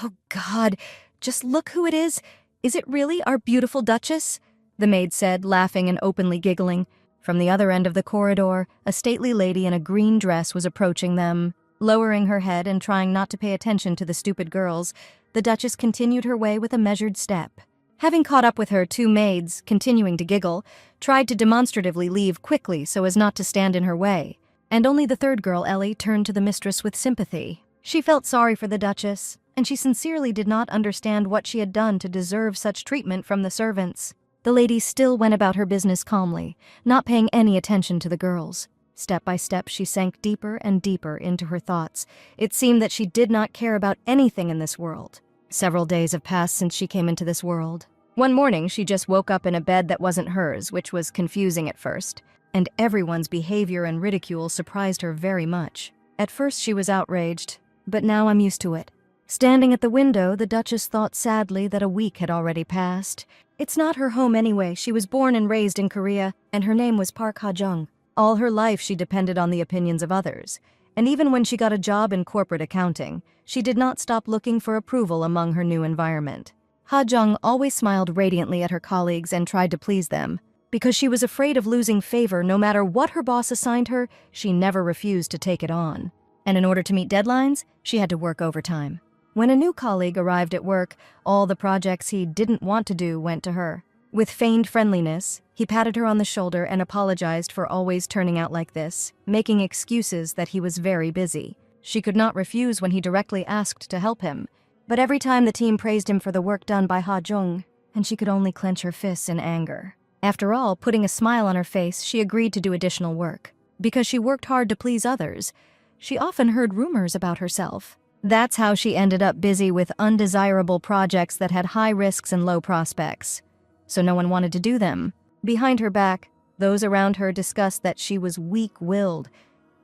"Oh, God, just look who it is. Is it really our beautiful Duchess?" the maid said, laughing and openly giggling. From the other end of the corridor, a stately lady in a green dress was approaching them. Lowering her head and trying not to pay attention to the stupid girls, the Duchess continued her way with a measured step. Having caught up with her, two maids, continuing to giggle, tried to demonstratively leave quickly so as not to stand in her way. And only the third girl, Ellie, turned to the mistress with sympathy. She felt sorry for the Duchess, and she sincerely did not understand what she had done to deserve such treatment from the servants. The lady still went about her business calmly, not paying any attention to the girls. Step by step, she sank deeper and deeper into her thoughts. It seemed that she did not care about anything in this world. Several days have passed since she came into this world. One morning, she just woke up in a bed that wasn't hers, which was confusing at first, and everyone's behavior and ridicule surprised her very much. At first, she was outraged, but now I'm used to it. Standing at the window, the Duchess thought sadly that a week had already passed. It's not her home anyway. She was born and raised in Korea, and her name was Park Ha-jung. All her life, she depended on the opinions of others. And even when she got a job in corporate accounting, she did not stop looking for approval among her new environment. Ha-jung always smiled radiantly at her colleagues and tried to please them. Because she was afraid of losing favor no matter what her boss assigned her, she never refused to take it on. And in order to meet deadlines, she had to work overtime. When a new colleague arrived at work, all the projects he didn't want to do went to her. With feigned friendliness, he patted her on the shoulder and apologized for always turning out like this, making excuses that he was very busy. She could not refuse when he directly asked to help him. But every time the team praised him for the work done by Ha-jung, and she could only clench her fists in anger. After all, putting a smile on her face, she agreed to do additional work. Because she worked hard to please others, she often heard rumors about herself. That's how she ended up busy with undesirable projects that had high risks and low prospects. So no one wanted to do them. Behind her back, those around her discussed that she was weak-willed,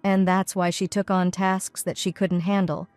and that's why she took on tasks that she couldn't handle.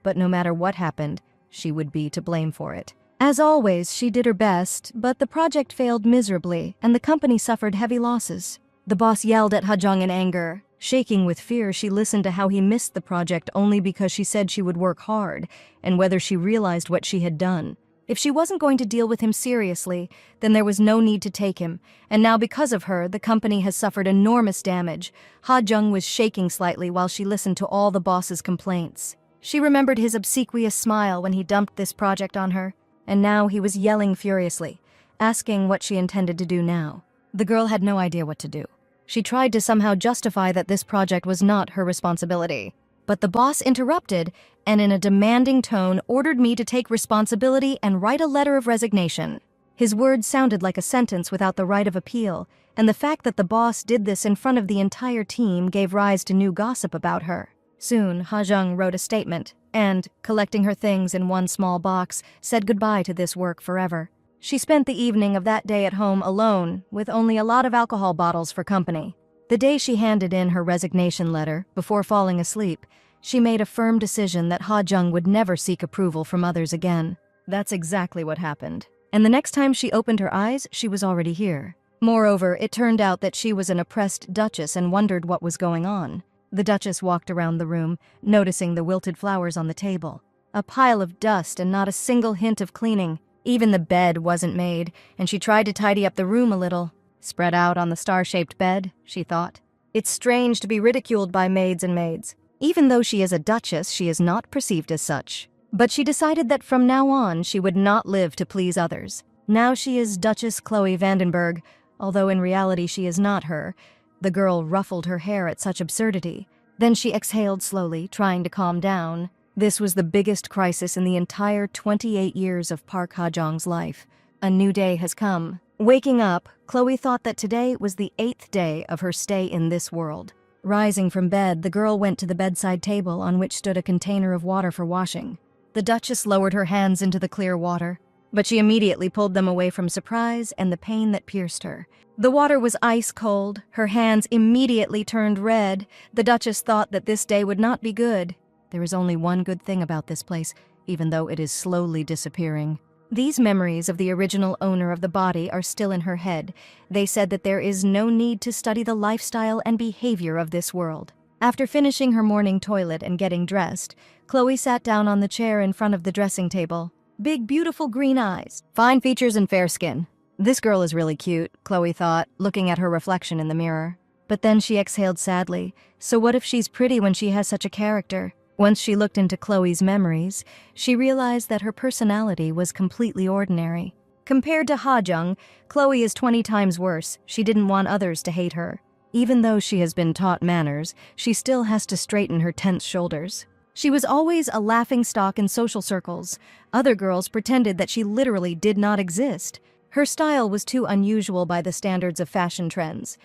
But no matter what happened, she would be to blame for it. As always, she did her best, but the project failed miserably, and the company suffered heavy losses. The boss yelled at Ha-jung in anger. Shaking with fear, she listened to how he missed the project only because she said she would work hard, and whether she realized what she had done. If she wasn't going to deal with him seriously, then there was no need to take him, and now because of her, the company has suffered enormous damage. Ha-jung was shaking slightly while she listened to all the boss's complaints. She remembered his obsequious smile when he dumped this project on her, and now he was yelling furiously, asking what she intended to do now. The girl had no idea what to do. She tried to somehow justify that this project was not her responsibility. But the boss interrupted and in a demanding tone ordered me to take responsibility and write a letter of resignation. His words sounded like a sentence without the right of appeal, and the fact that the boss did this in front of the entire team gave rise to new gossip about her. Soon, Ha-jung wrote a statement and, collecting her things in one small box, said goodbye to this work forever. She spent the evening of that day at home alone, with only a lot of alcohol bottles for company. The day she handed in her resignation letter, before falling asleep, she made a firm decision that Ha-jung would never seek approval from others again. That's exactly what happened. And the next time she opened her eyes, she was already here. Moreover, it turned out that she was an oppressed duchess and wondered what was going on. The Duchess walked around the room, noticing the wilted flowers on the table. A pile of dust and not a single hint of cleaning. Even the bed wasn't made, and she tried to tidy up the room a little. Spread out on the star-shaped bed, she thought. It's strange to be ridiculed by maids and maids. Even though she is a duchess, she is not perceived as such. But she decided that from now on, she would not live to please others. Now she is Duchess Chloe Vandenberg, although in reality she is not her. The girl ruffled her hair at such absurdity. Then she exhaled slowly, trying to calm down. This was the biggest crisis in the entire 28 years of Park Ha-jung's life. A new day has come. Waking up, Chloe thought that today was the 8th day of her stay in this world. Rising from bed, the girl went to the bedside table on which stood a container of water for washing. The Duchess lowered her hands into the clear water, but she immediately pulled them away from surprise and the pain that pierced her. The water was ice cold. Her hands immediately turned red. The Duchess thought that this day would not be good. There is only one good thing about this place, even though it is slowly disappearing. These memories of the original owner of the body are still in her head. They said that there is no need to study the lifestyle and behavior of this world. After finishing her morning toilet and getting dressed, Chloe sat down on the chair in front of the dressing table. Big, beautiful green eyes, fine features and fair skin. This girl is really cute, Chloe thought, looking at her reflection in the mirror. But then she exhaled sadly. So what if she's pretty when she has such a character? Once she looked into Chloe's memories, she realized that her personality was completely ordinary. Compared to Ha-jung, Chloe is 20 times worse. She didn't want others to hate her. Even though she has been taught manners, she still has to straighten her tense shoulders. She was always a laughingstock in social circles. Other girls pretended that she literally did not exist. Her style was too unusual by the standards of fashion trends.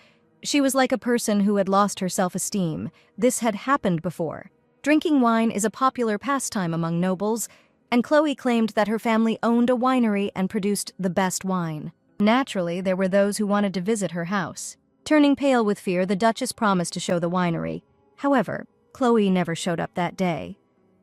She was like a person who had lost her self-esteem. This had happened before. Drinking wine is a popular pastime among nobles, and Chloe claimed that her family owned a winery and produced the best wine. Naturally, there were those who wanted to visit her house. Turning pale with fear, the Duchess promised to show the winery. However, Chloe never showed up that day.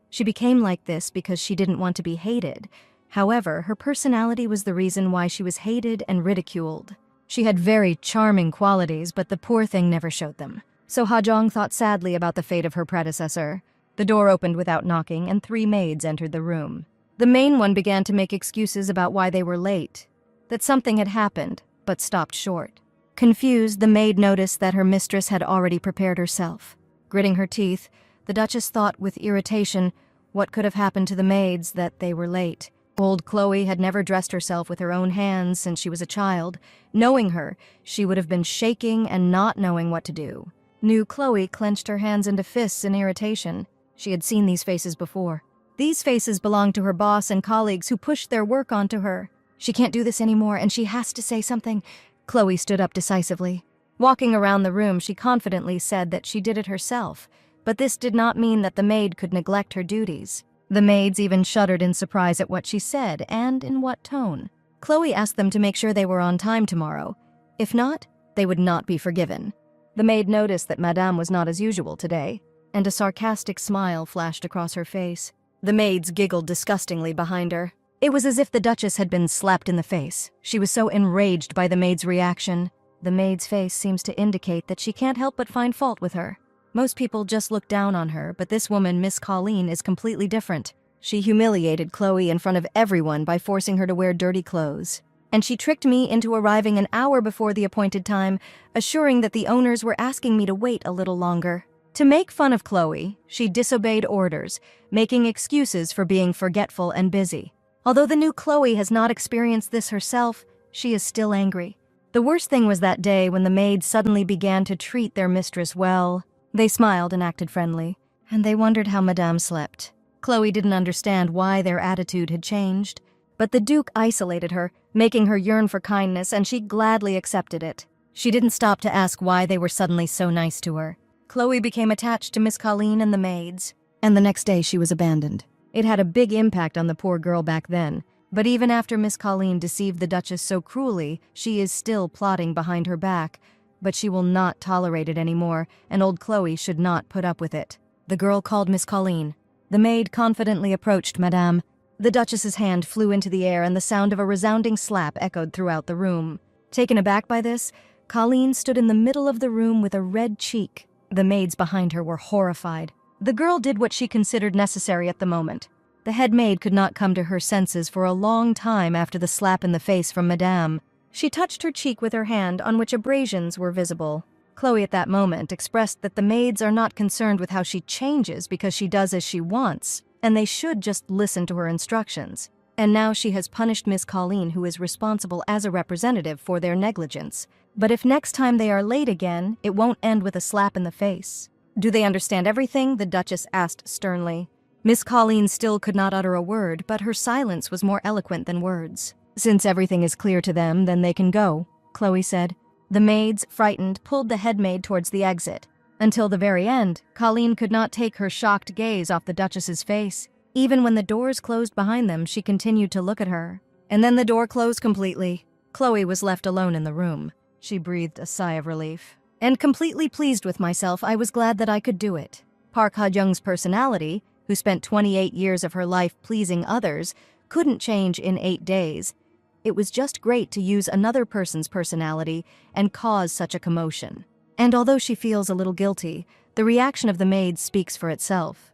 She became like this because she didn't want to be hated. However, her personality was the reason why she was hated and ridiculed. She had very charming qualities, but the poor thing never showed them. So Ha-jung thought sadly about the fate of her predecessor. The door opened without knocking, and 3 maids entered the room. The main one began to make excuses about why they were late, that something had happened, but stopped short. Confused, the maid noticed that her mistress had already prepared herself. Gritting her teeth, the Duchess thought with irritation what could have happened to the maids that they were late. Old Chloe had never dressed herself with her own hands since she was a child. Knowing her, she would have been shaking and not knowing what to do. New Chloe clenched her hands into fists in irritation. She had seen these faces before. These faces belonged to her boss and colleagues who pushed their work onto her. She can't do this anymore, and she has to say something. Chloe stood up decisively. Walking around the room, she confidently said that she did it herself, but this did not mean that the maid could neglect her duties. The maids even shuddered in surprise at what she said and in what tone. Chloe asked them to make sure they were on time tomorrow. If not, they would not be forgiven. The maid noticed that Madame was not as usual today, and a sarcastic smile flashed across her face. The maids giggled disgustingly behind her. It was as if the Duchess had been slapped in the face. She was so enraged by the maid's reaction. The maid's face seems to indicate that she can't help but find fault with her. Most people just look down on her, but this woman, Miss Colleen, is completely different. She humiliated Chloe in front of everyone by forcing her to wear dirty clothes. And she tricked me into arriving an hour before the appointed time, assuring that the owners were asking me to wait a little longer. To make fun of Chloe, she disobeyed orders, making excuses for being forgetful and busy. Although the new Chloe has not experienced this herself, she is still angry. The worst thing was that day when the maids suddenly began to treat their mistress well. They smiled and acted friendly, and they wondered how Madame slept. Chloe didn't understand why their attitude had changed, but the Duke isolated her, making her yearn for kindness, and she gladly accepted it. She didn't stop to ask why they were suddenly so nice to her. Chloe became attached to Miss Colleen and the maids, and the next day she was abandoned. It had a big impact on the poor girl back then, but even after Miss Colleen deceived the Duchess so cruelly, she is still plotting behind her back. But she will not tolerate it anymore, and old Chloe should not put up with it. The girl called Miss Colleen. The maid confidently approached Madame. The Duchess's hand flew into the air, and the sound of a resounding slap echoed throughout the room. Taken aback by this, Colleen stood in the middle of the room with a red cheek. The maids behind her were horrified. The girl did what she considered necessary at the moment. The head maid could not come to her senses for a long time after the slap in the face from Madame. She touched her cheek with her hand, on which abrasions were visible. Chloe at that moment expressed that the maids are not concerned with how she changes because she does as she wants, and they should just listen to her instructions. And now she has punished Miss Colleen, who is responsible as a representative for their negligence. But if next time they are late again, it won't end with a slap in the face. Do they understand everything? The Duchess asked sternly. Miss Colleen still could not utter a word, but her silence was more eloquent than words. Since everything is clear to them, then they can go, Chloe said. The maids, frightened, pulled the head maid towards the exit. Until the very end, Colleen could not take her shocked gaze off the Duchess's face. Even when the doors closed behind them, she continued to look at her. And then the door closed completely. Chloe was left alone in the room. She breathed a sigh of relief. And completely pleased with myself, I was glad that I could do it. Park Ha-jung's personality, who spent 28 years of her life pleasing others, couldn't change in 8 days. It was just great to use another person's personality and cause such a commotion. And although she feels a little guilty, the reaction of the maids speaks for itself.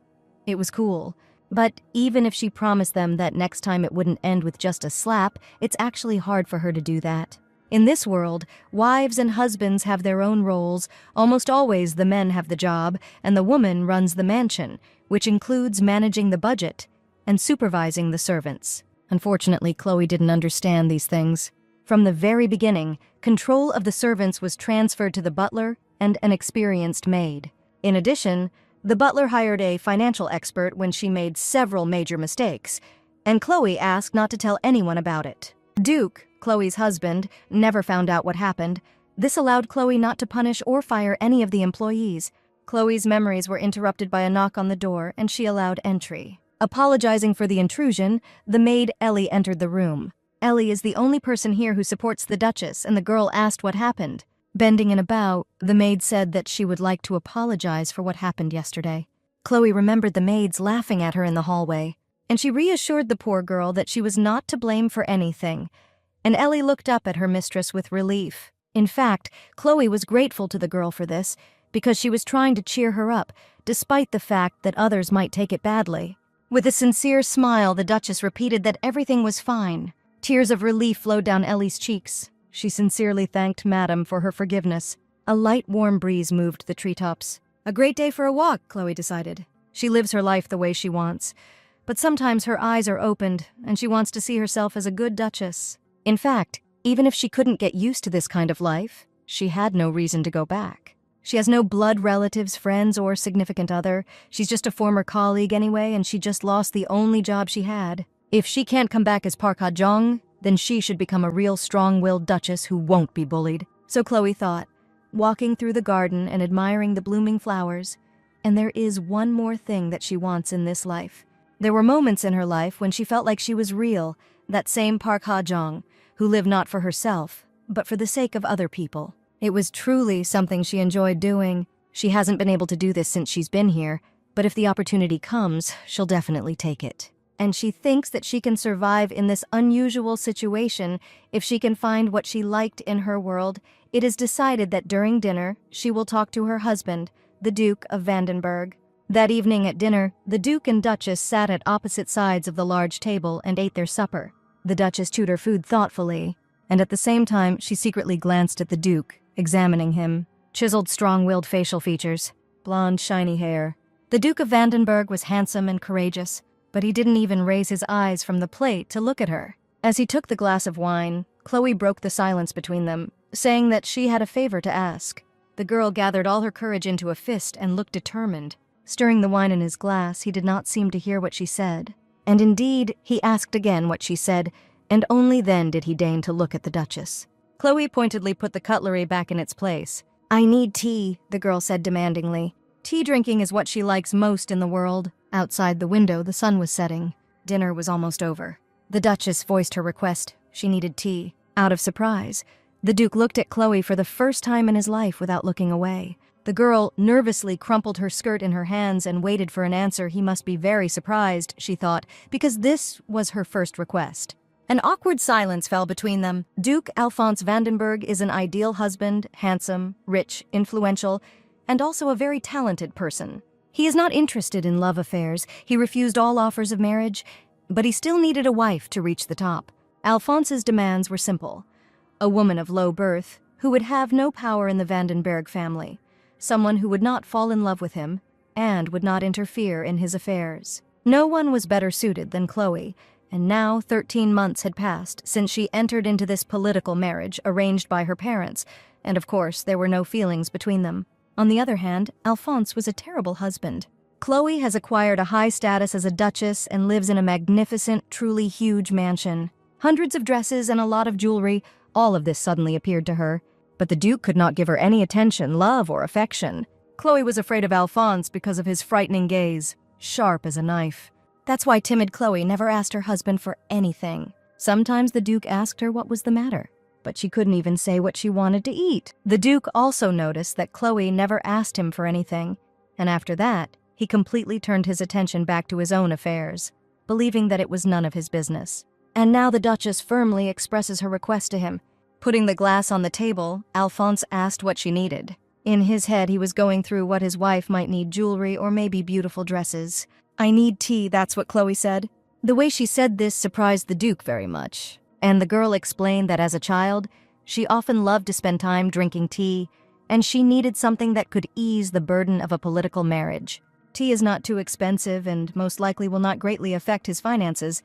It was cool. But even if she promised them that next time it wouldn't end with just a slap, it's actually hard for her to do that. In this world, wives and husbands have their own roles. Almost always the men have the job, and the woman runs the mansion, which includes managing the budget and supervising the servants. Unfortunately, Chloe didn't understand these things. From the very beginning, control of the servants was transferred to the butler and an experienced maid. In addition, the butler hired a financial expert when she made several major mistakes, and Chloe asked not to tell anyone about it. Duke, Chloe's husband, never found out what happened. This allowed Chloe not to punish or fire any of the employees. Chloe's memories were interrupted by a knock on the door, and she allowed entry. Apologizing for the intrusion, the maid Ellie entered the room. Ellie is the only person here who supports the Duchess, and the girl asked what happened. Bending in a bow, the maid said that she would like to apologize for what happened yesterday. Chloe remembered the maids laughing at her in the hallway, and she reassured the poor girl that she was not to blame for anything. And Ellie looked up at her mistress with relief. In fact, Chloe was grateful to the girl for this, because she was trying to cheer her up, despite the fact that others might take it badly. With a sincere smile, the Duchess repeated that everything was fine. Tears of relief flowed down Ellie's cheeks. She sincerely thanked Madame for her forgiveness. A light, warm breeze moved the treetops. A great day for a walk, Chloe decided. She lives her life the way she wants. But sometimes her eyes are opened, and she wants to see herself as a good Duchess. In fact, even if she couldn't get used to this kind of life, she had no reason to go back. She has no blood relatives, friends, or significant other. She's just a former colleague anyway, and she just lost the only job she had. If she can't come back as Park Ha-jong, then she should become a real strong-willed Duchess who won't be bullied. So Chloe thought, walking through the garden and admiring the blooming flowers. And there is one more thing that she wants in this life. There were moments in her life when she felt like she was real, that same Park Ha-jong, who lived not for herself, but for the sake of other people. It was truly something she enjoyed doing. She hasn't been able to do this since she's been here, but if the opportunity comes, she'll definitely take it. And she thinks that she can survive in this unusual situation if she can find what she liked in her world. It is decided that during dinner, she will talk to her husband, the Duke of Vandenberg. That evening at dinner, the Duke and Duchess sat at opposite sides of the large table and ate their supper. The Duchess chewed her food thoughtfully, and at the same time, she secretly glanced at the Duke, examining him. Chiseled, strong-willed facial features, blonde, shiny hair. The Duke of Vandenberg was handsome and courageous, but he didn't even raise his eyes from the plate to look at her. As he took the glass of wine, Chloe broke the silence between them, saying that she had a favor to ask. The girl gathered all her courage into a fist and looked determined. Stirring the wine in his glass, he did not seem to hear what she said. And indeed, he asked again what she said, and only then did he deign to look at the Duchess. Chloe pointedly put the cutlery back in its place. "I need tea," the girl said demandingly. Tea drinking is what she likes most in the world. Outside the window, the sun was setting. Dinner was almost over. The Duchess voiced her request. She needed tea. Out of surprise, the Duke looked at Chloe for the first time in his life without looking away. The girl nervously crumpled her skirt in her hands and waited for an answer. He must be very surprised, she thought, because this was her first request. An awkward silence fell between them. Duke Alphonse Vandenberg is an ideal husband, handsome, rich, influential, and also a very talented person. He is not interested in love affairs. He refused all offers of marriage, but he still needed a wife to reach the top. Alphonse's demands were simple. A woman of low birth, who would have no power in the Vandenberg family. Someone who would not fall in love with him, and would not interfere in his affairs. No one was better suited than Chloe, and now 13 months had passed since she entered into this political marriage arranged by her parents, and of course there were no feelings between them. On the other hand, Alphonse was a terrible husband. Chloe has acquired a high status as a duchess and lives in a magnificent, truly huge mansion. Hundreds of dresses and a lot of jewelry, all of this suddenly appeared to her. But the Duke could not give her any attention, love, or affection. Chloe was afraid of Alphonse because of his frightening gaze, sharp as a knife. That's why timid Chloe never asked her husband for anything. Sometimes the Duke asked her what was the matter, but she couldn't even say what she wanted to eat. The Duke also noticed that Chloe never asked him for anything, and after that, he completely turned his attention back to his own affairs, believing that it was none of his business. And now the Duchess firmly expresses her request to him. Putting the glass on the table, Alphonse asked what she needed. In his head, he was going through what his wife might need: jewelry or maybe beautiful dresses. "I need tea," that's what Chloe said. The way she said this surprised the Duke very much, and the girl explained that as a child, she often loved to spend time drinking tea, and she needed something that could ease the burden of a political marriage. Tea is not too expensive and most likely will not greatly affect his finances.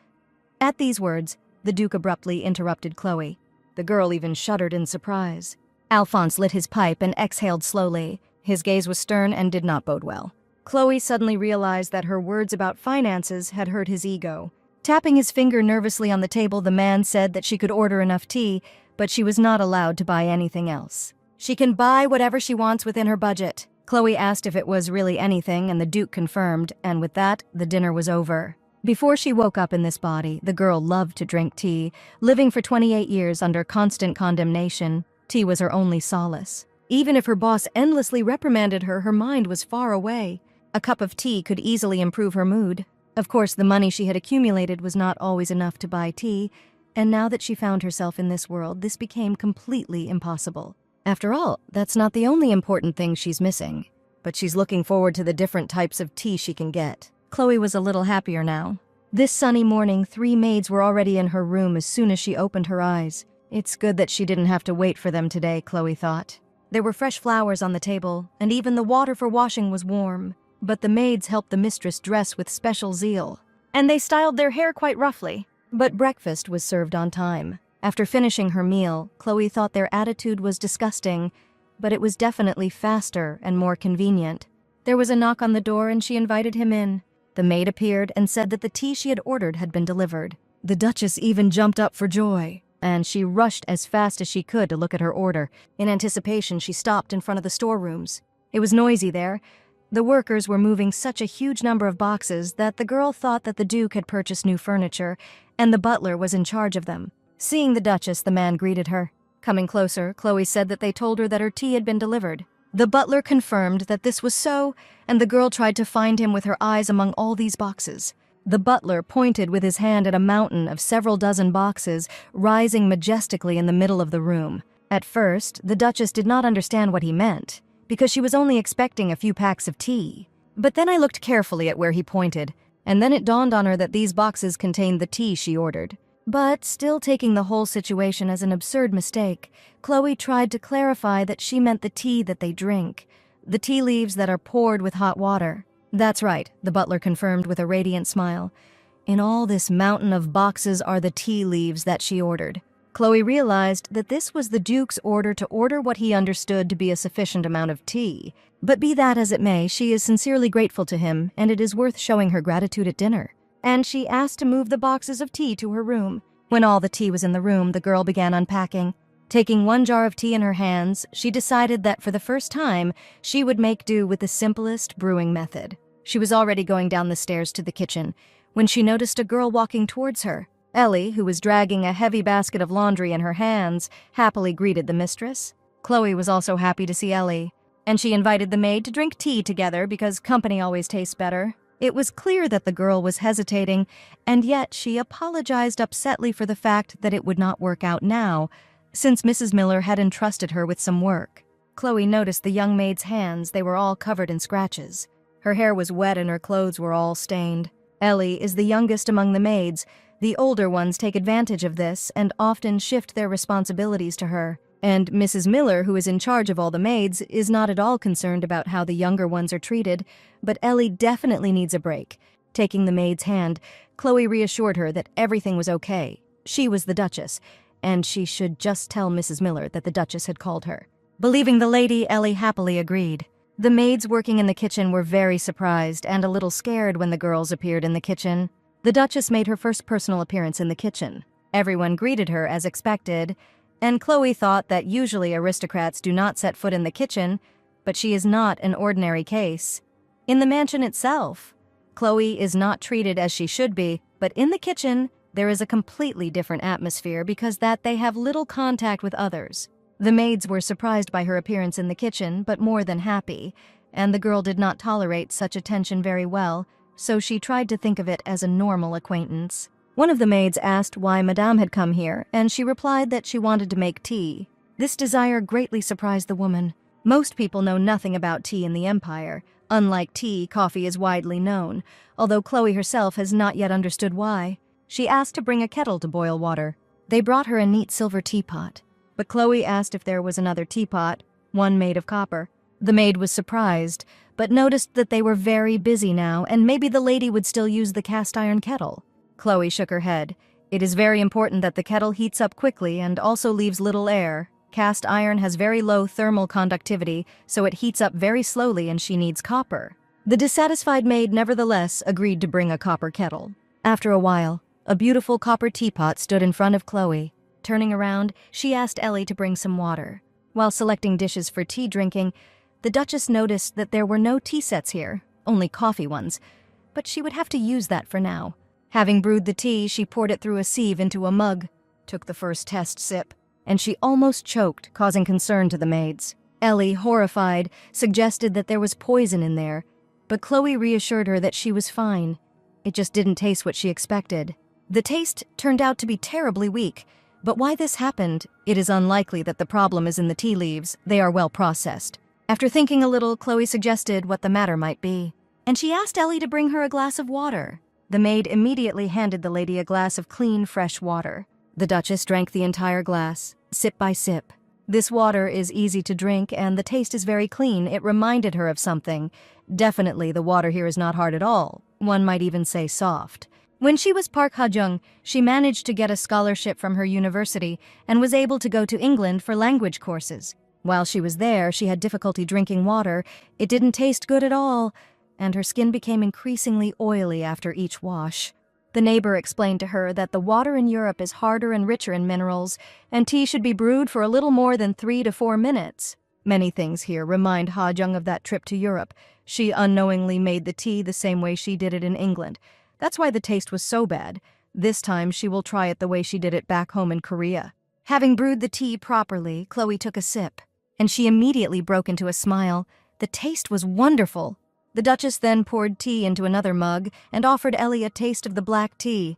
At these words, the Duke abruptly interrupted Chloe. The girl even shuddered in surprise. Alphonse lit his pipe and exhaled slowly. His gaze was stern and did not bode well. Chloe suddenly realized that her words about finances had hurt his ego. Tapping his finger nervously on the table, the man said that she could order enough tea, but she was not allowed to buy anything else. She can buy whatever she wants within her budget. Chloe asked if it was really anything, and the Duke confirmed, and with that, the dinner was over. Before she woke up in this body, the girl loved to drink tea. Living for 28 years under constant condemnation, tea was her only solace. Even if her boss endlessly reprimanded her, her mind was far away. A cup of tea could easily improve her mood. Of course, the money she had accumulated was not always enough to buy tea, and now that she found herself in this world, this became completely impossible. After all, that's not the only important thing she's missing. But she's looking forward to the different types of tea she can get. Chloe was a little happier now. This sunny morning, 3 maids were already in her room as soon as she opened her eyes. It's good that she didn't have to wait for them today, Chloe thought. There were fresh flowers on the table, and even the water for washing was warm. But the maids helped the mistress dress with special zeal. And they styled their hair quite roughly. But breakfast was served on time. After finishing her meal, Chloe thought their attitude was disgusting, but it was definitely faster and more convenient. There was a knock on the door and she invited him in. The maid appeared and said that the tea she had ordered had been delivered. The Duchess even jumped up for joy, and she rushed as fast as she could to look at her order. In anticipation, she stopped in front of the storerooms. It was noisy there. The workers were moving such a huge number of boxes that the girl thought that the Duke had purchased new furniture, and the butler was in charge of them. Seeing the Duchess, the man greeted her. Coming closer, Chloe said that they told her that her tea had been delivered. The butler confirmed that this was so, and the girl tried to find him with her eyes among all these boxes. The butler pointed with his hand at a mountain of several dozen boxes rising majestically in the middle of the room. At first, the Duchess did not understand what he meant, because she was only expecting a few packs of tea. But then I looked carefully at where he pointed, and then it dawned on her that these boxes contained the tea she ordered. But, still taking the whole situation as an absurd mistake, Chloe tried to clarify that she meant the tea that they drink, the tea leaves that are poured with hot water. "That's right," the butler confirmed with a radiant smile. "In all this mountain of boxes are the tea leaves that she ordered." Chloe realized that this was the Duke's order to order what he understood to be a sufficient amount of tea. But be that as it may, she is sincerely grateful to him, and it is worth showing her gratitude at dinner. And she asked to move the boxes of tea to her room. When all the tea was in the room, the girl began unpacking. Taking 1 jar of tea in her hands, she decided that for the first time, she would make do with the simplest brewing method. She was already going down the stairs to the kitchen when she noticed a girl walking towards her. Ellie, who was dragging a heavy basket of laundry in her hands, happily greeted the mistress. Chloe was also happy to see Ellie, and she invited the maid to drink tea together because company always tastes better. It was clear that the girl was hesitating, and yet she apologized upsetly for the fact that it would not work out now, since Mrs. Miller had entrusted her with some work. Chloe noticed the young maid's hands. They were all covered in scratches. Her hair was wet and her clothes were all stained. Ellie is the youngest among the maids. The older ones take advantage of this and often shift their responsibilities to her. And Mrs. Miller, who is in charge of all the maids, is not at all concerned about how the younger ones are treated, but Ellie definitely needs a break. Taking the maid's hand, Chloe reassured her that everything was okay. She was the Duchess, and she should just tell Mrs. Miller that the Duchess had called her. Believing the lady, Ellie happily agreed. The maids working in the kitchen were very surprised and a little scared when the girls appeared in the kitchen. The Duchess made her first personal appearance in the kitchen. Everyone greeted her as expected, and Chloe thought that usually aristocrats do not set foot in the kitchen, but she is not an ordinary case. In the mansion itself, Chloe is not treated as she should be, but in the kitchen, there is a completely different atmosphere because that they have little contact with others. The maids were surprised by her appearance in the kitchen, but more than happy, and the girl did not tolerate such attention very well, so she tried to think of it as a normal acquaintance. One of the maids asked why Madame had come here, and she replied that she wanted to make tea. This desire greatly surprised the woman. Most people know nothing about tea in the Empire, Unlike tea, coffee is widely known, although Chloe herself has not yet understood why. She asked to bring a kettle to boil water. They brought her a neat silver teapot, but Chloe asked if there was another teapot, one made of copper. The maid was surprised, but noticed that they were very busy now, and maybe the lady would still use the cast iron kettle. Chloe shook her head. It is very important that the kettle heats up quickly and also leaves little air. Cast iron has very low thermal conductivity, so it heats up very slowly and she needs copper. The dissatisfied maid nevertheless agreed to bring a copper kettle. After a while, a beautiful copper teapot stood in front of Chloe. Turning around, she asked Ellie to bring some water. While selecting dishes for tea drinking, the Duchess noticed that there were no tea sets here, only coffee ones, but she would have to use that for now. Having brewed the tea, she poured it through a sieve into a mug, took the first test sip, and she almost choked, causing concern to the maids. Ellie, horrified, suggested that there was poison in there, but Chloe reassured her that she was fine. It just didn't taste what she expected. The taste turned out to be terribly weak, but why this happened, it is unlikely that the problem is in the tea leaves. They are well processed. After thinking a little, Chloe suggested what the matter might be, and she asked Ellie to bring her a glass of water. The maid immediately handed the lady a glass of clean, fresh water. The Duchess drank the entire glass, sip by sip. This water is easy to drink and the taste is very clean. It reminded her of something. Definitely the water here is not hard at all. One might even say soft. When she was Park Ha-jung, she managed to get a scholarship from her university and was able to go to England for language courses. While she was there, she had difficulty drinking water. It didn't taste good at all, and her skin became increasingly oily after each wash. The neighbor explained to her that the water in Europe is harder and richer in minerals, and tea should be brewed for a little more than 3 to 4 minutes. Many things here remind Ha-jung of that trip to Europe. She unknowingly made the tea the same way she did it in England. That's why the taste was so bad. This time she will try it the way she did it back home in Korea. Having brewed the tea properly, Chloe took a sip, and she immediately broke into a smile. The taste was wonderful. The Duchess then poured tea into another mug and offered Ellie a taste of the black tea,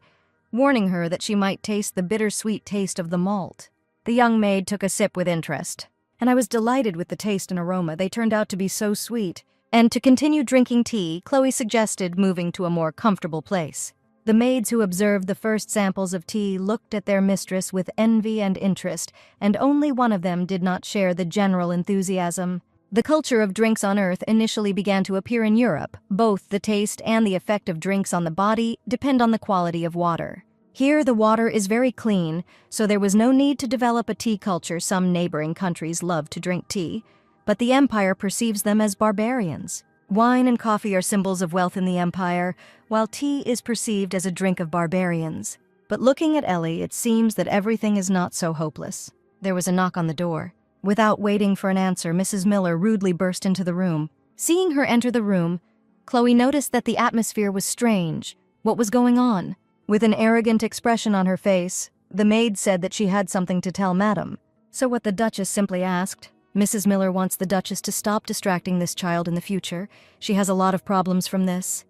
warning her that she might taste the bittersweet taste of the malt. The young maid took a sip with interest, and I was delighted with the taste and aroma. They turned out to be so sweet. And to continue drinking tea, Chloe suggested moving to a more comfortable place. The maids who observed the first samples of tea looked at their mistress with envy and interest, and only one of them did not share the general enthusiasm. The culture of drinks on Earth initially began to appear in Europe. Both the taste and the effect of drinks on the body depend on the quality of water. Here, the water is very clean, so there was no need to develop a tea culture. Some neighboring countries love to drink tea, but the empire perceives them as barbarians. Wine and coffee are symbols of wealth in the empire, while tea is perceived as a drink of barbarians. But looking at Ellie, it seems that everything is not so hopeless. There was a knock on the door. Without waiting for an answer, Mrs. Miller rudely burst into the room. Seeing her enter the room, Chloe noticed that the atmosphere was strange. What was going on? With an arrogant expression on her face, the maid said that she had something to tell Madam. So what the Duchess simply asked, Mrs. Miller wants the Duchess to stop distracting this child in the future. She has a lot of problems from this.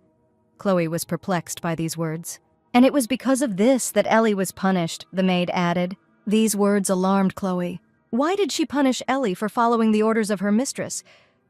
Chloe was perplexed by these words. And it was because of this that Ellie was punished, the maid added. These words alarmed Chloe. Why did she punish Ellie for following the orders of her mistress?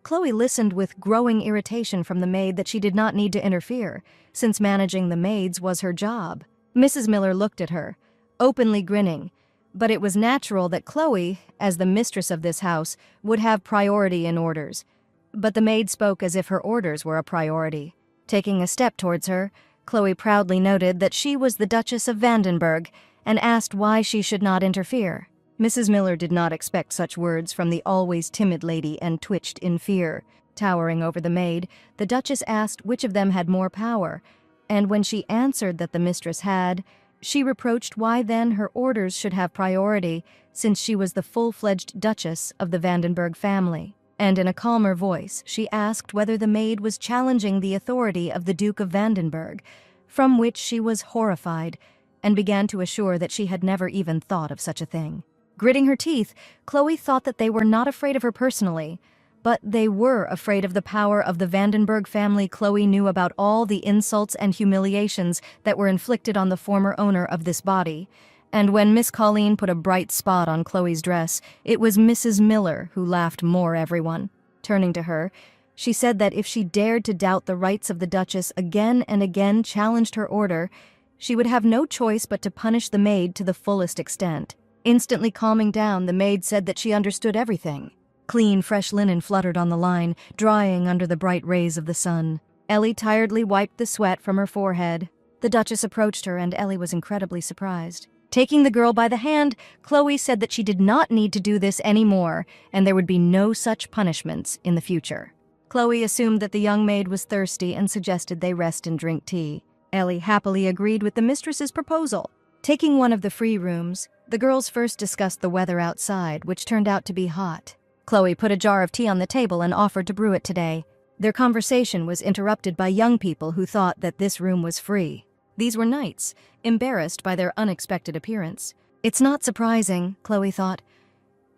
Chloe listened with growing irritation from the maid that she did not need to interfere, since managing the maids was her job. Mrs. Miller looked at her, openly grinning, but it was natural that Chloe, as the mistress of this house, would have priority in orders. But the maid spoke as if her orders were a priority. Taking a step towards her, Chloe proudly noted that she was the Duchess of Vandenberg and asked why she should not interfere. Mrs. Miller did not expect such words from the always timid lady and twitched in fear. Towering over the maid, the Duchess asked which of them had more power, and when she answered that the mistress had, she reproached why then her orders should have priority, since she was the full-fledged Duchess of the Vandenberg family. And in a calmer voice, she asked whether the maid was challenging the authority of the Duke of Vandenberg, from which she was horrified, and began to assure that she had never even thought of such a thing. Gritting her teeth, Chloe thought that they were not afraid of her personally, but they were afraid of the power of the Vandenberg family. Chloe knew about all the insults and humiliations that were inflicted on the former owner of this body, and when Miss Colleen put a bright spot on Chloe's dress, it was Mrs. Miller who laughed more everyone. Turning to her, She said that if she dared to doubt the rights of the Duchess again and again challenged her order, she would have no choice but to punish the maid to the fullest extent. Instantly calming down, the maid said that she understood everything. Clean, fresh linen fluttered on the line, drying under the bright rays of the sun. Ellie tiredly wiped the sweat from her forehead. The Duchess approached her, and Ellie was incredibly surprised. Taking the girl by the hand, Chloe said that she did not need to do this anymore, and there would be no such punishments in the future. Chloe assumed that the young maid was thirsty and suggested they rest and drink tea. Ellie happily agreed with the mistress's proposal. Taking one of the free rooms, the girls first discussed the weather outside, which turned out to be hot. Chloe put a jar of tea on the table and offered to brew it today. Their conversation was interrupted by young people who thought that this room was free. These were knights, embarrassed by their unexpected appearance. It's not surprising, Chloe thought.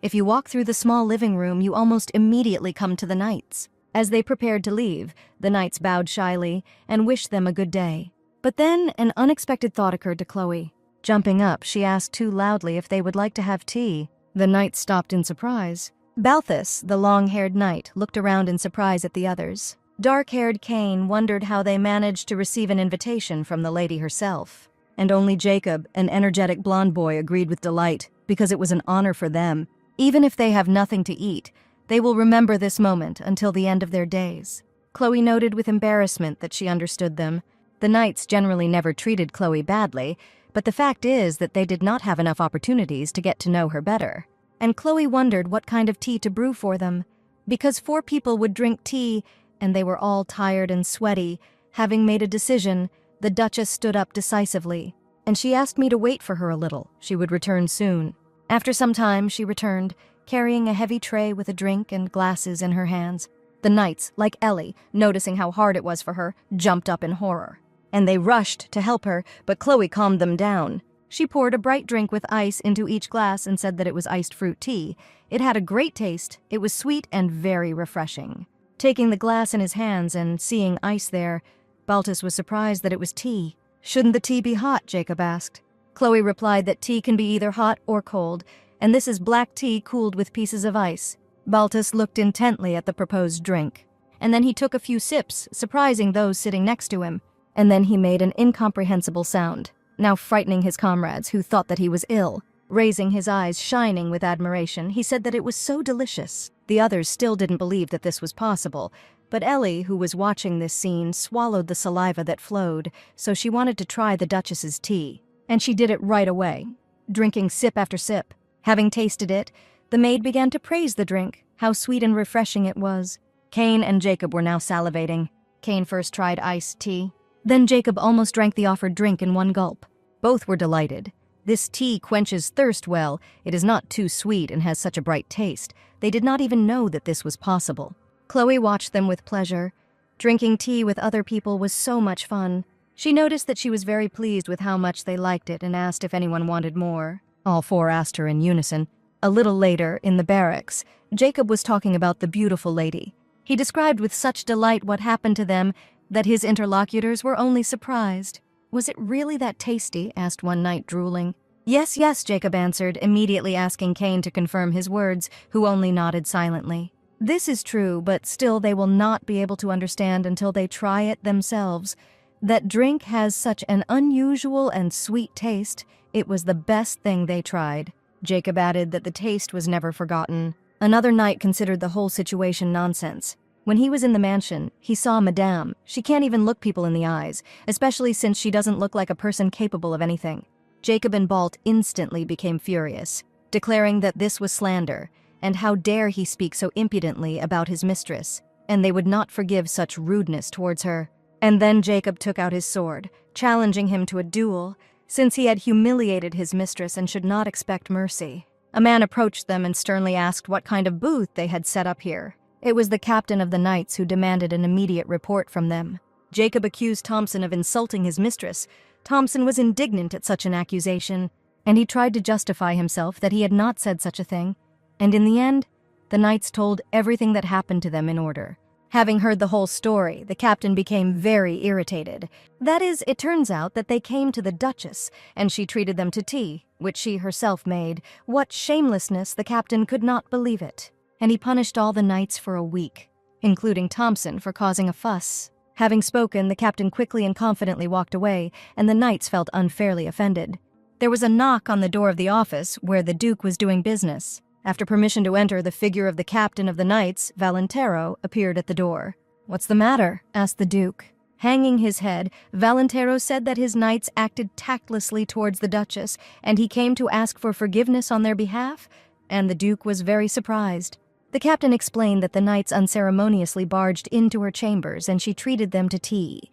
If you walk through the small living room, you almost immediately come to the knights. As they prepared to leave, the knights bowed shyly and wished them a good day. But then an unexpected thought occurred to Chloe. Jumping up, she asked too loudly if they would like to have tea. The knights stopped in surprise. Balthus, the long-haired knight, looked around in surprise at the others. Dark-haired Cain wondered how they managed to receive an invitation from the lady herself. And only Jacob, an energetic blonde boy, agreed with delight, because it was an honor for them. Even if they have nothing to eat, they will remember this moment until the end of their days. Chloe noted with embarrassment that she understood them. The knights generally never treated Chloe badly, but the fact is that they did not have enough opportunities to get to know her better. And Chloe wondered what kind of tea to brew for them. Because 4 people would drink tea, and they were all tired and sweaty, having made a decision, the Duchess stood up decisively, and she asked me to wait for her a little. She would return soon. After some time, she returned, carrying a heavy tray with a drink and glasses in her hands. The knights, like Ellie, noticing how hard it was for her, jumped up in horror. And they rushed to help her, but Chloe calmed them down. She poured a bright drink with ice into each glass and said that it was iced fruit tea. It had a great taste, it was sweet and very refreshing. Taking the glass in his hands and seeing ice there, Balthus was surprised that it was tea. "Shouldn't the tea be hot?" Jacob asked. Chloe replied that tea can be either hot or cold, and this is black tea cooled with pieces of ice. Balthus looked intently at the proposed drink, and then he took a few sips, surprising those sitting next to him, and then he made an incomprehensible sound, now frightening his comrades, who thought that he was ill. Raising his eyes shining with admiration, he said that it was so delicious. The others still didn't believe that this was possible, but Ellie, who was watching this scene, swallowed the saliva that flowed, so she wanted to try the Duchess's tea. And she did it right away, drinking sip after sip. Having tasted it, the maid began to praise the drink, how sweet and refreshing it was. Cain and Jacob were now salivating. Cain first tried iced tea. Then Jacob almost drank the offered drink in one gulp. Both were delighted. This tea quenches thirst well. It is not too sweet and has such a bright taste. They did not even know that this was possible. Chloe watched them with pleasure. Drinking tea with other people was so much fun. She noticed that she was very pleased with how much they liked it and asked if anyone wanted more. All 4 asked her in unison. A little later, in the barracks, Jacob was talking about the beautiful lady. He described with such delight what happened to them that his interlocutors were only surprised. "Was it really that tasty?" asked one knight, drooling. Yes, yes, Jacob answered, immediately asking Cain to confirm his words, who only nodded silently. This is true, but still they will not be able to understand until they try it themselves. That drink has such an unusual and sweet taste. It was the best thing they tried. Jacob added that the taste was never forgotten. Another knight considered the whole situation nonsense. When he was in the mansion, he saw Madame. She can't even look people in the eyes, especially since she doesn't look like a person capable of anything. Jacob and Balt instantly became furious, declaring that this was slander, and how dare he speak so impudently about his mistress, and they would not forgive such rudeness towards her. And then Jacob took out his sword, challenging him to a duel, since he had humiliated his mistress and should not expect mercy. A man approached them and sternly asked what kind of booth they had set up here. It was the captain of the knights who demanded an immediate report from them. Jacob accused Thompson of insulting his mistress. Thompson was indignant at such an accusation, and he tried to justify himself that he had not said such a thing. And in the end, the knights told everything that happened to them in order. Having heard the whole story, the captain became very irritated. That is, it turns out that they came to the Duchess, and she treated them to tea, which she herself made. What shamelessness, the captain could not believe it. And he punished all the knights for a week. including Thompson for causing a fuss. Having spoken, the captain quickly and confidently walked away, and the knights felt unfairly offended. There was a knock on the door of the office where the Duke was doing business. After permission to enter, the figure of the captain of the knights, Valentero, appeared at the door. "What's the matter?" asked the Duke. Hanging his head, Valentero said that his knights acted tactlessly towards the Duchess, and he came to ask for forgiveness on their behalf, and the Duke was very surprised. The captain explained that the knights unceremoniously barged into her chambers and she treated them to tea.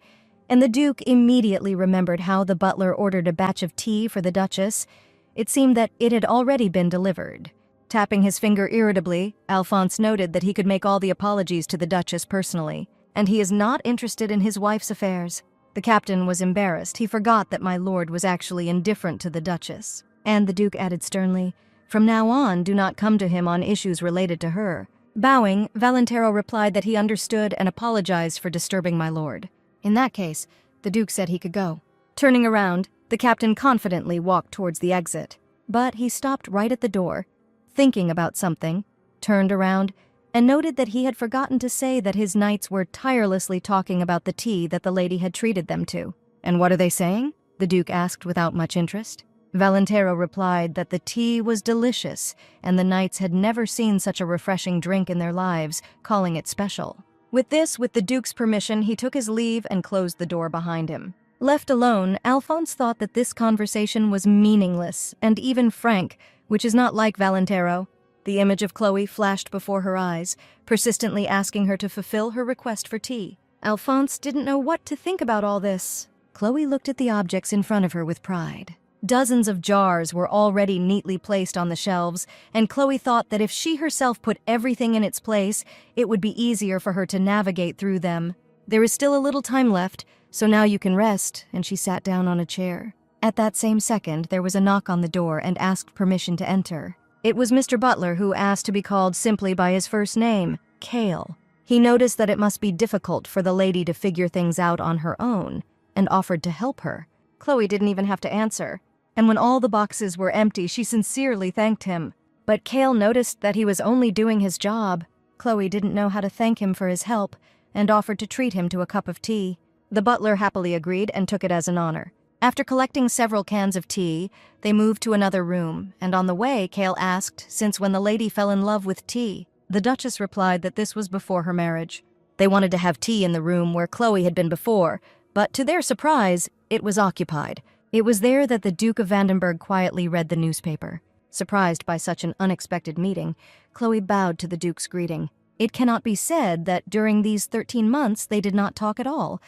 And the Duke immediately remembered how the butler ordered a batch of tea for the Duchess. It seemed that it had already been delivered. Tapping his finger irritably, Alphonse noted that he could make all the apologies to the Duchess personally, and he is not interested in his wife's affairs. The captain was embarrassed. He forgot that my lord was actually indifferent to the Duchess. And the Duke added sternly, "From now on, do not come to him on issues related to her." Bowing, Valentero replied that he understood and apologized for disturbing my lord. In that case, the Duke said he could go. Turning around, the captain confidently walked towards the exit. But he stopped right at the door, thinking about something, turned around, and noted that he had forgotten to say that his knights were tirelessly talking about the tea that the lady had treated them to. "And what are they saying?" the Duke asked without much interest. Valentero replied that the tea was delicious, and the knights had never seen such a refreshing drink in their lives, calling it special. With the Duke's permission, he took his leave and closed the door behind him. Left alone, Alphonse thought that this conversation was meaningless and even frank, which is not like Valentero. The image of Chloe flashed before her eyes, persistently asking her to fulfill her request for tea. Alphonse didn't know what to think about all this. Chloe looked at the objects in front of her with pride. Dozens of jars were already neatly placed on the shelves, and Chloe thought that if she herself put everything in its place, it would be easier for her to navigate through them. "There is still a little time left, so now you can rest," and she sat down on a chair. At that same second, there was a knock on the door and asked permission to enter. It was Mr. Butler, who asked to be called simply by his first name, Cale. He noticed that it must be difficult for the lady to figure things out on her own, and offered to help her. Chloe didn't even have to answer, and when all the boxes were empty, she sincerely thanked him. But Cale noticed that he was only doing his job. Chloe didn't know how to thank him for his help, and offered to treat him to a cup of tea. The butler happily agreed and took it as an honor. After collecting several cans of tea, they moved to another room, and on the way, Cale asked, since when the lady fell in love with tea. The Duchess replied that this was before her marriage. They wanted to have tea in the room where Chloe had been before, but to their surprise, it was occupied. It was there that the Duke of Vandenberg quietly read the newspaper. Surprised by such an unexpected meeting, Chloe bowed to the Duke's greeting. It cannot be said that during these 13 months they did not talk at all.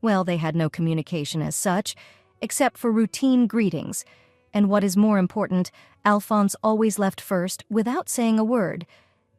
Well, they had no communication as such, except for routine greetings. And what is more important, Alphonse always left first without saying a word.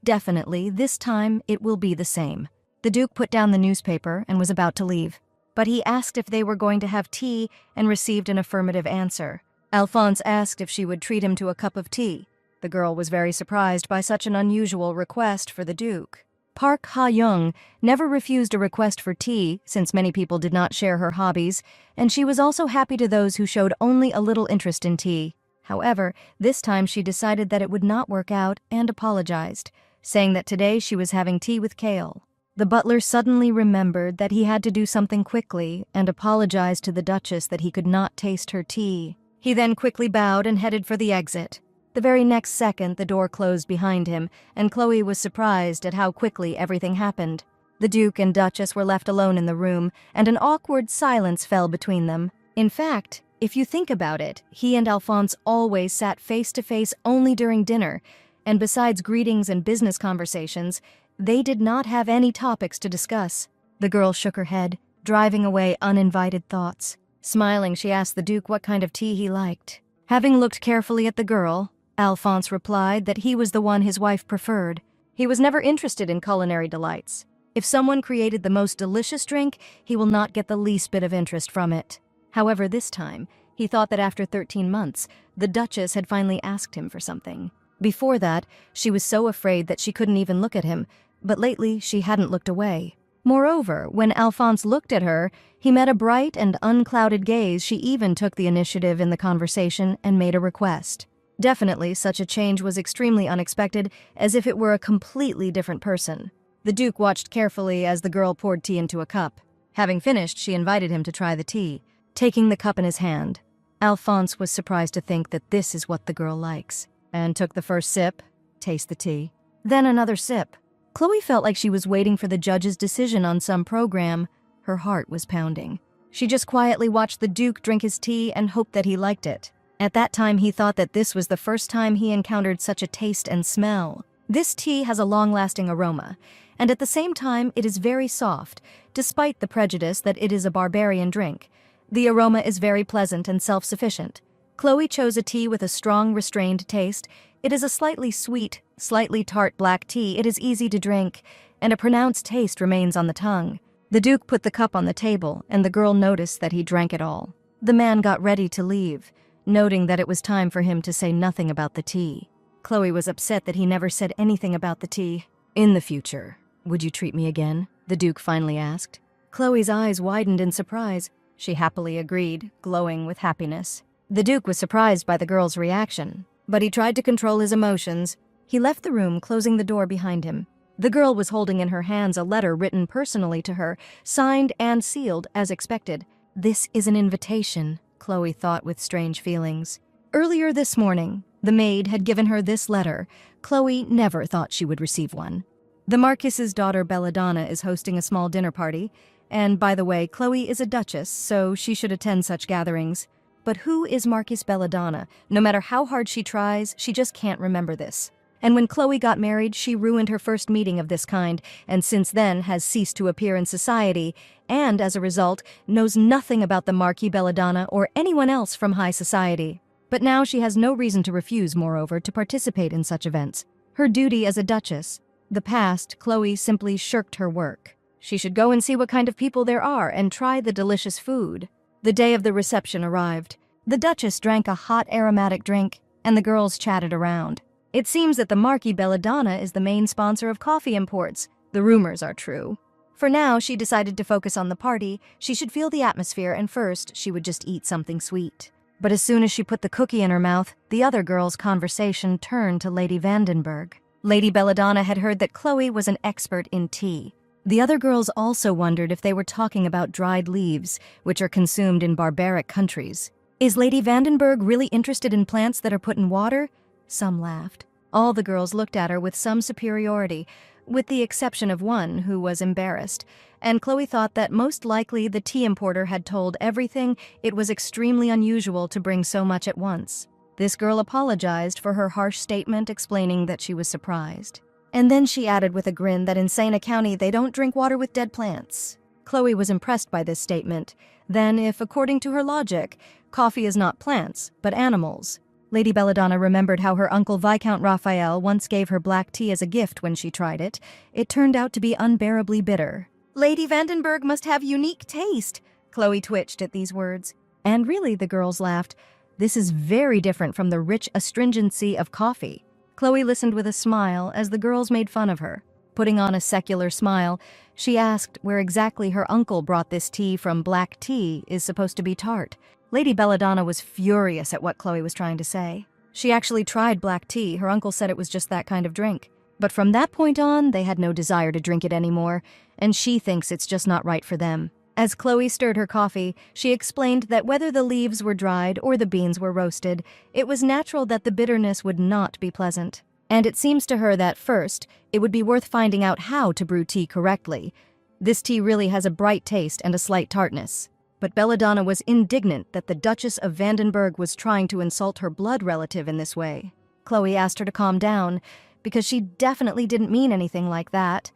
Definitely, this time it will be the same. The Duke put down the newspaper and was about to leave. But he asked if they were going to have tea and received an affirmative answer. Alphonse asked if she would treat him to a cup of tea. The girl was very surprised by such an unusual request for the Duke. Park Ha-young never refused a request for tea, since many people did not share her hobbies, and she was also happy to those who showed only a little interest in tea. However, this time she decided that it would not work out and apologized, saying that today she was having tea with Cale. The butler suddenly remembered that he had to do something quickly and apologized to the Duchess that he could not taste her tea. He then quickly bowed and headed for the exit. The very next second, the door closed behind him, and Chloe was surprised at how quickly everything happened. The Duke and Duchess were left alone in the room, and an awkward silence fell between them. In fact, if you think about it, he and Alphonse always sat face to face only during dinner, and besides greetings and business conversations, they did not have any topics to discuss. The girl shook her head, driving away uninvited thoughts. Smiling, she asked the Duke what kind of tea he liked. Having looked carefully at the girl, Alphonse replied that he was the one his wife preferred. He was never interested in culinary delights. If someone created the most delicious drink, he will not get the least bit of interest from it. However, this time, he thought that after 13 months, the Duchess had finally asked him for something. Before that, she was so afraid that she couldn't even look at him, but lately she hadn't looked away. Moreover, when Alphonse looked at her, he met a bright and unclouded gaze. She even took the initiative in the conversation and made a request. Definitely, such a change was extremely unexpected, as if it were a completely different person. The Duke watched carefully as the girl poured tea into a cup. Having finished, she invited him to try the tea, taking the cup in his hand. Alphonse was surprised to think that this is what the girl likes, and took the first sip, taste the tea, then another sip. Chloe felt like she was waiting for the judge's decision on some program. Her heart was pounding. She just quietly watched the Duke drink his tea and hoped that he liked it. At that time, he thought that this was the first time he encountered such a taste and smell. This tea has a long-lasting aroma, and at the same time, it is very soft, despite the prejudice that it is a barbarian drink. The aroma is very pleasant and self-sufficient. Chloe chose a tea with a strong, restrained taste. It is a slightly sweet, slightly tart black tea. It is easy to drink, and a pronounced taste remains on the tongue. The Duke put the cup on the table, and the girl noticed that he drank it all. The man got ready to leave, noting that it was time for him to say nothing about the tea. Chloe was upset that he never said anything about the tea. "In the future, would you treat me again?" the Duke finally asked. Chloe's eyes widened in surprise. She happily agreed, glowing with happiness. The Duke was surprised by the girl's reaction, but he tried to control his emotions. He left the room, closing the door behind him. The girl was holding in her hands a letter written personally to her, signed and sealed as expected. This is an invitation, Chloe thought with strange feelings. Earlier this morning, the maid had given her this letter. Chloe never thought she would receive one. The Marquis's daughter Belladonna is hosting a small dinner party, and by the way, Chloe is a duchess, so she should attend such gatherings. But who is Marquis Belladonna? No matter how hard she tries, she just can't remember this. And when Chloe got married, she ruined her first meeting of this kind, and since then has ceased to appear in society, and as a result, knows nothing about the Marquis Belladonna or anyone else from high society. But now she has no reason to refuse, moreover, to participate in such events. Her duty as a duchess. The past, Chloe simply shirked her work. She should go and see what kind of people there are and try the delicious food. The day of the reception arrived. The Duchess drank a hot aromatic drink, and the girls chatted around. It seems that the Marquis Belladonna is the main sponsor of coffee imports. The rumors are true. For now, she decided to focus on the party. She should feel the atmosphere, and first, she would just eat something sweet. But as soon as she put the cookie in her mouth, the other girls' conversation turned to Lady Vandenberg. Lady Belladonna had heard that Chloe was an expert in tea. The other girls also wondered if they were talking about dried leaves, which are consumed in barbaric countries. Is Lady Vandenberg really interested in plants that are put in water? Some laughed. All the girls looked at her with some superiority, with the exception of one who was embarrassed, and Chloe thought that most likely the tea importer had told everything. It was extremely unusual to bring so much at once. This girl apologized for her harsh statement, explaining that she was surprised. And then she added with a grin that in Sana County they don't drink water with dead plants. Chloe was impressed by this statement. Then, if, according to her logic, coffee is not plants, but animals. Lady Belladonna remembered how her uncle Viscount Raphael once gave her black tea as a gift when she tried it. It turned out to be unbearably bitter. Lady Vandenberg must have unique taste. Chloe twitched at these words. And really, the girls laughed. This is very different from the rich astringency of coffee. Chloe listened with a smile as the girls made fun of her. Putting on a secular smile, she asked where exactly her uncle brought this tea from. Black tea is supposed to be tart. Lady Belladonna was furious at what Chloe was trying to say. She actually tried black tea. Her uncle said it was just that kind of drink. But from that point on, they had no desire to drink it anymore, and she thinks it's just not right for them. As Chloe stirred her coffee, she explained that whether the leaves were dried or the beans were roasted, it was natural that the bitterness would not be pleasant. And it seems to her that first, it would be worth finding out how to brew tea correctly. This tea really has a bright taste and a slight tartness. But Belladonna was indignant that the Duchess of Vandenberg was trying to insult her blood relative in this way. Chloe asked her to calm down, because she definitely didn't mean anything like that.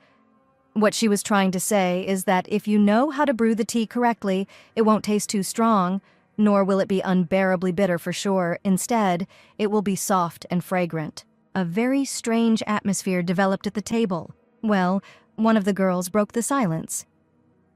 What she was trying to say is that if you know how to brew the tea correctly, it won't taste too strong, nor will it be unbearably bitter for sure. Instead, it will be soft and fragrant. A very strange atmosphere developed at the table. Well, one of the girls broke the silence.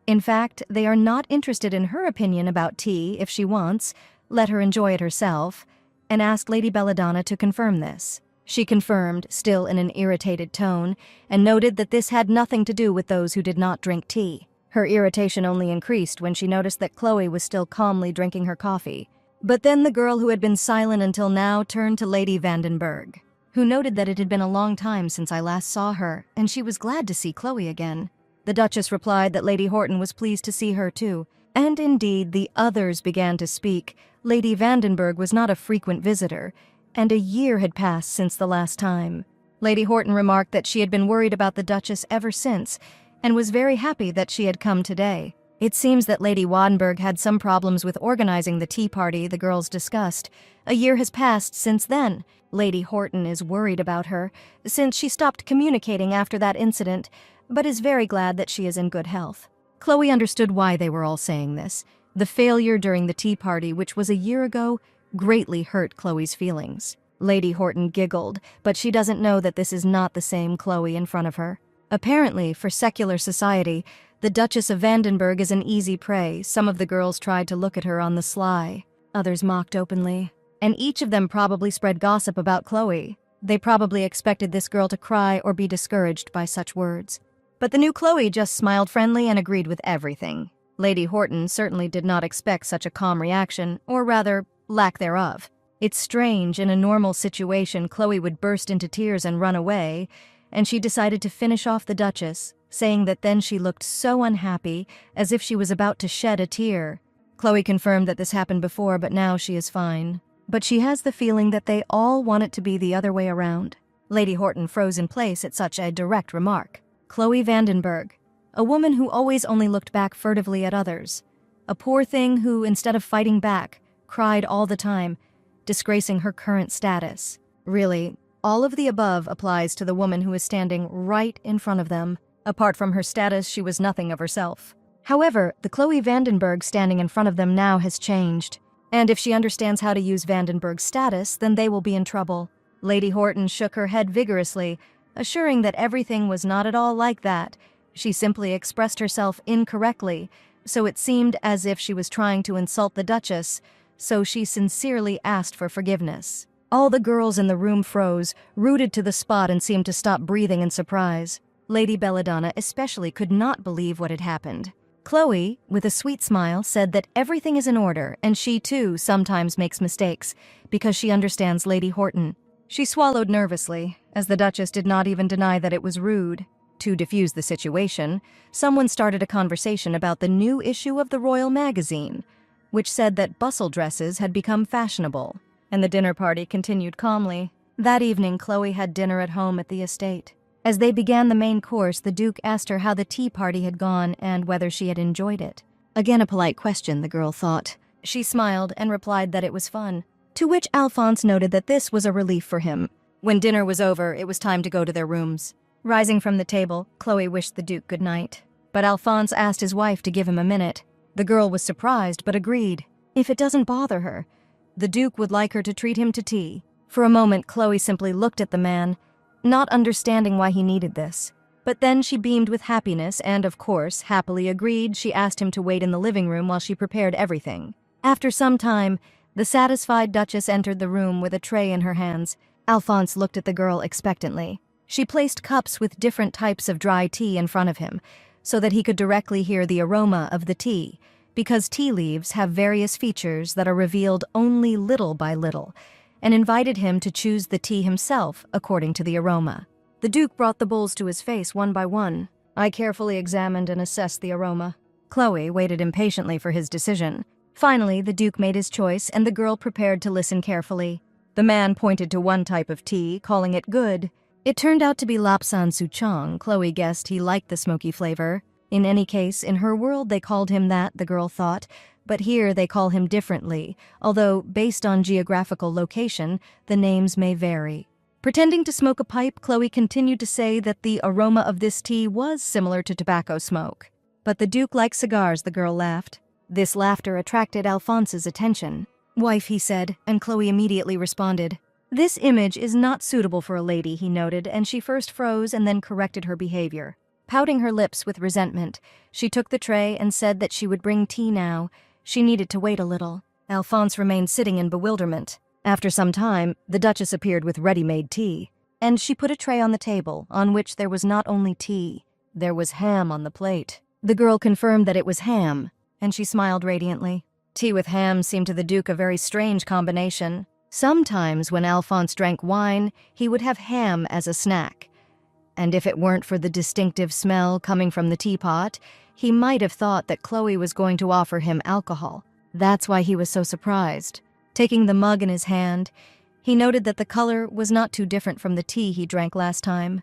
In fact, they are not interested in her opinion about tea if she wants. Let her enjoy it herself, and asked Lady Belladonna to confirm this. She confirmed, still in an irritated tone, and noted that this had nothing to do with those who did not drink tea. Her irritation only increased when she noticed that Chloe was still calmly drinking her coffee. But then the girl who had been silent until now turned to Lady Vandenberg. who noted that it had been a long time since I last saw her, and she was glad to see Chloe again. The Duchess replied that Lady Horton was pleased to see her too, and indeed the others began to speak. Lady Vandenberg was not a frequent visitor, and a year had passed since the last time. Lady Horton remarked that she had been worried about the Duchess ever since, and was very happy that she had come today. It seems that Lady Wadenberg had some problems with organizing the tea party the girls discussed. A year has passed since then. Lady Horton is worried about her, since she stopped communicating after that incident, but is very glad that she is in good health. Chloe understood why they were all saying this. The failure during the tea party, which was a year ago, greatly hurt Chloe's feelings. Lady Horton giggled, but she doesn't know that this is not the same Chloe in front of her. Apparently, for secular society, the Duchess of Vandenberg is an easy prey. Some of the girls tried to look at her on the sly. Others mocked openly. And each of them probably spread gossip about Chloe. They probably expected this girl to cry or be discouraged by such words. But the new Chloe just smiled friendly and agreed with everything. Lady Horton certainly did not expect such a calm reaction, or rather, lack thereof. It's strange, in a normal situation, Chloe would burst into tears and run away, and she decided to finish off the Duchess, saying that then she looked so unhappy, as if she was about to shed a tear. Chloe confirmed that this happened before, but now she is fine. But she has the feeling that they all want it to be the other way around. Lady Horton froze in place at such a direct remark. Chloe Vandenberg, a woman who always only looked back furtively at others. A poor thing who, instead of fighting back, cried all the time, disgracing her current status. Really, all of the above applies to the woman who is standing right in front of them. Apart from her status, she was nothing of herself. However, the Chloe Vandenberg standing in front of them now has changed. And if she understands how to use Vandenberg's status, then they will be in trouble. Lady Horton shook her head vigorously, assuring that everything was not at all like that. She simply expressed herself incorrectly, so it seemed as if she was trying to insult the Duchess, so she sincerely asked for forgiveness. All the girls in the room froze, rooted to the spot, and seemed to stop breathing in surprise. Lady Belladonna especially could not believe what had happened. Chloe, with a sweet smile, said that everything is in order, and she too sometimes makes mistakes, because she understands Lady Horton. She swallowed nervously, as the Duchess did not even deny that it was rude. To diffuse the situation, someone started a conversation about the new issue of the Royal Magazine, which said that bustle dresses had become fashionable, and the dinner party continued calmly. That evening, Chloe had dinner at home at the estate. As they began the main course, the Duke asked her how the tea party had gone and whether she had enjoyed it. Again a polite question, the girl thought. She smiled and replied that it was fun, to which Alphonse noted that this was a relief for him. When dinner was over, it was time to go to their rooms. Rising from the table, Chloe wished the Duke good night, but Alphonse asked his wife to give him a minute. The girl was surprised, but agreed. If it doesn't bother her, the Duke would like her to treat him to tea. For a moment, Chloe simply looked at the man, not understanding why he needed this. But then she beamed with happiness and, of course, happily agreed. She asked him to wait in the living room while she prepared everything. After some time, the satisfied Duchess entered the room with a tray in her hands. Alphonse looked at the girl expectantly. She placed cups with different types of dry tea in front of him, so that he could directly hear the aroma of the tea, because tea leaves have various features that are revealed only little by little, and invited him to choose the tea himself according to the aroma. The Duke brought the bowls to his face one by one. I carefully examined and assessed the aroma. Chloe waited impatiently for his decision. Finally, the Duke made his choice, and the girl prepared to listen carefully. The man pointed to one type of tea, calling it good. It turned out to be Lapsan Souchong. Chloe guessed he liked the smoky flavor. In any case, in her world they called him that, the girl thought, but here they call him differently, although, based on geographical location, the names may vary. Pretending to smoke a pipe, Chloe continued to say that the aroma of this tea was similar to tobacco smoke. But the Duke likes cigars, the girl laughed. This laughter attracted Alphonse's attention. Wife, he said, and Chloe immediately responded. This image is not suitable for a lady, he noted, and she first froze and then corrected her behavior. Pouting her lips with resentment, she took the tray and said that she would bring tea now. She needed to wait a little. Alphonse remained sitting in bewilderment. After some time, the Duchess appeared with ready-made tea, and she put a tray on the table, on which there was not only tea, there was ham on the plate. The girl confirmed that it was ham, and she smiled radiantly. Tea with ham seemed to the Duke a very strange combination. Sometimes when Alphonse drank wine, he would have ham as a snack. And if it weren't for the distinctive smell coming from the teapot, he might have thought that Chloe was going to offer him alcohol. That's why he was so surprised. Taking the mug in his hand, he noted that the color was not too different from the tea he drank last time,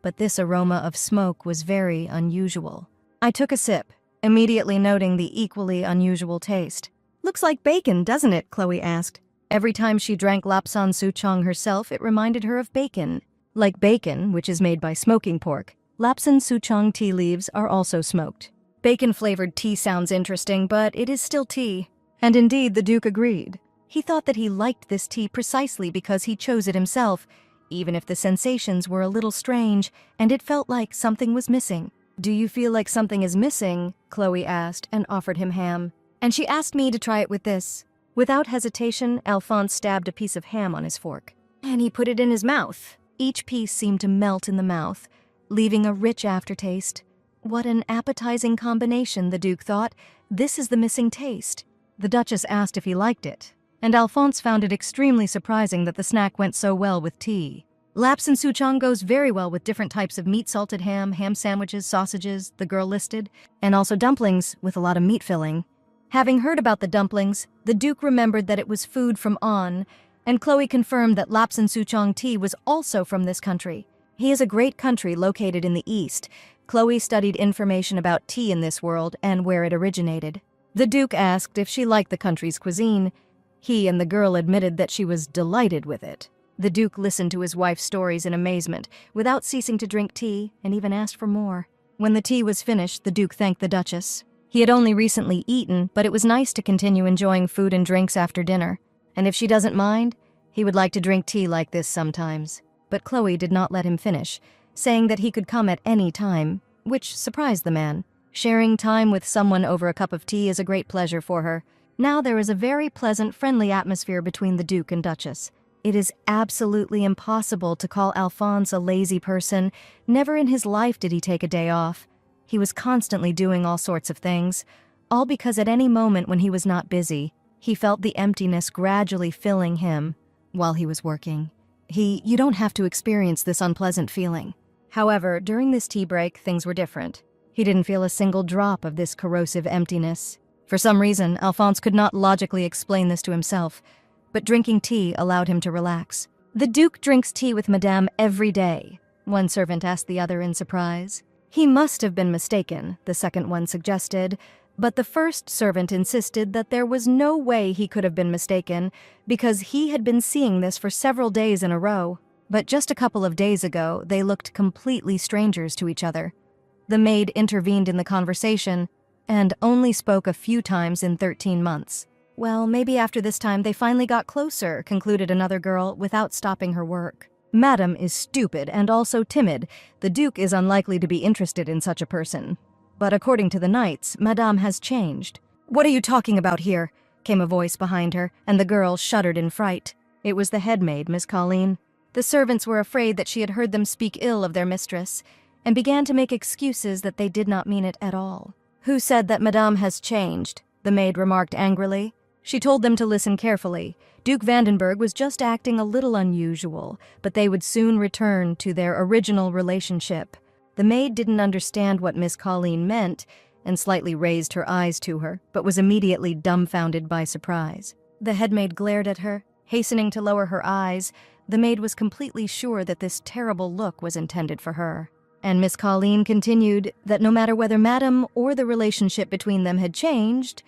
but this aroma of smoke was very unusual. I took a sip, immediately noting the equally unusual taste. "Looks like bacon, doesn't it?" Chloe asked. Every time she drank lapsan souchong herself, it reminded her of bacon. Like bacon, which is made by smoking pork, lapsan souchong tea leaves are also smoked. Bacon-flavored tea sounds interesting, but it is still tea. And indeed, the Duke agreed. He thought that he liked this tea precisely because he chose it himself, even if the sensations were a little strange and it felt like something was missing. "Do you feel like something is missing?" Chloe asked and offered him ham. "And she asked me to try it with this." Without hesitation, Alphonse stabbed a piece of ham on his fork. And he put it in his mouth. Each piece seemed to melt in the mouth, leaving a rich aftertaste. What an appetizing combination, the Duke thought. This is the missing taste. The Duchess asked if he liked it, and Alphonse found it extremely surprising that the snack went so well with tea. Lapsan souchong goes very well with different types of meat-salted ham, ham sandwiches, sausages, the girl listed, and also dumplings with a lot of meat filling. Having heard about the dumplings, the Duke remembered that it was food from On, and Chloe confirmed that lapsan souchong tea was also from this country. He is a great country located in the east. Chloe studied information about tea in this world and where it originated. The Duke asked if she liked the country's cuisine. He and the girl admitted that she was delighted with it. The Duke listened to his wife's stories in amazement, without ceasing to drink tea, and even asked for more. When the tea was finished, the Duke thanked the Duchess. He had only recently eaten, but it was nice to continue enjoying food and drinks after dinner. And if she doesn't mind, he would like to drink tea like this sometimes. But Chloe did not let him finish, saying that he could come at any time, which surprised the man. Sharing time with someone over a cup of tea is a great pleasure for her. Now there is a very pleasant, friendly atmosphere between the Duke and Duchess. It is absolutely impossible to call Alphonse a lazy person. Never in his life did he take a day off. He was constantly doing all sorts of things, all because at any moment when he was not busy, he felt the emptiness gradually filling him while he was working. You don't have to experience this unpleasant feeling. However, during this tea break, things were different. He didn't feel a single drop of this corrosive emptiness. For some reason, Alphonse could not logically explain this to himself, but drinking tea allowed him to relax. "The Duke drinks tea with Madame every day," one servant asked the other in surprise. "He must have been mistaken," the second one suggested, but the first servant insisted that there was no way he could have been mistaken because he had been seeing this for several days in a row. But just a couple of days ago, they looked completely strangers to each other. The maid intervened in the conversation and only spoke a few times in 13 months. "Well, maybe after this time they finally got closer," concluded another girl without stopping her work. "Madame is stupid and also timid. The Duke is unlikely to be interested in such a person. But according to the knights, Madame has changed." "What are you talking about here?" came a voice behind her, and the girl shuddered in fright. It was the head maid, Miss Colleen. The servants were afraid that she had heard them speak ill of their mistress, and began to make excuses that they did not mean it at all. "Who said that Madame has changed?" the maid remarked angrily. She told them to listen carefully. Duke Vandenberg was just acting a little unusual, but they would soon return to their original relationship. The maid didn't understand what Miss Colleen meant and slightly raised her eyes to her, but was immediately dumbfounded by surprise. The head maid glared at her, hastening to lower her eyes. The maid was completely sure that this terrible look was intended for her. And Miss Colleen continued that no matter whether Madame or the relationship between them had changed,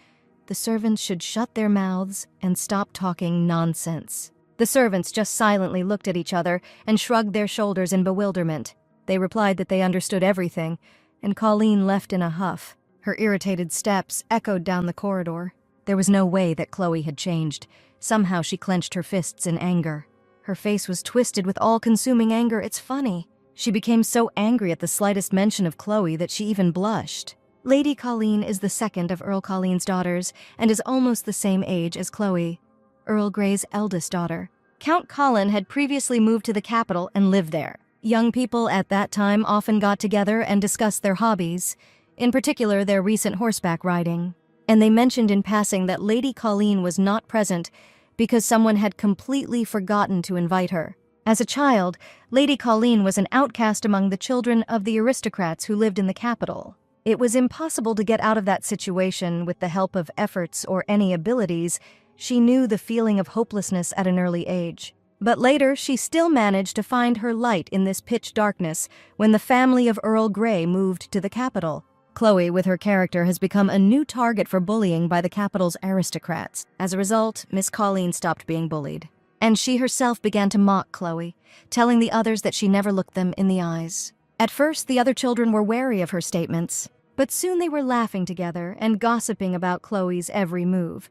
the servants should shut their mouths and stop talking nonsense. The servants just silently looked at each other and shrugged their shoulders in bewilderment. They replied that they understood everything, and Colleen left in a huff. Her irritated steps echoed down the corridor. There was no way that Chloe had changed. Somehow she clenched her fists in anger. Her face was twisted with all-consuming anger. It's funny. She became so angry at the slightest mention of Chloe that she even blushed. Lady Colleen is the second of Earl Colleen's daughters and is almost the same age as Chloe, Earl Grey's eldest daughter. Count Colin had previously moved to the capital and lived there. Young people at that time often got together and discussed their hobbies, in particular their recent horseback riding. And they mentioned in passing that Lady Colleen was not present because someone had completely forgotten to invite her. As a child, Lady Colleen was an outcast among the children of the aristocrats who lived in the capital. It was impossible to get out of that situation with the help of efforts or any abilities. She knew the feeling of hopelessness at an early age. But later, she still managed to find her light in this pitch darkness when the family of Earl Grey moved to the capital. Chloe, with her character, has become a new target for bullying by the capital's aristocrats. As a result, Miss Colleen stopped being bullied. And she herself began to mock Chloe, telling the others that she never looked them in the eyes. At first, the other children were wary of her statements, but soon they were laughing together and gossiping about Chloe's every move.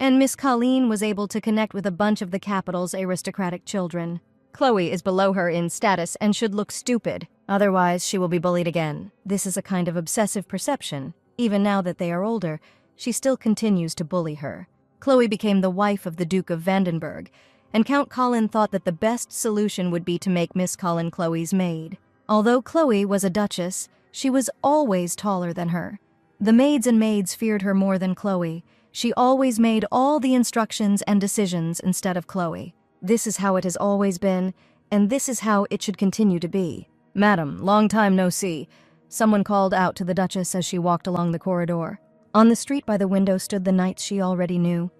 And Miss Colleen was able to connect with a bunch of the capital's aristocratic children. Chloe is below her in status and should look stupid, otherwise she will be bullied again. This is a kind of obsessive perception. Even now that they are older, she still continues to bully her. Chloe became the wife of the Duke of Vandenberg, and Count Colin thought that the best solution would be to make Miss Colin Chloe's maid. Although Chloe was a duchess, she was always taller than her. The maids and maids feared her more than Chloe. She always made all the instructions and decisions instead of Chloe. This is how it has always been, and this is how it should continue to be. "Madam, long time no see," someone called out to the Duchess as she walked along the corridor. On the street by the window stood the knights she already knew.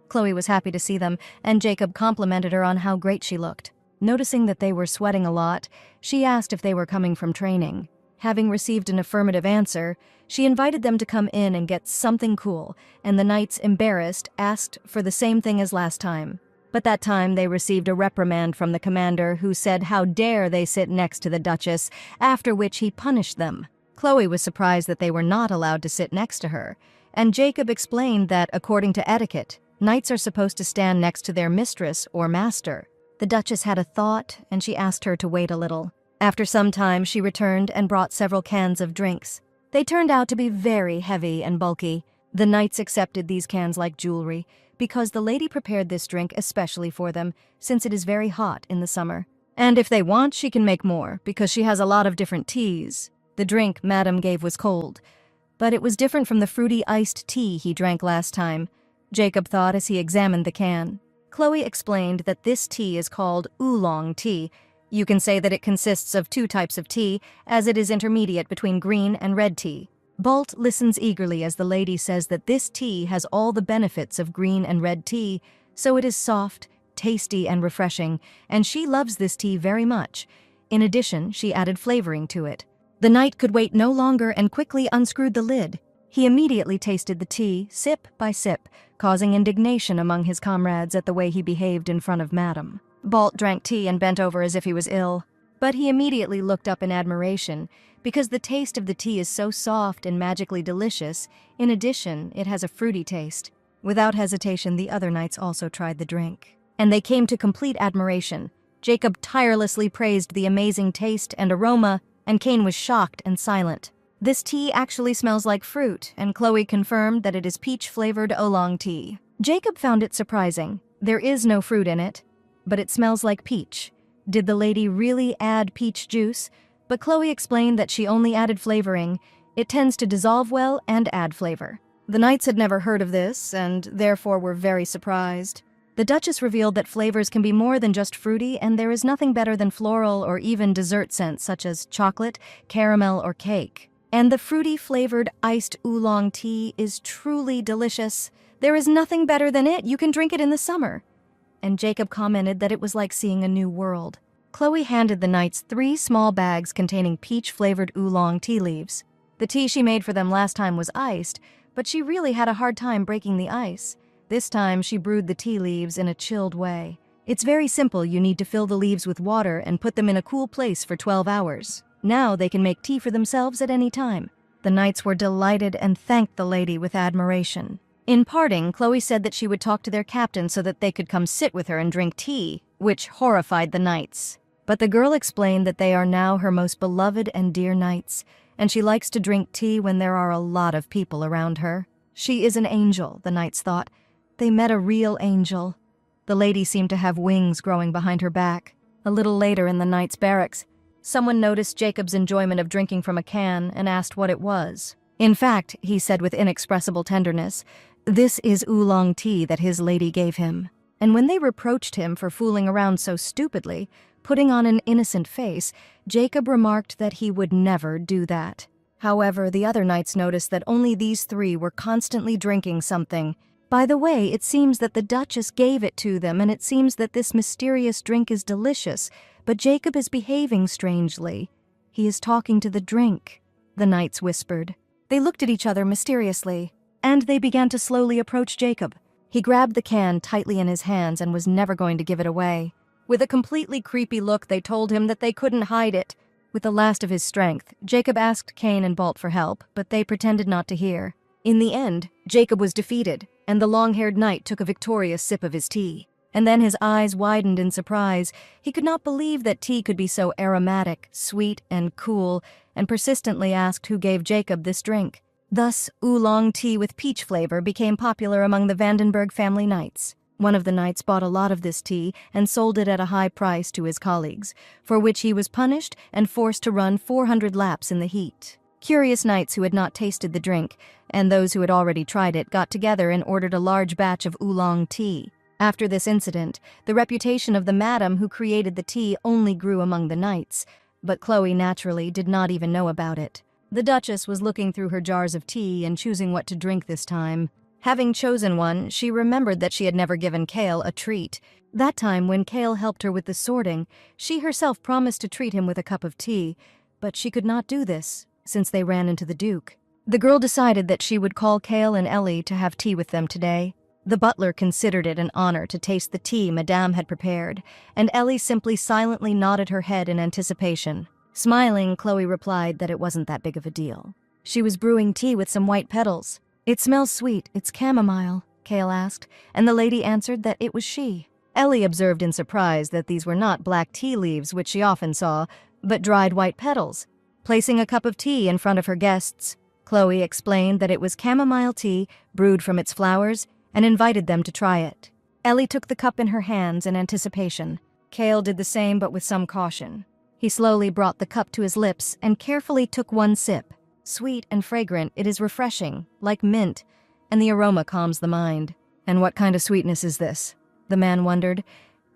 Chloe was happy to see them, and Jacob complimented her on how great she looked. Noticing that they were sweating a lot, she asked if they were coming from training. Having received an affirmative answer, she invited them to come in and get something cool, and the knights, embarrassed, asked for the same thing as last time. But that time they received a reprimand from the commander, who said how dare they sit next to the Duchess, after which he punished them. Chloe was surprised that they were not allowed to sit next to her, and Jacob explained that, according to etiquette, knights are supposed to stand next to their mistress or master. The Duchess had a thought, and she asked her to wait a little. After some time, she returned and brought several cans of drinks. They turned out to be very heavy and bulky. The knights accepted these cans like jewelry, because the lady prepared this drink especially for them, since it is very hot in the summer. And if they want, she can make more, because she has a lot of different teas. The drink Madame gave was cold, but it was different from the fruity iced tea he drank last time, Jacob thought as he examined the can. Chloe explained that this tea is called oolong tea. You can say that it consists of 2 types of tea, as it is intermediate between green and red tea. Balt listens eagerly as the lady says that this tea has all the benefits of green and red tea, so it is soft, tasty, and refreshing, and she loves this tea very much. In addition, she added flavoring to it. The knight could wait no longer and quickly unscrewed the lid. He immediately tasted the tea, sip by sip, causing indignation among his comrades at the way he behaved in front of Madame. Balt drank tea and bent over as if he was ill, but he immediately looked up in admiration, because the taste of the tea is so soft and magically delicious. In addition, it has a fruity taste. Without hesitation, the other knights also tried the drink, and they came to complete admiration. Jacob tirelessly praised the amazing taste and aroma, and Cain was shocked and silent. This tea actually smells like fruit, and Chloe confirmed that it is peach-flavored oolong tea. Jacob found it surprising. There is no fruit in it, but it smells like peach. Did the lady really add peach juice? But Chloe explained that she only added flavoring. It tends to dissolve well and add flavor. The knights had never heard of this, and therefore were very surprised. The Duchess revealed that flavors can be more than just fruity, and there is nothing better than floral or even dessert scents such as chocolate, caramel, or cake. And the fruity-flavored iced oolong tea is truly delicious. There is nothing better than it. You can drink it in the summer. And Jacob commented that it was like seeing a new world. Chloe handed the knights 3 small bags containing peach-flavored oolong tea leaves. The tea she made for them last time was iced, but she really had a hard time breaking the ice. This time, she brewed the tea leaves in a chilled way. It's very simple. You need to fill the leaves with water and put them in a cool place for 12 hours. Now they can make tea for themselves at any time. The knights were delighted and thanked the lady with admiration. In parting, Chloe said that she would talk to their captain so that they could come sit with her and drink tea, which horrified the knights. But the girl explained that they are now her most beloved and dear knights, and she likes to drink tea when there are a lot of people around her. She is an angel, the knights thought. They met a real angel. The lady seemed to have wings growing behind her back. A little later in the knights' barracks, someone noticed Jacob's enjoyment of drinking from a can and asked what it was. In fact, he said with inexpressible tenderness, this is oolong tea that his lady gave him. And when they reproached him for fooling around so stupidly, putting on an innocent face, Jacob remarked that he would never do that. However, the other knights noticed that only these three were constantly drinking something. By the way, it seems that the Duchess gave it to them, and it seems that this mysterious drink is delicious, but Jacob is behaving strangely. He is talking to the drink, the knights whispered. They looked at each other mysteriously, and they began to slowly approach Jacob. He grabbed the can tightly in his hands and was never going to give it away. With a completely creepy look, they told him that they couldn't hide it. With the last of his strength, Jacob asked Cain and Balt for help, but they pretended not to hear. In the end, Jacob was defeated, and the long-haired knight took a victorious sip of his tea. And then his eyes widened in surprise. He could not believe that tea could be so aromatic, sweet, and cool, and persistently asked who gave Jacob this drink. Thus, oolong tea with peach flavor became popular among the Vandenberg family knights. One of the knights bought a lot of this tea and sold it at a high price to his colleagues, for which he was punished and forced to run 400 laps in the heat. Curious knights who had not tasted the drink, and those who had already tried it, got together and ordered a large batch of oolong tea. After this incident, the reputation of the madam who created the tea only grew among the knights, but Chloe naturally did not even know about it. The Duchess was looking through her jars of tea and choosing what to drink this time. Having chosen one, she remembered that she had never given Cale a treat. That time, when Cale helped her with the sorting, she herself promised to treat him with a cup of tea, but she could not do this, since they ran into the Duke. The girl decided that she would call Cale and Ellie to have tea with them today. The butler considered it an honor to taste the tea Madame had prepared, and Ellie simply silently nodded her head in anticipation. Smiling, Chloe replied that it wasn't that big of a deal. She was brewing tea with some white petals. "It smells sweet, it's chamomile," Cale asked, and the lady answered that it was she. Ellie observed in surprise that these were not black tea leaves, which she often saw, but dried white petals. Placing a cup of tea in front of her guests, Chloe explained that it was chamomile tea brewed from its flowers and invited them to try it. Ellie took the cup in her hands in anticipation. Cale did the same, but with some caution. He slowly brought the cup to his lips and carefully took one sip. Sweet and fragrant, it is refreshing, like mint, and the aroma calms the mind. "And what kind of sweetness is this?" the man wondered.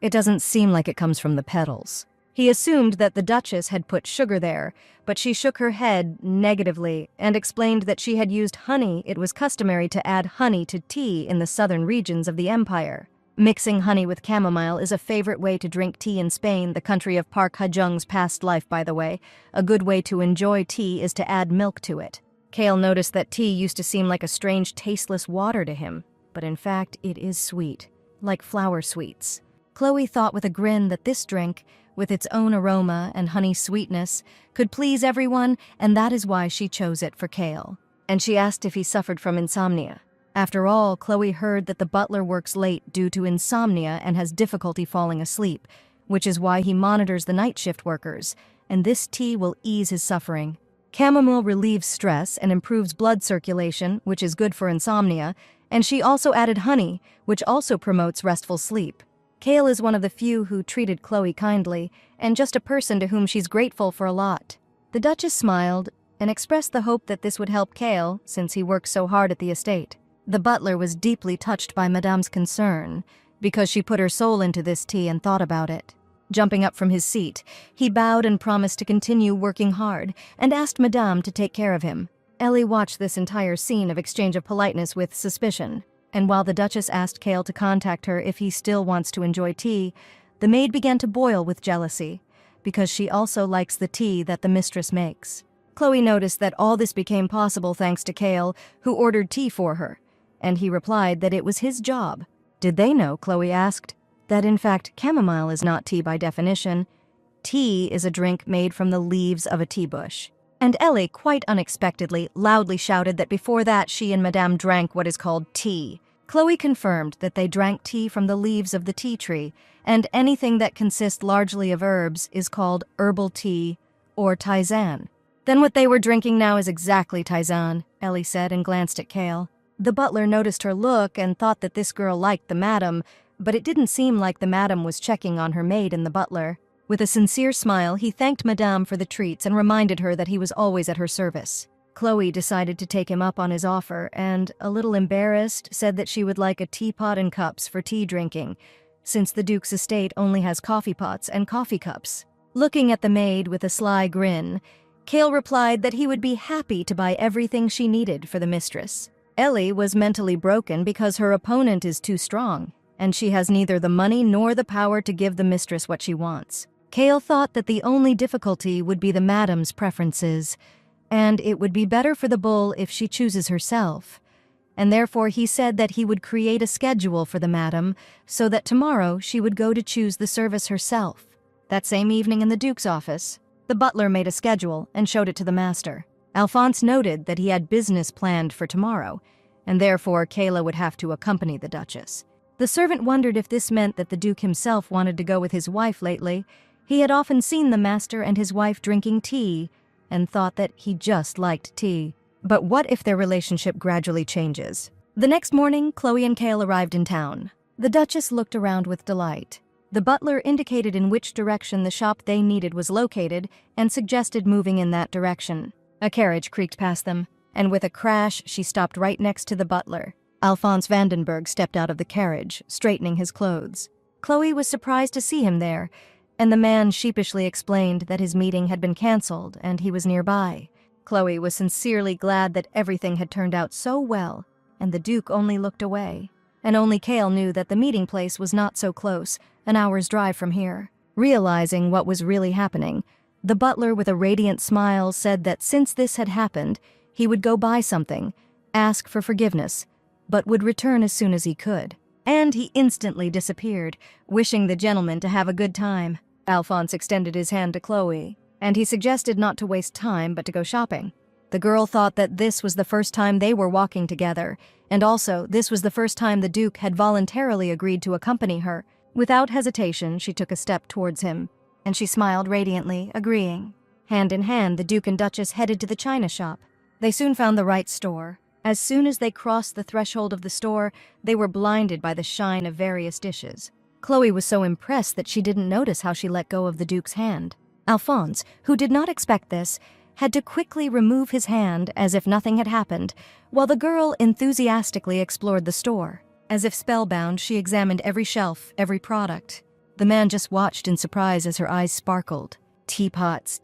"It doesn't seem like it comes from the petals." He assumed that the Duchess had put sugar there, but she shook her head negatively and explained that she had used honey. It was customary to add honey to tea in the southern regions of the empire. Mixing honey with chamomile is a favorite way to drink tea in Spain, the country of Park Ha-jung's past life, by the way. A good way to enjoy tea is to add milk to it. Cale noticed that tea used to seem like a strange, tasteless water to him, but in fact, it is sweet, like flower sweets. Chloe thought with a grin that this drink, with its own aroma and honey sweetness, could please everyone, and that is why she chose it for Cale. And she asked if he suffered from insomnia. After all, Chloe heard that the butler works late due to insomnia and has difficulty falling asleep, which is why he monitors the night shift workers, and this tea will ease his suffering. Chamomile relieves stress and improves blood circulation, which is good for insomnia, and she also added honey, which also promotes restful sleep. Cale is one of the few who treated Chloe kindly, and just a person to whom she's grateful for a lot. The Duchess smiled and expressed the hope that this would help Cale, since he works so hard at the estate. The butler was deeply touched by Madame's concern, because she put her soul into this tea and thought about it. Jumping up from his seat, he bowed and promised to continue working hard, and asked Madame to take care of him. Ellie watched this entire scene of exchange of politeness with suspicion, and while the Duchess asked Cale to contact her if he still wants to enjoy tea, the maid began to boil with jealousy, because she also likes the tea that the mistress makes. Chloe noticed that all this became possible thanks to Cale, who ordered tea for her, and he replied that it was his job. Did they know, Chloe asked, that in fact chamomile is not tea by definition? Tea is a drink made from the leaves of a tea bush. And Ellie, quite unexpectedly, loudly shouted that before that she and Madame drank what is called tea. Chloe confirmed that they drank tea from the leaves of the tea tree, and anything that consists largely of herbs is called herbal tea or tisane. Then what they were drinking now is exactly tisane, Ellie said and glanced at Cale. The butler noticed her look and thought that this girl liked the madam, but it didn't seem like the madam was checking on her maid and the butler. With a sincere smile, he thanked Madame for the treats and reminded her that he was always at her service. Chloe decided to take him up on his offer and, a little embarrassed, said that she would like a teapot and cups for tea drinking, since the Duke's estate only has coffee pots and coffee cups. Looking at the maid with a sly grin, Cale replied that he would be happy to buy everything she needed for the mistress. Ellie was mentally broken because her opponent is too strong, and she has neither the money nor the power to give the mistress what she wants. Cale thought that the only difficulty would be the madam's preferences, and it would be better for the bull if she chooses herself. And therefore he said that he would create a schedule for the madam so that tomorrow she would go to choose the service herself. That same evening in the Duke's office, the butler made a schedule and showed it to the master. Alphonse noted that he had business planned for tomorrow, and therefore Kayla would have to accompany the Duchess. The servant wondered if this meant that the Duke himself wanted to go with his wife lately. He had often seen the master and his wife drinking tea, and thought that he just liked tea. But what if their relationship gradually changes? The next morning, Chloe and Cale arrived in town. The Duchess looked around with delight. The butler indicated in which direction the shop they needed was located and suggested moving in that direction. A carriage creaked past them, and with a crash, she stopped right next to the butler. Alphonse Vandenberg stepped out of the carriage, straightening his clothes. Chloe was surprised to see him there, and the man sheepishly explained that his meeting had been canceled and he was nearby. Chloe was sincerely glad that everything had turned out so well, and the Duke only looked away. And only Cale knew that the meeting place was not so close, an hour's drive from here. Realizing what was really happening, the butler with a radiant smile said that since this had happened, he would go buy something, ask for forgiveness, but would return as soon as he could. And he instantly disappeared, wishing the gentleman to have a good time. Alphonse extended his hand to Chloe, and he suggested not to waste time but to go shopping. The girl thought that this was the first time they were walking together, and also this was the first time the Duke had voluntarily agreed to accompany her. Without hesitation, she took a step towards him, and she smiled radiantly, agreeing. Hand in hand, the Duke and Duchess headed to the china shop. They soon found the right store. As soon as they crossed the threshold of the store, they were blinded by the shine of various dishes. Chloe was so impressed that she didn't notice how she let go of the Duke's hand. Alphonse, who did not expect this, had to quickly remove his hand as if nothing had happened, while the girl enthusiastically explored the store. As if spellbound, she examined every shelf, every product. The man just watched in surprise as her eyes sparkled. Teapots,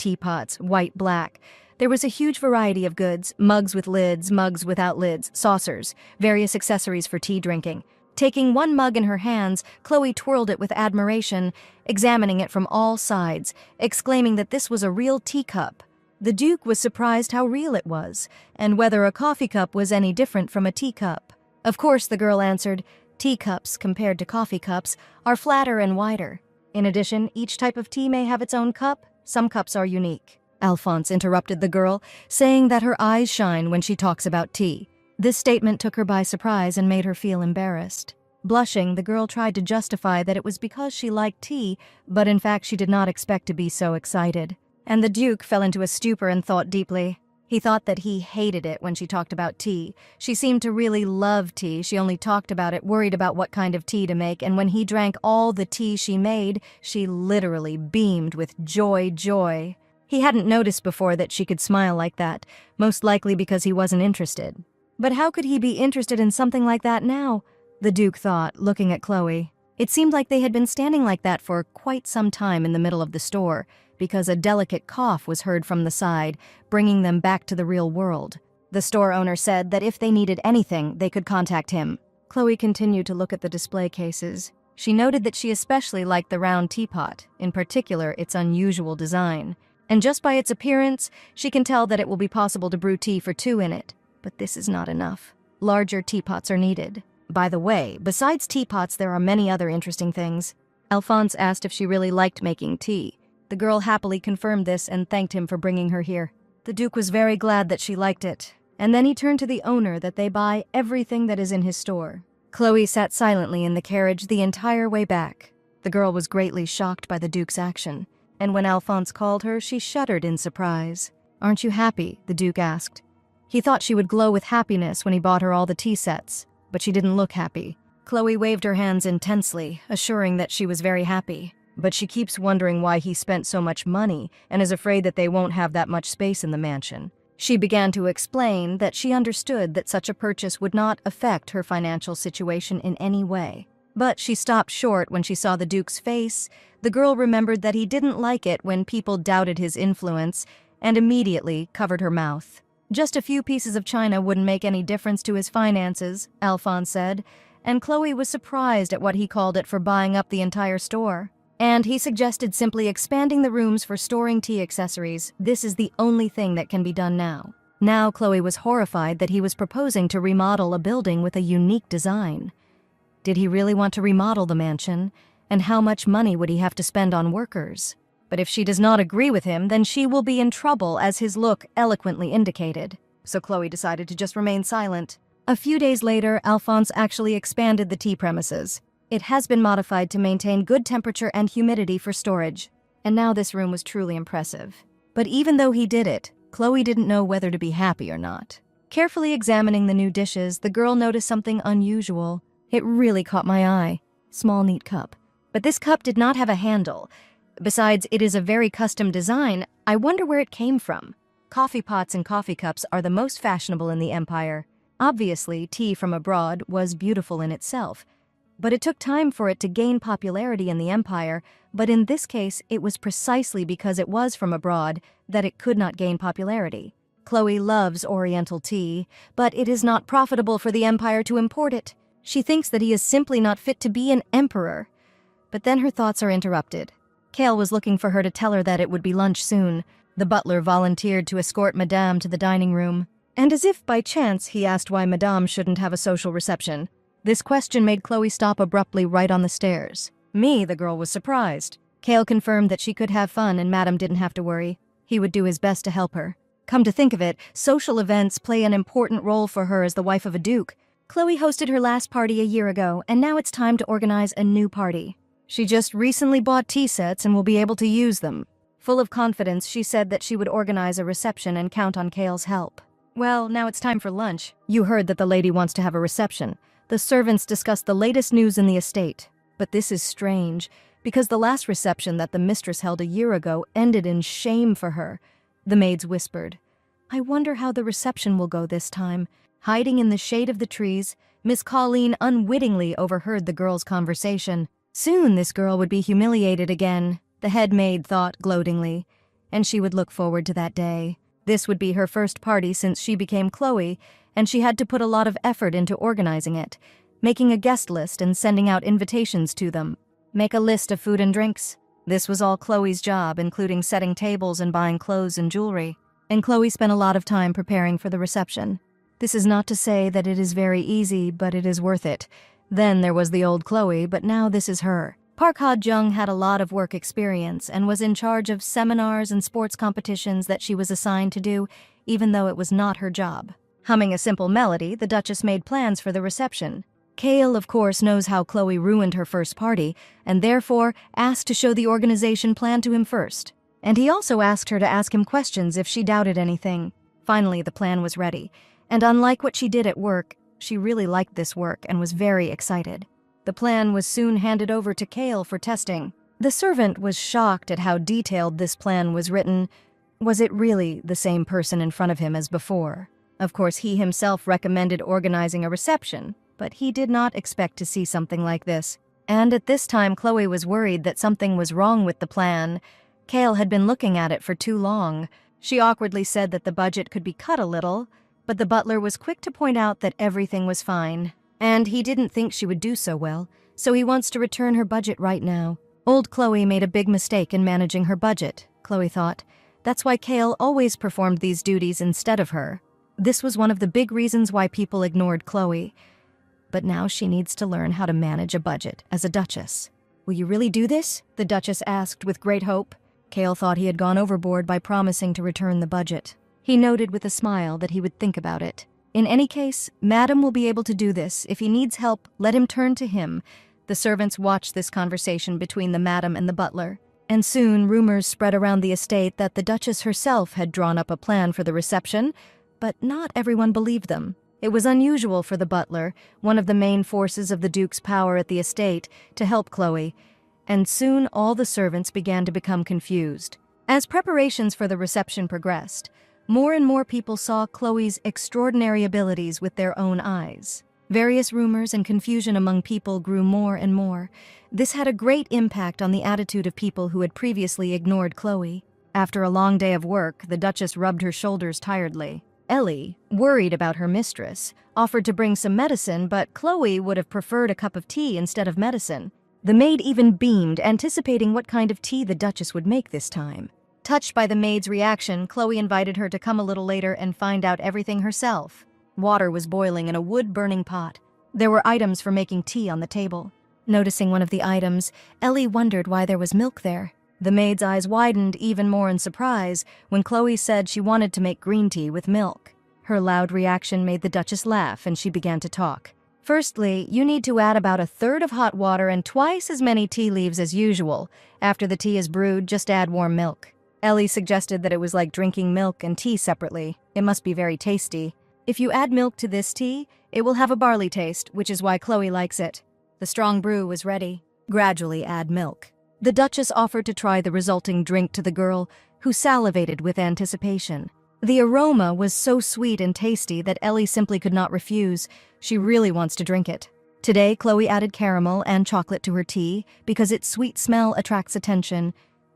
white, black. There was a huge variety of goods, mugs with lids, mugs without lids, saucers, various accessories for tea drinking. Taking one mug in her hands, Chloe twirled it with admiration, examining it from all sides, exclaiming that this was a real teacup. The Duke was surprised how real it was, and whether a coffee cup was any different from a teacup. Of course, the girl answered, teacups, compared to coffee cups, are flatter and wider. In addition, each type of tea may have its own cup. Some cups are unique. Alphonse interrupted the girl, saying that her eyes shine when she talks about tea. This statement took her by surprise and made her feel embarrassed. Blushing, the girl tried to justify that it was because she liked tea, but in fact she did not expect to be so excited. And the Duke fell into a stupor and thought deeply. He thought that he hated it when she talked about tea. She seemed to really love tea. She only talked about it, worried about what kind of tea to make, and when he drank all the tea she made, she literally beamed with joy. He hadn't noticed before that she could smile like that, most likely because he wasn't interested. But how could he be interested in something like that now? The Duke thought, looking at Chloe. It seemed like they had been standing like that for quite some time in the middle of the store, because a delicate cough was heard from the side, bringing them back to the real world. The store owner said that if they needed anything, they could contact him. Chloe continued to look at the display cases. She noted that she especially liked the round teapot, in particular its unusual design. And just by its appearance, she can tell that it will be possible to brew tea for two in it. But this is not enough. Larger teapots are needed. By the way, besides teapots, there are many other interesting things. Alphonse asked if she really liked making tea. The girl happily confirmed this and thanked him for bringing her here. The Duke was very glad that she liked it, and then he turned to the owner that they buy everything that is in his store. Chloe sat silently in the carriage the entire way back. The girl was greatly shocked by the Duke's action, and when Alphonse called her, she shuddered in surprise. "Aren't you happy?" the Duke asked. He thought she would glow with happiness when he bought her all the tea sets, but she didn't look happy. Chloe waved her hands intensely, assuring that she was very happy. But she keeps wondering why he spent so much money and is afraid that they won't have that much space in the mansion. She began to explain that she understood that such a purchase would not affect her financial situation in any way. But she stopped short when she saw the Duke's face. The girl remembered that he didn't like it when people doubted his influence and immediately covered her mouth. Just a few pieces of china wouldn't make any difference to his finances, Alphonse said, and Chloe was surprised at what he called it for buying up the entire store. And he suggested simply expanding the rooms for storing tea accessories. This is the only thing that can be done now. Now Chloe was horrified that he was proposing to remodel a building with a unique design. Did he really want to remodel the mansion? And how much money would he have to spend on workers? But if she does not agree with him, then she will be in trouble, as his look eloquently indicated. So Chloe decided to just remain silent. A few days later, Alphonse actually expanded the tea premises. It has been modified to maintain good temperature and humidity for storage. And now this room was truly impressive. But even though he did it, Chloe didn't know whether to be happy or not. Carefully examining the new dishes, the girl noticed something unusual. It really caught my eye. Small, neat cup. But this cup did not have a handle. Besides, it is a very custom design. I wonder where it came from. Coffee pots and coffee cups are the most fashionable in the empire. Obviously, tea from abroad was beautiful in itself. But it took time for it to gain popularity in the empire, but in this case, it was precisely because it was from abroad that it could not gain popularity. Chloe loves Oriental tea, but it is not profitable for the empire to import it. She thinks that he is simply not fit to be an emperor. But then her thoughts are interrupted. Kale was looking for her to tell her that it would be lunch soon. The butler volunteered to escort Madame to the dining room. And as if by chance, he asked why Madame shouldn't have a social reception. This question made Chloe stop abruptly right on the stairs. The girl was surprised. Kale confirmed that she could have fun and Madame didn't have to worry. He would do his best to help her. Come to think of it, social events play an important role for her as the wife of a duke. Chloe hosted her last party a year ago, and now it's time to organize a new party. She just recently bought tea sets and will be able to use them. Full of confidence, she said that she would organize a reception and count on Kale's help. Well, now it's time for lunch. You heard that the lady wants to have a reception. The servants discussed the latest news in the estate. But this is strange, because the last reception that the mistress held a year ago ended in shame for her. The maids whispered. I wonder how the reception will go this time. Hiding in the shade of the trees, Miss Colleen unwittingly overheard the girls' conversation. Soon this girl would be humiliated again, the head maid thought gloatingly, and she would look forward to that day. This would be her first party since she became Chloe, and she had to put a lot of effort into organizing it, making a guest list and sending out invitations to them. Make a list of food and drinks. This was all Chloe's job, including setting tables and buying clothes and jewelry. And Chloe spent a lot of time preparing for the reception. This is not to say that it is very easy, but it is worth it. Then there was the old Chloe, but now this is her. Park Ha-jung had a lot of work experience and was in charge of seminars and sports competitions that she was assigned to do, even though it was not her job. Humming a simple melody, the Duchess made plans for the reception. Kale, of course, knows how Chloe ruined her first party, and therefore asked to show the organization plan to him first. And he also asked her to ask him questions if she doubted anything. Finally, the plan was ready, and unlike what she did at work, she really liked this work and was very excited. The plan was soon handed over to Kale for testing. The servant was shocked at how detailed this plan was written. Was it really the same person in front of him as before? Of course, he himself recommended organizing a reception, but he did not expect to see something like this. And at this time, Chloe was worried that something was wrong with the plan. Kale had been looking at it for too long. She awkwardly said that the budget could be cut a little, but the butler was quick to point out that everything was fine. And he didn't think she would do so well, so he wants to return her budget right now. Old Chloe made a big mistake in managing her budget, Chloe thought. That's why Kale always performed these duties instead of her. This was one of the big reasons why people ignored Chloe. But now she needs to learn how to manage a budget as a duchess. Will you really do this? The Duchess asked with great hope. Kale thought he had gone overboard by promising to return the budget. He noted with a smile that he would think about it. In any case, Madam will be able to do this. If he needs help, let him turn to him. The servants watched this conversation between the Madam and the butler. And soon rumors spread around the estate that the Duchess herself had drawn up a plan for the reception, but not everyone believed them. It was unusual for the butler, one of the main forces of the Duke's power at the estate, to help Chloe, and soon all the servants began to become confused. As preparations for the reception progressed, More and more people saw Chloe's extraordinary abilities with their own eyes. Various rumors and confusion among people grew more and more. This had a great impact on the attitude of people who had previously ignored Chloe. After a long day of work, the Duchess rubbed her shoulders tiredly. Ellie, worried about her mistress, offered to bring some medicine, but Chloe would have preferred a cup of tea instead of medicine. The maid even beamed, anticipating what kind of tea the Duchess would make this time. Touched by the maid's reaction, Chloe invited her to come a little later and find out everything herself. Water was boiling in a wood-burning pot. There were items for making tea on the table. Noticing one of the items, Ellie wondered why there was milk there. The maid's eyes widened even more in surprise when Chloe said she wanted to make green tea with milk. Her loud reaction made the Duchess laugh, and she began to talk. Firstly, you need to add about 1/3 of hot water and twice as many tea leaves as usual. After the tea is brewed, just add warm milk. Ellie suggested that it was like drinking milk and tea separately. It must be very tasty. If you add milk to this tea, it will have a barley taste, which is why Chloe likes it. The strong brew was ready. Gradually add milk. The Duchess offered to try the resulting drink to the girl, who salivated with anticipation. The aroma was so sweet and tasty that Ellie simply could not refuse. She really wants to drink it. Today, Chloe added caramel and chocolate to her tea because its sweet smell attracts attention.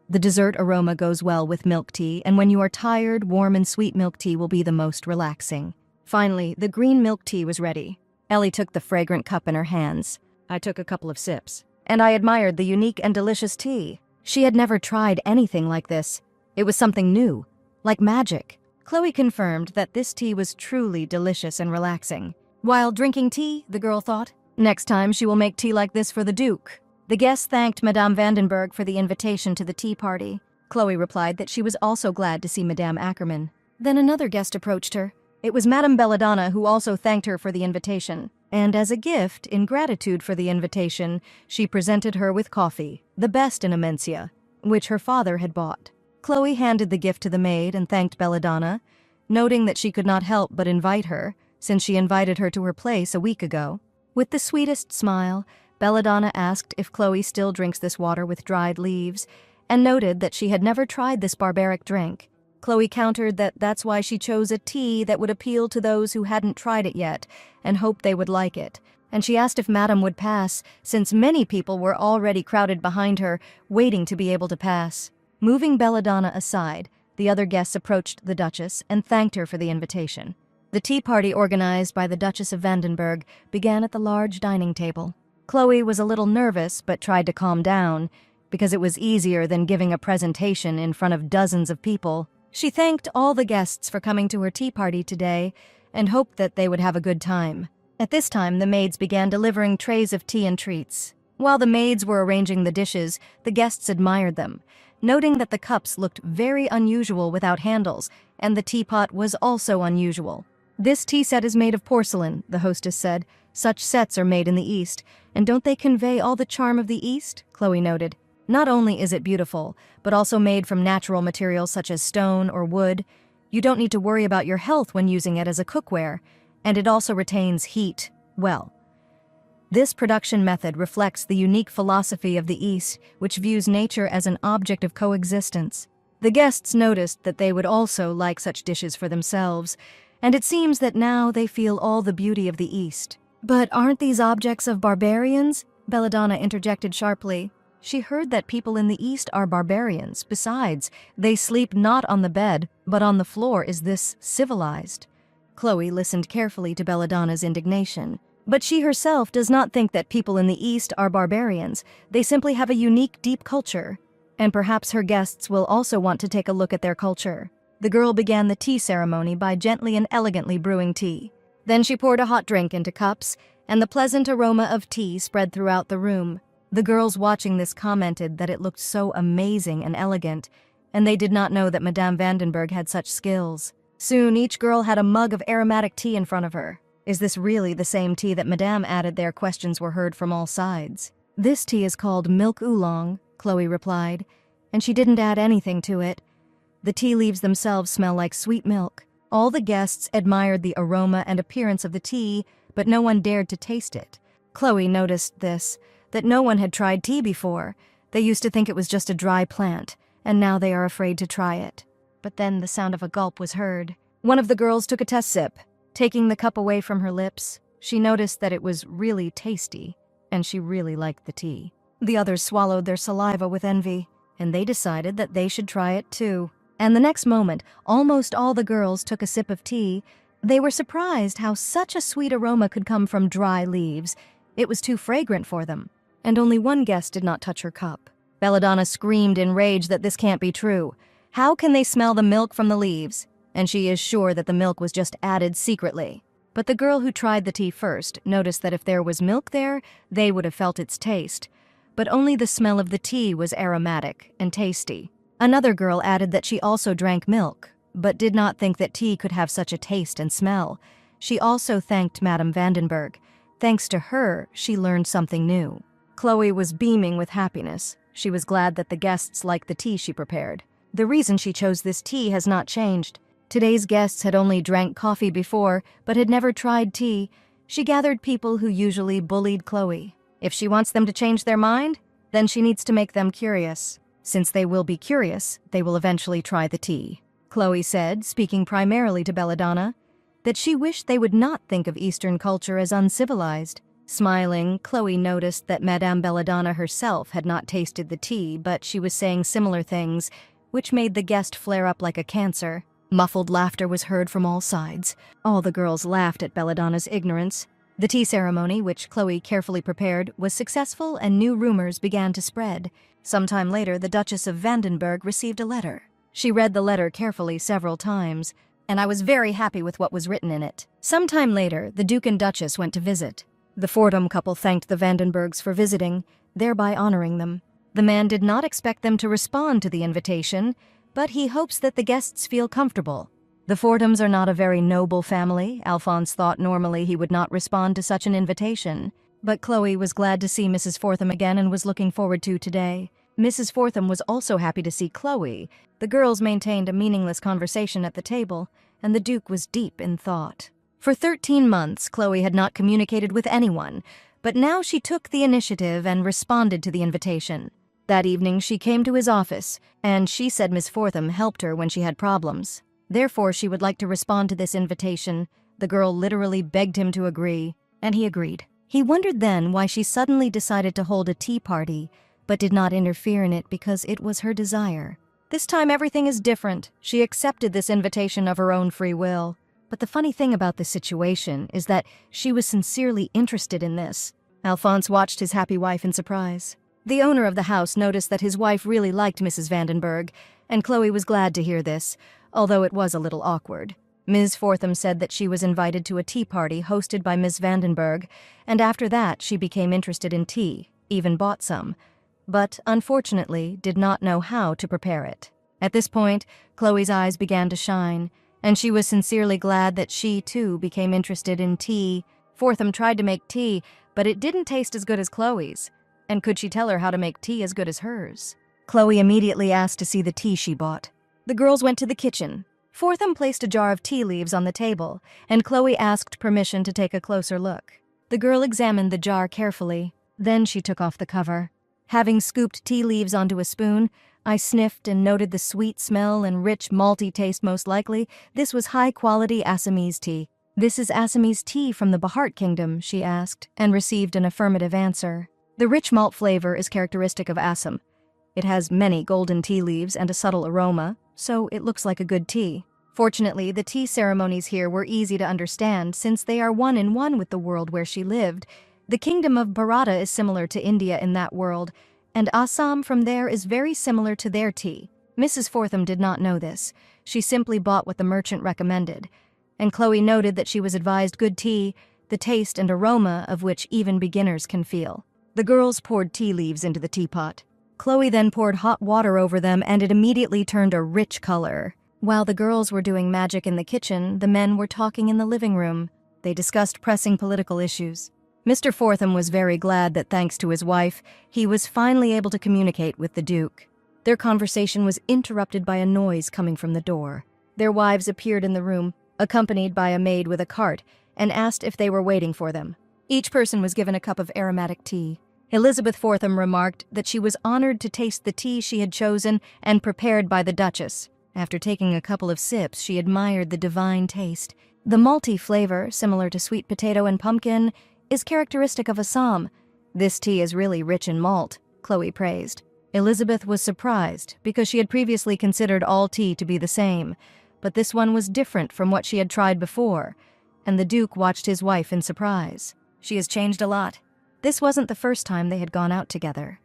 The dessert aroma goes well with milk tea, and when you are tired, warm and sweet milk tea will be the most relaxing. Finally, the green milk tea was ready. Ellie took the fragrant cup in her hands. I took a couple of sips, and I admired the unique and delicious tea. She had never tried anything like this. It was something new, like magic. Chloe confirmed that this tea was truly delicious and relaxing. While drinking tea, the girl thought, next time she will make tea like this for the Duke. The guests thanked Madame Vandenberg for the invitation to the tea party. Chloe replied that she was also glad to see Madame Ackerman. Then another guest approached her. It was Madame Belladonna, who also thanked her for the invitation. And as a gift, in gratitude for the invitation, she presented her with coffee, the best in Amencia, which her father had bought. Chloe handed the gift to the maid and thanked Belladonna, noting that she could not help but invite her, since she invited her to her place a week ago. With the sweetest smile, Belladonna asked if Chloe still drinks this water with dried leaves, and noted that she had never tried this barbaric drink. Chloe countered that that's why she chose a tea that would appeal to those who hadn't tried it yet, and hoped they would like it. And she asked if Madame would pass, since many people were already crowded behind her, waiting to be able to pass. Moving Belladonna aside, the other guests approached the Duchess and thanked her for the invitation. The tea party organized by the Duchess of Vandenberg began at the large dining table. Chloe was a little nervous but tried to calm down, because it was easier than giving a presentation in front of dozens of people. She thanked all the guests for coming to her tea party today and hoped that they would have a good time. At this time, the maids began delivering trays of tea and treats. While the maids were arranging the dishes, the guests admired them, noting that the cups looked very unusual without handles, and the teapot was also unusual. This tea set is made of porcelain, the hostess said. Such sets are made in the East, and don't they convey all the charm of the East? Chloe noted. Not only is it beautiful, but also made from natural materials such as stone or wood. You don't need to worry about your health when using it as a cookware, and it also retains heat well. This production method reflects the unique philosophy of the East, which views nature as an object of coexistence. The guests noticed that they would also like such dishes for themselves, and it seems that now they feel all the beauty of the East. But aren't these objects of barbarians? Belladonna interjected sharply. She heard that people in the East are barbarians. Besides, they sleep not on the bed, but on the floor. Is this civilized? Chloe listened carefully to Belladonna's indignation. But she herself does not think that people in the East are barbarians. They simply have a unique, deep culture. And perhaps her guests will also want to take a look at their culture. The girl began the tea ceremony by gently and elegantly brewing tea. Then she poured a hot drink into cups, and the pleasant aroma of tea spread throughout the room. The girls watching this commented that it looked so amazing and elegant, and they did not know that Madame Vandenberg had such skills. Soon each girl had a mug of aromatic tea in front of her. Is this really the same tea that Madame added? Their questions were heard from all sides. This tea is called milk oolong, Chloe replied, and she didn't add anything to it. The tea leaves themselves smell like sweet milk. All the guests admired the aroma and appearance of the tea, but no one dared to taste it. Chloe noticed this, that no one had tried tea before. They used to think it was just a dry plant, and now they are afraid to try it. but then the sound of a gulp was heard. One of the girls took a test sip. Taking the cup away from her lips, she noticed that it was really tasty, and she really liked the tea. The others swallowed their saliva with envy, and they decided that they should try it too. And the next moment, almost all the girls took a sip of tea. They were surprised how such a sweet aroma could come from dry leaves. It was too fragrant for them, and only one guest did not touch her cup. Belladonna screamed in rage that this can't be true. How can they smell the milk from the leaves? And she is sure that the milk was just added secretly. But the girl who tried the tea first noticed that if there was milk there, they would have felt its taste. But only the smell of the tea was aromatic and tasty. Another girl added that she also drank milk, but did not think that tea could have such a taste and smell. She also thanked Madame Vandenberg. Thanks to her, she learned something new. Chloe was beaming with happiness. She was glad that the guests liked the tea she prepared. The reason she chose this tea has not changed. Today's guests had only drank coffee before, but had never tried tea. She gathered people who usually bullied Chloe. If she wants them to change their mind, then she needs to make them curious. Since they will be curious, they will eventually try the tea. Chloe said, speaking primarily to Belladonna, that she wished they would not think of Eastern culture as uncivilized. Smiling, Chloe noticed that Madame Belladonna herself had not tasted the tea, but she was saying similar things, which made the guest flare up like a cancer. Muffled laughter was heard from all sides. All the girls laughed at Belladonna's ignorance. The tea ceremony, which Chloe carefully prepared, was successful and new rumors began to spread. Sometime later, the Duchess of Vandenberg received a letter. She read the letter carefully several times, and I was very happy with what was written in it. Sometime later, the Duke and Duchess went to visit. The Fordham couple thanked the Vandenbergs for visiting, thereby honoring them. The man did not expect them to respond to the invitation, but he hopes that the guests feel comfortable. The Fordhams are not a very noble family. Alphonse thought normally he would not respond to such an invitation. But Chloe was glad to see Mrs. Fortham again and was looking forward to today. Mrs. Fortham was also happy to see Chloe. The girls maintained a meaningless conversation at the table, and the Duke was deep in thought. For 13 months, Chloe had not communicated with anyone, but now she took the initiative and responded to the invitation. That evening, she came to his office, and she said Miss Fortham helped her when she had problems. Therefore, she would like to respond to this invitation. The girl literally begged him to agree, and he agreed. He wondered then why she suddenly decided to hold a tea party, but did not interfere in it because it was her desire. This time everything is different. She accepted this invitation of her own free will. But the funny thing about this situation is that she was sincerely interested in this. Alphonse watched his happy wife in surprise. The owner of the house noticed that his wife really liked Mrs. Vandenberg, and Chloe was glad to hear this, although it was a little awkward. Ms. Fortham said that she was invited to a tea party hosted by Miss Vandenberg, and after that she became interested in tea, even bought some, but unfortunately did not know how to prepare it. At this point, Chloe's eyes began to shine, and she was sincerely glad that she, too, became interested in tea. Fortham tried to make tea, but it didn't taste as good as Chloe's. And could she tell her how to make tea as good as hers? Chloe immediately asked to see the tea she bought. The girls went to the kitchen. Fortham placed a jar of tea leaves on the table, and Chloe asked permission to take a closer look. The girl examined the jar carefully. Then she took off the cover. Having scooped tea leaves onto a spoon, I sniffed and noted the sweet smell and rich malty taste. Most likely, this was high-quality Assamese tea. "This is Assamese tea from the Bihar Kingdom," she asked, and received an affirmative answer. The rich malt flavor is characteristic of Assam. It has many golden tea leaves and a subtle aroma, so it looks like a good tea. Fortunately, the tea ceremonies here were easy to understand since they are one-in-one with the world where she lived. The kingdom of Bharata is similar to India in that world, and Assam from there is very similar to their tea. Mrs. Fortham did not know this. She simply bought what the merchant recommended, and Chloe noted that she was advised good tea, the taste and aroma of which even beginners can feel. The girls poured tea leaves into the teapot. Chloe then poured hot water over them, and it immediately turned a rich color. While the girls were doing magic in the kitchen, the men were talking in the living room. They discussed pressing political issues. Mr. Fortham was very glad that thanks to his wife, he was finally able to communicate with the Duke. Their conversation was interrupted by a noise coming from the door. Their wives appeared in the room, accompanied by a maid with a cart, and asked if they were waiting for them. Each person was given a cup of aromatic tea. Elizabeth Fortham remarked that she was honored to taste the tea she had chosen and prepared by the Duchess, After taking a couple of sips, she admired the divine taste. The malty flavor, similar to sweet potato and pumpkin, is characteristic of Assam. This tea is really rich in malt, Chloe praised. Elizabeth was surprised because she had previously considered all tea to be the same, but this one was different from what she had tried before, and the Duke watched his wife in surprise. She has changed a lot. This wasn't the first time they had gone out together,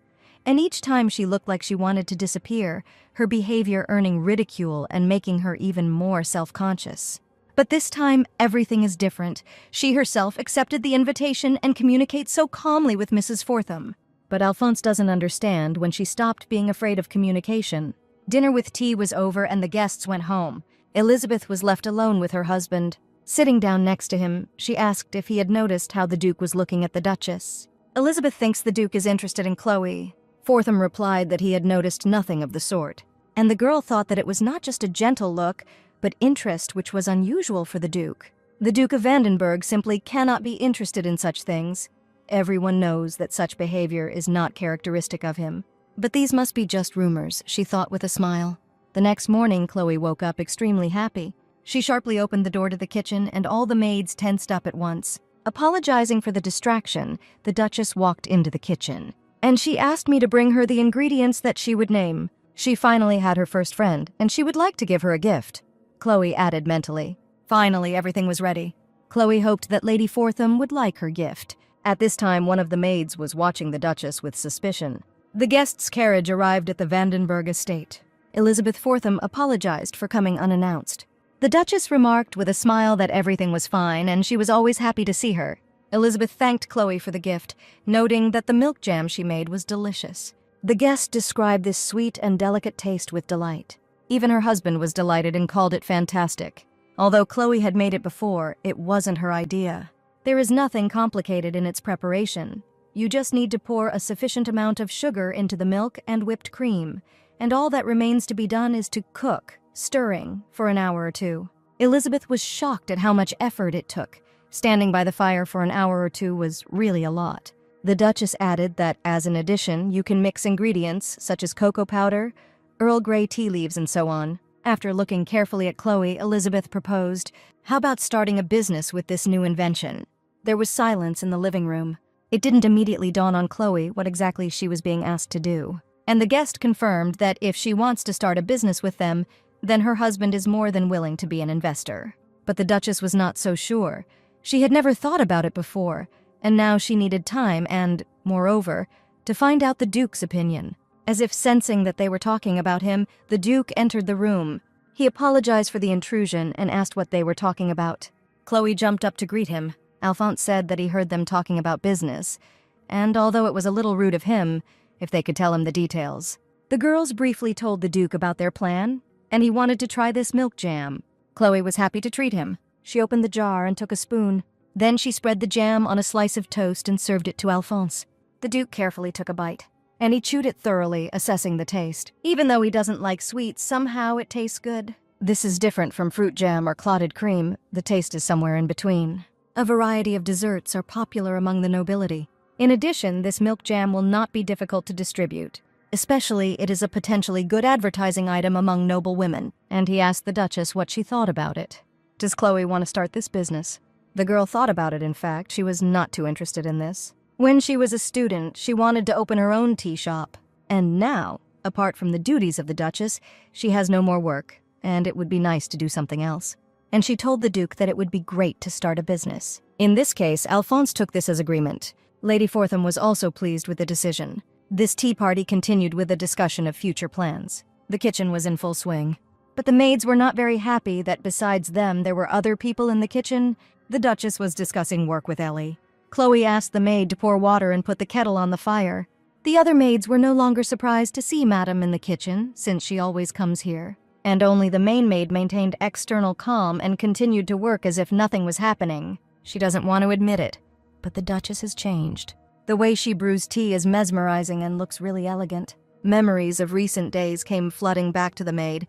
and each time she looked like she wanted to disappear, her behavior earning ridicule and making her even more self-conscious. But this time, everything is different. She herself accepted the invitation and communicates so calmly with Mrs. Fortham. But Alphonse doesn't understand when she stopped being afraid of communication. Dinner with tea was over and the guests went home. Elizabeth was left alone with her husband. Sitting down next to him, she asked if he had noticed how the Duke was looking at the Duchess. Elizabeth thinks the Duke is interested in Chloe. Fortham replied that he had noticed nothing of the sort. And the girl thought that it was not just a gentle look, but interest which was unusual for the Duke. The Duke of Vandenberg simply cannot be interested in such things. Everyone knows that such behavior is not characteristic of him. But these must be just rumors, she thought with a smile. The next morning, Chloe woke up extremely happy. She sharply opened the door to the kitchen, and all the maids tensed up at once. Apologizing for the distraction, the Duchess walked into the kitchen. And she asked me to bring her the ingredients that she would name. She finally had her first friend, and she would like to give her a gift. Chloe added mentally. Finally, everything was ready. Chloe hoped that Lady Fortham would like her gift. At this time, one of the maids was watching the Duchess with suspicion. The guest's carriage arrived at the Vandenberg estate. Elizabeth Fortham apologized for coming unannounced. The Duchess remarked with a smile that everything was fine and she was always happy to see her. Elizabeth thanked Chloe for the gift, noting that the milk jam she made was delicious. The guest described this sweet and delicate taste with delight. Even her husband was delighted and called it fantastic. Although Chloe had made it before, it wasn't her idea. There is nothing complicated in its preparation. You just need to pour a sufficient amount of sugar into the milk and whipped cream, and all that remains to be done is to cook, stirring, for an hour or two. Elizabeth was shocked at how much effort it took. Standing by the fire for an hour or two was really a lot. The Duchess added that, as an addition, you can mix ingredients such as cocoa powder, Earl Grey tea leaves, and so on. After looking carefully at Chloe, Elizabeth proposed, "How about starting a business with this new invention?" There was silence in the living room. It didn't immediately dawn on Chloe what exactly she was being asked to do. And the guest confirmed that if she wants to start a business with them, then her husband is more than willing to be an investor. But the Duchess was not so sure. She had never thought about it before, and now she needed time and, moreover, to find out the Duke's opinion. As if sensing that they were talking about him, the Duke entered the room. He apologized for the intrusion and asked what they were talking about. Chloe jumped up to greet him. Alphonse said that he heard them talking about business, and although it was a little rude of him, if they could tell him the details. The girls briefly told the Duke about their plan, and he wanted to try this milk jam. Chloe was happy to treat him. She opened the jar and took a spoon. Then she spread the jam on a slice of toast and served it to Alphonse. The Duke carefully took a bite, and he chewed it thoroughly, assessing the taste. Even though he doesn't like sweets, somehow it tastes good. This is different from fruit jam or clotted cream. The taste is somewhere in between. A variety of desserts are popular among the nobility. In addition, this milk jam will not be difficult to distribute. Especially, it is a potentially good advertising item among noble women, and he asked the Duchess what she thought about it. Does Chloe want to start this business? The girl thought about it, in fact. She was not too interested in this. When she was a student, she wanted to open her own tea shop. And now, apart from the duties of the Duchess, she has no more work, and it would be nice to do something else. And she told the Duke that it would be great to start a business. In this case, Alphonse took this as agreement. Lady Fortham was also pleased with the decision. This tea party continued with a discussion of future plans. The kitchen was in full swing. But the maids were not very happy that besides them there were other people in the kitchen. The Duchess was discussing work with Ellie. Chloe asked the maid to pour water and put the kettle on the fire. The other maids were no longer surprised to see Madame in the kitchen, since she always comes here. And only the main maid maintained external calm and continued to work as if nothing was happening. She doesn't want to admit it, but the Duchess has changed. The way she brews tea is mesmerizing and looks really elegant. Memories of recent days came flooding back to the maid,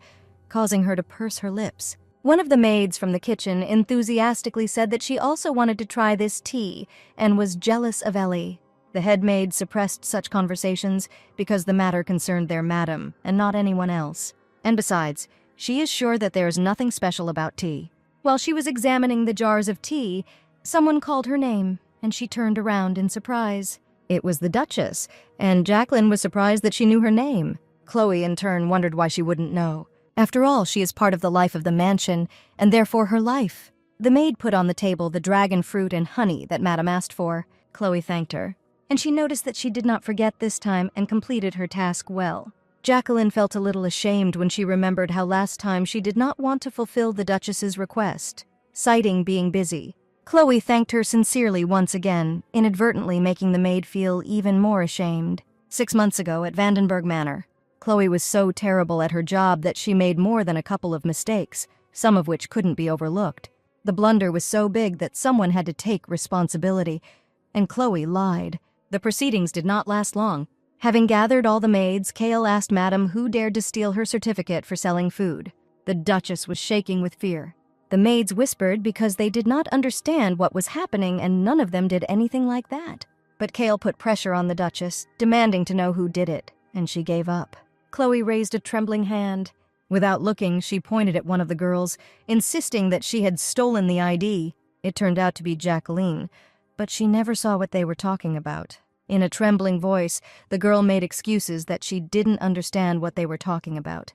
causing her to purse her lips. One of the maids from the kitchen enthusiastically said that she also wanted to try this tea and was jealous of Ellie. The head maid suppressed such conversations because the matter concerned their madam and not anyone else. And besides, She is sure that there is nothing special about tea. While she was examining the jars of tea, someone called her name, and she turned around in surprise. It was the Duchess, and Jacqueline was surprised that she knew her name. Chloe, in turn, wondered why she wouldn't know. After all, she is part of the life of the mansion, and therefore her life. The maid put on the table the dragon fruit and honey that Madame asked for. Chloe thanked her, and she noticed that she did not forget this time and completed her task well. Jacqueline felt a little ashamed when she remembered how last time she did not want to fulfill the Duchess's request, citing being busy. Chloe thanked her sincerely once again, inadvertently making the maid feel even more ashamed. 6 months ago at Vandenberg Manor, Chloe was so terrible at her job that she made more than a couple of mistakes, some of which couldn't be overlooked. The blunder was so big that someone had to take responsibility, and Chloe lied. The proceedings did not last long. Having gathered all the maids, Kale asked Madame who dared to steal her certificate for selling food. The Duchess was shaking with fear. The maids whispered because they did not understand what was happening, and none of them did anything like that. But Kale put pressure on the Duchess, demanding to know who did it, and she gave up. Chloe raised a trembling hand. Without looking, she pointed at one of the girls, insisting that she had stolen the ID. It turned out to be Jacqueline, but she never saw what they were talking about. In a trembling voice, the girl made excuses that she didn't understand what they were talking about.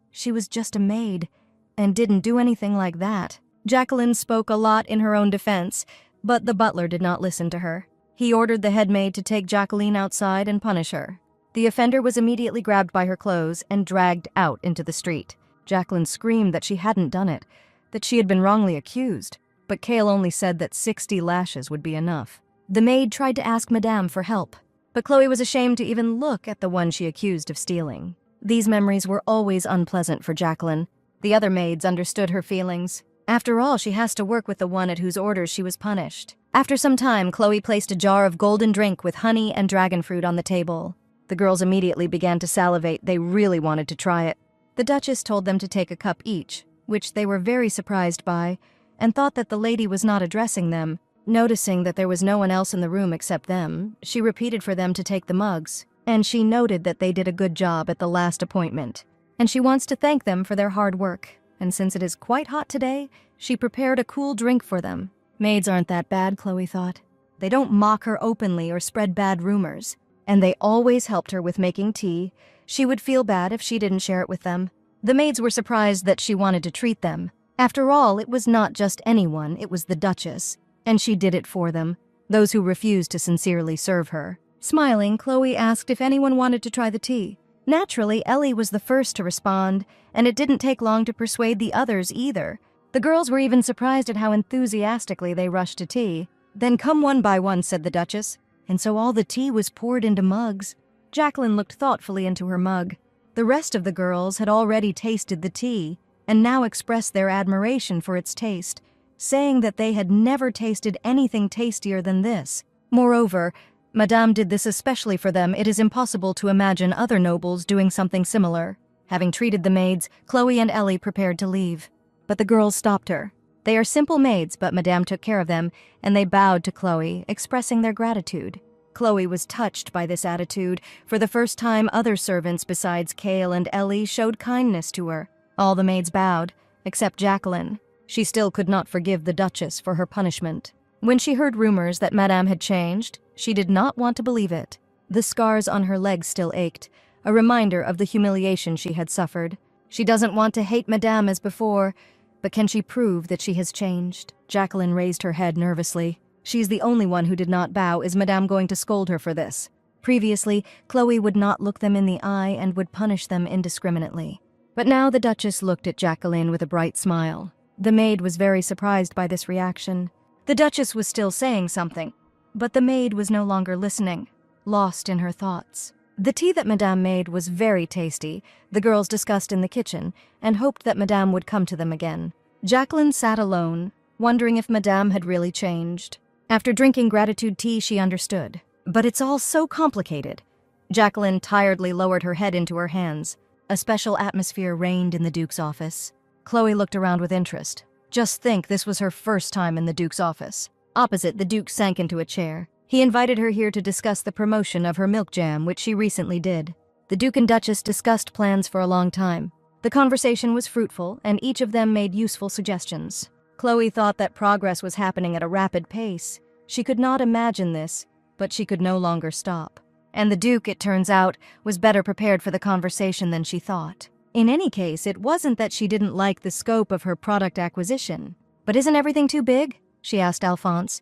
She was just a maid, and didn't do anything like that. Jacqueline spoke a lot in her own defense, but the butler did not listen to her. He ordered the head maid to take Jacqueline outside and punish her. The offender was immediately grabbed by her clothes and dragged out into the street. Jacqueline screamed that she hadn't done it, that she had been wrongly accused, but Kale only said that 60 lashes would be enough. The maid tried to ask Madame for help, but Chloe was ashamed to even look at the one she accused of stealing. These memories were always unpleasant for Jacqueline. The other maids understood her feelings. After all, she has to work with the one at whose orders she was punished. After some time, Chloe placed a jar of golden drink with honey and dragon fruit on the table. The girls immediately began to salivate. They really wanted to try it. The Duchess told them to take a cup each, which they were very surprised by, and thought that the lady was not addressing them. Noticing that there was no one else in the room except them, she repeated for them to take the mugs, and she noted that they did a good job at the last appointment. And she wants to thank them for their hard work, and since it is quite hot today, she prepared a cool drink for them. Maids aren't that bad, Chloe thought. They don't mock her openly or spread bad rumors, and they always helped her with making tea. She would feel bad if she didn't share it with them. The maids were surprised that she wanted to treat them. After all, it was not just anyone, it was the Duchess. And she did it for them, those who refused to sincerely serve her. Smiling, Chloe asked if anyone wanted to try the tea. Naturally, Ellie was the first to respond, and it didn't take long to persuade the others either. The girls were even surprised at how enthusiastically they rushed to tea. Then come one by one, said the Duchess, and so all the tea was poured into mugs. Jacqueline looked thoughtfully into her mug. The rest of the girls had already tasted the tea, and now expressed their admiration for its taste, saying that they had never tasted anything tastier than this. Moreover, Madame did this especially for them. It is impossible to imagine other nobles doing something similar. Having treated the maids, Chloe and Ellie prepared to leave. But the girls stopped her. They are simple maids, but Madame took care of them, and they bowed to Chloe, expressing their gratitude. Chloe was touched by this attitude. For the first time, other servants besides Kale and Ellie showed kindness to her. All the maids bowed, except Jacqueline. She still could not forgive the Duchess for her punishment. When she heard rumors that Madame had changed, she did not want to believe it. The scars on her legs still ached, a reminder of the humiliation she had suffered. She doesn't want to hate Madame as before, but can she prove that she has changed? Jacqueline raised her head nervously. She's the only one who did not bow. Is Madame going to scold her for this? Previously, Chloe would not look them in the eye and would punish them indiscriminately. But now the Duchess looked at Jacqueline with a bright smile. The maid was very surprised by this reaction. The Duchess was still saying something, but the maid was no longer listening, lost in her thoughts. The tea that Madame made was very tasty. The girls discussed in the kitchen and hoped that Madame would come to them again. Jacqueline sat alone, wondering if Madame had really changed. After drinking gratitude tea, she understood. But it's all so complicated. Jacqueline tiredly lowered her head into her hands. A special atmosphere reigned in the Duke's office. Chloe looked around with interest. Just think, this was her first time in the Duke's office. Opposite, the Duke sank into a chair. He invited her here to discuss the promotion of her milk jam, which she recently did. The Duke and Duchess discussed plans for a long time. The conversation was fruitful, and each of them made useful suggestions. Chloe thought that progress was happening at a rapid pace. She could not imagine this, but she could no longer stop. And the Duke, it turns out, was better prepared for the conversation than she thought. In any case, it wasn't that she didn't like the scope of her product acquisition. But isn't everything too big? She asked Alphonse.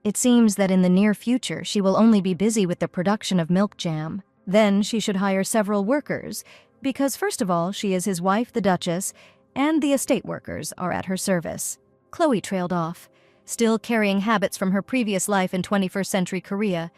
It seems that in the near future she will only be busy with the production of milk jam. Then she should hire several workers, because first of all she is his wife, the Duchess, and the estate workers are at her service. Chloe trailed off, still carrying habits from her previous life in 21st century Korea,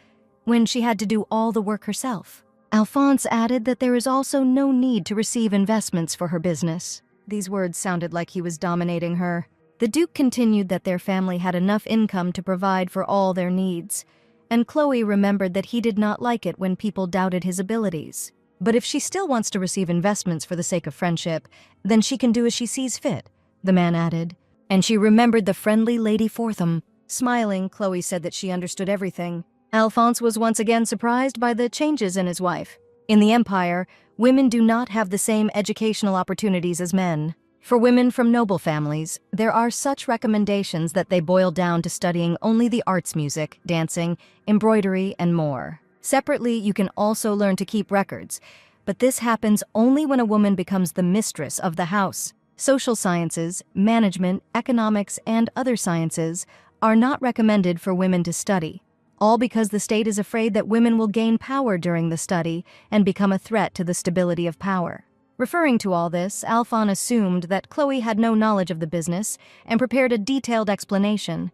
when she had to do all the work herself. Alphonse added that there is also no need to receive investments for her business. These words sounded like he was dominating her. The Duke continued that their family had enough income to provide for all their needs, and Chloe remembered that he did not like it when people doubted his abilities. But if she still wants to receive investments for the sake of friendship, then she can do as she sees fit, the man added. And she remembered the friendly Lady Fortham. Smiling, Chloe said that she understood everything. Alphonse was once again surprised by the changes in his wife. In the Empire, women do not have the same educational opportunities as men. For women from noble families, there are such recommendations that they boil down to studying only the arts, music, dancing, embroidery, and more. Separately, you can also learn to keep records, but this happens only when a woman becomes the mistress of the house. Social sciences, management, economics, and other sciences are not recommended for women to study, all because the state is afraid that women will gain power during the study and become a threat to the stability of power. Referring to all this, Alphonse assumed that Chloe had no knowledge of the business and prepared a detailed explanation,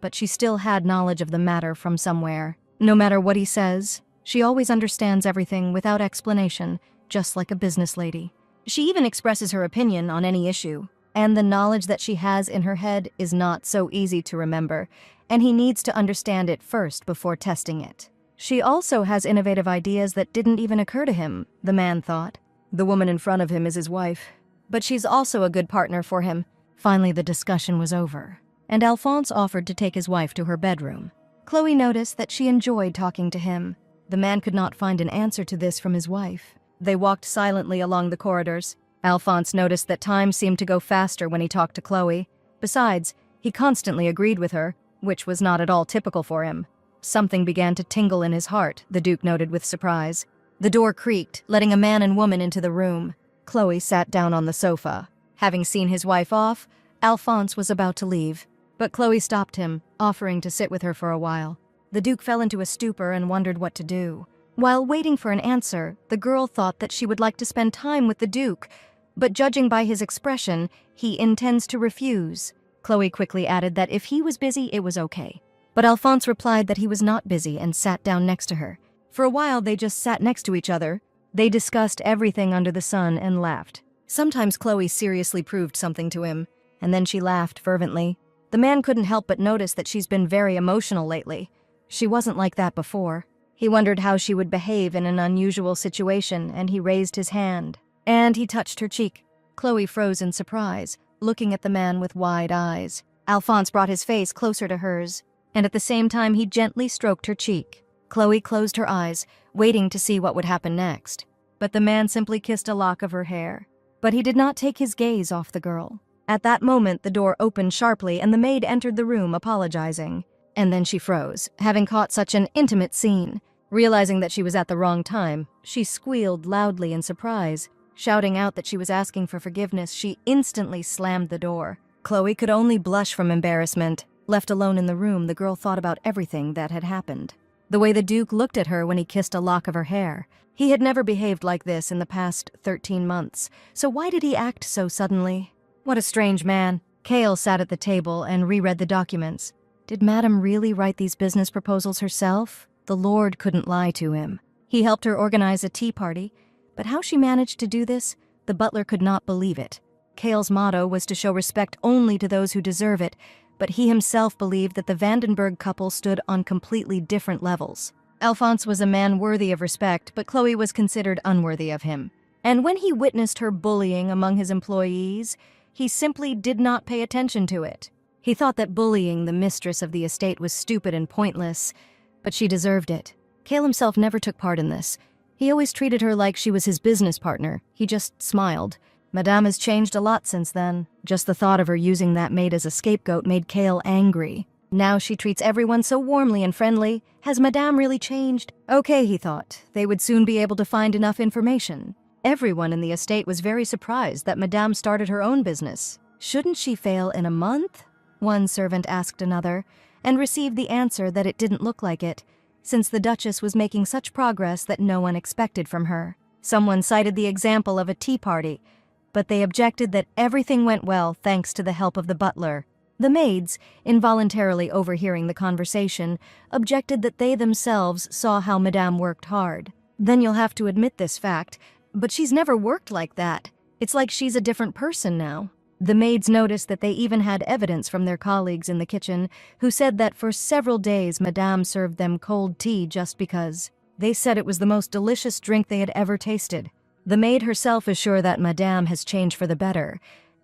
but she still had knowledge of the matter from somewhere. No matter what he says, she always understands everything without explanation, just like a business lady. She even expresses her opinion on any issue, and the knowledge that she has in her head is not so easy to remember, and he needs to understand it first before testing it. She also has innovative ideas that didn't even occur to him, the man thought. The woman in front of him is his wife, but she's also a good partner for him. Finally, the discussion was over, and Alphonse offered to take his wife to her bedroom. Chloe noticed that she enjoyed talking to him. The man could not find an answer to this from his wife. They walked silently along the corridors. Alphonse noticed that time seemed to go faster when he talked to Chloe. Besides, he constantly agreed with her, which was not at all typical for him. Something began to tingle in his heart, the Duke noted with surprise. The door creaked, letting a man and woman into the room. Chloe sat down on the sofa. Having seen his wife off, Alphonse was about to leave, but Chloe stopped him, offering to sit with her for a while. The Duke fell into a stupor and wondered what to do. While waiting for an answer, the girl thought that she would like to spend time with the Duke, but judging by his expression, he intends to refuse. Chloe quickly added that if he was busy, it was okay. But Alphonse replied that he was not busy and sat down next to her. For a while, they just sat next to each other. They discussed everything under the sun and laughed. Sometimes Chloe seriously proved something to him, and then she laughed fervently. The man couldn't help but notice that she's been very emotional lately. She wasn't like that before. He wondered how she would behave in an unusual situation, and he raised his hand. And he touched her cheek. Chloe froze in surprise, looking at the man with wide eyes. Alphonse brought his face closer to hers, and at the same time he gently stroked her cheek. Chloe closed her eyes, waiting to see what would happen next. But the man simply kissed a lock of her hair. But he did not take his gaze off the girl. At that moment, the door opened sharply and the maid entered the room, apologizing. And then she froze, having caught such an intimate scene. Realizing that she was at the wrong time, she squealed loudly in surprise. Shouting out that she was asking for forgiveness, she instantly slammed the door. Chloe could only blush from embarrassment. Left alone in the room, the girl thought about everything that had happened. The way the Duke looked at her when he kissed a lock of her hair. He had never behaved like this in the past 13 months, so why did he act so suddenly? What a strange man. Cale sat at the table and reread the documents. Did Madame really write these business proposals herself? The Lord couldn't lie to him. He helped her organize a tea party, but how she managed to do this, the butler could not believe it. Cale's motto was to show respect only to those who deserve it, but he himself believed that the Vandenberg couple stood on completely different levels. Alphonse was a man worthy of respect, but Chloe was considered unworthy of him. And when he witnessed her bullying among his employees, he simply did not pay attention to it. He thought that bullying the mistress of the estate was stupid and pointless, but she deserved it. Cale himself never took part in this. He always treated her like she was his business partner. He just smiled. Madame has changed a lot since then. Just the thought of her using that maid as a scapegoat made Kale angry. Now she treats everyone so warmly and friendly. Has Madame really changed? Okay, he thought. They would soon be able to find enough information. Everyone in the estate was very surprised that Madame started her own business. Shouldn't she fail in a month? One servant asked another, and received the answer that it didn't look like it, since the Duchess was making such progress that no one expected from her. Someone cited the example of a tea party, but they objected that everything went well thanks to the help of the butler. The maids, involuntarily overhearing the conversation, objected that they themselves saw how Madame worked hard. Then you'll have to admit this fact, but she's never worked like that. It's like she's a different person now. The maids noticed that they even had evidence from their colleagues in the kitchen, who said that for several days Madame served them cold tea just because. They said it was the most delicious drink they had ever tasted. The maid herself is sure that Madame has changed for the better.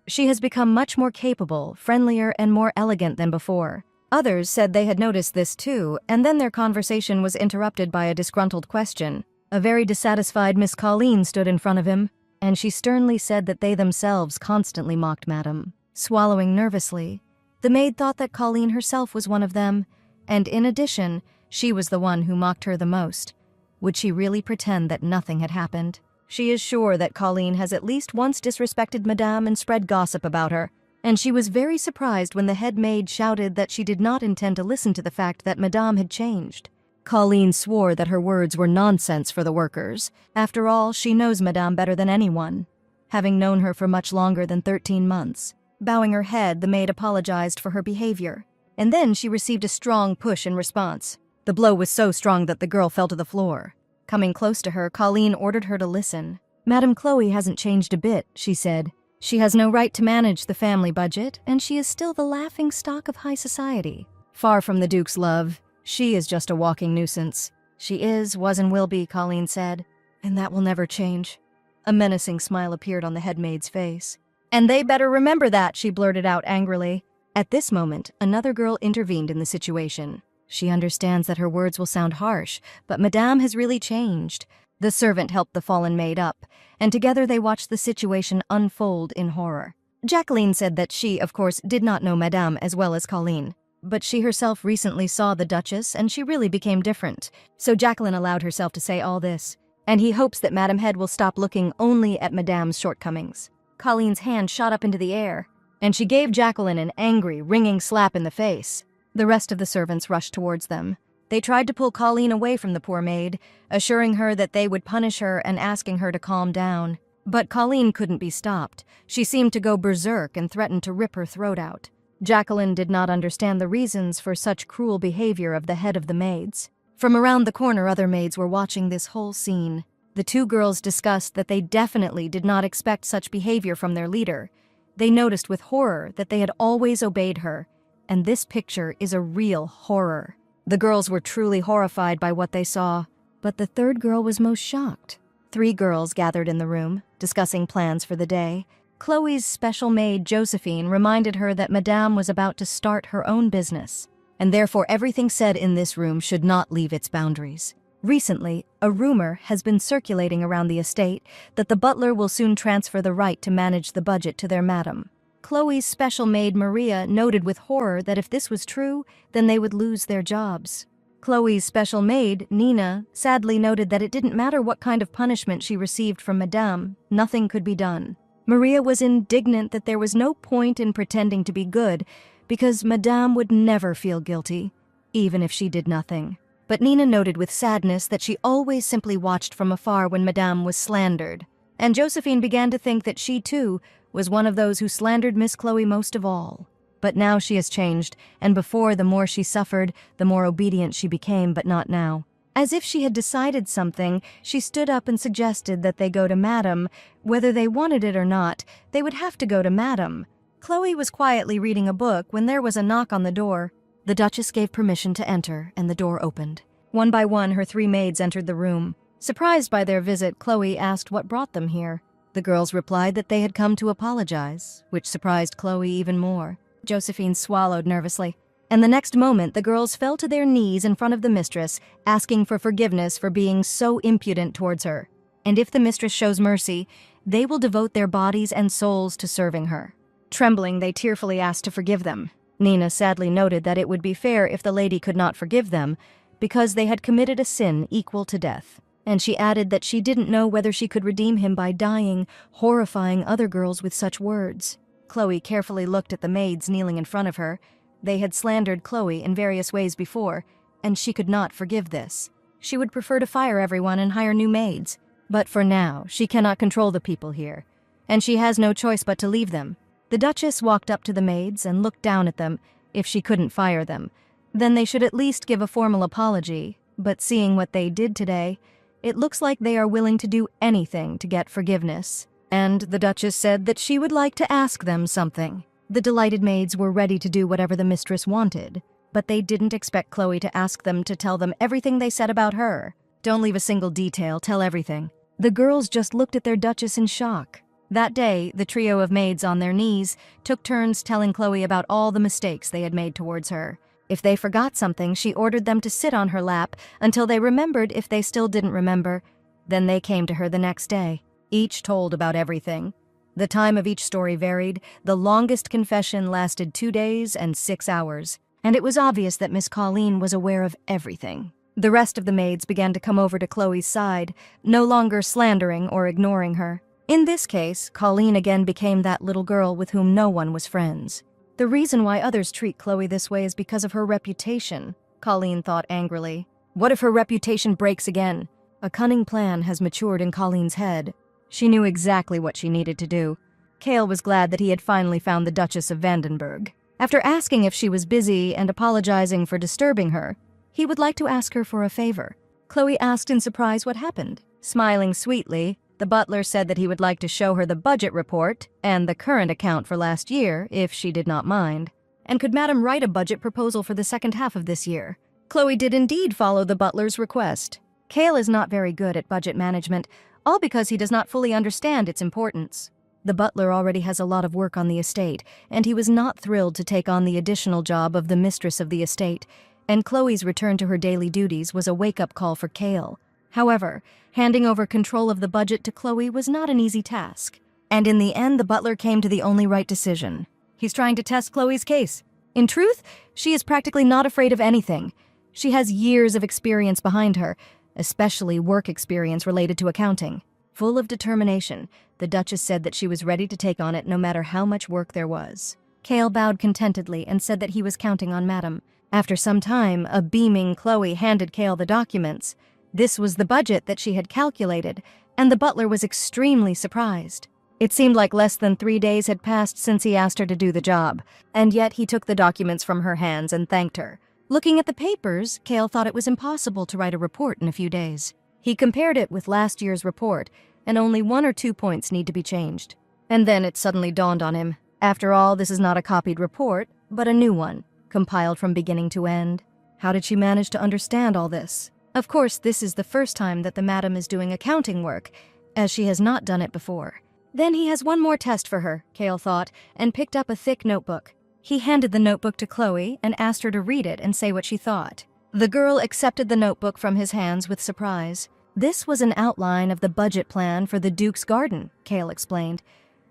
She has become much more capable, friendlier, and more elegant than before. Others said they had noticed this too, and then their conversation was interrupted by a disgruntled question. A very dissatisfied Miss Colleen stood in front of him, and she sternly said that they themselves constantly mocked Madame. Swallowing nervously, the maid thought that Colleen herself was one of them, and in addition, she was the one who mocked her the most. Would she really pretend that nothing had happened? She is sure that Colleen has at least once disrespected Madame and spread gossip about her, and she was very surprised when the head maid shouted that she did not intend to listen to the fact that Madame had changed. Colleen swore that her words were nonsense for the workers. After all, she knows Madame better than anyone, having known her for much longer than 13 months. Bowing her head, the maid apologized for her behavior, and then she received a strong push in response. The blow was so strong that the girl fell to the floor. Coming close to her, Colleen ordered her to listen. Madame Chloe hasn't changed a bit, she said. She has no right to manage the family budget, and she is still the laughingstock of high society. Far from the Duke's love, she is just a walking nuisance. She is, was, and will be, Colleen said. And that will never change. A menacing smile appeared on the headmaid's face. And they better remember that, she blurted out angrily. At this moment, another girl intervened in the situation. She understands that her words will sound harsh, but Madame has really changed. The servant helped the fallen maid up, and together they watched the situation unfold in horror. Jacqueline said that she, of course, did not know Madame as well as Colleen, but she herself recently saw the Duchess, and she really became different. So Jacqueline allowed herself to say all this, and he hopes that Madame Head will stop looking only at Madame's shortcomings. Colleen's hand shot up into the air, and she gave Jacqueline an angry, ringing slap in the face. The rest of the servants rushed towards them. They tried to pull Colleen away from the poor maid, assuring her that they would punish her and asking her to calm down. But Colleen couldn't be stopped. She seemed to go berserk and threatened to rip her throat out. Jacqueline did not understand the reasons for such cruel behavior of the head of the maids. From around the corner, other maids were watching this whole scene. The two girls discussed that they definitely did not expect such behavior from their leader. They noticed with horror that they had always obeyed her, and this picture is a real horror. The girls were truly horrified by what they saw, but the third girl was most shocked. 3 girls gathered in the room, discussing plans for the day. Chloe's special maid, Josephine, reminded her that Madame was about to start her own business, and therefore everything said in this room should not leave its boundaries. Recently, a rumor has been circulating around the estate that the butler will soon transfer the right to manage the budget to their madam. Chloe's special maid, Maria, noted with horror that if this was true, then they would lose their jobs. Chloe's special maid, Nina, sadly noted that it didn't matter what kind of punishment she received from Madame, nothing could be done. Maria was indignant that there was no point in pretending to be good, because Madame would never feel guilty, even if she did nothing. But Nina noted with sadness that she always simply watched from afar when Madame was slandered, and Josephine began to think that she, too, was one of those who slandered Miss Chloe most of all. But now she has changed, and before the more she suffered, the more obedient she became, but not now. As if she had decided something, she stood up and suggested that they go to Madame. Whether they wanted it or not, they would have to go to Madame. Chloe was quietly reading a book when there was a knock on the door. The Duchess gave permission to enter, and the door opened. One by one, her 3 maids entered the room. Surprised by their visit, Chloe asked what brought them here. The girls replied that they had come to apologize, which surprised Chloe even more. Josephine swallowed nervously, and the next moment the girls fell to their knees in front of the mistress, asking for forgiveness for being so impudent towards her. And if the mistress shows mercy, They will devote their bodies and souls to serving her. Trembling, they tearfully asked to forgive them. Nina sadly noted that it would be fair if the lady could not forgive them, because they had committed a sin equal to death. And she added that she didn't know whether she could redeem him by dying, horrifying other girls with such words. Chloe carefully looked at the maids kneeling in front of her. They had slandered Chloe in various ways before, and she could not forgive this. She would prefer to fire everyone and hire new maids. But for now, she cannot control the people here, and she has no choice but to leave them. The Duchess walked up to the maids and looked down at them. If she couldn't fire them, then they should at least give a formal apology, but seeing what they did today, it looks like they are willing to do anything to get forgiveness. And the Duchess said that she would like to ask them something. The delighted maids were ready to do whatever the mistress wanted, but they didn't expect Chloe to ask them to tell them everything they said about her. Don't leave a single detail, tell everything. The girls just looked at their Duchess in shock. That day, the trio of maids on their knees took turns telling Chloe about all the mistakes they had made towards her. If they forgot something, she ordered them to sit on her lap until they remembered. If they still didn't remember, then they came to her the next day. Each told about everything. The time of each story varied. The longest confession lasted 2 days and 6 hours, and it was obvious that Miss Colleen was aware of everything. The rest of the maids began to come over to Chloe's side, no longer slandering or ignoring her. In this case, Colleen again became that little girl with whom no one was friends. The reason why others treat Chloe this way is because of her reputation, Colleen thought angrily. What if her reputation breaks again? A cunning plan has matured in Colleen's head. She knew exactly what she needed to do. Cale was glad that he had finally found the Duchess of Vandenberg. After asking if she was busy and apologizing for disturbing her, he would like to ask her for a favor. Chloe asked in surprise what happened. Smiling sweetly, the butler said that he would like to show her the budget report and the current account for last year, if she did not mind. And could Madam write a budget proposal for the second half of this year? Chloe did indeed follow the butler's request. Cale is not very good at budget management, all because he does not fully understand its importance. The butler already has a lot of work on the estate, and he was not thrilled to take on the additional job of the mistress of the estate, and Chloe's return to her daily duties was a wake-up call for Cale. However, handing over control of the budget to Chloe was not an easy task, and in the end the butler came to the only right decision. He's trying to test Chloe's case. In truth, she is practically not afraid of anything. She has years of experience behind her, especially work experience related to accounting. Full of determination, the Duchess said that she was ready to take on it no matter how much work there was. Cale bowed contentedly and said that he was counting on Madam. After some time, a beaming Chloe handed Cale the documents. This was the budget that she had calculated, and the butler was extremely surprised. It seemed like less than 3 days had passed since he asked her to do the job, and yet he took the documents from her hands and thanked her. Looking at the papers, Cale thought it was impossible to write a report in a few days. He compared it with last year's report, and only 1 or 2 points need to be changed. And then it suddenly dawned on him. After all, this is not a copied report, but a new one, compiled from beginning to end. How did she manage to understand all this? Of course, this is the first time that the madam is doing accounting work, as she has not done it before. Then he has one more test for her, Cale thought, and picked up a thick notebook. He handed the notebook to Chloe and asked her to read it and say what she thought. The girl accepted the notebook from his hands with surprise. This was an outline of the budget plan for the Duke's garden, Cale explained.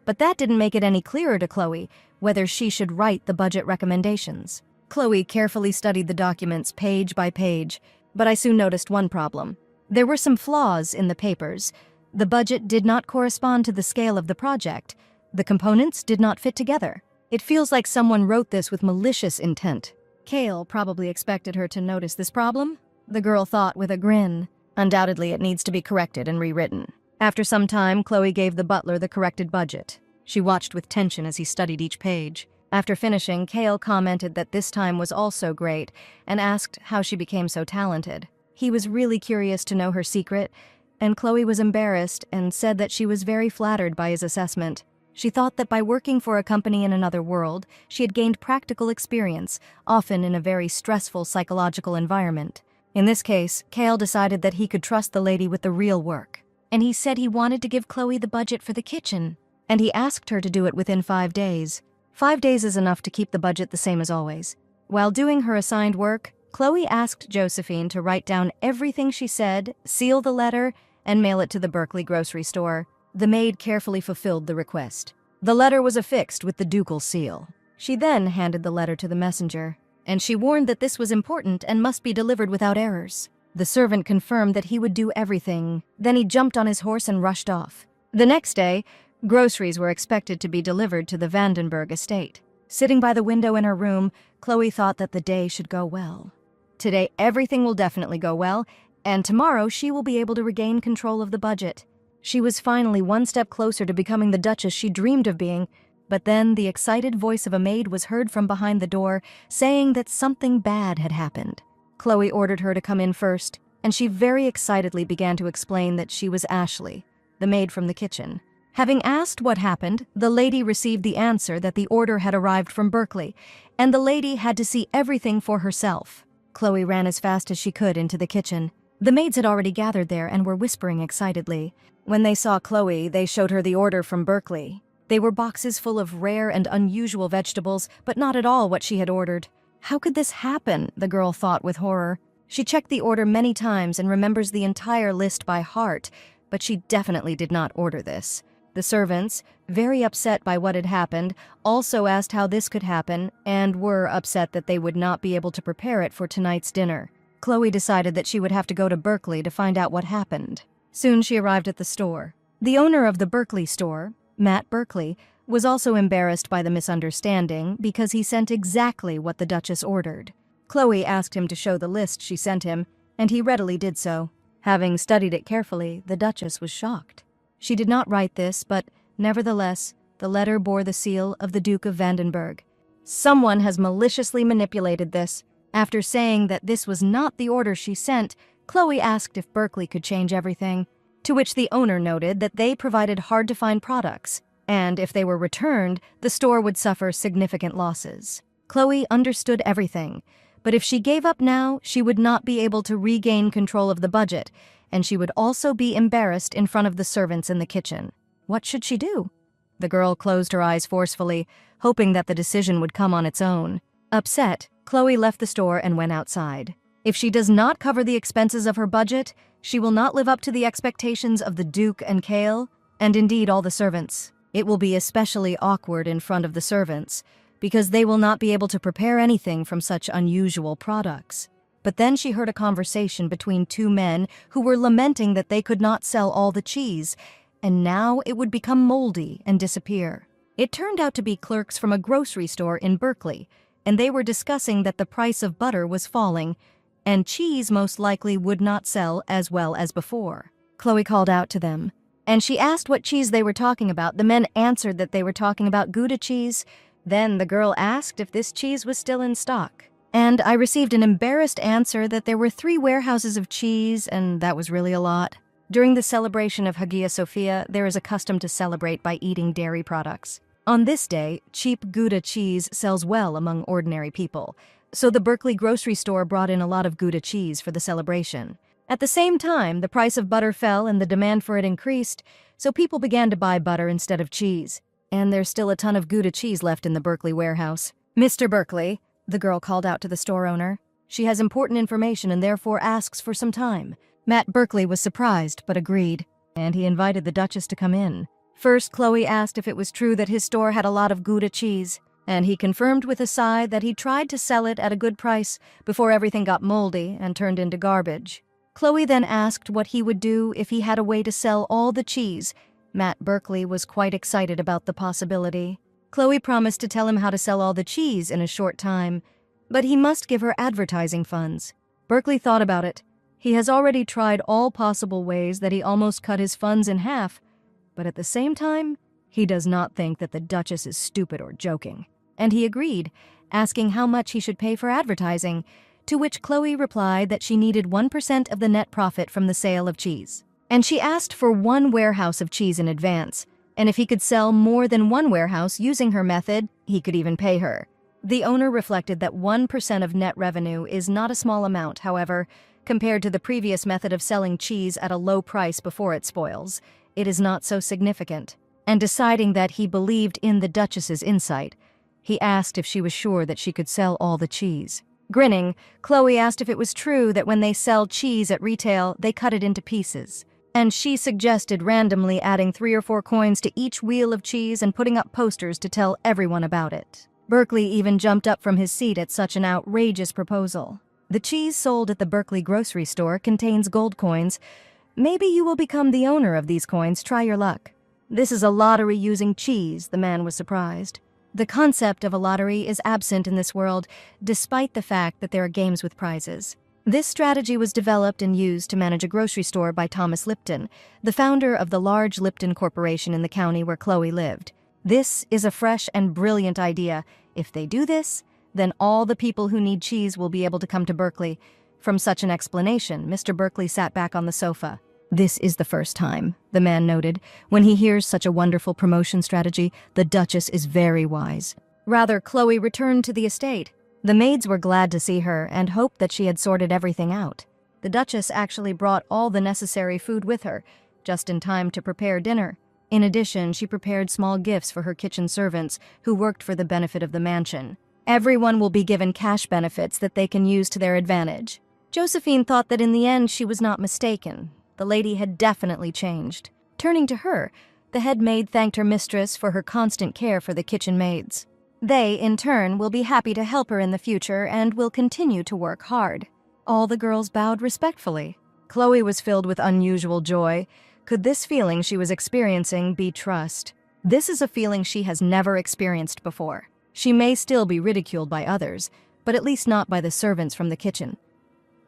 But that didn't make it any clearer to Chloe whether she should write the budget recommendations. Chloe carefully studied the documents page by page, but I soon noticed one problem. There were some flaws in the papers. The budget did not correspond to the scale of the project. The components did not fit together. It feels like someone wrote this with malicious intent. Cale probably expected her to notice this problem, the girl thought with a grin. Undoubtedly, it needs to be corrected and rewritten. After some time, Chloe gave the butler the corrected budget. She watched with tension as he studied each page. After finishing, Cale commented that this time was also great and asked how she became so talented. He was really curious to know her secret, and Chloe was embarrassed and said that she was very flattered by his assessment. She thought that by working for a company in another world, she had gained practical experience, often in a very stressful psychological environment. In this case, Cale decided that he could trust the lady with the real work. And he said he wanted to give Chloe the budget for the kitchen, and he asked her to do it within 5 days. 5 days is enough to keep the budget the same as always. While doing her assigned work, Chloe asked Josephine to write down everything she said, seal the letter, and mail it to the Berkeley grocery store. The maid carefully fulfilled the request. The letter was affixed with the ducal seal. She then handed the letter to the messenger, and she warned that this was important and must be delivered without errors. The servant confirmed that he would do everything. Then he jumped on his horse and rushed off. The next day, groceries were expected to be delivered to the Vandenberg estate. Sitting by the window in her room, Chloe thought that the day should go well. Today, everything will definitely go well, and tomorrow she will be able to regain control of the budget. She was finally one step closer to becoming the Duchess she dreamed of being, but then the excited voice of a maid was heard from behind the door, saying that something bad had happened. Chloe ordered her to come in first, and she very excitedly began to explain that she was Ashley, the maid from the kitchen. Having asked what happened, the lady received the answer that the order had arrived from Berkeley, and the lady had to see everything for herself. Chloe ran as fast as she could into the kitchen. The maids had already gathered there and were whispering excitedly. When they saw Chloe, they showed her the order from Berkeley. They were boxes full of rare and unusual vegetables, but not at all what she had ordered. How could this happen? The girl thought with horror. She checked the order many times and remembers the entire list by heart, but she definitely did not order this. The servants, very upset by what had happened, also asked how this could happen and were upset that they would not be able to prepare it for tonight's dinner. Chloe decided that she would have to go to Berkeley to find out what happened. Soon she arrived at the store. The owner of the Berkeley store, Matt Berkeley, was also embarrassed by the misunderstanding because he sent exactly what the Duchess ordered. Chloe asked him to show the list she sent him, and he readily did so. Having studied it carefully, the Duchess was shocked. She did not write this, but nevertheless, the letter bore the seal of the Duke of Vandenberg. Someone has maliciously manipulated this. After saying that this was not the order she sent, Chloe asked if Berkeley could change everything, to which the owner noted that they provided hard-to-find products, and if they were returned, the store would suffer significant losses. Chloe understood everything, but if she gave up now, she would not be able to regain control of the budget, and she would also be embarrassed in front of the servants in the kitchen. What should she do? The girl closed her eyes forcefully, hoping that the decision would come on its own. Upset, Chloe left the store and went outside. If she does not cover the expenses of her budget, she will not live up to the expectations of the Duke and Kale, and indeed all the servants. It will be especially awkward in front of the servants, because they will not be able to prepare anything from such unusual products. But then she heard a conversation between two men who were lamenting that they could not sell all the cheese, and now it would become moldy and disappear. It turned out to be clerks from a grocery store in Berkeley, and they were discussing that the price of butter was falling, and cheese most likely would not sell as well as before. Chloe called out to them, and she asked what cheese they were talking about. The men answered that they were talking about Gouda cheese. Then the girl asked if this cheese was still in stock. And I received an embarrassed answer that there were 3 warehouses of cheese, and that was really a lot. During the celebration of Hagia Sophia, there is a custom to celebrate by eating dairy products. On this day, cheap Gouda cheese sells well among ordinary people, so the Berkeley grocery store brought in a lot of Gouda cheese for the celebration. At the same time, the price of butter fell and the demand for it increased, so people began to buy butter instead of cheese. And there's still a ton of Gouda cheese left in the Berkeley warehouse. Mr. Berkeley, the girl called out to the store owner. She has important information and therefore asks for some time. Matt Berkeley was surprised but agreed, and he invited the Duchess to come in. First, Chloe asked if it was true that his store had a lot of Gouda cheese, and he confirmed with a sigh that he tried to sell it at a good price before everything got moldy and turned into garbage. Chloe then asked what he would do if he had a way to sell all the cheese. Matt Berkeley was quite excited about the possibility. Chloe promised to tell him how to sell all the cheese in a short time, but he must give her advertising funds. Berkeley thought about it. He has already tried all possible ways that he almost cut his funds in half, but at the same time, he does not think that the Duchess is stupid or joking. And he agreed, asking how much he should pay for advertising, to which Chloe replied that she needed 1% of the net profit from the sale of cheese. And she asked for 1 warehouse of cheese in advance, and if he could sell more than 1 warehouse using her method, he could even pay her. The owner reflected that 1% of net revenue is not a small amount, however, compared to the previous method of selling cheese at a low price before it spoils. It is not so significant. And deciding that he believed in the Duchess's insight, he asked if she was sure that she could sell all the cheese. Grinning, Chloe asked if it was true that when they sell cheese at retail, they cut it into pieces. and she suggested randomly adding 3 or 4 coins to each wheel of cheese and putting up posters to tell everyone about it. Berkeley even jumped up from his seat at such an outrageous proposal. The cheese sold at the Berkeley grocery store contains gold coins. Maybe you will become the owner of these coins. Try your luck. This is a lottery using cheese, the man was surprised. The concept of a lottery is absent in this world, despite the fact that there are games with prizes. This strategy was developed and used to manage a grocery store by Thomas Lipton, the founder of the large Lipton Corporation in the county where Chloe lived. This is a fresh and brilliant idea. If they do this, then all the people who need cheese will be able to come to Berkeley. From such an explanation, Mr. Berkeley sat back on the sofa. This is the first time, the man noted. When he hears such a wonderful promotion strategy, the Duchess is very wise. Rather, Chloe returned to the estate. The maids were glad to see her and hoped that she had sorted everything out. The Duchess actually brought all the necessary food with her, just in time to prepare dinner. In addition, she prepared small gifts for her kitchen servants, who worked for the benefit of the mansion. Everyone will be given cash benefits that they can use to their advantage. Josephine thought that in the end she was not mistaken. The lady had definitely changed. Turning to her, the head maid thanked her mistress for her constant care for the kitchen maids. They, in turn, will be happy to help her in the future and will continue to work hard. All the girls bowed respectfully. Chloe was filled with unusual joy. Could this feeling she was experiencing be trust? This is a feeling she has never experienced before. She may still be ridiculed by others, but at least not by the servants from the kitchen.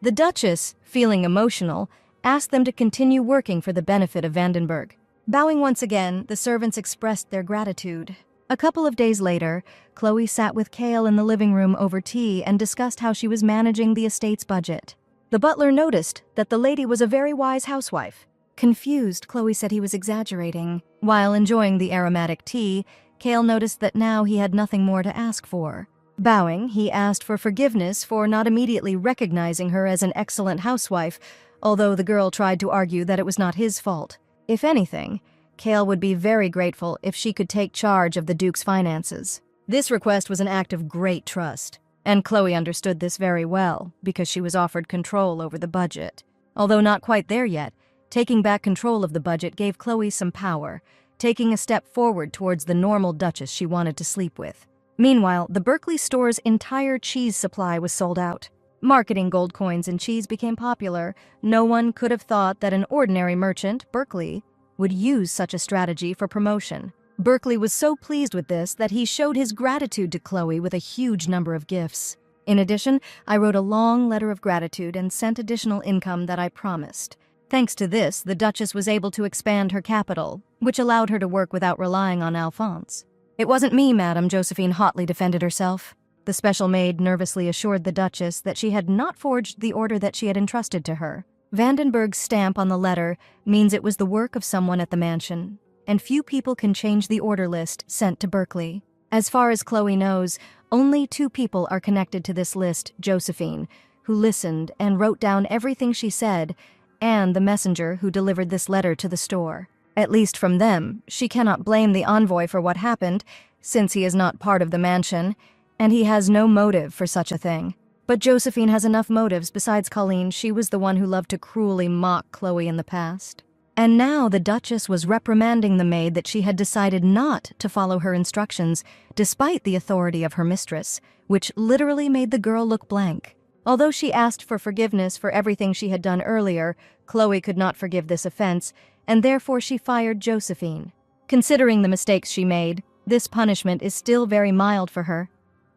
The Duchess, feeling emotional, asked them to continue working for the benefit of Vandenberg. Bowing once again, the servants expressed their gratitude. A couple of days later, Chloe sat with Cale in the living room over tea and discussed how she was managing the estate's budget. The butler noticed that the lady was a very wise housewife. Confused, Chloe said he was exaggerating. While enjoying the aromatic tea, Cale noticed that now he had nothing more to ask for. Bowing, he asked for forgiveness for not immediately recognizing her as an excellent housewife, although the girl tried to argue that it was not his fault. If anything, Cale would be very grateful if she could take charge of the Duke's finances. This request was an act of great trust, and Chloe understood this very well because she was offered control over the budget. Although not quite there yet, taking back control of the budget gave Chloe some power, taking a step forward towards the normal Duchess she wanted to sleep with. Meanwhile, the Berkeley store's entire cheese supply was sold out. Marketing gold coins and cheese became popular. No one could have thought that an ordinary merchant, Berkeley, would use such a strategy for promotion. Berkeley was so pleased with this that he showed his gratitude to Chloe with a huge number of gifts. In addition, I wrote a long letter of gratitude and sent additional income that I promised. Thanks to this, the Duchess was able to expand her capital, which allowed her to work without relying on Alphonse. "It wasn't me, madam," Josephine hotly defended herself. The special maid nervously assured the Duchess that she had not forged the order that she had entrusted to her. Vandenberg's stamp on the letter means it was the work of someone at the mansion, and few people can change the order list sent to Berkeley. As far as Chloe knows, only 2 people are connected to this list: Josephine, who listened and wrote down everything she said, and the messenger who delivered this letter to the store. At least from them, she cannot blame the envoy for what happened, since he is not part of the mansion, and he has no motive for such a thing. But Josephine has enough motives. Besides Colleen, she was the one who loved to cruelly mock Chloe in the past. And now the Duchess was reprimanding the maid that she had decided not to follow her instructions, despite the authority of her mistress, which literally made the girl look blank. Although she asked for forgiveness for everything she had done earlier, Chloe could not forgive this offense, and therefore she fired Josephine. Considering the mistakes she made, this punishment is still very mild for her.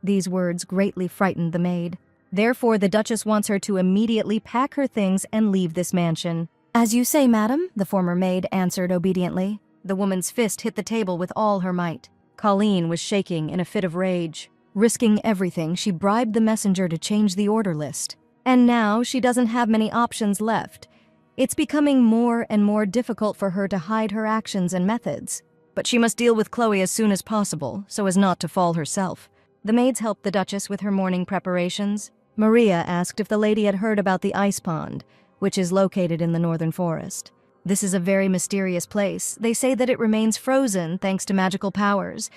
These words greatly frightened the maid. Therefore, the Duchess wants her to immediately pack her things and leave this mansion. "As you say, madam," the former maid answered obediently. The woman's fist hit the table with all her might. Colleen was shaking in a fit of rage. Risking everything, she bribed the messenger to change the order list. And now she doesn't have many options left. It's becoming more and more difficult for her to hide her actions and methods. But she must deal with Chloe as soon as possible, so as not to fall herself. The maids helped the Duchess with her morning preparations. Maria asked if the lady had heard about the ice pond, which is located in the northern forest. This is a very mysterious place. They say that it remains frozen thanks to magical powers,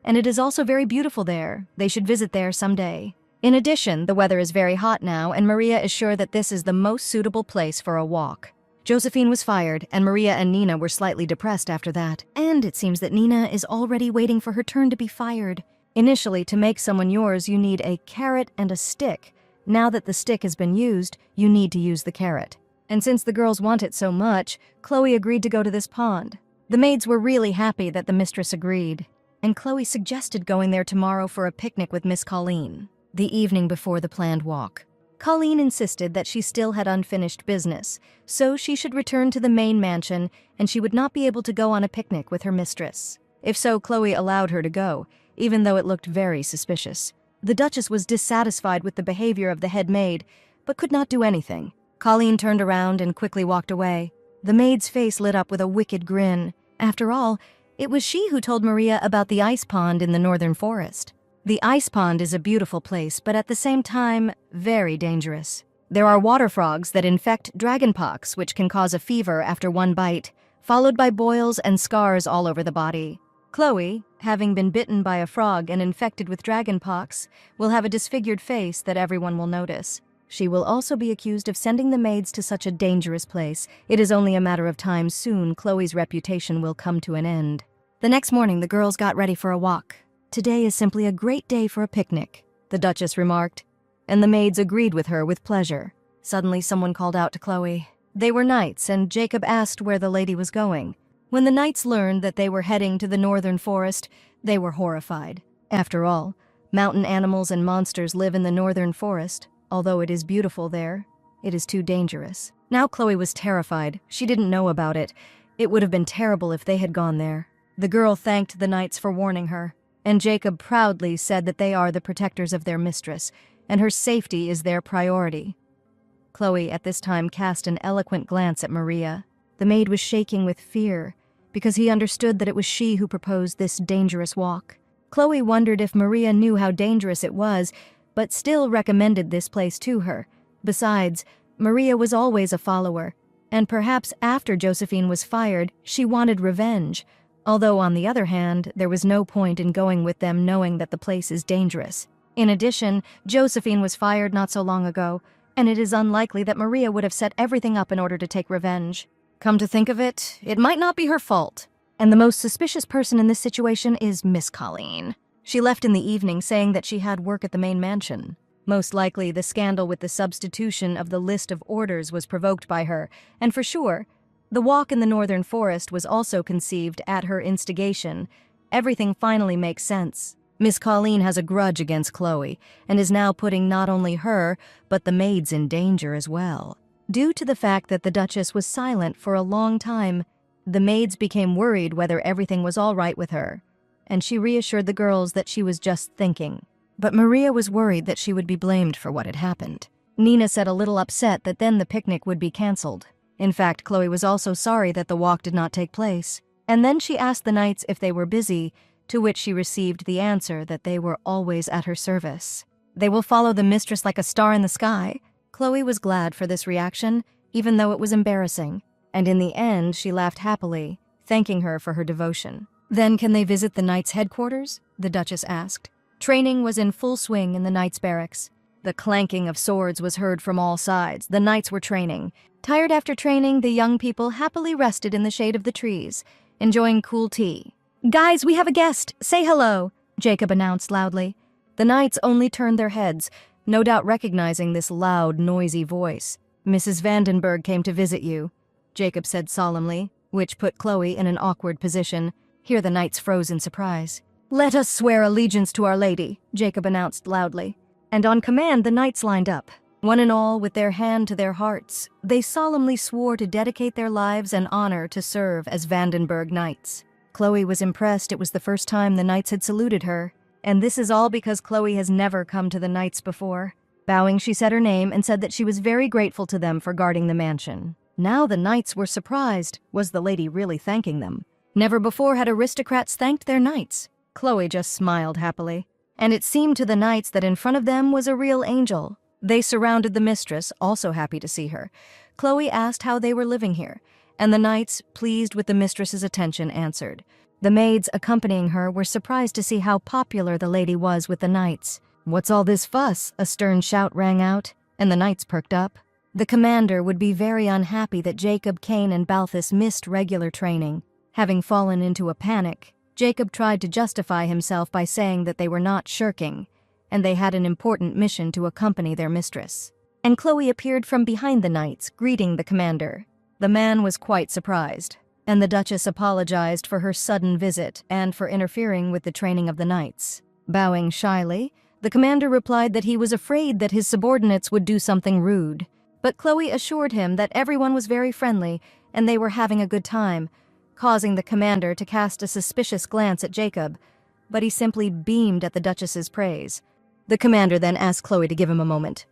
and it is also very beautiful there. They should visit there someday. In addition, the weather is very hot now, and Maria is sure that this is the most suitable place for a walk. Josephine was fired, and Maria and Nina were slightly depressed after that. And it seems that Nina is already waiting for her turn to be fired. Initially, to make someone yours, you need a carrot and a stick. Now that the stick has been used, you need to use the carrot. And since the girls want it so much, Chloe agreed to go to this pond. The maids were really happy that the mistress agreed, and Chloe suggested going there tomorrow for a picnic with Miss Colleen, the evening before the planned walk. Colleen insisted that she still had unfinished business, so she should return to the main mansion and she would not be able to go on a picnic with her mistress. If so, Chloe allowed her to go, even though it looked very suspicious. The Duchess was dissatisfied with the behavior of the head maid, but could not do anything. Colleen turned around and quickly walked away. The maid's face lit up with a wicked grin. After all, it was she who told Maria about the ice pond in the northern forest. The ice pond is a beautiful place, but at the same time, very dangerous. There are water frogs that infect dragonpox, which can cause a fever after one bite, followed by boils and scars all over the body. Chloe, having been bitten by a frog and infected with dragonpox, will have a disfigured face that everyone will notice. She will also be accused of sending the maids to such a dangerous place. It is only a matter of time soon Chloe's reputation will come to an end. The next morning, the girls got ready for a walk. "Today is simply a great day for a picnic," the Duchess remarked, and the maids agreed with her with pleasure. Suddenly, someone called out to Chloe. They were knights, and Jacob asked where the lady was going. When the knights learned that they were heading to the northern forest, they were horrified. After all, mountain animals and monsters live in the northern forest. Although it is beautiful there, it is too dangerous. Now Chloe was terrified. She didn't know about it. It would have been terrible if they had gone there. The girl thanked the knights for warning her, and Jacob proudly said that they are the protectors of their mistress, and her safety is their priority. Chloe at this time cast an eloquent glance at Maria. The maid was shaking with fear, because he understood that it was she who proposed this dangerous walk. Chloe wondered if Maria knew how dangerous it was, but still recommended this place to her. Besides, Maria was always a follower, and perhaps after Josephine was fired, she wanted revenge. Although, on the other hand, there was no point in going with them knowing that the place is dangerous. In addition, Josephine was fired not so long ago, and it is unlikely that Maria would have set everything up in order to take revenge. Come to think of it, it might not be her fault. And the most suspicious person in this situation is Miss Colleen. She left in the evening saying that she had work at the main mansion. Most likely, the scandal with the substitution of the list of orders was provoked by her, and for sure, the walk in the northern forest was also conceived at her instigation. Everything finally makes sense. Miss Colleen has a grudge against Chloe, and is now putting not only her, but the maids in danger as well. Due to the fact that the Duchess was silent for a long time, the maids became worried whether everything was all right with her, and she reassured the girls that she was just thinking. But Maria was worried that she would be blamed for what had happened. Nina said a little upset that then the picnic would be cancelled. In fact, Chloe was also sorry that the walk did not take place. And then she asked the knights if they were busy, to which she received the answer that they were always at her service. They will follow the mistress like a star in the sky. Chloe was glad for this reaction, even though it was embarrassing. And in the end, she laughed happily, thanking her for her devotion. "Then can they visit the Knights' headquarters?" the Duchess asked. Training was in full swing in the Knights' barracks. The clanking of swords was heard from all sides. The knights were training. Tired after training, the young people happily rested in the shade of the trees, enjoying cool tea. "Guys, we have a guest. Say hello," Jacob announced loudly. The knights only turned their heads, no doubt recognizing this loud, noisy voice. "Mrs. Vandenberg came to visit you," Jacob said solemnly, which put Chloe in an awkward position. Here the knights froze in surprise. "Let us swear allegiance to Our Lady," Jacob announced loudly. And on command, the knights lined up. One and all, with their hand to their hearts, they solemnly swore to dedicate their lives and honor to serve as Vandenberg knights. Chloe was impressed. It was the first time the knights had saluted her. And this is all because Chloe has never come to the knights before. Bowing, she said her name and said that she was very grateful to them for guarding the mansion. Now the knights were surprised. Was the lady really thanking them? Never before had aristocrats thanked their knights. Chloe just smiled happily. And it seemed to the knights that in front of them was a real angel. They surrounded the mistress, also happy to see her. Chloe asked how they were living here, and the knights, pleased with the mistress's attention, answered. The maids accompanying her were surprised to see how popular the lady was with the knights. "What's all this fuss?" a stern shout rang out, and the knights perked up. The commander would be very unhappy that Jacob, Kane, and Balthus missed regular training. Having fallen into a panic, Jacob tried to justify himself by saying that they were not shirking, and they had an important mission to accompany their mistress. And Chloe appeared from behind the knights, greeting the commander. The man was quite surprised, and the Duchess apologized for her sudden visit and for interfering with the training of the knights. Bowing shyly, the commander replied that he was afraid that his subordinates would do something rude, but Chloe assured him that everyone was very friendly and they were having a good time, causing the commander to cast a suspicious glance at Jacob, but he simply beamed at the Duchess's praise. The commander then asked Chloe to give him a moment.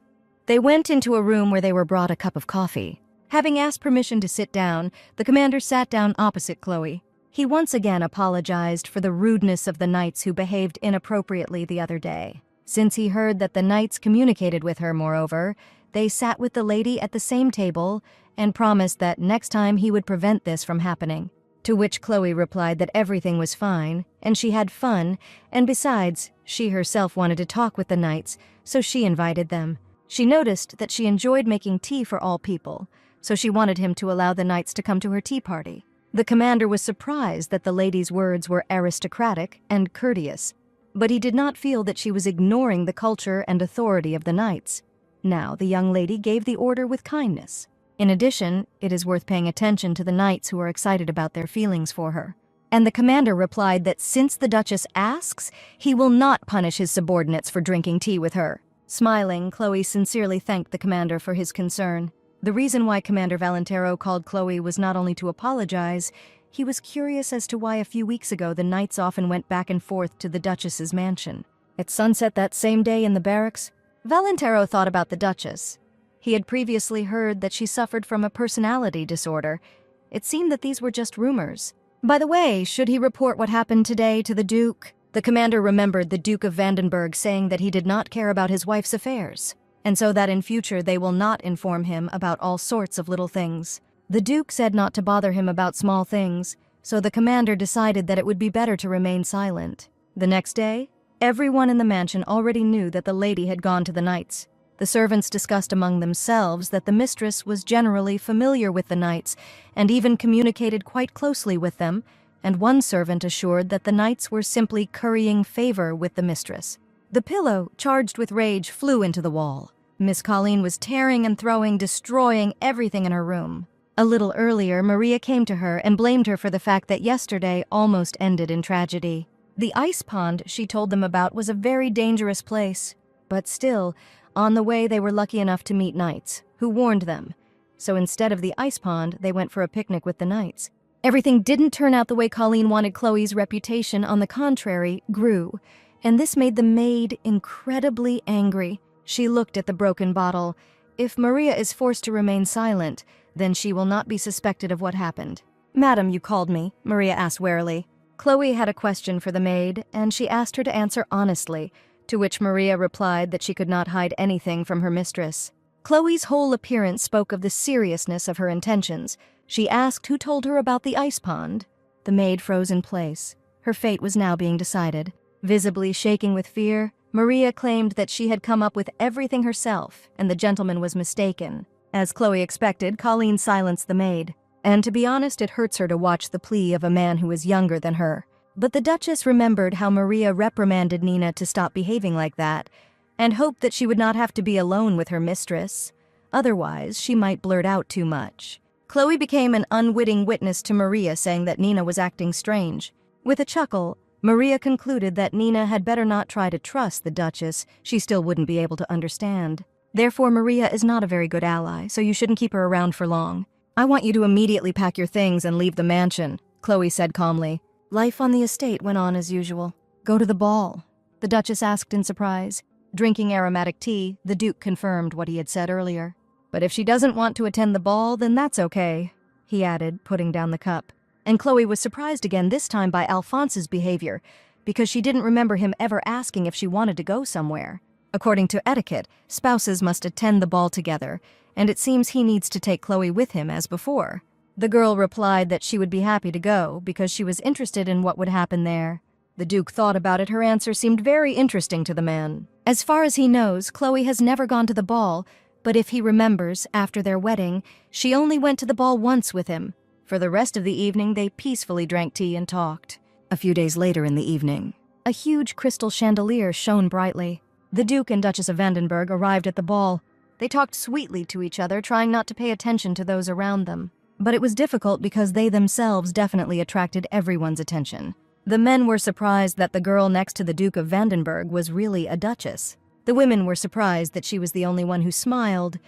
They went into a room where they were brought a cup of coffee. Having asked permission to sit down, the commander sat down opposite Chloe. He once again apologized for the rudeness of the knights who behaved inappropriately the other day. Since he heard that the knights communicated with her, moreover, they sat with the lady at the same table and promised that next time he would prevent this from happening. To which Chloe replied that everything was fine, and she had fun, and besides, she herself wanted to talk with the knights, so she invited them. She noticed that she enjoyed making tea for all people, so she wanted him to allow the knights to come to her tea party. The commander was surprised that the lady's words were aristocratic and courteous, but he did not feel that she was ignoring the culture and authority of the knights. Now the young lady gave the order with kindness. In addition, it is worth paying attention to the knights who are excited about their feelings for her. And the commander replied that since the Duchess asks, he will not punish his subordinates for drinking tea with her. Smiling, Chloe sincerely thanked the commander for his concern. The reason why Commander Valentero called Chloe was not only to apologize, he was curious as to why a few weeks ago the knights often went back and forth to the Duchess's mansion. At sunset that same day in the barracks, Valentero thought about the Duchess. He had previously heard that she suffered from a personality disorder. It seemed that these were just rumors. By the way, should he report what happened today to the Duke? The commander remembered the Duke of Vandenberg saying that he did not care about his wife's affairs, and so that in future they will not inform him about all sorts of little things. The Duke said not to bother him about small things, so the commander decided that it would be better to remain silent. The next day, everyone in the mansion already knew that the lady had gone to the knights. The servants discussed among themselves that the mistress was generally familiar with the knights and even communicated quite closely with them, and one servant assured that the knights were simply currying favor with the mistress. The pillow, charged with rage, flew into the wall. Miss Colleen was tearing and throwing, destroying everything in her room. A little earlier, Maria came to her and blamed her for the fact that yesterday almost ended in tragedy. The ice pond she told them about was a very dangerous place, but still, on the way they were lucky enough to meet knights, who warned them. So instead of the ice pond, they went for a picnic with the knights. Everything didn't turn out the way Colleen wanted. Chloe's reputation, on the contrary, grew, and this made the maid incredibly angry. She looked at the broken bottle. If Maria is forced to remain silent, then she will not be suspected of what happened. "Madam, you called me," Maria asked warily. Chloe had a question for the maid, and she asked her to answer honestly, to which Maria replied that she could not hide anything from her mistress. Chloe's whole appearance spoke of the seriousness of her intentions. She asked who told her about the ice pond. The maid froze in place. Her fate was now being decided. Visibly shaking with fear, Maria claimed that she had come up with everything herself, and the gentleman was mistaken. As Chloe expected, Colleen silenced the maid. And to be honest, it hurts her to watch the plea of a man who is younger than her. But the Duchess remembered how Maria reprimanded Nina to stop behaving like that, and hoped that she would not have to be alone with her mistress. Otherwise, she might blurt out too much. Chloe became an unwitting witness to Maria saying that Nina was acting strange. With a chuckle, Maria concluded that Nina had better not try to trust the Duchess. She still wouldn't be able to understand. Therefore, Maria is not a very good ally, so you shouldn't keep her around for long. "I want you to immediately pack your things and leave the mansion," Chloe said calmly. Life on the estate went on as usual. "Go to the ball?" the Duchess asked in surprise. Drinking aromatic tea, the Duke confirmed what he had said earlier. "But if she doesn't want to attend the ball, then that's okay," he added, putting down the cup. And Chloe was surprised again, this time by Alphonse's behavior, because she didn't remember him ever asking if she wanted to go somewhere. According to etiquette, spouses must attend the ball together, and it seems he needs to take Chloe with him as before. The girl replied that she would be happy to go because she was interested in what would happen there. The Duke thought about it. Her answer seemed very interesting to the man. As far as he knows, Chloe has never gone to the ball, But if he remembers, after their wedding, she only went to the ball once with him. For the rest of the evening, they peacefully drank tea and talked. A few days later in the evening, a huge crystal chandelier shone brightly. The Duke and Duchess of Vandenberg arrived at the ball. They talked sweetly to each other, trying not to pay attention to those around them. But it was difficult because they themselves definitely attracted everyone's attention. The men were surprised that the girl next to the Duke of Vandenberg was really a duchess. The women were surprised that she was the only one who smiled,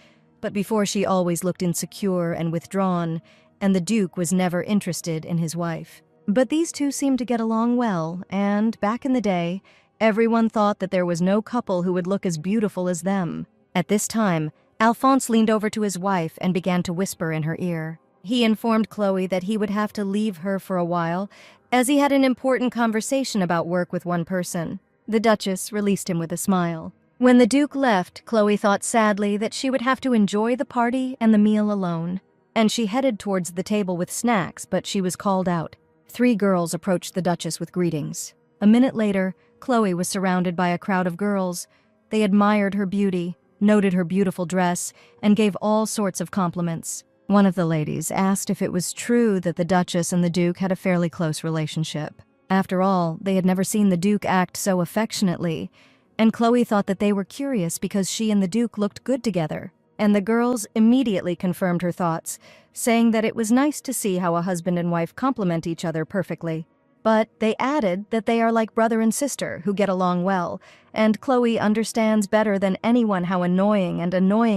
but before she always looked insecure and withdrawn, and the Duke was never interested in his wife. But these two seemed to get along well, and back in the day, everyone thought that there was no couple who would look as beautiful as them. At this time, Alphonse leaned over to his wife and began to whisper in her ear. He informed Chloe that he would have to leave her for a while, as he had an important conversation about work with one person. The Duchess released him with a smile. When the Duke left, Chloe thought sadly that she would have to enjoy the party and the meal alone, and she headed towards the table with snacks, but she was called out. 3 girls approached the Duchess with greetings. A minute later, Chloe was surrounded by a crowd of girls. They admired her beauty, noted her beautiful dress, and gave all sorts of compliments. One of the ladies asked if it was true that the Duchess and the Duke had a fairly close relationship. After all, they had never seen the Duke act so affectionately, and Chloe thought that they were curious because she and the Duke looked good together. And the girls immediately confirmed her thoughts, saying that it was nice to see how a husband and wife complement each other perfectly. But they added that they are like brother and sister who get along well, and Chloe understands better than anyone how annoying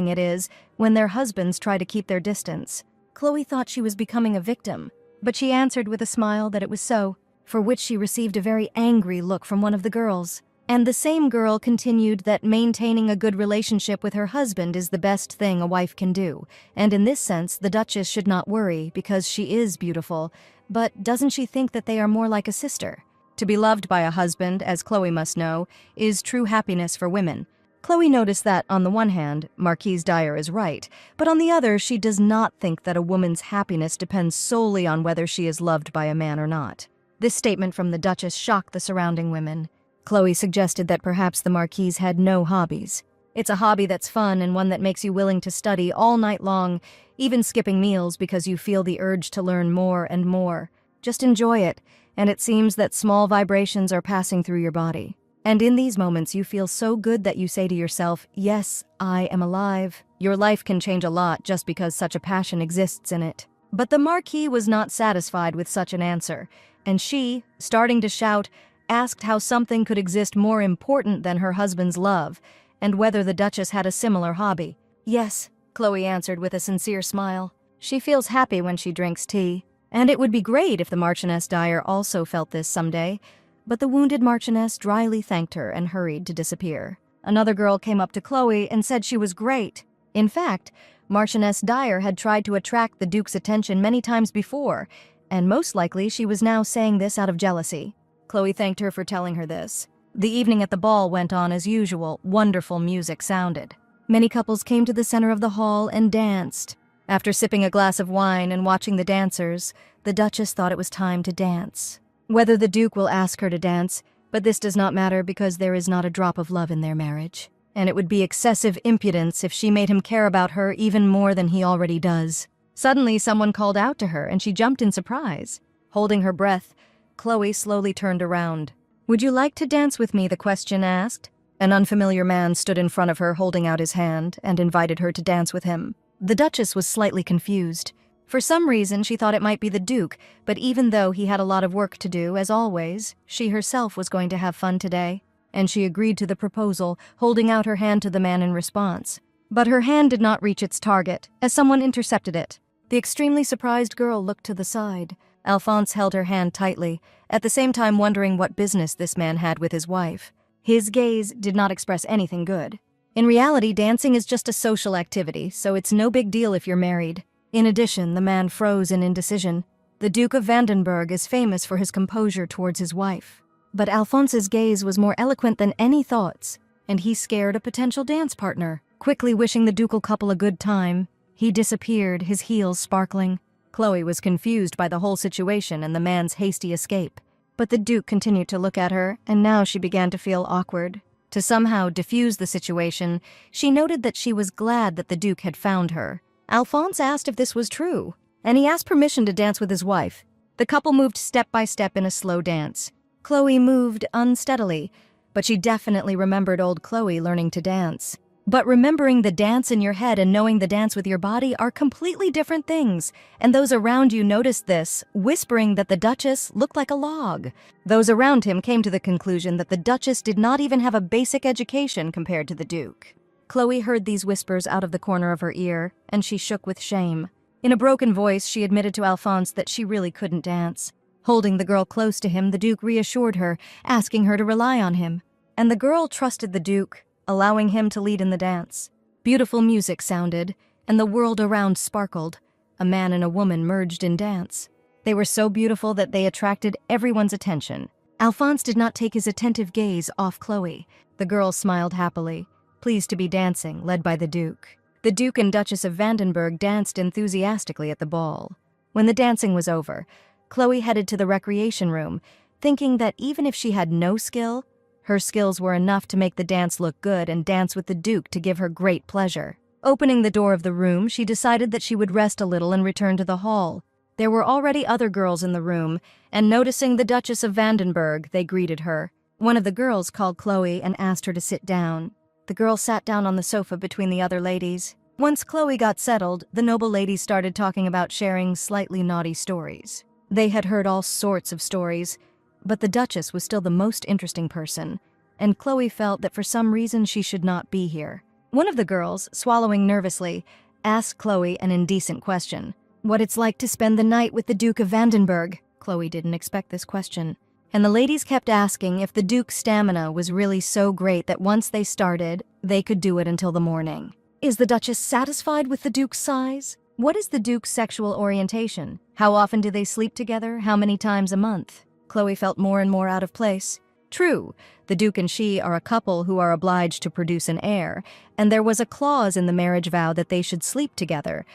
it is when their husbands try to keep their distance. Chloe thought she was becoming a victim, but she answered with a smile that it was so, for which she received a very angry look from one of the girls. And the same girl continued that maintaining a good relationship with her husband is the best thing a wife can do, and in this sense the Duchess should not worry because she is beautiful, but doesn't she think that they are more like a sister? To be loved by a husband, as Chloe must know, is true happiness for women. Chloe noticed that, on the one hand, Marquise Dyer is right, but on the other, she does not think that a woman's happiness depends solely on whether she is loved by a man or not. This statement from the Duchess shocked the surrounding women. Chloe suggested that perhaps the Marquise had no hobbies. It's a hobby that's fun and one that makes you willing to study all night long, even skipping meals because you feel the urge to learn more and more. Just enjoy it, and it seems that small vibrations are passing through your body. And in these moments you feel so good that you say to yourself, yes, I am alive. Your life can change a lot just because such a passion exists in it. But the Marquis was not satisfied with such an answer, and she, starting to shout, asked how something could exist more important than her husband's love, and whether the Duchess had a similar hobby. Yes, Chloe answered with a sincere smile. She feels happy when she drinks tea, and it would be great if the Marchioness Dyer also felt this someday, but the wounded Marchioness dryly thanked her and hurried to disappear. Another girl came up to Chloe and said she was great. In fact, Marchioness Dyer had tried to attract the Duke's attention many times before, and most likely she was now saying this out of jealousy. Chloe thanked her for telling her this. The evening at the ball went on as usual. Wonderful music sounded. Many couples came to the center of the hall and danced. After sipping a glass of wine and watching the dancers, the Duchess thought it was time to dance. Whether the Duke will ask her to dance, but this does not matter because there is not a drop of love in their marriage. And it would be excessive impudence if she made him care about her even more than he already does. Suddenly, someone called out to her, and she jumped in surprise. Holding her breath, Chloe slowly turned around. "Would you like to dance with me?" the question asked. An unfamiliar man stood in front of her, holding out his hand, and invited her to dance with him. The Duchess was slightly confused. For some reason, she thought it might be the Duke, but even though he had a lot of work to do, as always, she herself was going to have fun today. And she agreed to the proposal, holding out her hand to the man in response. But her hand did not reach its target, as someone intercepted it. The extremely surprised girl looked to the side. Alphonse held her hand tightly, at the same time wondering what business this man had with his wife. His gaze did not express anything good. In reality, dancing is just a social activity, so it's no big deal if you're married. In addition, the man froze in indecision. The Duke of Vandenberg is famous for his composure towards his wife. But Alphonse's gaze was more eloquent than any thoughts, and he scared a potential dance partner. Quickly wishing the ducal couple a good time, he disappeared, his heels sparkling. Chloe was confused by the whole situation and the man's hasty escape. But the Duke continued to look at her, and now she began to feel awkward. To somehow diffuse the situation, she noted that she was glad that the Duke had found her. Alphonse asked if this was true, and he asked permission to dance with his wife. The couple moved step by step in a slow dance. Chloe moved unsteadily, but she definitely remembered old Chloe learning to dance. But remembering the dance in your head and knowing the dance with your body are completely different things, and those around you noticed this, whispering that the Duchess looked like a log. Those around him came to the conclusion that the Duchess did not even have a basic education compared to the Duke. Chloe heard these whispers out of the corner of her ear, and she shook with shame. In a broken voice, she admitted to Alphonse that she really couldn't dance. Holding the girl close to him, the Duke reassured her, asking her to rely on him. And the girl trusted the Duke, allowing him to lead in the dance. Beautiful music sounded, and the world around sparkled. A man and a woman merged in dance. They were so beautiful that they attracted everyone's attention. Alphonse did not take his attentive gaze off Chloe. The girl smiled happily, pleased to be dancing, led by the Duke. The Duke and Duchess of Vandenberg danced enthusiastically at the ball. When the dancing was over, Chloe headed to the recreation room, thinking that even if she had no skill, her skills were enough to make the dance look good and dance with the Duke to give her great pleasure. Opening the door of the room, she decided that she would rest a little and return to the hall. There were already other girls in the room, and noticing the Duchess of Vandenberg, they greeted her. One of the girls called Chloe and asked her to sit down. The girl sat down on the sofa between the other ladies. Once Chloe got settled, the noble ladies started talking about sharing slightly naughty stories. They had heard all sorts of stories, but the Duchess was still the most interesting person, and Chloe felt that for some reason she should not be here. One of the girls, swallowing nervously, asked Chloe an indecent question. What it's like to spend the night with the Duke of Vandenberg. Chloe didn't expect this question. And the ladies kept asking if the Duke's stamina was really so great that once they started, they could do it until the morning. Is the Duchess satisfied with the Duke's size? What is the Duke's sexual orientation? How often do they sleep together? How many times a month? Chloe felt more and more out of place. True, the Duke and she are a couple who are obliged to produce an heir, and there was a clause in the marriage vow that they should sleep together.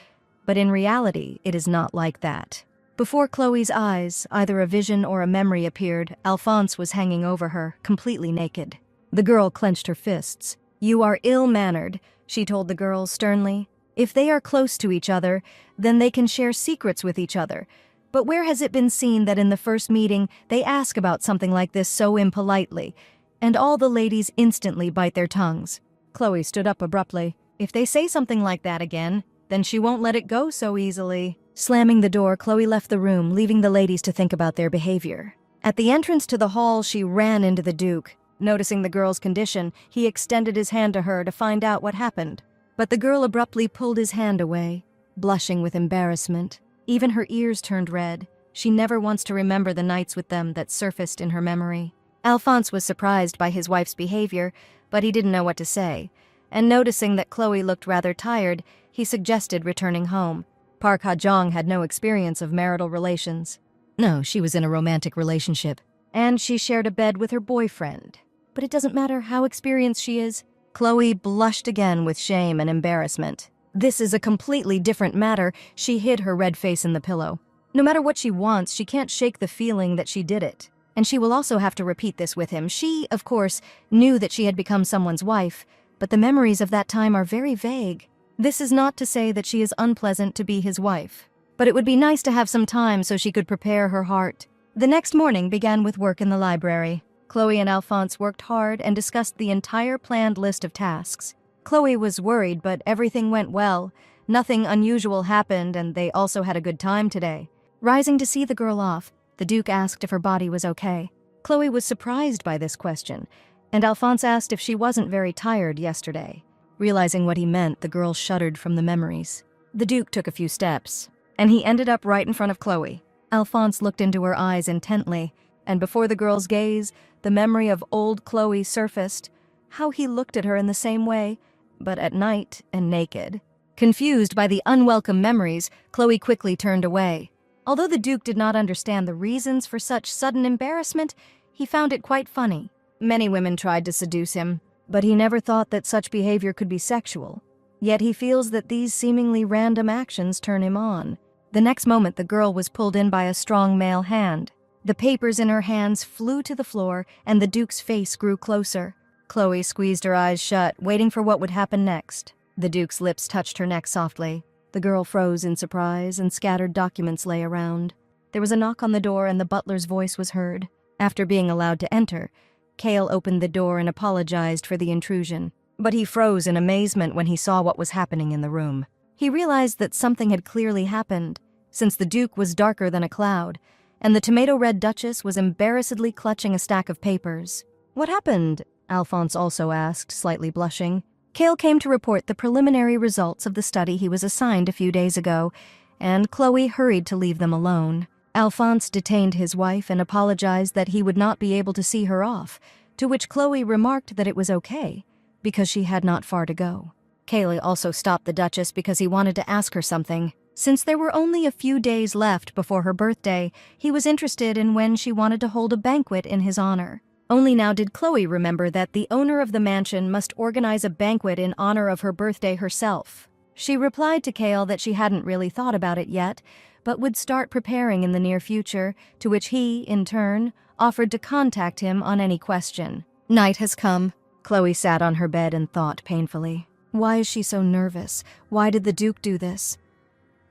But in reality, it is not like that. Before Chloe's eyes, either a vision or a memory appeared. Alphonse was hanging over her, completely naked. The girl clenched her fists. You are ill-mannered, she told the girls sternly. If they are close to each other, then they can share secrets with each other. But where has it been seen that in the first meeting they ask about something like this so impolitely? And all the ladies instantly bite their tongues. Chloe stood up abruptly. If they say something like that again, then she won't let it go so easily. Slamming the door, Chloe left the room, leaving the ladies to think about their behavior. At the entrance to the hall, she ran into the Duke. Noticing the girl's condition, he extended his hand to her to find out what happened. But the girl abruptly pulled his hand away, blushing with embarrassment. Even her ears turned red. She never wants to remember the nights with them that surfaced in her memory. Alphonse was surprised by his wife's behavior, but he didn't know what to say. And noticing that Chloe looked rather tired, he suggested returning home. Park Ha-jong had no experience of marital relations. No, she was in a romantic relationship. And she shared a bed with her boyfriend. But it doesn't matter how experienced she is. Chloe blushed again with shame and embarrassment. This is a completely different matter. She hid her red face in the pillow. No matter what she wants, she can't shake the feeling that she did it. And she will also have to repeat this with him. She, of course, knew that she had become someone's wife, but the memories of that time are very vague. This is not to say that she is unpleasant to be his wife, but it would be nice to have some time so she could prepare her heart. The next morning began with work in the library. Chloe and Alphonse worked hard and discussed the entire planned list of tasks. Chloe was worried, but everything went well. Nothing unusual happened, and they also had a good time today. Rising to see the girl off, the Duke asked if her body was okay. Chloe was surprised by this question, and Alphonse asked if she wasn't very tired yesterday. Realizing what he meant, the girl shuddered from the memories. The Duke took a few steps, and he ended up right in front of Chloe. Alphonse looked into her eyes intently, and before the girl's gaze, the memory of old Chloe surfaced. How he looked at her in the same way, but at night and naked. Confused by the unwelcome memories, Chloe quickly turned away. Although the Duke did not understand the reasons for such sudden embarrassment, he found it quite funny. Many women tried to seduce him, but he never thought that such behavior could be sexual. Yet he feels that these seemingly random actions turn him on. The next moment, the girl was pulled in by a strong male hand. The papers in her hands flew to the floor, and the Duke's face grew closer. Chloe squeezed her eyes shut, waiting for what would happen next. The Duke's lips touched her neck softly. The girl froze in surprise, and scattered documents lay around. There was a knock on the door, and the butler's voice was heard. After being allowed to enter, Cale opened the door and apologized for the intrusion. But he froze in amazement when he saw what was happening in the room. He realized that something had clearly happened, since the Duke was darker than a cloud, and the tomato-red Duchess was embarrassedly clutching a stack of papers. "What happened?" Alphonse also asked, slightly blushing. Cale came to report the preliminary results of the study he was assigned a few days ago, and Chloe hurried to leave them alone. Alphonse detained his wife and apologized that he would not be able to see her off, to which Chloe remarked that it was okay, because she had not far to go. Cale also stopped the Duchess because he wanted to ask her something. Since there were only a few days left before her birthday, he was interested in when she wanted to hold a banquet in his honor. Only now did Chloe remember that the owner of the mansion must organize a banquet in honor of her birthday herself. She replied to Cale that she hadn't really thought about it yet, but would start preparing in the near future, to which he, in turn, offered to contact him on any question. Night has come. Chloe sat on her bed and thought painfully. Why is she so nervous? Why did the Duke do this?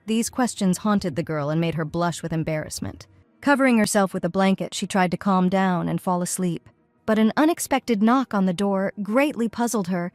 These questions haunted the girl and made her blush with embarrassment. Covering herself with a blanket, she tried to calm down and fall asleep. But an unexpected knock on the door greatly puzzled her,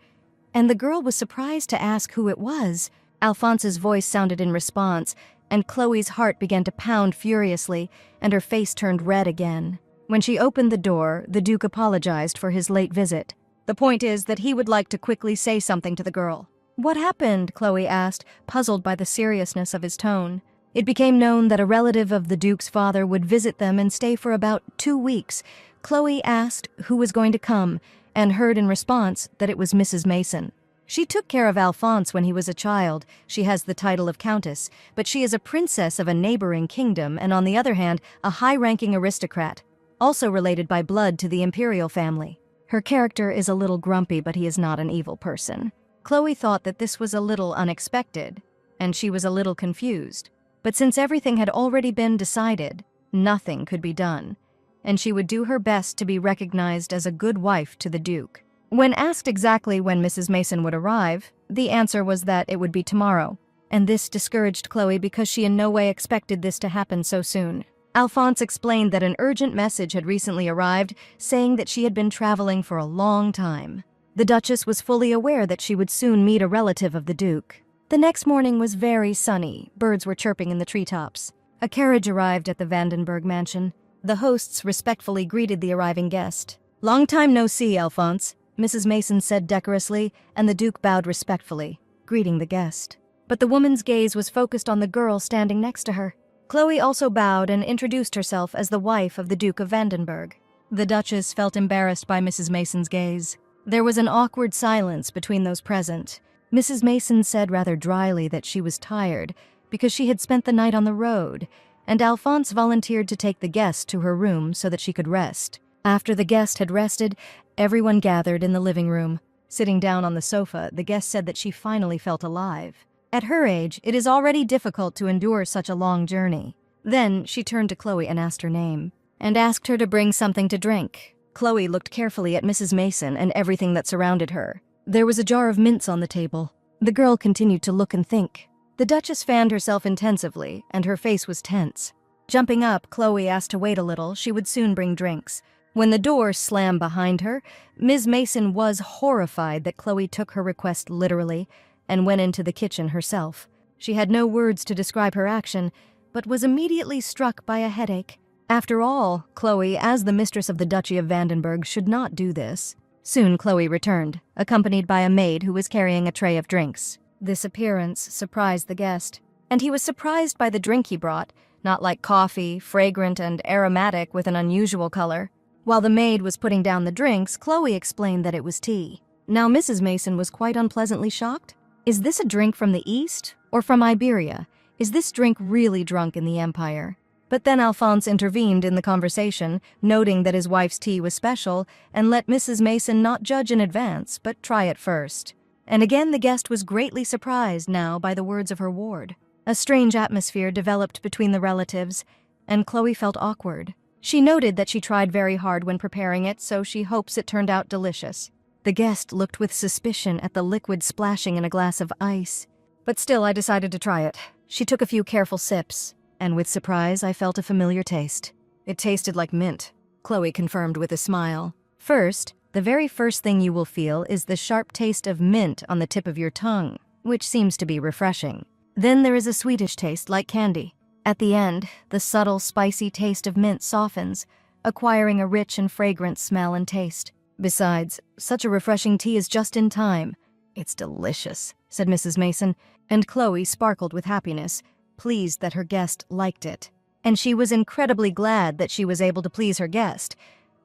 and the girl was surprised to ask who it was. Alphonse's voice sounded in response, and Chloe's heart began to pound furiously, and her face turned red again. When she opened the door, the Duke apologized for his late visit. The point is that he would like to quickly say something to the girl. "What happened?" Chloe asked, puzzled by the seriousness of his tone. It became known that a relative of the Duke's father would visit them and stay for about 2 weeks. Chloe asked who was going to come, and heard in response that it was Mrs. Mason. She took care of Alphonse when he was a child. She has the title of Countess, but she is a princess of a neighboring kingdom and, on the other hand, a high-ranking aristocrat, also related by blood to the imperial family. Her character is a little grumpy, but he is not an evil person. Chloe thought that this was a little unexpected, and she was a little confused. But since everything had already been decided, nothing could be done, and she would do her best to be recognized as a good wife to the Duke. When asked exactly when Mrs. Mason would arrive, the answer was that it would be tomorrow, and this discouraged Chloe because she in no way expected this to happen so soon. Alphonse explained that an urgent message had recently arrived, saying that she had been traveling for a long time. The Duchess was fully aware that she would soon meet a relative of the Duke. The next morning was very sunny. Birds were chirping in the treetops. A carriage arrived at the Vandenberg mansion. The hosts respectfully greeted the arriving guest. "Long time no see, Alphonse," Mrs. Mason said decorously, and the Duke bowed respectfully, greeting the guest. But the woman's gaze was focused on the girl standing next to her. Chloe also bowed and introduced herself as the wife of the Duke of Vandenberg. The Duchess felt embarrassed by Mrs. Mason's gaze. There was an awkward silence between those present. Mrs. Mason said rather dryly that she was tired because she had spent the night on the road, and Alphonse volunteered to take the guest to her room so that she could rest. After the guest had rested, everyone gathered in the living room. Sitting down on the sofa, the guest said that she finally felt alive. At her age, it is already difficult to endure such a long journey. Then she turned to Chloe and asked her name, and asked her to bring something to drink. Chloe looked carefully at Mrs. Mason and everything that surrounded her. There was a jar of mints on the table. The girl continued to look and think. The Duchess fanned herself intensively, and her face was tense. Jumping up, Chloe asked to wait a little. She would soon bring drinks. When the door slammed behind her, Ms. Mason was horrified that Chloe took her request literally and went into the kitchen herself. She had no words to describe her action, but was immediately struck by a headache. After all, Chloe, as the mistress of the Duchy of Vandenberg, should not do this. Soon Chloe returned, accompanied by a maid who was carrying a tray of drinks. This appearance surprised the guest, and he was surprised by the drink he brought, not like coffee, fragrant and aromatic with an unusual color. While the maid was putting down the drinks, Chloe explained that it was tea. Now Mrs. Mason was quite unpleasantly shocked. Is this a drink from the East or from Iberia? Is this drink really drunk in the Empire? But then Alphonse intervened in the conversation, noting that his wife's tea was special, and let Mrs. Mason not judge in advance, but try it first. And again the guest was greatly surprised now by the words of her ward. A strange atmosphere developed between the relatives, and Chloe felt awkward. She noted that she tried very hard when preparing it, so she hopes it turned out delicious. The guest looked with suspicion at the liquid splashing in a glass of ice. But still, I decided to try it. She took a few careful sips, and with surprise, I felt a familiar taste. It tasted like mint, Chloe confirmed with a smile. First, the very first thing you will feel is the sharp taste of mint on the tip of your tongue, which seems to be refreshing. Then there is a sweetish taste like candy. At the end, the subtle, spicy taste of mint softens, acquiring a rich and fragrant smell and taste. Besides, such a refreshing tea is just in time. It's delicious, said Mrs. Mason, and Chloe sparkled with happiness, pleased that her guest liked it. And she was incredibly glad that she was able to please her guest,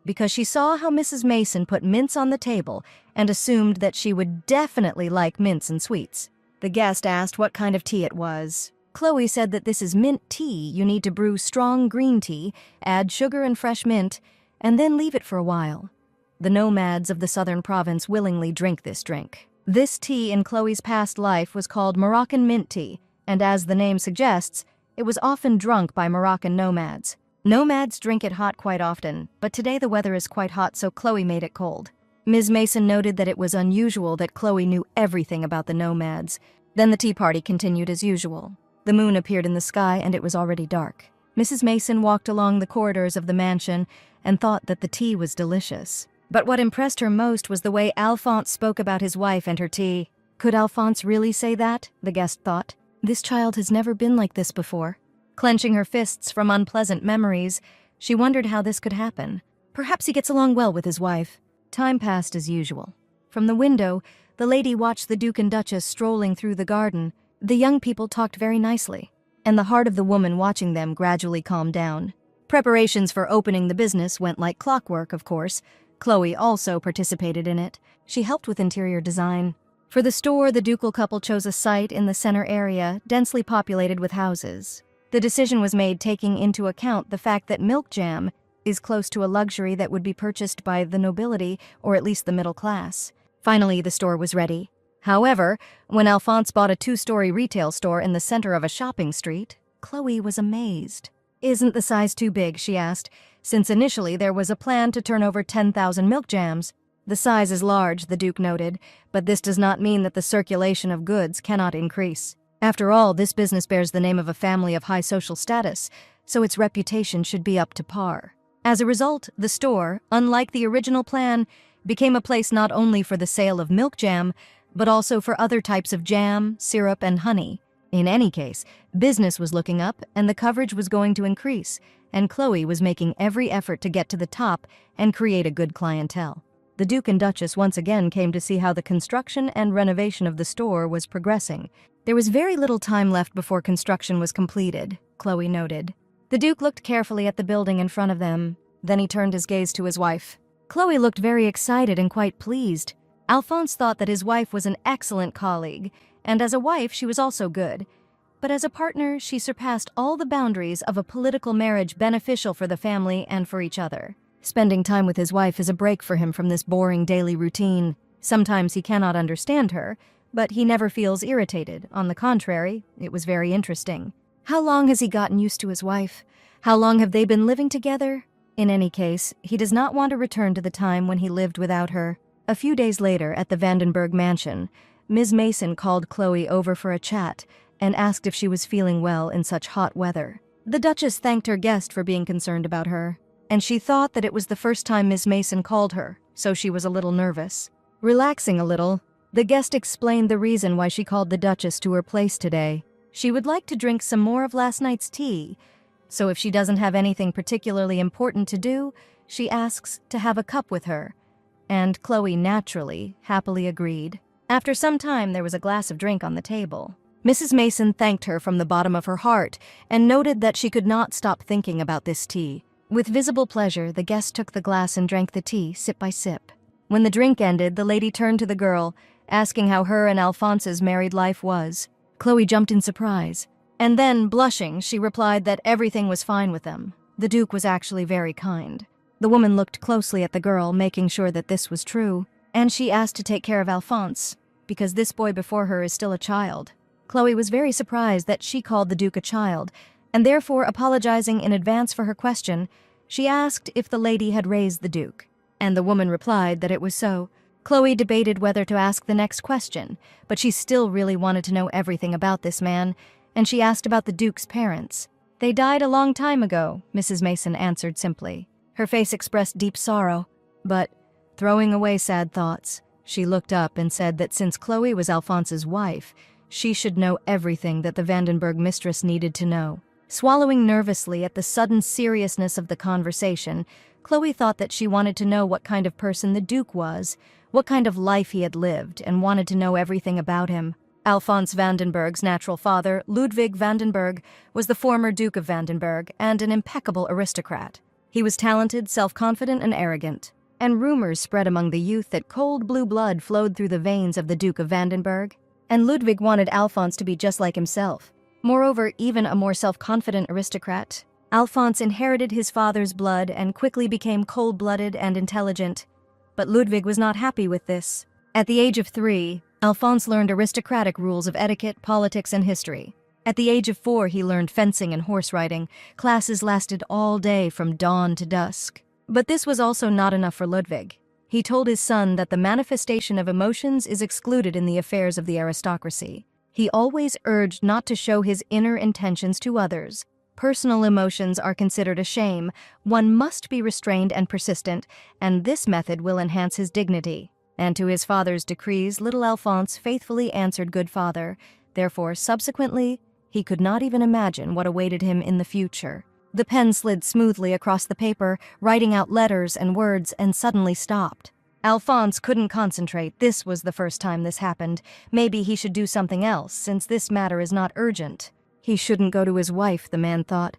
because she saw how Mrs. Mason put mints on the table and assumed that she would definitely like mints and sweets. The guest asked what kind of tea it was. Chloe said that this is mint tea. You need to brew strong green tea, add sugar and fresh mint, and then leave it for a while. The nomads of the southern province willingly drink this drink. This tea in Chloe's past life was called Moroccan mint tea, and as the name suggests, it was often drunk by Moroccan nomads. Nomads drink it hot quite often, but today the weather is quite hot, so Chloe made it cold. Ms. Mason noted that it was unusual that Chloe knew everything about the nomads. Then the tea party continued as usual. The moon appeared in the sky, and it was already dark. Mrs. Mason walked along the corridors of the mansion and thought that the tea was delicious. But what impressed her most was the way Alphonse spoke about his wife and her tea. Could Alphonse really say that? The guest thought. This child has never been like this before. Clenching her fists from unpleasant memories, she wondered how this could happen. Perhaps he gets along well with his wife. Time passed as usual. From the window, the lady watched the Duke and Duchess strolling through the garden. The young people talked very nicely, and the heart of the woman watching them gradually calmed down. Preparations for opening the business went like clockwork, of course. Chloe also participated in it. She helped with interior design. For the store, the ducal couple chose a site in the center area, densely populated with houses. The decision was made taking into account the fact that milk jam is close to a luxury that would be purchased by the nobility or at least the middle class. Finally, the store was ready. However, when Alphonse bought a 2-story retail store in the center of a shopping street, Chloe was amazed. "Isn't the size too big?" she asked, since initially there was a plan to turn over 10,000 milk jams. "The size is large," the Duke noted, "but this does not mean that the circulation of goods cannot increase. After all, this business bears the name of a family of high social status, so its reputation should be up to par." As a result, the store, unlike the original plan, became a place not only for the sale of milk jam, but also for other types of jam, syrup, and honey. In any case, business was looking up, and the coverage was going to increase, and Chloe was making every effort to get to the top and create a good clientele. The Duke and Duchess once again came to see how the construction and renovation of the store was progressing. There was very little time left before construction was completed, Chloe noted. The Duke looked carefully at the building in front of them. Then he turned his gaze to his wife. Chloe looked very excited and quite pleased. Alphonse thought that his wife was an excellent colleague, and as a wife she was also good. But as a partner, she surpassed all the boundaries of a political marriage beneficial for the family and for each other. Spending time with his wife is a break for him from this boring daily routine. Sometimes he cannot understand her, but he never feels irritated. On the contrary, it was very interesting. How long has he gotten used to his wife? How long have they been living together? In any case, he does not want to return to the time when he lived without her. A few days later, at the Vandenberg mansion, Ms. Mason called Chloe over for a chat and asked if she was feeling well in such hot weather. The Duchess thanked her guest for being concerned about her, and she thought that it was the first time Ms. Mason called her, so she was a little nervous. Relaxing a little, the guest explained the reason why she called the Duchess to her place today. She would like to drink some more of last night's tea, so if she doesn't have anything particularly important to do, she asks to have a cup with her. And Chloe naturally, happily agreed. After some time, there was a glass of drink on the table. Mrs. Mason thanked her from the bottom of her heart and noted that she could not stop thinking about this tea. With visible pleasure, the guest took the glass and drank the tea, sip by sip. When the drink ended, the lady turned to the girl, asking how her and Alphonse's married life was. Chloe jumped in surprise, and then, blushing, she replied that everything was fine with them. The Duke was actually very kind. The woman looked closely at the girl, making sure that this was true, and she asked to take care of Alphonse, because this boy before her is still a child. Chloe was very surprised that she called the Duke a child, and therefore, apologizing in advance for her question, she asked if the lady had raised the Duke, and the woman replied that it was so. Chloe debated whether to ask the next question, but she still really wanted to know everything about this man, and she asked about the Duke's parents. "They died a long time ago," Mrs. Mason answered simply. Her face expressed deep sorrow, but, throwing away sad thoughts, she looked up and said that since Chloe was Alphonse's wife, she should know everything that the Vandenberg mistress needed to know. Swallowing nervously at the sudden seriousness of the conversation, Chloe thought that she wanted to know what kind of person the Duke was, what kind of life he had lived, and wanted to know everything about him. Alphonse Vandenberg's natural father, Ludwig Vandenberg, was the former Duke of Vandenberg and an impeccable aristocrat. He was talented, self-confident, and arrogant, and rumors spread among the youth that cold blue blood flowed through the veins of the Duke of Vandenberg, and Ludwig wanted Alphonse to be just like himself. Moreover, even a more self-confident aristocrat, Alphonse inherited his father's blood and quickly became cold-blooded and intelligent. But Ludwig was not happy with this. At the age of 3, Alphonse learned aristocratic rules of etiquette, politics, and history. At the age of 4, he learned fencing and horse riding. Classes lasted all day from dawn to dusk. But this was also not enough for Ludwig. He told his son that the manifestation of emotions is excluded in the affairs of the aristocracy. He always urged not to show his inner intentions to others. Personal emotions are considered a shame. One must be restrained and persistent, and this method will enhance his dignity. And to his father's decrees, little Alphonse faithfully answered good father. Therefore, subsequently, he could not even imagine what awaited him in the future. The pen slid smoothly across the paper, writing out letters and words, and suddenly stopped. Alphonse couldn't concentrate. This was the first time this happened. Maybe he should do something else, since this matter is not urgent. He shouldn't go to his wife, the man thought.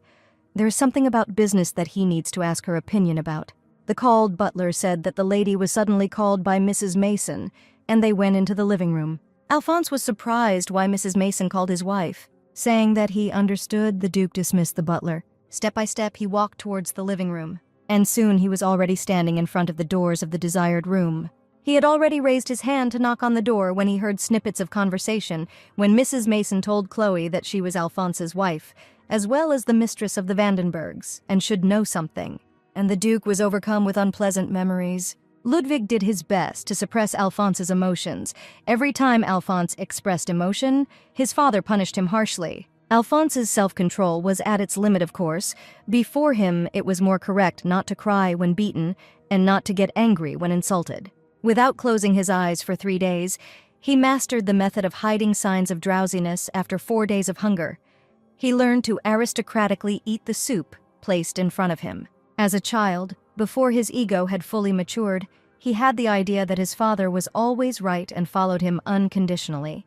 There is something about business that he needs to ask her opinion about. The called butler said that the lady was suddenly called by Mrs. Mason, and they went into the living room. Alphonse was surprised why Mrs. Mason called his wife. Saying that he understood, the Duke dismissed the butler. Step by step, he walked towards the living room, and soon he was already standing in front of the doors of the desired room. He had already raised his hand to knock on the door when he heard snippets of conversation, when Mrs. Mason told Chloe that she was Alphonse's wife, as well as the mistress of the Vandenbergs, and should know something. And the Duke was overcome with unpleasant memories. Ludwig did his best to suppress Alphonse's emotions. Every time Alphonse expressed emotion, his father punished him harshly. Alphonse's self-control was at its limit, of course. Before him, it was more correct not to cry when beaten and not to get angry when insulted. Without closing his eyes for 3 days, he mastered the method of hiding signs of drowsiness after 4 days of hunger. He learned to aristocratically eat the soup placed in front of him. As a child, before his ego had fully matured, he had the idea that his father was always right and followed him unconditionally.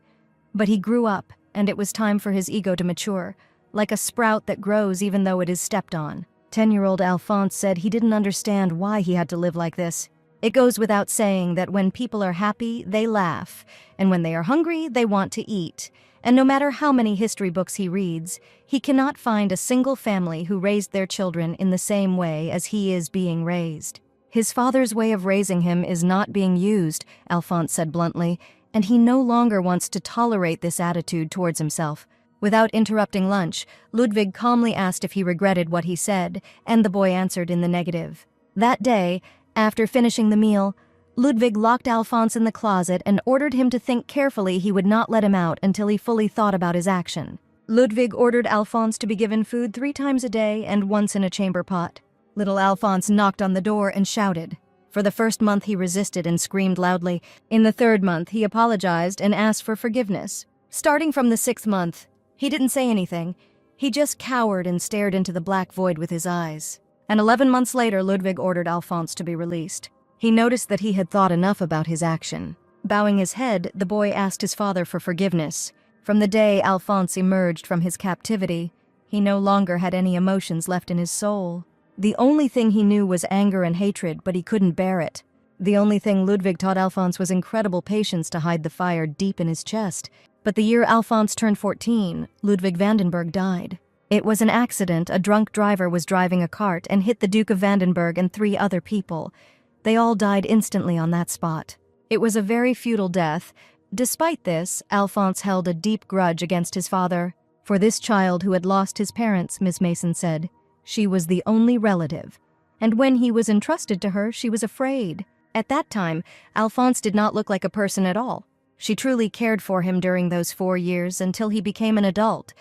But he grew up, and it was time for his ego to mature, like a sprout that grows even though it is stepped on. 10-year-old Alphonse said he didn't understand why he had to live like this. It goes without saying that when people are happy, they laugh, and when they are hungry, they want to eat. And no matter how many history books he reads, he cannot find a single family who raised their children in the same way as he is being raised. His father's way of raising him is not being used, Alphonse said bluntly, and he no longer wants to tolerate this attitude towards himself. Without interrupting lunch, Ludwig calmly asked if he regretted what he said, and the boy answered in the negative. That day, after finishing the meal, Ludwig locked Alphonse in the closet and ordered him to think carefully he would not let him out until he fully thought about his action. Ludwig ordered Alphonse to be given food 3 times a day and once in a chamber pot. Little Alphonse knocked on the door and shouted. For the first month he resisted and screamed loudly. In the 3rd month he apologized and asked for forgiveness. Starting from the 6th month, he didn't say anything. He just cowered and stared into the black void with his eyes. And 11 months later, Ludwig ordered Alphonse to be released. He noticed that he had thought enough about his action. Bowing his head, the boy asked his father for forgiveness. From the day Alphonse emerged from his captivity, he no longer had any emotions left in his soul. The only thing he knew was anger and hatred, but he couldn't bear it. The only thing Ludwig taught Alphonse was incredible patience to hide the fire deep in his chest. But the year Alphonse turned 14, Ludwig Vandenberg died. It was an accident. A drunk driver was driving a cart and hit the Duke of Vandenberg and 3 other people. They all died instantly on that spot. It was a very futile death. Despite this, Alphonse held a deep grudge against his father. For this child who had lost his parents, Miss Mason said, she was the only relative. And when he was entrusted to her, she was afraid. At that time, Alphonse did not look like a person at all. She truly cared for him during those 4 years until he became an adult,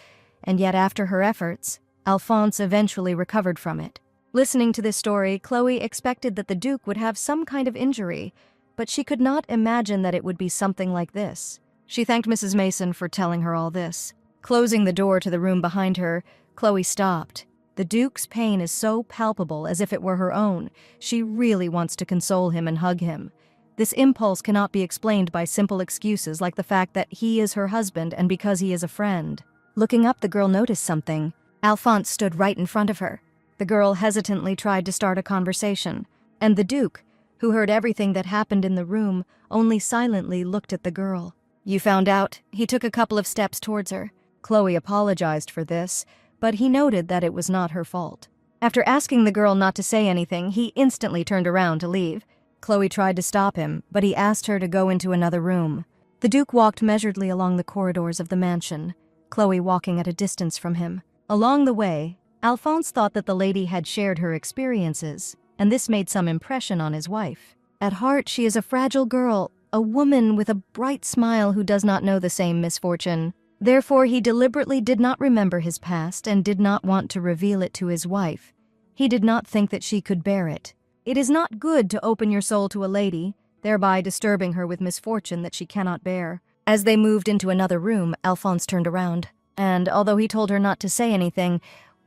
and yet after her efforts, Alphonse eventually recovered from it. Listening to this story, Chloe expected that the Duke would have some kind of injury, but she could not imagine that it would be something like this. She thanked Mrs. Mason for telling her all this. Closing the door to the room behind her, Chloe stopped. The Duke's pain is so palpable as if it were her own. She really wants to console him and hug him. This impulse cannot be explained by simple excuses like the fact that he is her husband and because he is a friend. Looking up, the girl noticed something. Alphonse stood right in front of her. The girl hesitantly tried to start a conversation, and the Duke, who heard everything that happened in the room, only silently looked at the girl. "You found out?" He took a couple of steps towards her. Chloe apologized for this, but he noted that it was not her fault. After asking the girl not to say anything, he instantly turned around to leave. Chloe tried to stop him, but he asked her to go into another room. The Duke walked measuredly along the corridors of the mansion, Chloe walking at a distance from him. Along the way, Alphonse thought that the lady had shared her experiences, and this made some impression on his wife. At heart, she is a fragile girl, a woman with a bright smile who does not know the same misfortune. Therefore, he deliberately did not remember his past and did not want to reveal it to his wife. He did not think that she could bear it. It is not good to open your soul to a lady, thereby disturbing her with misfortune that she cannot bear. As they moved into another room, Alphonse turned around, and although he told her not to say anything,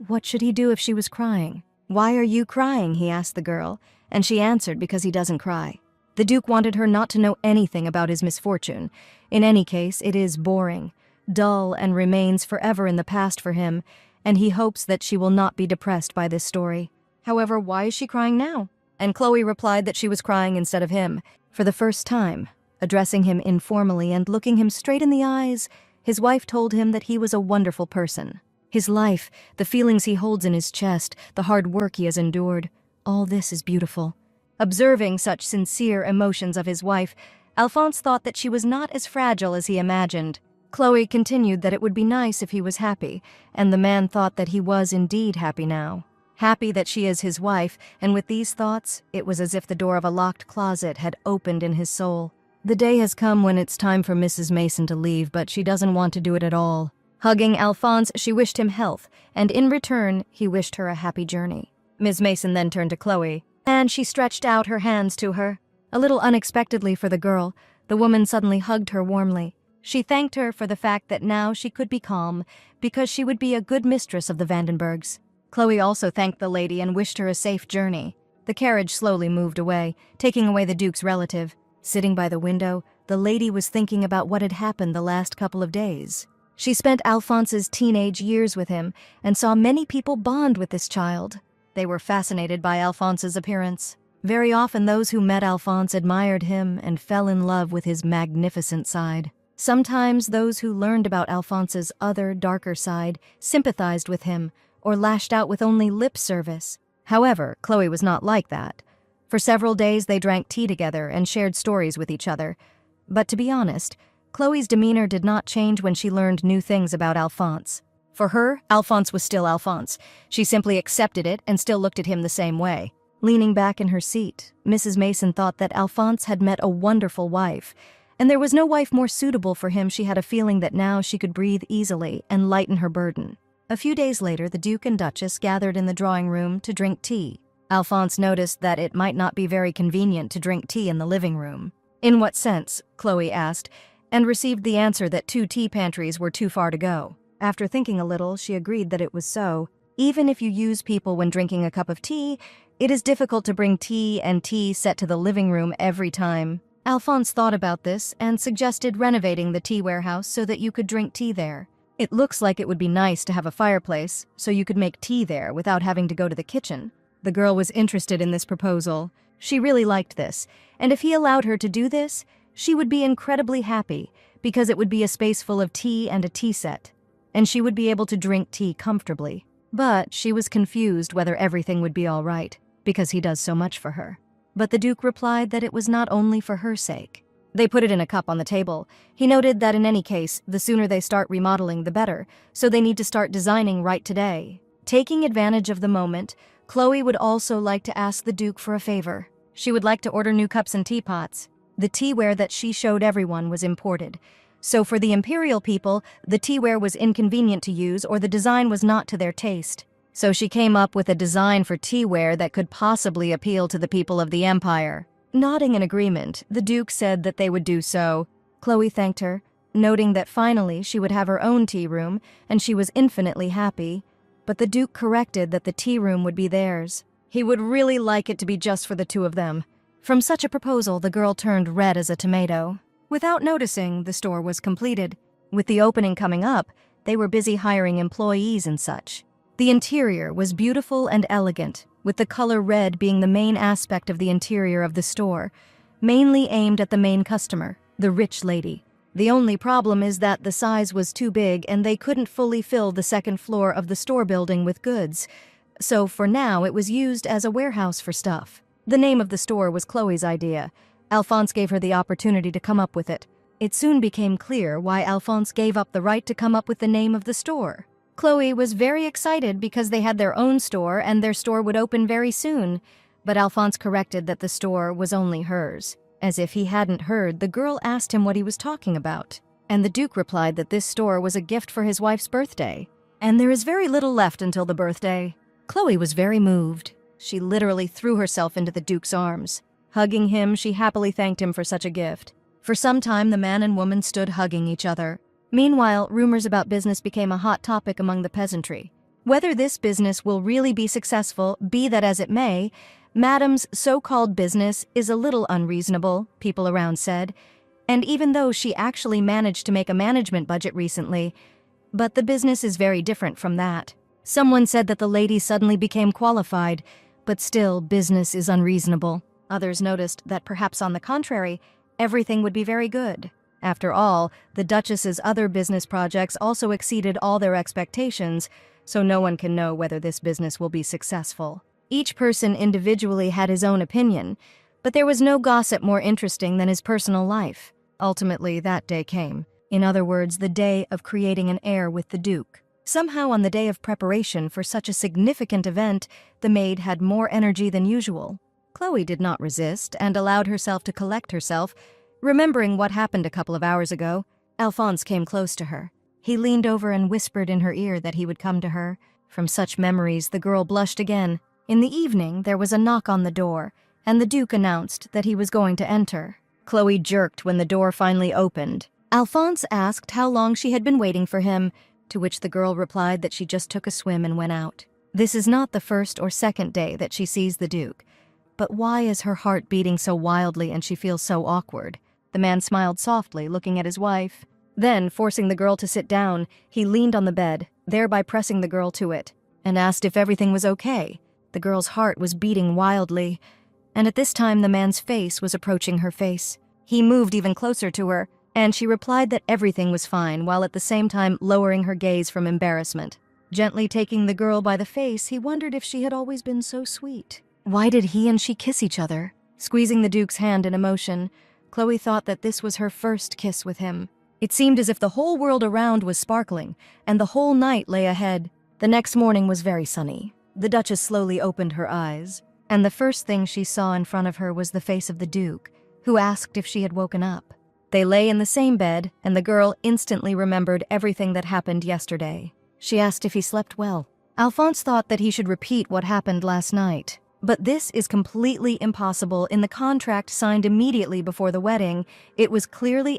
what should he do if she was crying? "Why are you crying?" he asked the girl, and she answered because he doesn't cry. The Duke wanted her not to know anything about his misfortune. In any case, it is boring, dull, and remains forever in the past for him, and he hopes that she will not be depressed by this story. However, why is she crying now? And Chloe replied that she was crying instead of him. For the first time, addressing him informally and looking him straight in the eyes, his wife told him that he was a wonderful person. His life, the feelings he holds in his chest, the hard work he has endured, all this is beautiful. Observing such sincere emotions of his wife, Alphonse thought that she was not as fragile as he imagined. Chloe continued that it would be nice if he was happy, and the man thought that he was indeed happy now. Happy that she is his wife, and with these thoughts, it was as if the door of a locked closet had opened in his soul. The day has come when it's time for Mrs. Mason to leave, but she doesn't want to do it at all. Hugging Alphonse, she wished him health, and in return, he wished her a happy journey. Ms. Mason then turned to Chloe, and she stretched out her hands to her. A little unexpectedly for the girl, the woman suddenly hugged her warmly. She thanked her for the fact that now she could be calm, because she would be a good mistress of the Vandenbergs. Chloe also thanked the lady and wished her a safe journey. The carriage slowly moved away, taking away the Duke's relative. Sitting by the window, the lady was thinking about what had happened the last couple of days. She spent Alphonse's teenage years with him and saw many people bond with this child. They were fascinated by Alphonse's appearance. Very often those who met Alphonse admired him and fell in love with his magnificent side. Sometimes those who learned about Alphonse's other, darker side sympathized with him or lashed out with only lip service. However, Chloe was not like that. For several days they drank tea together and shared stories with each other. But to be honest, Chloe's demeanor did not change when she learned new things about Alphonse. For her, Alphonse was still Alphonse. She simply accepted it and still looked at him the same way. Leaning back in her seat, Mrs. Mason thought that Alphonse had met a wonderful wife, and there was no wife more suitable for him. She had a feeling that now she could breathe easily and lighten her burden. A few days later, the Duke and Duchess gathered in the drawing room to drink tea. Alphonse noticed that it might not be very convenient to drink tea in the living room. "In what sense?" Chloe asked, and received the answer that 2 tea pantries were too far to go. After thinking a little, she agreed that it was so. Even if you use people when drinking a cup of tea, it is difficult to bring tea and tea set to the living room every time. Alphonse thought about this and suggested renovating the tea warehouse so that you could drink tea there. It looks like it would be nice to have a fireplace, so you could make tea there without having to go to the kitchen. The girl was interested in this proposal. She really liked this, and if he allowed her to do this, she would be incredibly happy, because it would be a space full of tea and a tea set, and she would be able to drink tea comfortably. But she was confused whether everything would be all right, because he does so much for her. But the Duke replied that it was not only for her sake. They put it in a cup on the table. He noted that in any case, the sooner they start remodeling, the better, so they need to start designing right today. Taking advantage of the moment, Chloe would also like to ask the Duke for a favor. She would like to order new cups and teapots. The teaware that she showed everyone was imported. So for the imperial people, the teaware was inconvenient to use or the design was not to their taste. So she came up with a design for teaware that could possibly appeal to the people of the empire. Nodding in agreement, the Duke said that they would do so. Chloe thanked her, noting that finally she would have her own tea room, and she was infinitely happy. But the Duke corrected that the tea room would be theirs. He would really like it to be just for the two of them. From such a proposal, the girl turned red as a tomato. Without noticing, the store was completed. With the opening coming up, they were busy hiring employees and such. The interior was beautiful and elegant, with the color red being the main aspect of the interior of the store, mainly aimed at the main customer, the rich lady. The only problem is that the size was too big and they couldn't fully fill the second floor of the store building with goods. So for now, it was used as a warehouse for stuff. The name of the store was Chloe's idea. Alphonse gave her the opportunity to come up with it. It soon became clear why Alphonse gave up the right to come up with the name of the store. Chloe was very excited because they had their own store and their store would open very soon, but Alphonse corrected that the store was only hers. As if he hadn't heard, the girl asked him what he was talking about, and the Duke replied that this store was a gift for his wife's birthday, and there is very little left until the birthday. Chloe was very moved. She literally threw herself into the Duke's arms. Hugging him, she happily thanked him for such a gift. For some time, the man and woman stood hugging each other. Meanwhile, rumors about business became a hot topic among the peasantry. Whether this business will really be successful, be that as it may, Madame's so-called business is a little unreasonable, people around said, and even though she actually managed to make a management budget recently, but the business is very different from that. Someone said that the lady suddenly became qualified, but still, business is unreasonable. Others noticed that perhaps on the contrary, everything would be very good. After all, the Duchess's other business projects also exceeded all their expectations, so no one can know whether this business will be successful. Each person individually had his own opinion, but there was no gossip more interesting than his personal life. Ultimately, that day came. In other words, the day of creating an heir with the Duke. Somehow on the day of preparation for such a significant event, the maid had more energy than usual. Chloe did not resist and allowed herself to collect herself. Remembering what happened a couple of hours ago, Alphonse came close to her. He leaned over and whispered in her ear that he would come to her. From such memories, the girl blushed again. In the evening, there was a knock on the door, and the Duke announced that he was going to enter. Chloe jerked when the door finally opened. Alphonse asked how long she had been waiting for him, to which the girl replied that she just took a swim and went out. This is not the first or second day that she sees the Duke. But why is her heart beating so wildly and she feels so awkward? The man smiled softly, looking at his wife. Then, forcing the girl to sit down, he leaned on the bed, thereby pressing the girl to it, and asked if everything was okay. The girl's heart was beating wildly, and at this time the man's face was approaching her face. He moved even closer to her, and she replied that everything was fine, while at the same time lowering her gaze from embarrassment. Gently taking the girl by the face, he wondered if she had always been so sweet. Why did he and she kiss each other? Squeezing the Duke's hand in emotion, Chloe thought that this was her first kiss with him. It seemed as if the whole world around was sparkling, and the whole night lay ahead. The next morning was very sunny. The Duchess slowly opened her eyes, and the first thing she saw in front of her was the face of the Duke, who asked if she had woken up. They lay in the same bed, and the girl instantly remembered everything that happened yesterday. She asked if he slept well. Alphonse thought that he should repeat what happened last night. But this is completely impossible. In the contract signed immediately before the wedding, it was clearly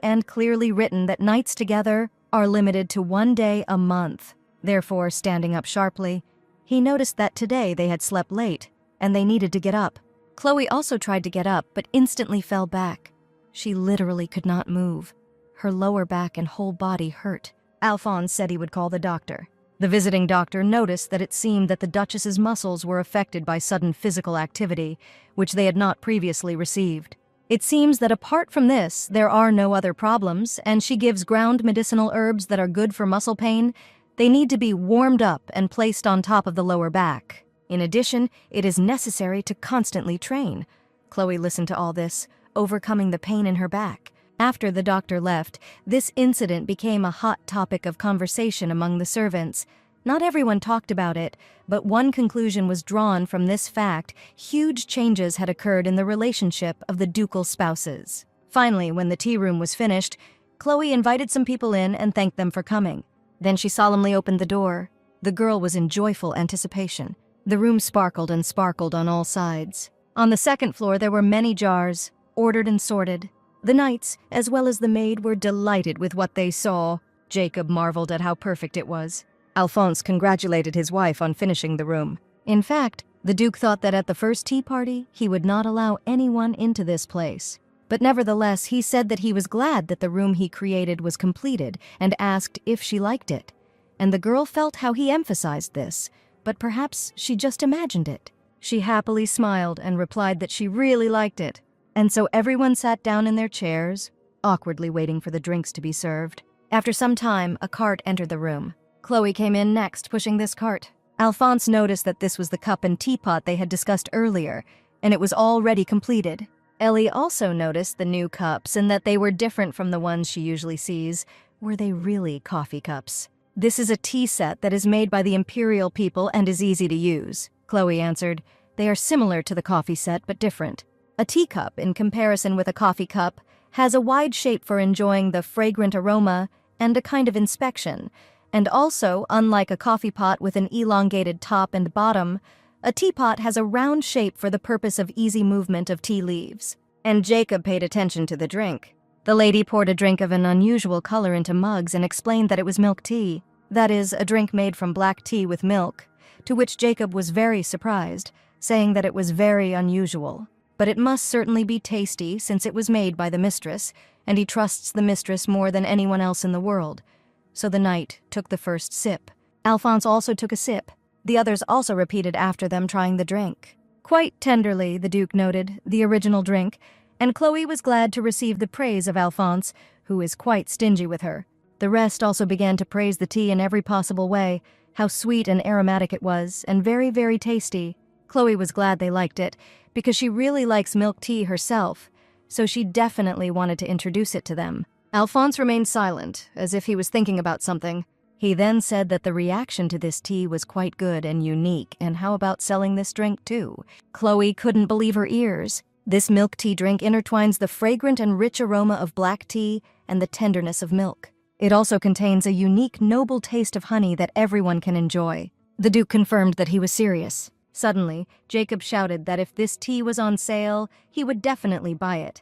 written that nights together are limited to 1 day a month. Therefore, standing up sharply, he noticed that today they had slept late, and they needed to get up. Chloe also tried to get up, but instantly fell back. She literally could not move. Her lower back and whole body hurt. Alphonse said he would call the doctor. The visiting doctor noticed that it seemed that the Duchess's muscles were affected by sudden physical activity, which they had not previously received. It seems that apart from this, there are no other problems, and she gives ground medicinal herbs that are good for muscle pain. They need to be warmed up and placed on top of the lower back. In addition, it is necessary to constantly train. Chloe listened to all this, overcoming the pain in her back. After the doctor left, this incident became a hot topic of conversation among the servants. Not everyone talked about it, but one conclusion was drawn from this fact: huge changes had occurred in the relationship of the ducal spouses. Finally, when the tea room was finished, Chloe invited some people in and thanked them for coming. Then she solemnly opened the door. The girl was in joyful anticipation. The room sparkled and sparkled on all sides. On the second floor there were many jars, ordered and sorted. The knights, as well as the maid, were delighted with what they saw. Jacob marveled at how perfect it was. Alphonse congratulated his wife on finishing the room. In fact, the Duke thought that at the first tea party, he would not allow anyone into this place. But nevertheless, he said that he was glad that the room he created was completed and asked if she liked it. And the girl felt how he emphasized this, but perhaps she just imagined it. She happily smiled and replied that she really liked it. And so everyone sat down in their chairs, awkwardly waiting for the drinks to be served. After some time, a cart entered the room. Chloe came in next, pushing this cart. Alphonse noticed that this was the cup and teapot they had discussed earlier, and it was already completed. Ellie also noticed the new cups and that they were different from the ones she usually sees. Were they really coffee cups? "This is a tea set that is made by the imperial people and is easy to use," Chloe answered. "They are similar to the coffee set, but different. A teacup, in comparison with a coffee cup, has a wide shape for enjoying the fragrant aroma and a kind of inspection. And also, unlike a coffee pot with an elongated top and bottom, a teapot has a round shape for the purpose of easy movement of tea leaves." And Jacob paid attention to the drink. The lady poured a drink of an unusual color into mugs and explained that it was milk tea. That is, a drink made from black tea with milk, to which Jacob was very surprised, saying that it was very unusual. But it must certainly be tasty since it was made by the mistress, and he trusts the mistress more than anyone else in the world. So the knight took the first sip. Alphonse also took a sip. The others also repeated after them, trying the drink. Quite tenderly, the Duke noted, the original drink, and Chloe was glad to receive the praise of Alphonse, who is quite stingy with her. The rest also began to praise the tea in every possible way, how sweet and aromatic it was, and very, very tasty. Chloe was glad they liked it, because she really likes milk tea herself, so she definitely wanted to introduce it to them. Alphonse remained silent, as if he was thinking about something. He then said that the reaction to this tea was quite good and unique, and how about selling this drink too? Chloe couldn't believe her ears. This milk tea drink intertwines the fragrant and rich aroma of black tea and the tenderness of milk. It also contains a unique, noble taste of honey that everyone can enjoy. The Duke confirmed that he was serious. Suddenly, Jacob shouted that if this tea was on sale, he would definitely buy it.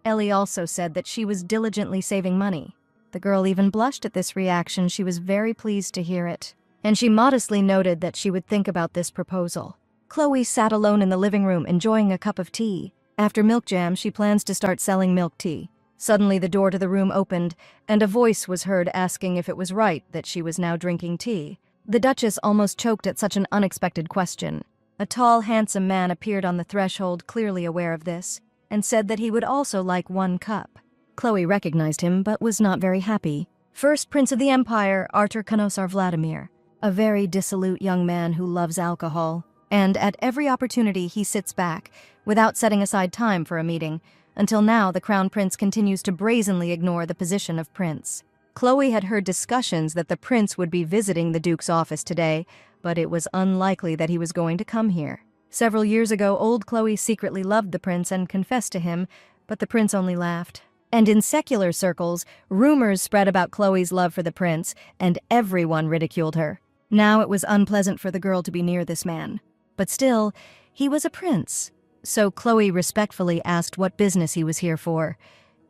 Ellie also said that she was diligently saving money. The girl even blushed at this reaction. She was very pleased to hear it. And she modestly noted that she would think about this proposal. Chloe sat alone in the living room, enjoying a cup of tea. After milk jam, she plans to start selling milk tea. Suddenly, the door to the room opened, and a voice was heard asking if it was right that she was now drinking tea. The Duchess almost choked at such an unexpected question. A tall, handsome man appeared on the threshold, clearly aware of this, and said that he would also like 1 cup. Chloe recognized him, but was not very happy. First Prince of the Empire, Artur Konosar Vladimir, a very dissolute young man who loves alcohol, and at every opportunity he sits back, without setting aside time for a meeting. Until now, the Crown Prince continues to brazenly ignore the position of Prince. Chloe had heard discussions that the Prince would be visiting the Duke's office today, but it was unlikely that he was going to come here. Several years ago, old Chloe secretly loved the Prince and confessed to him, but the Prince only laughed. And in secular circles, rumors spread about Chloe's love for the Prince, and everyone ridiculed her. Now it was unpleasant for the girl to be near this man. But still, he was a prince. So Chloe respectfully asked what business he was here for,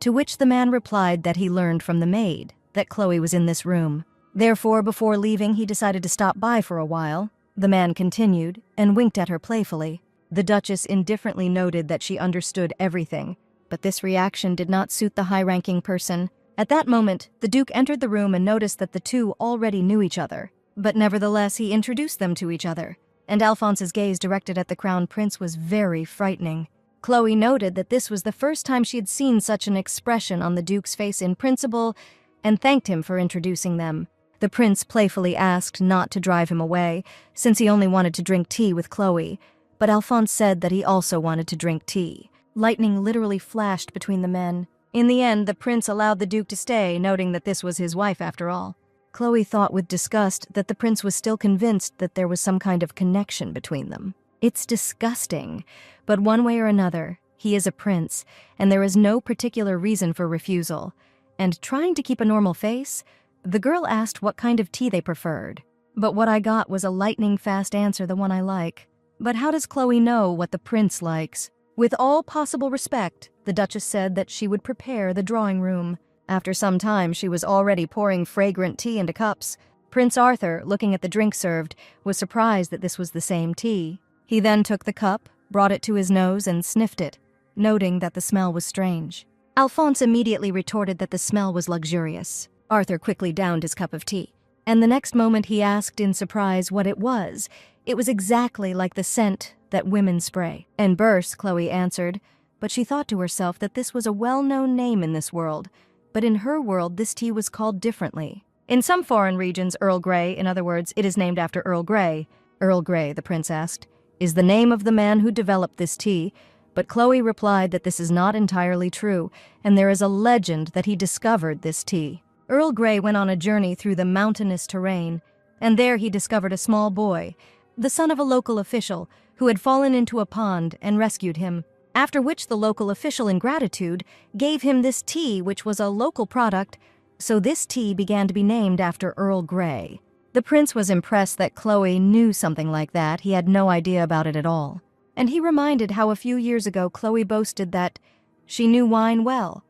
to which the man replied that he learned from the maid that Chloe was in this room. Therefore, before leaving, he decided to stop by for a while. The man continued and winked at her playfully. The Duchess indifferently noted that she understood everything, but this reaction did not suit the high-ranking person. At that moment, the Duke entered the room and noticed that the two already knew each other, but nevertheless he introduced them to each other, and Alphonse's gaze directed at the Crown Prince was very frightening. Chloe noted that this was the first time she had seen such an expression on the Duke's face in principle, and thanked him for introducing them. The prince playfully asked not to drive him away, since he only wanted to drink tea with Chloe, but Alphonse said that he also wanted to drink tea. Lightning literally flashed between the men. In the end, the prince allowed the Duke to stay, noting that this was his wife after all. Chloe thought with disgust that the prince was still convinced that there was some kind of connection between them. It's disgusting, but one way or another, he is a prince, and there is no particular reason for refusal. And trying to keep a normal face, the girl asked what kind of tea they preferred. But what I got was a lightning-fast answer, the one I like. But how does Chloe know what the prince likes? With all possible respect, the Duchess said that she would prepare the drawing room. After some time, she was already pouring fragrant tea into cups. Prince Arthur, looking at the drink served, was surprised that this was the same tea. He then took the cup, brought it to his nose, and sniffed it, noting that the smell was strange. Alphonse immediately retorted that the smell was luxurious. Arthur quickly downed his cup of tea, and the next moment he asked in surprise what it was. It was exactly like the scent that women spray. And Burse, Chloe answered, but she thought to herself that this was a well-known name in this world, but in her world this tea was called differently. In some foreign regions, Earl Grey, in other words, it is named after Earl Grey. Earl Grey, the prince asked, is the name of the man who developed this tea, but Chloe replied that this is not entirely true, and there is a legend that he discovered this tea. Earl Grey went on a journey through the mountainous terrain, and there he discovered a small boy, the son of a local official, who had fallen into a pond and rescued him, after which the local official, in gratitude, gave him this tea, which was a local product, so this tea began to be named after Earl Grey. The prince was impressed that Chloe knew something like that. He had no idea about it at all. And he reminded how a few years ago Chloe boasted that she knew wine well,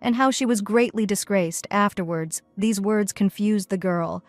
and how she was greatly disgraced afterwards. These words confused the girl,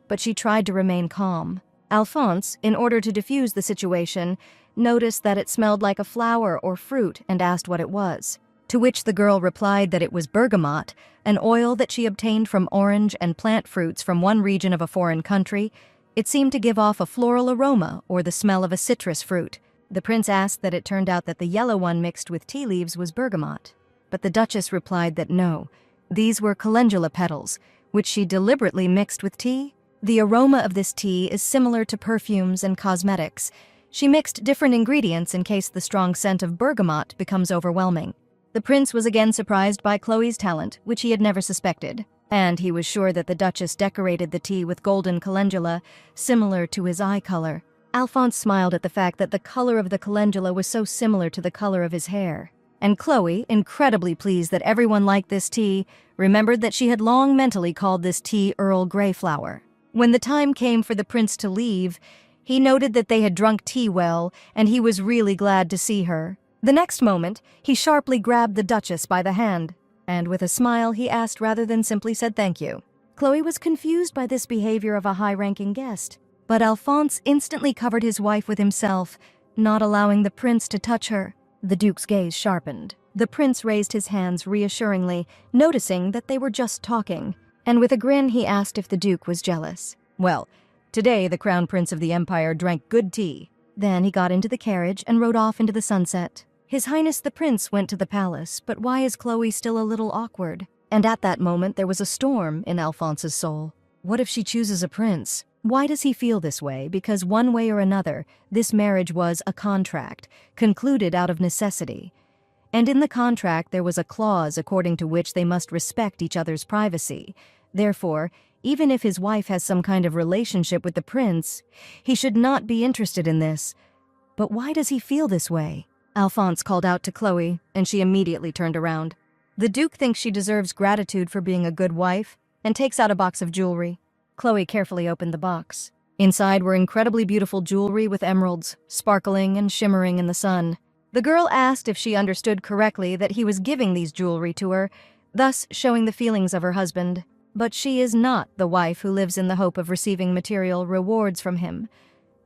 but she tried to remain calm. Alphonse, in order to diffuse the situation, noticed that it smelled like a flower or fruit and asked what it was, to which the girl replied that it was bergamot, an oil that she obtained from orange and plant fruits from one region of a foreign country. It seemed to give off a floral aroma or the smell of a citrus fruit. The prince asked that it turned out that the yellow one mixed with tea leaves was bergamot, but the Duchess replied that no, these were calendula petals, which she deliberately mixed with tea. The aroma of this tea is similar to perfumes and cosmetics. She mixed different ingredients in case the strong scent of bergamot becomes overwhelming. The prince was again surprised by Chloe's talent, which he had never suspected, and he was sure that the Duchess decorated the tea with golden calendula, similar to his eye color. Alphonse smiled at the fact that the color of the calendula was so similar to the color of his hair. And Chloe, incredibly pleased that everyone liked this tea, remembered that she had long mentally called this tea Earl Grey flower. When the time came for the prince to leave, he noted that they had drunk tea well, and he was really glad to see her. The next moment, he sharply grabbed the Duchess by the hand, and with a smile he asked rather than simply said thank you. Chloe was confused by this behavior of a high-ranking guest, but Alphonse instantly covered his wife with himself, not allowing the prince to touch her. The Duke's gaze sharpened. The prince raised his hands reassuringly, noticing that they were just talking, and with a grin he asked if the Duke was jealous. Well, today the Crown Prince of the Empire drank good tea. Then he got into the carriage and rode off into the sunset. His Highness the Prince went to the palace, but why is Chloe still a little awkward? And at that moment there was a storm in Alphonse's soul. What if she chooses a prince? Why does he feel this way? Because one way or another, this marriage was a contract, concluded out of necessity. And in the contract there was a clause according to which they must respect each other's privacy. Therefore, even if his wife has some kind of relationship with the prince, he should not be interested in this. But why does he feel this way? Alphonse called out to Chloe, and she immediately turned around. The Duke thinks she deserves gratitude for being a good wife, and takes out a box of jewelry. Chloe carefully opened the box. Inside were incredibly beautiful jewelry with emeralds, sparkling and shimmering in the sun. The girl asked if she understood correctly that he was giving these jewelry to her, thus showing the feelings of her husband. But she is not the wife who lives in the hope of receiving material rewards from him.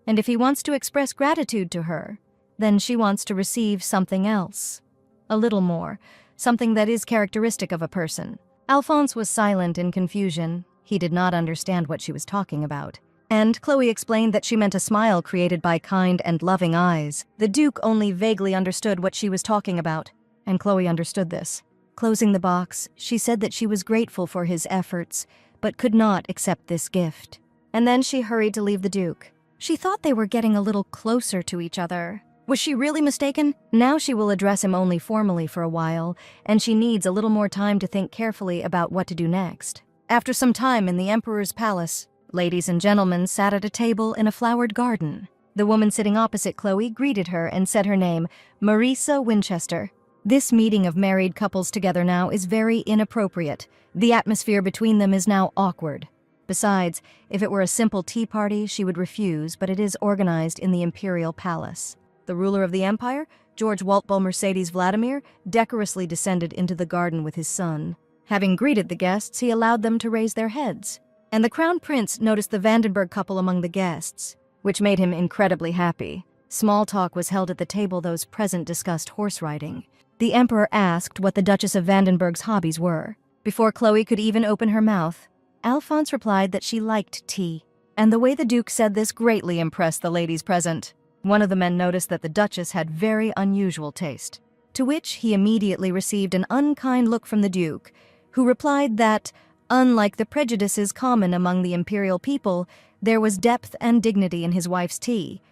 And if he wants to express gratitude to her, then she wants to receive something else. A little more, something that is characteristic of a person. Alphonse was silent in confusion. He did not understand what she was talking about. And Chloe explained that she meant a smile created by kind and loving eyes. The Duke only vaguely understood what she was talking about, and Chloe understood this. Closing the box, she said that she was grateful for his efforts, but could not accept this gift. And then she hurried to leave the Duke. She thought they were getting a little closer to each other. Was she really mistaken? Now she will address him only formally for a while, and she needs a little more time to think carefully about what to do next. After some time in the emperor's palace, ladies and gentlemen sat at a table in a flowered garden. The woman sitting opposite Chloe greeted her and said her name, Marisa Winchester. This meeting of married couples together now is very inappropriate. The atmosphere between them is now awkward. Besides, if it were a simple tea party, she would refuse, but it is organized in the imperial palace. The ruler of the empire, George Walpole Mercedes Vladimir, decorously descended into the garden with his son. Having greeted the guests, he allowed them to raise their heads, and the crown prince noticed the Vandenberg couple among the guests, which made him incredibly happy. Small talk was held at the table. Those present discussed horse riding. The emperor asked what the Duchess of Vandenberg's hobbies were. Before Chloe could even open her mouth, Alphonse replied that she liked tea, and the way the Duke said this greatly impressed the ladies present. One of the men noticed that the Duchess had very unusual taste, to which he immediately received an unkind look from the Duke, who replied that, unlike the prejudices common among the imperial people, there was depth and dignity in his wife's tea,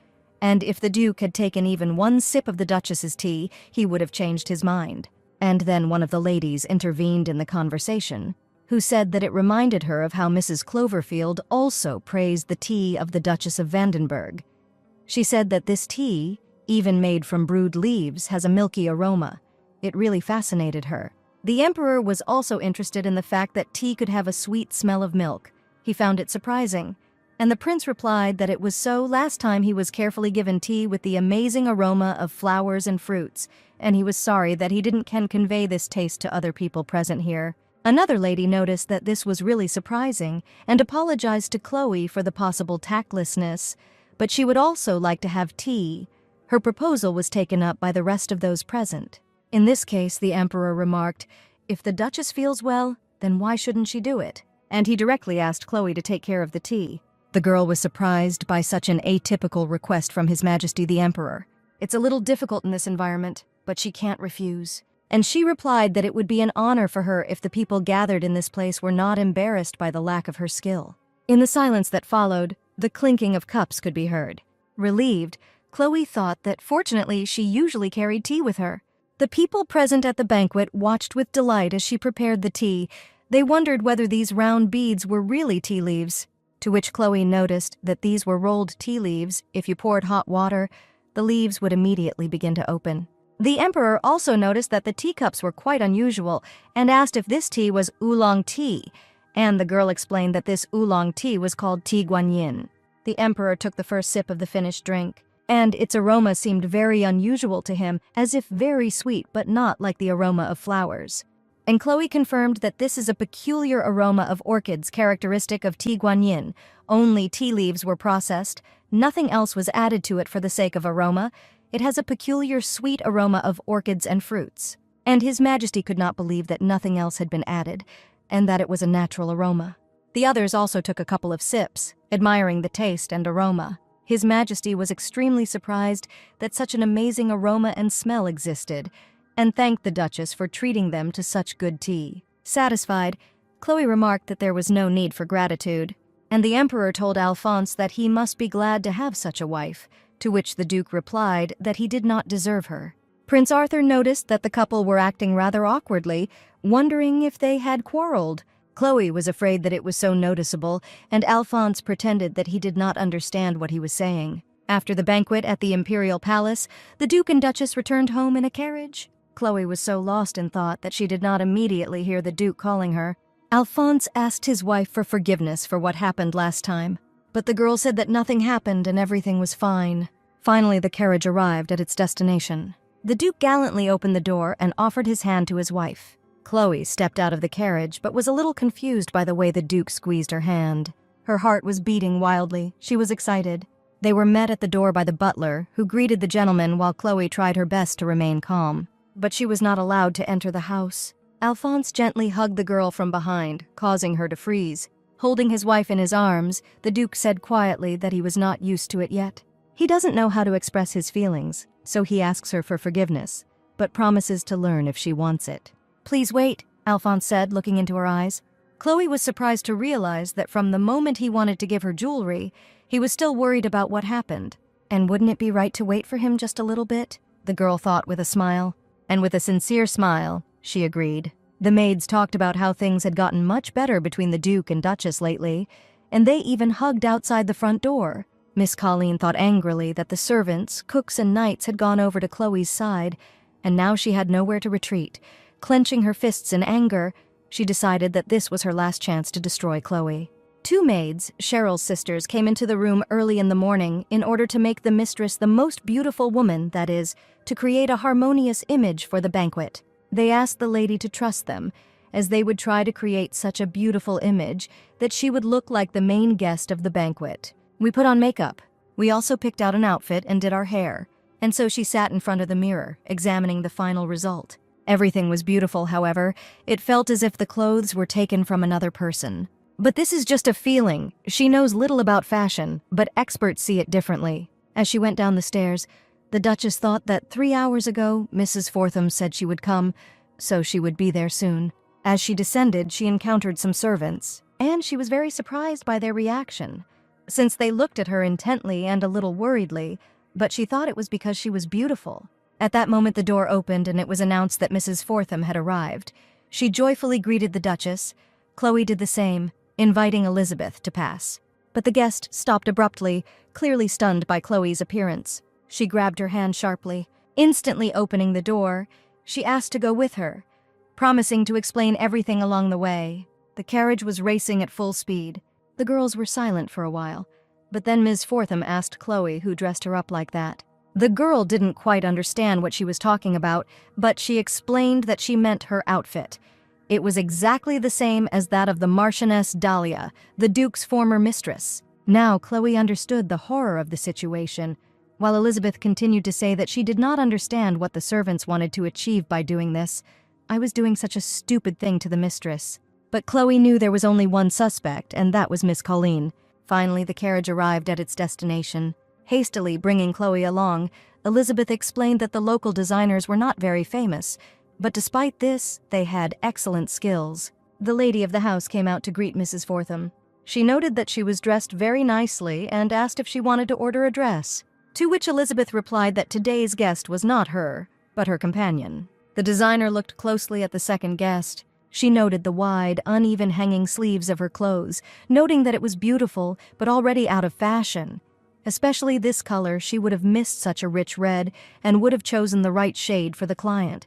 and if the Duke had taken even one sip of the Duchess's tea, he would have changed his mind. And then one of the ladies intervened in the conversation, who said that it reminded her of how Mrs. Cloverfield also praised the tea of the Duchess of Vandenberg. She said that this tea, even made from brewed leaves, has a milky aroma. It really fascinated her. The emperor was also interested in the fact that tea could have a sweet smell of milk. He found it surprising, and the prince replied that it was so last time he was carefully given tea with the amazing aroma of flowers and fruits, and he was sorry that he can convey this taste to other people present here. Another lady noticed that this was really surprising and apologized to Chloe for the possible tactlessness, but she would also like to have tea. Her proposal was taken up by the rest of those present. In this case, the emperor remarked, "If the Duchess feels well, then why shouldn't she do it?" And he directly asked Chloe to take care of the tea. The girl was surprised by such an atypical request from His Majesty the Emperor. It's a little difficult in this environment, but she can't refuse. And she replied that it would be an honor for her if the people gathered in this place were not embarrassed by the lack of her skill. In the silence that followed, the clinking of cups could be heard. Relieved, Chloe thought that fortunately she usually carried tea with her. The people present at the banquet watched with delight as she prepared the tea. They wondered whether these round beads were really tea leaves, to which Chloe noticed that these were rolled tea leaves. If you poured hot water, the leaves would immediately begin to open. The emperor also noticed that the teacups were quite unusual and asked if this tea was oolong tea, and the girl explained that this oolong tea was called tea guanyin. The emperor took the first sip of the finished drink, and its aroma seemed very unusual to him, as if very sweet but not like the aroma of flowers. And Chloe confirmed that this is a peculiar aroma of orchids characteristic of tea guanyin. Only tea leaves were processed, nothing else was added to it for the sake of aroma. It has a peculiar sweet aroma of orchids and fruits. And His Majesty could not believe that nothing else had been added, and that it was a natural aroma. The others also took a couple of sips, admiring the taste and aroma. His Majesty was extremely surprised that such an amazing aroma and smell existed, and thanked the Duchess for treating them to such good tea. Satisfied, Chloe remarked that there was no need for gratitude, and the Emperor told Alphonse that he must be glad to have such a wife, to which the Duke replied that he did not deserve her. Prince Arthur noticed that the couple were acting rather awkwardly, wondering if they had quarreled. Chloe was afraid that it was so noticeable, and Alphonse pretended that he did not understand what he was saying. After the banquet at the imperial palace, the Duke and Duchess returned home in a carriage. Chloe was so lost in thought that she did not immediately hear the Duke calling her. Alphonse asked his wife for forgiveness for what happened last time, but the girl said that nothing happened and everything was fine. Finally, the carriage arrived at its destination. The Duke gallantly opened the door and offered his hand to his wife. Chloe stepped out of the carriage but was a little confused by the way the Duke squeezed her hand. Her heart was beating wildly. She was excited. They were met at the door by the butler, who greeted the gentleman while Chloe tried her best to remain calm. But she was not allowed to enter the house. Alphonse gently hugged the girl from behind, causing her to freeze. Holding his wife in his arms, the Duke said quietly that he was not used to it yet. He doesn't know how to express his feelings, so he asks her for forgiveness, but promises to learn if she wants it. "Please wait," Alphonse said, looking into her eyes. Chloe was surprised to realize that from the moment he wanted to give her jewelry, he was still worried about what happened. And wouldn't it be right to wait for him just a little bit? The girl thought with a smile. And with a sincere smile, she agreed. The maids talked about how things had gotten much better between the Duke and Duchess lately, and they even hugged outside the front door. Miss Colleen thought angrily that the servants, cooks, and knights had gone over to Chloe's side, and now she had nowhere to retreat. Clenching her fists in anger, she decided that this was her last chance to destroy Chloe. Two maids, Cheryl's sisters, came into the room early in the morning in order to make the mistress the most beautiful woman, that is, to create a harmonious image for the banquet. They asked the lady to trust them, as they would try to create such a beautiful image that she would look like the main guest of the banquet. We put on makeup. We also picked out an outfit and did our hair. And so she sat in front of the mirror, examining the final result. Everything was beautiful, however. It felt as if the clothes were taken from another person. But this is just a feeling. She knows little about fashion, but experts see it differently. As she went down the stairs, the Duchess thought that 3 hours ago, Mrs. Fortham said she would come, so she would be there soon. As she descended, she encountered some servants, and she was very surprised by their reaction, since they looked at her intently and a little worriedly, but she thought it was because she was beautiful. At that moment, the door opened and it was announced that Mrs. Fortham had arrived. She joyfully greeted the Duchess. Chloe did the same, inviting Elizabeth to pass. But the guest stopped abruptly, clearly stunned by Chloe's appearance. She grabbed her hand sharply. Instantly opening the door, she asked to go with her, promising to explain everything along the way. The carriage was racing at full speed. The girls were silent for a while, but then Ms. Fortham asked Chloe who dressed her up like that. The girl didn't quite understand what she was talking about, but she explained that she meant her outfit. It was exactly the same as that of the Marchioness Dahlia, the Duke's former mistress. Now Chloe understood the horror of the situation, while Elizabeth continued to say that she did not understand what the servants wanted to achieve by doing this. I was doing such a stupid thing to the mistress. But Chloe knew there was only one suspect, and that was Miss Colleen. Finally, the carriage arrived at its destination. Hastily bringing Chloe along, Elizabeth explained that the local designers were not very famous, but despite this, they had excellent skills. The lady of the house came out to greet Mrs. Fortham. She noted that she was dressed very nicely and asked if she wanted to order a dress, to which Elizabeth replied that today's guest was not her, but her companion. The designer looked closely at the second guest. She noted the wide, uneven hanging sleeves of her clothes, noting that it was beautiful, but already out of fashion. Especially this color, she would have missed such a rich red and would have chosen the right shade for the client.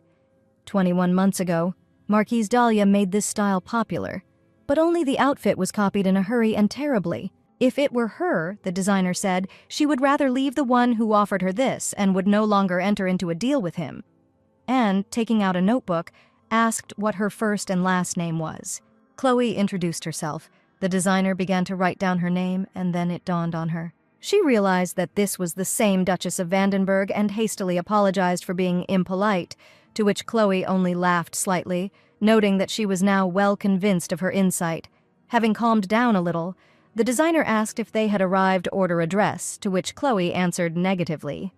21 months ago, Marquise Dahlia made this style popular, but only the outfit was copied in a hurry and terribly. If it were her, the designer said, she would rather leave the one who offered her this and would no longer enter into a deal with him. And, taking out a notebook, asked what her first and last name was. Chloe introduced herself. The designer began to write down her name, and then it dawned on her. She realized that this was the same Duchess of Vandenberg and hastily apologized for being impolite, to which Chloe only laughed slightly, noting that she was now well convinced of her insight. Having calmed down a little, the designer asked if they had arrived to order a dress, to which Chloe answered negatively.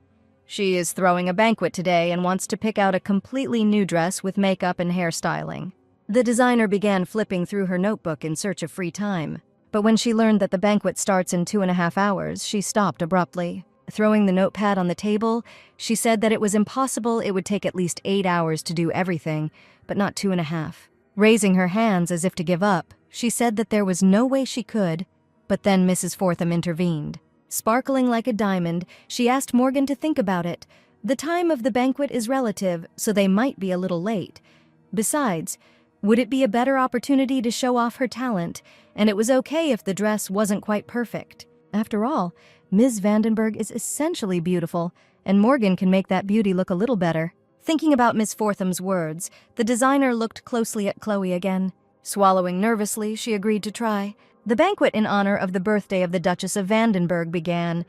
She is throwing a banquet today and wants to pick out a completely new dress with makeup and hairstyling. The designer began flipping through her notebook in search of free time, but when she learned that the banquet starts in 2.5 hours, she stopped abruptly. Throwing the notepad on the table, she said that it was impossible it would take at least 8 hours to do everything, but not 2.5. Raising her hands as if to give up, she said that there was no way she could, but then Mrs. Fortham intervened. Sparkling like a diamond, she asked Morgan to think about it. The time of the banquet is relative, so they might be a little late. Besides, would it be a better opportunity to show off her talent, and it was okay if the dress wasn't quite perfect. After all, Ms. Vandenberg is essentially beautiful, and Morgan can make that beauty look a little better. Thinking about Miss Fortham's words, the designer looked closely at Chloe again. Swallowing nervously, she agreed to try. The banquet in honor of the birthday of the Duchess of Vandenberg began,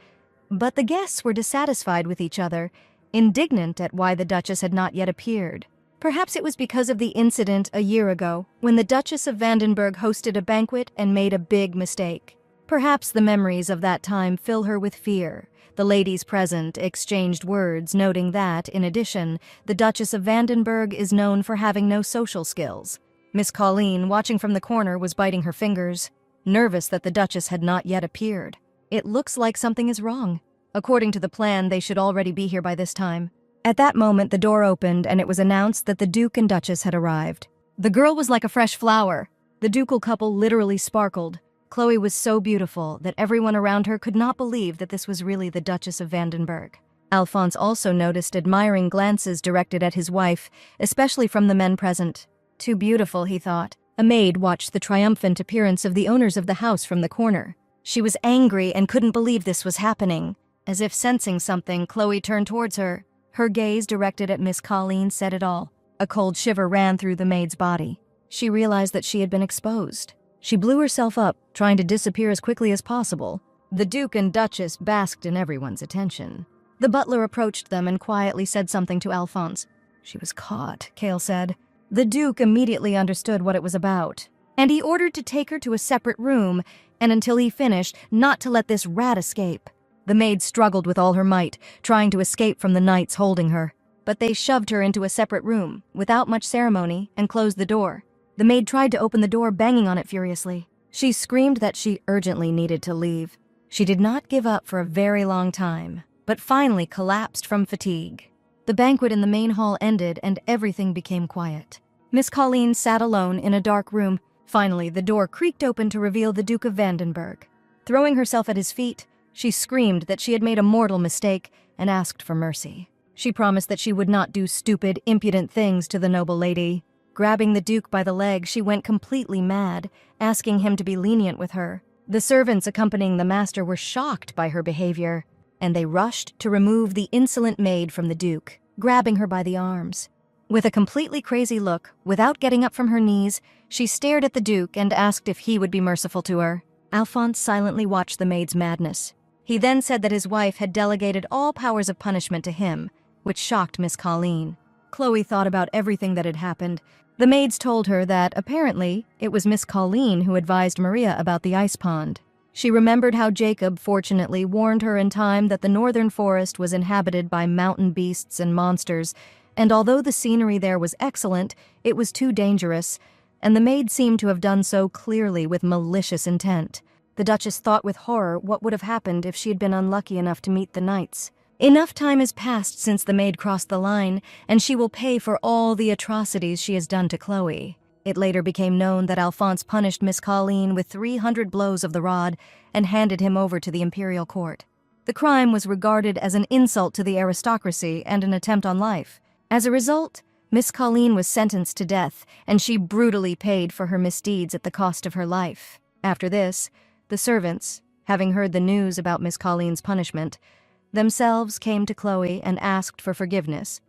but the guests were dissatisfied with each other, indignant at why the Duchess had not yet appeared. Perhaps it was because of the incident a year ago, when the Duchess of Vandenberg hosted a banquet and made a big mistake. Perhaps the memories of that time fill her with fear. The ladies present exchanged words, noting that, in addition, the Duchess of Vandenberg is known for having no social skills. Miss Colleen, watching from the corner, was biting her fingers, nervous that the Duchess had not yet appeared. It looks like something is wrong. According to the plan, they should already be here by this time. At that moment, the door opened and it was announced that the Duke and Duchess had arrived. The girl was like a fresh flower. The ducal couple literally sparkled. Chloe was so beautiful that everyone around her could not believe that this was really the Duchess of Vandenberg. Alphonse also noticed admiring glances directed at his wife, especially from the men present. Too beautiful, he thought. A maid watched the triumphant appearance of the owners of the house from the corner. She was angry and couldn't believe this was happening. As if sensing something, Chloe turned towards her. Her gaze directed at Miss Colleen said it all. A cold shiver ran through the maid's body. She realized that she had been exposed. She blew herself up, trying to disappear as quickly as possible. The Duke and Duchess basked in everyone's attention. The butler approached them and quietly said something to Alphonse. She was caught, Cale said. The Duke immediately understood what it was about, and he ordered to take her to a separate room, and until he finished, not to let this rat escape. The maid struggled with all her might, trying to escape from the knights holding her. But they shoved her into a separate room, without much ceremony, and closed the door. The maid tried to open the door, banging on it furiously. She screamed that she urgently needed to leave. She did not give up for a very long time, but finally collapsed from fatigue. The banquet in the main hall ended and everything became quiet. Miss Colleen sat alone in a dark room. Finally, the door creaked open to reveal the Duke of Vandenberg. Throwing herself at his feet, she screamed that she had made a mortal mistake and asked for mercy. She promised that she would not do stupid, impudent things to the noble lady. Grabbing the Duke by the leg, she went completely mad, asking him to be lenient with her. The servants accompanying the master were shocked by her behavior, and they rushed to remove the insolent maid from the Duke, grabbing her by the arms. With a completely crazy look, without getting up from her knees, she stared at the Duke and asked if he would be merciful to her. Alphonse silently watched the maid's madness. He then said that his wife had delegated all powers of punishment to him, which shocked Miss Colleen. Chloe thought about everything that had happened. The maids told her that, apparently, it was Miss Colleen who advised Maria about the ice pond. She remembered how Jacob fortunately warned her in time that the northern forest was inhabited by mountain beasts and monsters, and although the scenery there was excellent, it was too dangerous, and the maid seemed to have done so clearly with malicious intent. The Duchess thought with horror what would have happened if she had been unlucky enough to meet the knights. Enough time has passed since the maid crossed the line, and she will pay for all the atrocities she has done to Chloe. It later became known that Alphonse punished Miss Colleen with 300 blows of the rod and handed him over to the imperial court. The crime was regarded as an insult to the aristocracy and an attempt on life. As a result, Miss Colleen was sentenced to death, and she brutally paid for her misdeeds at the cost of her life. After this, the servants, having heard the news about Miss Colleen's punishment, themselves came to Chloe and asked for forgiveness,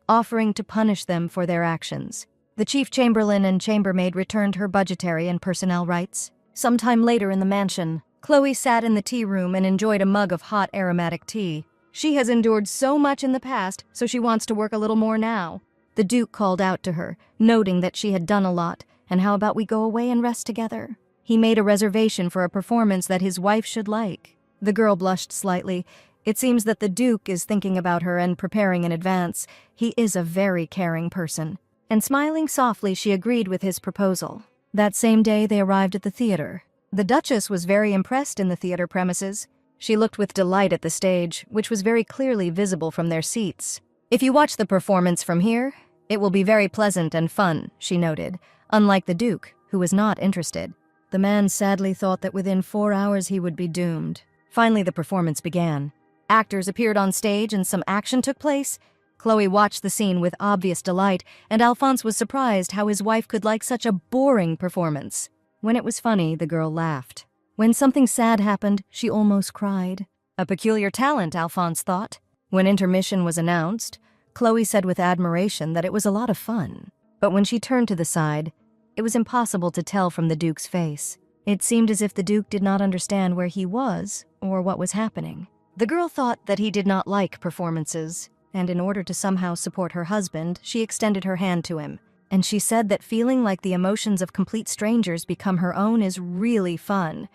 offering to punish them for their actions. The chief chamberlain and chambermaid returned her budgetary and personnel rights. Sometime later in the mansion, Chloe sat in the tea room and enjoyed a mug of hot aromatic tea. She has endured so much in the past, so she wants to work a little more now. The Duke called out to her, noting that she had done a lot, and how about we go away and rest together? He made a reservation for a performance that his wife should like. The girl blushed slightly. It seems that the Duke is thinking about her and preparing in advance. He is a very caring person. And smiling softly, she agreed with his proposal. That same day, they arrived at the theater. The Duchess was very impressed in the theater premises. She looked with delight at the stage, which was very clearly visible from their seats. If you watch the performance from here, it will be very pleasant and fun, she noted, unlike the Duke, who was not interested. The man sadly thought that within 4 hours he would be doomed. Finally, the performance began. Actors appeared on stage and some action took place. Chloe watched the scene with obvious delight, and Alphonse was surprised how his wife could like such a boring performance. When it was funny, the girl laughed. When something sad happened, she almost cried. A peculiar talent, Alphonse thought. When intermission was announced, Chloe said with admiration that it was a lot of fun. But when she turned to the side, it was impossible to tell from the Duke's face. It seemed as if the Duke did not understand where he was or what was happening. The girl thought that he did not like performances, and in order to somehow support her husband, she extended her hand to him. And she said that feeling like the emotions of complete strangers become her own is really fun,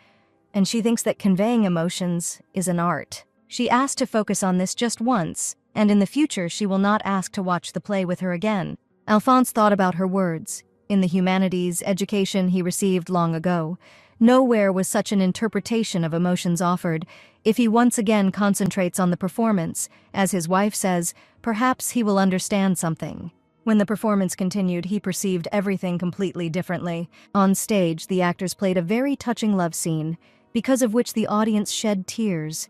and she thinks that conveying emotions is an art. She asked to focus on this just once, and in the future she will not ask to watch the play with her again. Alphonse thought about her words. In the humanities education he received long ago, nowhere was such an interpretation of emotions offered. If he once again concentrates on the performance, as his wife says, perhaps he will understand something. When the performance continued, he perceived everything completely differently. On stage, the actors played a very touching love scene, because of which the audience shed tears.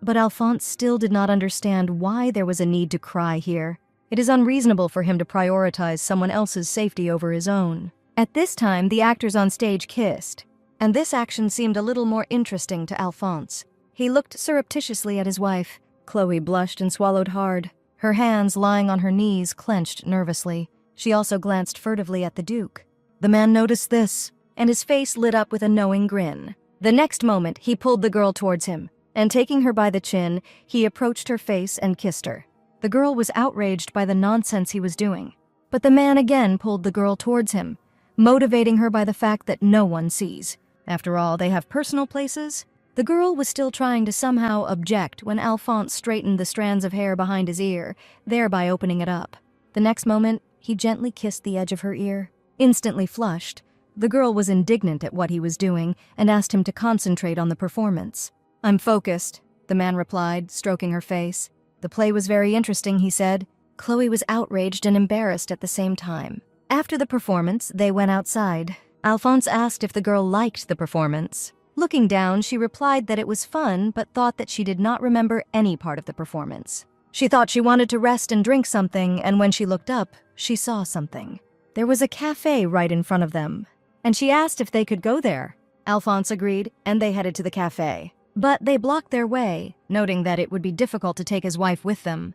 But Alphonse still did not understand why there was a need to cry here. It is unreasonable for him to prioritize someone else's safety over his own. At this time, the actors on stage kissed, and this action seemed a little more interesting to Alphonse. He looked surreptitiously at his wife. Chloe blushed and swallowed hard. Her hands, lying on her knees, clenched nervously. She also glanced furtively at the Duke. The man noticed this, and his face lit up with a knowing grin. The next moment, he pulled the girl towards him, and taking her by the chin, he approached her face and kissed her. The girl was outraged by the nonsense he was doing, but the man again pulled the girl towards him, motivating her by the fact that no one sees. After all, they have personal places. The girl was still trying to somehow object when Alphonse straightened the strands of hair behind his ear, thereby opening it up. The next moment, he gently kissed the edge of her ear. Instantly flushed, the girl was indignant at what he was doing and asked him to concentrate on the performance. "I'm focused," the man replied, stroking her face. "The play was very interesting," he said. Chloe was outraged and embarrassed at the same time. After the performance, they went outside. Alphonse asked if the girl liked the performance. Looking down, she replied that it was fun, but thought that she did not remember any part of the performance. She thought she wanted to rest and drink something, and when she looked up, she saw something. There was a cafe right in front of them, and she asked if they could go there. Alphonse agreed, and they headed to the cafe. But they blocked their way, noting that it would be difficult to take his wife with them.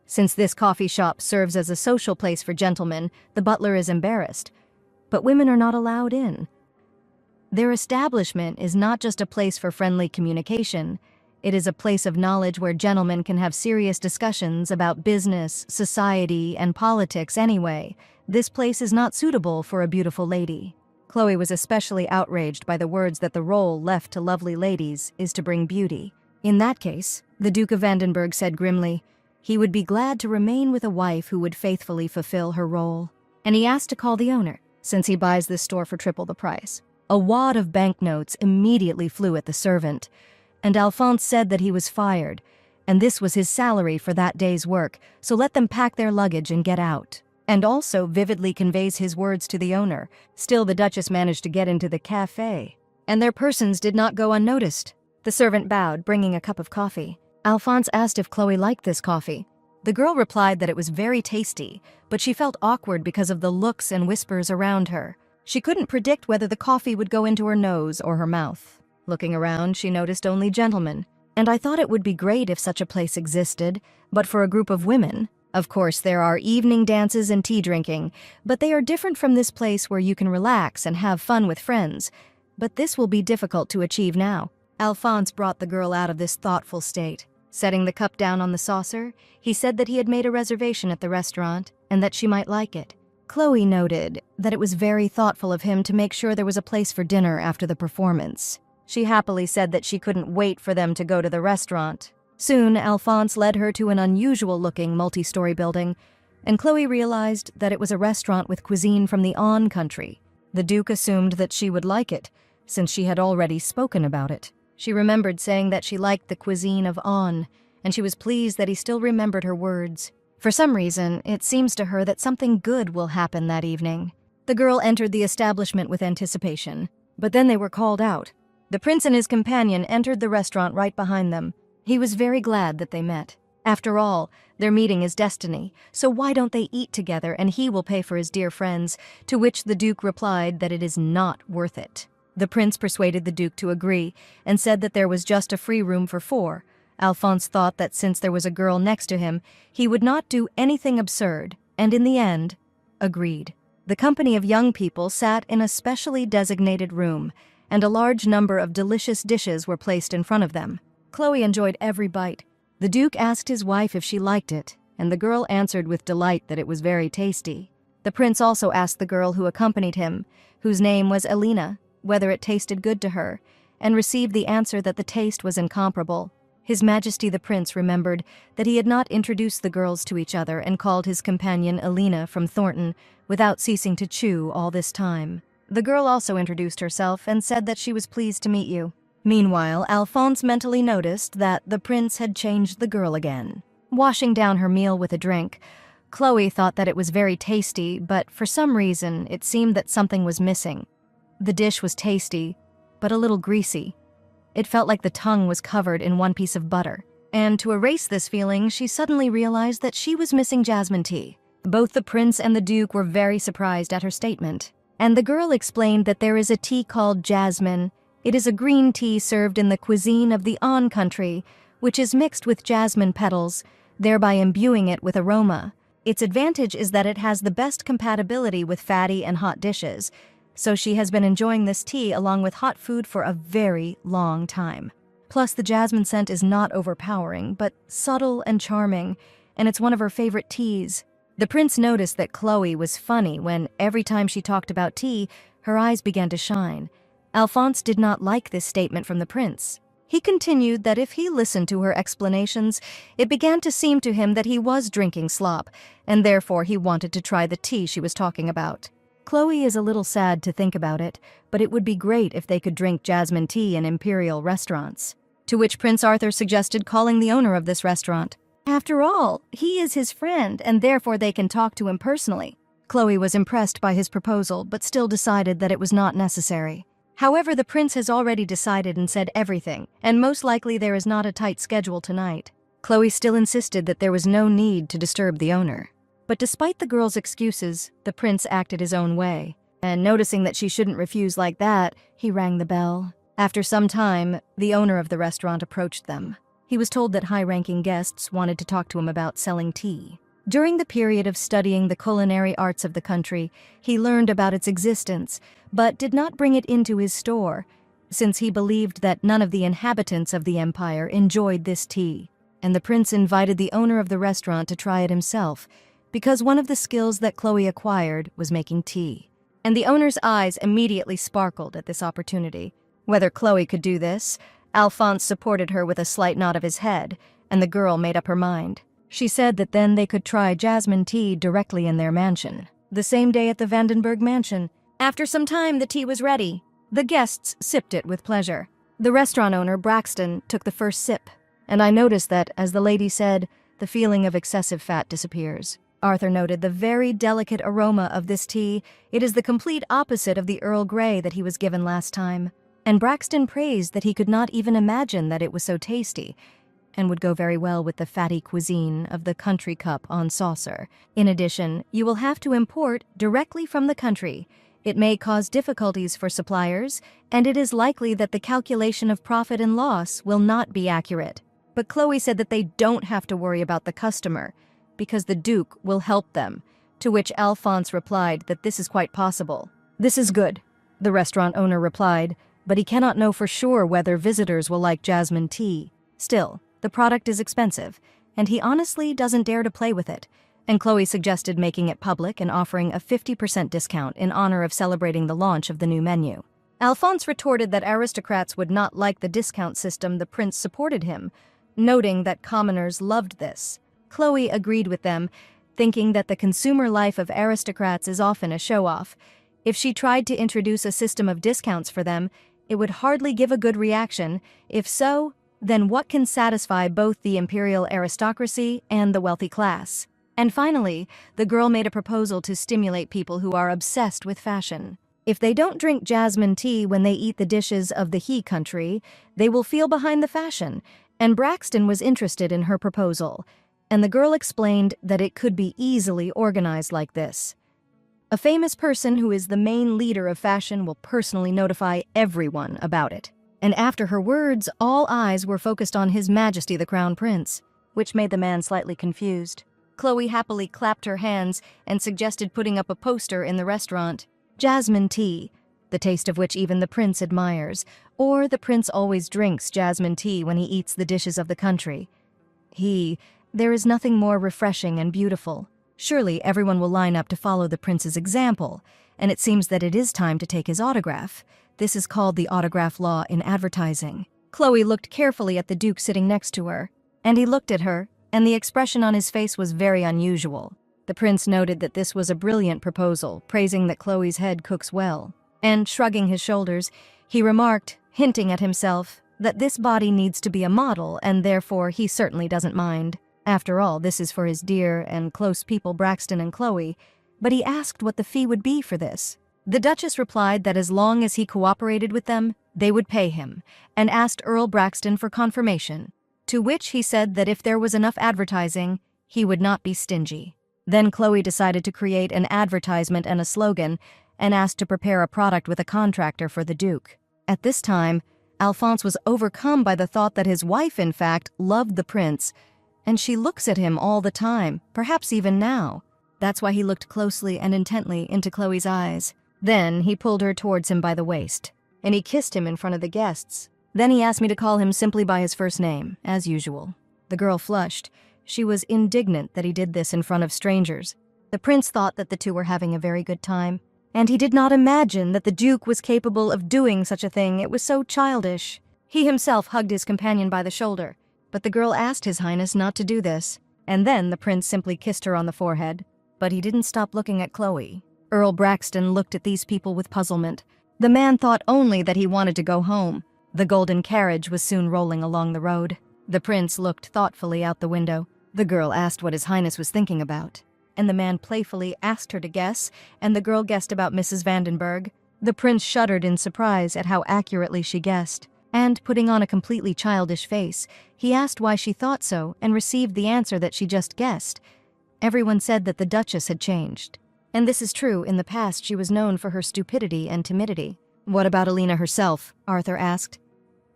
Since this coffee shop serves as a social place for gentlemen, the butler is embarrassed. But women are not allowed in. Their establishment is not just a place for friendly communication. It is a place of knowledge where gentlemen can have serious discussions about business, society, and politics anyway. This place is not suitable for a beautiful lady. Chloe was especially outraged by the words that the role left to lovely ladies is to bring beauty. In that case, the Duke of Vandenberg said grimly, he would be glad to remain with a wife who would faithfully fulfill her role. And he asked to call the owner, since he buys this store for triple the price. A wad of banknotes immediately flew at the servant, and Alphonse said that he was fired, and this was his salary for that day's work, so let them pack their luggage and get out. And also vividly conveys his words to the owner. Still, the Duchess managed to get into the cafe, and their persons did not go unnoticed. The servant bowed, bringing a cup of coffee. Alphonse asked if Chloe liked this coffee. The girl replied that it was very tasty, but she felt awkward because of the looks and whispers around her. She couldn't predict whether the coffee would go into her nose or her mouth. Looking around, she noticed only gentlemen. And I thought it would be great if such a place existed, but for a group of women. Of course, there are evening dances and tea drinking, but they are different from this place where you can relax and have fun with friends. But this will be difficult to achieve now. Alphonse brought the girl out of this thoughtful state. Setting the cup down on the saucer, he said that he had made a reservation at the restaurant and that she might like it. Chloe noted that it was very thoughtful of him to make sure there was a place for dinner after the performance. She happily said that she couldn't wait for them to go to the restaurant. Soon, Alphonse led her to an unusual-looking multi-story building, and Chloe realized that it was a restaurant with cuisine from the On country. The Duke assumed that she would like it, since she had already spoken about it. She remembered saying that she liked the cuisine of On, and she was pleased that he still remembered her words. For some reason, it seems to her that something good will happen that evening. The girl entered the establishment with anticipation, but then they were called out. The prince and his companion entered the restaurant right behind them. He was very glad that they met. After all, their meeting is destiny, so why don't they eat together and he will pay for his dear friends, to which the Duke replied that it is not worth it. The prince persuaded the Duke to agree and said that there was just a free room for 4. Alphonse thought that since there was a girl next to him, he would not do anything absurd, and in the end, agreed. The company of young people sat in a specially designated room, and a large number of delicious dishes were placed in front of them. Chloe enjoyed every bite. The Duke asked his wife if she liked it, and the girl answered with delight that it was very tasty. The prince also asked the girl who accompanied him, whose name was Elena, whether it tasted good to her, and received the answer that the taste was incomparable. His Majesty the Prince remembered that he had not introduced the girls to each other and called his companion Elena from Thornton without ceasing to chew all this time. The girl also introduced herself and said that she was pleased to meet you. Meanwhile, Alphonse mentally noticed that the prince had changed the girl again. Washing down her meal with a drink, Chloe thought that it was very tasty, but for some reason, it seemed that something was missing. The dish was tasty, but a little greasy. It felt like the tongue was covered in one piece of butter. And to erase this feeling, she suddenly realized that she was missing jasmine tea. Both the prince and the duke were very surprised at her statement. And the girl explained that there is a tea called jasmine. It is a green tea served in the cuisine of the An country, which is mixed with jasmine petals, thereby imbuing it with aroma. Its advantage is that it has the best compatibility with fatty and hot dishes, so she has been enjoying this tea along with hot food for a very long time. Plus, the jasmine scent is not overpowering, but subtle and charming, and it's one of her favorite teas. The prince noticed that Chloe was funny when, every time she talked about tea, her eyes began to shine. Alphonse did not like this statement from the prince. He continued that if he listened to her explanations, it began to seem to him that he was drinking slop, and therefore he wanted to try the tea she was talking about. Chloe is a little sad to think about it, but it would be great if they could drink jasmine tea in imperial restaurants. To which Prince Arthur suggested calling the owner of this restaurant. After all, he is his friend, and therefore they can talk to him personally. Chloe was impressed by his proposal, but still decided that it was not necessary. However, the prince has already decided and said everything, and most likely there is not a tight schedule tonight. Chloe still insisted that there was no need to disturb the owner. But despite the girl's excuses, the prince acted his own way. And noticing that she shouldn't refuse like that, he rang the bell. After some time, the owner of the restaurant approached them. He was told that high-ranking guests wanted to talk to him about selling tea. During the period of studying the culinary arts of the country, he learned about its existence, but did not bring it into his store, since he believed that none of the inhabitants of the empire enjoyed this tea. And the prince invited the owner of the restaurant to try it himself, because one of the skills that Chloe acquired was making tea. And the owner's eyes immediately sparkled at this opportunity. Whether Chloe could do this, Alphonse supported her with a slight nod of his head, and the girl made up her mind. She said that then they could try jasmine tea directly in their mansion. The same day at the Vandenberg mansion. After some time, the tea was ready. The guests sipped it with pleasure. The restaurant owner, Braxton, took the first sip, and I noticed that, as the lady said, the feeling of excessive fat disappears. Arthur noted the very delicate aroma of this tea. It is the complete opposite of the Earl Grey that he was given last time. And Braxton praised that he could not even imagine that it was so tasty, and would go very well with the fatty cuisine of the country cup on saucer. In addition, you will have to import directly from the country. It may cause difficulties for suppliers, and it is likely that the calculation of profit and loss will not be accurate. But Chloe said that they don't have to worry about the customer, because the Duke will help them, to which Alphonse replied that this is quite possible. "This is good," the restaurant owner replied, but he cannot know for sure whether visitors will like jasmine tea. Still, the product is expensive, and he honestly doesn't dare to play with it, and Chloe suggested making it public and offering a 50% discount in honor of celebrating the launch of the new menu. Alphonse retorted that aristocrats would not like the discount system the prince supported him, noting that commoners loved this. Chloe agreed with them, thinking that the consumer life of aristocrats is often a show-off. If she tried to introduce a system of discounts for them, it would hardly give a good reaction. If so, then what can satisfy both the imperial aristocracy and the wealthy class? And finally, the girl made a proposal to stimulate people who are obsessed with fashion. If they don't drink jasmine tea when they eat the dishes of the he country, they will feel behind the fashion, and Braxton was interested in her proposal, and the girl explained that it could be easily organized like this. A famous person who is the main leader of fashion will personally notify everyone about it. And after her words, all eyes were focused on His Majesty the Crown Prince, which made the man slightly confused. Chloe happily clapped her hands and suggested putting up a poster in the restaurant. Jasmine tea, the taste of which even the prince admires, or the prince always drinks jasmine tea when he eats the dishes of the country. There is nothing more refreshing and beautiful. Surely everyone will line up to follow the prince's example, and it seems that it is time to take his autograph. This is called the autograph law in advertising. Chloe looked carefully at the Duke sitting next to her, and he looked at her, and the expression on his face was very unusual. The prince noted that this was a brilliant proposal, praising that Chloe's head cooks well. And shrugging his shoulders, he remarked, hinting at himself, that this body needs to be a model, and therefore he certainly doesn't mind. After all, this is for his dear and close people Braxton and Chloe, but he asked what the fee would be for this. The Duchess replied that as long as he cooperated with them, they would pay him, and asked Earl Braxton for confirmation, to which he said that if there was enough advertising, he would not be stingy. Then Chloe decided to create an advertisement and a slogan, and asked to prepare a product with a contractor for the Duke. At this time, Alphonse was overcome by the thought that his wife, in fact, loved the prince, and she looks at him all the time, perhaps even now. That's why he looked closely and intently into Chloe's eyes. Then he pulled her towards him by the waist, and he kissed him in front of the guests. Then he asked me to call him simply by his first name, as usual. The girl flushed. She was indignant that he did this in front of strangers. The prince thought that the two were having a very good time, and he did not imagine that the Duke was capable of doing such a thing. It was so childish. He himself hugged his companion by the shoulder, but the girl asked His Highness not to do this, and then the prince simply kissed her on the forehead. But he didn't stop looking at Chloe. Earl Braxton looked at these people with puzzlement. The man thought only that he wanted to go home. The golden carriage was soon rolling along the road. The prince looked thoughtfully out the window. The girl asked what His Highness was thinking about, and the man playfully asked her to guess, and the girl guessed about Mrs. Vandenberg. The prince shuddered in surprise at how accurately she guessed, and, putting on a completely childish face, he asked why she thought so and received the answer that she just guessed. Everyone said that the Duchess had changed. And this is true. In the past, she was known for her stupidity and timidity. What about Alina herself? Arthur asked.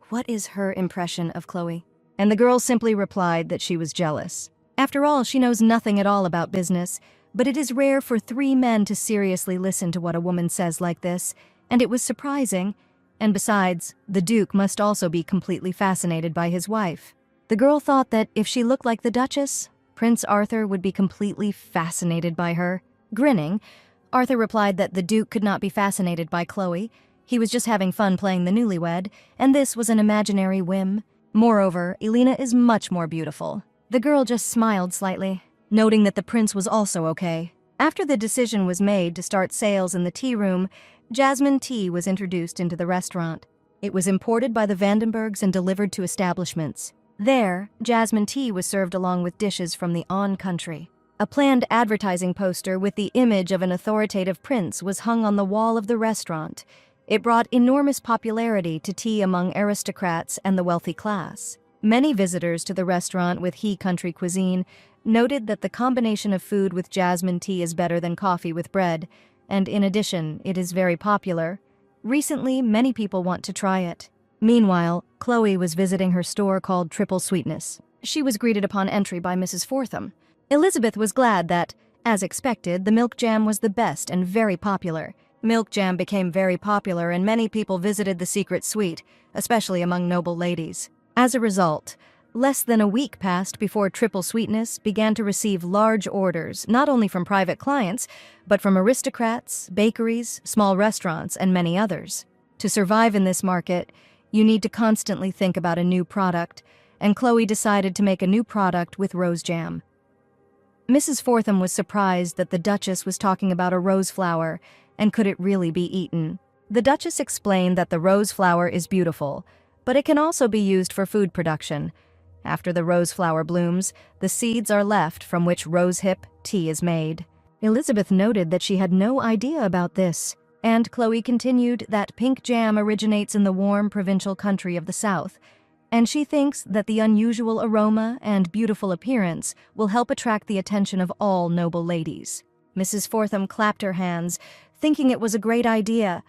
What is her impression of Chloe? And the girl simply replied that she was jealous. After all, she knows nothing at all about business, but it is rare for 3 men to seriously listen to what a woman says like this, and it was surprising. And besides, the Duke must also be completely fascinated by his wife. The girl thought that if she looked like the Duchess, Prince Arthur would be completely fascinated by her. Grinning, Arthur replied that the Duke could not be fascinated by Chloe. He was just having fun playing the newlywed, and this was an imaginary whim. Moreover, Elena is much more beautiful. The girl just smiled slightly, noting that the prince was also okay. After the decision was made to start sales in the tea room, jasmine tea was introduced into the restaurant. It was imported by the Vandenbergs and delivered to establishments. There, jasmine tea was served along with dishes from the On country. A planned advertising poster with the image of an authoritative prince was hung on the wall of the restaurant. It brought enormous popularity to tea among aristocrats and the wealthy class. Many visitors to the restaurant with He country cuisine noted that the combination of food with jasmine tea is better than coffee with bread, and in addition, it is very popular. Recently, many people want to try it. Meanwhile, Chloe was visiting her store called Triple Sweetness. She was greeted upon entry by Mrs. Fortham. Elizabeth was glad that, as expected, the milk jam was the best and very popular. Milk jam became very popular and many people visited the secret suite, especially among noble ladies. As a result, less than a week passed before Triple Sweetness began to receive large orders, not only from private clients, but from aristocrats, bakeries, small restaurants, and many others. To survive in this market, you need to constantly think about a new product, and Chloe decided to make a new product with rose jam. Mrs. Fortham was surprised that the Duchess was talking about a rose flower, and could it really be eaten? The Duchess explained that the rose flower is beautiful, but it can also be used for food production. After the rose flower blooms, the seeds are left from which rosehip tea is made. Elizabeth noted that she had no idea about this, and Chloe continued that pink jam originates in the warm provincial country of the South, and she thinks that the unusual aroma and beautiful appearance will help attract the attention of all noble ladies. Mrs. Fortham clapped her hands, thinking it was a great idea,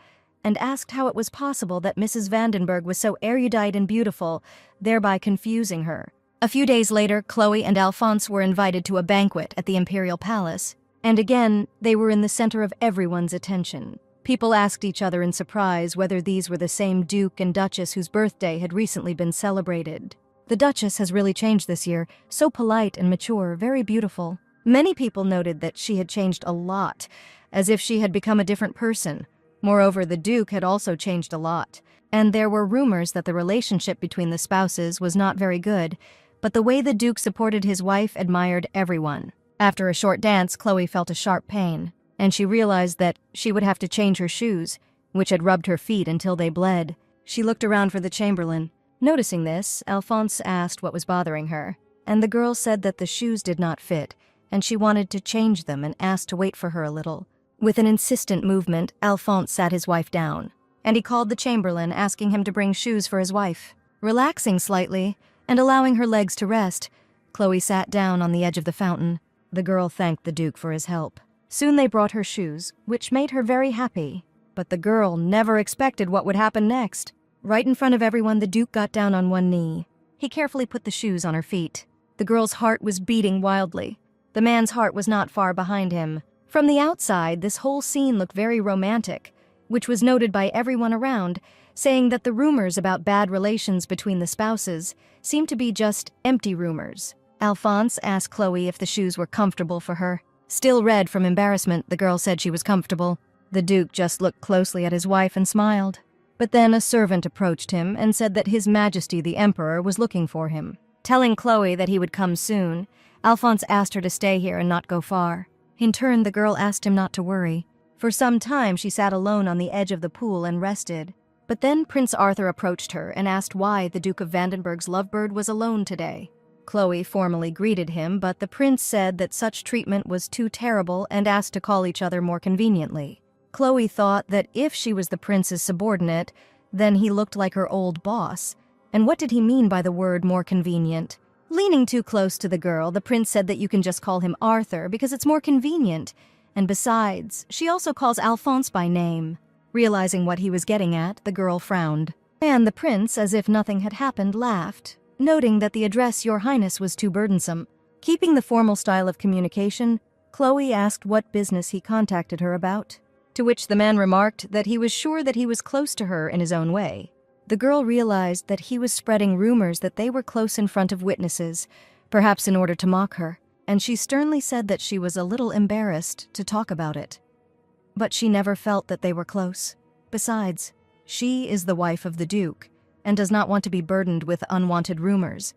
and asked how it was possible that Mrs. Vandenberg was so erudite and beautiful, thereby confusing her. A few days later, Chloe and Alphonse were invited to a banquet at the Imperial Palace, and again, they were in the center of everyone's attention. People asked each other in surprise whether these were the same Duke and Duchess whose birthday had recently been celebrated. The Duchess has really changed this year, so polite and mature, very beautiful. Many people noted that she had changed a lot, as if she had become a different person. Moreover, the Duke had also changed a lot, and there were rumors that the relationship between the spouses was not very good, but the way the Duke supported his wife admired everyone. After a short dance, Chloe felt a sharp pain, and she realized that she would have to change her shoes, which had rubbed her feet until they bled. She looked around for the chamberlain. Noticing this, Alphonse asked what was bothering her. and the girl said that the shoes did not fit, and she wanted to change them and asked to wait for her a little. With an insistent movement, Alphonse sat his wife down, and he called the chamberlain, asking him to bring shoes for his wife. Relaxing slightly, and allowing her legs to rest, Chloe sat down on the edge of the fountain. The girl thanked the Duke for his help. Soon they brought her shoes, which made her very happy. But the girl never expected what would happen next. Right in front of everyone, the Duke got down on one knee. He carefully put the shoes on her feet. The girl's heart was beating wildly. The man's heart was not far behind him. From the outside, this whole scene looked very romantic, which was noted by everyone around, saying that the rumors about bad relations between the spouses seemed to be just empty rumors. Alphonse asked Chloe if the shoes were comfortable for her. Still red from embarrassment, the girl said she was comfortable. The Duke just looked closely at his wife and smiled. But then a servant approached him and said that His Majesty the Emperor was looking for him. Telling Chloe that he would come soon, Alphonse asked her to stay here and not go far. In turn, the girl asked him not to worry. For some time, she sat alone on the edge of the pool and rested. But then Prince Arthur approached her and asked why the Duke of Vandenberg's lovebird was alone today. Chloe formally greeted him, but the prince said that such treatment was too terrible and asked to call each other more conveniently. Chloe thought that if she was the prince's subordinate, then he looked like her old boss. And what did he mean by the word more convenient? Leaning too close to the girl, the prince said that you can just call him Arthur because it's more convenient. And besides, she also calls Alphonse by name. Realizing what he was getting at, the girl frowned. And the prince, as if nothing had happened, laughed, noting that the address Your Highness was too burdensome. Keeping the formal style of communication, Chloe asked what business he contacted her about, to which the man remarked that he was sure that he was close to her in his own way. The girl realized that he was spreading rumors that they were close in front of witnesses, perhaps in order to mock her, and she sternly said that she was a little embarrassed to talk about it. But she never felt that they were close. Besides, she is the wife of the Duke, and does not want to be burdened with unwanted rumors,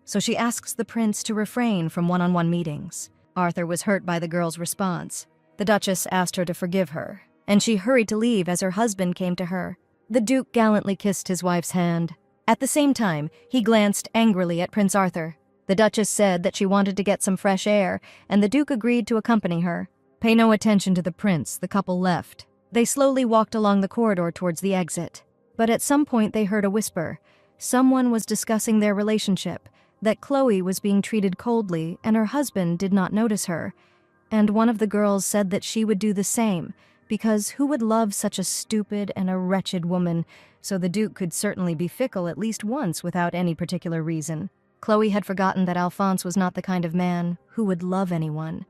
so she asks the prince to refrain from one-on-one meetings. Arthur was hurt by the girl's response. The Duchess asked her to forgive her, and she hurried to leave as her husband came to her. The Duke gallantly kissed his wife's hand. At the same time, he glanced angrily at Prince Arthur. The Duchess said that she wanted to get some fresh air, and the Duke agreed to accompany her. Pay no attention to the prince, the couple left. They slowly walked along the corridor towards the exit. But at some point they heard a whisper. Someone was discussing their relationship, that Chloe was being treated coldly and her husband did not notice her. And one of the girls said that she would do the same, because who would love such a stupid and a wretched woman, so the Duke could certainly be fickle at least once without any particular reason. Chloe had forgotten that Alphonse was not the kind of man who would love anyone.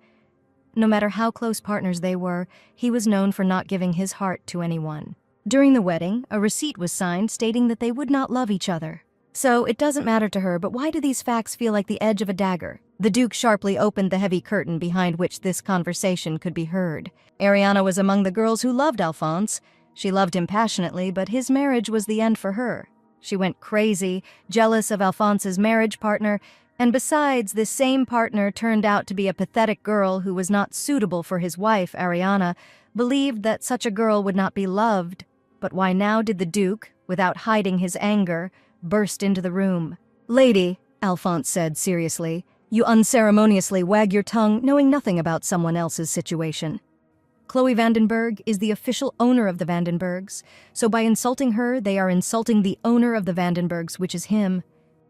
No matter how close partners they were, he was known for not giving his heart to anyone. During the wedding, a receipt was signed stating that they would not love each other. So it doesn't matter to her, but why do these facts feel like the edge of a dagger? The Duke sharply opened the heavy curtain behind which this conversation could be heard. Ariana was among the girls who loved Alphonse. She loved him passionately, but his marriage was the end for her. She went crazy, jealous of Alphonse's marriage partner, and besides, this same partner turned out to be a pathetic girl who was not suitable for his wife, Ariana, believed that such a girl would not be loved. But why now did the Duke, without hiding his anger, burst into the room? "Lady," Alphonse said seriously, "you unceremoniously wag your tongue knowing nothing about someone else's situation. Chloe Vandenberg is the official owner of the Vandenbergs, so by insulting her, they are insulting the owner of the Vandenbergs, which is him.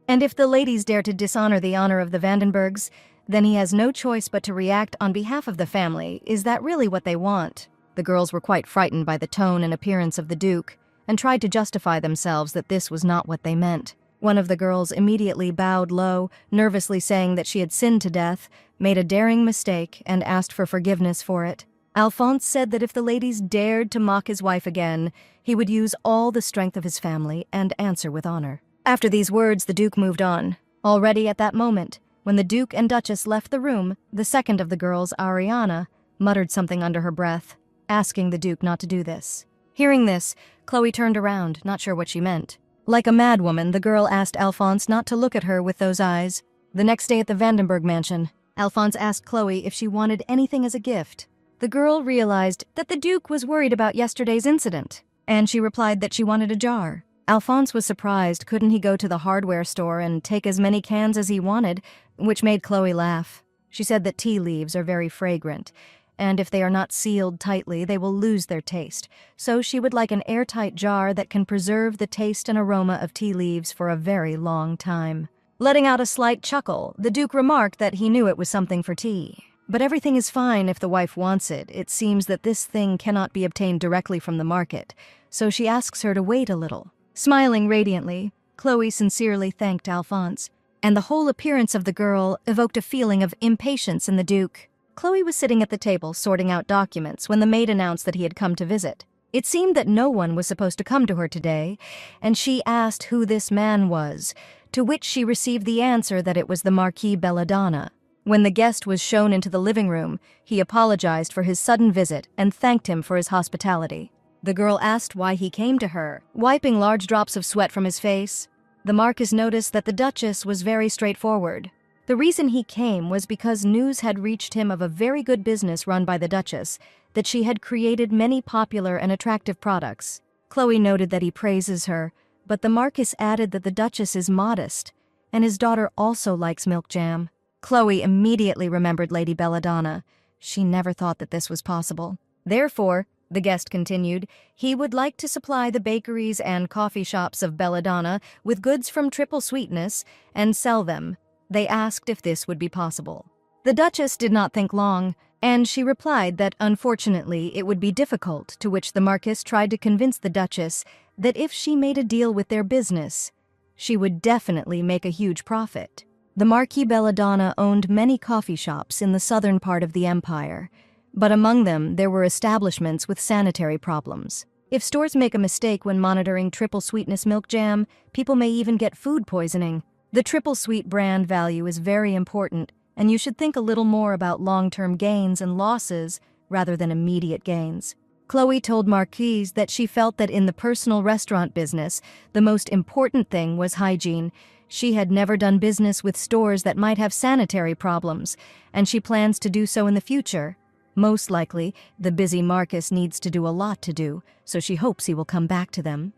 And if the ladies dare to dishonor the honor of the Vandenbergs, then he has no choice but to react on behalf of the family. Is that really what they want?" The girls were quite frightened by the tone and appearance of the Duke, and tried to justify themselves that this was not what they meant. One of the girls immediately bowed low, nervously saying that she had sinned to death, made a daring mistake, and asked for forgiveness for it. Alphonse said that if the ladies dared to mock his wife again, he would use all the strength of his family and answer with honor. After these words, the Duke moved on. Already at that moment, when the Duke and Duchess left the room, the second of the girls, Ariana, muttered something under her breath, asking the Duke not to do this. Hearing this, Chloe turned around, not sure what she meant. Like a madwoman, the girl asked Alphonse not to look at her with those eyes. The next day at the Vandenberg mansion, Alphonse asked Chloe if she wanted anything as a gift. The girl realized that the Duke was worried about yesterday's incident, and she replied that she wanted a jar. Alphonse was surprised. Couldn't he go to the hardware store and take as many cans as he wanted, which made Chloe laugh. She said that tea leaves are very fragrant, and if they are not sealed tightly, they will lose their taste. So she would like an airtight jar that can preserve the taste and aroma of tea leaves for a very long time. Letting out a slight chuckle, the Duke remarked that he knew it was something for tea. But everything is fine if the wife wants it. It seems that this thing cannot be obtained directly from the market, so she asks her to wait a little. Smiling radiantly, Chloe sincerely thanked Alphonse, and the whole appearance of the girl evoked a feeling of impatience in the Duke. Chloe was sitting at the table sorting out documents when the maid announced that he had come to visit. It seemed that no one was supposed to come to her today, and she asked who this man was, to which she received the answer that it was the Marquis Belladonna. When the guest was shown into the living room, he apologized for his sudden visit and thanked him for his hospitality. The girl asked why he came to her, wiping large drops of sweat from his face. The Marquis noticed that the Duchess was very straightforward. The reason he came was because news had reached him of a very good business run by the Duchess, that she had created many popular and attractive products. Chloe noted that he praises her, but the Marquis added that the Duchess is modest, and his daughter also likes milk jam. Chloe immediately remembered Lady Belladonna. She never thought that this was possible. Therefore, the guest continued, he would like to supply the bakeries and coffee shops of Belladonna with goods from triple sweetness and sell them. They asked if this would be possible. The Duchess did not think long, and she replied that unfortunately it would be difficult, to which the Marquis tried to convince the Duchess that if she made a deal with their business, she would definitely make a huge profit. The Marquis Belladonna owned many coffee shops in the southern part of the empire, but among them there were establishments with sanitary problems. If stores make a mistake when monitoring triple sweetness milk jam, people may even get food poisoning. The triple sweet brand value is very important, and you should think a little more about long-term gains and losses rather than immediate gains. Chloe told Marquis that she felt that in the personal restaurant business, the most important thing was hygiene. She had never done business with stores that might have sanitary problems, and she plans to do so in the future. Most likely, the busy Marquis needs to do a lot to do, so she hopes he will come back to them.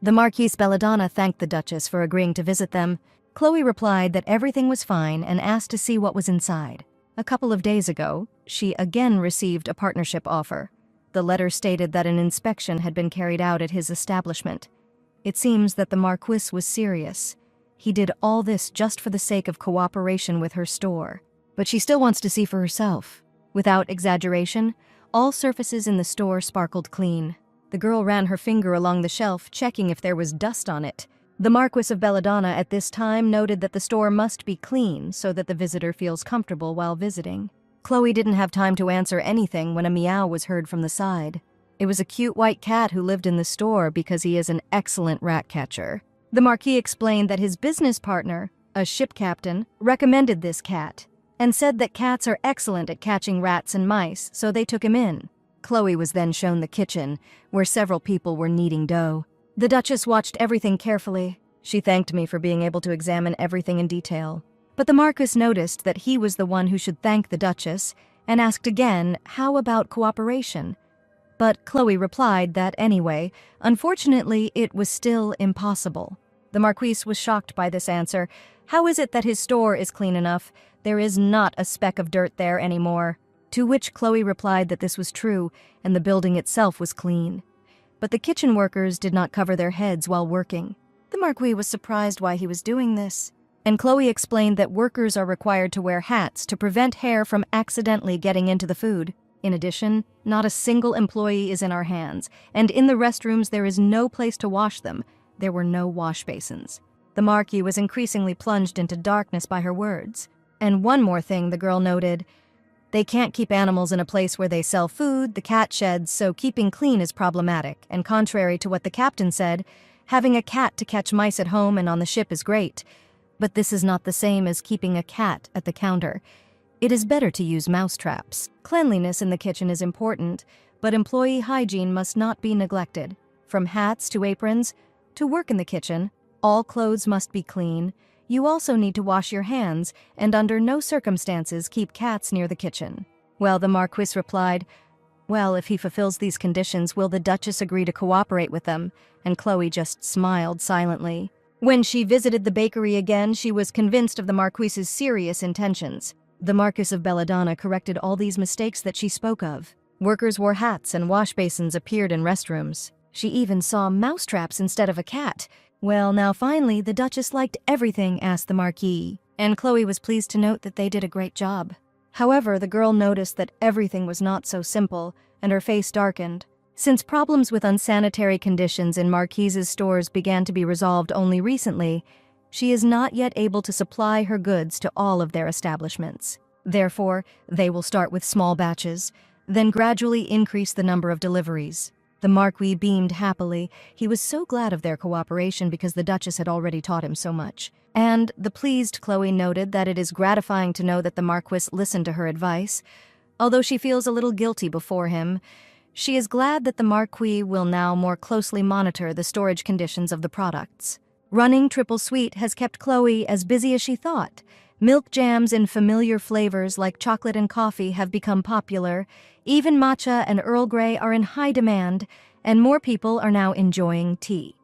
The Marquis Belladonna thanked the Duchess for agreeing to visit them. Chloe replied that everything was fine and asked to see what was inside. A couple of days ago, she again received a partnership offer. The letter stated that an inspection had been carried out at his establishment. It seems that the Marquis was serious. He did all this just for the sake of cooperation with her store. But she still wants to see for herself. Without exaggeration, all surfaces in the store sparkled clean. The girl ran her finger along the shelf, checking if there was dust on it. The Marquis of Belladonna at this time noted that the store must be clean so that the visitor feels comfortable while visiting. Chloe didn't have time to answer anything when a meow was heard from the side. It was a cute white cat who lived in the store because he is an excellent rat catcher. The Marquis explained that his business partner, a ship captain, recommended this cat, and said that cats are excellent at catching rats and mice, so they took him in. Chloe was then shown the kitchen, where several people were kneading dough. The Duchess watched everything carefully. She thanked me for being able to examine everything in detail. But the Marquis noticed that he was the one who should thank the Duchess, and asked again, how about cooperation? But Chloe replied that anyway, unfortunately, it was still impossible. The Marquis was shocked by this answer. How is it that his store is clean enough? There is not a speck of dirt there anymore. To which Chloe replied that this was true, and the building itself was clean. But the kitchen workers did not cover their heads while working. The Marquis was surprised why he was doing this, and Chloe explained that workers are required to wear hats to prevent hair from accidentally getting into the food. In addition, not a single employee is in our hands, and in the restrooms there is no place to wash them. There were no wash basins. The Marquis was increasingly plunged into darkness by her words. And one more thing the girl noted. They can't keep animals in a place where they sell food, the cat sheds, so keeping clean is problematic, and contrary to what the captain said, having a cat to catch mice at home and on the ship is great. But this is not the same as keeping a cat at the counter. It is better to use mouse traps. Cleanliness in the kitchen is important, but employee hygiene must not be neglected. From hats to aprons, to work in the kitchen, all clothes must be clean. You also need to wash your hands, and under no circumstances keep cats near the kitchen. Well, the Marquis replied, Well, if he fulfills these conditions, will the Duchess agree to cooperate with them? And Chloe just smiled silently. When she visited the bakery again, she was convinced of the Marquise's serious intentions. The Marquis of Belladonna corrected all these mistakes that she spoke of. Workers wore hats and wash basins appeared in restrooms. She even saw mousetraps instead of a cat. Well, now finally, the Duchess liked everything, asked the Marquis, and Chloe was pleased to note that they did a great job. However, the girl noticed that everything was not so simple, and her face darkened. Since problems with unsanitary conditions in Marquise's stores began to be resolved only recently, she is not yet able to supply her goods to all of their establishments. Therefore, they will start with small batches, then gradually increase the number of deliveries. The Marquis beamed happily. He was so glad of their cooperation because the Duchess had already taught him so much. And the pleased Chloe noted that it is gratifying to know that the Marquis listened to her advice. Although she feels a little guilty before him, she is glad that the Marquis will now more closely monitor the storage conditions of the products. Running Triple Sweet has kept Chloe as busy as she thought. Milk jams in familiar flavors like chocolate and coffee have become popular. Even matcha and Earl Grey are in high demand, and more people are now enjoying tea.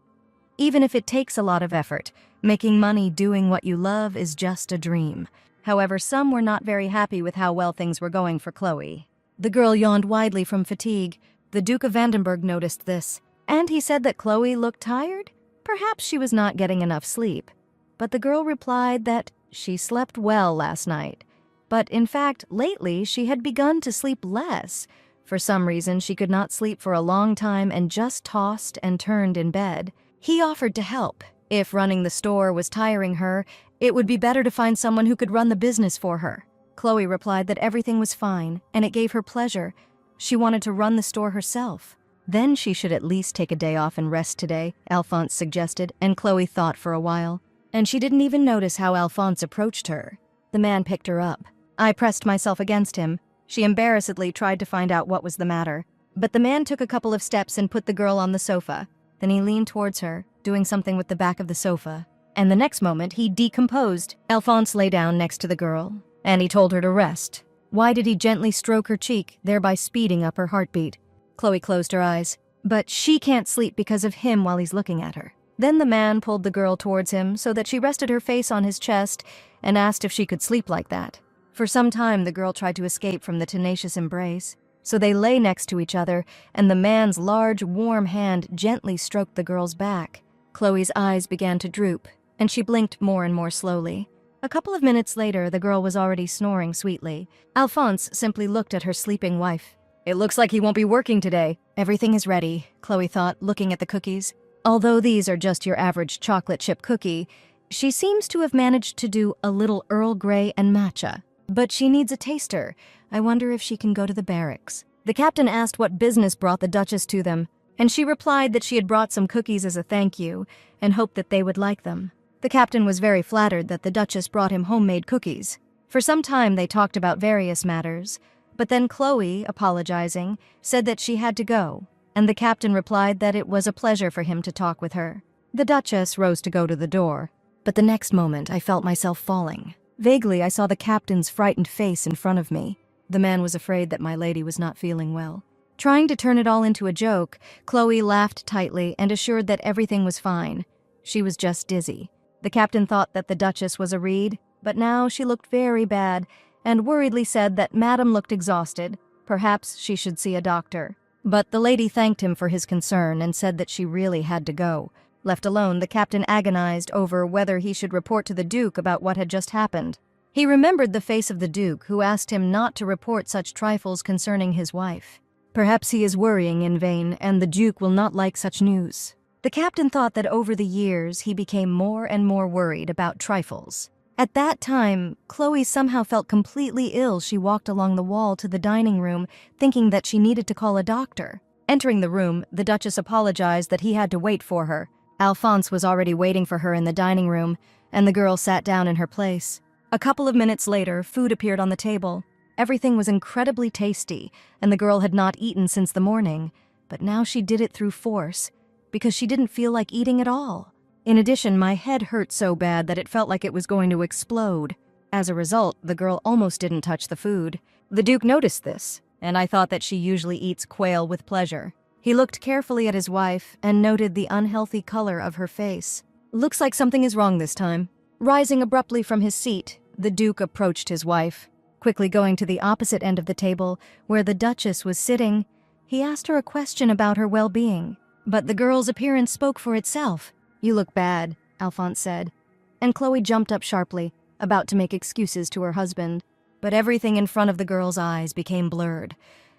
Even if it takes a lot of effort, making money doing what you love is just a dream. However, some were not very happy with how well things were going for Chloe. The girl yawned widely from fatigue. The Duke of Vandenberg noticed this, and he said that Chloe looked tired. Perhaps she was not getting enough sleep. But the girl replied that she slept well last night. But in fact, lately she had begun to sleep less. For some reason, she could not sleep for a long time and just tossed and turned in bed. He offered to help. If running the store was tiring her, it would be better to find someone who could run the business for her. Chloe replied that everything was fine, and it gave her pleasure. She wanted to run the store herself. Then she should at least take a day off and rest today, Alphonse suggested, and Chloe thought for a while. And she didn't even notice how Alphonse approached her. The man picked her up. I pressed myself against him. She embarrassedly tried to find out what was the matter. But the man took a couple of steps and put the girl on the sofa. Then he leaned towards her, doing something with the back of the sofa. And the next moment, he decomposed. Alphonse lay down next to the girl, and he told her to rest. Why did he gently stroke her cheek, thereby speeding up her heartbeat? Chloe closed her eyes. But she can't sleep because of him while he's looking at her. Then the man pulled the girl towards him so that she rested her face on his chest and asked if she could sleep like that. For some time, the girl tried to escape from the tenacious embrace. So they lay next to each other, and the man's large, warm hand gently stroked the girl's back. Chloe's eyes began to droop, and she blinked more and more slowly. A couple of minutes later, the girl was already snoring sweetly. Alphonse simply looked at her sleeping wife. "It looks like he won't be working today." "Everything is ready," Chloe thought, looking at the cookies. Although these are just your average chocolate chip cookie, she seems to have managed to do a little Earl Grey and matcha. But she needs a taster. I wonder if she can go to the barracks. The captain asked what business brought the Duchess to them, and she replied that she had brought some cookies as a thank you and hoped that they would like them. The captain was very flattered that the Duchess brought him homemade cookies. For some time they talked about various matters, but then Chloe, apologizing, said that she had to go, and the captain replied that it was a pleasure for him to talk with her. The Duchess rose to go to the door, but the next moment I felt myself falling. Vaguely, I saw the captain's frightened face in front of me. The man was afraid that my lady was not feeling well. Trying to turn it all into a joke, Chloe laughed tightly and assured that everything was fine. She was just dizzy. The captain thought that the Duchess was a reed, but now she looked very bad and worriedly said that Madame looked exhausted. Perhaps she should see a doctor. But the lady thanked him for his concern and said that she really had to go. Left alone, the captain agonized over whether he should report to the Duke about what had just happened. He remembered the face of the Duke, who asked him not to report such trifles concerning his wife. Perhaps he is worrying in vain, and the Duke will not like such news. The captain thought that over the years he became more and more worried about trifles. At that time, Chloe somehow felt completely ill. She walked along the wall to the dining room, thinking that she needed to call a doctor. Entering the room, the Duchess apologized that he had to wait for her. Alphonse was already waiting for her in the dining room, and the girl sat down in her place. A couple of minutes later, food appeared on the table. Everything was incredibly tasty, and the girl had not eaten since the morning, but now she did it through force, because she didn't feel like eating at all. In addition, my head hurt so bad that it felt like it was going to explode. As a result, the girl almost didn't touch the food. The Duke noticed this. and I thought that she usually eats quail with pleasure." He looked carefully at his wife and noted the unhealthy color of her face. "Looks like something is wrong this time." Rising abruptly from his seat, the Duke approached his wife. Quickly going to the opposite end of the table, where the Duchess was sitting, he asked her a question about her well-being. But the girl's appearance spoke for itself. "You look bad," Alphonse said. And Chloe jumped up sharply, about to make excuses to her husband. But everything in front of the girl's eyes became blurred,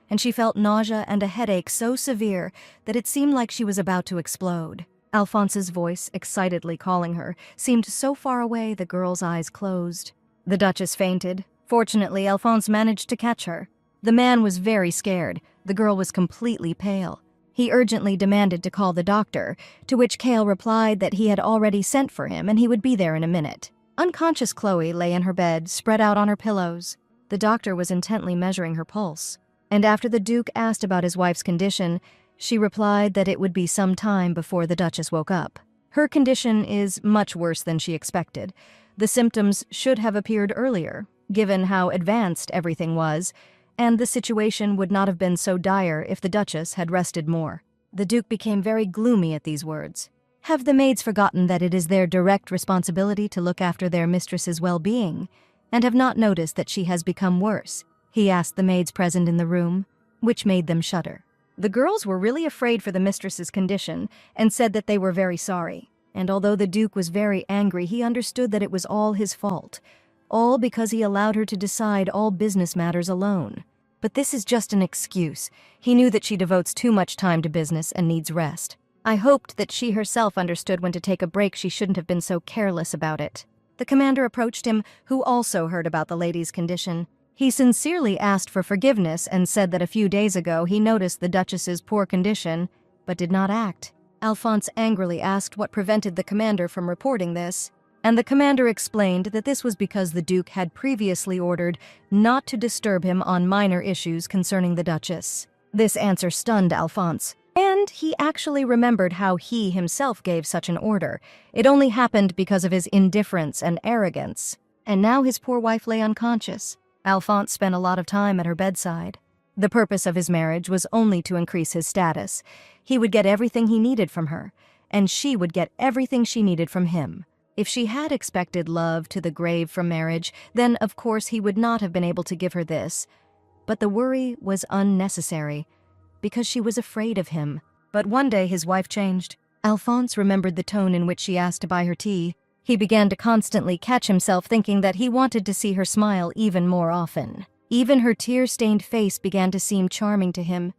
and she felt nausea and a headache so severe that it seemed like she was about to explode. Alphonse's voice, excitedly calling her, seemed so far away the girl's eyes closed. The Duchess fainted. Fortunately, Alphonse managed to catch her. The man was very scared. The girl was completely pale. He urgently demanded to call the doctor, to which Cale replied that he had already sent for him and he would be there in a minute. Unconscious Chloe lay in her bed, spread out on her pillows. The doctor was intently measuring her pulse. And after the Duke asked about his wife's condition, she replied that it would be some time before the Duchess woke up. Her condition is much worse than she expected. The symptoms should have appeared earlier, given how advanced everything was, and the situation would not have been so dire if the Duchess had rested more. The Duke became very gloomy at these words. Have the maids forgotten that it is their direct responsibility to look after their mistress's well-being, and have not noticed that she has become worse? He asked the maids present in the room, which made them shudder. The girls were really afraid for the mistress's condition and said that they were very sorry. And although the Duke was very angry, he understood that it was all his fault. All because he allowed her to decide all business matters alone. But this is just an excuse. He knew that she devotes too much time to business and needs rest. I hoped that she herself understood when to take a break. She shouldn't have been so careless about it. The commander approached him, who also heard about the lady's condition. He sincerely asked for forgiveness and said that a few days ago he noticed the Duchess's poor condition, but did not act. Alphonse angrily asked what prevented the commander from reporting this, and the commander explained that this was because the Duke had previously ordered not to disturb him on minor issues concerning the Duchess. This answer stunned Alphonse, and he actually remembered how he himself gave such an order. It only happened because of his indifference and arrogance, and now his poor wife lay unconscious. Alphonse spent a lot of time at her bedside. The purpose of his marriage was only to increase his status. He would get everything he needed from her, and she would get everything she needed from him. If she had expected love to the grave from marriage, then of course he would not have been able to give her this. But the worry was unnecessary, because she was afraid of him. But one day his wife changed. Alphonse remembered the tone in which she asked to buy her tea. He began to constantly catch himself thinking that he wanted to see her smile even more often. Even her tear-stained face began to seem charming to him,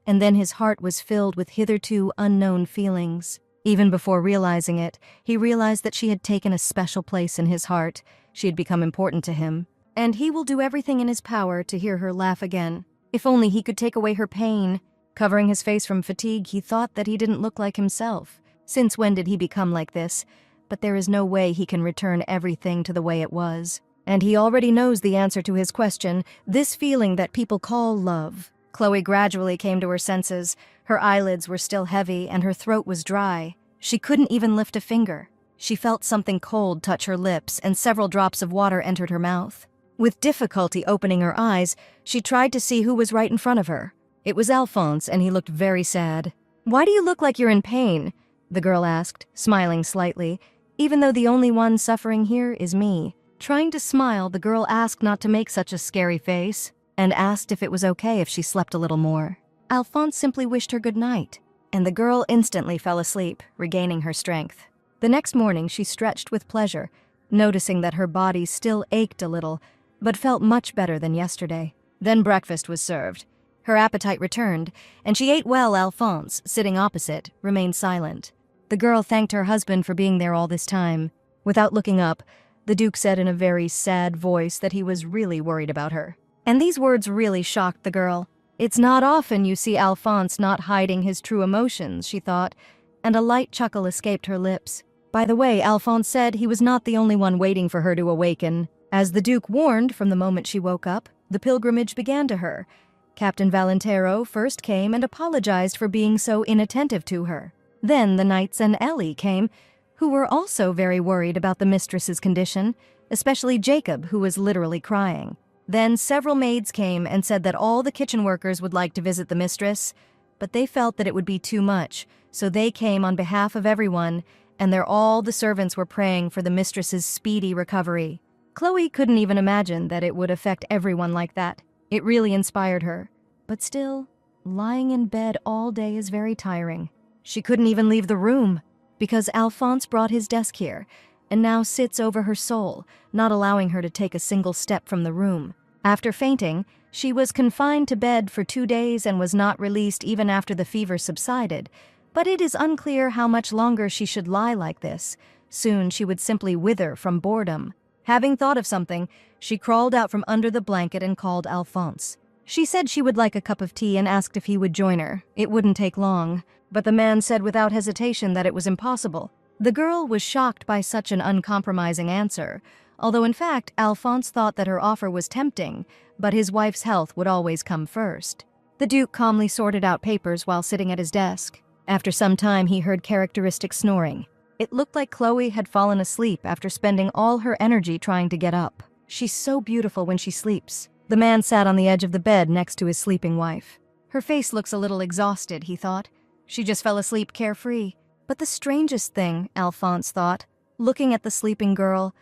and then his heart was filled with hitherto unknown feelings. Even before realizing it, he realized that she had taken a special place in his heart. She had become important to him, and he will do everything in his power to hear her laugh again. If only he could take away her pain. Covering his face from fatigue, he thought that he didn't look like himself. Since when did he become like this? But there is no way he can return everything to the way it was. And he already knows the answer to his question, this feeling that people call love. Chloe gradually came to her senses. Her eyelids were still heavy and her throat was dry. She couldn't even lift a finger. She felt something cold touch her lips and several drops of water entered her mouth. With difficulty opening her eyes, she tried to see who was right in front of her. It was Alphonse, and he looked very sad. "Why do you look like you're in pain?" the girl asked, smiling slightly, even though the only one suffering here is me. Trying to smile, the girl asked not to make such a scary face, and asked if it was okay if she slept a little more. Alphonse simply wished her good night, and the girl instantly fell asleep, regaining her strength. The next morning she stretched with pleasure, noticing that her body still ached a little, but felt much better than yesterday. Then breakfast was served. Her appetite returned, and she ate well. Alphonse, sitting opposite, remained silent. The girl thanked her husband for being there all this time. Without looking up, the Duke said in a very sad voice that he was really worried about her. And these words really shocked the girl. It's not often you see Alphonse not hiding his true emotions, she thought, and a light chuckle escaped her lips. By the way, Alphonse said he was not the only one waiting for her to awaken. As the Duke warned from the moment she woke up, the pilgrimage began to her. Captain Valentero first came and apologized for being so inattentive to her. Then the knights and Ellie came, who were also very worried about the mistress's condition, especially Jacob, who was literally crying. Then several maids came and said that all the kitchen workers would like to visit the mistress, but they felt that it would be too much, so they came on behalf of everyone, and all the servants were praying for the mistress's speedy recovery. Chloe couldn't even imagine that it would affect everyone like that. It really inspired her. But still, lying in bed all day is very tiring. She couldn't even leave the room, because Alphonse brought his desk here, and now sits over her soul, not allowing her to take a single step from the room. After fainting, she was confined to bed for 2 days and was not released even after the fever subsided, but it is unclear how much longer she should lie like this. Soon she would simply wither from boredom. Having thought of something, she crawled out from under the blanket and called Alphonse. She said she would like a cup of tea and asked if he would join her. It wouldn't take long, but the man said without hesitation that it was impossible. The girl was shocked by such an uncompromising answer, although in fact Alphonse thought that her offer was tempting, but his wife's health would always come first. The Duke calmly sorted out papers while sitting at his desk. After some time he heard characteristic snoring. It looked like Chloe had fallen asleep after spending all her energy trying to get up. She's so beautiful when she sleeps. The man sat on the edge of the bed next to his sleeping wife. Her face looks a little exhausted, he thought. She just fell asleep carefree. But the strangest thing, Alphonse thought, looking at the sleeping girl,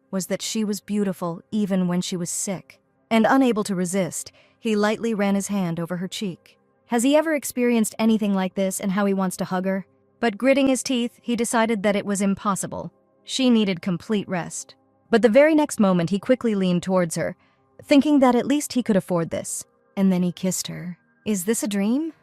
was that she was beautiful even when she was sick. And unable to resist, he lightly ran his hand over her cheek. Has he ever experienced anything like this and how he wants to hug her? But gritting his teeth, he decided that it was impossible. She needed complete rest. But the very next moment he quickly leaned towards her, thinking that at least he could afford this. And then he kissed her. Is this a dream?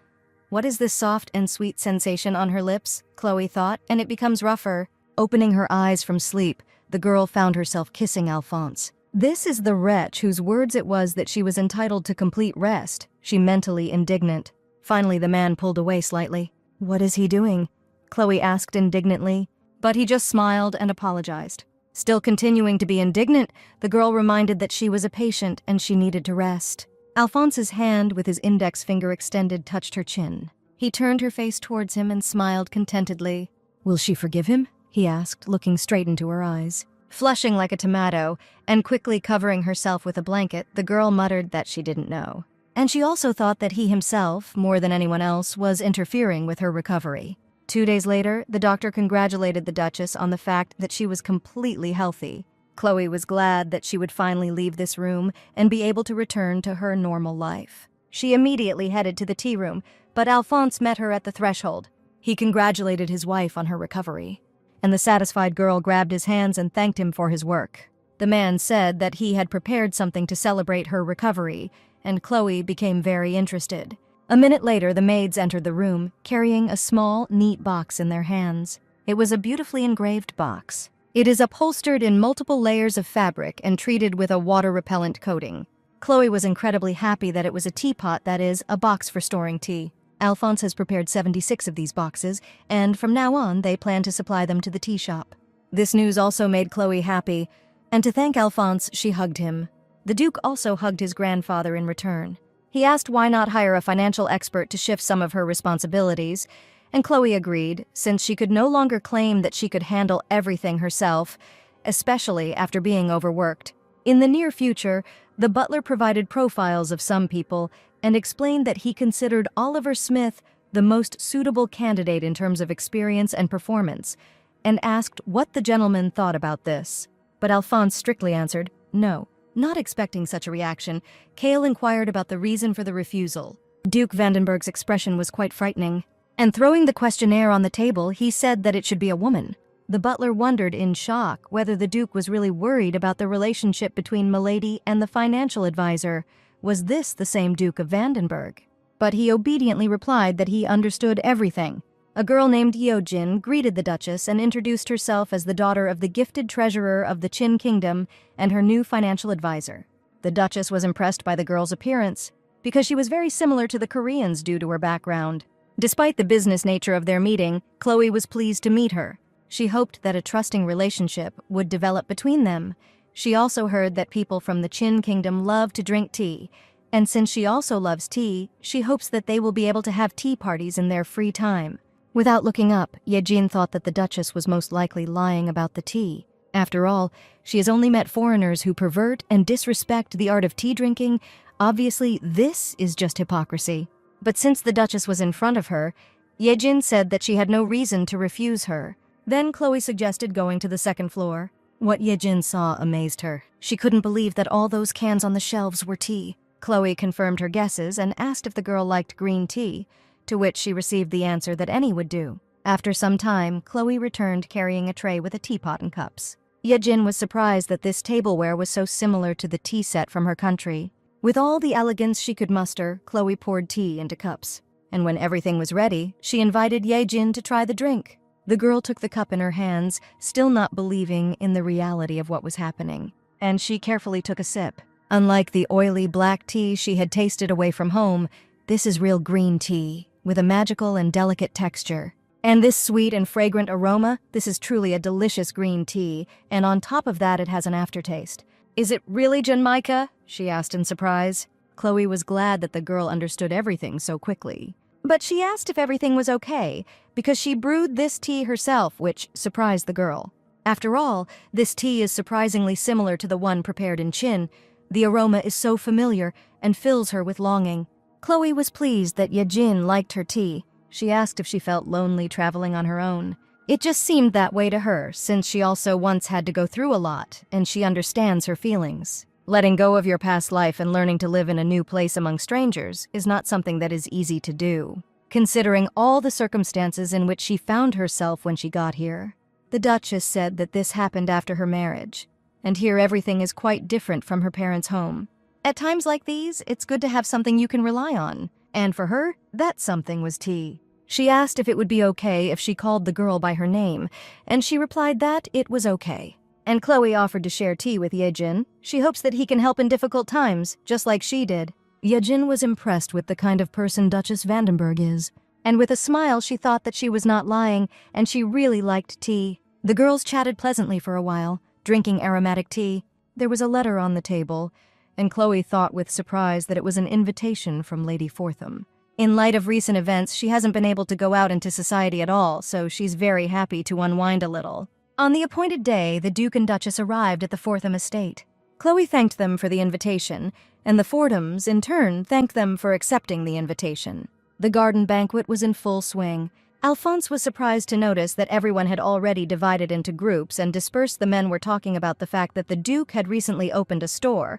What is this soft and sweet sensation on her lips? Chloe thought, and it becomes rougher. Opening her eyes from sleep, the girl found herself kissing Alphonse. This is the wretch whose words it was that she was entitled to complete rest, she mentally indignant. Finally, the man pulled away slightly. What is he doing? Chloe asked indignantly, but he just smiled and apologized. Still continuing to be indignant, the girl reminded that she was a patient and she needed to rest. Alphonse's hand with his index finger extended touched her chin. He turned her face towards him and smiled contentedly. Will she forgive him? He asked, looking straight into her eyes. Flushing like a tomato and quickly covering herself with a blanket, the girl muttered that she didn't know. And she also thought that he himself, more than anyone else, was interfering with her recovery. 2 days later, the doctor congratulated the Duchess on the fact that she was completely healthy. Chloe was glad that she would finally leave this room and be able to return to her normal life. She immediately headed to the tea room, but Alphonse met her at the threshold. He congratulated his wife on her recovery, and the satisfied girl grabbed his hands and thanked him for his work. The man said that he had prepared something to celebrate her recovery, and Chloe became very interested. A minute later, the maids entered the room, carrying a small, neat box in their hands. It was a beautifully engraved box. It is upholstered in multiple layers of fabric and treated with a water-repellent coating. Chloe was incredibly happy that it was a teapot, that is, a box for storing tea. Alphonse has prepared 76 of these boxes, and from now on, they plan to supply them to the tea shop. This news also made Chloe happy, and to thank Alphonse, she hugged him. The Duke also hugged his grandfather in return. He asked why not hire a financial expert to shift some of her responsibilities, and Chloe agreed, since she could no longer claim that she could handle everything herself, especially after being overworked. In the near future, the butler provided profiles of some people and explained that he considered Oliver Smith the most suitable candidate in terms of experience and performance, and asked what the gentleman thought about this. But Alphonse strictly answered, no. Not expecting such a reaction, Cale inquired about the reason for the refusal. Duke Vandenberg's expression was quite frightening, and throwing the questionnaire on the table, he said that it should be a woman. The butler wondered in shock whether the Duke was really worried about the relationship between Milady and the financial advisor. Was this the same Duke of Vandenberg? But he obediently replied that he understood everything. A girl named Yeojin greeted the Duchess and introduced herself as the daughter of the gifted treasurer of the Qin Kingdom and her new financial advisor. The Duchess was impressed by the girl's appearance, because she was very similar to the Koreans due to her background. Despite the business nature of their meeting, Chloe was pleased to meet her. She hoped that a trusting relationship would develop between them. She also heard that people from the Qin Kingdom love to drink tea, and since she also loves tea, she hopes that they will be able to have tea parties in their free time. Without looking up, Yeojin thought that the Duchess was most likely lying about the tea. After all, she has only met foreigners who pervert and disrespect the art of tea drinking. Obviously, this is just hypocrisy. But since the Duchess was in front of her, Yejin said that she had no reason to refuse her. Then Chloe suggested going to the second floor. What Yejin saw amazed her. She couldn't believe that all those cans on the shelves were tea. Chloe confirmed her guesses and asked if the girl liked green tea, to which she received the answer that any would do. After some time, Chloe returned carrying a tray with a teapot and cups. Yejin was surprised that this tableware was so similar to the tea set from her country. With all the elegance she could muster, Chloe poured tea into cups. And when everything was ready, she invited Yejin to try the drink. The girl took the cup in her hands, still not believing in the reality of what was happening. And she carefully took a sip. Unlike the oily black tea she had tasted away from home, this is real green tea, with a magical and delicate texture. And this sweet and fragrant aroma, this is truly a delicious green tea, and on top of that it has an aftertaste. "Is it really Janmaika?" she asked in surprise. Chloe was glad that the girl understood everything so quickly. But she asked if everything was okay, because she brewed this tea herself, which surprised the girl. After all, this tea is surprisingly similar to the one prepared in Chin. The aroma is so familiar and fills her with longing. Chloe was pleased that Yejin liked her tea. She asked if she felt lonely traveling on her own. It just seemed that way to her, since she also once had to go through a lot, and she understands her feelings. Letting go of your past life and learning to live in a new place among strangers is not something that is easy to do, considering all the circumstances in which she found herself when she got here. The Duchess said that this happened after her marriage, and here everything is quite different from her parents' home. At times like these, it's good to have something you can rely on, and for her, that something was tea. She asked if it would be okay if she called the girl by her name, and she replied that it was okay. And Chloe offered to share tea with Yejin. She hopes that he can help in difficult times, just like she did. Yejin was impressed with the kind of person Duchess Vandenberg is, and with a smile she thought that she was not lying, and she really liked tea. The girls chatted pleasantly for a while, drinking aromatic tea. There was a letter on the table, and Chloe thought with surprise that it was an invitation from Lady Fortham. In light of recent events, she hasn't been able to go out into society at all, so she's very happy to unwind a little. On the appointed day, the Duke and Duchess arrived at the Fortham estate. Chloe thanked them for the invitation, and the Forthams, in turn, thanked them for accepting the invitation. The garden banquet was in full swing. Alphonse was surprised to notice that everyone had already divided into groups, and dispersed the men were talking about the fact that the Duke had recently opened a store,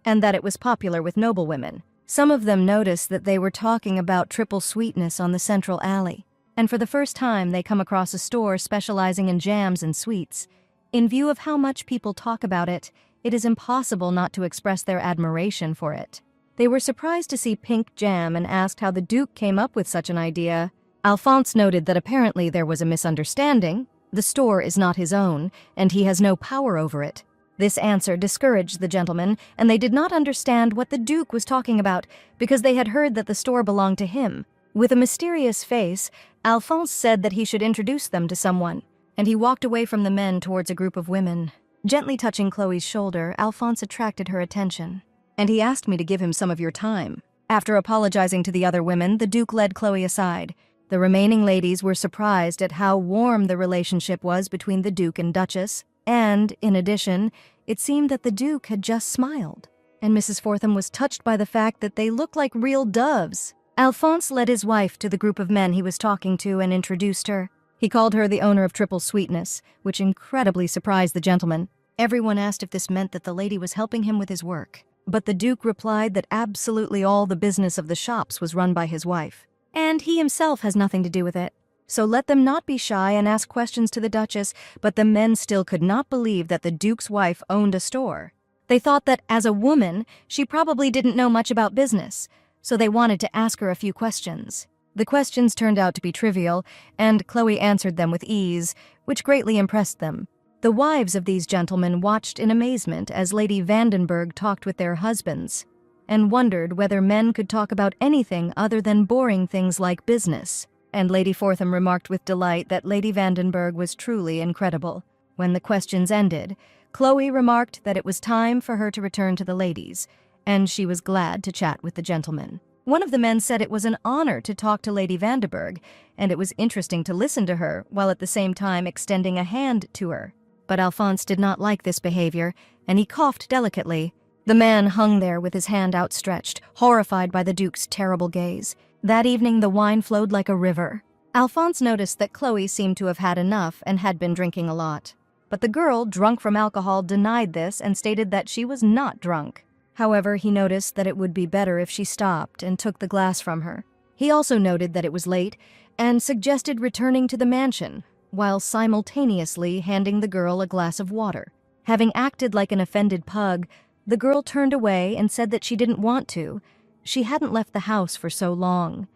and that it was popular with noblewomen. Some of them noticed that they were talking about triple sweetness on the central alley, and for the first time they come across a store specializing in jams and sweets. In view of how much people talk about it, it is impossible not to express their admiration for it. They were surprised to see pink jam and asked how the Duke came up with such an idea. Alphonse noted that apparently there was a misunderstanding. The store is not his own, and he has no power over it. This answer discouraged the gentlemen, and they did not understand what the Duke was talking about because they had heard that the store belonged to him. With a mysterious face, Alphonse said that he should introduce them to someone, and he walked away from the men towards a group of women. Gently touching Chloe's shoulder, Alphonse attracted her attention. "And he asked me to give him some of your time." After apologizing to the other women, the Duke led Chloe aside. The remaining ladies were surprised at how warm the relationship was between the Duke and Duchess, and, in addition, it seemed that the Duke had just smiled. And Mrs. Fortham was touched by the fact that they looked like real doves. Alphonse led his wife to the group of men he was talking to and introduced her. He called her the owner of Triple Sweetness, which incredibly surprised the gentleman. Everyone asked if this meant that the lady was helping him with his work, but the Duke replied that absolutely all the business of the shops was run by his wife, and he himself has nothing to do with it. So let them not be shy and ask questions to the Duchess, but the men still could not believe that the Duke's wife owned a store. They thought that, as a woman, she probably didn't know much about business, so they wanted to ask her a few questions. The questions turned out to be trivial, and Chloe answered them with ease, which greatly impressed them. The wives of these gentlemen watched in amazement as Lady Vandenberg talked with their husbands, and wondered whether men could talk about anything other than boring things like business. And Lady Fortham remarked with delight that Lady Vandenberg was truly incredible. When the questions ended, Chloe remarked that it was time for her to return to the ladies, and she was glad to chat with the gentlemen. One of the men said it was an honor to talk to Lady Vandenberg, and it was interesting to listen to her while at the same time extending a hand to her. But Alphonse did not like this behavior, and he coughed delicately. The man hung there with his hand outstretched, horrified by the Duke's terrible gaze. That evening the wine flowed like a river. Alphonse noticed that Chloe seemed to have had enough and had been drinking a lot. But the girl, drunk from alcohol, denied this and stated that she was not drunk. However, he noticed that it would be better if she stopped and took the glass from her. He also noted that it was late and suggested returning to the mansion, while simultaneously handing the girl a glass of water. Having acted like an offended pug, the girl turned away and said that she didn't want to. She hadn't left the house for so long,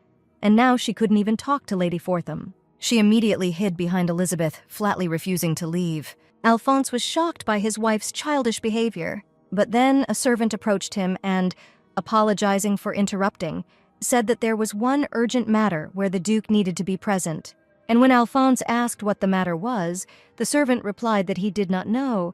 and now she couldn't even talk to Lady Fortham. She immediately hid behind Elizabeth, flatly refusing to leave. Alphonse was shocked by his wife's childish behavior, but then a servant approached him and, apologizing for interrupting, said that there was one urgent matter where the Duke needed to be present. And when Alphonse asked what the matter was, the servant replied that he did not know,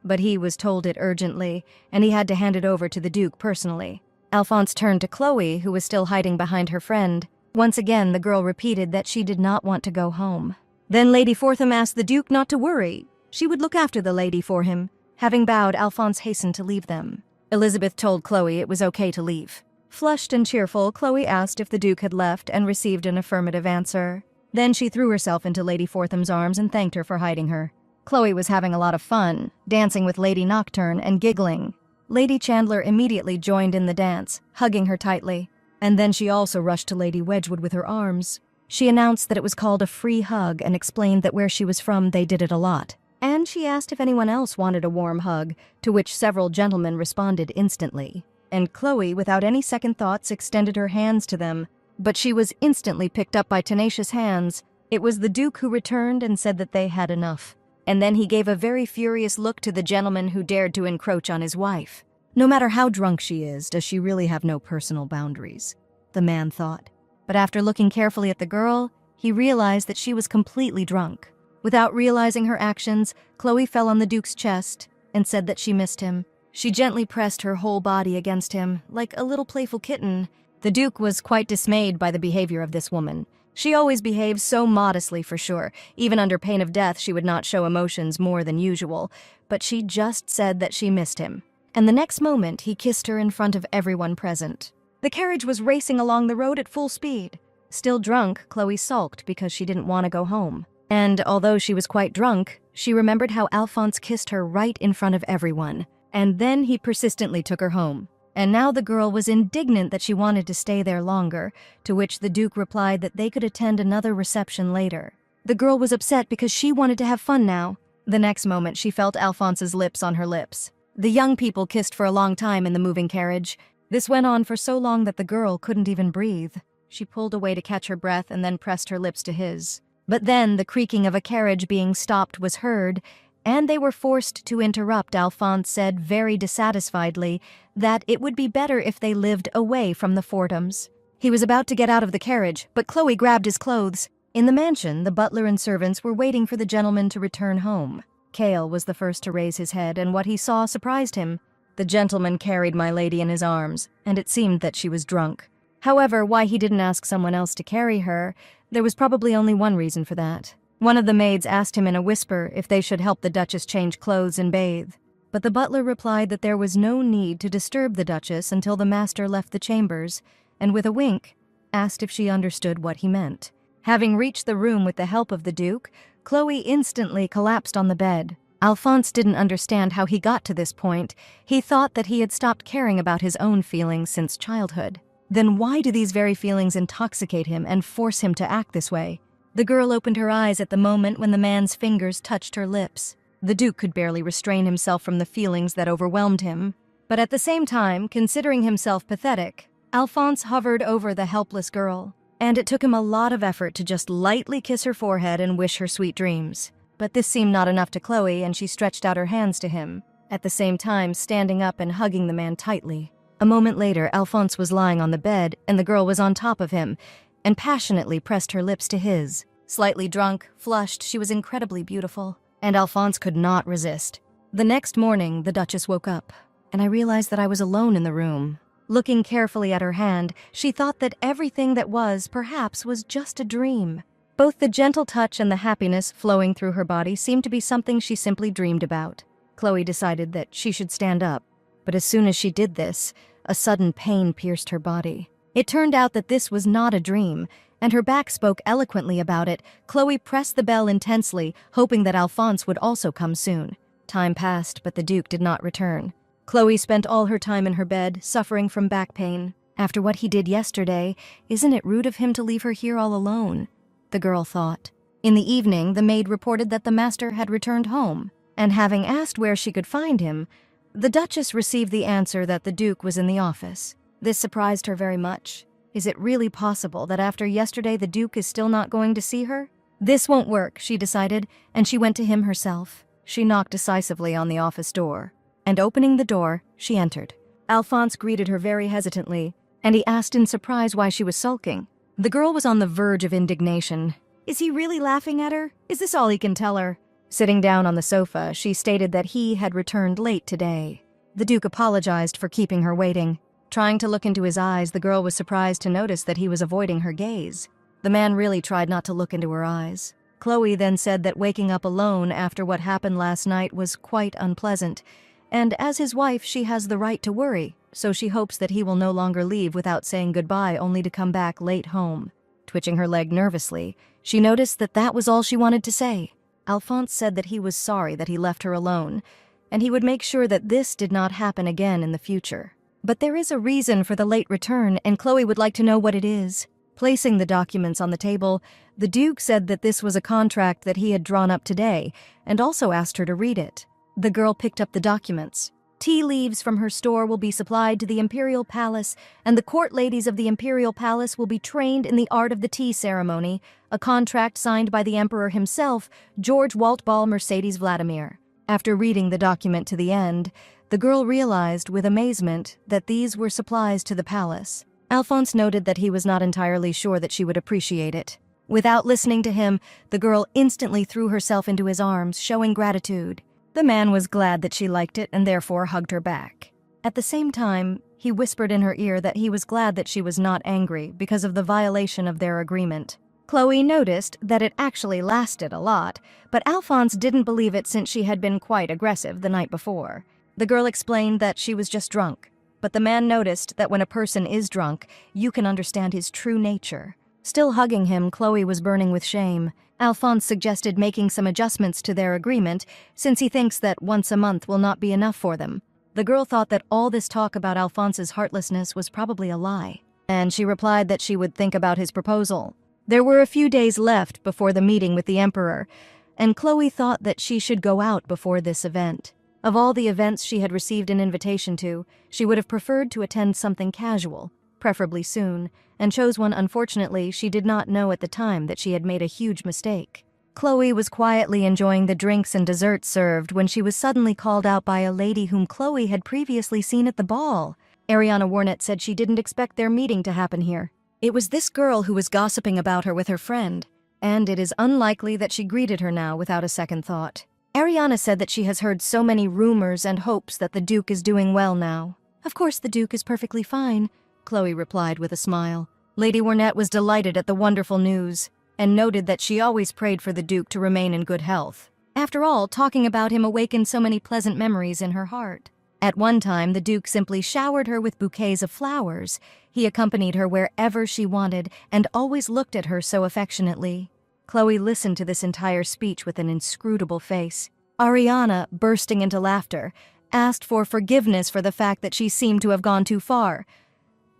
but he was told it urgently, and he had to hand it over to the Duke personally. Alphonse turned to Chloe, who was still hiding behind her friend. Once again, the girl repeated that she did not want to go home. Then Lady Fortham asked the Duke not to worry. She would look after the lady for him. Having bowed, Alphonse hastened to leave them. Elizabeth told Chloe it was okay to leave. Flushed and cheerful, Chloe asked if the Duke had left and received an affirmative answer. Then she threw herself into Lady Fortham's arms and thanked her for hiding her. Chloe was having a lot of fun, dancing with Lady Nocturne and giggling. Lady Chandler immediately joined in the dance, hugging her tightly. And then she also rushed to Lady Wedgwood with her arms. She announced that it was called a free hug and explained that where she was from they did it a lot. And she asked if anyone else wanted a warm hug, to which several gentlemen responded instantly. And Chloe, without any second thoughts, extended her hands to them. But she was instantly picked up by tenacious hands. It was the Duke who returned and said that they had enough. And then he gave a very furious look to the gentleman who dared to encroach on his wife. No matter how drunk she is, does she really have no personal boundaries? The man thought. But after looking carefully at the girl, he realized that she was completely drunk. Without realizing her actions, Chloe fell on the Duke's chest and said that she missed him. She gently pressed her whole body against him, like a little playful kitten. The Duke was quite dismayed by the behavior of this woman. She always behaved so modestly, for sure. Even under pain of death, she would not show emotions more than usual. But she just said that she missed him. And the next moment, he kissed her in front of everyone present. The carriage was racing along the road at full speed. Still drunk, Chloe sulked because she didn't want to go home. And although she was quite drunk, she remembered how Alphonse kissed her right in front of everyone. And then he persistently took her home. And now the girl was indignant that she wanted to stay there longer, to which the Duke replied that they could attend another reception later. The girl was upset because she wanted to have fun now. The next moment, she felt Alphonse's lips on her lips. The young people kissed for a long time in the moving carriage. This went on for so long that the girl couldn't even breathe. She pulled away to catch her breath and then pressed her lips to his. But then the creaking of a carriage being stopped was heard, and they were forced to interrupt. Alphonse said very dissatisfiedly that it would be better if they lived away from the Forthams. He was about to get out of the carriage, but Chloe grabbed his clothes. In the mansion, the butler and servants were waiting for the gentleman to return home. Cale was the first to raise his head, and what he saw surprised him. The gentleman carried my lady in his arms, and it seemed that she was drunk. However, why he didn't ask someone else to carry her, there was probably only one reason for that. One of the maids asked him in a whisper if they should help the Duchess change clothes and bathe. But the butler replied that there was no need to disturb the Duchess until the master left the chambers, and with a wink, asked if she understood what he meant. Having reached the room with the help of the Duke, Chloe instantly collapsed on the bed. Alphonse didn't understand how he got to this point. He thought that he had stopped caring about his own feelings since childhood. Then why do these very feelings intoxicate him and force him to act this way? The girl opened her eyes at the moment when the man's fingers touched her lips. The Duke could barely restrain himself from the feelings that overwhelmed him. But at the same time, considering himself pathetic, Alphonse hovered over the helpless girl. And it took him a lot of effort to just lightly kiss her forehead and wish her sweet dreams. But this seemed not enough to Chloe, and she stretched out her hands to him, at the same time standing up and hugging the man tightly. A moment later, Alphonse was lying on the bed, and the girl was on top of him, and passionately pressed her lips to his. Slightly drunk, flushed, she was incredibly beautiful, and Alphonse could not resist. The next morning, the Duchess woke up, and I realized that I was alone in the room. Looking carefully at her hand, she thought that everything that was, perhaps, was just a dream. Both the gentle touch and the happiness flowing through her body seemed to be something she simply dreamed about. Chloe decided that she should stand up, but as soon as she did this, a sudden pain pierced her body. It turned out that this was not a dream, and her back spoke eloquently about it. Chloe pressed the bell intensely, hoping that Alphonse would also come soon. Time passed, but the Duke did not return. Chloe spent all her time in her bed, suffering from back pain. After what he did yesterday, isn't it rude of him to leave her here all alone? The girl thought. In the evening, the maid reported that the master had returned home, and having asked where she could find him, the Duchess received the answer that the Duke was in the office. This surprised her very much. Is it really possible that after yesterday the Duke is still not going to see her? This won't work, she decided, and she went to him herself. She knocked decisively on the office door, and opening the door, she entered. Alphonse greeted her very hesitantly, and he asked in surprise why she was sulking. The girl was on the verge of indignation. Is he really laughing at her? Is this all he can tell her? Sitting down on the sofa, she stated that he had returned late today. The Duke apologized for keeping her waiting. Trying to look into his eyes, the girl was surprised to notice that he was avoiding her gaze. The man really tried not to look into her eyes. Chloe then said that waking up alone after what happened last night was quite unpleasant, and as his wife, she has the right to worry, so she hopes that he will no longer leave without saying goodbye only to come back late home. Twitching her leg nervously, she noticed that that was all she wanted to say. Alphonse said that he was sorry that he left her alone, and he would make sure that this did not happen again in the future. But there is a reason for the late return, and Chloe would like to know what it is. Placing the documents on the table, the Duke said that this was a contract that he had drawn up today, and also asked her to read it. The girl picked up the documents. Tea leaves from her store will be supplied to the Imperial Palace, and the court ladies of the Imperial Palace will be trained in the art of the tea ceremony, a contract signed by the Emperor himself, George Waltball Mercedes Vladimir. After reading the document to the end, the girl realized with amazement that these were supplies to the palace. Alphonse noted that he was not entirely sure that she would appreciate it. Without listening to him, the girl instantly threw herself into his arms, showing gratitude. The man was glad that she liked it and therefore hugged her back. At the same time, he whispered in her ear that he was glad that she was not angry because of the violation of their agreement. Chloe noticed that it actually lasted a lot, but Alphonse didn't believe it since she had been quite aggressive the night before. The girl explained that she was just drunk, but the man noticed that when a person is drunk, you can understand his true nature. Still hugging him, Chloe was burning with shame. Alphonse suggested making some adjustments to their agreement, since he thinks that once a month will not be enough for them. The girl thought that all this talk about Alphonse's heartlessness was probably a lie, and she replied that she would think about his proposal. There were a few days left before the meeting with the Emperor, and Chloe thought that she should go out before this event. Of all the events she had received an invitation to, she would have preferred to attend something casual, preferably soon, and chose one. Unfortunately, she did not know at the time that she had made a huge mistake. Chloe was quietly enjoying the drinks and desserts served when she was suddenly called out by a lady whom Chloe had previously seen at the ball. Ariana Warnett said she didn't expect their meeting to happen here. It was this girl who was gossiping about her with her friend, and it is unlikely that she greeted her now without a second thought. Ariana said that she has heard so many rumors and hopes that the Duke is doing well now. Of course the Duke is perfectly fine, Chloe replied with a smile. Lady Warnett was delighted at the wonderful news, and noted that she always prayed for the Duke to remain in good health. After all, talking about him awakened so many pleasant memories in her heart. At one time, the Duke simply showered her with bouquets of flowers. He accompanied her wherever she wanted, and always looked at her so affectionately. Chloe listened to this entire speech with an inscrutable face. Ariana, bursting into laughter, asked for forgiveness for the fact that she seemed to have gone too far.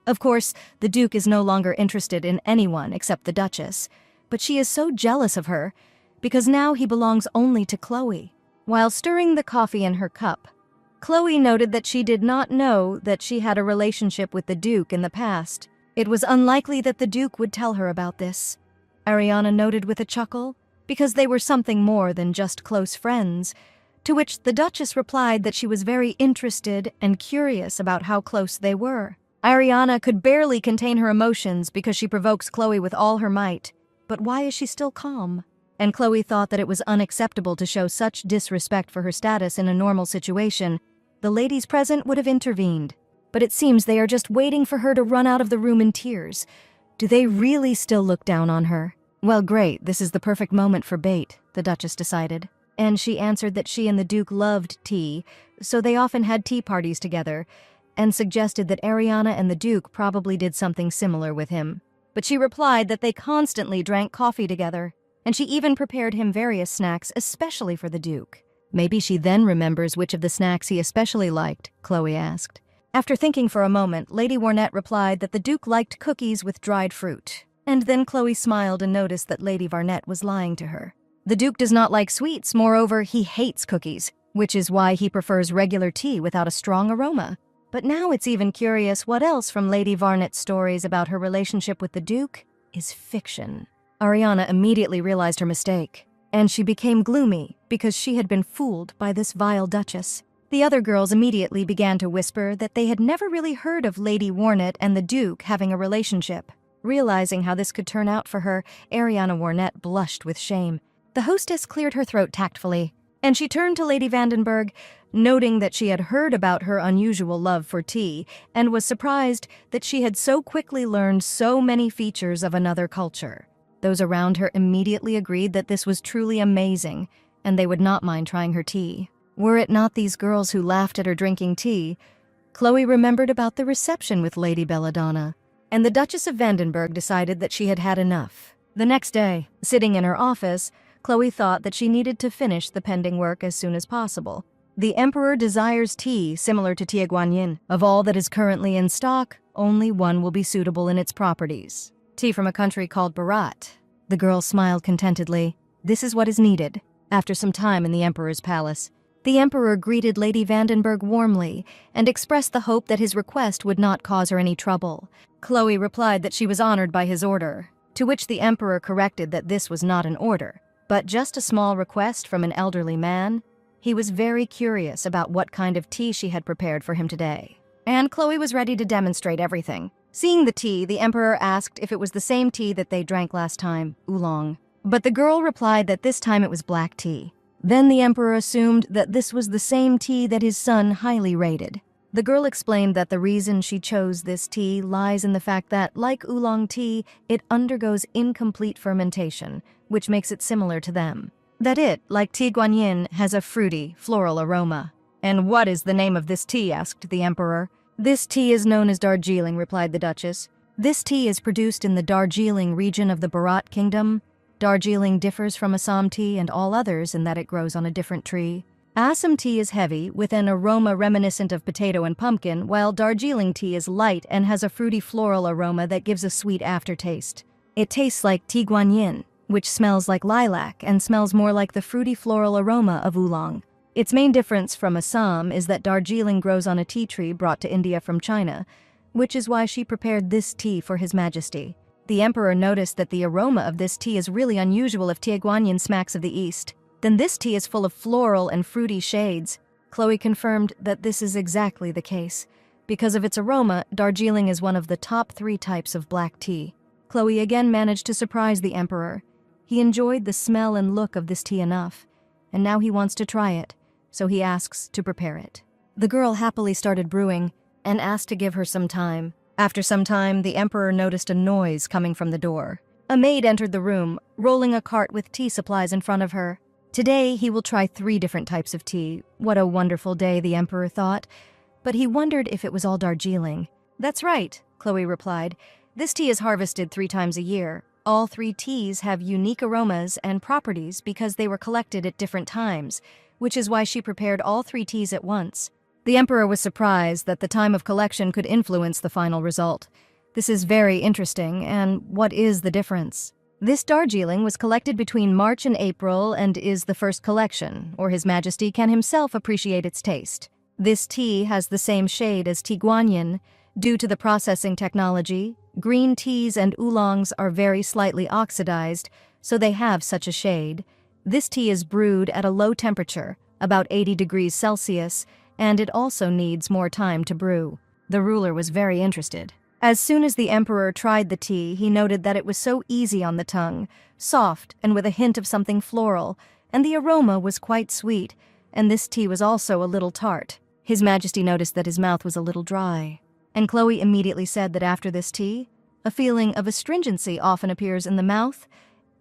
Of course, the Duke is no longer interested in anyone except the Duchess, but she is so jealous of her, because now he belongs only to Chloe. While stirring the coffee in her cup, Chloe noted that she did not know that she had a relationship with the Duke in the past. It was unlikely that the Duke would tell her about this. Ariana noted with a chuckle, because they were something more than just close friends, to which the Duchess replied that she was very interested and curious about how close they were. Ariana could barely contain her emotions because she provokes Chloe with all her might. But why is she still calm? And Chloe thought that it was unacceptable to show such disrespect for her status in a normal situation. The ladies present would have intervened, but it seems they are just waiting for her to run out of the room in tears. Do they really still look down on her? Well, great, this is the perfect moment for bait, the Duchess decided. And she answered that she and the Duke loved tea, so they often had tea parties together, and suggested that Ariana and the Duke probably did something similar with him. But she replied that they constantly drank coffee together, and she even prepared him various snacks especially for the Duke. Maybe she then remembers which of the snacks he especially liked, Chloe asked. After thinking for a moment, Lady Warnette replied that the Duke liked cookies with dried fruit. And then Chloe smiled and noticed that Lady Varnette was lying to her. The Duke does not like sweets, moreover, he hates cookies, which is why he prefers regular tea without a strong aroma. But now it's even curious what else from Lady Varnette's stories about her relationship with the Duke is fiction. Ariana immediately realized her mistake, and she became gloomy because she had been fooled by this vile Duchess. The other girls immediately began to whisper that they had never really heard of Lady Warnette and the Duke having a relationship. Realizing how this could turn out for her, Ariana Warnette blushed with shame. The hostess cleared her throat tactfully, and she turned to Lady Vandenberg, noting that she had heard about her unusual love for tea and was surprised that she had so quickly learned so many features of another culture. Those around her immediately agreed that this was truly amazing, and they would not mind trying her tea. Were it not these girls who laughed at her drinking tea, Chloe remembered about the reception with Lady Belladonna, and the Duchess of Vandenberg decided that she had had enough. The next day, sitting in her office, Chloe thought that she needed to finish the pending work as soon as possible. The Emperor desires tea similar to Tea Guanyin. Of all that is currently in stock, only one will be suitable in its properties. Tea from a country called Bharat. The girl smiled contentedly. This is what is needed. After some time in the Emperor's palace, the Emperor greeted Lady Vandenberg warmly and expressed the hope that his request would not cause her any trouble. Chloe replied that she was honored by his order, to which the Emperor corrected that this was not an order, but just a small request from an elderly man. He was very curious about what kind of tea she had prepared for him today, and Chloe was ready to demonstrate everything. Seeing the tea, the Emperor asked if it was the same tea that they drank last time, oolong. But the girl replied that this time it was black tea. Then the Emperor assumed that this was the same tea that his son highly rated. The girl explained that the reason she chose this tea lies in the fact that, like oolong tea, it undergoes incomplete fermentation, which makes it similar to them. That it, like Tea Guanyin, has a fruity, floral aroma. And what is the name of this tea? Asked the Emperor. This tea is known as Darjeeling, replied the Duchess. This tea is produced in the Darjeeling region of the Bharat Kingdom. Darjeeling differs from Assam tea and all others in that it grows on a different tree. Assam tea is heavy, with an aroma reminiscent of potato and pumpkin, while Darjeeling tea is light and has a fruity floral aroma that gives a sweet aftertaste. It tastes like Tea Guanyin, which smells like lilac and smells more like the fruity floral aroma of oolong. Its main difference from Assam is that Darjeeling grows on a tea tree brought to India from China, which is why she prepared this tea for His Majesty. The Emperor noticed that the aroma of this tea is really unusual if Tea Guanyin smacks of the East. Then this tea is full of floral and fruity shades. Chloe confirmed that this is exactly the case. Because of its aroma, Darjeeling is one of the top 3 types of black tea. Chloe again managed to surprise the Emperor. He enjoyed the smell and look of this tea enough, and now he wants to try it, so he asks to prepare it. The girl happily started brewing and asked to give her some time. After some time, the Emperor noticed a noise coming from the door. A maid entered the room, rolling a cart with tea supplies in front of her. Today, he will try 3 different types of tea. What a wonderful day, the Emperor thought. But he wondered if it was all Darjeeling. That's right, Chloe replied. This tea is harvested 3 times a year. All 3 teas have unique aromas and properties because they were collected at different times, which is why she prepared all 3 teas at once. The Emperor was surprised that the time of collection could influence the final result. This is very interesting, and what is the difference? This Darjeeling was collected between March and April and is the first collection, or His Majesty can himself appreciate its taste. This tea has the same shade as Tea Guanyin. Due to the processing technology, green teas and oolongs are very slightly oxidized, so they have such a shade. This tea is brewed at a low temperature, about 80 degrees Celsius, and it also needs more time to brew. The ruler was very interested. As soon as the Emperor tried the tea, he noted that it was so easy on the tongue, soft and with a hint of something floral, and the aroma was quite sweet, and this tea was also a little tart. His Majesty noticed that his mouth was a little dry, and Chloe immediately said that after this tea, a feeling of astringency often appears in the mouth,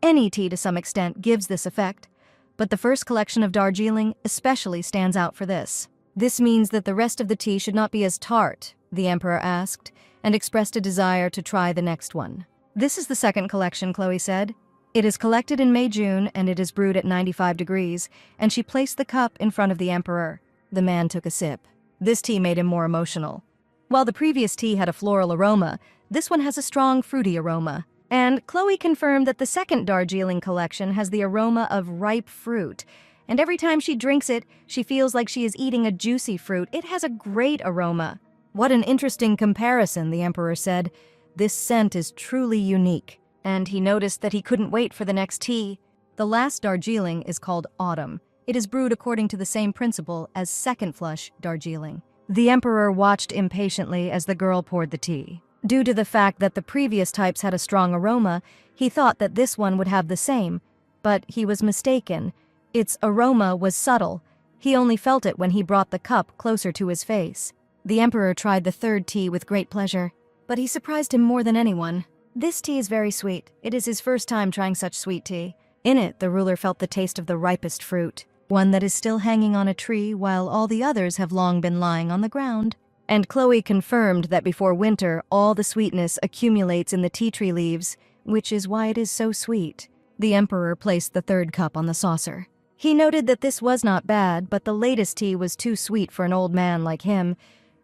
Any tea to some extent gives this effect, but the first collection of Darjeeling especially stands out for this. This means that the rest of the tea should not be as tart, the emperor asked, and expressed a desire to try the next one. This is the second collection, Chloe said. It is collected in May-June, and it is brewed at 95 degrees, and she placed the cup in front of the emperor. The man took a sip. This tea made him more emotional. While the previous tea had a floral aroma, this one has a strong fruity aroma. And Chloe confirmed that the second Darjeeling collection has the aroma of ripe fruit. And every time she drinks it, she feels like she is eating a juicy fruit. It has a great aroma. What an interesting comparison, the emperor said. This scent is truly unique. And he noticed that he couldn't wait for the next tea. The last Darjeeling is called Autumn. It is brewed according to the same principle as second flush Darjeeling. The emperor watched impatiently as the girl poured the tea. Due to the fact that the previous types had a strong aroma, he thought that this one would have the same, but he was mistaken. Its aroma was subtle. He only felt it when he brought the cup closer to his face. The emperor tried the third tea with great pleasure, but he surprised him more than anyone. This tea is very sweet. It is his first time trying such sweet tea. In it, the ruler felt the taste of the ripest fruit, one that is still hanging on a tree while all the others have long been lying on the ground. And Chloe confirmed that before winter, all the sweetness accumulates in the tea tree leaves, which is why it is so sweet. The emperor placed the third cup on the saucer. He noted that this was not bad, but the latest tea was too sweet for an old man like him,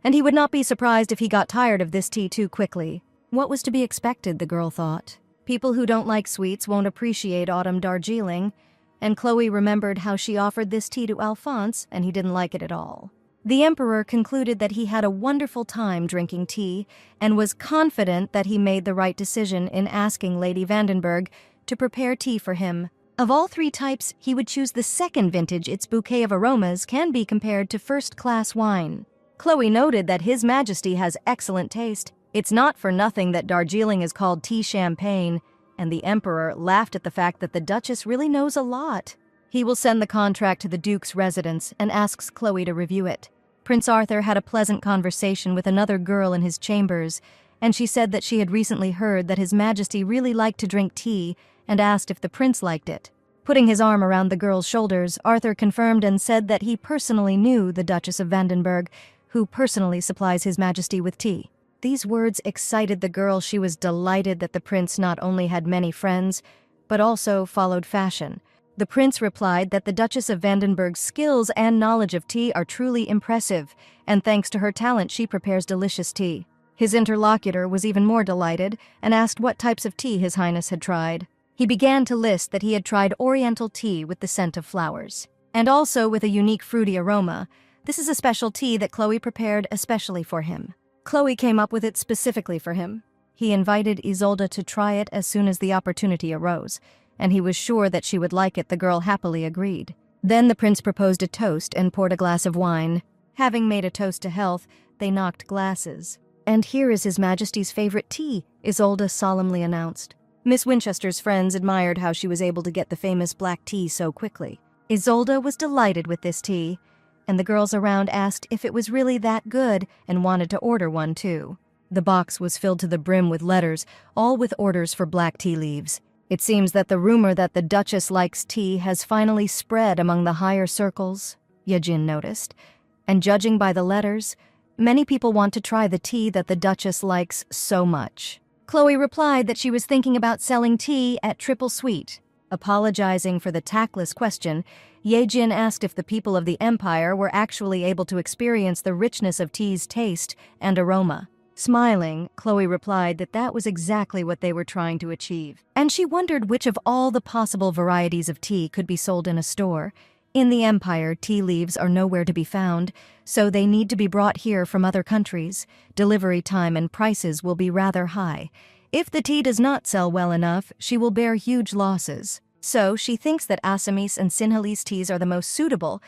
and he would not be surprised if he got tired of this tea too quickly. What was to be expected, the girl thought. People who don't like sweets won't appreciate autumn Darjeeling, and Chloe remembered how she offered this tea to Alphonse, and he didn't like it at all. The emperor concluded that he had a wonderful time drinking tea, and was confident that he made the right decision in asking Lady Vandenberg to prepare tea for him. Of all three types, he would choose the second vintage. Its bouquet of aromas can be compared to first-class wine. Chloe noted that His Majesty has excellent taste. It's not for nothing that Darjeeling is called tea champagne, and the emperor laughed at the fact that the Duchess really knows a lot. He will send the contract to the Duke's residence and asks Chloe to review it. Prince Arthur had a pleasant conversation with another girl in his chambers, and she said that she had recently heard that His Majesty really liked to drink tea and asked if the prince liked it. Putting his arm around the girl's shoulders, Arthur confirmed and said that he personally knew the Duchess of Vandenberg, who personally supplies His Majesty with tea. These words excited the girl. She was delighted that the prince not only had many friends, but also followed fashion. The prince replied that the Duchess of Vandenberg's skills and knowledge of tea are truly impressive, and thanks to her talent she prepares delicious tea. His interlocutor was even more delighted and asked what types of tea His Highness had tried. He began to list that he had tried Oriental tea with the scent of flowers, and also with a unique fruity aroma. This is a special tea that Chloe prepared especially for him. Chloe came up with it specifically for him. He invited Isolde to try it as soon as the opportunity arose, and he was sure that she would like it. The girl happily agreed. Then the prince proposed a toast and poured a glass of wine. Having made a toast to health, they knocked glasses. "And here is His Majesty's favorite tea," Isolde solemnly announced. Miss Winchester's friends admired how she was able to get the famous black tea so quickly. Isolde was delighted with this tea, and the girls around asked if it was really that good and wanted to order one too. The box was filled to the brim with letters, all with orders for black tea leaves. It seems that the rumor that the Duchess likes tea has finally spread among the higher circles, Yejin noticed, and judging by the letters, many people want to try the tea that the Duchess likes so much. Chloe replied that she was thinking about selling tea at Triple Sweet. Apologizing for the tactless question, Yejin asked if the people of the Empire were actually able to experience the richness of tea's taste and aroma. Smiling, Chloe replied that that was exactly what they were trying to achieve, and she wondered which of all the possible varieties of tea could be sold in a store. In the Empire, tea leaves are nowhere to be found, so they need to be brought here from other countries. Delivery time and prices will be rather high. If the tea does not sell well enough, she will bear huge losses. So she thinks that Assamese and Sinhalese teas are the most suitable.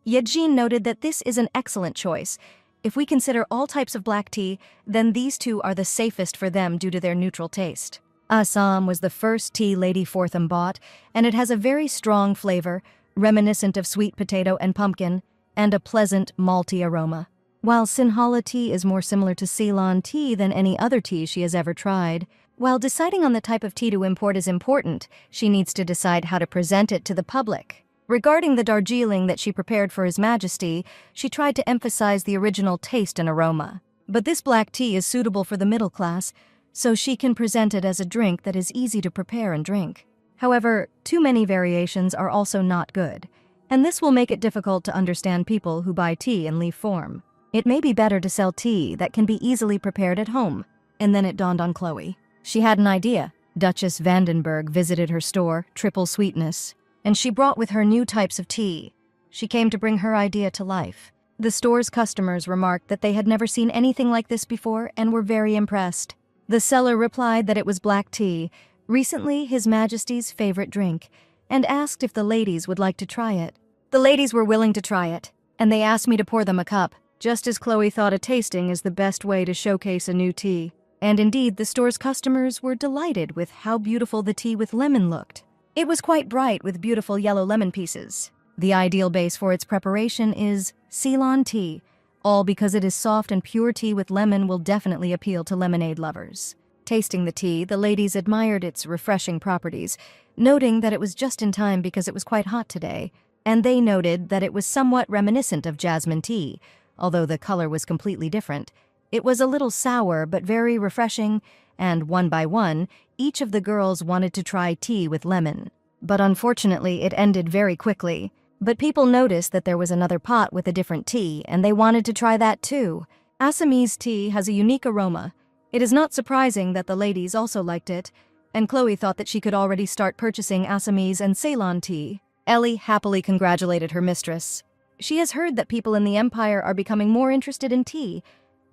Yejin noted that this is an excellent choice. If we consider all types of black tea, then these two are the safest for them due to their neutral taste. Assam was the first tea Lady Fortham bought, and it has a very strong flavor, reminiscent of sweet potato and pumpkin, and a pleasant malty aroma. While Sinhala tea is more similar to Ceylon tea than any other tea she has ever tried, While deciding on the type of tea to import is important, she needs to decide how to present it to the public. Regarding the Darjeeling that she prepared for His Majesty, she tried to emphasize the original taste and aroma. But this black tea is suitable for the middle class, so she can present it as a drink that is easy to prepare and drink. However, too many variations are also not good, and this will make it difficult to understand people who buy tea in leaf form. It may be better to sell tea that can be easily prepared at home. And then it dawned on Chloe. She had an idea. Duchess Vandenberg visited her store, Triple Sweetness, and she brought with her new types of tea. She came to bring her idea to life. The store's customers remarked that they had never seen anything like this before and were very impressed. The seller replied that it was black tea, recently His Majesty's favorite drink, and asked if the ladies would like to try it. The ladies were willing to try it, and they asked me to pour them a cup, just as Chloe thought a tasting is the best way to showcase a new tea. And indeed, the store's customers were delighted with how beautiful the tea with lemon looked. It was quite bright with beautiful yellow lemon pieces. The ideal base for its preparation is Ceylon tea, all because it is soft and pure tea with lemon will definitely appeal to lemonade lovers. Tasting the tea, the ladies admired its refreshing properties, noting that it was just in time because it was quite hot today, and they noted that it was somewhat reminiscent of jasmine tea, although the color was completely different. It was a little sour but very refreshing, and one by one, each of the girls wanted to try tea with lemon. But unfortunately, it ended very quickly. But people noticed that there was another pot with a different tea, and they wanted to try that too. Assamese tea has a unique aroma. It is not surprising that the ladies also liked it, and Chloe thought that she could already start purchasing Assamese and Ceylon tea. Ellie happily congratulated her mistress. She has heard that people in the Empire are becoming more interested in tea,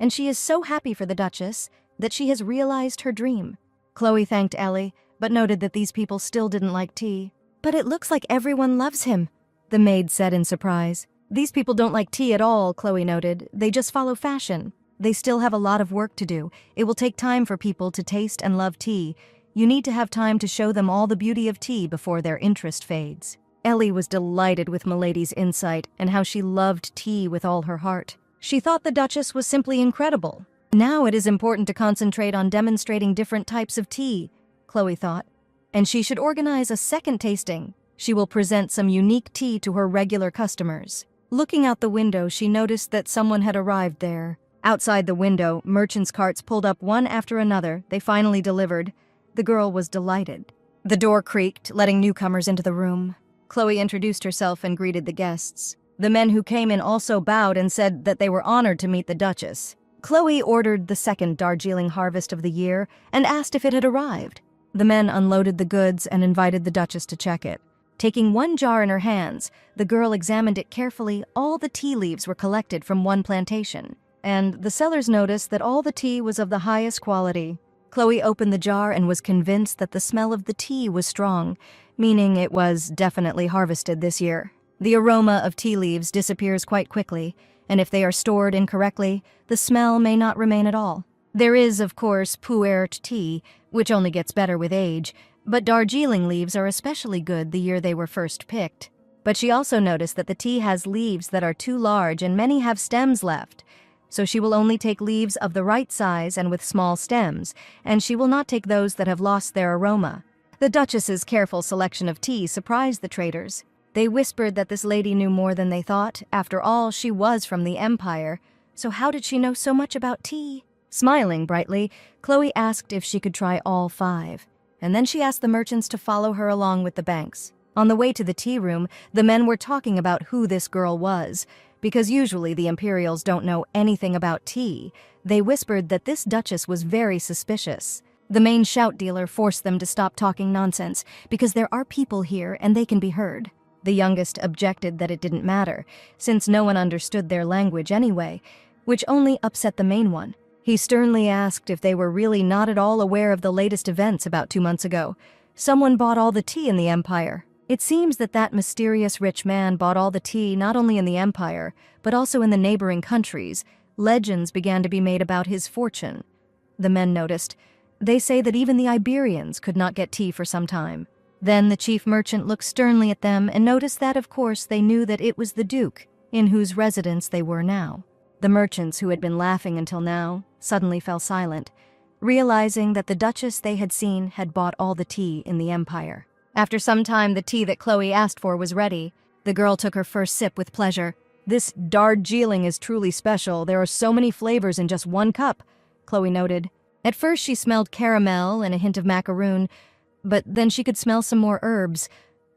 and she is so happy for the Duchess that she has realized her dream. Chloe thanked Ellie, but noted that these people still didn't like tea. "But it looks like everyone loves him," the maid said in surprise. "These people don't like tea at all," Chloe noted. "They just follow fashion. They still have a lot of work to do. It will take time for people to taste and love tea. You need to have time to show them all the beauty of tea before their interest fades." Ellie was delighted with Milady's insight and how she loved tea with all her heart. She thought the Duchess was simply incredible. Now it is important to concentrate on demonstrating different types of tea, Chloe thought, and she should organize a second tasting. She will present some unique tea to her regular customers. Looking out the window, she noticed that someone had arrived there. Outside the window, merchants' carts pulled up one after another. They finally delivered. The girl was delighted. The door creaked, letting newcomers into the room. Chloe introduced herself and greeted the guests. The men who came in also bowed and said that they were honored to meet the Duchess. Chloe ordered the second Darjeeling harvest of the year and asked if it had arrived. The men unloaded the goods and invited the Duchess to check it. Taking one jar in her hands, the girl examined it carefully. All the tea leaves were collected from one plantation, and the sellers noticed that all the tea was of the highest quality. Chloe opened the jar and was convinced that the smell of the tea was strong, meaning it was definitely harvested this year. The aroma of tea leaves disappears quite quickly, and if they are stored incorrectly, the smell may not remain at all. There is, of course, pu'ert tea, which only gets better with age, but Darjeeling leaves are especially good the year they were first picked. But she also noticed that the tea has leaves that are too large and many have stems left, so she will only take leaves of the right size and with small stems, and she will not take those that have lost their aroma. The Duchess's careful selection of tea surprised the traders. They whispered that this lady knew more than they thought. After all, she was from the Empire, so how did she know so much about tea? Smiling brightly, Chloe asked if she could try all 5, and then she asked the merchants to follow her along with the banks. On the way to the tea room, the men were talking about who this girl was, because usually the Imperials don't know anything about tea. They whispered that this Duchess was very suspicious. The main shout dealer forced them to stop talking nonsense, because there are people here and they can be heard. The youngest objected that it didn't matter, since no one understood their language anyway, which only upset the main one. He sternly asked if they were really not at all aware of the latest events about 2 months ago. Someone bought all the tea in the Empire. It seems that that mysterious rich man bought all the tea not only in the Empire, but also in the neighboring countries. Legends began to be made about his fortune. The men noticed. They say that even the Iberians could not get tea for some time. Then the chief merchant looked sternly at them and noticed that, of course, they knew that it was the Duke, in whose residence they were now. The merchants, who had been laughing until now, suddenly fell silent. realizing that the Duchess they had seen had bought all the tea in the empire. After some time, the tea that Chloe asked for was ready. The girl took her first sip with pleasure. "This Darjeeling is truly special. There are so many flavors in just one cup," Chloe noted. At first, she smelled caramel and a hint of macaroon, but then she could smell some more herbs.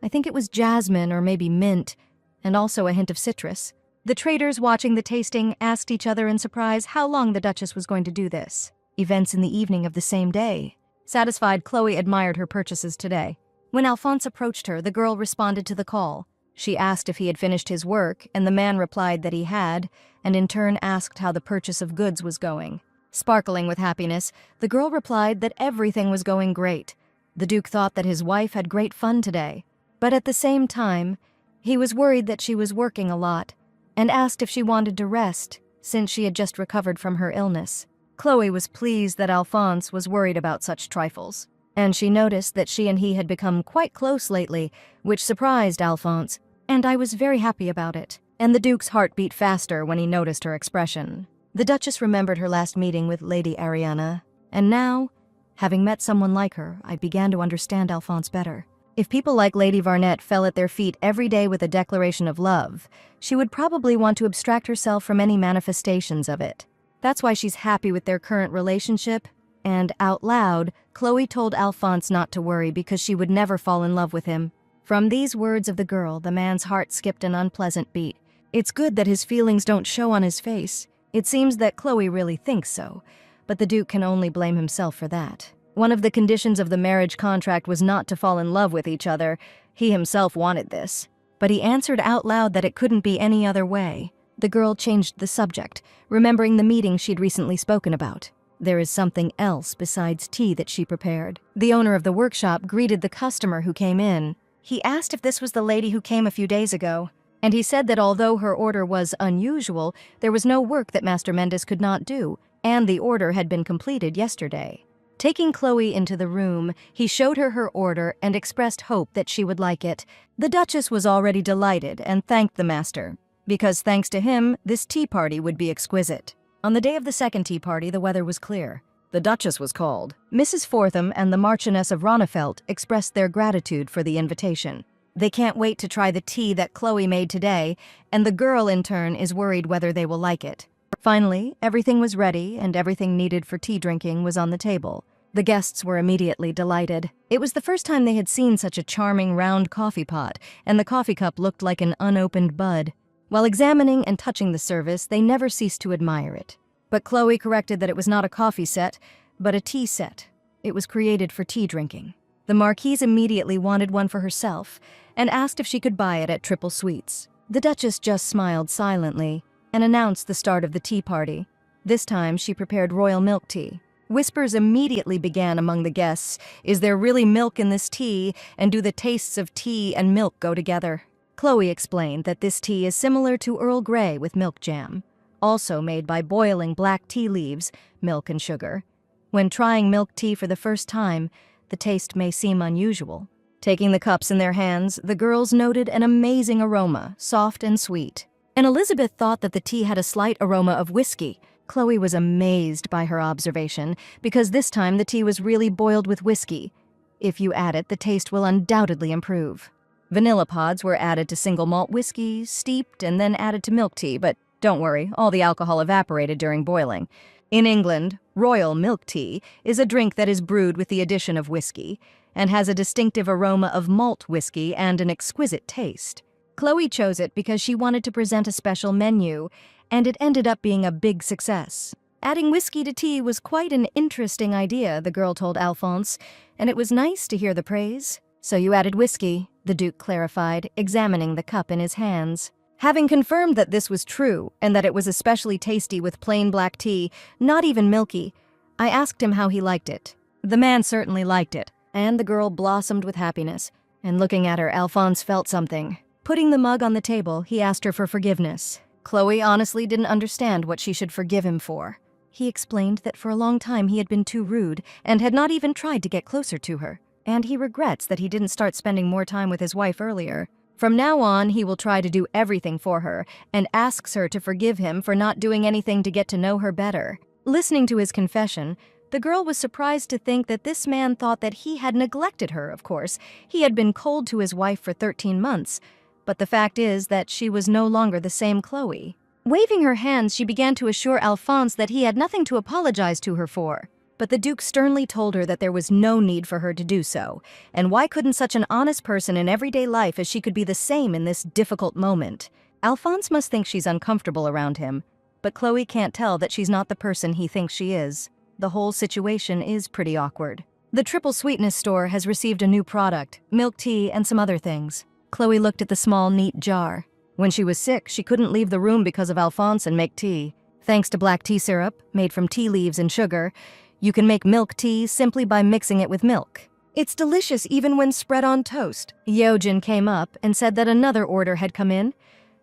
I think it was jasmine or maybe mint, and also a hint of citrus. The traders watching the tasting asked each other in surprise how long the Duchess was going to do this. Events in the evening of the same day. Satisfied, Chloe admired her purchases today. When Alphonse approached her, the girl responded to the call. She asked if he had finished his work, and the man replied that he had, and in turn asked how the purchase of goods was going. Sparkling with happiness, the girl replied that everything was going great. The Duke thought that his wife had great fun today, but at the same time, he was worried that she was working a lot, and asked if she wanted to rest, since she had just recovered from her illness. Chloe was pleased that Alphonse was worried about such trifles, and she noticed that she and he had become quite close lately, which surprised Alphonse, and I was very happy about it. And the Duke's heart beat faster when he noticed her expression. The Duchess remembered her last meeting with Lady Ariana, and now, having met someone like her, I began to understand Alphonse better. If people like Lady Varnette fell at their feet every day with a declaration of love, she would probably want to abstract herself from any manifestations of it. That's why she's happy with their current relationship, and out loud, Chloe told Alphonse not to worry because she would never fall in love with him. From these words of the girl, the man's heart skipped an unpleasant beat. It's good that his feelings don't show on his face. It seems that Chloe really thinks so, but the Duke can only blame himself for that. One of the conditions of the marriage contract was not to fall in love with each other. He himself wanted this. But he answered out loud that it couldn't be any other way. The girl changed the subject, remembering the meeting she'd recently spoken about. There is something else besides tea that she prepared. The owner of the workshop greeted the customer who came in. He asked if this was the lady who came a few days ago, and he said that although her order was unusual, there was no work that Master Mendes could not do, and the order had been completed yesterday. Taking Chloe into the room, he showed her her order and expressed hope that she would like it. The Duchess was already delighted and thanked the master, because thanks to him, this tea party would be exquisite. On the day of the second tea party, the weather was clear. The Duchess was called. Mrs. Fortham and the Marchioness of Ronnefelt expressed their gratitude for the invitation. They can't wait to try the tea that Chloe made today, and the girl, in turn, is worried whether they will like it. Finally, everything was ready, and everything needed for tea drinking was on the table. The guests were immediately delighted. It was the first time they had seen such a charming round coffee pot, and the coffee cup looked like an unopened bud. While examining and touching the service, they never ceased to admire it. But Chloe corrected that it was not a coffee set, but a tea set. It was created for tea drinking. The Marquise immediately wanted one for herself, and asked if she could buy it at Triple Sweets. The Duchess just smiled silently, and announced the start of the tea party. This time, she prepared royal milk tea. Whispers immediately began among the guests. Is there really milk in this tea, and do the tastes of tea and milk go together? Chloe explained that this tea is similar to Earl Grey with milk jam, also made by boiling black tea leaves, milk and sugar. When trying milk tea for the first time, the taste may seem unusual. Taking the cups in their hands, the girls noted an amazing aroma, soft and sweet. And Elizabeth thought that the tea had a slight aroma of whiskey. Chloe was amazed by her observation, because this time the tea was really boiled with whiskey. If you add it, the taste will undoubtedly improve. Vanilla pods were added to single malt whiskey, steeped, and then added to milk tea, but don't worry, all the alcohol evaporated during boiling. In England, royal milk tea is a drink that is brewed with the addition of whiskey, and has a distinctive aroma of malt whiskey and an exquisite taste. Chloe chose it because she wanted to present a special menu, and it ended up being a big success. Adding whiskey to tea was quite an interesting idea, the girl told Alphonse, and it was nice to hear the praise. So you added whiskey, the Duke clarified, examining the cup in his hands. Having confirmed that this was true, and that it was especially tasty with plain black tea, not even milky, I asked him how he liked it. The man certainly liked it, and the girl blossomed with happiness, and looking at her, Alphonse felt something. Putting the mug on the table, he asked her for forgiveness. Chloe honestly didn't understand what she should forgive him for. He explained that for a long time he had been too rude, and had not even tried to get closer to her, and he regrets that he didn't start spending more time with his wife earlier. From now on, he will try to do everything for her, and asks her to forgive him for not doing anything to get to know her better. Listening to his confession, The girl was surprised to think that this man thought that he had neglected her, of course. He had been cold to his wife for 13 months, but the fact is that she was no longer the same Chloe. Waving her hands, she began to assure Alphonse that he had nothing to apologize to her for. But the Duke sternly told her that there was no need for her to do so, and why couldn't such an honest person in everyday life as she could be the same in this difficult moment? Alphonse must think she's uncomfortable around him, but Chloe can't tell that she's not the person he thinks she is. The whole situation is pretty awkward. The Triple Sweetness store has received a new product, milk tea and some other things. Chloe looked at the small, neat jar. When she was sick, she couldn't leave the room because of Alphonse and make tea. Thanks to black tea syrup, made from tea leaves and sugar, you can make milk tea simply by mixing it with milk. It's delicious even when spread on toast. Yeojin came up and said that another order had come in.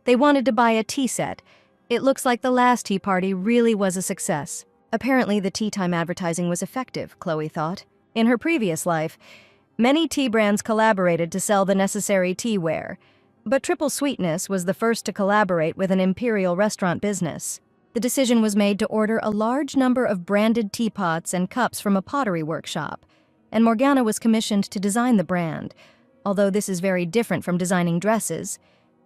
They wanted to buy a tea set. It looks like the last tea party really was a success. Apparently, the tea time advertising was effective, Chloe thought. In her previous life, many tea brands collaborated to sell the necessary teaware, but Triple Sweetness was the first to collaborate with an imperial restaurant business. The decision was made to order a large number of branded teapots and cups from a pottery workshop, and Morgana was commissioned to design the brand. Although this is very different from designing dresses,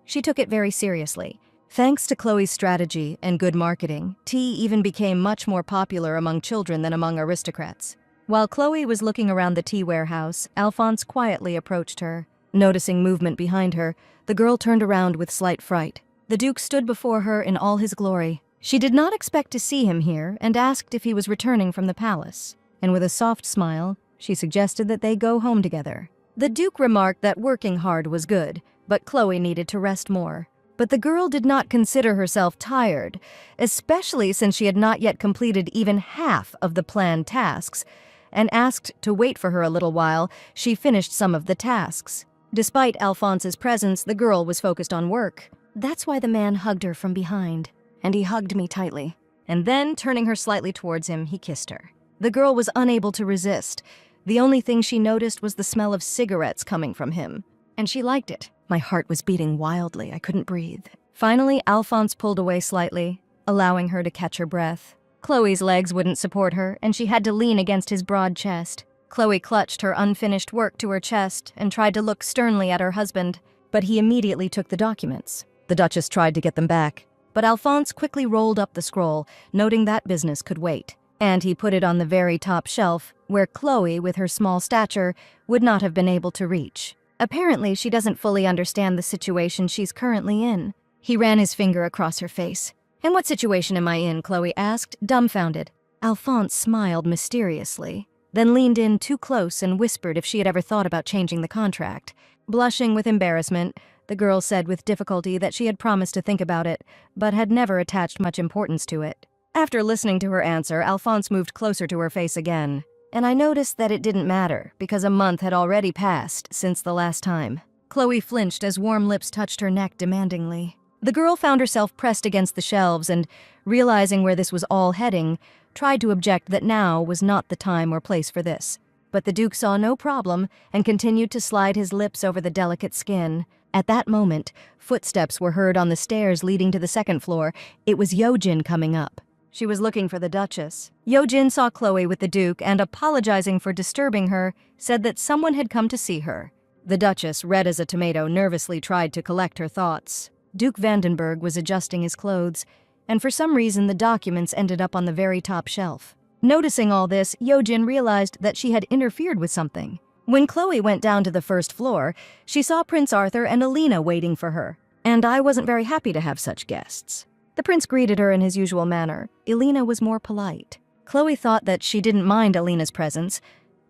she took it very seriously. Thanks to Chloe's strategy and good marketing, tea even became much more popular among children than among aristocrats. While Chloe was looking around the tea warehouse, Alphonse quietly approached her. Noticing movement behind her, the girl turned around with slight fright. The Duke stood before her in all his glory. She did not expect to see him here and asked if he was returning from the palace. And with a soft smile, she suggested that they go home together. The Duke remarked that working hard was good, but Chloe needed to rest more. But the girl did not consider herself tired, especially since she had not yet completed even half of the planned tasks, and asked to wait for her a little while. She finished some of the tasks. Despite Alphonse's presence, the girl was focused on work. That's why the man hugged her from behind, and he hugged me tightly. And then, turning her slightly towards him, he kissed her. The girl was unable to resist. The only thing she noticed was the smell of cigarettes coming from him, and she liked it. My heart was beating wildly. I couldn't breathe. Finally, Alphonse pulled away slightly, allowing her to catch her breath. Chloe's legs wouldn't support her, and she had to lean against his broad chest. Chloe clutched her unfinished work to her chest and tried to look sternly at her husband, but he immediately took the documents. The Duchess tried to get them back, but Alphonse quickly rolled up the scroll, noting that business could wait. And he put it on the very top shelf, where Chloe, with her small stature, would not have been able to reach. Apparently, she doesn't fully understand the situation she's currently in. He ran his finger across her face. "And what situation am I in?" Chloe asked, dumbfounded. Alphonse smiled mysteriously, then leaned in too close and whispered if she had ever thought about changing the contract. Blushing with embarrassment, the girl said with difficulty that she had promised to think about it, but had never attached much importance to it. After listening to her answer, Alphonse moved closer to her face again. And I noticed that it didn't matter, because a month had already passed since the last time. Chloe flinched as warm lips touched her neck demandingly. The girl found herself pressed against the shelves and, realizing where this was all heading, tried to object that now was not the time or place for this. But the Duke saw no problem and continued to slide his lips over the delicate skin. At that moment, footsteps were heard on the stairs leading to the second floor. It was Yeojin coming up. She was looking for the Duchess. Yeojin saw Chloe with the Duke and, apologizing for disturbing her, said that someone had come to see her. The Duchess, red as a tomato, nervously tried to collect her thoughts. Duke Vandenberg was adjusting his clothes, and for some reason the documents ended up on the very top shelf. Noticing all this, Yeojin realized that she had interfered with something. When Chloe went down to the first floor, she saw Prince Arthur and Alina waiting for her, and I wasn't very happy to have such guests. The prince greeted her in his usual manner. Alina was more polite. Chloe thought that she didn't mind Alina's presence,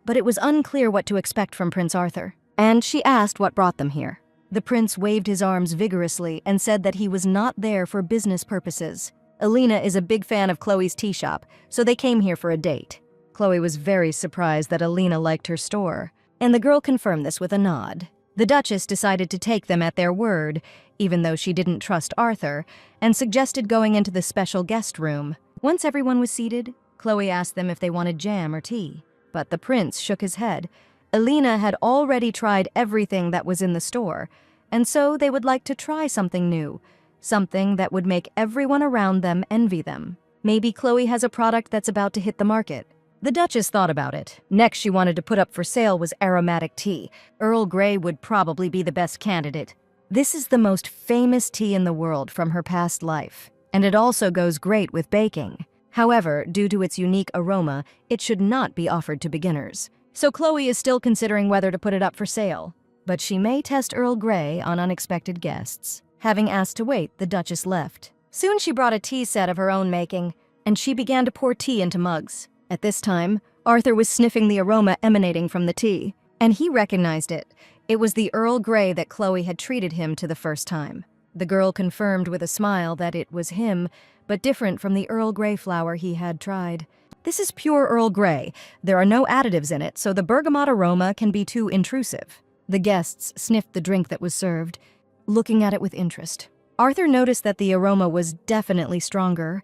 but it was unclear what to expect from Prince Arthur, and she asked what brought them here. The prince waved his arms vigorously and said that he was not there for business purposes. Alina is a big fan of Chloe's tea shop, so they came here for a date. Chloe was very surprised that Alina liked her store, and the girl confirmed this with a nod. The Duchess decided to take them at their word, even though she didn't trust Arthur, and suggested going into the special guest room. Once everyone was seated, Chloe asked them if they wanted jam or tea, but the prince shook his head. Alina had already tried everything that was in the store, and so they would like to try something new, something that would make everyone around them envy them. Maybe Chloe has a product that's about to hit the market. The Duchess thought about it. Next she wanted to put up for sale was aromatic tea. Earl Grey would probably be the best candidate. This is the most famous tea in the world from her past life, and it also goes great with baking. However, due to its unique aroma, it should not be offered to beginners. So Chloe is still considering whether to put it up for sale. But she may test Earl Grey on unexpected guests. Having asked to wait, the Duchess left. Soon she brought a tea set of her own making, and she began to pour tea into mugs. At this time, Arthur was sniffing the aroma emanating from the tea, and he recognized it. It was the Earl Grey that Chloe had treated him to the first time. The girl confirmed with a smile that it was him, but different from the Earl Grey flower he had tried. This is pure Earl Grey. There are no additives in it, so the bergamot aroma can be too intrusive. The guests sniffed the drink that was served, looking at it with interest. Arthur noticed that the aroma was definitely stronger,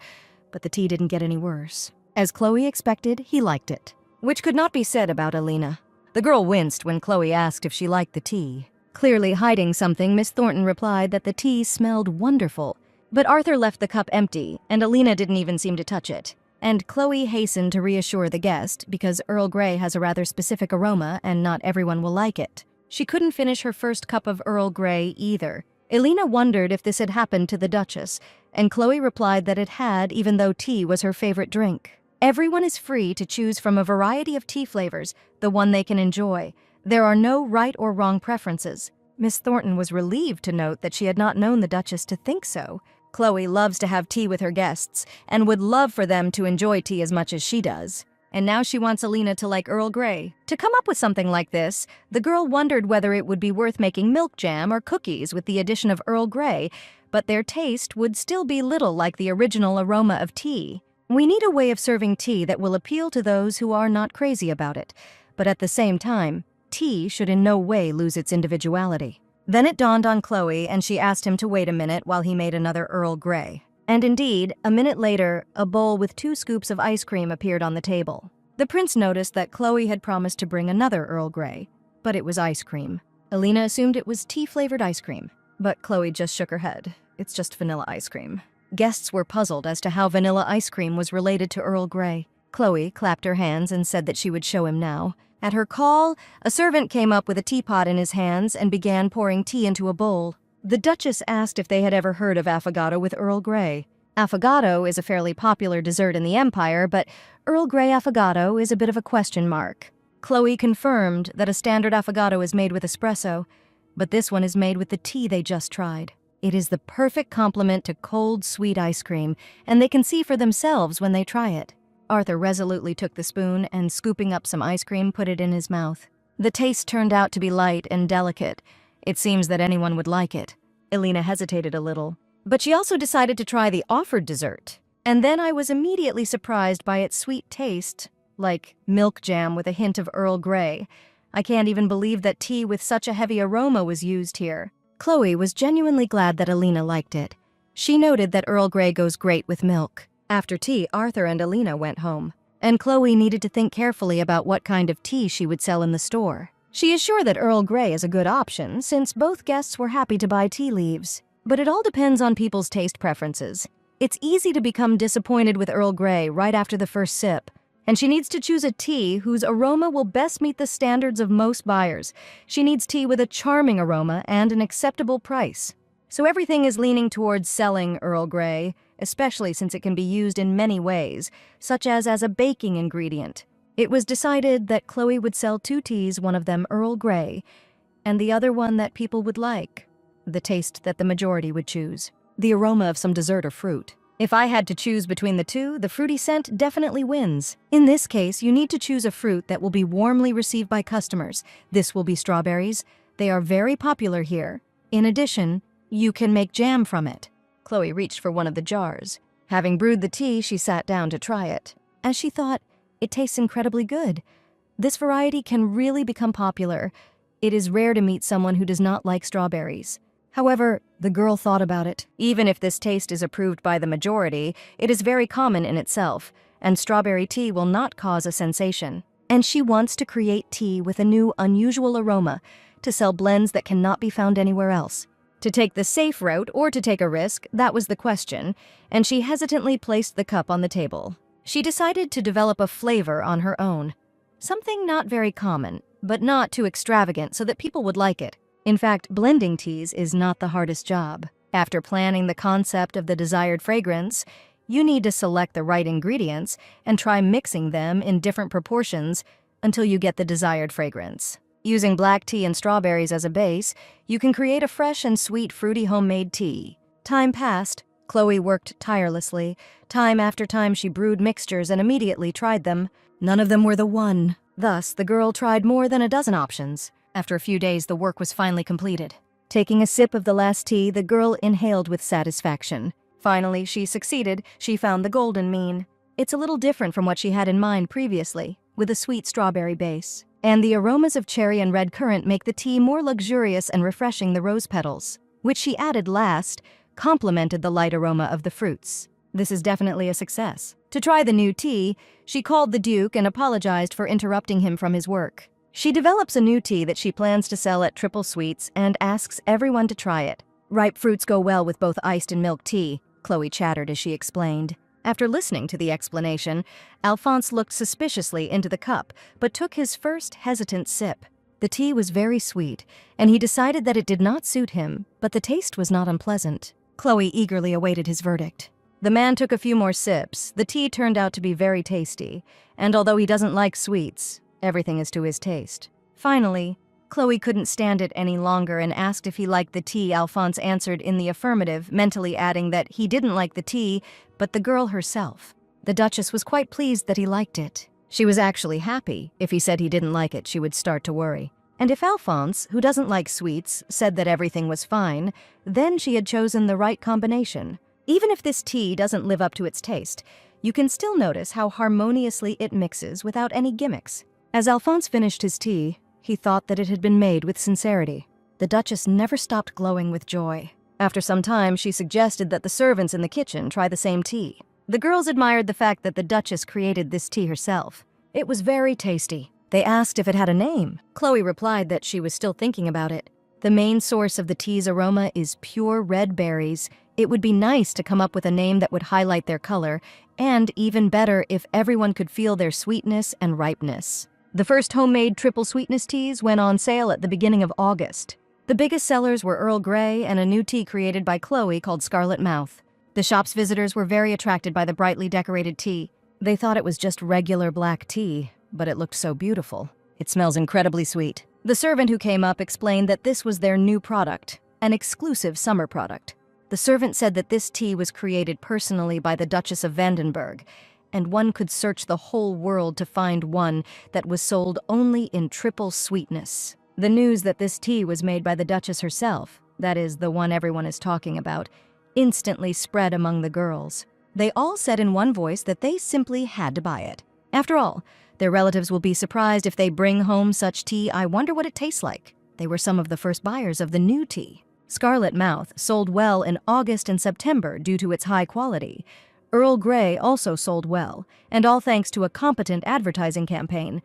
but the tea didn't get any worse. As Chloe expected, he liked it, which could not be said about Alina. The girl winced when Chloe asked if she liked the tea. Clearly hiding something, Miss Thornton replied that the tea smelled wonderful. But Arthur left the cup empty, and Alina didn't even seem to touch it. And Chloe hastened to reassure the guest, because Earl Grey has a rather specific aroma and not everyone will like it. She couldn't finish her first cup of Earl Grey either. Alina wondered if this had happened to the Duchess, and Chloe replied that it had, even though tea was her favorite drink. Everyone is free to choose from a variety of tea flavors, the one they can enjoy. There are no right or wrong preferences. Miss Thornton was relieved to note that she had not known the Duchess to think so. Chloe loves to have tea with her guests, and would love for them to enjoy tea as much as she does. And now she wants Alina to like Earl Grey. To come up with something like this, the girl wondered whether it would be worth making milk jam or cookies with the addition of Earl Grey, but their taste would still be little like the original aroma of tea. We need a way of serving tea that will appeal to those who are not crazy about it, but at the same time, tea should in no way lose its individuality. Then it dawned on Chloe, and she asked him to wait a minute while he made another Earl Grey. And indeed, a minute later, a bowl with 2 scoops of ice cream appeared on the table. The prince noticed that Chloe had promised to bring another Earl Grey, but it was ice cream. Alina assumed it was tea-flavored ice cream, but Chloe just shook her head. It's just vanilla ice cream. Guests were puzzled as to how vanilla ice cream was related to Earl Grey. Chloe clapped her hands and said that she would show him now. At her call, a servant came up with a teapot in his hands and began pouring tea into a bowl. The Duchess asked if they had ever heard of affogato with Earl Grey. Affogato is a fairly popular dessert in the Empire, but Earl Grey affogato is a bit of a question mark. Chloe confirmed that a standard affogato is made with espresso, but this one is made with the tea they just tried. It is the perfect complement to cold, sweet ice cream, and they can see for themselves when they try it. Arthur resolutely took the spoon and, scooping up some ice cream, put it in his mouth. The taste turned out to be light and delicate. It seems that anyone would like it. Alina hesitated a little, but she also decided to try the offered dessert. And then I was immediately surprised by its sweet taste, like milk jam with a hint of Earl Grey. I can't even believe that tea with such a heavy aroma was used here. Chloe was genuinely glad that Alina liked it. She noted that Earl Grey goes great with milk. After tea, Arthur and Alina went home, and Chloe needed to think carefully about what kind of tea she would sell in the store. She is sure that Earl Grey is a good option, since both guests were happy to buy tea leaves. But it all depends on people's taste preferences. It's easy to become disappointed with Earl Grey right after the first sip, and she needs to choose a tea whose aroma will best meet the standards of most buyers. She needs tea with a charming aroma and an acceptable price. So everything is leaning towards selling Earl Grey, especially since it can be used in many ways, such as a baking ingredient. It was decided that Chloe would sell 2 teas, one of them Earl Grey, and the other one that people would like, the taste that the majority would choose, the aroma of some dessert or fruit. If I had to choose between the 2, the fruity scent definitely wins. In this case, you need to choose a fruit that will be warmly received by customers. This will be strawberries. They are very popular here. In addition, you can make jam from it. Chloe reached for one of the jars. Having brewed the tea, she sat down to try it. As she thought, it tastes incredibly good. This variety can really become popular. It is rare to meet someone who does not like strawberries. However, the girl thought about it. Even if this taste is approved by the majority, it is very common in itself, and strawberry tea will not cause a sensation. And she wants to create tea with a new, unusual aroma, to sell blends that cannot be found anywhere else. To take the safe route or to take a risk, that was the question, and she hesitantly placed the cup on the table. She decided to develop a flavor on her own. Something not very common, but not too extravagant so that people would like it. In fact, blending teas is not the hardest job. After planning the concept of the desired fragrance, you need to select the right ingredients and try mixing them in different proportions until you get the desired fragrance. Using black tea and strawberries as a base, you can create a fresh and sweet fruity homemade tea. Time passed. Chloe worked tirelessly. Time after time she brewed mixtures and immediately tried them. None of them were the one. Thus, the girl tried more than a dozen options. After a few days, the work was finally completed. Taking a sip of the last tea, the girl inhaled with satisfaction. Finally, she succeeded. She found the golden mean. It's a little different from what she had in mind previously, with a sweet strawberry base. And the aromas of cherry and red currant make the tea more luxurious and refreshing. The rose petals, which she added last, complemented the light aroma of the fruits. This is definitely a success. To try the new tea, she called the Duke and apologized for interrupting him from his work. She develops a new tea that she plans to sell at Triple Sweets and asks everyone to try it. Ripe fruits go well with both iced and milk tea, Chloe chattered as she explained. After listening to the explanation, Alphonse looked suspiciously into the cup, but took his first hesitant sip. The tea was very sweet, and he decided that it did not suit him, but the taste was not unpleasant. Chloe eagerly awaited his verdict. The man took a few more sips. The tea turned out to be very tasty, and although he doesn't like sweets, everything is to his taste. Finally, Chloe couldn't stand it any longer and asked if he liked the tea. Alphonse answered in the affirmative, mentally adding that he didn't like the tea, but the girl herself. The Duchess was quite pleased that he liked it. She was actually happy. If he said he didn't like it, she would start to worry. And if Alphonse, who doesn't like sweets, said that everything was fine, then she had chosen the right combination. Even if this tea doesn't live up to its taste, you can still notice how harmoniously it mixes without any gimmicks. As Alphonse finished his tea, he thought that it had been made with sincerity. The Duchess never stopped glowing with joy. After some time, she suggested that the servants in the kitchen try the same tea. The girls admired the fact that the Duchess created this tea herself. It was very tasty. They asked if it had a name. Chloe replied that she was still thinking about it. The main source of the tea's aroma is pure red berries. It would be nice to come up with a name that would highlight their color, and even better if everyone could feel their sweetness and ripeness. The first homemade triple sweetness teas went on sale at the beginning of August. The biggest sellers were Earl Grey and a new tea created by Chloe called Scarlet Mouth. The shop's visitors were very attracted by the brightly decorated tea. They thought it was just regular black tea, but it looked so beautiful. It smells incredibly sweet. The servant who came up explained that this was their new product, an exclusive summer product. The servant said that this tea was created personally by the Duchess of Vandenberg, and one could search the whole world to find one that was sold only in triple sweetness. The news that this tea was made by the Duchess herself, that is, the one everyone is talking about, instantly spread among the girls. They all said in one voice that they simply had to buy it. After all, their relatives will be surprised if they bring home such tea. I wonder what it tastes like. They were some of the first buyers of the new tea. Scarlet Mouth sold well in August and September due to its high quality. Earl Grey also sold well, and all thanks to a competent advertising campaign.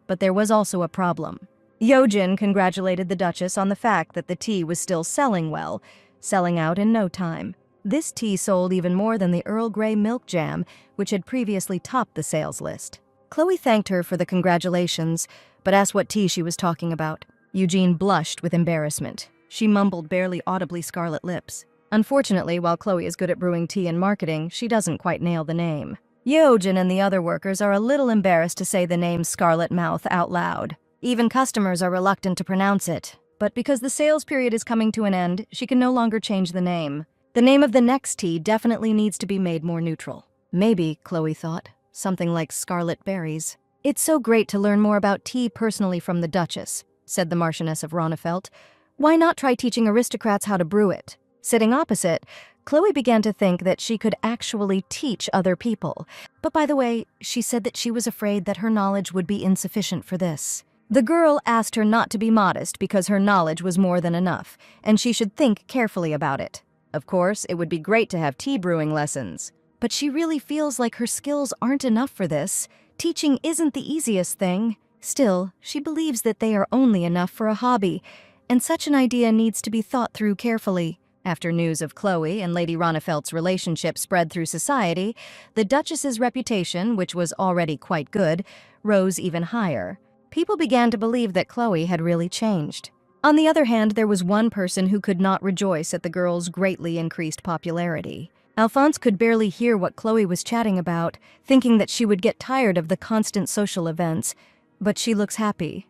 But there was also a problem. Yojin congratulated the Duchess on the fact that the tea was still selling well, selling out in no time. This tea sold even more than the Earl Grey milk jam, which had previously topped the sales list. Chloe thanked her for the congratulations, but asked what tea she was talking about. Eugene blushed with embarrassment. She mumbled barely audibly scarlet lips. Unfortunately, while Chloe is good at brewing tea and marketing, she doesn't quite nail the name. Yojin and the other workers are a little embarrassed to say the name Scarlet Mouth out loud. Even customers are reluctant to pronounce it. But because the sales period is coming to an end, she can no longer change the name. The name of the next tea definitely needs to be made more neutral. Maybe, Chloe thought, something like Scarlet Berries. It's so great to learn more about tea personally from the Duchess, said the Marchioness of Ronnefelt. Why not try teaching aristocrats how to brew it? Sitting opposite, Chloe began to think that she could actually teach other people. But by the way, she said that she was afraid that her knowledge would be insufficient for this. The girl asked her not to be modest because her knowledge was more than enough, and she should think carefully about it. Of course, it would be great to have tea brewing lessons, but she really feels like her skills aren't enough for this. Teaching isn't the easiest thing. Still, she believes that they are only enough for a hobby, and such an idea needs to be thought through carefully. After news of Chloe and Lady Ronnefeldt's relationship spread through society, the Duchess's reputation, which was already quite good, rose even higher. People began to believe that Chloe had really changed. On the other hand, there was one person who could not rejoice at the girl's greatly increased popularity. Alphonse could barely hear what Chloe was chatting about, thinking that she would get tired of the constant social events. But she looks happy,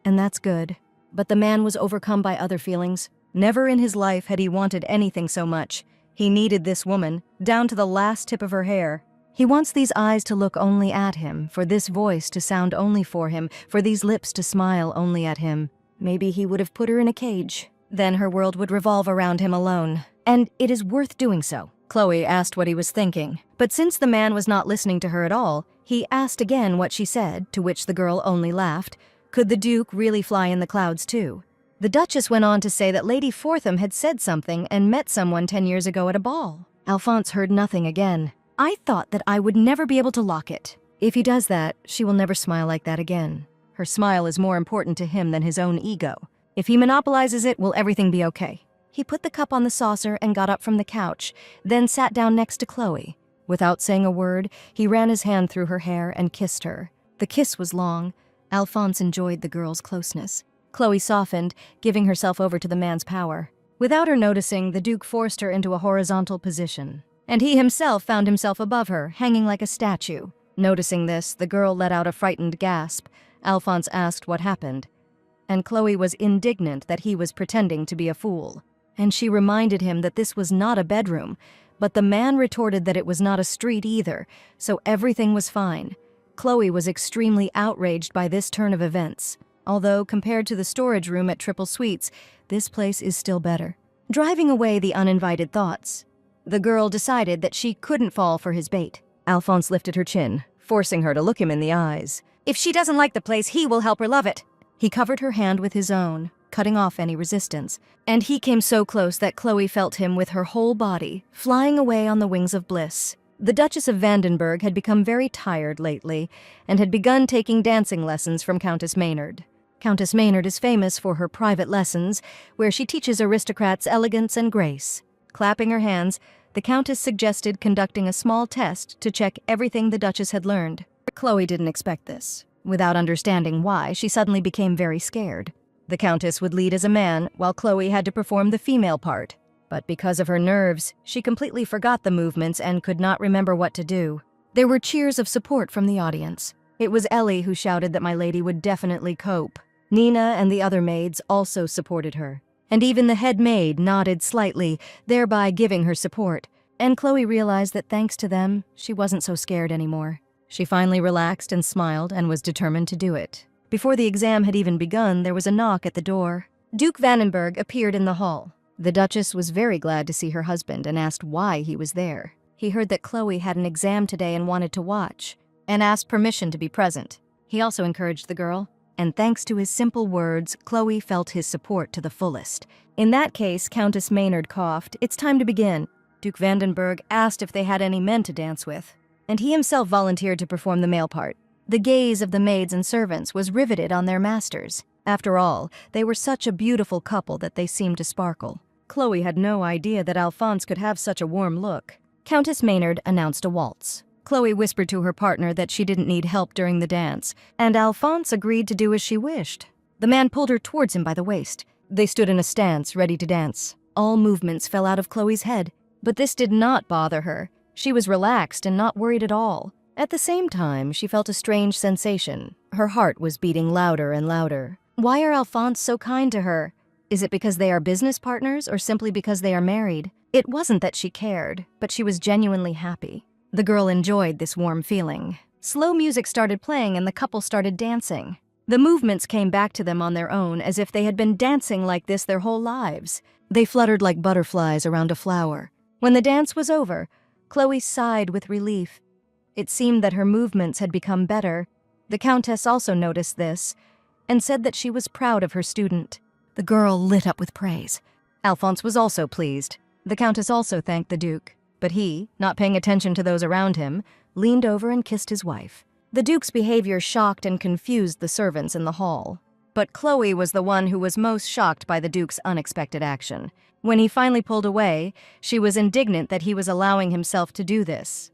and that's good. But the man was overcome by other feelings. Never in his life had he wanted anything so much. He needed this woman, down to the last tip of her hair. He wants these eyes to look only at him, for this voice to sound only for him, for these lips to smile only at him. Maybe he would have put her in a cage. Then her world would revolve around him alone. And it is worth doing so. Chloe asked what he was thinking. But since the man was not listening to her at all, he asked again what she said, to which the girl only laughed. Could the Duke really fly in the clouds too? The Duchess went on to say that Lady Fortham had said something and met someone 10 years ago at a ball. Alphonse heard nothing again. I thought that I would never be able to lock it. If he does that, she will never smile like that again. Her smile is more important to him than his own ego. If he monopolizes it, will everything be okay? He put the cup on the saucer and got up from the couch, then sat down next to Chloe. Without saying a word, he ran his hand through her hair and kissed her. The kiss was long. Alphonse enjoyed the girl's closeness. Chloe softened, giving herself over to the man's power. Without her noticing, the Duke forced her into a horizontal position, and he himself found himself above her, hanging like a statue. Noticing this, the girl let out a frightened gasp. Alphonse asked what happened, and Chloe was indignant that he was pretending to be a fool. And she reminded him that this was not a bedroom, but the man retorted that it was not a street either, so everything was fine. Chloe was extremely outraged by this turn of events. Although, compared to the storage room at Triple Suites, this place is still better. Driving away the uninvited thoughts, the girl decided that she couldn't fall for his bait. Alphonse lifted her chin, forcing her to look him in the eyes. If she doesn't like the place, he will help her love it. He covered her hand with his own, cutting off any resistance. And he came so close that Chloe felt him with her whole body, flying away on the wings of bliss. The Duchess of Vandenberg had become very tired lately, and had begun taking dancing lessons from Countess Maynard. Countess Maynard is famous for her private lessons, where she teaches aristocrats elegance and grace. Clapping her hands, the Countess suggested conducting a small test to check everything the Duchess had learned. Chloe didn't expect this. Without understanding why, she suddenly became very scared. The Countess would lead as a man, while Chloe had to perform the female part. But because of her nerves, she completely forgot the movements and could not remember what to do. There were cheers of support from the audience. It was Ellie who shouted that my lady would definitely cope. Nina and the other maids also supported her. And even the head maid nodded slightly, thereby giving her support. And Chloe realized that thanks to them, she wasn't so scared anymore. She finally relaxed and smiled and was determined to do it. Before the exam had even begun, there was a knock at the door. Duke Vandenberg appeared in the hall. The Duchess was very glad to see her husband and asked why he was there. He heard that Chloe had an exam today and wanted to watch, and asked permission to be present. He also encouraged the girl, and thanks to his simple words, Chloe felt his support to the fullest. In that case, Countess Maynard coughed, "It's time to begin." Duke Vandenberg asked if they had any men to dance with, and he himself volunteered to perform the male part. The gaze of the maids and servants was riveted on their masters. After all, they were such a beautiful couple that they seemed to sparkle. Chloe had no idea that Alphonse could have such a warm look. Countess Maynard announced a waltz. Chloe whispered to her partner that she didn't need help during the dance, and Alphonse agreed to do as she wished. The man pulled her towards him by the waist. They stood in a stance, ready to dance. All movements fell out of Chloe's head, but this did not bother her. She was relaxed and not worried at all. At the same time, she felt a strange sensation. Her heart was beating louder and louder. Why are Alphonse so kind to her? Is it because they are business partners or simply because they are married? It wasn't that she cared, but she was genuinely happy. The girl enjoyed this warm feeling. Slow music started playing and the couple started dancing. The movements came back to them on their own as if they had been dancing like this their whole lives. They fluttered like butterflies around a flower. When the dance was over, Chloe sighed with relief. It seemed that her movements had become better. The Countess also noticed this and said that she was proud of her student. The girl lit up with praise. Alphonse was also pleased. The Countess also thanked the Duke, but he, not paying attention to those around him, leaned over and kissed his wife. The Duke's behavior shocked and confused the servants in the hall. But Chloe was the one who was most shocked by the Duke's unexpected action. When he finally pulled away, she was indignant that he was allowing himself to do this.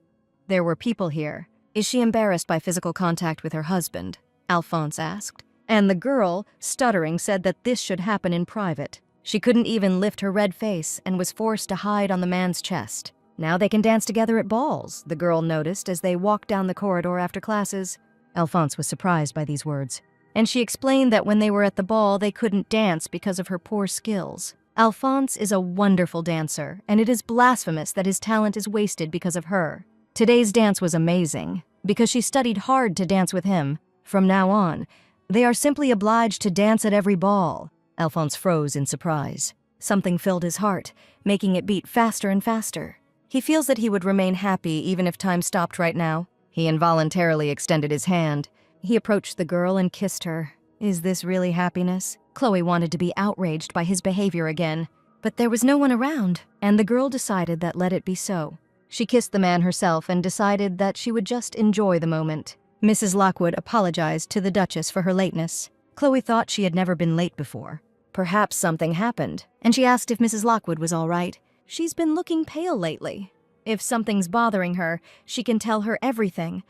There were people here. Is she embarrassed by physical contact with her husband? Alphonse asked. And the girl, stuttering, said that this should happen in private. She couldn't even lift her red face and was forced to hide on the man's chest. Now they can dance together at balls, the girl noticed as they walked down the corridor after classes. Alphonse was surprised by these words, and she explained that when they were at the ball they couldn't dance because of her poor skills. Alphonse is a wonderful dancer, and it is blasphemous that his talent is wasted because of her. Today's dance was amazing, because she studied hard to dance with him. From now on, they are simply obliged to dance at every ball. Alphonse froze in surprise. Something filled his heart, making it beat faster and faster. He feels that he would remain happy even if time stopped right now. He involuntarily extended his hand. He approached the girl and kissed her. Is this really happiness? Chloe wanted to be outraged by his behavior again, but there was no one around, and the girl decided that let it be so. She kissed the man herself and decided that she would just enjoy the moment. Mrs. Lockwood apologized to the Duchess for her lateness. Chloe thought she had never been late before. Perhaps something happened, and she asked if Mrs. Lockwood was all right. She's been looking pale lately. If something's bothering her, she can tell her everything.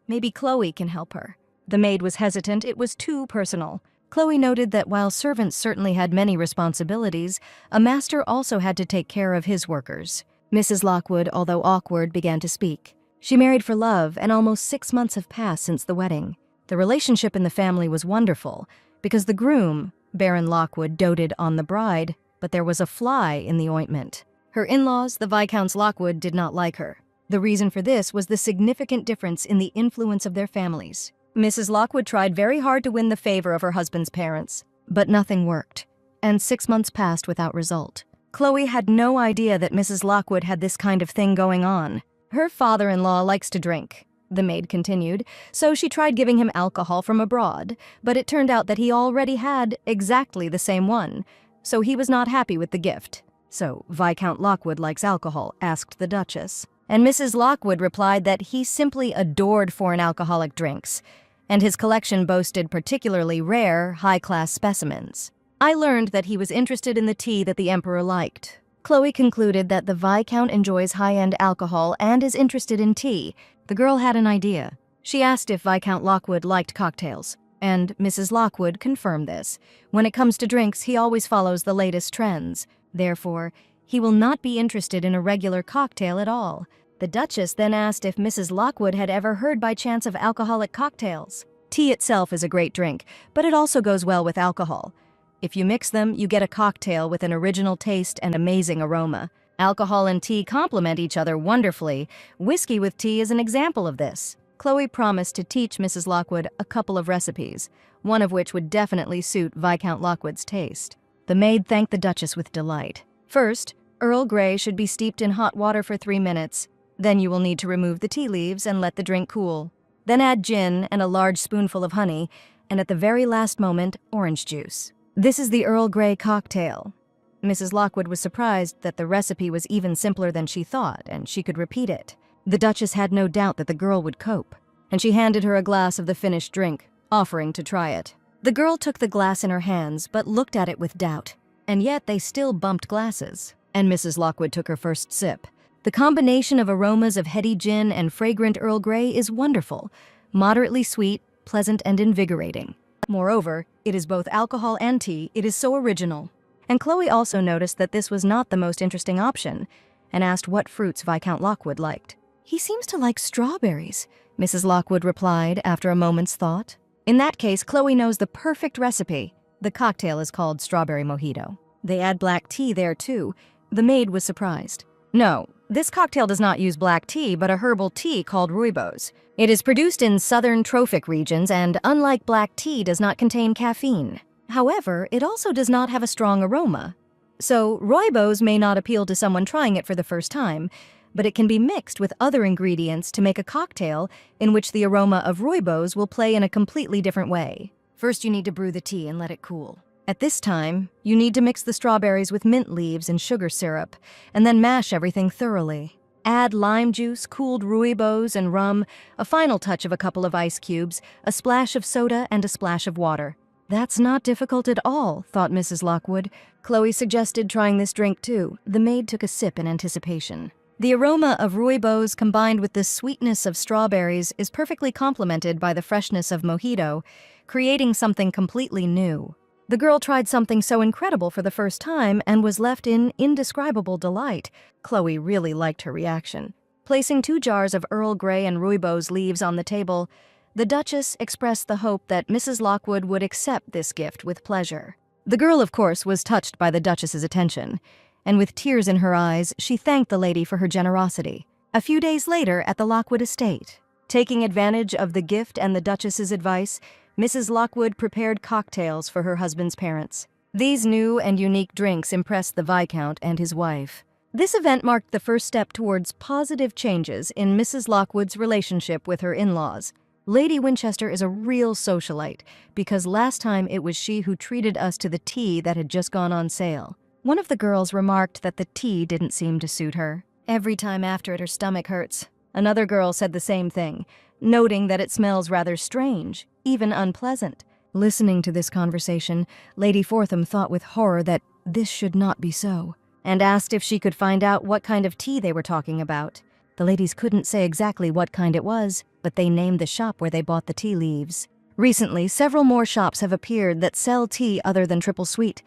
Maybe Chloe can help her. The maid was hesitant. It was too personal. Chloe noted that while servants certainly had many responsibilities, a master also had to take care of his workers. Mrs. Lockwood, although awkward, began to speak. She married for love, and almost 6 months have passed since the wedding. The relationship in the family was wonderful, because the groom, Baron Lockwood, doted on the bride, but there was a fly in the ointment. Her in-laws, the Viscounts Lockwood, did not like her. The reason for this was the significant difference in the influence of their families. Mrs. Lockwood tried very hard to win the favor of her husband's parents, but nothing worked, and 6 months passed without result. Chloe had no idea that Mrs. Lockwood had this kind of thing going on. Her father-in-law likes to drink, the maid continued, so she tried giving him alcohol from abroad, but it turned out that he already had exactly the same one, so he was not happy with the gift. So, Viscount Lockwood likes alcohol, asked the Duchess. And Mrs. Lockwood replied that he simply adored foreign alcoholic drinks, and his collection boasted particularly rare, high-class specimens. I learned that he was interested in the tea that the Emperor liked. Chloe concluded that the Viscount enjoys high-end alcohol and is interested in tea. The girl had an idea. She asked if Viscount Lockwood liked cocktails, and Mrs. Lockwood confirmed this. When it comes to drinks, he always follows the latest trends. Therefore, he will not be interested in a regular cocktail at all. The Duchess then asked if Mrs. Lockwood had ever heard by chance of alcoholic cocktails. Tea itself is a great drink, but it also goes well with alcohol. If you mix them, you get a cocktail with an original taste and amazing aroma. Alcohol and tea complement each other wonderfully. Whiskey with tea is an example of this. Chloe promised to teach Mrs. Lockwood a couple of recipes, one of which would definitely suit Viscount Lockwood's taste. The maid thanked the Duchess with delight. First, Earl Grey should be steeped in hot water for 3 minutes. Then you will need to remove the tea leaves and let the drink cool. Then add gin and a large spoonful of honey, and at the very last moment, orange juice. This is the Earl Grey cocktail. Mrs. Lockwood was surprised that the recipe was even simpler than she thought, and she could repeat it. The Duchess had no doubt that the girl would cope, and she handed her a glass of the finished drink, offering to try it. The girl took the glass in her hands, but looked at it with doubt, and yet they still bumped glasses, and Mrs. Lockwood took her first sip. The combination of aromas of heady gin and fragrant Earl Grey is wonderful, moderately sweet, pleasant, and invigorating. Moreover, it is both alcohol and tea. It is so original. And Chloe also noticed that this was not the most interesting option, and asked what fruits Viscount Lockwood liked. He seems to like strawberries, Mrs. Lockwood replied after a moment's thought. In that case, Chloe knows the perfect recipe. The cocktail is called strawberry mojito. They add black tea there too. The maid was surprised. No, this cocktail does not use black tea, but a herbal tea called rooibos. It is produced in southern trophic regions and, unlike black tea, does not contain caffeine. However, it also does not have a strong aroma. So, rooibos may not appeal to someone trying it for the first time, but it can be mixed with other ingredients to make a cocktail in which the aroma of rooibos will play in a completely different way. First, you need to brew the tea and let it cool. At this time, you need to mix the strawberries with mint leaves and sugar syrup, and then mash everything thoroughly. Add lime juice, cooled rooibos, and rum, a final touch of a couple of ice cubes, a splash of soda, and a splash of water. That's not difficult at all, thought Mrs. Lockwood. Chloe suggested trying this drink too. The maid took a sip in anticipation. The aroma of rooibos combined with the sweetness of strawberries is perfectly complemented by the freshness of mojito, creating something completely new. The girl tried something so incredible for the first time and was left in indescribable delight. Chloe really liked her reaction. Placing 2 jars of Earl Grey and rooibos leaves on the table, the Duchess expressed the hope that Mrs. Lockwood would accept this gift with pleasure. The girl, of course, was touched by the Duchess's attention, and with tears in her eyes, she thanked the lady for her generosity. A few days later, at the Lockwood estate, taking advantage of the gift and the Duchess's advice, Mrs. Lockwood prepared cocktails for her husband's parents. These new and unique drinks impressed the Viscount and his wife. This event marked the first step towards positive changes in Mrs. Lockwood's relationship with her in-laws. Lady Winchester is a real socialite, because last time it was she who treated us to the tea that had just gone on sale. One of the girls remarked that the tea didn't seem to suit her. Every time after it, her stomach hurts. Another girl said the same thing, noting that it smells rather strange, even unpleasant. Listening to this conversation, Lady Fortham thought with horror that this should not be so, and asked if she could find out what kind of tea they were talking about. The ladies couldn't say exactly what kind it was, but they named the shop where they bought the tea leaves. Recently, several more shops have appeared that sell tea other than triple sweet,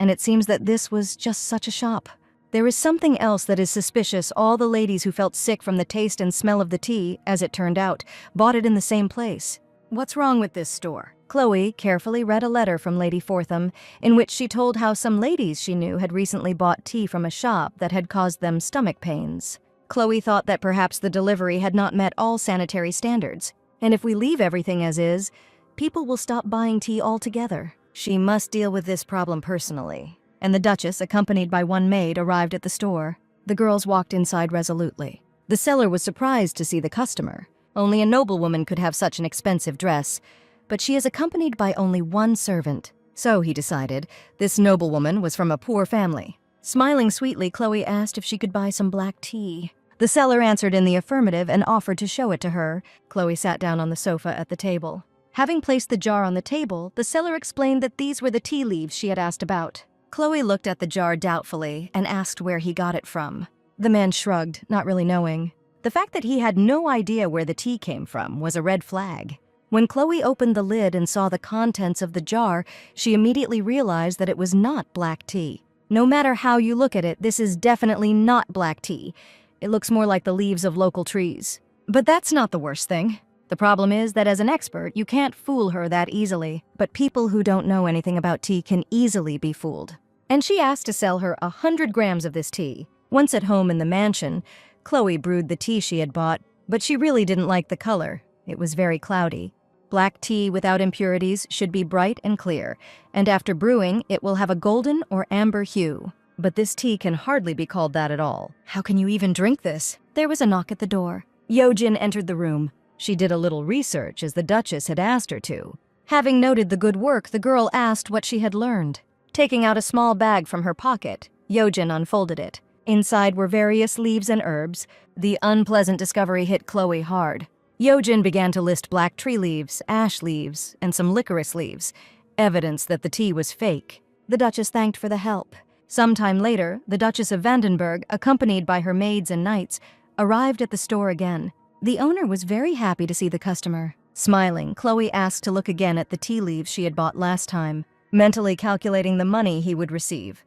and it seems that this was just such a shop. There is something else that is suspicious. All the ladies who felt sick from the taste and smell of the tea, as it turned out, bought it in the same place. What's wrong with this store? Chloe carefully read a letter from Lady Fortham, in which she told how some ladies she knew had recently bought tea from a shop that had caused them stomach pains. Chloe thought that perhaps the delivery had not met all sanitary standards, and if we leave everything as is, people will stop buying tea altogether. She must deal with this problem personally, and the Duchess, accompanied by one maid, arrived at the store. The girls walked inside resolutely. The seller was surprised to see the customer. Only a noblewoman could have such an expensive dress, but she is accompanied by only one servant. So, he decided, this noblewoman was from a poor family. Smiling sweetly, Chloe asked if she could buy some black tea. The seller answered in the affirmative and offered to show it to her. Chloe sat down on the sofa at the table. Having placed the jar on the table, the seller explained that these were the tea leaves she had asked about. Chloe looked at the jar doubtfully and asked where he got it from. The man shrugged, not really knowing. The fact that he had no idea where the tea came from was a red flag. When Chloe opened the lid and saw the contents of the jar, she immediately realized that it was not black tea. No matter how you look at it, this is definitely not black tea. It looks more like the leaves of local trees. But that's not the worst thing. The problem is that as an expert, you can't fool her that easily. But people who don't know anything about tea can easily be fooled. And she asked to sell her 100 grams of this tea. Once at home in the mansion, Chloe brewed the tea she had bought, but she really didn't like the color. It was very cloudy. Black tea without impurities should be bright and clear, and after brewing, it will have a golden or amber hue. But this tea can hardly be called that at all. How can you even drink this? There was a knock at the door. Yojin entered the room. She did a little research, as the Duchess had asked her to. Having noted the good work, the girl asked what she had learned. Taking out a small bag from her pocket, Yojin unfolded it. Inside were various leaves and herbs. The unpleasant discovery hit Chloe hard. Yojin began to list black tree leaves, ash leaves, and some licorice leaves, evidence that the tea was fake. The Duchess thanked for the help. Sometime later, the Duchess of Vandenberg, accompanied by her maids and knights, arrived at the store again. The owner was very happy to see the customer. Smiling, Chloe asked to look again at the tea leaves she had bought last time, mentally calculating the money he would receive.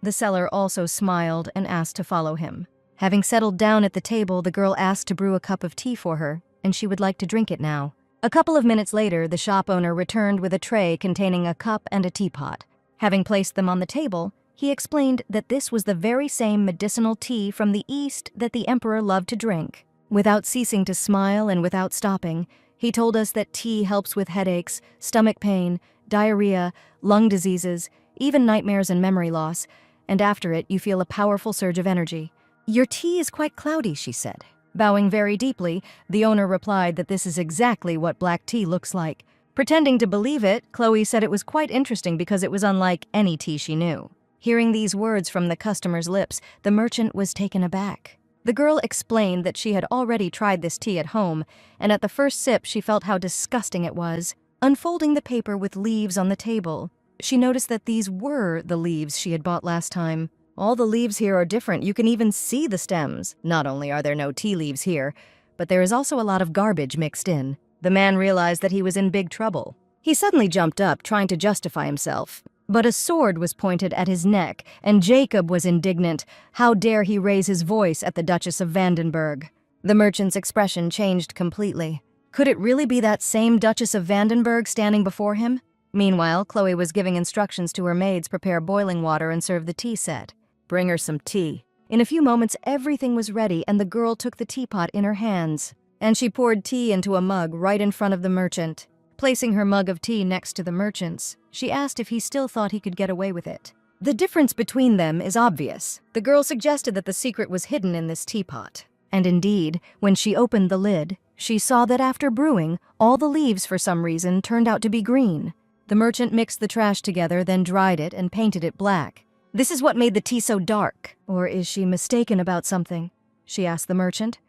The seller also smiled and asked to follow him. Having settled down at the table, the girl asked to brew a cup of tea for her, and she would like to drink it now. A couple of minutes later, the shop owner returned with a tray containing a cup and a teapot. Having placed them on the table, he explained that this was the very same medicinal tea from the East that the Emperor loved to drink. Without ceasing to smile and without stopping, he told us that tea helps with headaches, stomach pain, diarrhea, lung diseases, even nightmares and memory loss, and after it you feel a powerful surge of energy. "Your tea is quite cloudy," she said. Bowing very deeply, the owner replied that this is exactly what black tea looks like. Pretending to believe it, Chloe said it was quite interesting because it was unlike any tea she knew. Hearing these words from the customer's lips, the merchant was taken aback. The girl explained that she had already tried this tea at home, and at the first sip she felt how disgusting it was. Unfolding the paper with leaves on the table, she noticed that these were the leaves she had bought last time. All the leaves here are different. You can even see the stems. Not only are there no tea leaves here, but there is also a lot of garbage mixed in. The man realized that he was in big trouble. He suddenly jumped up, trying to justify himself. But a sword was pointed at his neck, and Jacob was indignant. How dare he raise his voice at the Duchess of Vandenberg? The merchant's expression changed completely. Could it really be that same Duchess of Vandenberg standing before him? Meanwhile, Chloe was giving instructions to her maids prepare boiling water and serve the tea set. Bring her some tea. In a few moments, everything was ready, and the girl took the teapot in her hands. And she poured tea into a mug right in front of the merchant. Placing her mug of tea next to the merchant's, she asked if he still thought he could get away with it. The difference between them is obvious. The girl suggested that the secret was hidden in this teapot. And indeed, when she opened the lid, she saw that after brewing, all the leaves for some reason turned out to be green. The merchant mixed the trash together, then dried it and painted it black. This is what made the tea so dark. Or is she mistaken about something? She asked the merchant.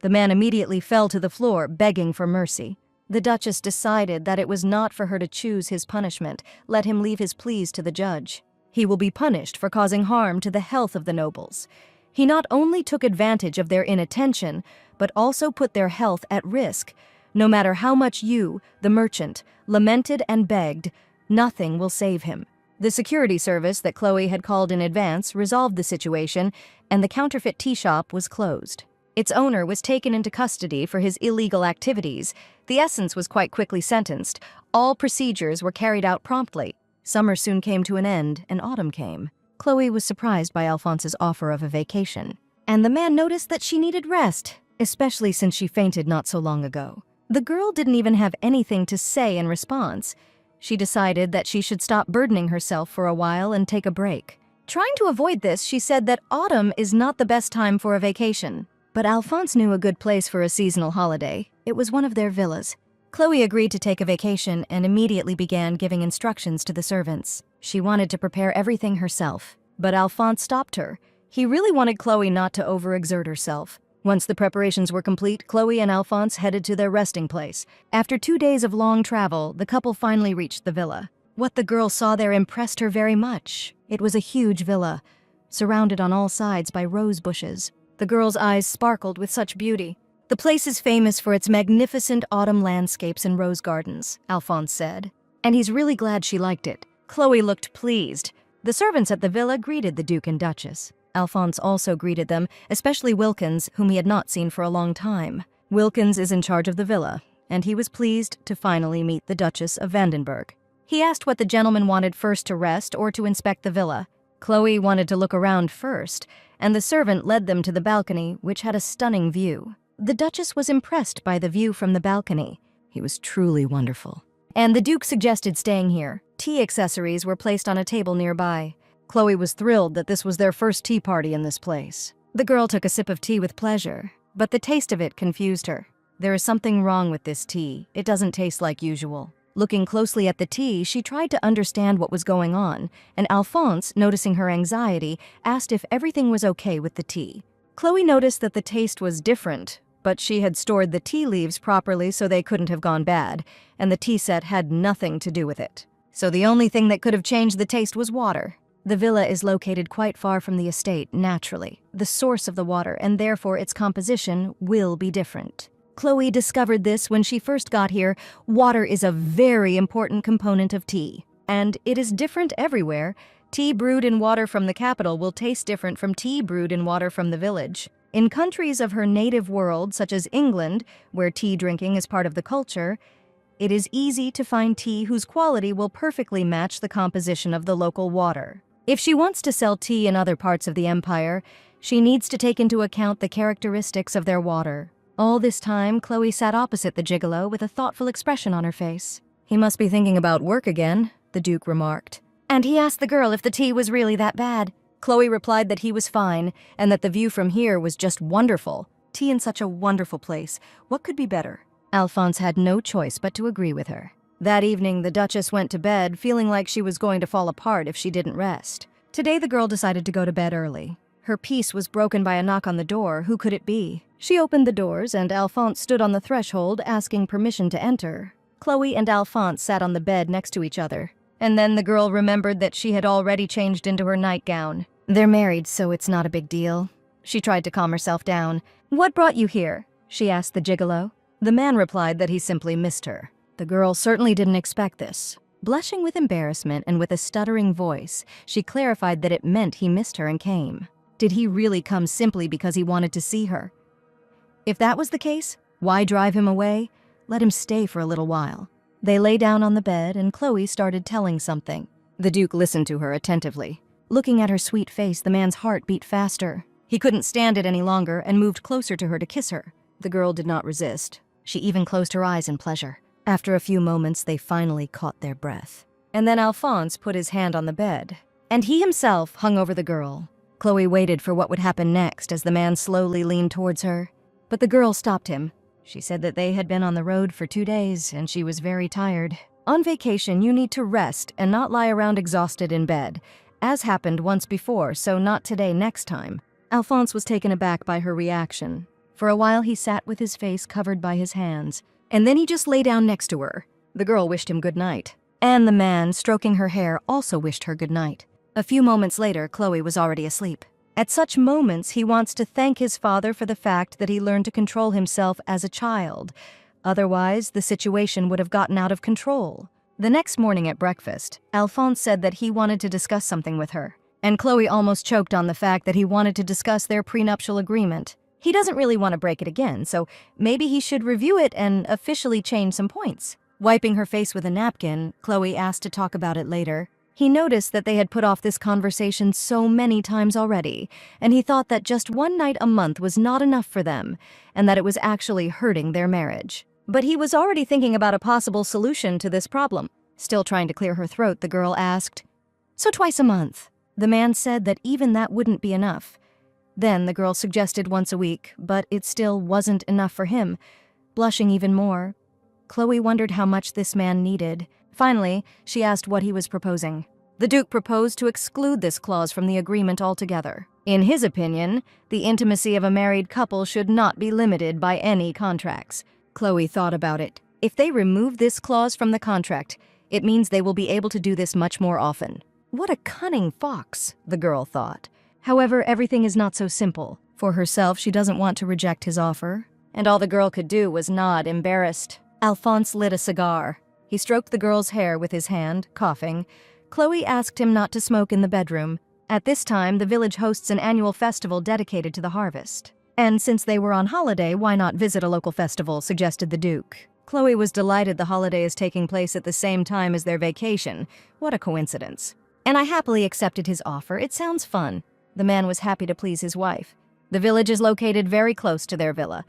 The man immediately fell to the floor, begging for mercy. The Duchess decided that it was not for her to choose his punishment. Let him leave his pleas to the judge. He will be punished for causing harm to the health of the nobles. He not only took advantage of their inattention, but also put their health at risk. No matter how much you, the merchant, lamented and begged, nothing will save him. The security service that Chloe had called in advance resolved the situation, and the counterfeit tea shop was closed. Its owner was taken into custody for his illegal activities. The essence was quite quickly sentenced. All procedures were carried out promptly. Summer soon came to an end, and autumn came. Chloe was surprised by Alphonse's offer of a vacation. And the man noticed that she needed rest, especially since she fainted not so long ago. The girl didn't even have anything to say in response. She decided that she should stop burdening herself for a while and take a break. Trying to avoid this, she said that autumn is not the best time for a vacation. But Alphonse knew a good place for a seasonal holiday. It was one of their villas. Chloe agreed to take a vacation and immediately began giving instructions to the servants. She wanted to prepare everything herself, but Alphonse stopped her. He really wanted Chloe not to overexert herself. Once the preparations were complete, Chloe and Alphonse headed to their resting place. After 2 days of long travel, the couple finally reached the villa. What the girl saw there impressed her very much. It was a huge villa, surrounded on all sides by rose bushes. The girl's eyes sparkled with such beauty. The place is famous for its magnificent autumn landscapes and rose gardens, Alphonse said. And he's really glad she liked it. Chloe looked pleased. The servants at the villa greeted the Duke and Duchess. Alphonse also greeted them, especially Wilkins, whom he had not seen for a long time. Wilkins is in charge of the villa, and he was pleased to finally meet the Duchess of Vandenberg. He asked what the gentleman wanted first, to rest or to inspect the villa. Chloe wanted to look around first, and the servant led them to the balcony, which had a stunning view. The Duchess was impressed by the view from the balcony. He was truly wonderful. And the Duke suggested staying here. Tea accessories were placed on a table nearby. Chloe was thrilled that this was their first tea party in this place. The girl took a sip of tea with pleasure, but the taste of it confused her. There is something wrong with this tea. It doesn't taste like usual. Looking closely at the tea, she tried to understand what was going on, and Alphonse, noticing her anxiety, asked if everything was okay with the tea. Chloe noticed that the taste was different, but she had stored the tea leaves properly so they couldn't have gone bad, and the tea set had nothing to do with it. So the only thing that could have changed the taste was water. The villa is located quite far from the estate, naturally, the source of the water, and therefore its composition will be different. Chloe discovered this when she first got here. Water is a very important component of tea, and it is different everywhere. Tea brewed in water from the capital will taste different from tea brewed in water from the village. In countries of her native world, such as England, where tea drinking is part of the culture, it is easy to find tea whose quality will perfectly match the composition of the local water. If she wants to sell tea in other parts of the empire, she needs to take into account the characteristics of their water. All this time, Chloe sat opposite the gigolo with a thoughtful expression on her face. "He must be thinking about work again," the Duke remarked. And he asked the girl if the tea was really that bad. Chloe replied that he was fine, and that the view from here was just wonderful. Tea in such a wonderful place. What could be better? Alphonse had no choice but to agree with her. That evening, the Duchess went to bed, feeling like she was going to fall apart if she didn't rest. Today, the girl decided to go to bed early. Her peace was broken by a knock on the door. Who could it be? She opened the doors, and Alphonse stood on the threshold, asking permission to enter. Chloe and Alphonse sat on the bed next to each other, and then the girl remembered that she had already changed into her nightgown. They're married, so it's not a big deal. She tried to calm herself down. "What brought you here?" she asked the gigolo. The man replied that he simply missed her. The girl certainly didn't expect this. Blushing with embarrassment and with a stuttering voice, she clarified that it meant he missed her and came. Did he really come simply because he wanted to see her? If that was the case, why drive him away? Let him stay for a little while. They lay down on the bed and Chloe started telling something. The Duke listened to her attentively. Looking at her sweet face, the man's heart beat faster. He couldn't stand it any longer and moved closer to her to kiss her. The girl did not resist. She even closed her eyes in pleasure. After a few moments, they finally caught their breath. And then Alphonse put his hand on the bed, and he himself hung over the girl. Chloe waited for what would happen next as the man slowly leaned towards her. But the girl stopped him. She said that they had been on the road for 2 days and she was very tired. On vacation, you need to rest and not lie around exhausted in bed, as happened once before, so not today, next time. Alphonse was taken aback by her reaction. For a while, he sat with his face covered by his hands, and then he just lay down next to her. The girl wished him good night, and the man, stroking her hair, also wished her good night. A few moments later, Chloe was already asleep. At such moments, he wants to thank his father for the fact that he learned to control himself as a child. Otherwise, the situation would have gotten out of control. The next morning at breakfast, Alphonse said that he wanted to discuss something with her, and Chloe almost choked on the fact that he wanted to discuss their prenuptial agreement. He doesn't really want to break it again, so maybe he should review it and officially change some points. Wiping her face with a napkin, Chloe asked to talk about it later. He noticed that they had put off this conversation so many times already, and he thought that just one night a month was not enough for them, and that it was actually hurting their marriage. But he was already thinking about a possible solution to this problem. Still trying to clear her throat, the girl asked, "So twice a month?" The man said that even that wouldn't be enough. Then the girl suggested once a week, but it still wasn't enough for him. Blushing even more, Chloe wondered how much this man needed. Finally, she asked what he was proposing. The Duke proposed to exclude this clause from the agreement altogether. In his opinion, the intimacy of a married couple should not be limited by any contracts. Chloe thought about it. If they remove this clause from the contract, it means they will be able to do this much more often. What a cunning fox, the girl thought. However, everything is not so simple. For herself, she doesn't want to reject his offer, and all the girl could do was nod, embarrassed. Alphonse lit a cigar. He stroked the girl's hair with his hand, coughing. Chloe asked him not to smoke in the bedroom. At this time, the village hosts an annual festival dedicated to the harvest. And since they were on holiday, why not visit a local festival, suggested the Duke. Chloe was delighted the holiday is taking place at the same time as their vacation. What a coincidence. And I happily accepted his offer. It sounds fun. The man was happy to please his wife. The village is located very close to their villa,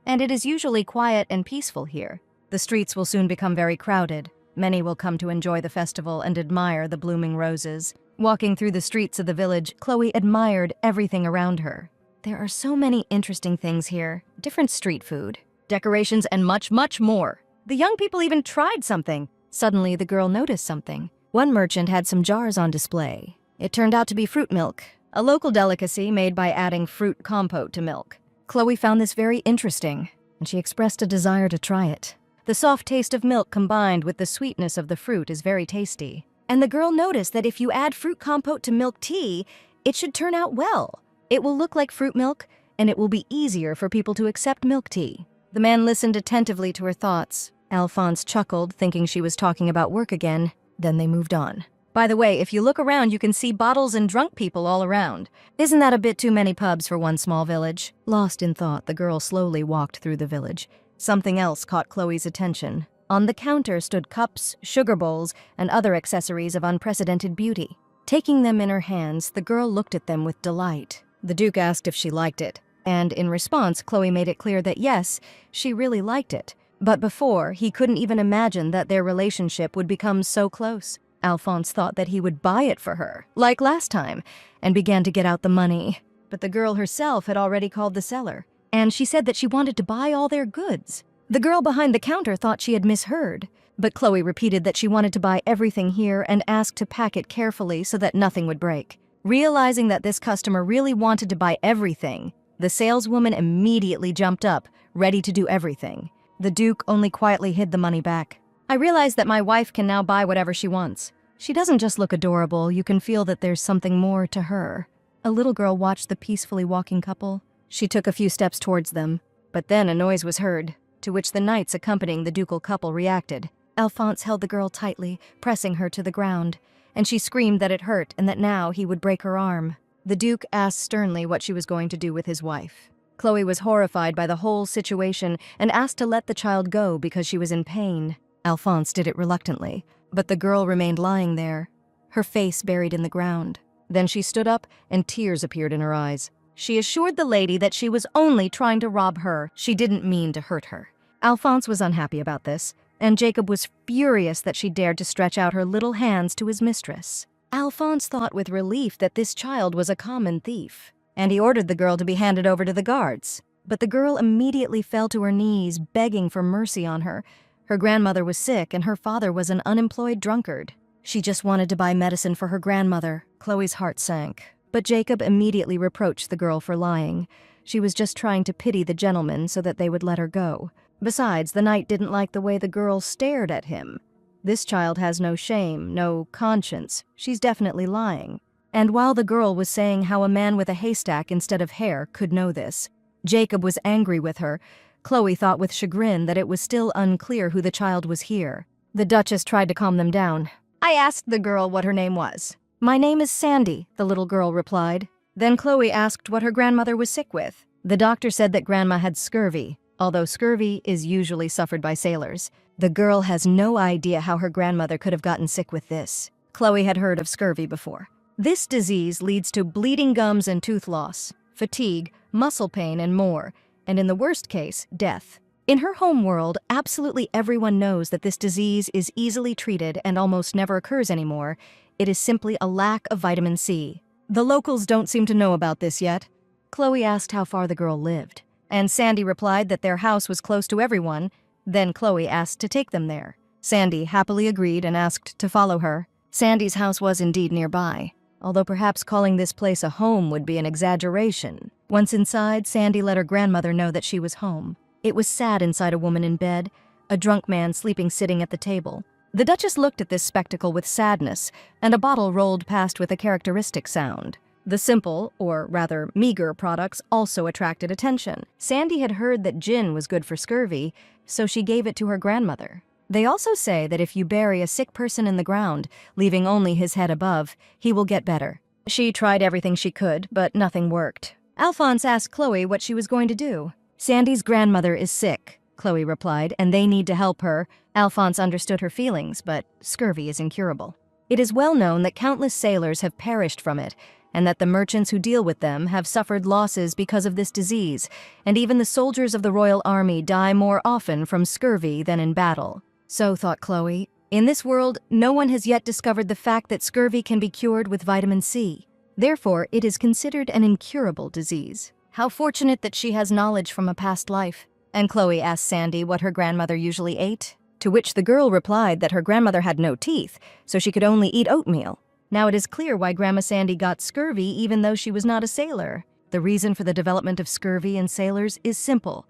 and it is usually quiet and peaceful here. The streets will soon become very crowded. Many will come to enjoy the festival and admire the blooming roses. Walking through the streets of the village, Chloe admired everything around her. There are so many interesting things here. Different street food, decorations, and much, much more. The young people even tried something. Suddenly, the girl noticed something. One merchant had some jars on display. It turned out to be fruit milk, a local delicacy made by adding fruit compote to milk. Chloe found this very interesting, and she expressed a desire to try it. The soft taste of milk combined with the sweetness of the fruit is very tasty. And the girl noticed that if you add fruit compote to milk tea, it should turn out well. It will look like fruit milk, and it will be easier for people to accept milk tea. The man listened attentively to her thoughts. Alphonse chuckled, thinking she was talking about work again. Then they moved on. By the way, if you look around, you can see bottles and drunk people all around. Isn't that a bit too many pubs for one small village? Lost in thought, the girl slowly walked through the village. Something else caught Chloe's attention. On the counter stood cups, sugar bowls, and other accessories of unprecedented beauty. Taking them in her hands, the girl looked at them with delight. The Duke asked if she liked it, and in response, Chloe made it clear that yes, she really liked it. But before, he couldn't even imagine that their relationship would become so close. Alphonse thought that he would buy it for her, like last time, and began to get out the money. But the girl herself had already called the seller, and she said that she wanted to buy all their goods. The girl behind the counter thought she had misheard, but Chloe repeated that she wanted to buy everything here and asked to pack it carefully so that nothing would break. Realizing that this customer really wanted to buy everything, the saleswoman immediately jumped up, ready to do everything. The Duke only quietly hid the money back. I realize that my wife can now buy whatever she wants. She doesn't just look adorable, you can feel that there's something more to her. A little girl watched the peacefully walking couple. She took a few steps towards them, but then a noise was heard, to which the knights accompanying the ducal couple reacted. Alphonse held the girl tightly, pressing her to the ground, and she screamed that it hurt and that now he would break her arm. The Duke asked sternly what she was going to do with his wife. Chloe was horrified by the whole situation and asked to let the child go because she was in pain. Alphonse did it reluctantly, but the girl remained lying there, her face buried in the ground. Then she stood up and tears appeared in her eyes. She assured the lady that she was only trying to rob her. She didn't mean to hurt her. Alphonse was unhappy about this, and Jacob was furious that she dared to stretch out her little hands to his mistress. Alphonse thought with relief that this child was a common thief, and he ordered the girl to be handed over to the guards. But the girl immediately fell to her knees, begging for mercy on her. Her grandmother was sick, and her father was an unemployed drunkard. She just wanted to buy medicine for her grandmother. Chloe's heart sank. But Jacob immediately reproached the girl for lying. She was just trying to pity the gentleman so that they would let her go. Besides, the knight didn't like the way the girl stared at him. This child has no shame, no conscience. She's definitely lying. And while the girl was saying how a man with a haystack instead of hair could know this, Jacob was angry with her. Chloe thought with chagrin that it was still unclear who the child was here. The Duchess tried to calm them down. I asked the girl what her name was. My name is Sandy, the little girl replied. Then Chloe asked what her grandmother was sick with. The doctor said that Grandma had scurvy, although scurvy is usually suffered by sailors. The girl has no idea how her grandmother could have gotten sick with this. Chloe had heard of scurvy before. This disease leads to bleeding gums and tooth loss, fatigue, muscle pain, and more, and in the worst case, death. In her home world, absolutely everyone knows that this disease is easily treated and almost never occurs anymore. It is simply a lack of vitamin C. The locals don't seem to know about this yet. Chloe asked how far the girl lived, and Sandy replied that their house was close to everyone. Then Chloe asked to take them there. Sandy happily agreed and asked to follow her. Sandy's house was indeed nearby, although perhaps calling this place a home would be an exaggeration. Once inside, Sandy let her grandmother know that she was home. It was sad inside a woman in bed, a drunk man sleeping sitting at the table. The Duchess looked at this spectacle with sadness, and a bottle rolled past with a characteristic sound. The simple, or rather meager, products also attracted attention. Sandy had heard that gin was good for scurvy, so she gave it to her grandmother. They also say that if you bury a sick person in the ground, leaving only his head above, he will get better. She tried everything she could, but nothing worked. Alphonse asked Chloe what she was going to do. Sandy's grandmother is sick, Chloe replied, and they need to help her. Alphonse understood her feelings, but scurvy is incurable. It is well known that countless sailors have perished from it, and that the merchants who deal with them have suffered losses because of this disease, and even the soldiers of the royal army die more often from scurvy than in battle. So thought Chloe, in this world, no one has yet discovered the fact that scurvy can be cured with vitamin C. Therefore, it is considered an incurable disease. How fortunate that she has knowledge from a past life. And Chloe asked Sandy what her grandmother usually ate, to which the girl replied that her grandmother had no teeth, so she could only eat oatmeal. Now it is clear why Grandma Sandy got scurvy even though she was not a sailor. The reason for the development of scurvy in sailors is simple.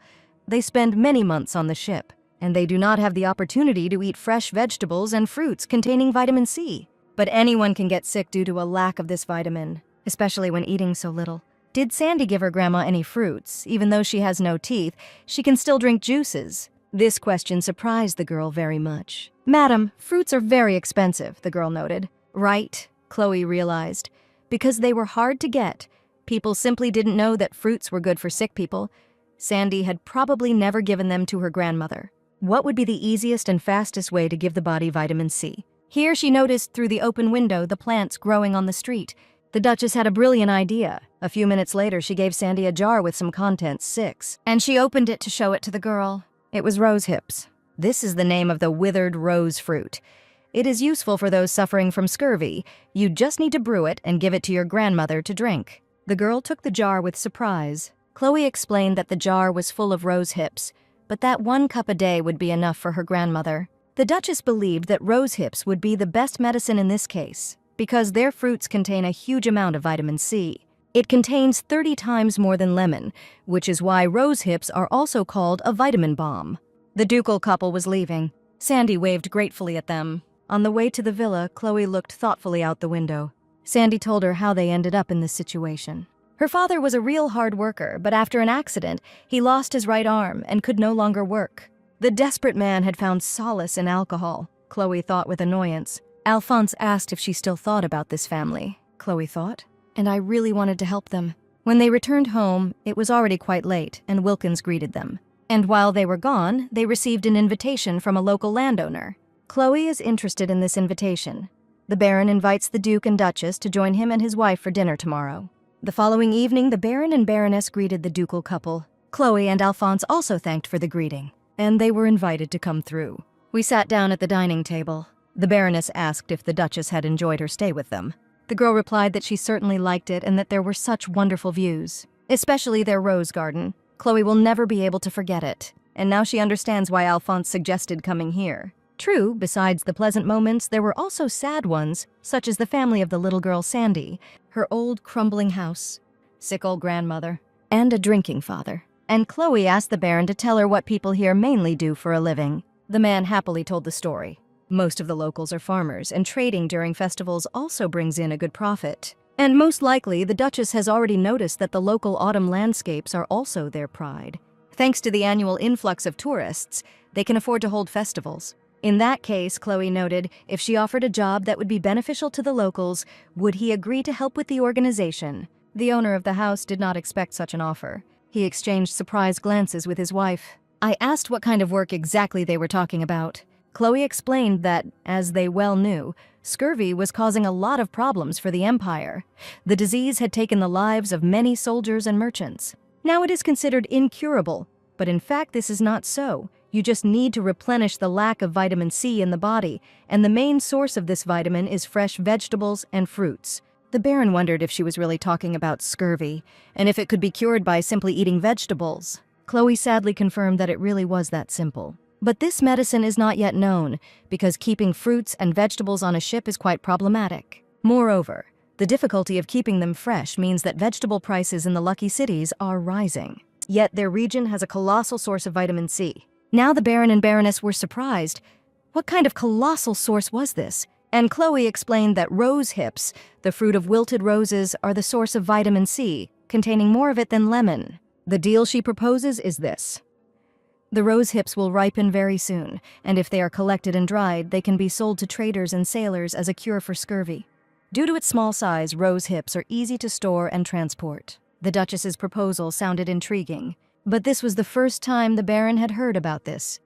They spend many months on the ship, and they do not have the opportunity to eat fresh vegetables and fruits containing vitamin C. But anyone can get sick due to a lack of this vitamin, especially when eating so little. Did Sandy give her grandma any fruits? Even though she has no teeth, she can still drink juices. This question surprised the girl very much. Madam, fruits are very expensive, the girl noted. Right, Chloe realized. Because they were hard to get, people simply didn't know that fruits were good for sick people. Sandy had probably never given them to her grandmother. What would be the easiest and fastest way to give the body vitamin C? Here she noticed through the open window the plants growing on the street. The Duchess had a brilliant idea. A few minutes later, she gave Sandy a jar with some contents, 6, and she opened it to show it to the girl. It was rose hips. This is the name of the withered rose fruit. It is useful for those suffering from scurvy. You just need to brew it and give it to your grandmother to drink. The girl took the jar with surprise. Chloe explained that the jar was full of rose hips, but that 1 cup a day would be enough for her grandmother. The Duchess believed that rose hips would be the best medicine in this case, because their fruits contain a huge amount of vitamin C. It contains 30 times more than lemon, which is why rose hips are also called a vitamin bomb. The ducal couple was leaving. Sandy waved gratefully at them. On the way to the villa, Chloe looked thoughtfully out the window. Sandy told her how they ended up in this situation. Her father was a real hard worker, but after an accident, he lost his right arm and could no longer work. The desperate man had found solace in alcohol, Chloe thought with annoyance. Alphonse asked if she still thought about this family, Chloe thought, and I really wanted to help them. When they returned home, it was already quite late, and Wilkins greeted them. And while they were gone, they received an invitation from a local landowner. Chloe is interested in this invitation. The Baron invites the Duke and Duchess to join him and his wife for dinner tomorrow. The following evening, the Baron and Baroness greeted the ducal couple. Chloe and Alphonse also thanked for the greeting, and they were invited to come through. We sat down at the dining table. The Baroness asked if the Duchess had enjoyed her stay with them. The girl replied that she certainly liked it and that there were such wonderful views, especially their rose garden. Chloe will never be able to forget it, and now she understands why Alphonse suggested coming here. True, besides the pleasant moments, there were also sad ones, such as the family of the little girl Sandy, her old crumbling house, sick old grandmother, and a drinking father. And Chloe asked the Baron to tell her what people here mainly do for a living. The man happily told the story. Most of the locals are farmers, and trading during festivals also brings in a good profit. And most likely, the Duchess has already noticed that the local autumn landscapes are also their pride. Thanks to the annual influx of tourists, they can afford to hold festivals. In that case, Chloe noted, if she offered a job that would be beneficial to the locals, would he agree to help with the organization? The owner of the house did not expect such an offer. He exchanged surprised glances with his wife. I asked what kind of work exactly they were talking about. Chloe explained that, as they well knew, scurvy was causing a lot of problems for the empire. The disease had taken the lives of many soldiers and merchants. Now it is considered incurable, but in fact this is not so. You just need to replenish the lack of vitamin C in the body, and the main source of this vitamin is fresh vegetables and fruits. The Baron wondered if she was really talking about scurvy, and if it could be cured by simply eating vegetables. Chloe sadly confirmed that it really was that simple. But this medicine is not yet known, because keeping fruits and vegetables on a ship is quite problematic. Moreover, the difficulty of keeping them fresh means that vegetable prices in the lucky cities are rising. Yet their region has a colossal source of vitamin C. Now the Baron and Baroness were surprised. What kind of colossal source was this? And Chloe explained that rose hips, the fruit of wilted roses, are the source of vitamin C, containing more of it than lemon. The deal she proposes is this. The rose hips will ripen very soon, and if they are collected and dried, they can be sold to traders and sailors as a cure for scurvy. Due to its small size, rose hips are easy to store and transport. The Duchess's proposal sounded intriguing. But this was the first time the Baron had heard about this.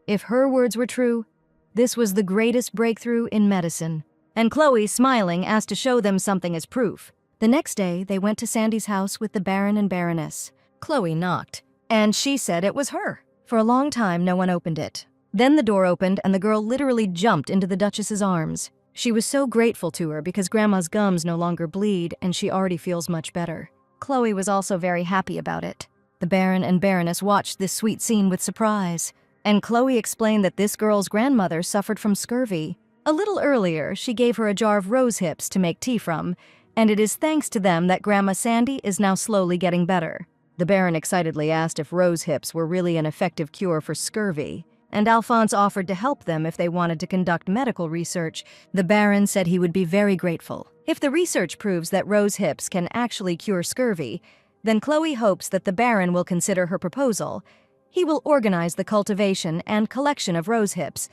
If her words were true, this was the greatest breakthrough in medicine. And Chloe, smiling, asked to show them something as proof. The next day, they went to Sandy's house with the Baron and Baroness. Chloe knocked, and she said it was her. For a long time, no one opened it. Then the door opened, and the girl literally jumped into the Duchess's arms. She was so grateful to her because Grandma's gums no longer bleed, and she already feels much better. Chloe was also very happy about it. The Baron and Baroness watched this sweet scene with surprise, and Chloe explained that this girl's grandmother suffered from scurvy. A little earlier, she gave her a jar of rose hips to make tea from, and it is thanks to them that Grandma Sandy is now slowly getting better. The Baron excitedly asked if rose hips were really an effective cure for scurvy, and Alphonse offered to help them if they wanted to conduct medical research. The Baron said he would be very grateful. If the research proves that rose hips can actually cure scurvy, then Chloe hopes that the Baron will consider her proposal. He will organize the cultivation and collection of rose hips,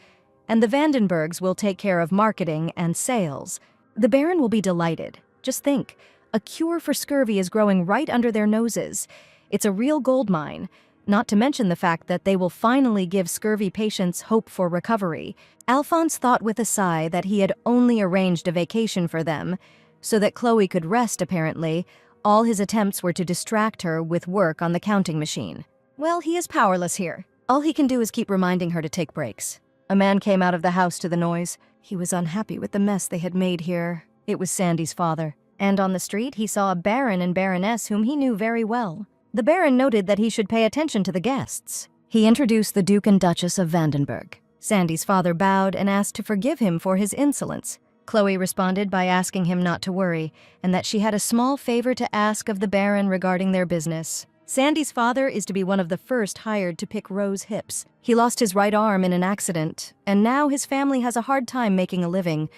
and the Vandenbergs will take care of marketing and sales. The Baron will be delighted. Just think, a cure for scurvy is growing right under their noses. It's a real gold mine, not to mention the fact that they will finally give scurvy patients hope for recovery. Alphonse thought with a sigh that he had only arranged a vacation for them, so that Chloe could rest apparently. All his attempts were to distract her with work on the counting machine. Well, he is powerless here. All he can do is keep reminding her to take breaks. A man came out of the house to the noise. He was unhappy with the mess they had made here. It was Sandy's father. And on the street, he saw a Baron and Baroness whom he knew very well. The Baron noted that he should pay attention to the guests. He introduced the Duke and Duchess of Vandenberg. Sandy's father bowed and asked to forgive him for his insolence. Chloe responded by asking him not to worry, and that she had a small favor to ask of the Baron regarding their business. Sandy's father is to be one of the first hired to pick Rose's hips. He lost his right arm in an accident, and now his family has a hard time making a living,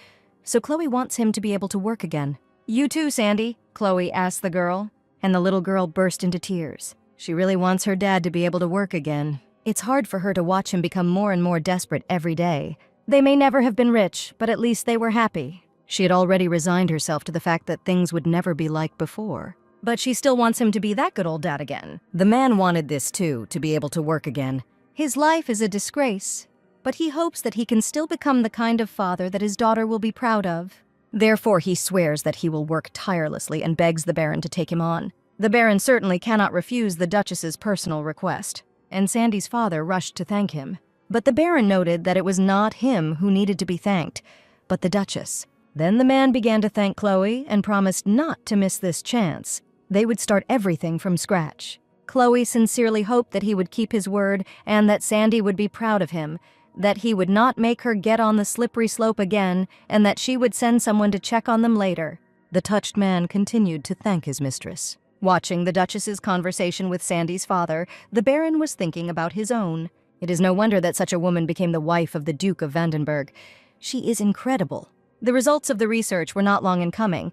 so Chloe wants him to be able to work again. "You too, Sandy?" Chloe asked the girl, and the little girl burst into tears. She really wants her dad to be able to work again. It's hard for her to watch him become more and more desperate every day. They may never have been rich, but at least they were happy. She had already resigned herself to the fact that things would never be like before. But she still wants him to be that good old dad again. The man wanted this too, to be able to work again. His life is a disgrace, but he hopes that he can still become the kind of father that his daughter will be proud of. Therefore, he swears that he will work tirelessly and begs the Baron to take him on. The Baron certainly cannot refuse the Duchess's personal request, and Sandy's father rushed to thank him. But the Baron noted that it was not him who needed to be thanked, but the Duchess. Then the man began to thank Chloe and promised not to miss this chance. They would start everything from scratch. Chloe sincerely hoped that he would keep his word and that Sandy would be proud of him, that he would not make her get on the slippery slope again, and that she would send someone to check on them later. The touched man continued to thank his mistress. Watching the Duchess's conversation with Sandy's father, the Baron was thinking about his own. It is no wonder that such a woman became the wife of the Duke of Vandenberg. She is incredible. The results of the research were not long in coming.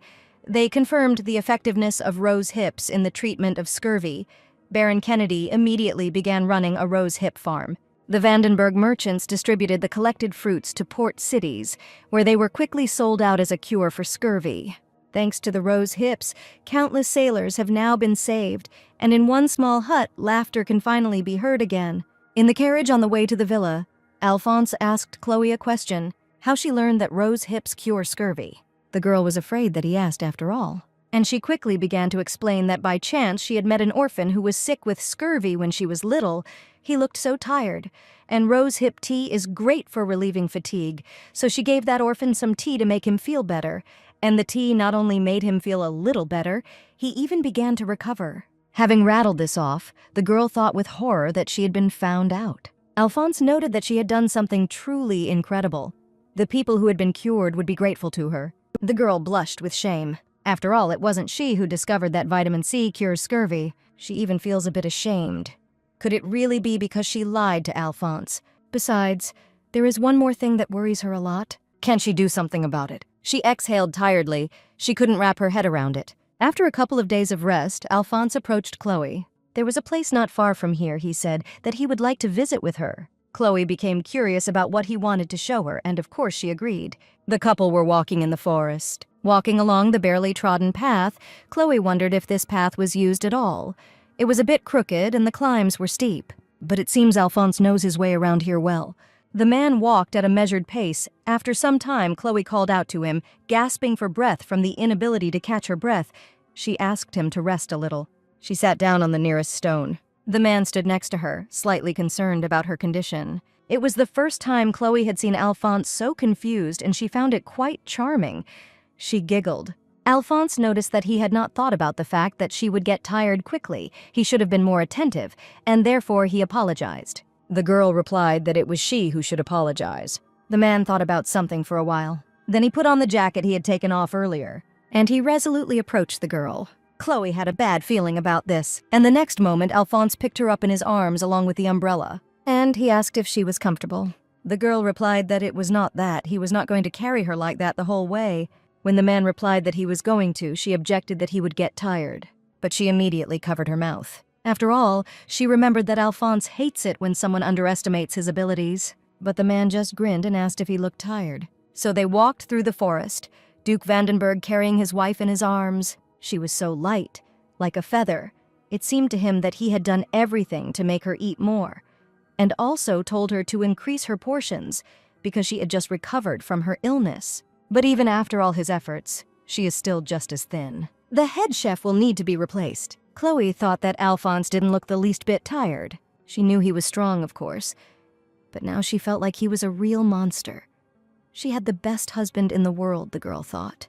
They confirmed the effectiveness of rose hips in the treatment of scurvy. Baron Kennedy immediately began running a rose hip farm. The Vandenberg merchants distributed the collected fruits to port cities, where they were quickly sold out as a cure for scurvy. Thanks to the rose hips, countless sailors have now been saved, and in one small hut, laughter can finally be heard again. In the carriage on the way to the villa, Alphonse asked Chloe a question: how she learned that rose hips cure scurvy. The girl was afraid that he asked after all, and she quickly began to explain that by chance she had met an orphan who was sick with scurvy when she was little. He looked so tired, and rose hip tea is great for relieving fatigue, so she gave that orphan some tea to make him feel better, and the tea not only made him feel a little better, he even began to recover. Having rattled this off, the girl thought with horror that she had been found out. Alphonse noted that she had done something truly incredible. The people who had been cured would be grateful to her. The girl blushed with shame. After all, it wasn't she who discovered that vitamin C cures scurvy. She even feels a bit ashamed. Could it really be because she lied to Alphonse? Besides, there is one more thing that worries her a lot. Can she do something about it? She exhaled tiredly. She couldn't wrap her head around it. After a couple of days of rest, Alphonse approached Chloe. There was a place not far from here, he said, that he would like to visit with her. Chloe became curious about what he wanted to show her, and of course she agreed. The couple were walking in the forest. Walking along the barely trodden path, Chloe wondered if this path was used at all. It was a bit crooked and the climbs were steep, but it seems Alphonse knows his way around here well. The man walked at a measured pace. After some time, Chloe called out to him, gasping for breath from the inability to catch her breath. She asked him to rest a little. She sat down on the nearest stone. The man stood next to her, slightly concerned about her condition. It was the first time Chloe had seen Alphonse so confused, and she found it quite charming. She giggled. Alphonse noticed that he had not thought about the fact that she would get tired quickly. He should have been more attentive, and therefore he apologized. The girl replied that it was she who should apologize. The man thought about something for a while. Then he put on the jacket he had taken off earlier, and he resolutely approached the girl. Chloe had a bad feeling about this, and the next moment Alphonse picked her up in his arms along with the umbrella, and he asked if she was comfortable. The girl replied that it was not that. He was not going to carry her like that the whole way. When the man replied that he was going to, she objected that he would get tired, but she immediately covered her mouth. After all, she remembered that Alphonse hates it when someone underestimates his abilities. But the man just grinned and asked if he looked tired. So they walked through the forest, Duke Vandenberg carrying his wife in his arms. She was so light, like a feather. It seemed to him that he had done everything to make her eat more, and also told her to increase her portions because she had just recovered from her illness. But even after all his efforts, she is still just as thin. The head chef will need to be replaced. Chloe thought that Alphonse didn't look the least bit tired. She knew he was strong, of course, but now she felt like he was a real monster. She had the best husband in the world, the girl thought.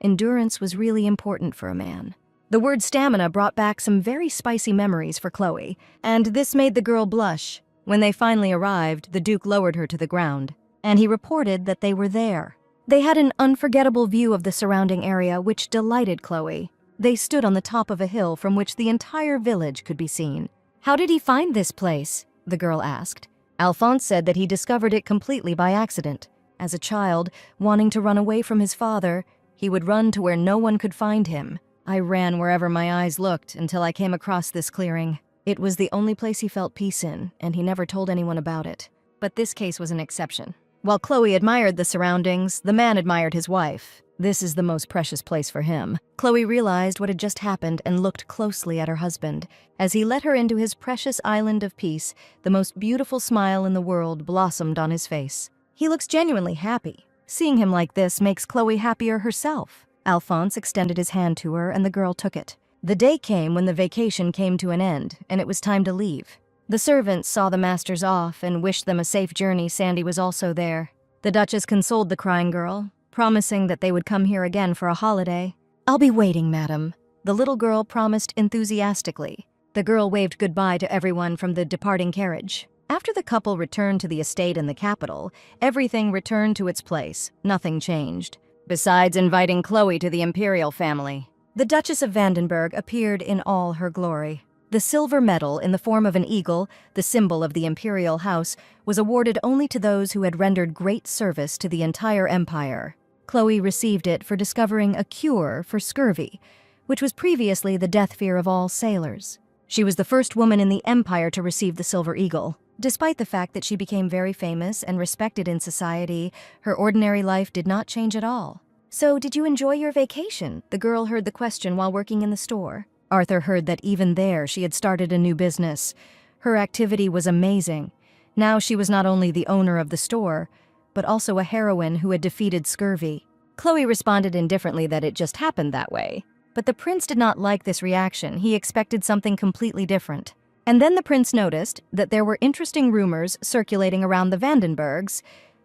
Endurance was really important for a man. The word stamina brought back some very spicy memories for Chloe, and this made the girl blush. When they finally arrived, the Duke lowered her to the ground, and he reported that they were there. They had an unforgettable view of the surrounding area, which delighted Chloe. They stood on the top of a hill from which the entire village could be seen. "How did he find this place?" the girl asked. Alphonse said that he discovered it completely by accident. As a child, wanting to run away from his father, he would run to where no one could find him. "I ran wherever my eyes looked until I came across this clearing. It was the only place he felt peace in, and he never told anyone about it." But this case was an exception. While Chloe admired the surroundings, the man admired his wife. This is the most precious place for him. Chloe realized what had just happened and looked closely at her husband. As he let her into his precious island of peace, the most beautiful smile in the world blossomed on his face. He looks genuinely happy. Seeing him like this makes Chloe happier herself. Alphonse extended his hand to her, and the girl took it. The day came when the vacation came to an end, and it was time to leave. The servants saw the masters off and wished them a safe journey. Sandy was also there. The Duchess consoled the crying girl, promising that they would come here again for a holiday. "I'll be waiting, madam," the little girl promised enthusiastically. The girl waved goodbye to everyone from the departing carriage. After the couple returned to the estate in the capital, everything returned to its place. Nothing changed, besides inviting Chloe to the imperial family. The Duchess of Vandenberg appeared in all her glory. The silver medal in the form of an eagle, the symbol of the imperial house, was awarded only to those who had rendered great service to the entire empire. Chloe received it for discovering a cure for scurvy, which was previously the death fear of all sailors. She was the first woman in the empire to receive the Silver Eagle. Despite the fact that she became very famous and respected in society, her ordinary life did not change at all. "So, did you enjoy your vacation?" the girl heard the question while working in the store. Arthur heard that even there she had started a new business. Her activity was amazing. Now she was not only the owner of the store, but also a heroine who had defeated scurvy. Chloe responded indifferently that it just happened that way. But the prince did not like this reaction. He expected something completely different. And then the prince noticed that there were interesting rumors circulating around the Vandenbergs.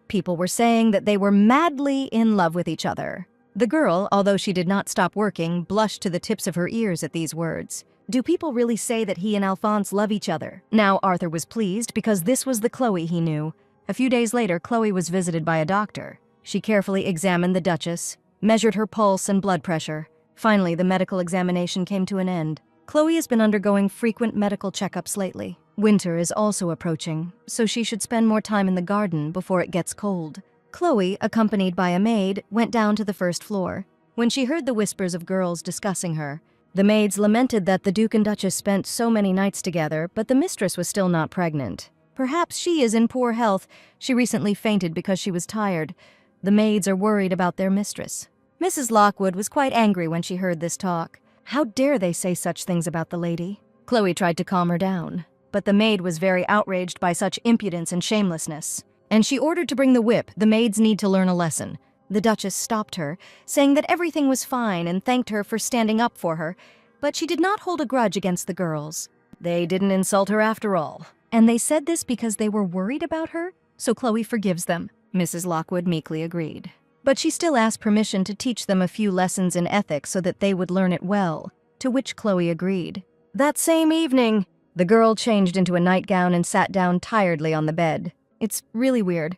People were saying that they were madly in love with each other. The girl, although she did not stop working, blushed to the tips of her ears at these words. Do people really say that he and Alphonse love each other? Now Arthur was pleased because this was the Chloe he knew. A few days later, Chloe was visited by a doctor. She carefully examined the Duchess, measured her pulse and blood pressure. Finally, the medical examination came to an end. Chloe has been undergoing frequent medical checkups lately. Winter is also approaching, so she should spend more time in the garden before it gets cold. Chloe, accompanied by a maid, went down to the first floor. When she heard the whispers of girls discussing her, the maids lamented that the Duke and Duchess spent so many nights together, but the mistress was still not pregnant. Perhaps she is in poor health. She recently fainted because she was tired. The maids are worried about their mistress. Mrs. Lockwood was quite angry when she heard this talk. How dare they say such things about the lady? Chloe tried to calm her down, but the maid was very outraged by such impudence and shamelessness, and she ordered to bring the whip. The maids need to learn a lesson. The Duchess stopped her, saying that everything was fine and thanked her for standing up for her, but she did not hold a grudge against the girls. They didn't insult her after all, and they said this because they were worried about her, so Chloe forgives them. Mrs. Lockwood meekly agreed. But she still asked permission to teach them a few lessons in ethics so that they would learn it well, to which Chloe agreed. That same evening, the girl changed into a nightgown and sat down tiredly on the bed. It's really weird.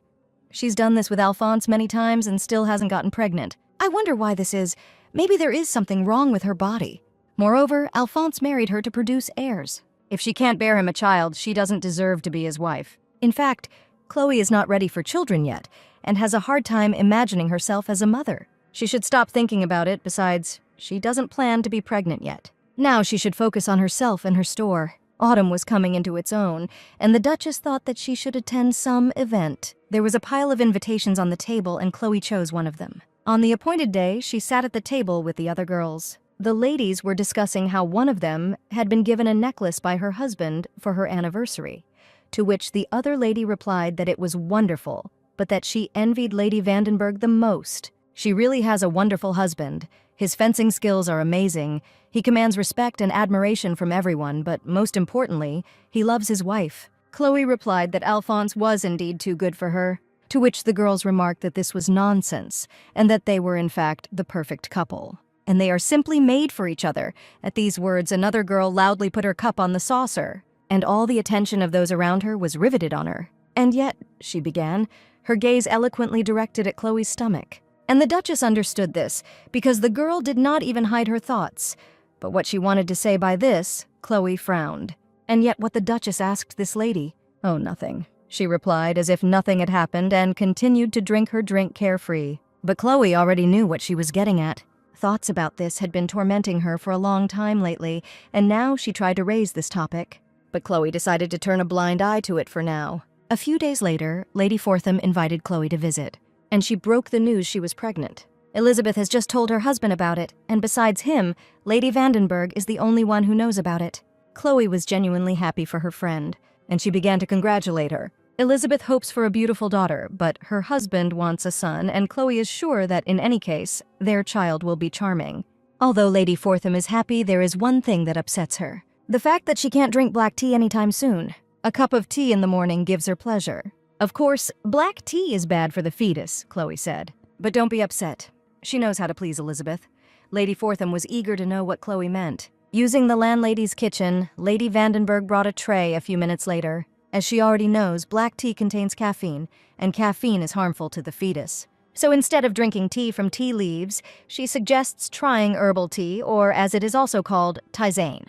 She's done this with Alphonse many times and still hasn't gotten pregnant. I wonder why this is. Maybe there is something wrong with her body. Moreover, Alphonse married her to produce heirs. If she can't bear him a child, she doesn't deserve to be his wife. In fact, Chloe is not ready for children yet, and has a hard time imagining herself as a mother. She should stop thinking about it. Besides, she doesn't plan to be pregnant yet. Now she should focus on herself and her store. Autumn was coming into its own, and the Duchess thought that she should attend some event. There was a pile of invitations on the table, and Chloe chose one of them. On the appointed day, she sat at the table with the other girls. The ladies were discussing how one of them had been given a necklace by her husband for her anniversary, to which the other lady replied that it was wonderful, but that she envied Lady Vandenberg the most. She really has a wonderful husband. His fencing skills are amazing. He commands respect and admiration from everyone, but most importantly, he loves his wife. Chloe replied that Alphonse was indeed too good for her, to which the girls remarked that this was nonsense, and that they were in fact the perfect couple. And they are simply made for each other. At these words, another girl loudly put her cup on the saucer, and all the attention of those around her was riveted on her. And yet, she began, her gaze eloquently directed at Chloe's stomach. And the Duchess understood this, because the girl did not even hide her thoughts. But what she wanted to say by this, Chloe frowned. And yet what the Duchess asked this lady? "Oh, nothing," she replied, as if nothing had happened, and continued to drink her drink carefree. But Chloe already knew what she was getting at. Thoughts about this had been tormenting her for a long time lately, and now she tried to raise this topic. But Chloe decided to turn a blind eye to it for now. A few days later, Lady Fortham invited Chloe to visit, and she broke the news she was pregnant. Elizabeth has just told her husband about it, and besides him, Lady Vandenberg is the only one who knows about it. Chloe was genuinely happy for her friend, and she began to congratulate her. Elizabeth hopes for a beautiful daughter, but her husband wants a son, and Chloe is sure that in any case, their child will be charming. Although Lady Fortham is happy, there is one thing that upsets her. The fact that she can't drink black tea anytime soon. A cup of tea in the morning gives her pleasure. Of course, black tea is bad for the fetus, Chloe said. But don't be upset. She knows how to please Elizabeth. Lady Fortham was eager to know what Chloe meant. Using the landlady's kitchen, Lady Vandenberg brought a tray a few minutes later. As she already knows, black tea contains caffeine, and caffeine is harmful to the fetus. So instead of drinking tea from tea leaves, she suggests trying herbal tea, or as it is also called, tisane.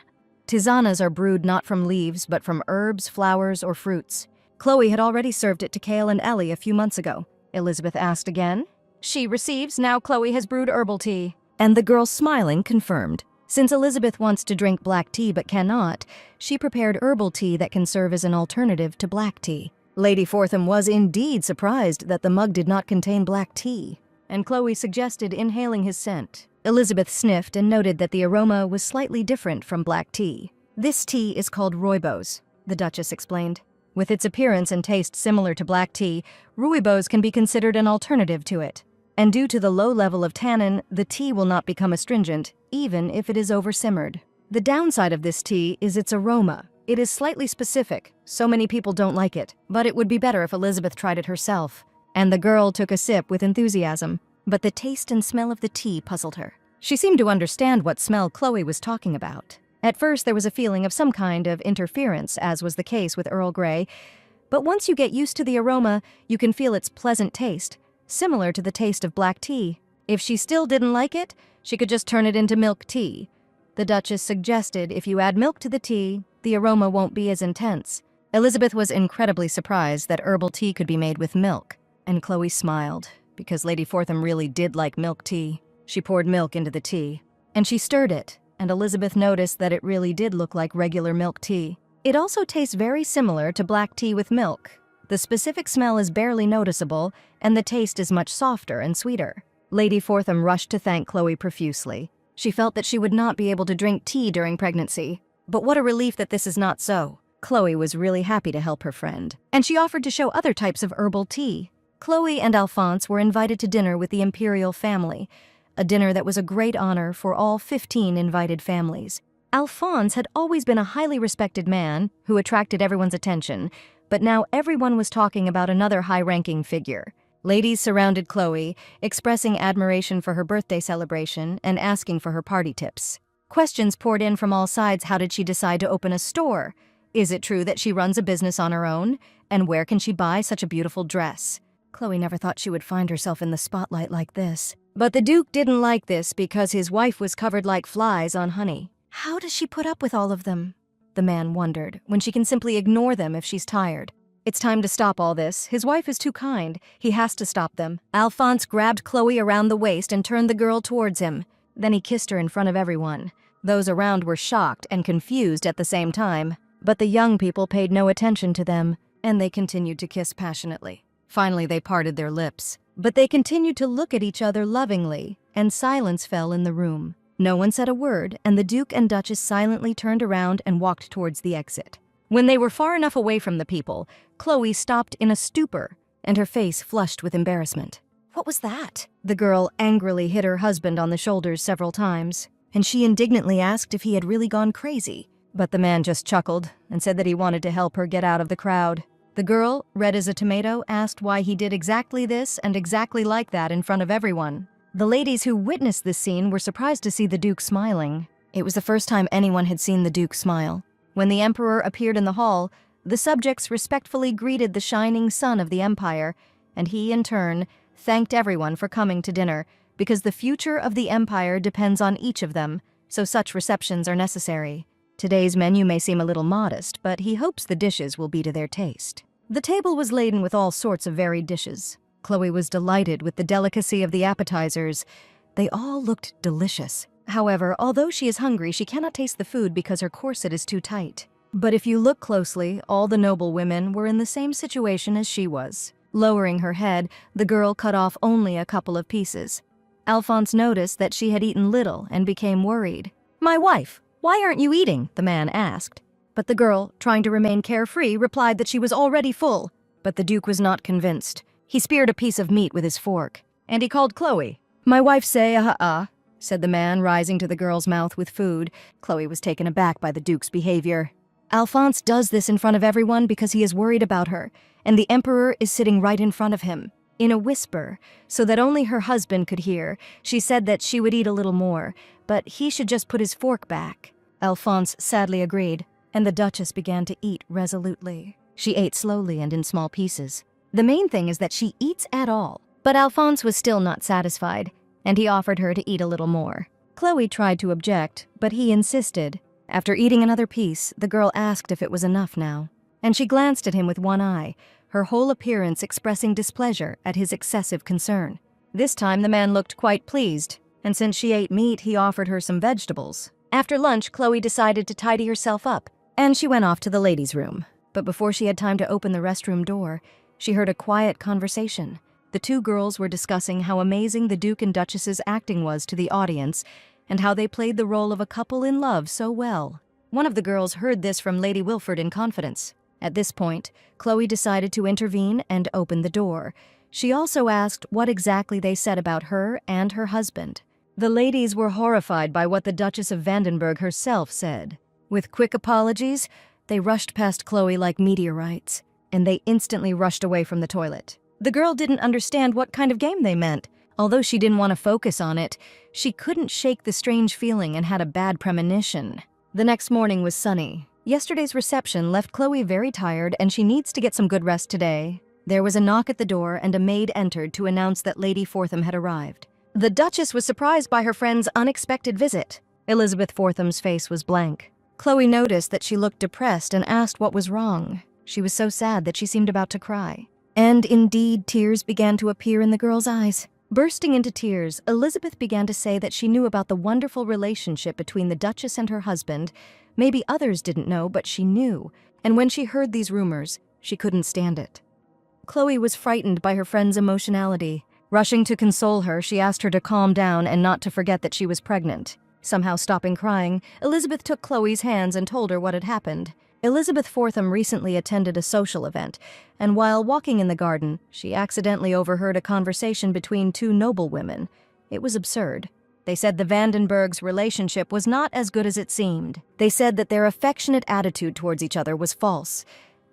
Tisanas are brewed not from leaves, but from herbs, flowers, or fruits. Chloe had already served it to Kale and Ellie a few months ago. Elizabeth asked again. She receives, now Chloe has brewed herbal tea. And the girl, smiling, confirmed. Since Elizabeth wants to drink black tea but cannot, she prepared herbal tea that can serve as an alternative to black tea. Lady Fortham was indeed surprised that the mug did not contain black tea, and Chloe suggested inhaling his scent. Elizabeth sniffed and noted that the aroma was slightly different from black tea. "This tea is called rooibos," the Duchess explained. "With its appearance and taste similar to black tea, rooibos can be considered an alternative to it. And due to the low level of tannin, the tea will not become astringent, even if it is over-simmered. The downside of this tea is its aroma. It is slightly specific, so many people don't like it, but it would be better if Elizabeth tried it herself." And the girl took a sip with enthusiasm. But the taste and smell of the tea puzzled her. She seemed to understand what smell Chloe was talking about. At first, there was a feeling of some kind of interference, as was the case with Earl Grey. But once you get used to the aroma, you can feel its pleasant taste, similar to the taste of black tea. If she still didn't like it, she could just turn it into milk tea. The Duchess suggested if you add milk to the tea, the aroma won't be as intense. Elizabeth was incredibly surprised that herbal tea could be made with milk, and Chloe smiled, because Lady Fortham really did like milk tea. She poured milk into the tea, and she stirred it, and Elizabeth noticed that it really did look like regular milk tea. It also tastes very similar to black tea with milk. The specific smell is barely noticeable, and the taste is much softer and sweeter. Lady Fortham rushed to thank Chloe profusely. She felt that she would not be able to drink tea during pregnancy. But what a relief that this is not so. Chloe was really happy to help her friend, and she offered to show other types of herbal tea. Chloe and Alphonse were invited to dinner with the imperial family, a dinner that was a great honor for all 15 invited families. Alphonse had always been a highly respected man who attracted everyone's attention, but now everyone was talking about another high-ranking figure. Ladies surrounded Chloe, expressing admiration for her birthday celebration and asking for her party tips. Questions poured in from all sides. How did she decide to open a store? Is it true that she runs a business on her own? And where can she buy such a beautiful dress? Chloe never thought she would find herself in the spotlight like this. But the Duke didn't like this because his wife was covered like flies on honey. How does she put up with all of them? The man wondered, when she can simply ignore them if she's tired. It's time to stop all this. His wife is too kind. He has to stop them. Alphonse grabbed Chloe around the waist and turned the girl towards him. Then he kissed her in front of everyone. Those around were shocked and confused at the same time. But the young people paid no attention to them, and they continued to kiss passionately. Finally, they parted their lips. But they continued to look at each other lovingly, and silence fell in the room. No one said a word, and the Duke and Duchess silently turned around and walked towards the exit. When they were far enough away from the people, Chloe stopped in a stupor, and her face flushed with embarrassment. What was that? The girl angrily hit her husband on the shoulders several times, and she indignantly asked if he had really gone crazy. But the man just chuckled and said that he wanted to help her get out of the crowd. The girl, red as a tomato, asked why he did exactly this and exactly like that in front of everyone. The ladies who witnessed this scene were surprised to see the Duke smiling. It was the first time anyone had seen the Duke smile. When the Emperor appeared in the hall, the subjects respectfully greeted the shining sun of the Empire, and he, in turn, thanked everyone for coming to dinner, because the future of the empire depends on each of them, so such receptions are necessary. Today's menu may seem a little modest, but he hopes the dishes will be to their taste. The table was laden with all sorts of varied dishes. Chloe was delighted with the delicacy of the appetizers. They all looked delicious. However, although she is hungry, she cannot taste the food because her corset is too tight. But if you look closely, all the noble women were in the same situation as she was. Lowering her head, the girl cut off only a couple of pieces. Alphonse noticed that she had eaten little and became worried. "My wife, why aren't you eating?" the man asked. But the girl, trying to remain carefree, replied that she was already full. But the Duke was not convinced. He speared a piece of meat with his fork, and he called Chloe. "My wife say, said the man, rising to the girl's mouth with food. Chloe was taken aback by the Duke's behavior. Alphonse does this in front of everyone because he is worried about her, and the Emperor is sitting right in front of him. In a whisper, so that only her husband could hear, she said that she would eat a little more, but he should just put his fork back. Alphonse sadly agreed, and the Duchess began to eat resolutely. She ate slowly and in small pieces. The main thing is that she eats at all. But Alphonse was still not satisfied, and he offered her to eat a little more. Chloe tried to object, but he insisted. After eating another piece, the girl asked if it was enough now, and she glanced at him with one eye, her whole appearance expressing displeasure at his excessive concern. This time the man looked quite pleased, and since she ate meat, he offered her some vegetables. After lunch, Chloe decided to tidy herself up, and she went off to the ladies' room. But before she had time to open the restroom door, she heard a quiet conversation. The two girls were discussing how amazing the Duke and Duchess's acting was to the audience, and how they played the role of a couple in love so well. One of the girls heard this from Lady Wilford in confidence. At this point, Chloe decided to intervene and open the door. She also asked what exactly they said about her and her husband. The ladies were horrified by what the Duchess of Vandenberg herself said. With quick apologies, they rushed past Chloe like meteorites, and they instantly rushed away from the toilet. The girl didn't understand what kind of game they meant. Although she didn't want to focus on it, she couldn't shake the strange feeling and had a bad premonition. The next morning was sunny. Yesterday's reception left Chloe very tired, and she needs to get some good rest today. There was a knock at the door, and a maid entered to announce that Lady Fortham had arrived. The Duchess was surprised by her friend's unexpected visit. Elizabeth Fortham's face was blank. Chloe noticed that she looked depressed and asked what was wrong. She was so sad that she seemed about to cry. And indeed, tears began to appear in the girl's eyes. Bursting into tears, Elizabeth began to say that she knew about the wonderful relationship between the Duchess and her husband. Maybe others didn't know, but she knew. And when she heard these rumors, she couldn't stand it. Chloe was frightened by her friend's emotionality. Rushing to console her, she asked her to calm down and not to forget that she was pregnant. Somehow stopping crying, Elizabeth took Chloe's hands and told her what had happened. Elizabeth Fortham recently attended a social event, and while walking in the garden, she accidentally overheard a conversation between two noble women. It was absurd. They said the Vandenbergs' relationship was not as good as it seemed. They said that their affectionate attitude towards each other was false,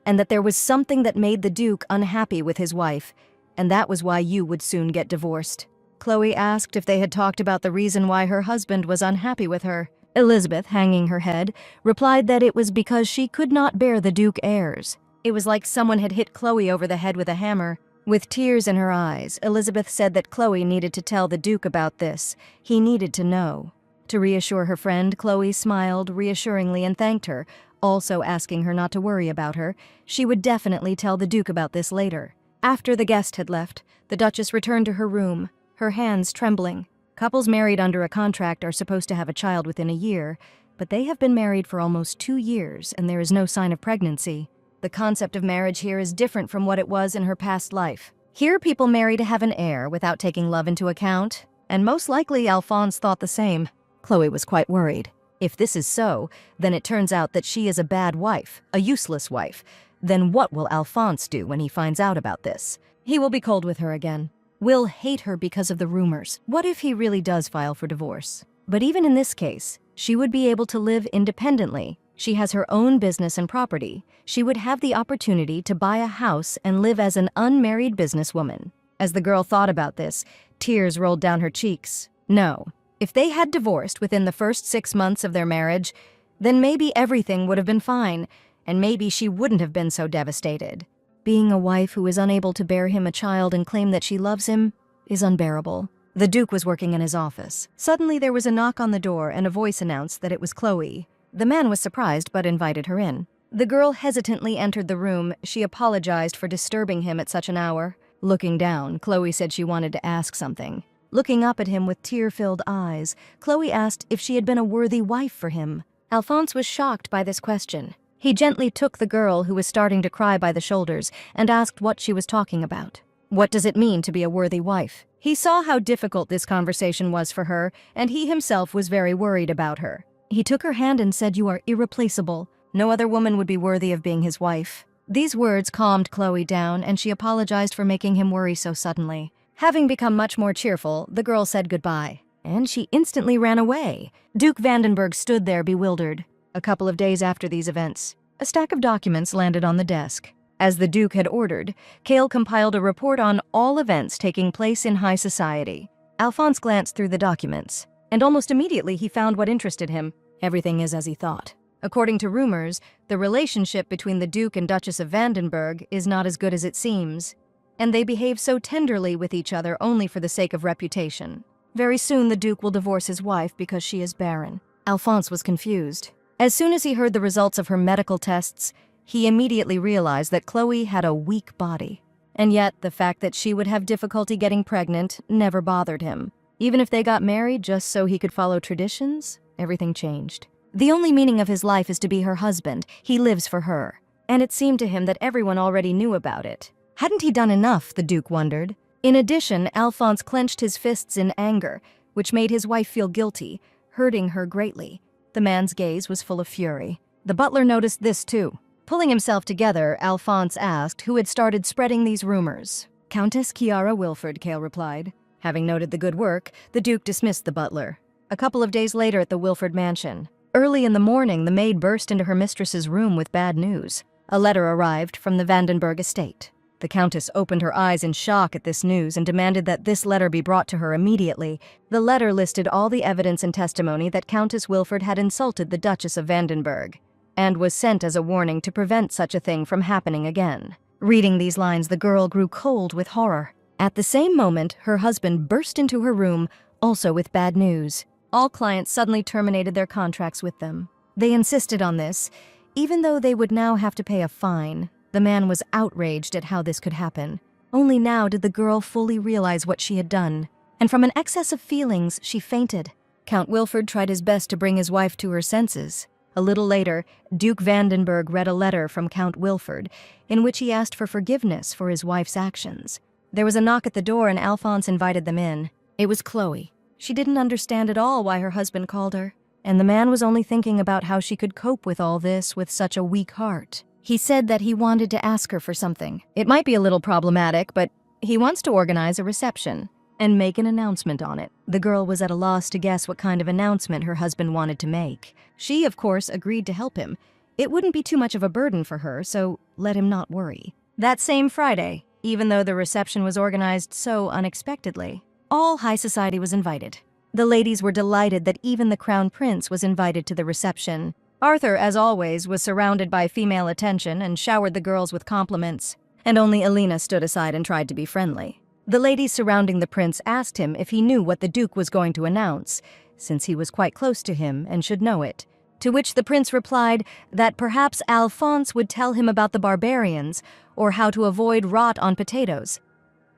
and that there was something that made the Duke unhappy with his wife, and that was why you would soon get divorced. Chloe asked if they had talked about the reason why her husband was unhappy with her. Elizabeth, hanging her head, replied that it was because she could not bear the Duke heirs. It was like someone had hit Chloe over the head with a hammer. With tears in her eyes, Elizabeth said that Chloe needed to tell the Duke about this. He needed to know. To reassure her friend, Chloe smiled reassuringly and thanked her, also asking her not to worry about her. She would definitely tell the Duke about this later. After the guest had left, the Duchess returned to her room, her hands trembling. Couples married under a contract are supposed to have a child within a year, but they have been married for almost 2 years and there is no sign of pregnancy. The concept of marriage here is different from what it was in her past life. Here people marry to have an heir without taking love into account, and most likely Alphonse thought the same. Chloe was quite worried. If this is so, then it turns out that she is a bad wife, a useless wife. Then what will Alphonse do when he finds out about this? He will be cold with her again. Will hate her because of the rumors. What if he really does file for divorce? But even in this case, she would be able to live independently. She has her own business and property. She would have the opportunity to buy a house and live as an unmarried businesswoman. As the girl thought about this, tears rolled down her cheeks. No, if they had divorced within the first 6 months of their marriage, then maybe everything would have been fine, and maybe she wouldn't have been so devastated. Being a wife who is unable to bear him a child and claim that she loves him is unbearable. The Duke was working in his office. Suddenly there was a knock on the door and a voice announced that it was Chloe. The man was surprised but invited her in. The girl hesitantly entered the room. She apologized for disturbing him at such an hour. Looking down, Chloe said she wanted to ask something. Looking up at him with tear-filled eyes, Chloe asked if she had been a worthy wife for him. Alphonse was shocked by this question. He gently took the girl, who was starting to cry, by the shoulders and asked what she was talking about. What does it mean to be a worthy wife? He saw how difficult this conversation was for her, and he himself was very worried about her. He took her hand and said, "You are irreplaceable. No other woman would be worthy of being his wife." These words calmed Chloe down, and she apologized for making him worry so suddenly. Having become much more cheerful, the girl said goodbye, and she instantly ran away. Duke Vandenberg stood there bewildered. A couple of days after these events, a stack of documents landed on the desk. As the Duke had ordered, Cale compiled a report on all events taking place in high society. Alphonse glanced through the documents, and almost immediately he found what interested him. Everything is as he thought. According to rumors, the relationship between the Duke and Duchess of Vandenberg is not as good as it seems, and they behave so tenderly with each other only for the sake of reputation. Very soon the Duke will divorce his wife because she is barren. Alphonse was confused. As soon as he heard the results of her medical tests, he immediately realized that Chloe had a weak body. And yet, the fact that she would have difficulty getting pregnant never bothered him. Even if they got married just so he could follow traditions, everything changed. The only meaning of his life is to be her husband. He lives for her. And it seemed to him that everyone already knew about it. Hadn't he done enough, the Duke wondered. In addition, Alphonse clenched his fists in anger, which made his wife feel guilty, hurting her greatly. The man's gaze was full of fury. The butler noticed this too. Pulling himself together, Alphonse asked who had started spreading these rumors. "Countess Chiara Wilford," Cale replied. Having noted the good work, the Duke dismissed the butler. A couple of days later at the Wilford mansion, early in the morning, the maid burst into her mistress's room with bad news. A letter arrived from the Vandenberg estate. The Countess opened her eyes in shock at this news and demanded that this letter be brought to her immediately. The letter listed all the evidence and testimony that Countess Wilford had insulted the Duchess of Vandenberg, and was sent as a warning to prevent such a thing from happening again. Reading these lines, the girl grew cold with horror. At the same moment, her husband burst into her room, also with bad news. All clients suddenly terminated their contracts with them. They insisted on this, even though they would now have to pay a fine. The man was outraged at how this could happen. Only now did the girl fully realize what she had done, and from an excess of feelings, she fainted. Count Wilford tried his best to bring his wife to her senses. A little later, Duke Vandenberg read a letter from Count Wilford, in which he asked for forgiveness for his wife's actions. There was a knock at the door and Alphonse invited them in. It was Chloe. She didn't understand at all why her husband called her, and the man was only thinking about how she could cope with all this with such a weak heart. He said that he wanted to ask her for something. It might be a little problematic, but he wants to organize a reception and make an announcement on it. The girl was at a loss to guess what kind of announcement her husband wanted to make. She, of course, agreed to help him. It wouldn't be too much of a burden for her, so let him not worry. That same Friday, even though the reception was organized so unexpectedly, all high society was invited. The ladies were delighted that even the Crown Prince was invited to the reception. Arthur, as always, was surrounded by female attention and showered the girls with compliments, and only Alina stood aside and tried to be friendly. The ladies surrounding the prince asked him if he knew what the Duke was going to announce, since he was quite close to him and should know it. To which the prince replied that perhaps Alphonse would tell him about the barbarians or how to avoid rot on potatoes.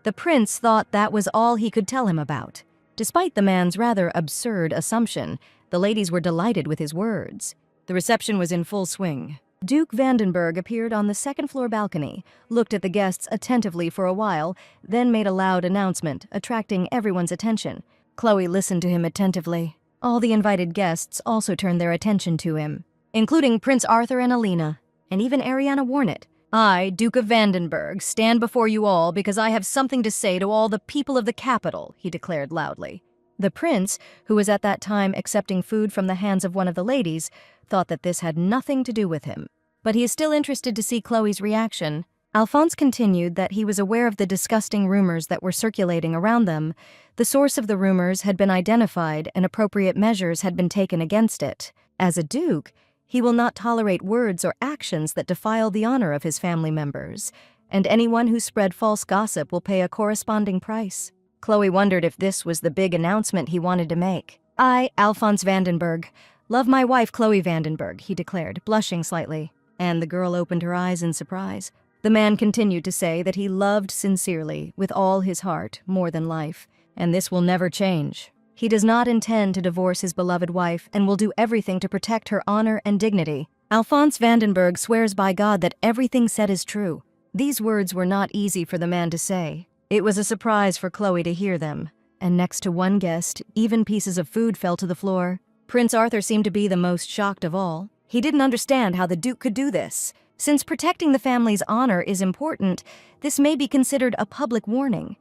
The prince thought that was all he could tell him about. Despite the man's rather absurd assumption, the ladies were delighted with his words. The reception was in full swing. Duke Vandenberg appeared on the second-floor balcony, looked at the guests attentively for a while, then made a loud announcement, attracting everyone's attention. Chloe listened to him attentively. All the invited guests also turned their attention to him, including Prince Arthur and Alina, and even Ariana Warnett. "I, Duke of Vandenberg, stand before you all because I have something to say to all the people of the capital," he declared loudly. The prince, who was at that time accepting food from the hands of one of the ladies, thought that this had nothing to do with him. But he is still interested to see Chloe's reaction. Alphonse continued that he was aware of the disgusting rumors that were circulating around them. The source of the rumors had been identified and appropriate measures had been taken against it. As a duke, he will not tolerate words or actions that defile the honor of his family members. and anyone who spread false gossip will pay a corresponding price. Chloe wondered if this was the big announcement he wanted to make. I, Alphonse Vandenberg, love my wife Chloe Vandenberg, he declared, blushing slightly. And the girl opened her eyes in surprise. The man continued to say that he loved sincerely, with all his heart, more than life. And this will never change. He does not intend to divorce his beloved wife and will do everything to protect her honor and dignity. Alphonse Vandenberg swears by God that everything said is true. These words were not easy for the man to say. It was a surprise for Chloe to hear them. And next to one guest, even pieces of food fell to the floor. Prince Arthur seemed to be the most shocked of all. He didn't understand how the Duke could do this. Since protecting the family's honor is important, this may be considered a public warning.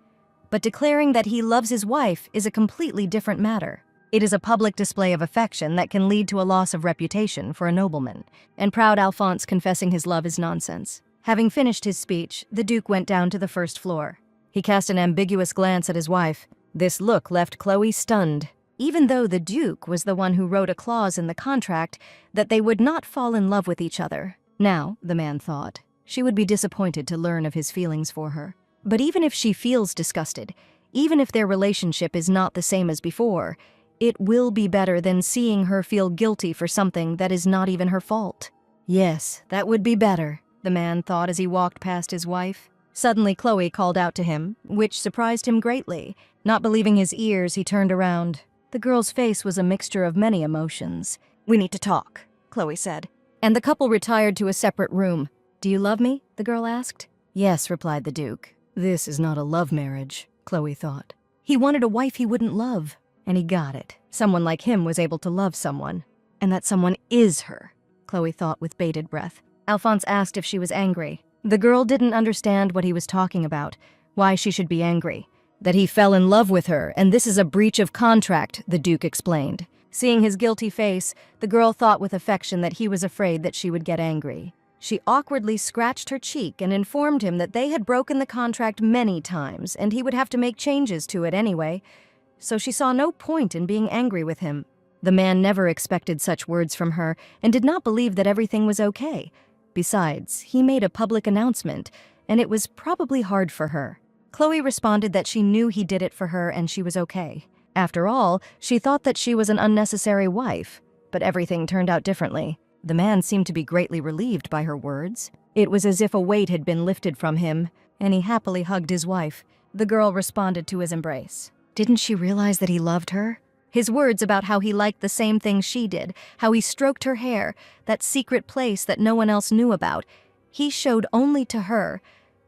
But declaring that he loves his wife is a completely different matter. It is a public display of affection that can lead to a loss of reputation for a nobleman. And proud Alphonse confessing his love is nonsense. Having finished his speech, the Duke went down to the first floor. He cast an ambiguous glance at his wife. This look left Chloe stunned. Even though the Duke was the one who wrote a clause in the contract that they would not fall in love with each other. Now, the man thought, she would be disappointed to learn of his feelings for her. But even if she feels disgusted, even if their relationship is not the same as before, it will be better than seeing her feel guilty for something that is not even her fault. Yes, that would be better, the man thought as he walked past his wife. Suddenly, Chloe called out to him, which surprised him greatly. Not believing his ears, he turned around. The girl's face was a mixture of many emotions. "We need to talk," Chloe said. And the couple retired to a separate room. "Do you love me?" the girl asked. "Yes," replied the Duke. This is not a love marriage, Chloe thought. He wanted a wife he wouldn't love, and he got it. Someone like him was able to love someone. And that someone is her, Chloe thought with bated breath. Alphonse asked if she was angry. The girl didn't understand what he was talking about, why she should be angry. That he fell in love with her, and this is a breach of contract, the Duke explained. Seeing his guilty face, the girl thought with affection that he was afraid that she would get angry. She awkwardly scratched her cheek and informed him that they had broken the contract many times, and he would have to make changes to it anyway, so she saw no point in being angry with him. The man never expected such words from her and did not believe that everything was okay. Besides, he made a public announcement, and it was probably hard for her. Chloe responded that she knew he did it for her and she was okay. After all, she thought that she was an unnecessary wife, but everything turned out differently. The man seemed to be greatly relieved by her words. It was as if a weight had been lifted from him, and he happily hugged his wife. The girl responded to his embrace. Didn't she realize that he loved her? His words about how he liked the same things she did, how he stroked her hair, that secret place that no one else knew about, he showed only to her.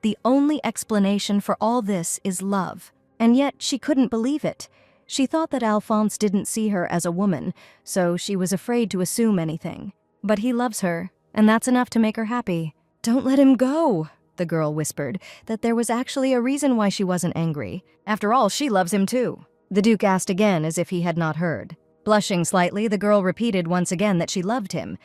The only explanation for all this is love. And yet she couldn't believe it. She thought that Alphonse didn't see her as a woman, so she was afraid to assume anything. But he loves her, and that's enough to make her happy. "Don't let him go," the girl whispered, that there was actually a reason why she wasn't angry. After all, she loves him too. The Duke asked again as if he had not heard. Blushing slightly, the girl repeated once again that she loved him,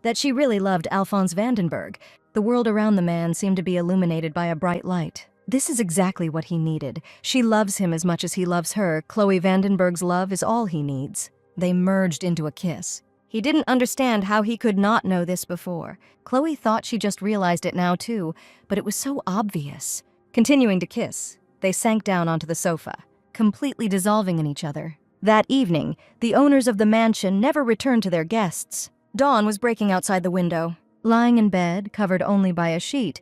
that she really loved Alphonse Vandenberg. The world around the man seemed to be illuminated by a bright light. This is exactly what he needed. She loves him as much as he loves her. Chloe Vandenberg's love is all he needs. They merged into a kiss. He didn't understand how he could not know this before. Chloe thought she just realized it now too, but it was so obvious. Continuing to kiss, they sank down onto the sofa, completely dissolving in each other. That evening, the owners of the mansion never returned to their guests. Dawn was breaking outside the window. Lying in bed, covered only by a sheet,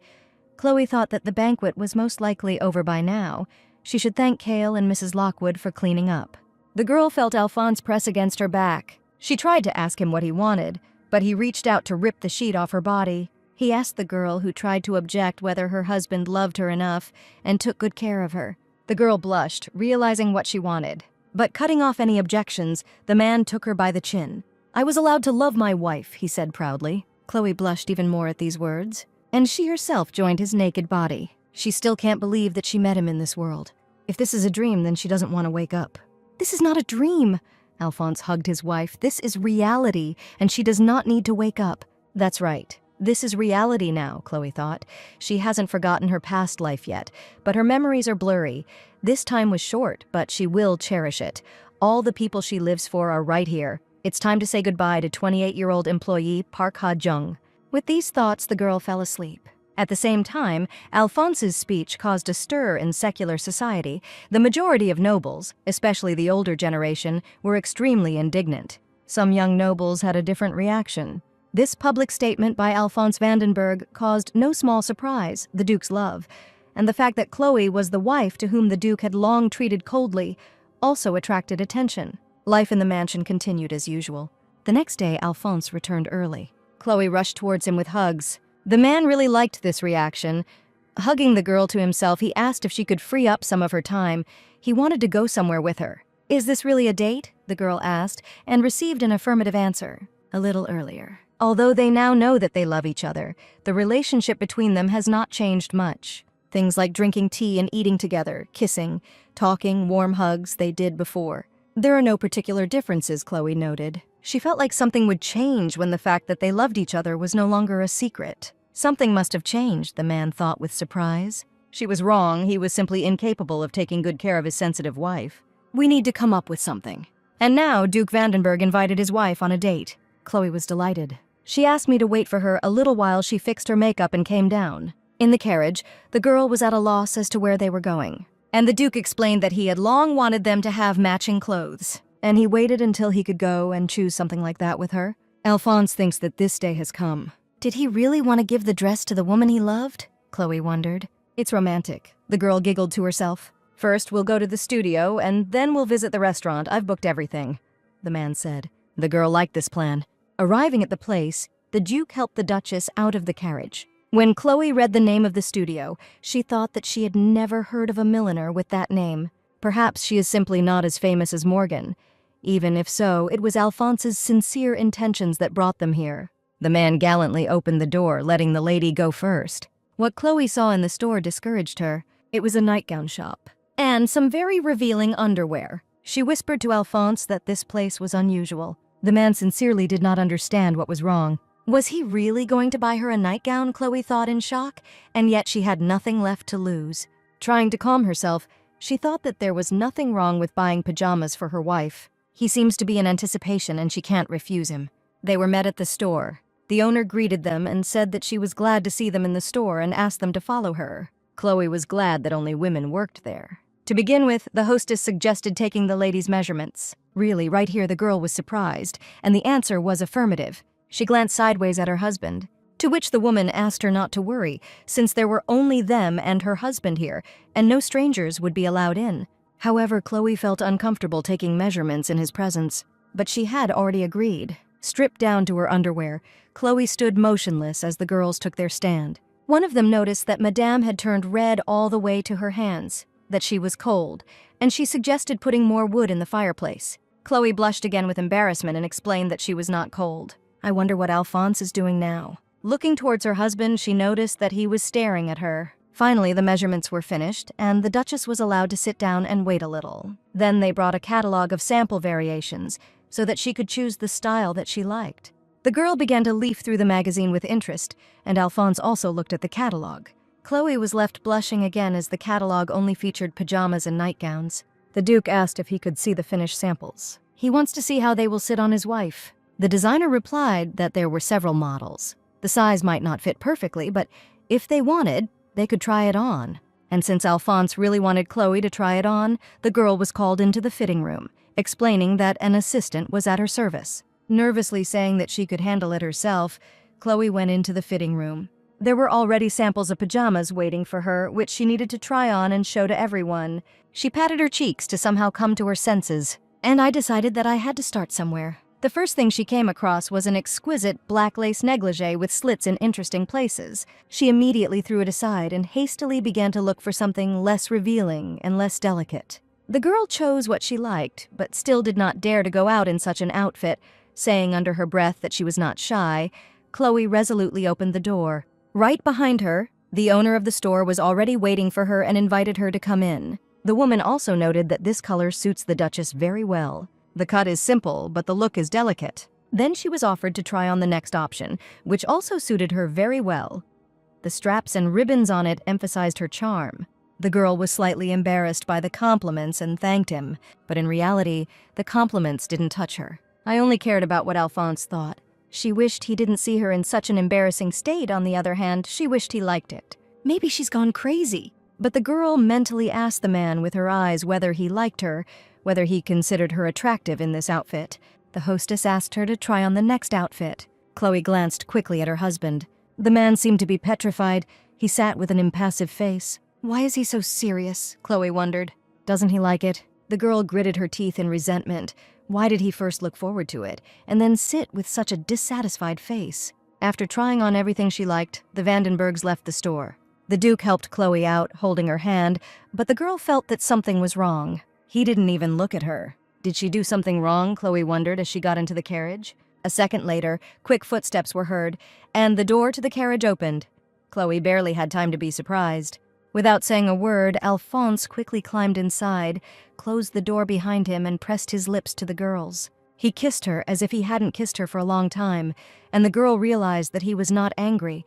Chloe thought that the banquet was most likely over by now. She should thank Cale and Mrs. Lockwood for cleaning up. The girl felt Alphonse press against her back. She tried to ask him what he wanted, but he reached out to rip the sheet off her body. He asked the girl, who tried to object, whether her husband loved her enough and took good care of her. The girl blushed, realizing what she wanted. But cutting off any objections, the man took her by the chin. "I was allowed to love my wife," he said proudly. Chloe blushed even more at these words, and she herself joined his naked body. She still can't believe that she met him in this world. If this is a dream, then she doesn't want to wake up. "This is not a dream," Alphonse hugged his wife. "This is reality, and she does not need to wake up." That's right. This is reality now, Chloe thought. She hasn't forgotten her past life yet, but her memories are blurry. This time was short, but she will cherish it. All the people she lives for are right here. It's time to say goodbye to 28-year-old employee Park Ha-jung. With these thoughts, the girl fell asleep. At the same time, Alphonse's speech caused a stir in secular society. The majority of nobles, especially the older generation, were extremely indignant. Some young nobles had a different reaction. This public statement by Alphonse Vandenberg caused no small surprise, the Duke's love, and the fact that Chloe was the wife to whom the Duke had long treated coldly also attracted attention. Life in the mansion continued as usual. The next day, Alphonse returned early. Chloe rushed towards him with hugs. The man really liked this reaction. Hugging the girl to himself, he asked if she could free up some of her time. He wanted to go somewhere with her. "Is this really a date?" the girl asked, and received an affirmative answer. A little earlier. Although they now know that they love each other, the relationship between them has not changed much. Things like drinking tea and eating together, kissing, talking, warm hugs they did before. There are no particular differences, Chloe noted. She felt like something would change when the fact that they loved each other was no longer a secret. Something must have changed, the man thought with surprise. She was wrong, he was simply incapable of taking good care of his sensitive wife. "We need to come up with something." And now Duke Vandenberg invited his wife on a date. Chloe was delighted. She asked me to wait for her a little while she fixed her makeup and came down. In the carriage, the girl was at a loss as to where they were going. And the Duke explained that he had long wanted them to have matching clothes. And he waited until he could go and choose something like that with her. Alphonse thinks that this day has come. Did he really want to give the dress to the woman he loved? Chloe wondered. It's romantic, the girl giggled to herself. "First, we'll go to the studio, and then we'll visit the restaurant. I've booked everything," the man said. The girl liked this plan. Arriving at the place, the Duke helped the Duchess out of the carriage. When Chloe read the name of the studio, she thought that she had never heard of a milliner with that name. Perhaps she is simply not as famous as Morgan. Even if so, it was Alphonse's sincere intentions that brought them here. The man gallantly opened the door, letting the lady go first. What Chloe saw in the store discouraged her. It was a nightgown shop. And some very revealing underwear. She whispered to Alphonse that this place was unusual. The man sincerely did not understand what was wrong. Was he really going to buy her a nightgown, Chloe thought in shock, and yet she had nothing left to lose. Trying to calm herself, she thought that there was nothing wrong with buying pajamas for her wife. He seems to be in anticipation and she can't refuse him. They were met at the store. The owner greeted them and said that she was glad to see them in the store and asked them to follow her. Chloe was glad that only women worked there. To begin with, the hostess suggested taking the ladies' measurements. Really, right here the girl was surprised, and the answer was affirmative. She glanced sideways at her husband, to which the woman asked her not to worry, since there were only them and her husband here, and no strangers would be allowed in. However, Chloe felt uncomfortable taking measurements in his presence, but she had already agreed. Stripped down to her underwear, Chloe stood motionless as the girls took their stand. One of them noticed that Madame had turned red all the way to her hands, that she was cold, and she suggested putting more wood in the fireplace. Chloe blushed again with embarrassment and explained that she was not cold. I wonder what Alphonse is doing now. Looking towards her husband, she noticed that he was staring at her. Finally, the measurements were finished, and the Duchess was allowed to sit down and wait a little. Then they brought a catalog of sample variations, so that she could choose the style that she liked. The girl began to leaf through the magazine with interest, and Alphonse also looked at the catalog. Chloe was left blushing again as the catalog only featured pajamas and nightgowns. The Duke asked if he could see the finished samples. He wants to see how they will sit on his wife. The designer replied that there were several models. The size might not fit perfectly, but if they wanted, they could try it on. And since Alphonse really wanted Chloe to try it on, the girl was called into the fitting room, explaining that an assistant was at her service. Nervously saying that she could handle it herself, Chloe went into the fitting room. There were already samples of pajamas waiting for her, which she needed to try on and show to everyone. She patted her cheeks to somehow come to her senses, and I decided that I had to start somewhere. The first thing she came across was an exquisite black lace negligee with slits in interesting places. She immediately threw it aside and hastily began to look for something less revealing and less delicate. The girl chose what she liked, but still did not dare to go out in such an outfit. Saying under her breath that she was not shy, Chloe resolutely opened the door. Right behind her, the owner of the store was already waiting for her and invited her to come in. The woman also noted that this color suits the Duchess very well. The cut is simple, but the look is delicate. Then she was offered to try on the next option, which also suited her very well. The straps and ribbons on it emphasized her charm. The girl was slightly embarrassed by the compliments and thanked him, but in reality, the compliments didn't touch her. I only cared about what Alphonse thought. She wished he didn't see her in such an embarrassing state. On the other hand, she wished he liked it. Maybe she's gone crazy. But the girl mentally asked the man with her eyes whether he liked her, whether he considered her attractive in this outfit. The hostess asked her to try on the next outfit. Chloe glanced quickly at her husband. The man seemed to be petrified. He sat with an impassive face. Why is he so serious? Chloe wondered. Doesn't he like it? The girl gritted her teeth in resentment. Why did he first look forward to it, and then sit with such a dissatisfied face? After trying on everything she liked, the Vandenbergs left the store. The Duke helped Chloe out, holding her hand, but the girl felt that something was wrong. He didn't even look at her. Did she do something wrong? Chloe wondered as she got into the carriage. A second later, quick footsteps were heard, and the door to the carriage opened. Chloe barely had time to be surprised. Without saying a word, Alphonse quickly climbed inside, closed the door behind him, and pressed his lips to the girl's. He kissed her as if he hadn't kissed her for a long time, and the girl realized that he was not angry.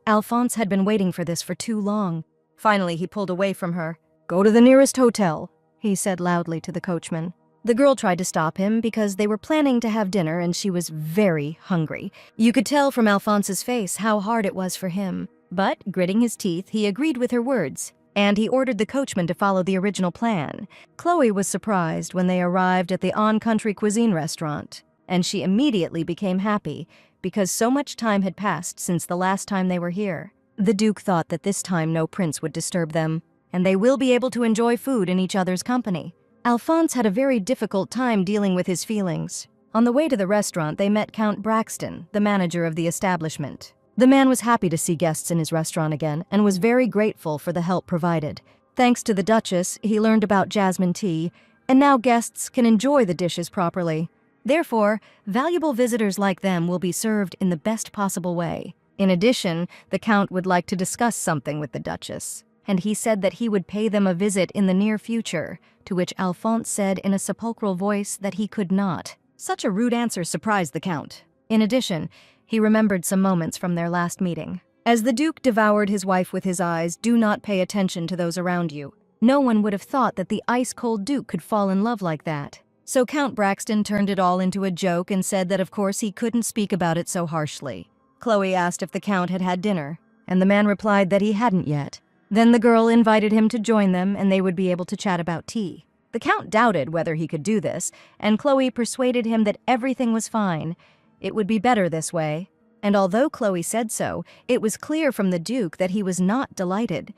Alphonse had been waiting for this for too long. Finally, he pulled away from her. "Go to the nearest hotel," he said loudly to the coachman. The girl tried to stop him because they were planning to have dinner and she was very hungry. You could tell from Alphonse's face how hard it was for him. But, gritting his teeth, he agreed with her words, and he ordered the coachman to follow the original plan. Chloe was surprised when they arrived at the on-country cuisine restaurant, and she immediately became happy because so much time had passed since the last time they were here. The Duke thought that this time no prince would disturb them, and they will be able to enjoy food in each other's company. Alphonse had a very difficult time dealing with his feelings. On the way to the restaurant, they met Count Braxton, the manager of the establishment. The man was happy to see guests in his restaurant again and was very grateful for the help provided. Thanks to the Duchess, he learned about jasmine tea, and now guests can enjoy the dishes properly. Therefore, valuable visitors like them will be served in the best possible way. In addition, the Count would like to discuss something with the Duchess, and he said that he would pay them a visit in the near future, to which Alphonse said in a sepulchral voice that he could not. Such a rude answer surprised the Count. In addition, he remembered some moments from their last meeting. As the Duke devoured his wife with his eyes, do not pay attention to those around you. No one would have thought that the ice-cold Duke could fall in love like that. So Count Braxton turned it all into a joke and said that of course he couldn't speak about it so harshly. Chloe asked if the Count had had dinner, and the man replied that he hadn't yet. Then the girl invited him to join them and they would be able to chat about tea. The Count doubted whether he could do this, and Chloe persuaded him that everything was fine. It would be better this way. And although Chloe said so, it was clear from the Duke that he was not delighted.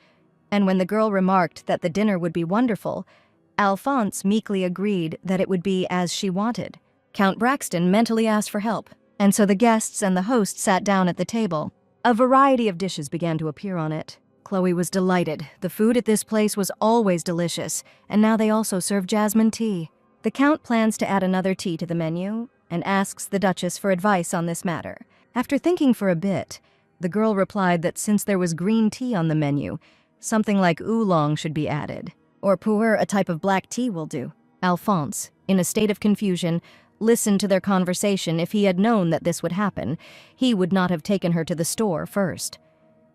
And when the girl remarked that the dinner would be wonderful, Alphonse meekly agreed that it would be as she wanted. Count Braxton mentally asked for help, and so the guests and the host sat down at the table. A variety of dishes began to appear on it. Chloe was delighted. The food at this place was always delicious, and now they also serve jasmine tea. The Count plans to add another tea to the menu and asks the Duchess for advice on this matter. After thinking for a bit, the girl replied that since there was green tea on the menu, something like oolong should be added. Or pu'er, a type of black tea, will do. Alphonse, in a state of confusion, listened to their conversation. If he had known that this would happen, he would not have taken her to the store first.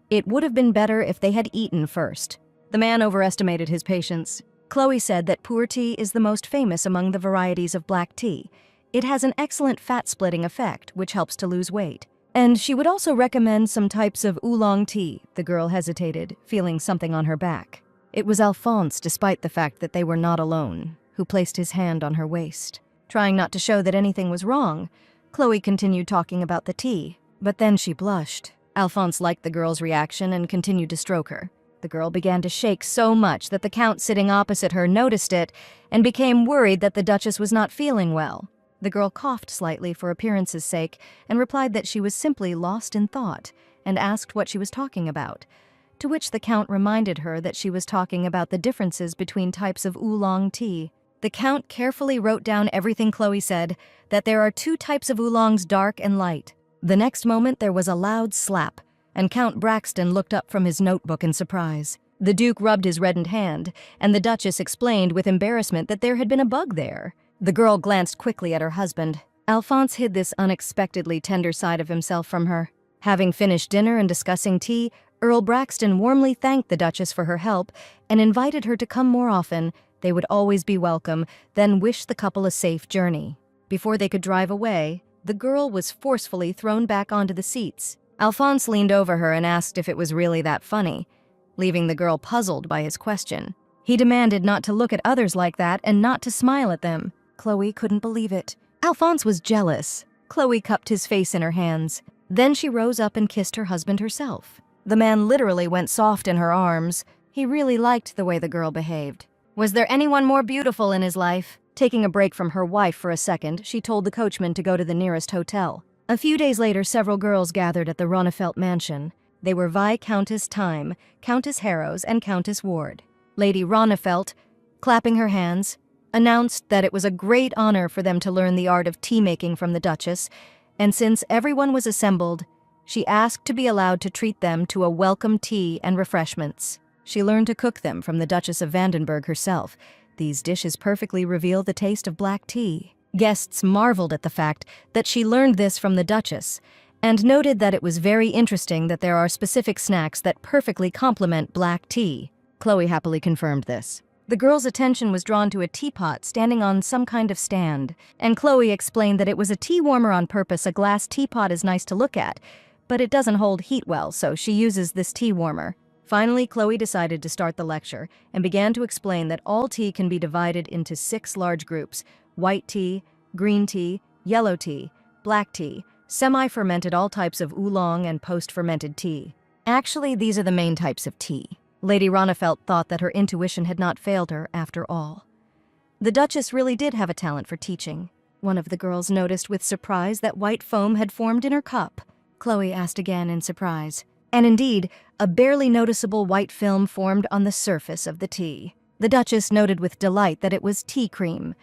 It would have been better if they had eaten first. The man overestimated his patience. Chloe said that pu'er tea is the most famous among the varieties of black tea. It has an excellent fat-splitting effect, which helps to lose weight. And she would also recommend some types of oolong tea. The girl hesitated, feeling something on her back. It was Alphonse, despite the fact that they were not alone, who placed his hand on her waist. Trying not to show that anything was wrong, Chloe continued talking about the tea, but then she blushed. Alphonse liked the girl's reaction and continued to stroke her. The girl began to shake so much that the Count sitting opposite her noticed it and became worried that the Duchess was not feeling well. The girl coughed slightly for appearance's sake and replied that she was simply lost in thought and asked what she was talking about, to which the Count reminded her that she was talking about the differences between types of oolong tea. The Count carefully wrote down everything Chloe said, that there are 2 types of oolongs, dark and light. The next moment there was a loud slap, and Count Braxton looked up from his notebook in surprise. The Duke rubbed his reddened hand, and the Duchess explained with embarrassment that there had been a bug there. The girl glanced quickly at her husband. Alphonse hid this unexpectedly tender side of himself from her. Having finished dinner and discussing tea, Earl Braxton warmly thanked the Duchess for her help and invited her to come more often. They would always be welcome, then wished the couple a safe journey. Before they could drive away, The girl was forcefully thrown back onto the seats. Alphonse leaned over her and asked if it was really that funny, leaving the girl puzzled by his question. He demanded not to look at others like that and not to smile at them. Chloe couldn't believe it. Alphonse was jealous. Chloe cupped his face in her hands. Then she rose up and kissed her husband herself. The man literally went soft in her arms. He really liked the way the girl behaved. Was there anyone more beautiful in his life? Taking a break from her wife for a second, she told the coachman to go to the nearest hotel. A few days later, several girls gathered at the Ronnefelt mansion. They were Viscountess Time, Countess Harrows, and Countess Ward. Lady Ronnefelt, clapping her hands, announced that it was a great honor for them to learn the art of tea-making from the Duchess, and since everyone was assembled, she asked to be allowed to treat them to a welcome tea and refreshments. She learned to cook them from the Duchess of Vandenberg herself. These dishes perfectly reveal the taste of black tea. Guests marveled at the fact that she learned this from the Duchess, and noted that it was very interesting that there are specific snacks that perfectly complement black tea. Chloe happily confirmed this. The girl's attention was drawn to a teapot standing on some kind of stand, and Chloe explained that it was a tea warmer on purpose. A glass teapot is nice to look at, but it doesn't hold heat well, so she uses this tea warmer. Finally, Chloe decided to start the lecture and began to explain that all tea can be divided into 6 large groups: white tea, green tea, yellow tea, black tea, semi-fermented, all types of oolong, and post-fermented tea. Actually, these are the main types of tea. Lady Ronnefelt thought that her intuition had not failed her after all. The Duchess really did have a talent for teaching. One of the girls noticed with surprise that white foam had formed in her cup. Chloe asked again in surprise. And indeed, a barely noticeable white film formed on the surface of the tea. The Duchess noted with delight that it was tea cream.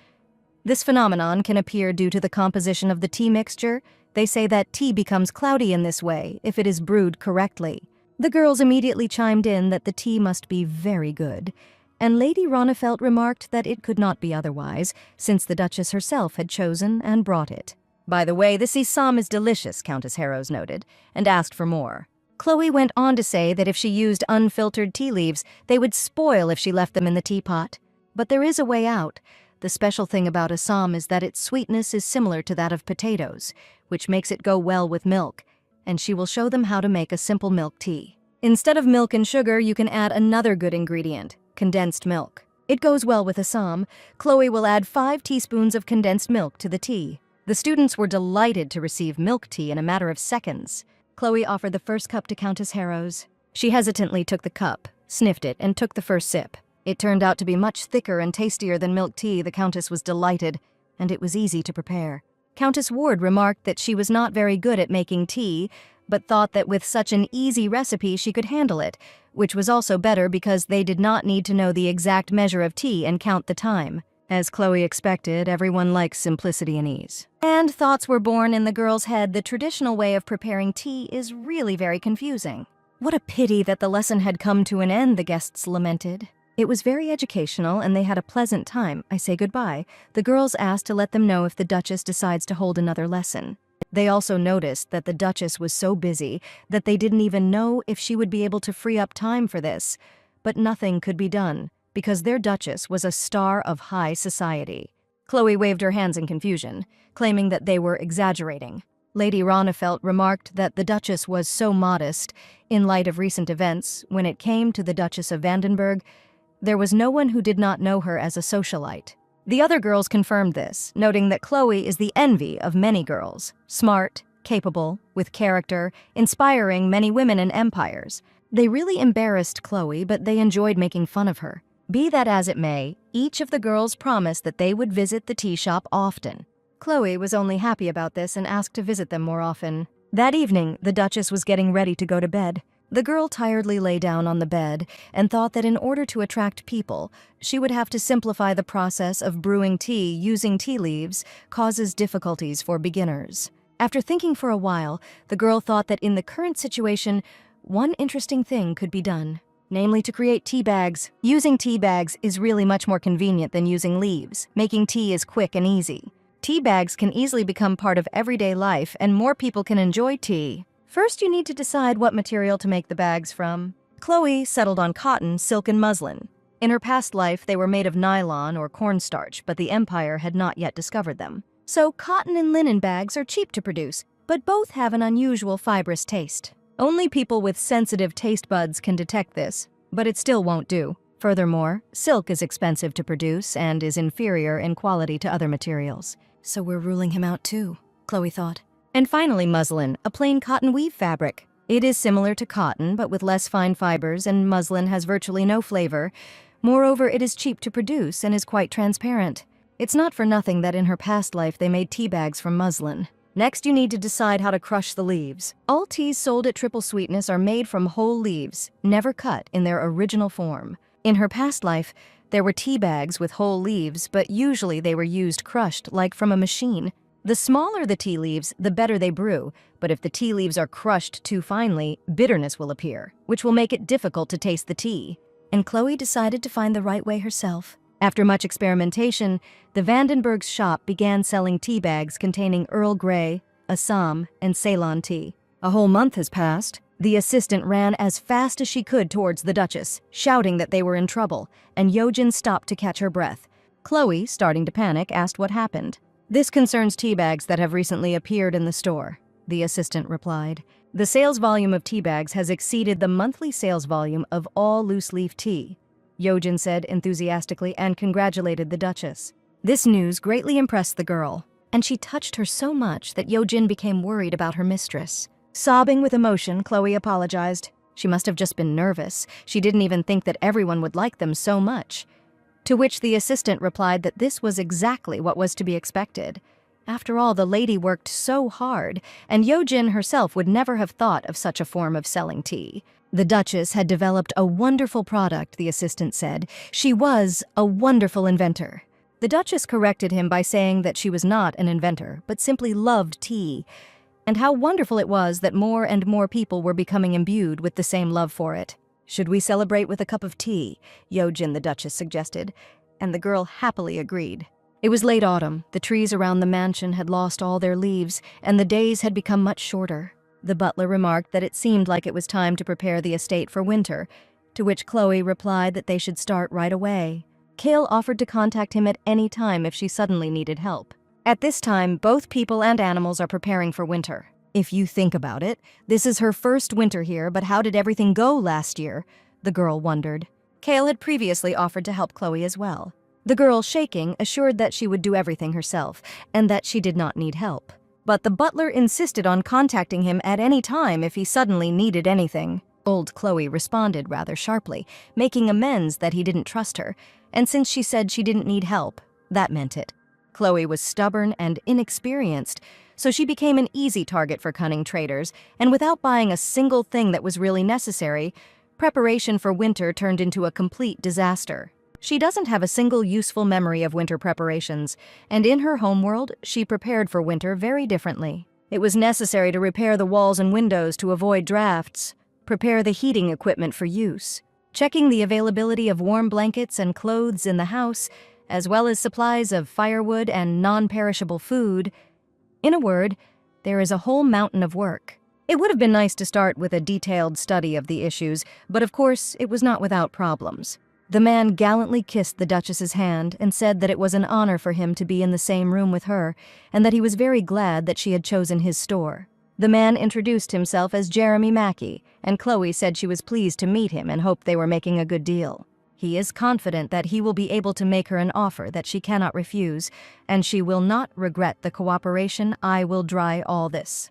This phenomenon can appear due to the composition of the tea mixture. They say that tea becomes cloudy in this way if it is brewed correctly. The girls immediately chimed in that the tea must be very good, and Lady Ronnefelt remarked that it could not be otherwise, since the Duchess herself had chosen and brought it. By the way, the sisam is delicious, Countess Harrows noted, and asked for more. Chloe went on to say that if she used unfiltered tea leaves, they would spoil if she left them in the teapot. But there is a way out. The special thing about assam is that its sweetness is similar to that of potatoes, which makes it go well with milk, and she will show them how to make a simple milk tea. Instead of milk and sugar, you can add another good ingredient, condensed milk. It goes well with assam. Chloe will add 5 teaspoons of condensed milk to the tea. The students were delighted to receive milk tea in a matter of seconds. Chloe offered the first cup to Countess Harrows. She hesitantly took the cup, sniffed it, and took the first sip. It turned out to be much thicker and tastier than milk tea. The Countess was delighted, and it was easy to prepare. Countess Ward remarked that she was not very good at making tea, but thought that with such an easy recipe she could handle it, which was also better because they did not need to know the exact measure of tea and count the time. As Chloe expected, everyone likes simplicity and ease. And thoughts were born in the girl's head. The traditional way of preparing tea is really very confusing. What a pity that the lesson had come to an end, the guests lamented. It was very educational, and they had a pleasant time. I say goodbye. The girls asked to let them know if the Duchess decides to hold another lesson. They also noticed that the Duchess was so busy that they didn't even know if she would be able to free up time for this. But nothing could be done, because their Duchess was a star of high society. Chloe waved her hands in confusion, claiming that they were exaggerating. Lady Ronnefelt remarked that the Duchess was so modest. In light of recent events, when it came to the Duchess of Vandenberg, there was no one who did not know her as a socialite. The other girls confirmed this, noting that Chloe is the envy of many girls. Smart, capable, with character, inspiring many women and empires. They really embarrassed Chloe, but they enjoyed making fun of her. Be that as it may, each of the girls promised that they would visit the tea shop often. Chloe was only happy about this and asked to visit them more often. That evening, the Duchess was getting ready to go to bed. The girl tiredly lay down on the bed and thought that in order to attract people, she would have to simplify the process of brewing tea using tea leaves causes difficulties for beginners. After thinking for a while, the girl thought that in the current situation, one interesting thing could be done, namely to create tea bags. Using tea bags is really much more convenient than using leaves. Making tea is quick and easy. Tea bags can easily become part of everyday life, and more people can enjoy tea. First, you need to decide what material to make the bags from. Chloe settled on cotton, silk, and muslin. In her past life, they were made of nylon or cornstarch, but the Empire had not yet discovered them. So cotton and linen bags are cheap to produce, but both have an unusual fibrous taste. Only people with sensitive taste buds can detect this, but it still won't do. Furthermore, silk is expensive to produce and is inferior in quality to other materials. So we're ruling him out too, Chloe thought. And finally, muslin, a plain cotton weave fabric. It is similar to cotton, but with less fine fibers, and muslin has virtually no flavor. Moreover, it is cheap to produce and is quite transparent. It's not for nothing that in her past life they made tea bags from muslin. Next, you need to decide how to crush the leaves. All teas sold at Triple Sweetness are made from whole leaves, never cut in their original form. In her past life, there were tea bags with whole leaves, but usually they were used crushed, like from a machine. The smaller the tea leaves, the better they brew, but if the tea leaves are crushed too finely, bitterness will appear, which will make it difficult to taste the tea. And Chloe decided to find the right way herself. After much experimentation, the Vandenberg's shop began selling tea bags containing Earl Grey, Assam, and Ceylon tea. A whole month has passed. The assistant ran as fast as she could towards the Duchess, shouting that they were in trouble, and Yojin stopped to catch her breath. Chloe, starting to panic, asked what happened. "This concerns tea bags that have recently appeared in the store," the assistant replied. "The sales volume of tea bags has exceeded the monthly sales volume of all loose-leaf tea," Yojin said enthusiastically and congratulated the Duchess. This news greatly impressed the girl, and she touched her so much that Yojin became worried about her mistress. Sobbing with emotion, Chloe apologized. She must have just been nervous. She didn't even think that everyone would like them so much. To which the assistant replied that this was exactly what was to be expected. After all, the lady worked so hard, and Yojin herself would never have thought of such a form of selling tea. The Duchess had developed a wonderful product, the assistant said. She was a wonderful inventor. The Duchess corrected him by saying that she was not an inventor, but simply loved tea, and how wonderful it was that more and more people were becoming imbued with the same love for it. "Should we celebrate with a cup of tea?" Yojin, the Duchess, suggested, and the girl happily agreed. It was late autumn. The trees around the mansion had lost all their leaves, and the days had become much shorter. The butler remarked that it seemed like it was time to prepare the estate for winter, to which Chloe replied that they should start right away. Kale offered to contact him at any time if she suddenly needed help. At this time, both people and animals are preparing for winter. If you think about it, this is her first winter here, but how did everything go last year? The girl wondered. Kale had previously offered to help Chloe as well. The girl, shaking, assured that she would do everything herself, and that she did not need help. But the butler insisted on contacting him at any time if he suddenly needed anything. Old Chloe responded rather sharply, making amends that he didn't trust her, and since she said she didn't need help, that meant it. Chloe was stubborn and inexperienced, so she became an easy target for cunning traders, and without buying a single thing that was really necessary, preparation for winter turned into a complete disaster. She doesn't have a single useful memory of winter preparations, and in her homeworld, she prepared for winter very differently. It was necessary to repair the walls and windows to avoid drafts, prepare the heating equipment for use, checking the availability of warm blankets and clothes in the house, as well as supplies of firewood and non-perishable food. In a word, there is a whole mountain of work. It would have been nice to start with a detailed study of the issues, but of course, it was not without problems. The man gallantly kissed the Duchess's hand and said that it was an honor for him to be in the same room with her, and that he was very glad that she had chosen his store. The man introduced himself as Jeremy Mackey, and Chloe said she was pleased to meet him and hoped they were making a good deal. He is confident that he will be able to make her an offer that she cannot refuse, and she will not regret the cooperation. I will dry all this.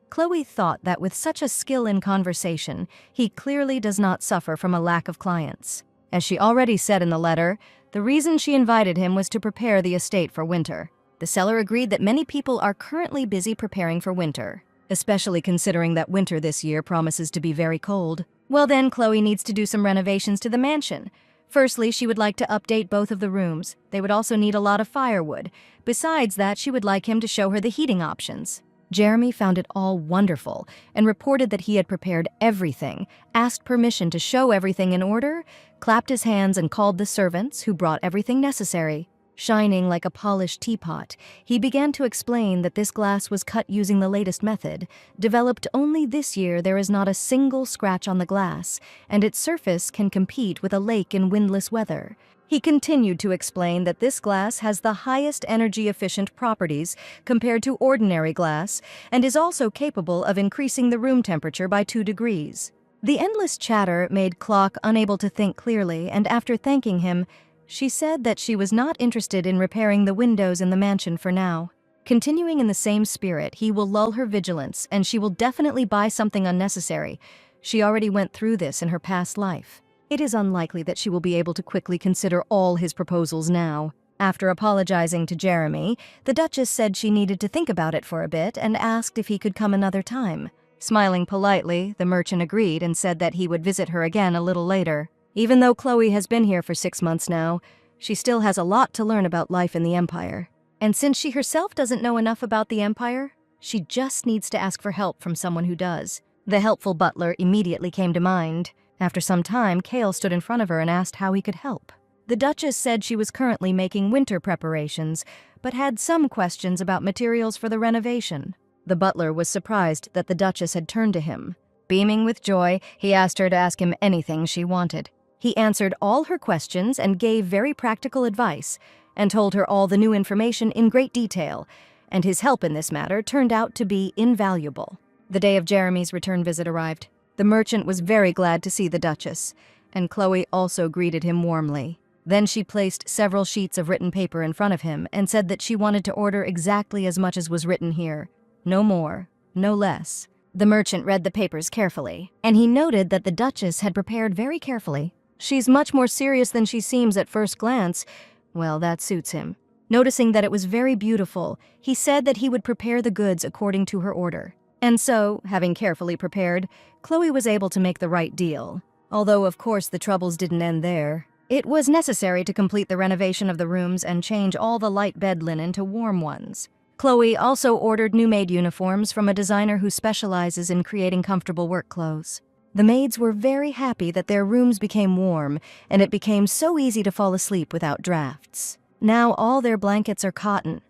Chloe thought that with such a skill in conversation, he clearly does not suffer from a lack of clients. As she already said in the letter, the reason she invited him was to prepare the estate for winter. The seller agreed that many people are currently busy preparing for winter, especially considering that winter this year promises to be very cold. Well then, Chloe needs to do some renovations to the mansion. Firstly, she would like to update both of the rooms. They would also need a lot of firewood. Besides that, she would like him to show her the heating options. Jeremy found it all wonderful and reported that he had prepared everything, asked permission to show everything in order, clapped his hands and called the servants, who brought everything necessary. Shining like a polished teapot, he began to explain that this glass was cut using the latest method. Developed only this year, there is not a single scratch on the glass, and its surface can compete with a lake in windless weather. He continued to explain that this glass has the highest energy-efficient properties compared to ordinary glass and is also capable of increasing the room temperature by 2 degrees. The endless chatter made Clock unable to think clearly, and after thanking him, she said that she was not interested in repairing the windows in the mansion for now. Continuing in the same spirit, he will lull her vigilance, and she will definitely buy something unnecessary. She already went through this in her past life. It is unlikely that she will be able to quickly consider all his proposals now. After apologizing to Jeremy, the Duchess said she needed to think about it for a bit and asked if he could come another time. Smiling politely, the merchant agreed and said that he would visit her again a little later. Even though Chloe has been here for 6 months now, she still has a lot to learn about life in the Empire. And since she herself doesn't know enough about the Empire, she just needs to ask for help from someone who does. The helpful butler immediately came to mind. After some time, Kale stood in front of her and asked how he could help. The Duchess said she was currently making winter preparations, but had some questions about materials for the renovation. The butler was surprised that the Duchess had turned to him. Beaming with joy, he asked her to ask him anything she wanted. He answered all her questions and gave very practical advice, and told her all the new information in great detail, and his help in this matter turned out to be invaluable. The day of Jeremy's return visit arrived. The merchant was very glad to see the Duchess, and Chloe also greeted him warmly. Then she placed several sheets of written paper in front of him and said that she wanted to order exactly as much as was written here. No more, no less. The merchant read the papers carefully, and he noted that the Duchess had prepared very carefully. She's much more serious than she seems at first glance. Well, that suits him. Noticing that it was very beautiful, he said that he would prepare the goods according to her order. And so, having carefully prepared, Chloe was able to make the right deal. Although, of course, the troubles didn't end there. It was necessary to complete the renovation of the rooms and change all the light bed linen to warm ones. Chloe also ordered new maid uniforms from a designer who specializes in creating comfortable work clothes. The maids were very happy that their rooms became warm, and it became so easy to fall asleep without drafts. Now all their blankets are cotton.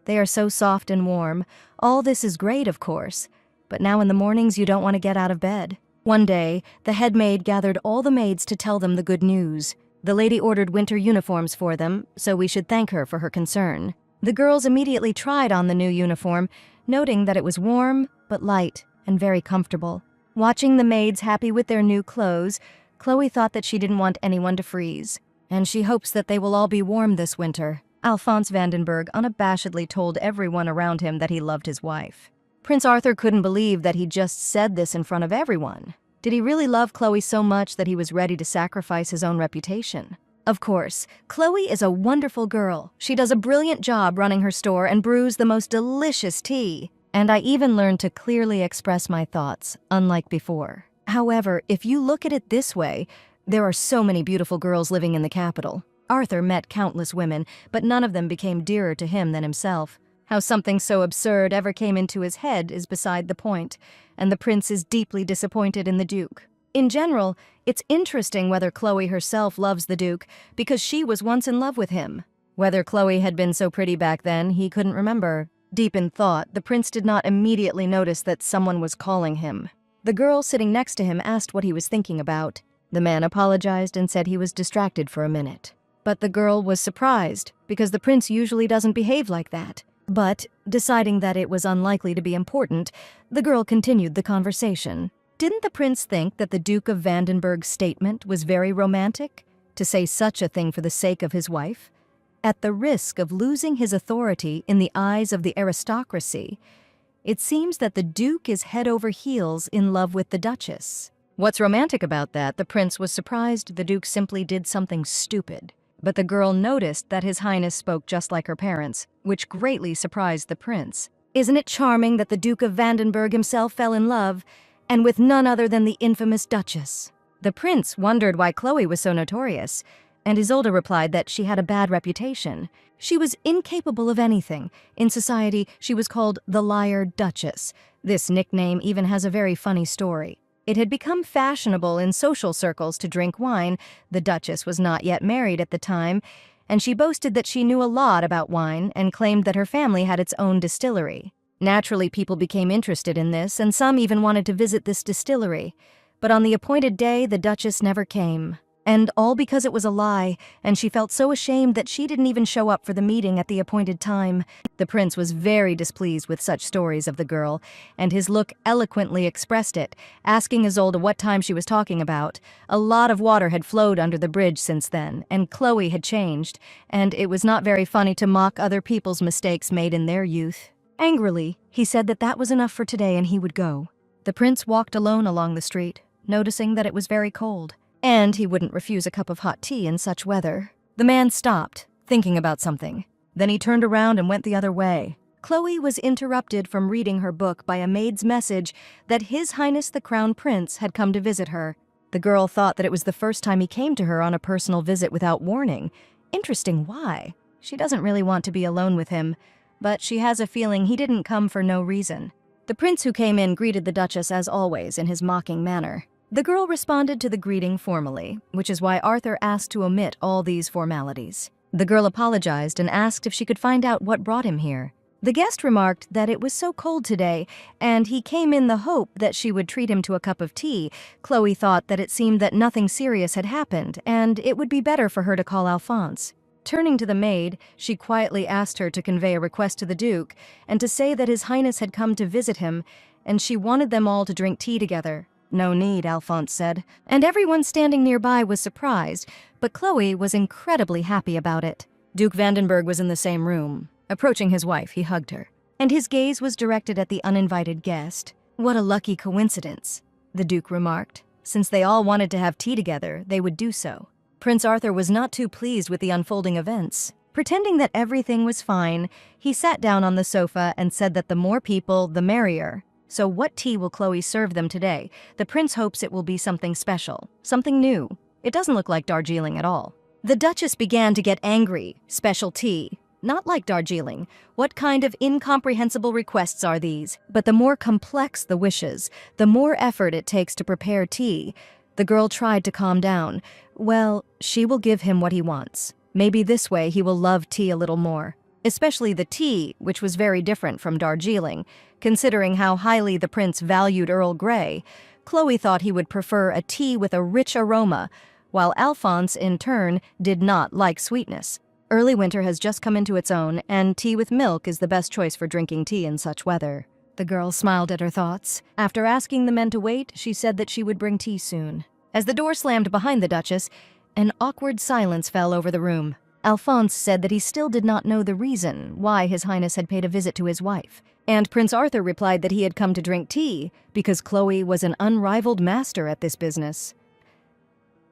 They are so soft and warm. All this is great, of course, but now in the mornings you don't want to get out of bed. One day, the head maid gathered all the maids to tell them the good news. The lady ordered winter uniforms for them, so we should thank her for her concern. The girls immediately tried on the new uniform, noting that it was warm, but light, and very comfortable. Watching the maids happy with their new clothes, Chloe thought that she didn't want anyone to freeze. And she hopes that they will all be warm this winter. Alphonse Vandenberg unabashedly told everyone around him that he loved his wife. Prince Arthur couldn't believe that he just said this in front of everyone. Did he really love Chloe so much that he was ready to sacrifice his own reputation? Of course, Chloe is a wonderful girl. She does a brilliant job running her store and brews the most delicious tea. And I even learned to clearly express my thoughts, unlike before. However, if you look at it this way, there are so many beautiful girls living in the capital. Arthur met countless women, but none of them became dearer to him than himself. How something so absurd ever came into his head is beside the point, and the prince is deeply disappointed in the Duke. In general, it's interesting whether Chloe herself loves the Duke, because she was once in love with him. Whether Chloe had been so pretty back then, he couldn't remember. Deep in thought, the prince did not immediately notice that someone was calling him. The girl sitting next to him asked what he was thinking about. The man apologized and said he was distracted for a minute. But the girl was surprised, because the prince usually doesn't behave like that. But, deciding that it was unlikely to be important, the girl continued the conversation. Didn't the prince think that the Duke of Vandenberg's statement was very romantic? To say such a thing for the sake of his wife? At the risk of losing his authority in the eyes of the aristocracy, it seems that the Duke is head over heels in love with the Duchess. What's romantic about that? The prince was surprised the Duke simply did something stupid. But the girl noticed that His Highness spoke just like her parents, which greatly surprised the prince. Isn't it charming that the Duke of Vandenberg himself fell in love, and with none other than the infamous Duchess? The prince wondered why Chloe was so notorious, and Isolde replied that she had a bad reputation. She was incapable of anything. In society, she was called the Liar Duchess. This nickname even has a very funny story. It had become fashionable in social circles to drink wine. The Duchess was not yet married at the time, and she boasted that she knew a lot about wine and claimed that her family had its own distillery. Naturally, people became interested in this, and some even wanted to visit this distillery. But on the appointed day, the Duchess never came. And all because it was a lie, and she felt so ashamed that she didn't even show up for the meeting at the appointed time. The prince was very displeased with such stories of the girl, and his look eloquently expressed it, asking Isolde what time she was talking about. A lot of water had flowed under the bridge since then, and Chloe had changed, and it was not very funny to mock other people's mistakes made in their youth. Angrily, he said that was enough for today and he would go. The prince walked alone along the street, noticing that it was very cold. And he wouldn't refuse a cup of hot tea in such weather. The man stopped, thinking about something. Then he turned around and went the other way. Chloe was interrupted from reading her book by a maid's message that His Highness the Crown Prince had come to visit her. The girl thought that it was the first time he came to her on a personal visit without warning. Interesting, why? She doesn't really want to be alone with him, but she has a feeling he didn't come for no reason. The prince who came in greeted the Duchess as always in his mocking manner. The girl responded to the greeting formally, which is why Arthur asked to omit all these formalities. The girl apologized and asked if she could find out what brought him here. The guest remarked that it was so cold today, and he came in the hope that she would treat him to a cup of tea. Chloe thought that it seemed that nothing serious had happened, and it would be better for her to call Alphonse. Turning to the maid, she quietly asked her to convey a request to the Duke, and to say that His Highness had come to visit him, and she wanted them all to drink tea together. No need, Alphonse said, and everyone standing nearby was surprised, but Chloe was incredibly happy about it. Duke Vandenberg was in the same room. Approaching his wife, he hugged her, and his gaze was directed at the uninvited guest. What a lucky coincidence, the Duke remarked. Since they all wanted to have tea together, they would do so. Prince Arthur was not too pleased with the unfolding events. Pretending that everything was fine, he sat down on the sofa and said that the more people, the merrier. So what tea will Chloe serve them today? The prince hopes it will be something special, something new. It doesn't look like Darjeeling at all. The Duchess began to get angry. Special tea. Not like Darjeeling. What kind of incomprehensible requests are these? But the more complex the wishes, the more effort it takes to prepare tea. The girl tried to calm down. Well, she will give him what he wants. Maybe this way he will love tea a little more. Especially the tea, which was very different from Darjeeling. Considering how highly the prince valued Earl Grey, Chloe thought he would prefer a tea with a rich aroma, while Alphonse, in turn, did not like sweetness. Early winter has just come into its own, and tea with milk is the best choice for drinking tea in such weather. The girl smiled at her thoughts. After asking the men to wait, she said that she would bring tea soon. As the door slammed behind the Duchess, an awkward silence fell over the room. Alphonse said that he still did not know the reason why His Highness had paid a visit to his wife, and Prince Arthur replied that he had come to drink tea because Chloe was an unrivaled master at this business.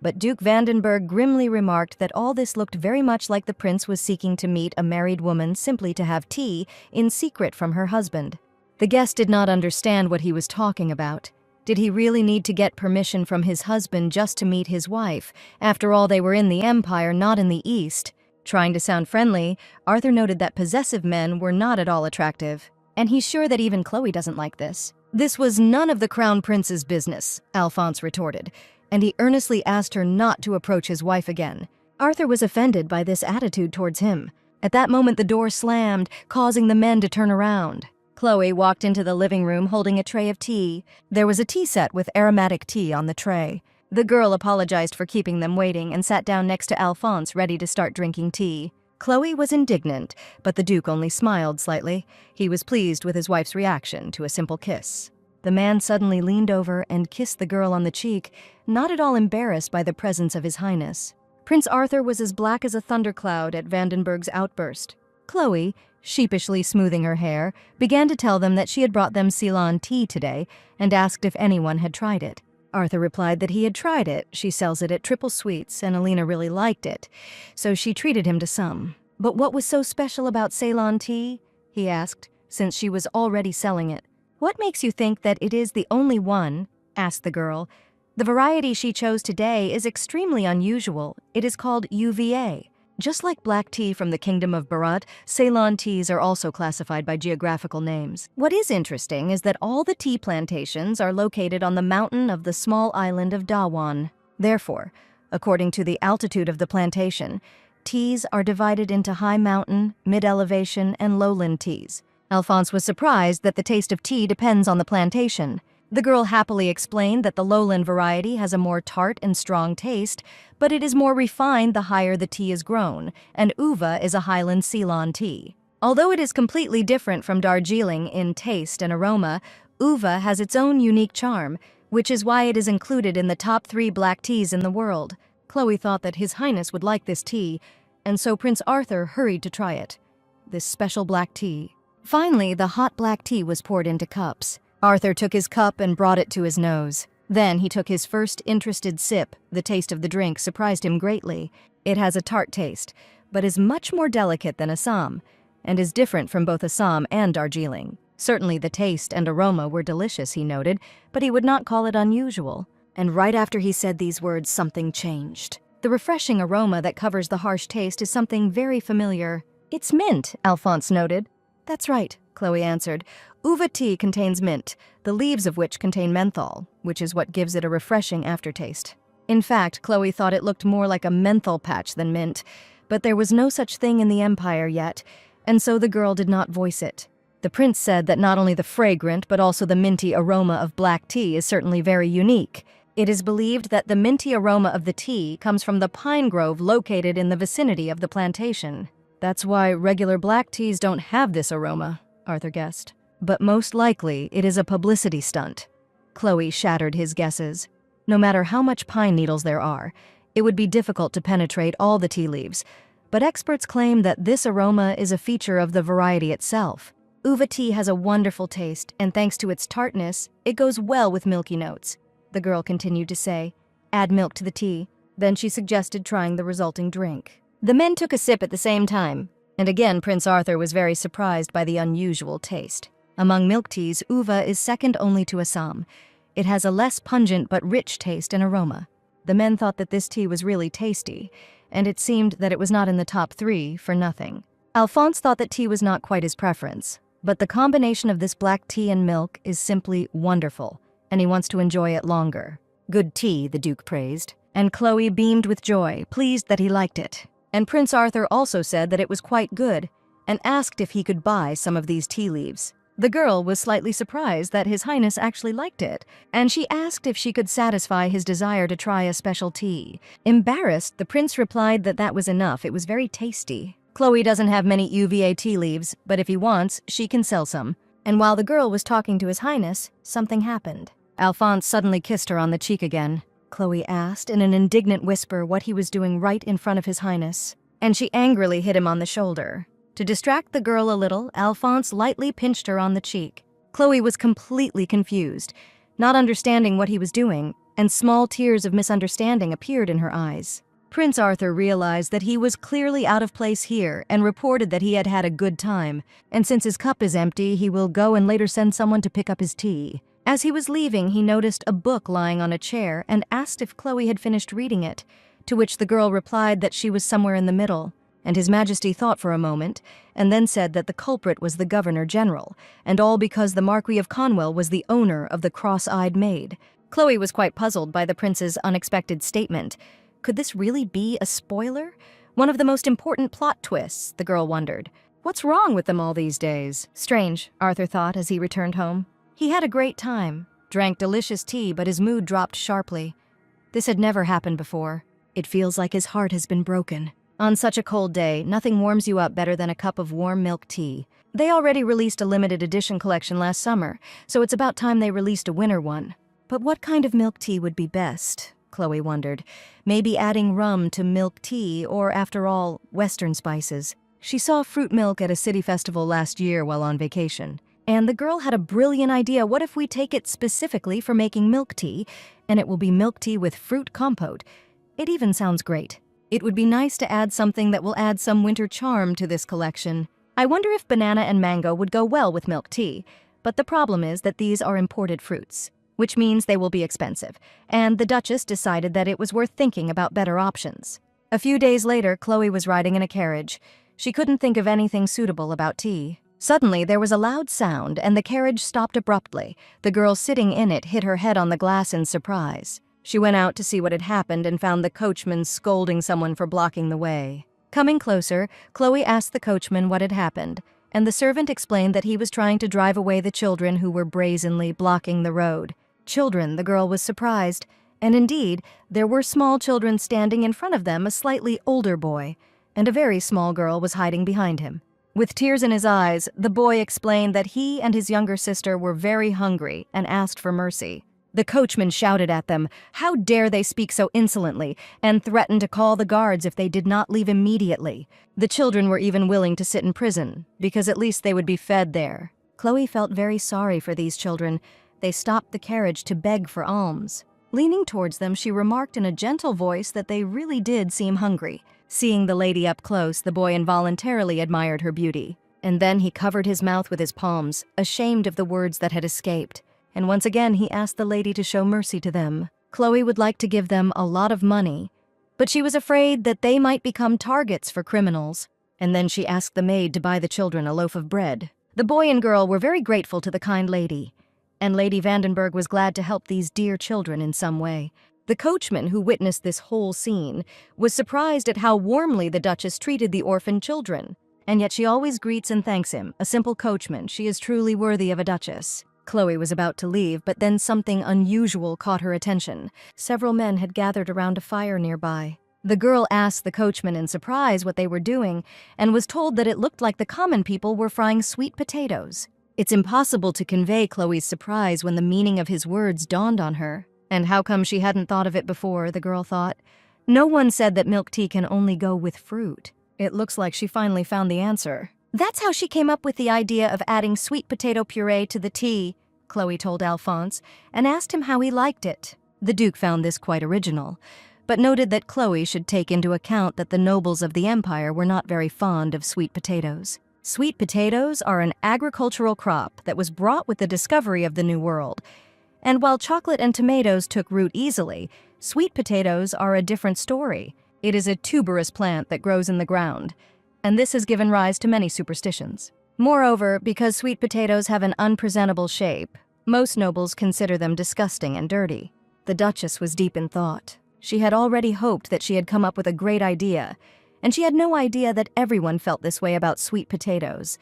But Duke Vandenberg grimly remarked that all this looked very much like the prince was seeking to meet a married woman simply to have tea in secret from her husband. The guest did not understand what he was talking about. Did he really need to get permission from his husband just to meet his wife? After all, they were in the Empire, not in the East. Trying to sound friendly, Arthur noted that possessive men were not at all attractive. And he's sure that even Chloe doesn't like this. This was none of the Crown Prince's business, Alphonse retorted, and he earnestly asked her not to approach his wife again. Arthur was offended by this attitude towards him. At that moment, the door slammed, causing the men to turn around. Chloe walked into the living room holding a tray of tea. There was a tea set with aromatic tea on the tray. The girl apologized for keeping them waiting and sat down next to Alphonse, ready to start drinking tea. Chloe was indignant, but the Duke only smiled slightly. He was pleased with his wife's reaction to a simple kiss. The man suddenly leaned over and kissed the girl on the cheek, not at all embarrassed by the presence of His Highness. Prince Arthur was as black as a thundercloud at Vandenberg's outburst. Chloe, sheepishly smoothing her hair, began to tell them that she had brought them Ceylon tea today and asked if anyone had tried it. Arthur replied that he had tried it. She sells it at Triple Sweets, and Alina really liked it, so she treated him to some. But what was so special about Ceylon tea? He asked, since she was already selling it. What makes you think that it is the only one? Asked the girl. The variety she chose today is extremely unusual. It is called UVA. Just like black tea from the Kingdom of Bharat, Ceylon teas are also classified by geographical names. What is interesting is that all the tea plantations are located on the mountain of the small island of Dawan. Therefore, according to the altitude of the plantation, teas are divided into high mountain, mid-elevation, and lowland teas. Alphonse was surprised that the taste of tea depends on the plantation. The girl happily explained that the lowland variety has a more tart and strong taste, but it is more refined the higher the tea is grown, and Uva is a highland Ceylon tea. Although it is completely different from Darjeeling in taste and aroma, Uva has its own unique charm, which is why it is included in the top 3 black teas in the world. Chloe thought that His Highness would like this tea, and so Prince Arthur hurried to try it. This special black tea. Finally, the hot black tea was poured into cups. Arthur took his cup and brought it to his nose. Then he took his first interested sip. The taste of the drink surprised him greatly. It has a tart taste, but is much more delicate than Assam, and is different from both Assam and Darjeeling. Certainly the taste and aroma were delicious, he noted, but he would not call it unusual. And right after he said these words, something changed. The refreshing aroma that covers the harsh taste is something very familiar. It's mint, Alphonse noted. That's right, Chloe answered. Uva tea contains mint, the leaves of which contain menthol, which is what gives it a refreshing aftertaste. In fact, Chloe thought it looked more like a menthol patch than mint, but there was no such thing in the Empire yet, and so the girl did not voice it. The prince said that not only the fragrant but also the minty aroma of black tea is certainly very unique. It is believed that the minty aroma of the tea comes from the pine grove located in the vicinity of the plantation. That's why regular black teas don't have this aroma, Arthur guessed. But most likely, it is a publicity stunt. Chloe shattered his guesses. No matter how much pine needles there are, it would be difficult to penetrate all the tea leaves, but experts claim that this aroma is a feature of the variety itself. Uva tea has a wonderful taste, and thanks to its tartness, it goes well with milky notes. The girl continued to say, add milk to the tea. Then she suggested trying the resulting drink. The men took a sip at the same time, and again Prince Arthur was very surprised by the unusual taste. Among milk teas, Uva is second only to Assam. It has a less pungent but rich taste and aroma. The men thought that this tea was really tasty, and it seemed that it was not in the top 3 for nothing. Alphonse thought that tea was not quite his preference, but the combination of this black tea and milk is simply wonderful, and he wants to enjoy it longer. Good tea, the Duke praised, and Chloe beamed with joy, pleased that he liked it. And Prince Arthur also said that it was quite good, and asked if he could buy some of these tea leaves. The girl was slightly surprised that His Highness actually liked it, and she asked if she could satisfy his desire to try a special tea. Embarrassed, the prince replied that that was enough, it was very tasty. Chloe doesn't have many UVA tea leaves, but if he wants, she can sell some. And while the girl was talking to His Highness, something happened. Alphonse suddenly kissed her on the cheek again. Chloe asked in an indignant whisper what he was doing right in front of His Highness, and she angrily hit him on the shoulder. To distract the girl a little, Alphonse lightly pinched her on the cheek. Chloe was completely confused, not understanding what he was doing, and small tears of misunderstanding appeared in her eyes. Prince Arthur realized that he was clearly out of place here and reported that he had had a good time, and since his cup is empty, he will go and later send someone to pick up his tea. As he was leaving, he noticed a book lying on a chair and asked if Chloe had finished reading it, to which the girl replied that she was somewhere in the middle. And His Majesty thought for a moment, and then said that the culprit was the Governor-General, and all because the Marquis of Conwell was the owner of the cross-eyed maid. Chloe was quite puzzled by the prince's unexpected statement. Could this really be a spoiler? One of the most important plot twists, the girl wondered. What's wrong with them all these days? Strange, Arthur thought as he returned home. He had a great time, drank delicious tea, but his mood dropped sharply. This had never happened before. It feels like his heart has been broken. On such a cold day, nothing warms you up better than a cup of warm milk tea. They already released a limited edition collection last summer, so it's about time they released a winter one. But what kind of milk tea would be best? Chloe wondered. Maybe adding rum to milk tea, or after all, Western spices. She saw fruit milk at a city festival last year while on vacation. And the girl had a brilliant idea. What if we take it specifically for making milk tea, and it will be milk tea with fruit compote? It even sounds great. It would be nice to add something that will add some winter charm to this collection. I wonder if banana and mango would go well with milk tea, but the problem is that these are imported fruits, which means they will be expensive, and the Duchess decided that it was worth thinking about better options. A few days later, Chloe was riding in a carriage. She couldn't think of anything suitable about tea. Suddenly, there was a loud sound, and the carriage stopped abruptly. The girl sitting in it hit her head on the glass in surprise. She went out to see what had happened and found the coachman scolding someone for blocking the way. Coming closer, Chloe asked the coachman what had happened, and the servant explained that he was trying to drive away the children who were brazenly blocking the road. Children, the girl was surprised, and indeed, there were small children standing in front of them, a slightly older boy, and a very small girl was hiding behind him. With tears in his eyes, the boy explained that he and his younger sister were very hungry and asked for mercy. The coachman shouted at them, "How dare they speak so insolently," and threatened to call the guards if they did not leave immediately. The children were even willing to sit in prison, because at least they would be fed there. Chloe felt very sorry for these children. They stopped the carriage to beg for alms. Leaning towards them, she remarked in a gentle voice that they really did seem hungry. Seeing the lady up close, the boy involuntarily admired her beauty. And then he covered his mouth with his palms, ashamed of the words that had escaped. And once again he asked the lady to show mercy to them. Chloe would like to give them a lot of money, but she was afraid that they might become targets for criminals. And then she asked the maid to buy the children a loaf of bread. The boy and girl were very grateful to the kind lady, and Lady Vandenberg was glad to help these dear children in some way. The coachman, who witnessed this whole scene, was surprised at how warmly the Duchess treated the orphaned children. And yet she always greets and thanks him, a simple coachman. She is truly worthy of a Duchess. Chloe was about to leave, but then something unusual caught her attention. Several men had gathered around a fire nearby. The girl asked the coachman in surprise what they were doing, and was told that it looked like the common people were frying sweet potatoes. It's impossible to convey Chloe's surprise when the meaning of his words dawned on her. And how come she hadn't thought of it before, the girl thought. No one said that milk tea can only go with fruit. It looks like she finally found the answer. That's how she came up with the idea of adding sweet potato puree to the tea, Chloe told Alphonse, and asked him how he liked it. The Duke found this quite original, but noted that Chloe should take into account that the nobles of the empire were not very fond of sweet potatoes. Sweet potatoes are an agricultural crop that was brought with the discovery of the New World. And while chocolate and tomatoes took root easily, sweet potatoes are a different story. It is a tuberous plant that grows in the ground, and this has given rise to many superstitions. Moreover, because sweet potatoes have an unpresentable shape, most nobles consider them disgusting and dirty. The Duchess was deep in thought. She had already hoped that she had come up with a great idea, and she had no idea that everyone felt this way about sweet potatoes.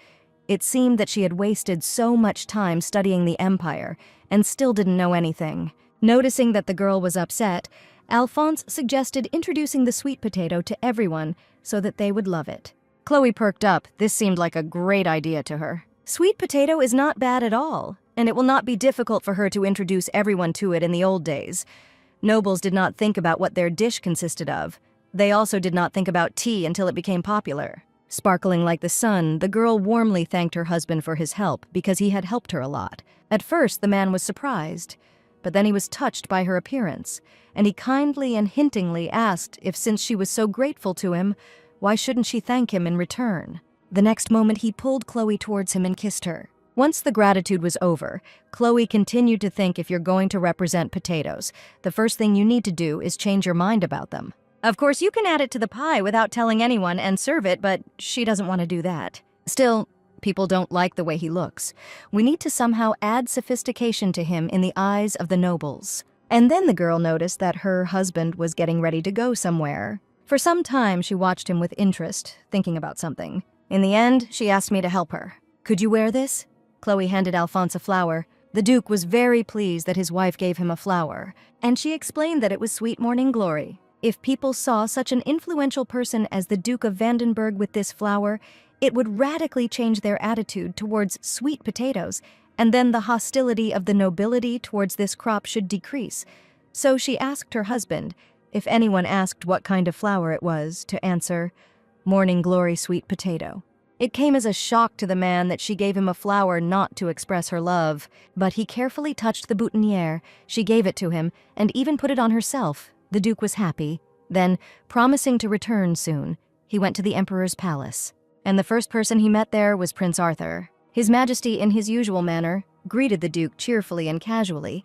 It seemed that she had wasted so much time studying the empire and still didn't know anything. Noticing that the girl was upset, Alphonse suggested introducing the sweet potato to everyone so that they would love it. Chloe perked up. This seemed like a great idea to her. Sweet potato is not bad at all, and it will not be difficult for her to introduce everyone to it in the old days. Nobles did not think about what their dish consisted of. They also did not think about tea until it became popular. Sparkling like the sun, the girl warmly thanked her husband for his help because he had helped her a lot. At first, the man was surprised, but then he was touched by her appearance, and he kindly and hintingly asked if, since she was so grateful to him, why shouldn't she thank him in return? The next moment, he pulled Chloe towards him and kissed her. Once the gratitude was over, Chloe continued to think if you're going to represent potatoes, the first thing you need to do is change your mind about them. Of course, you can add it to the pie without telling anyone and serve it, but she doesn't want to do that. Still, people don't like the way he looks. We need to somehow add sophistication to him in the eyes of the nobles. And then the girl noticed that her husband was getting ready to go somewhere. For some time, she watched him with interest, thinking about something. In the end, she asked me to help her. Could you wear this? Chloe handed Alphonse a flower. The Duke was very pleased that his wife gave him a flower, and she explained that it was sweet morning glory. If people saw such an influential person as the Duke of Vandenberg with this flower, it would radically change their attitude towards sweet potatoes, and then the hostility of the nobility towards this crop should decrease. So she asked her husband, if anyone asked what kind of flower it was, to answer, "Morning glory sweet potato." It came as a shock to the man that she gave him a flower not to express her love, but he carefully touched the boutonniere. She gave it to him, and even put it on herself. The Duke was happy. Then, promising to return soon, he went to the Emperor's palace. And the first person he met there was Prince Arthur. His Majesty, in his usual manner, greeted the Duke cheerfully and casually,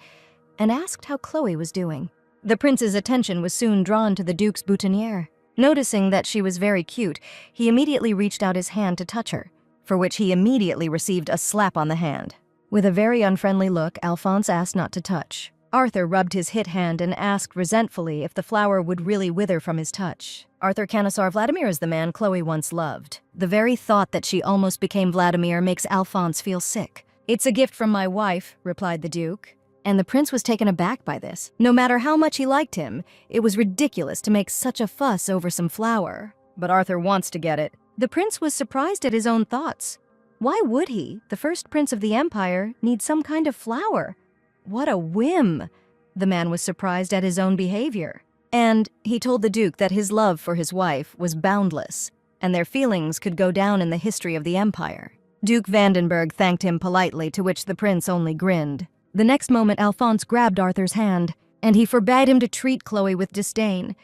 and asked how Chloe was doing. The prince's attention was soon drawn to the Duke's boutonniere. Noticing that she was very cute, he immediately reached out his hand to touch her, for which he immediately received a slap on the hand. With a very unfriendly look, Alphonse asked not to touch. Arthur rubbed his hit hand and asked resentfully if the flower would really wither from his touch. Arthur Canossar Vladimir is the man Chloe once loved. The very thought that she almost became Vladimir makes Alphonse feel sick. It's a gift from my wife, replied the Duke. And the prince was taken aback by this. No matter how much he liked him, it was ridiculous to make such a fuss over some flower. But Arthur wants to get it. The prince was surprised at his own thoughts. Why would he, the first prince of the empire, need some kind of flower? What a whim! The man was surprised at his own behavior. And he told the Duke that his love for his wife was boundless, and their feelings could go down in the history of the empire. Duke Vandenberg thanked him politely, to which the prince only grinned. The next moment Alphonse grabbed Arthur's hand, and he forbade him to treat Chloe with disdain.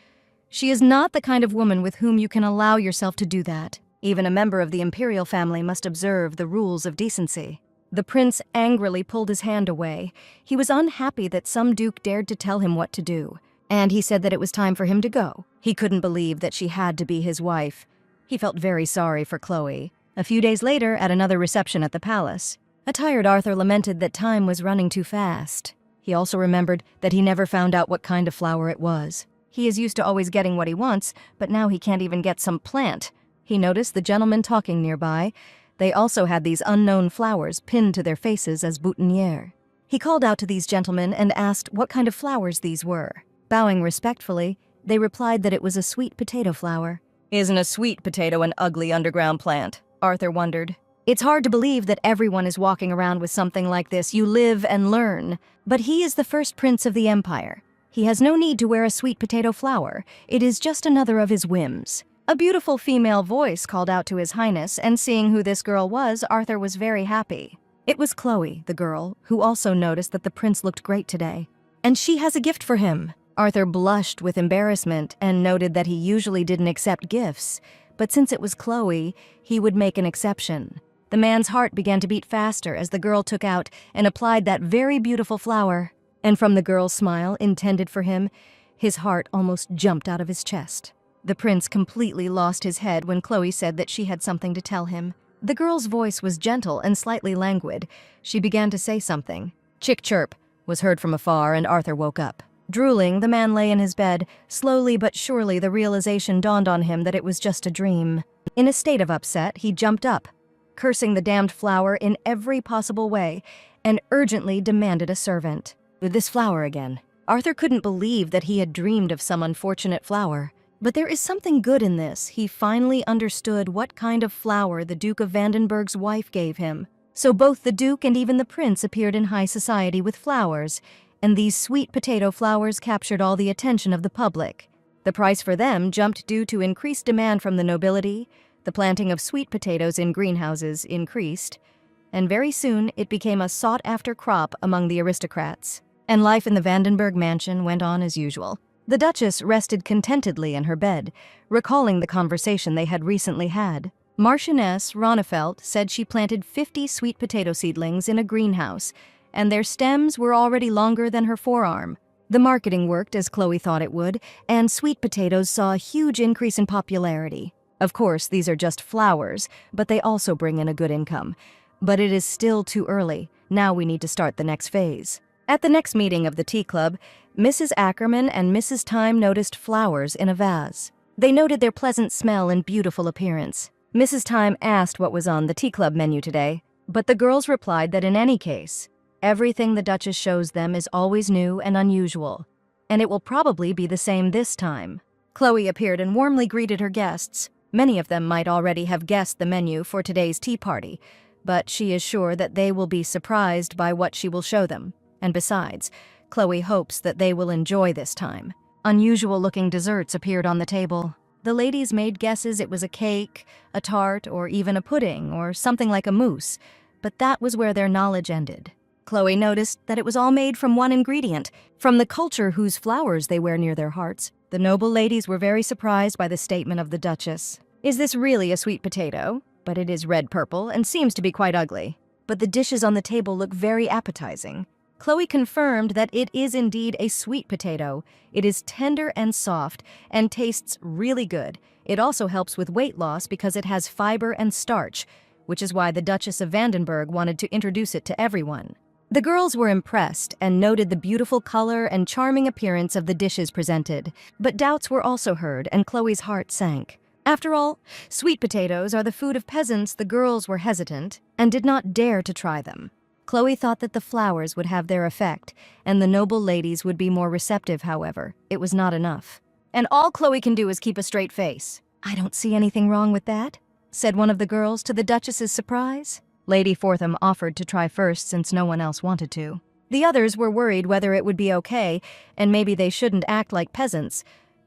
She is not the kind of woman with whom you can allow yourself to do that. Even a member of the imperial family must observe the rules of decency. The prince angrily pulled his hand away. He was unhappy that some duke dared to tell him what to do, and he said that it was time for him to go. He couldn't believe that she had to be his wife. He felt very sorry for Chloe. A few days later, at another reception at the palace, a tired Arthur lamented that time was running too fast. He also remembered that he never found out what kind of flower it was. He is used to always getting what he wants, but now he can't even get some plant. He noticed the gentlemen talking nearby. They also had these unknown flowers pinned to their faces as boutonnières. He called out to these gentlemen and asked what kind of flowers these were. Bowing respectfully, they replied that it was a sweet potato flower. Isn't a sweet potato an ugly underground plant? Arthur wondered. It's hard to believe that everyone is walking around with something like this. You live and learn. But he is the first prince of the empire. He has no need to wear a sweet potato flower. It is just another of his whims. A beautiful female voice called out to His Highness, and seeing who this girl was, Arthur was very happy. It was Chloe, the girl, who also noticed that the prince looked great today. And she has a gift for him. Arthur blushed with embarrassment and noted that he usually didn't accept gifts, but since it was Chloe, he would make an exception. The man's heart began to beat faster as the girl took out and applied that very beautiful flower. And from the girl's smile intended for him, his heart almost jumped out of his chest. The prince completely lost his head when Chloe said that she had something to tell him. The girl's voice was gentle and slightly languid. She began to say something. Chick chirp was heard from afar, and Arthur woke up. Drooling, the man lay in his bed. Slowly but surely the realization dawned on him that it was just a dream. In a state of upset, he jumped up, cursing the damned flower in every possible way, and urgently demanded a servant. This flower again. Arthur couldn't believe that he had dreamed of some unfortunate flower. But there is something good in this. He finally understood what kind of flower the Duke of Vandenberg's wife gave him. So both the Duke and even the prince appeared in high society with flowers, and these sweet potato flowers captured all the attention of the public. The price for them jumped due to increased demand from the nobility. The planting of sweet potatoes in greenhouses increased, and very soon it became a sought-after crop among the aristocrats. And life in the Vandenberg mansion went on as usual. The Duchess rested contentedly in her bed, recalling the conversation they had recently had. Marchioness Ronnefelt said she planted 50 sweet potato seedlings in a greenhouse, and their stems were already longer than her forearm. The marketing worked as Chloe thought it would, and sweet potatoes saw a huge increase in popularity. Of course, these are just flowers, but they also bring in a good income. But it is still too early. Now we need to start the next phase. At the next meeting of the tea club, Mrs. Ackerman and Mrs. Time noticed flowers in a vase. They noted their pleasant smell and beautiful appearance. Mrs. Time asked what was on the tea club menu today, but the girls replied that in any case, everything the Duchess shows them is always new and unusual, and it will probably be the same this time. Chloe appeared and warmly greeted her guests. Many of them might already have guessed the menu for today's tea party, but she is sure that they will be surprised by what she will show them. And besides, Chloe hopes that they will enjoy this time. Unusual-looking desserts appeared on the table. The ladies made guesses it was a cake, a tart, or even a pudding, or something like a mousse, but that was where their knowledge ended. Chloe noticed that it was all made from one ingredient, from the culture whose flowers they wear near their hearts. The noble ladies were very surprised by the statement of the Duchess. Is this really a sweet potato? But it is red-purple and seems to be quite ugly. But the dishes on the table look very appetizing. Chloe confirmed that it is indeed a sweet potato. It is tender and soft and tastes really good. It also helps with weight loss because it has fiber and starch, which is why the Duchess of Vandenberg wanted to introduce it to everyone. The girls were impressed and noted the beautiful color and charming appearance of the dishes presented, but doubts were also heard and Chloe's heart sank. After all, sweet potatoes are the food of peasants. The girls were hesitant and did not dare to try them. Chloe thought that the flowers would have their effect, and the noble ladies would be more receptive. However, it was not enough. "And all Chloe can do is keep a straight face." "I don't see anything wrong with that," said one of the girls to the Duchess's surprise. Lady Fortham offered to try first since no one else wanted to. The others were worried whether it would be okay, and maybe they shouldn't act like peasants.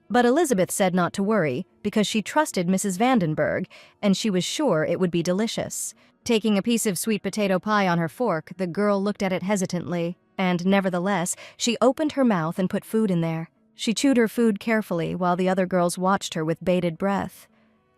But Elizabeth said not to worry, because she trusted Mrs. Vandenberg, and she was sure it would be delicious. Taking a piece of sweet potato pie on her fork, the girl looked at it hesitantly, and nevertheless, she opened her mouth and put food in there. She chewed her food carefully while the other girls watched her with bated breath.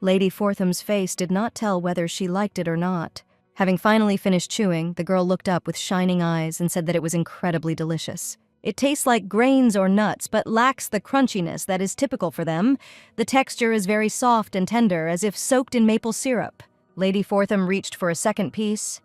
Lady Fortham's face did not tell whether she liked it or not. Having finally finished chewing, the girl looked up with shining eyes and said that it was incredibly delicious. "It tastes like grains or nuts, but lacks the crunchiness that is typical for them. The texture is very soft and tender, as if soaked in maple syrup." Lady Fortham reached for a second piece,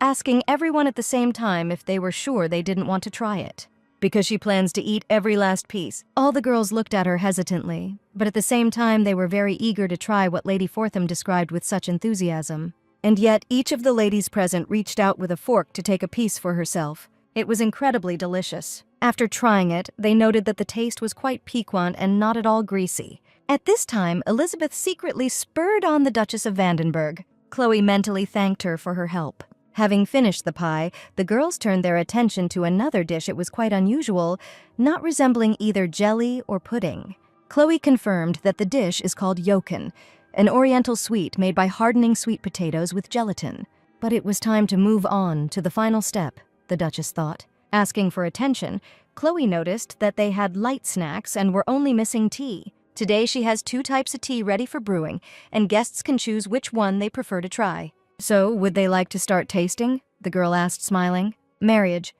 asking everyone at the same time if they were sure they didn't want to try it, because she plans to eat every last piece. All the girls looked at her hesitantly, but at the same time they were very eager to try what Lady Fortham described with such enthusiasm. And yet each of the ladies present reached out with a fork to take a piece for herself. It was incredibly delicious. After trying it, they noted that the taste was quite piquant and not at all greasy. At this time, Elizabeth secretly spurred on the Duchess of Vandenberg. Chloe mentally thanked her for her help. Having finished the pie, the girls turned their attention to another dish. It was quite unusual, not resembling either jelly or pudding. Chloe confirmed that the dish is called yoken, an oriental sweet made by hardening sweet potatoes with gelatin. But it was time to move on to the final step, the Duchess thought. Asking for attention, Chloe noticed that they had light snacks and were only missing tea. Today she has 2 types of tea ready for brewing, and guests can choose which one they prefer to try. "So, would they like to start tasting?" the girl asked, smiling. "Marriage.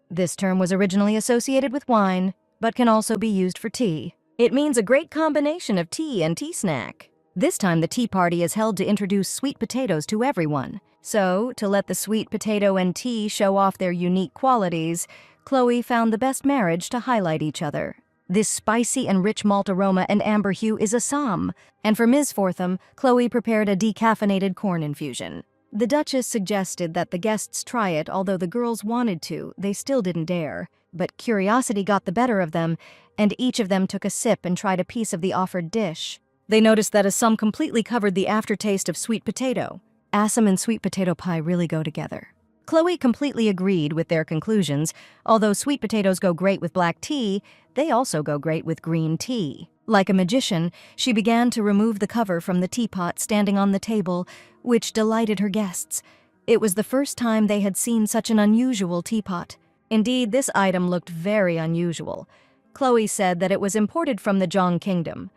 This term was originally associated with wine, but can also be used for tea. It means a great combination of tea and tea snack. This time the tea party is held to introduce sweet potatoes to everyone. So, to let the sweet potato and tea show off their unique qualities, Chloe found the best marriage to highlight each other. This spicy and rich malt aroma and amber hue is Assam, and for Ms. Fortham, Chloe prepared a decaffeinated corn infusion. The Duchess suggested that the guests try it. Although the girls wanted to, they still didn't dare. But curiosity got the better of them, and each of them took a sip and tried a piece of the offered dish. They noticed that Assam completely covered the aftertaste of sweet potato. Assam and sweet potato pie really go together. Chloe completely agreed with their conclusions. Although sweet potatoes go great with black tea, they also go great with green tea. Like a magician, she began to remove the cover from the teapot standing on the table, which delighted her guests. It was the first time they had seen such an unusual teapot. Indeed, this item looked very unusual. Chloe said that it was imported from the Zhong Kingdom.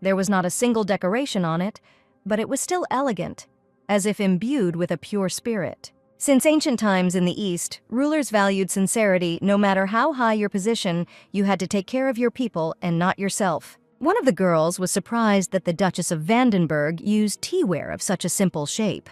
There was not a single decoration on it, but it was still elegant, as if imbued with a pure spirit. Since ancient times in the East, rulers valued sincerity. No matter how high your position, you had to take care of your people and not yourself. One of the girls was surprised that the Duchess of Vandenberg used teaware of such a simple shape,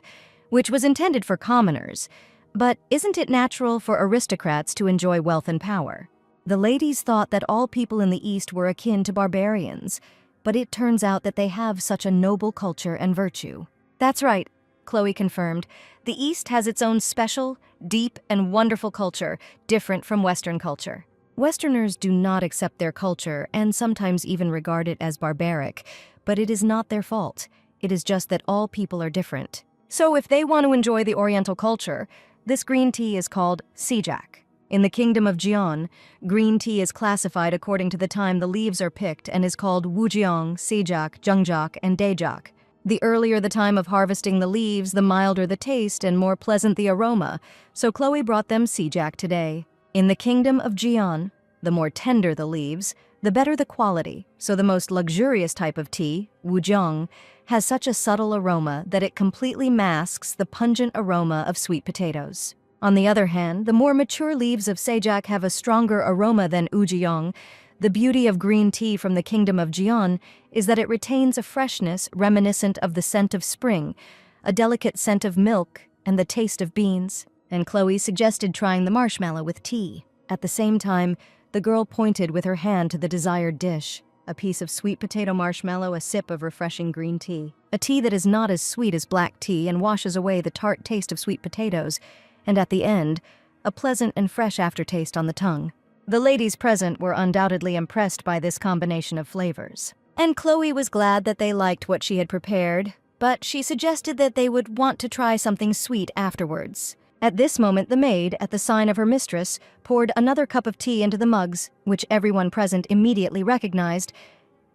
which was intended for commoners. But isn't it natural for aristocrats to enjoy wealth and power? The ladies thought that all people in the East were akin to barbarians, but it turns out that they have such a noble culture and virtue. That's right, Chloe confirmed. The East has its own special, deep, and wonderful culture, different from Western culture. Westerners do not accept their culture and sometimes even regard it as barbaric, but it is not their fault. It is just that all people are different. So if they want to enjoy the Oriental culture, this green tea is called sijak. In the Kingdom of Jian, green tea is classified according to the time the leaves are picked and is called wujiang, sijak, zhengjak, and daejak. The earlier the time of harvesting the leaves, the milder the taste and more pleasant the aroma, so Chloe brought them sijak today. In the Kingdom of Jian, the more tender the leaves, the better the quality, so the most luxurious type of tea, wujiang, has such a subtle aroma that it completely masks the pungent aroma of sweet potatoes. On the other hand, the more mature leaves of sejak have a stronger aroma than wujiang. The beauty of green tea from the Kingdom of Jian is that it retains a freshness reminiscent of the scent of spring, a delicate scent of milk, and the taste of beans. and Chloe suggested trying the marshmallow with tea. At the same time, the girl pointed with her hand to the desired dish, a piece of sweet potato marshmallow, a sip of refreshing green tea. A tea that is not as sweet as black tea and washes away the tart taste of sweet potatoes, and at the end, a pleasant and fresh aftertaste on the tongue. The ladies present were undoubtedly impressed by this combination of flavors. And Chloe was glad that they liked what she had prepared, but she suggested that they would want to try something sweet afterwards. At this moment, the maid, at the sign of her mistress, poured another cup of tea into the mugs, which everyone present immediately recognized.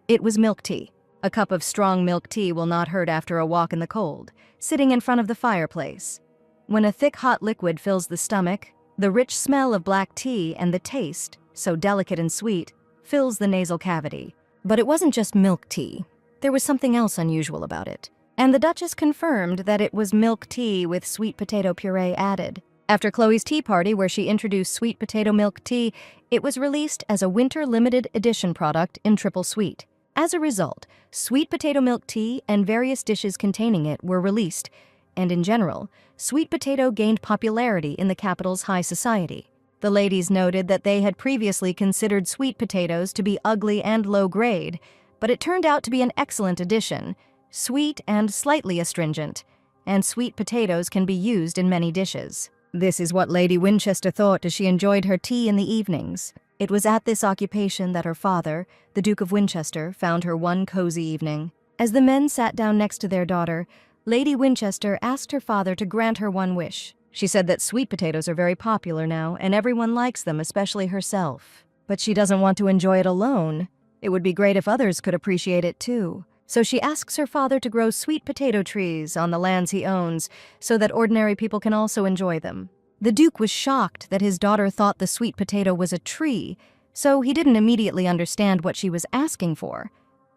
It was milk tea. A cup of strong milk tea will not hurt after a walk in the cold, sitting in front of the fireplace. When a thick hot liquid fills the stomach, the rich smell of black tea and the taste, so delicate and sweet, fills the nasal cavity. But it wasn't just milk tea. There was something else unusual about it. And the Duchess confirmed that it was milk tea with sweet potato puree added. After Chloe's tea party, where she introduced sweet potato milk tea, it was released as a winter limited edition product in triple sweet. As a result, sweet potato milk tea and various dishes containing it were released, and in general, sweet potato gained popularity in the capital's high society. The ladies noted that they had previously considered sweet potatoes to be ugly and low grade, but it turned out to be an excellent addition, sweet and slightly astringent, and sweet potatoes can be used in many dishes. This is what Lady Winchester thought as she enjoyed her tea in the evenings. It was at this occupation that her father, the Duke of Winchester, found her one cozy evening. As the men sat down next to their daughter, Lady Winchester asked her father to grant her one wish. She said that sweet potatoes are very popular now, and everyone likes them, especially herself. But she doesn't want to enjoy it alone. It would be great if others could appreciate it too. So she asks her father to grow sweet potato trees on the lands he owns, so that ordinary people can also enjoy them. The Duke was shocked that his daughter thought the sweet potato was a tree, so he didn't immediately understand what she was asking for.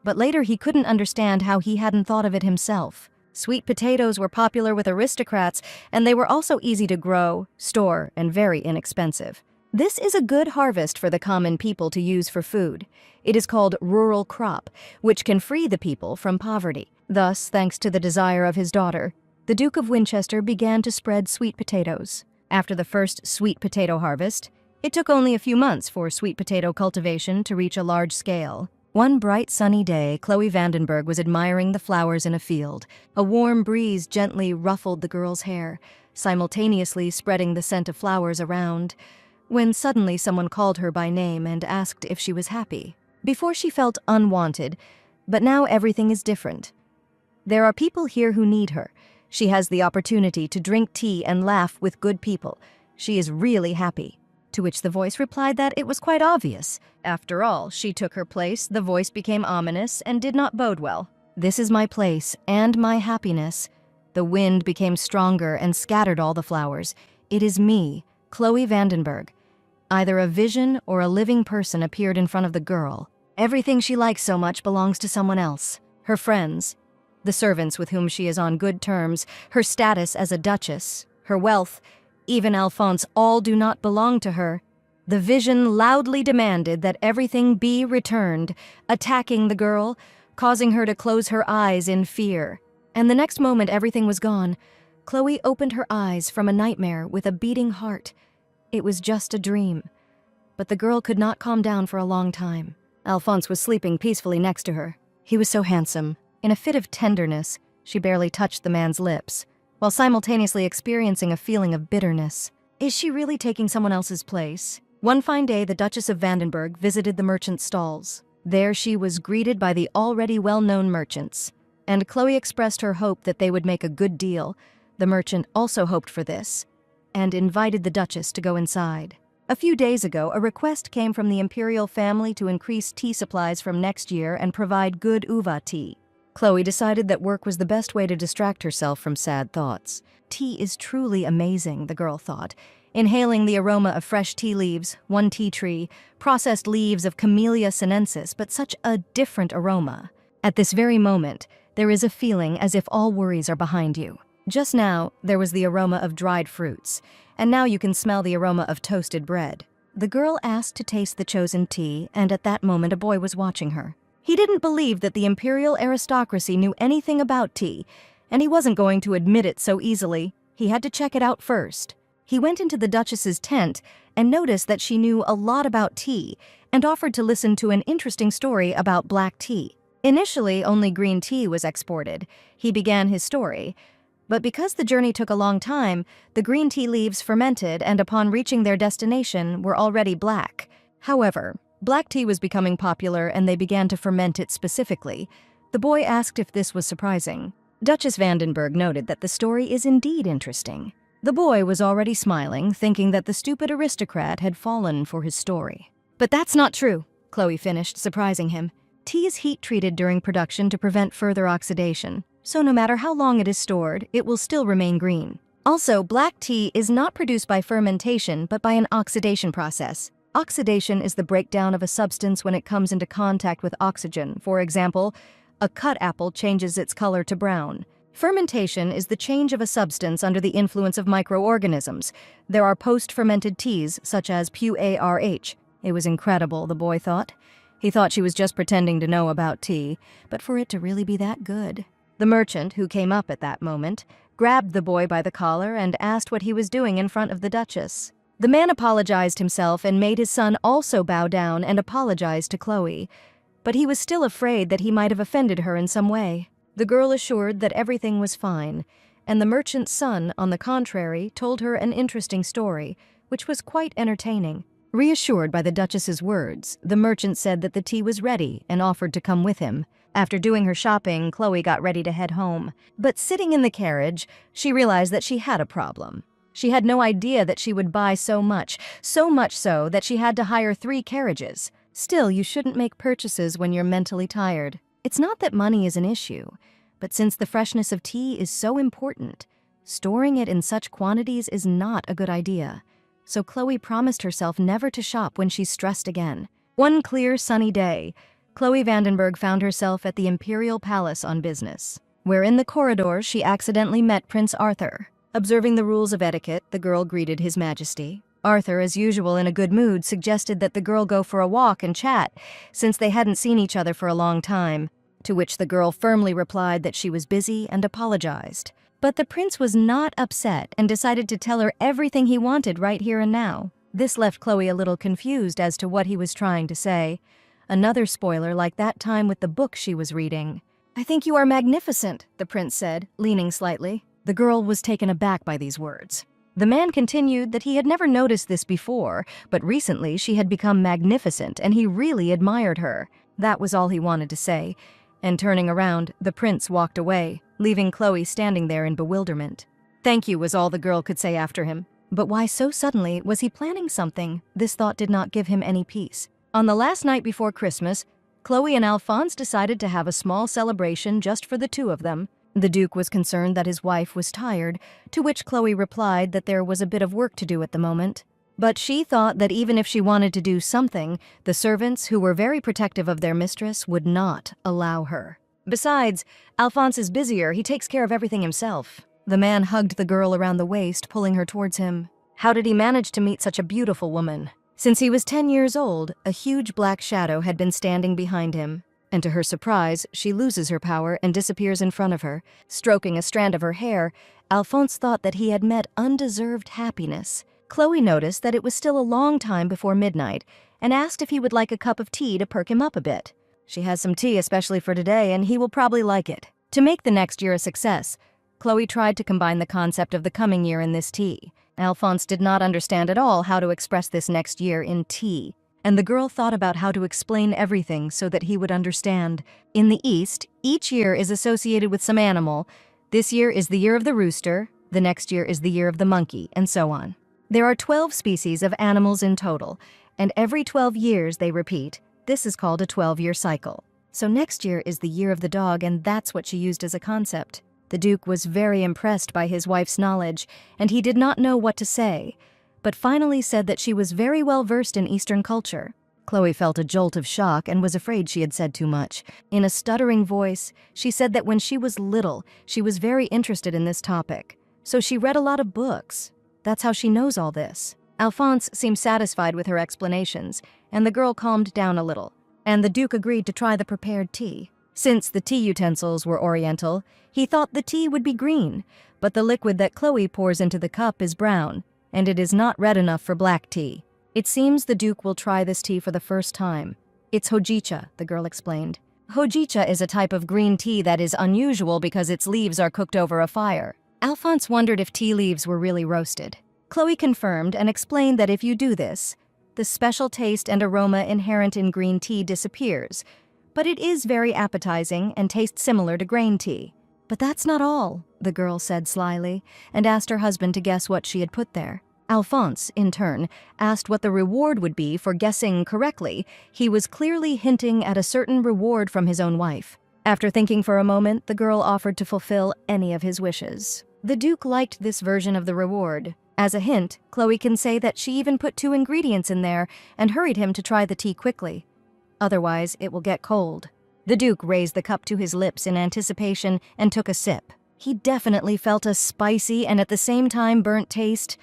But later he couldn't understand how he hadn't thought of it himself. Sweet potatoes were popular with aristocrats, and they were also easy to grow, store, and very inexpensive. This is a good harvest for the common people to use for food. It is called rural crop, which can free the people from poverty. Thus, thanks to the desire of his daughter, the Duke of Winchester began to spread sweet potatoes. After the first sweet potato harvest, it took only a few months for sweet potato cultivation to reach a large scale. One bright sunny day, Chloe Vandenberg was admiring the flowers in a field. A warm breeze gently ruffled the girl's hair, simultaneously spreading the scent of flowers around, when suddenly someone called her by name and asked if she was happy. Before she felt unwanted, but now everything is different. There are people here who need her. She has the opportunity to drink tea and laugh with good people. She is really happy. To which the voice replied that it was quite obvious. After all, she took her place, the voice became ominous and did not bode well. This is my place and my happiness. The wind became stronger and scattered all the flowers. It is me, Chloe Vandenberg. Either a vision or a living person appeared in front of the girl. Everything she likes so much belongs to someone else. Her friends, the servants with whom she is on good terms, her status as a duchess, her wealth, even Alphonse, all do not belong to her. The vision loudly demanded that everything be returned, attacking the girl, causing her to close her eyes in fear. And the next moment everything was gone. Chloe opened her eyes from a nightmare with a beating heart. It was just a dream. But the girl could not calm down for a long time. Alphonse was sleeping peacefully next to her. He was so handsome. In a fit of tenderness, she barely touched the man's lips, while simultaneously experiencing a feeling of bitterness. Is she really taking someone else's place? One fine day, the Duchess of Vandenberg visited the merchant's stalls. There she was greeted by the already well-known merchants, and Chloe expressed her hope that they would make a good deal. The merchant also hoped for this, and invited the Duchess to go inside. A few days ago, a request came from the imperial family to increase tea supplies from next year and provide good uva tea. Chloe decided that work was the best way to distract herself from sad thoughts. Tea is truly amazing, the girl thought, inhaling the aroma of fresh tea leaves, one tea tree, processed leaves of Camellia sinensis, but such a different aroma. At this very moment, there is a feeling as if all worries are behind you. Just now, there was the aroma of dried fruits, and now you can smell the aroma of toasted bread. The girl asked to taste the chosen tea, and at that moment a boy was watching her. He didn't believe that the imperial aristocracy knew anything about tea, and he wasn't going to admit it so easily. He had to check it out first. He went into the Duchess's tent and noticed that she knew a lot about tea and offered to listen to an interesting story about black tea. Initially, only green tea was exported. He began his story. But because the journey took a long time, the green tea leaves fermented and upon reaching their destination were already black. However, black tea was becoming popular and they began to ferment it specifically. The boy asked if this was surprising. Duchess Vandenberg noted that the story is indeed interesting. The boy was already smiling, thinking that the stupid aristocrat had fallen for his story. But that's not true, Chloe finished, surprising him. Tea is heat-treated during production to prevent further oxidation, so no matter how long it is stored, it will still remain green. Also, black tea is not produced by fermentation, but by an oxidation process. Oxidation is the breakdown of a substance when it comes into contact with oxygen. For example, a cut apple changes its color to brown. Fermentation is the change of a substance under the influence of microorganisms. There are post-fermented teas, such as PUARH. It was incredible, the boy thought. He thought she was just pretending to know about tea, but for it to really be that good. The merchant, who came up at that moment, grabbed the boy by the collar and asked what he was doing in front of the Duchess. The man apologized himself and made his son also bow down and apologize to Chloe, but he was still afraid that he might have offended her in some way. The girl assured that everything was fine, and the merchant's son, on the contrary, told her an interesting story, which was quite entertaining. Reassured by the Duchess's words, the merchant said that the tea was ready and offered to come with him. After doing her shopping, Chloe got ready to head home. But sitting in the carriage, she realized that she had a problem. She had no idea that she would buy so much so that she had to hire 3 carriages. Still, you shouldn't make purchases when you're mentally tired. It's not that money is an issue, but since the freshness of tea is so important, storing it in such quantities is not a good idea. So Chloe promised herself never to shop when she's stressed again. One clear, sunny day, Chloe Vandenberg found herself at the Imperial Palace on business, where in the corridors she accidentally met Prince Arthur. Observing the rules of etiquette, the girl greeted His Majesty. Arthur, as usual in a good mood, suggested that the girl go for a walk and chat, since they hadn't seen each other for a long time, to which the girl firmly replied that she was busy and apologized. But the prince was not upset and decided to tell her everything he wanted right here and now. This left Chloe a little confused as to what he was trying to say. Another spoiler like that time with the book she was reading. "I think you are magnificent," the prince said, leaning slightly. The girl was taken aback by these words. The man continued that he had never noticed this before, but recently she had become magnificent and he really admired her. That was all he wanted to say, and turning around, the prince walked away, leaving Chloe standing there in bewilderment. "Thank you," was all the girl could say after him. But why so suddenly? Was he planning something? This thought did not give him any peace. On the last night before Christmas, Chloe and Alphonse decided to have a small celebration just for the 2 of them. The Duke was concerned that his wife was tired, to which Chloe replied that there was a bit of work to do at the moment. But she thought that even if she wanted to do something, the servants, who were very protective of their mistress, would not allow her. Besides, Alphonse is busier, he takes care of everything himself. The man hugged the girl around the waist, pulling her towards him. How did he manage to meet such a beautiful woman? Since he was 10 years old, a huge black shadow had been standing behind him. And to her surprise, she loses her power and disappears in front of her. Stroking a strand of her hair, Alphonse thought that he had met undeserved happiness. Chloe noticed that it was still a long time before midnight and asked if he would like a cup of tea to perk him up a bit. She has some tea especially for today and he will probably like it. To make the next year a success, Chloe tried to combine the concept of the coming year in this tea. Alphonse did not understand at all how to express this next year in tea, and the girl thought about how to explain everything so that he would understand. In the East, each year is associated with some animal. This year is the year of the rooster, the next year is the year of the monkey, and so on. There are 12 species of animals in total, and every 12 years they repeat. This is called a 12-year cycle. So next year is the year of the dog, and that's what she used as a concept. The Duke was very impressed by his wife's knowledge, and he did not know what to say, but finally said that she was very well versed in Eastern culture. Chloe felt a jolt of shock and was afraid she had said too much. In a stuttering voice, she said that when she was little, she was very interested in this topic. So she read a lot of books. That's how she knows all this. Alphonse seemed satisfied with her explanations, and the girl calmed down a little, and the Duke agreed to try the prepared tea. Since the tea utensils were oriental, he thought the tea would be green, but the liquid that Chloe pours into the cup is brown, and it is not red enough for black tea. It seems the Duke will try this tea for the first time. It's hojicha, the girl explained. Hojicha is a type of green tea that is unusual because its leaves are cooked over a fire. Alphonse wondered if tea leaves were really roasted. Chloe confirmed and explained that if you do this, the special taste and aroma inherent in green tea disappears, but it is very appetizing and tastes similar to grain tea. But that's not all, the girl said slyly, and asked her husband to guess what she had put there. Alphonse, in turn, asked what the reward would be for guessing correctly. He was clearly hinting at a certain reward from his own wife. After thinking for a moment, the girl offered to fulfill any of his wishes. The Duke liked this version of the reward. As a hint, Chloe can say that she even put 2 ingredients in there and hurried him to try the tea quickly. Otherwise, it will get cold. The Duke raised the cup to his lips in anticipation and took a sip. He definitely felt a spicy and at the same time burnt taste.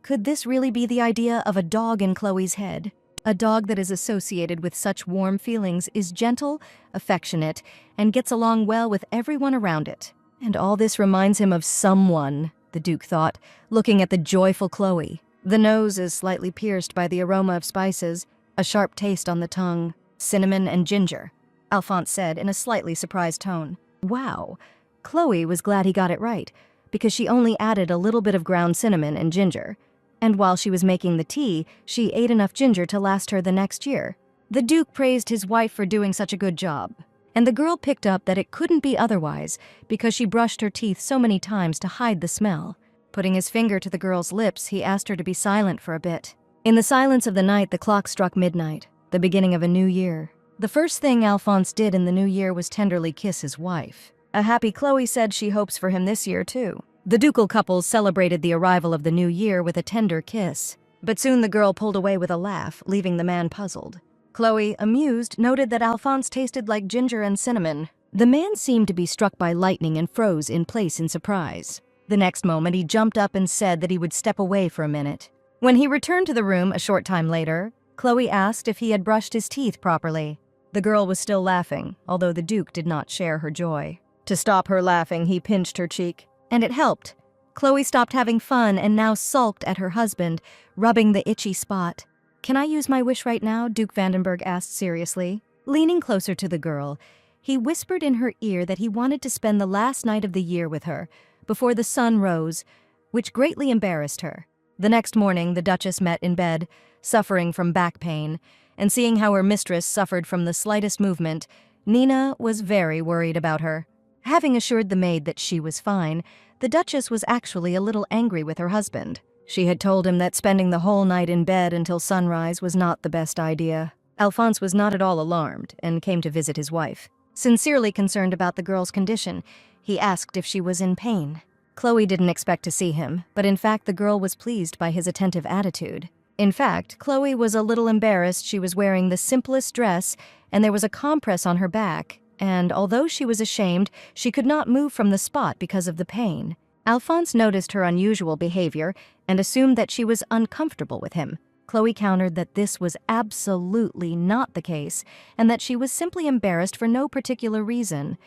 Could this really be the idea of a dog in Chloe's head? A dog that is associated with such warm feelings is gentle, affectionate, and gets along well with everyone around it. And all this reminds him of someone, the Duke thought, looking at the joyful Chloe. The nose is slightly pierced by the aroma of spices, a sharp taste on the tongue. Cinnamon and ginger, Alphonse said in a slightly surprised tone. Wow. Chloe was glad he got it right, because she only added a little bit of ground cinnamon and ginger. And while she was making the tea, she ate enough ginger to last her the next year. The Duke praised his wife for doing such a good job. And the girl picked up that it couldn't be otherwise because she brushed her teeth so many times to hide the smell. Putting his finger to the girl's lips, he asked her to be silent for a bit. In the silence of the night, the clock struck midnight, the beginning of a new year. The first thing Alphonse did in the new year was tenderly kiss his wife. A happy Chloe said she hopes for him this year, too. The ducal couple celebrated the arrival of the new year with a tender kiss. But soon the girl pulled away with a laugh, leaving the man puzzled. Chloe, amused, noted that Alphonse tasted like ginger and cinnamon. The man seemed to be struck by lightning and froze in place in surprise. The next moment, he jumped up and said that he would step away for a minute. When he returned to the room a short time later, Chloe asked if he had brushed his teeth properly. The girl was still laughing, although the Duke did not share her joy. To stop her laughing, he pinched her cheek. And it helped. Chloe stopped having fun and now sulked at her husband, rubbing the itchy spot. "Can I use my wish right now?" Duke Vandenberg asked seriously. Leaning closer to the girl, he whispered in her ear that he wanted to spend the last night of the year with her, before the sun rose, which greatly embarrassed her. The next morning, the Duchess met in bed, suffering from back pain, and seeing how her mistress suffered from the slightest movement, Nina was very worried about her. Having assured the maid that she was fine, the Duchess was actually a little angry with her husband. She had told him that spending the whole night in bed until sunrise was not the best idea. Alphonse was not at all alarmed and came to visit his wife. Sincerely concerned about the girl's condition, he asked if she was in pain. Chloe didn't expect to see him, but in fact the girl was pleased by his attentive attitude. In fact, Chloe was a little embarrassed. She was wearing the simplest dress, and there was a compress on her back, and although she was ashamed, she could not move from the spot because of the pain. Alphonse noticed her unusual behavior and assumed that she was uncomfortable with him. Chloe countered that this was absolutely not the case, and that she was simply embarrassed for no particular reason.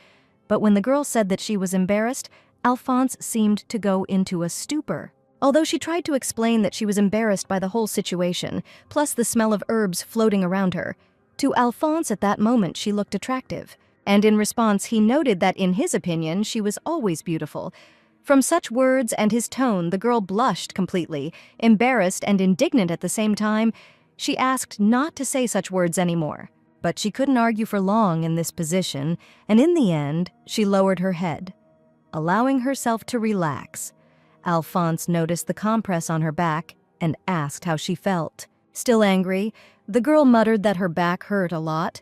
But when the girl said that she was embarrassed, Alphonse seemed to go into a stupor. Although she tried to explain that she was embarrassed by the whole situation, plus the smell of herbs floating around her, to Alphonse at that moment she looked attractive. And in response, he noted that in his opinion, she was always beautiful. From such words and his tone, the girl blushed completely, embarrassed and indignant at the same time. She asked not to say such words anymore. But she couldn't argue for long in this position, and in the end, she lowered her head, allowing herself to relax. Alphonse noticed the compress on her back and asked how she felt. Still angry, the girl muttered that her back hurt a lot.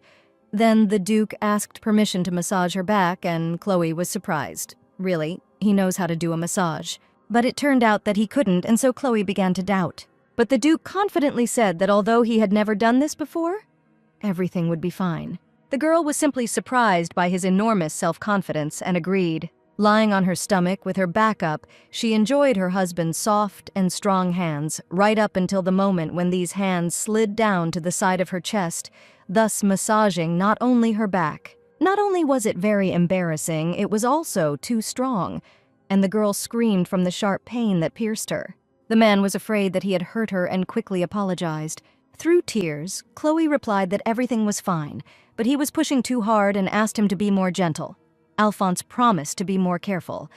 Then the Duke asked permission to massage her back, and Chloe was surprised. Really, he knows how to do a massage. But it turned out that he couldn't, and so Chloe began to doubt. But the Duke confidently said that although he had never done this before, everything would be fine. The girl was simply surprised by his enormous self-confidence and agreed. Lying on her stomach with her back up, she enjoyed her husband's soft and strong hands, right up until the moment when these hands slid down to the side of her chest, thus massaging not only her back. Not only was it very embarrassing, it was also too strong, and the girl screamed from the sharp pain that pierced her. The man was afraid that he had hurt her and quickly apologized. Through tears, Chloe replied that everything was fine, but he was pushing too hard and asked him to be more gentle. Alphonse promised to be more careful,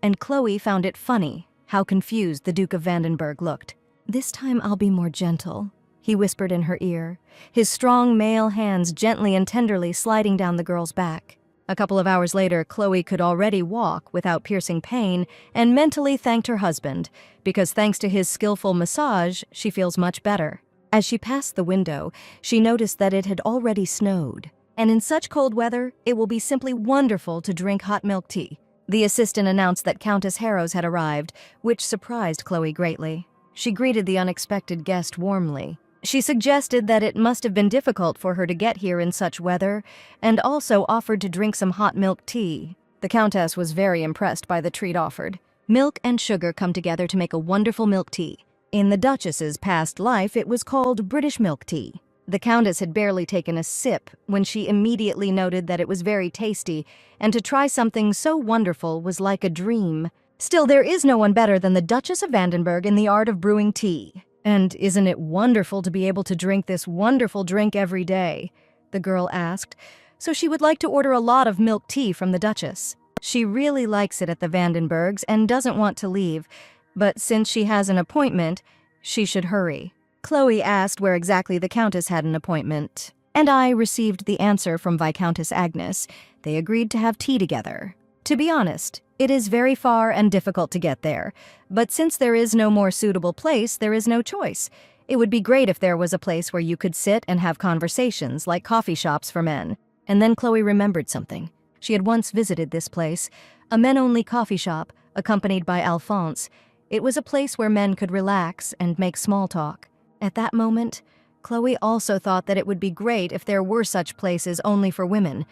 and Chloe found it funny how confused the Duke of Vandenberg looked. "This time I'll be more gentle," he whispered in her ear, his strong male hands gently and tenderly sliding down the girl's back. A couple of hours later, Chloe could already walk without piercing pain and mentally thanked her husband, because thanks to his skillful massage, she feels much better. As she passed the window, she noticed that it had already snowed, and in such cold weather, it will be simply wonderful to drink hot milk tea. The assistant announced that Countess Harrows had arrived, which surprised Chloe greatly. She greeted the unexpected guest warmly. She suggested that it must have been difficult for her to get here in such weather, and also offered to drink some hot milk tea. The Countess was very impressed by the treat offered. Milk and sugar come together to make a wonderful milk tea. In the Duchess's past life, it was called British milk tea. The Countess had barely taken a sip when she immediately noted that it was very tasty, and to try something so wonderful was like a dream. Still, there is no one better than the Duchess of Vandenberg in the art of brewing tea. "And isn't it wonderful to be able to drink this wonderful drink every day?" the girl asked, so she would like to order a lot of milk tea from the Duchess. She really likes it at the Vandenbergs and doesn't want to leave, but since she has an appointment, she should hurry. Chloe asked where exactly the Countess had an appointment, and I received the answer from Viscountess Agnes. They agreed to have tea together. To be honest, it is very far and difficult to get there, but since there is no more suitable place, there is no choice. It would be great if there was a place where you could sit and have conversations, like coffee shops for men. And then Chloe remembered something. She had once visited this place, a men-only coffee shop, accompanied by Alphonse. It was a place where men could relax and make small talk. At that moment, Chloe also thought that it would be great if there were such places only for women.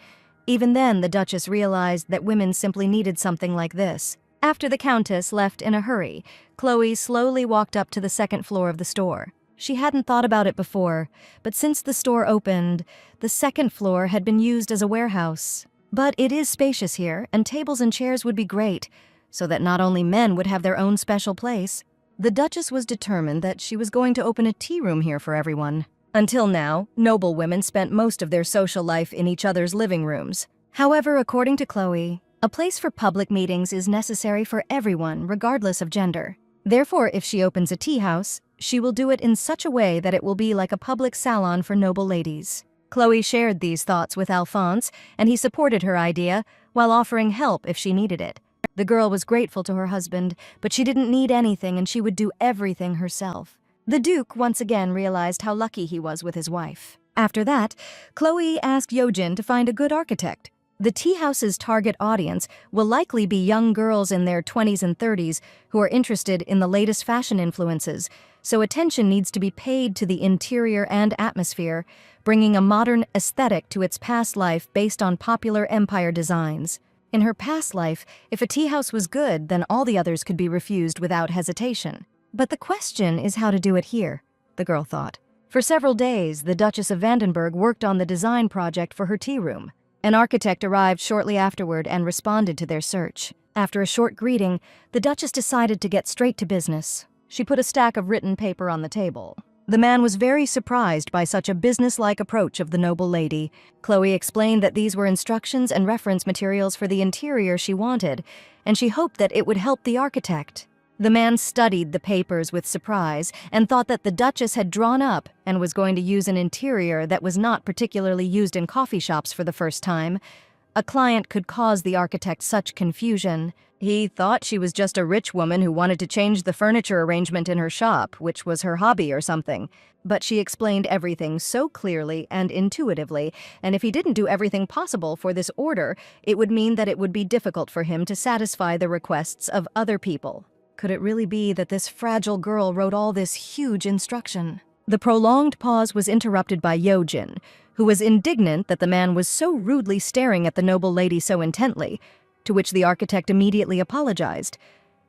Even then, the Duchess realized that women simply needed something like this. After the Countess left in a hurry, Chloe slowly walked up to the second floor of the store. She hadn't thought about it before, but since the store opened, the second floor had been used as a warehouse. But it is spacious here, and tables and chairs would be great, so that not only men would have their own special place. The Duchess was determined that she was going to open a tea room here for everyone. Until now, noble women spent most of their social life in each other's living rooms. However, according to Chloe, a place for public meetings is necessary for everyone, regardless of gender. Therefore, if she opens a tea house, she will do it in such a way that it will be like a public salon for noble ladies. Chloe shared these thoughts with Alphonse, and he supported her idea while offering help if she needed it. The girl was grateful to her husband, but she didn't need anything and she would do everything herself. The Duke once again realized how lucky he was with his wife. After that, Chloe asked Yojin to find a good architect. The tea house's target audience will likely be young girls in their 20s and 30s who are interested in the latest fashion influences, so attention needs to be paid to the interior and atmosphere, bringing a modern aesthetic to its past life based on popular empire designs. In her past life, if a tea house was good, then all the others could be refused without hesitation. But the question is how to do it here, the girl thought. For several days, the Duchess of Vandenberg worked on the design project for her tea room. An architect arrived shortly afterward and responded to their search. After a short greeting, the Duchess decided to get straight to business. She put a stack of written paper on the table. The man was very surprised by such a businesslike approach of the noble lady. Chloe explained that these were instructions and reference materials for the interior she wanted, and she hoped that it would help the architect. The man studied the papers with surprise and thought that the Duchess had drawn up and was going to use an interior that was not particularly used in coffee shops for the first time. A client could cause the architect such confusion. He thought she was just a rich woman who wanted to change the furniture arrangement in her shop, which was her hobby or something. But she explained everything so clearly and intuitively, and if he didn't do everything possible for this order, it would mean that it would be difficult for him to satisfy the requests of other people. Could it really be that this fragile girl wrote all this huge instruction? The prolonged pause was interrupted by Yojin, who was indignant that the man was so rudely staring at the noble lady so intently, to which the architect immediately apologized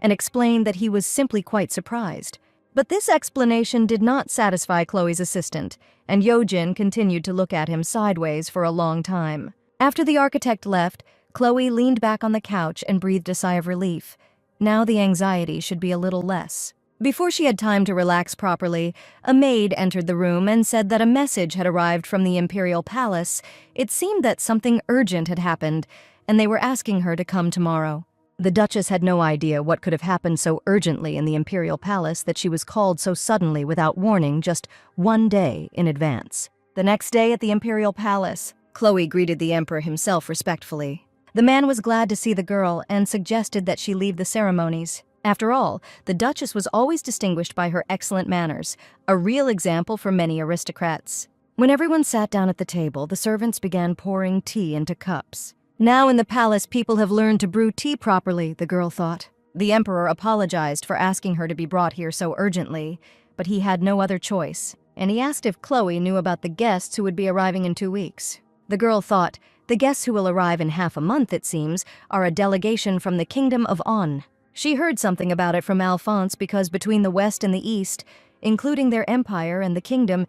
and explained that he was simply quite surprised. But this explanation did not satisfy Chloe's assistant, and Yojin continued to look at him sideways for a long time. After the architect left, Chloe leaned back on the couch and breathed a sigh of relief. Now the anxiety should be a little less. Before she had time to relax properly, a maid entered the room and said that a message had arrived from the imperial palace. It seemed that something urgent had happened, and they were asking her to come tomorrow. The Duchess had no idea what could have happened so urgently in the imperial palace that she was called so suddenly without warning just one day in advance. The next day at the imperial palace, Chloe greeted the emperor himself respectfully. The man was glad to see the girl and suggested that she leave the ceremonies. After all, the Duchess was always distinguished by her excellent manners, a real example for many aristocrats. When everyone sat down at the table, the servants began pouring tea into cups. Now in the palace, people have learned to brew tea properly, the girl thought. The emperor apologized for asking her to be brought here so urgently, but he had no other choice, and he asked if Chloe knew about the guests who would be arriving in 2 weeks. The girl thought, the guests who will arrive in half a month, it seems, are a delegation from the kingdom of On. She heard something about it from Alphonse because between the West and the East, including their empire and the kingdom,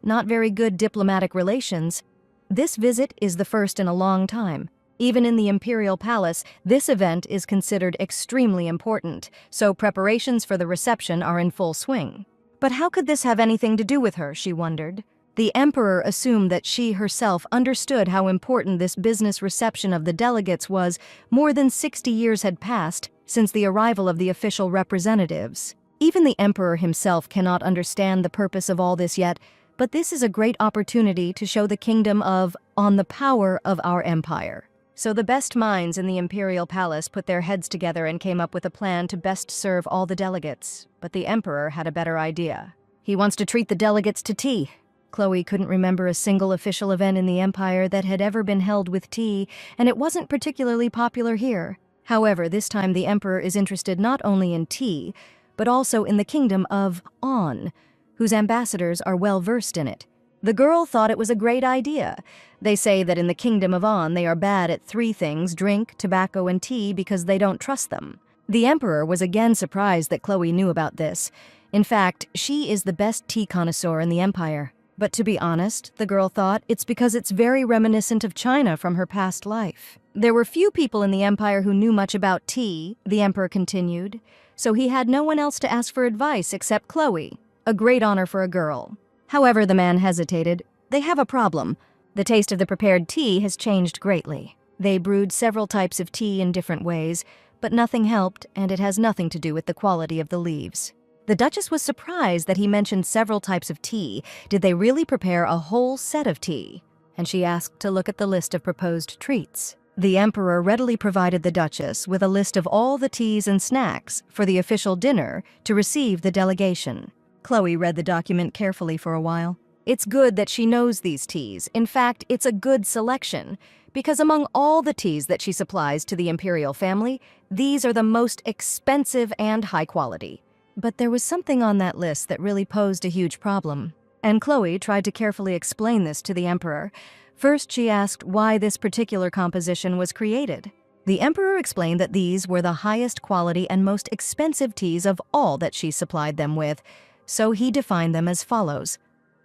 not very good diplomatic relations. This visit is the first in a long time. Even in the imperial palace, this event is considered extremely important, so preparations for the reception are in full swing. But how could this have anything to do with her, she wondered. The emperor assumed that she herself understood how important this business reception of the delegates was. More than 60 years had passed since the arrival of the official representatives. Even the emperor himself cannot understand the purpose of all this yet, but this is a great opportunity to show the kingdom of On the power of our empire. So the best minds in the imperial palace put their heads together and came up with a plan to best serve all the delegates. But the emperor had a better idea. He wants to treat the delegates to tea. Chloe couldn't remember a single official event in the empire that had ever been held with tea, and it wasn't particularly popular here. However, this time the emperor is interested not only in tea, but also in the kingdom of On, whose ambassadors are well versed in it. The girl thought it was a great idea. They say that in the kingdom of On they are bad at 3 things: drink, tobacco, and tea, because they don't trust them. The emperor was again surprised that Chloe knew about this. In fact, she is the best tea connoisseur in the empire. But to be honest, the girl thought, it's because it's very reminiscent of China from her past life. There were few people in the empire who knew much about tea, the emperor continued, so he had no one else to ask for advice except Chloe, a great honor for a girl. However, the man hesitated. They have a problem. The taste of the prepared tea has changed greatly. They brewed several types of tea in different ways, but nothing helped, and it has nothing to do with the quality of the leaves. The Duchess was surprised that he mentioned several types of tea. Did they really prepare a whole set of tea? And she asked to look at the list of proposed treats. The emperor readily provided the Duchess with a list of all the teas and snacks for the official dinner to receive the delegation. Chloe read the document carefully for a while. It's good that she knows these teas. In fact, it's a good selection, because among all the teas that she supplies to the imperial family, these are the most expensive and high quality. But there was something on that list that really posed a huge problem, and Chloe tried to carefully explain this to the emperor. First, she asked why this particular composition was created. The emperor explained that these were the highest quality and most expensive teas of all that she supplied them with, so he defined them as follows,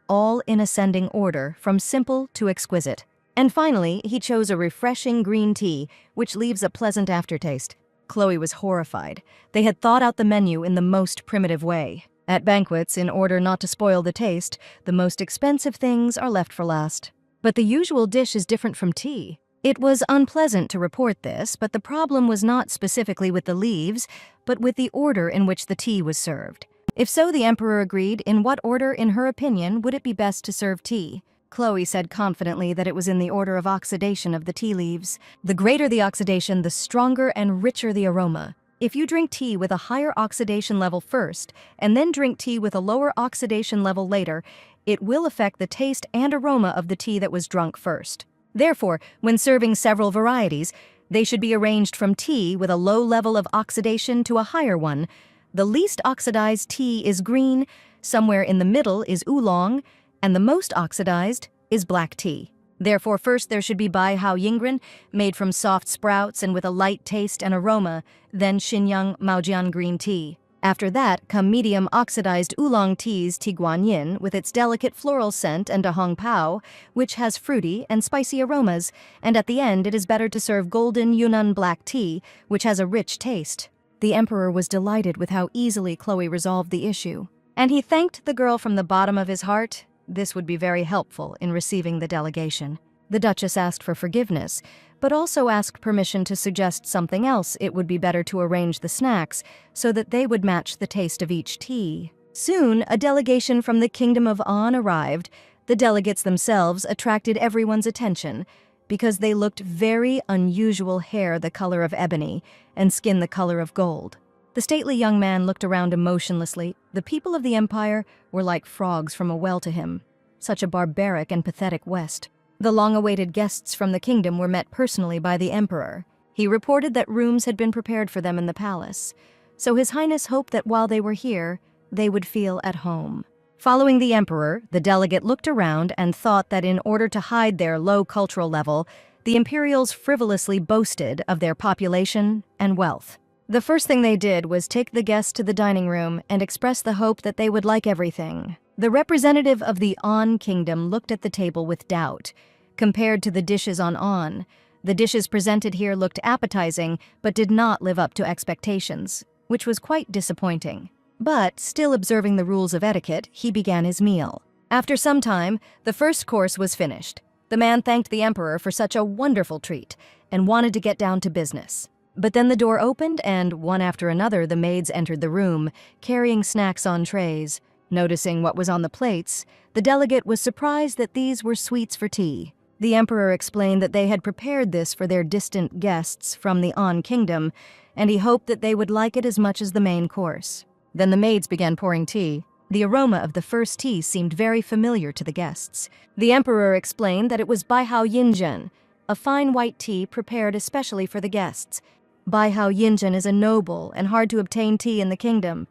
all in ascending order from simple to exquisite. And finally, he chose a refreshing green tea, which leaves a pleasant aftertaste. Chloe was horrified. They had thought out the menu in the most primitive way. At banquets, in order not to spoil the taste, the most expensive things are left for last. But the usual dish is different from tea. It was unpleasant to report this, but the problem was not specifically with the leaves, but with the order in which the tea was served. If so, the emperor agreed, in what order, in her opinion, would it be best to serve tea? Chloe said confidently that it was in the order of oxidation of the tea leaves. The greater the oxidation, the stronger and richer the aroma. If you drink tea with a higher oxidation level first, and then drink tea with a lower oxidation level later, it will affect the taste and aroma of the tea that was drunk first. Therefore, when serving several varieties, they should be arranged from tea with a low level of oxidation to a higher one. The least oxidized tea is green, somewhere in the middle is oolong, and the most oxidized is black tea. Therefore, first there should be Bai Hao Yingren, made from soft sprouts and with a light taste and aroma, then Xinyang Maojian green tea. After that come medium oxidized oolong teas Tiguanyin with its delicate floral scent, and Dahong Pao, which has fruity and spicy aromas, and at the end it is better to serve golden Yunnan black tea, which has a rich taste. The emperor was delighted with how easily Chloe resolved the issue, and he thanked the girl from the bottom of his heart. This would be very helpful in receiving the delegation. The Duchess asked for forgiveness, but also asked permission to suggest something else. It would be better to arrange the snacks so that they would match the taste of each tea. Soon, a delegation from the Kingdom of On arrived. The delegates themselves attracted everyone's attention because they looked very unusual, hair the color of ebony and skin the color of gold. The stately young man looked around emotionlessly. The people of the empire were like frogs from a well to him. Such a barbaric and pathetic West. The long-awaited guests from the kingdom were met personally by the emperor. He reported that rooms had been prepared for them in the palace, so His Highness hoped that while they were here, they would feel at home. Following the emperor, the delegate looked around and thought that in order to hide their low cultural level, the Imperials frivolously boasted of their population and wealth. The first thing they did was take the guests to the dining room and express the hope that they would like everything. The representative of the On Kingdom looked at the table with doubt. Compared to the dishes on On, the dishes presented here looked appetizing but did not live up to expectations, which was quite disappointing. But, still observing the rules of etiquette, he began his meal. After some time, the first course was finished. The man thanked the emperor for such a wonderful treat and wanted to get down to business. But then the door opened and, one after another, the maids entered the room, carrying snacks on trays. Noticing what was on the plates, the delegate was surprised that these were sweets for tea. The emperor explained that they had prepared this for their distant guests from the On Kingdom, and he hoped that they would like it as much as the main course. Then the maids began pouring tea. The aroma of the first tea seemed very familiar to the guests. The emperor explained that it was Baihao Yinzhen, a fine white tea prepared especially for the guests. Baihao Yinzhen is a noble and hard-to-obtain tea in the kingdom.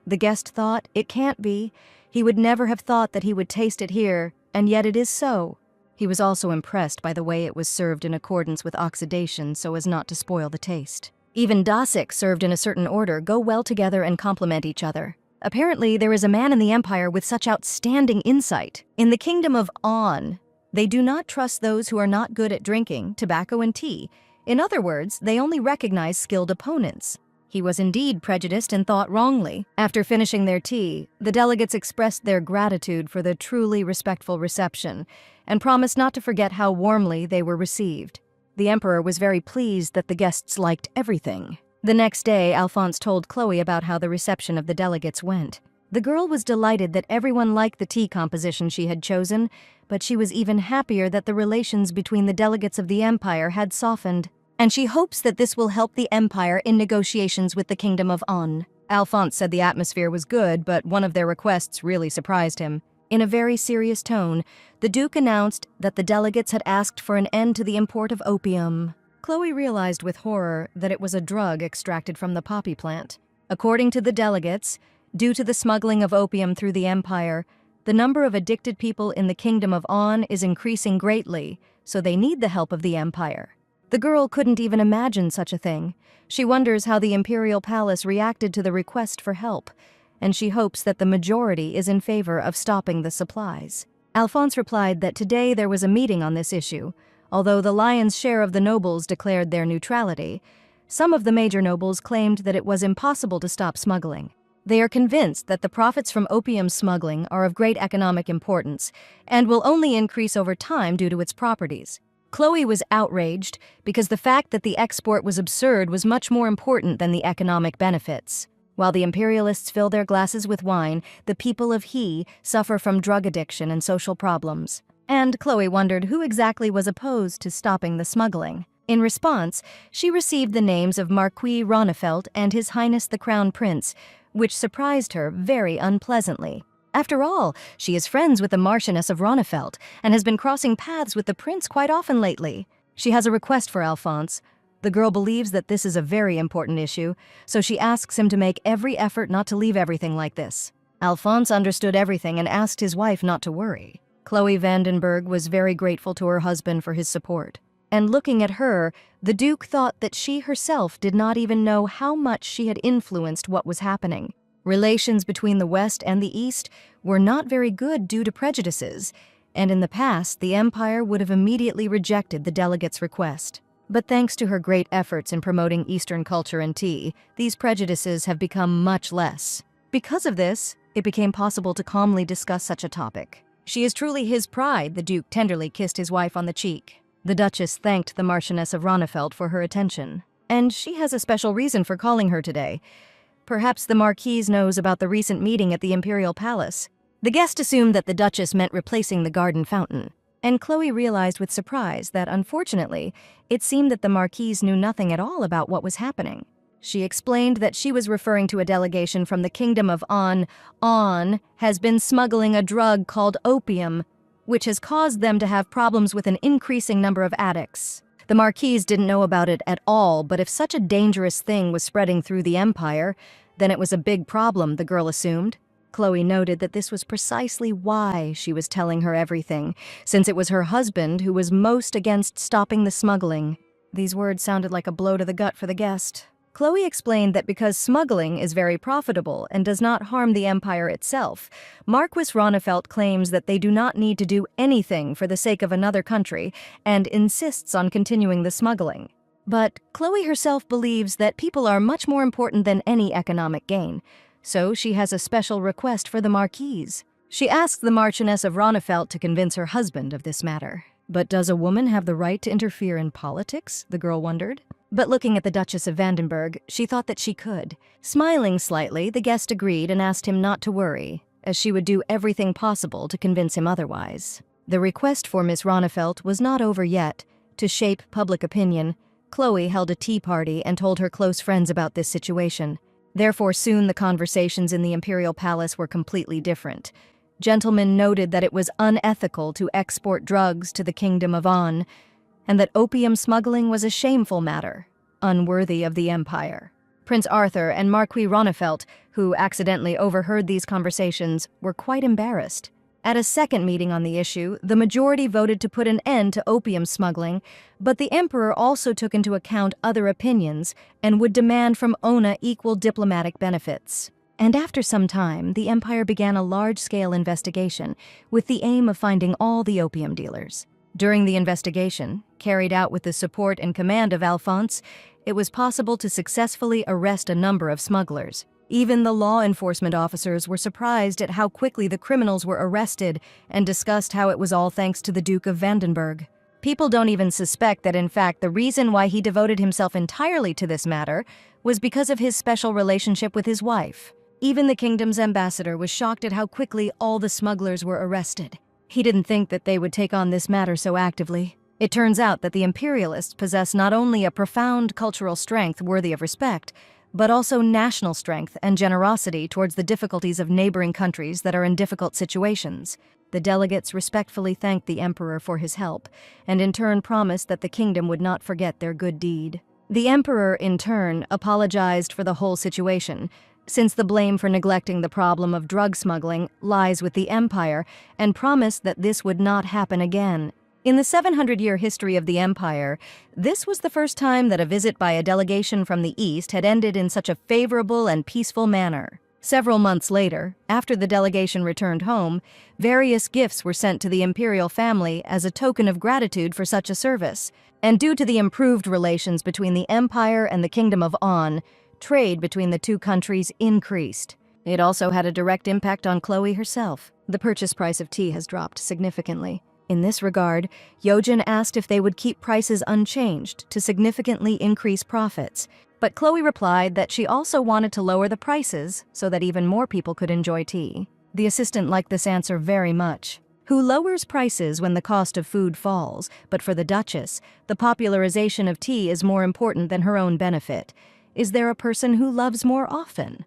The guest thought, it can't be. He would never have thought that he would taste it here, and yet it is so. He was also impressed by the way it was served in accordance with oxidation so as not to spoil the taste. Even dasik served in a certain order go well together and complement each other. Apparently, there is a man in the empire with such outstanding insight. In the kingdom of On, they do not trust those who are not good at drinking tobacco and tea. In other words, they only recognize skilled opponents. He was indeed prejudiced and thought wrongly. After finishing their tea, the delegates expressed their gratitude for the truly respectful reception and promised not to forget how warmly they were received. The emperor was very pleased that the guests liked everything. The next day, Alphonse told Chloe about how the reception of the delegates went. The girl was delighted that everyone liked the tea composition she had chosen, but she was even happier that the relations between the delegates of the empire had softened, and she hopes that this will help the empire in negotiations with the Kingdom of On. Alphonse said the atmosphere was good, but one of their requests really surprised him. In a very serious tone, the Duke announced that the delegates had asked for an end to the import of opium. Chloe realized with horror that it was a drug extracted from the poppy plant. According to the delegates, due to the smuggling of opium through the empire, the number of addicted people in the Kingdom of On is increasing greatly, so they need the help of the empire. The girl couldn't even imagine such a thing. She wonders how the imperial palace reacted to the request for help, and she hopes that the majority is in favor of stopping the supplies. Alphonse replied that today there was a meeting on this issue. Although the lion's share of the nobles declared their neutrality, some of the major nobles claimed that it was impossible to stop smuggling. They are convinced that the profits from opium smuggling are of great economic importance and will only increase over time due to its properties. Chloe was outraged because the fact that the export was absurd was much more important than the economic benefits. While the imperialists fill their glasses with wine, the people of He suffer from drug addiction and social problems. And Chloe wondered who exactly was opposed to stopping the smuggling. In response, she received the names of Marquis Ronnefelt and His Highness the Crown Prince, which surprised her very unpleasantly. After all, she is friends with the Marchioness of Ronnefelt and has been crossing paths with the prince quite often lately. She has a request for Alphonse. The girl believes that this is a very important issue, so she asks him to make every effort not to leave everything like this. Alphonse understood everything and asked his wife not to worry. Chloe Vandenberg was very grateful to her husband for his support. And looking at her, the Duke thought that she herself did not even know how much she had influenced what was happening. Relations between the West and the East were not very good due to prejudices, and in the past, the Empire would have immediately rejected the delegates' request. But thanks to her great efforts in promoting Eastern culture and tea, these prejudices have become much less. Because of this, it became possible to calmly discuss such a topic. She is truly his pride, the Duke tenderly kissed his wife on the cheek. The Duchess thanked the Marchioness of Ronnefeld for her attention. And she has a special reason for calling her today. Perhaps the Marquise knows about the recent meeting at the Imperial Palace. The guest assumed that the Duchess meant replacing the garden fountain. And Chloe realized with surprise that, unfortunately, it seemed that the Marquise knew nothing at all about what was happening. She explained that she was referring to a delegation from the Kingdom of On has been smuggling a drug called opium, which has caused them to have problems with an increasing number of addicts. The Marquise didn't know about it at all, but if such a dangerous thing was spreading through the empire, then it was a big problem, the girl assumed. Chloe noted that this was precisely why she was telling her everything, since it was her husband who was most against stopping the smuggling. These words sounded like a blow to the gut for the guest. Chloe explained that because smuggling is very profitable and does not harm the empire itself, Marquis Ronnefeld claims that they do not need to do anything for the sake of another country and insists on continuing the smuggling. But Chloe herself believes that people are much more important than any economic gain, so she has a special request for the Marquise. She asks the Marchioness of Ronnefeld to convince her husband of this matter. But does a woman have the right to interfere in politics? The girl wondered. But looking at the Duchess of Vandenberg, she thought that she could. Smiling slightly, the guest agreed and asked him not to worry, as she would do everything possible to convince him otherwise. The request for Miss Ronnefeld was not over yet. To shape public opinion, Chloe held a tea party and told her close friends about this situation. Therefore, soon the conversations in the Imperial Palace were completely different. Gentlemen noted that it was unethical to export drugs to the Kingdom of On, and that opium smuggling was a shameful matter, unworthy of the empire. Prince Arthur and Marquis Ronnefeld, who accidentally overheard these conversations, were quite embarrassed. At a second meeting on the issue, the majority voted to put an end to opium smuggling, but the emperor also took into account other opinions and would demand from Ona equal diplomatic benefits. And after some time, the empire began a large-scale investigation with the aim of finding all the opium dealers. During the investigation, carried out with the support and command of Alphonse, it was possible to successfully arrest a number of smugglers. Even the law enforcement officers were surprised at how quickly the criminals were arrested and discussed how it was all thanks to the Duke of Vandenberg. People don't even suspect that, in fact, the reason why he devoted himself entirely to this matter was because of his special relationship with his wife. Even the kingdom's ambassador was shocked at how quickly all the smugglers were arrested. He didn't think that they would take on this matter so actively. It turns out that the imperialists possess not only a profound cultural strength worthy of respect, but also national strength and generosity towards the difficulties of neighboring countries that are in difficult situations. The delegates respectfully thanked the emperor for his help, and in turn promised that the kingdom would not forget their good deed. The emperor, in turn, apologized for the whole situation, since the blame for neglecting the problem of drug smuggling lies with the empire, and promised that this would not happen again. In the 700-year history of the empire, this was the first time that a visit by a delegation from the East had ended in such a favorable and peaceful manner. Several months later, after the delegation returned home, various gifts were sent to the imperial family as a token of gratitude for such a service. And due to the improved relations between the empire and the Kingdom of On, trade between the two countries increased. It also had a direct impact on Chloe herself. The purchase price of tea has dropped significantly. In this regard, Yojin asked if they would keep prices unchanged to significantly increase profits, but Chloe replied that she also wanted to lower the prices so that even more people could enjoy tea. The assistant liked this answer very much. Who lowers prices when the cost of food falls, but for the Duchess, the popularization of tea is more important than her own benefit. Is there a person who loves more often?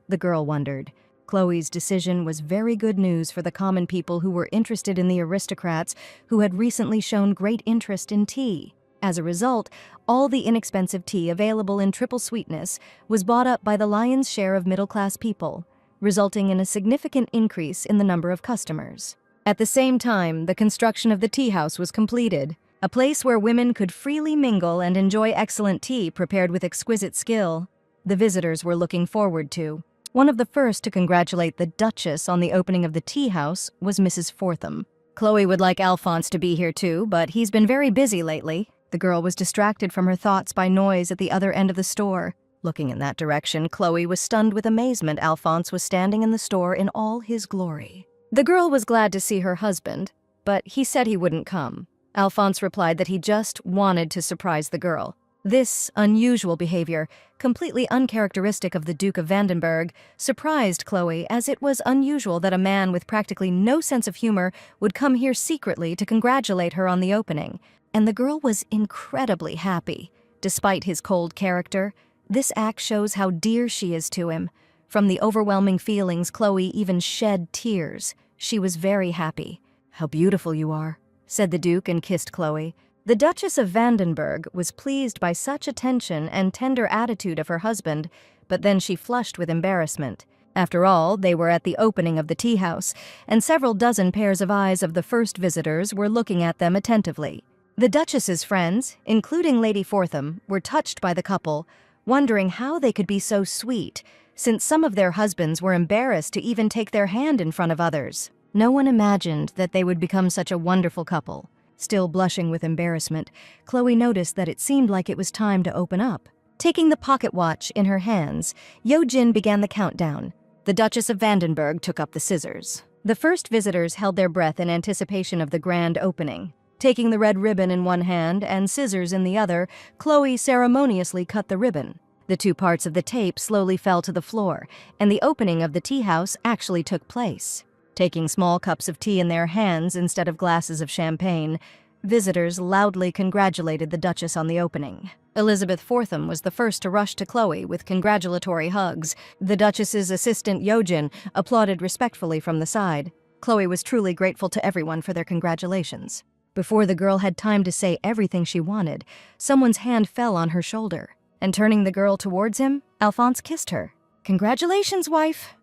The girl wondered. Chloe's decision was very good news for the common people who were interested in the aristocrats who had recently shown great interest in tea. As a result, all the inexpensive tea available in triple sweetness was bought up by the lion's share of middle-class people, resulting in a significant increase in the number of customers. At the same time, the construction of the tea house was completed, a place where women could freely mingle and enjoy excellent tea prepared with exquisite skill. The visitors were looking forward to. One of the first to congratulate the Duchess on the opening of the tea house was Mrs. Fortham. Chloe would like Alphonse to be here too, but he's been very busy lately. The girl was distracted from her thoughts by noise at the other end of the store. Looking in that direction, Chloe was stunned with amazement. Alphonse was standing in the store in all his glory. The girl was glad to see her husband, but he said he wouldn't come. Alphonse replied that he just wanted to surprise the girl. This unusual behavior, completely uncharacteristic of the Duke of Vandenberg, surprised Chloe, as it was unusual that a man with practically no sense of humor would come here secretly to congratulate her on the opening. And the girl was incredibly happy. Despite his cold character, this act shows how dear she is to him. From the overwhelming feelings, Chloe even shed tears. She was very happy. "How beautiful you are," said the Duke and kissed Chloe. The Duchess of Vandenberg was pleased by such attention and tender attitude of her husband, but then she flushed with embarrassment. After all, they were at the opening of the tea house, and several dozen pairs of eyes of the first visitors were looking at them attentively. The Duchess's friends, including Lady Fortham, were touched by the couple, wondering how they could be so sweet, since some of their husbands were embarrassed to even take their hand in front of others. No one imagined that they would become such a wonderful couple. Still blushing with embarrassment, Chloe noticed that it seemed like it was time to open up. Taking the pocket watch in her hands, Yo-jin began the countdown. The Duchess of Vandenberg took up the scissors. The first visitors held their breath in anticipation of the grand opening. Taking the red ribbon in one hand and scissors in the other, Chloe ceremoniously cut the ribbon. The two parts of the tape slowly fell to the floor, and the opening of the tea house actually took place. Taking small cups of tea in their hands instead of glasses of champagne, visitors loudly congratulated the Duchess on the opening. Elizabeth Fortham was the first to rush to Chloe with congratulatory hugs. The Duchess's assistant Yo-jin applauded respectfully from the side. Chloe was truly grateful to everyone for their congratulations. Before the girl had time to say everything she wanted, someone's hand fell on her shoulder, and turning the girl towards him, Alphonse kissed her. "Congratulations, wife,"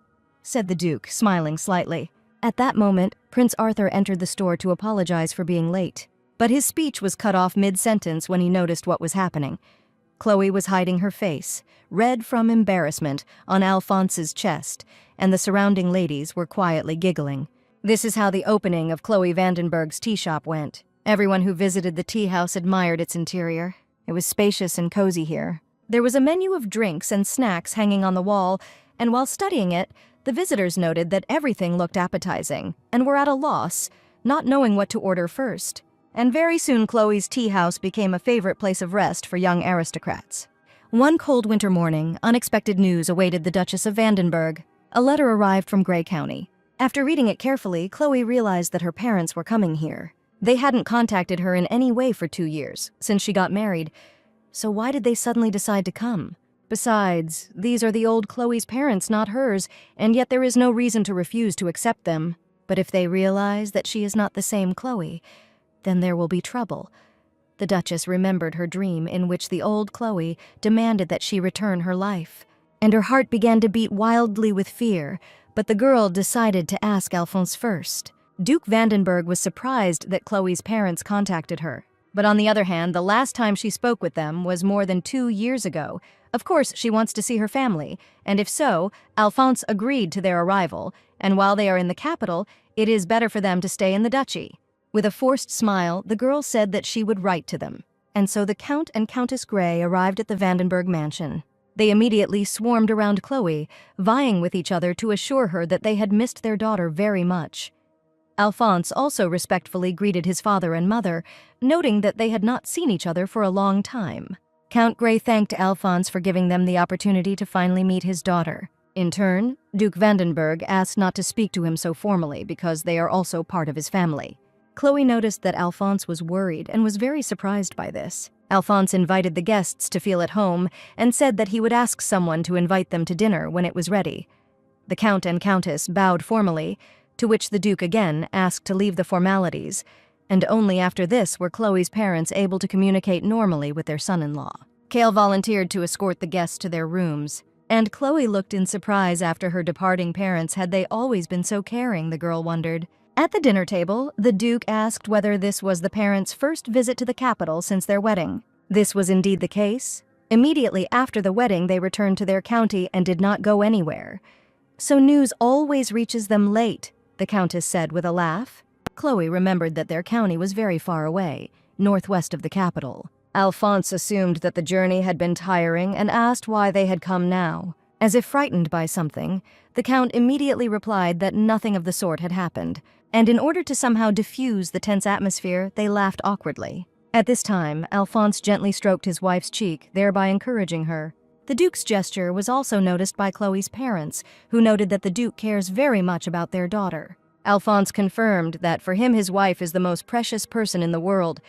said the Duke, smiling slightly. At that moment, Prince Arthur entered the store to apologize for being late, but his speech was cut off mid-sentence when he noticed what was happening. Chloe was hiding her face, red from embarrassment, on Alphonse's chest, and the surrounding ladies were quietly giggling. This is how the opening of Chloe Vandenberg's tea shop went. Everyone who visited the tea house admired its interior. It was spacious and cozy here. There was a menu of drinks and snacks hanging on the wall, and while studying it, the visitors noted that everything looked appetizing and were at a loss, not knowing what to order first. And very soon Chloe's tea house became a favorite place of rest for young aristocrats. One cold winter morning, unexpected news awaited the Duchess of Vandenberg. A letter arrived from Grey County. After reading it carefully, Chloe realized that her parents were coming here. They hadn't contacted her in any way for 2 years, since she got married. So why did they suddenly decide to come? Besides, these are the old Chloe's parents, not hers, and yet there is no reason to refuse to accept them. But if they realize that she is not the same Chloe, then there will be trouble. The Duchess remembered her dream in which the old Chloe demanded that she return her life, and her heart began to beat wildly with fear, but the girl decided to ask Alphonse first. Duke Vandenberg was surprised that Chloe's parents contacted her. But on the other hand, the last time she spoke with them was more than 2 years ago. Of course, she wants to see her family, and if so, Alphonse agreed to their arrival, and while they are in the capital, it is better for them to stay in the duchy. With a forced smile, the girl said that she would write to them, and so the Count and Countess Grey arrived at the Vandenberg mansion. They immediately swarmed around Chloe, vying with each other to assure her that they had missed their daughter very much. Alphonse also respectfully greeted his father and mother, noting that they had not seen each other for a long time. Count Grey thanked Alphonse for giving them the opportunity to finally meet his daughter. In turn, Duke Vandenberg asked not to speak to him so formally because they are also part of his family. Chloe noticed that Alphonse was worried and was very surprised by this. Alphonse invited the guests to feel at home and said that he would ask someone to invite them to dinner when it was ready. The Count and Countess bowed formally, to which the Duke again asked to leave the formalities, and only after this were Chloe's parents able to communicate normally with their son-in-law. Cale volunteered to escort the guests to their rooms, and Chloe looked in surprise after her departing parents. Had they always been so caring, the girl wondered. At the dinner table, the Duke asked whether this was the parents' first visit to the capital since their wedding. This was indeed the case. Immediately after the wedding, they returned to their county and did not go anywhere. "So news always reaches them late," the Countess said with a laugh. Chloe remembered that their county was very far away, northwest of the capital. Alphonse assumed that the journey had been tiring and asked why they had come now. As if frightened by something, the Count immediately replied that nothing of the sort had happened, and in order to somehow diffuse the tense atmosphere, they laughed awkwardly. At this time, Alphonse gently stroked his wife's cheek, thereby encouraging her. The Duke's gesture was also noticed by Chloe's parents, who noted that the Duke cares very much about their daughter. Alphonse confirmed that for him his wife is the most precious person in the world,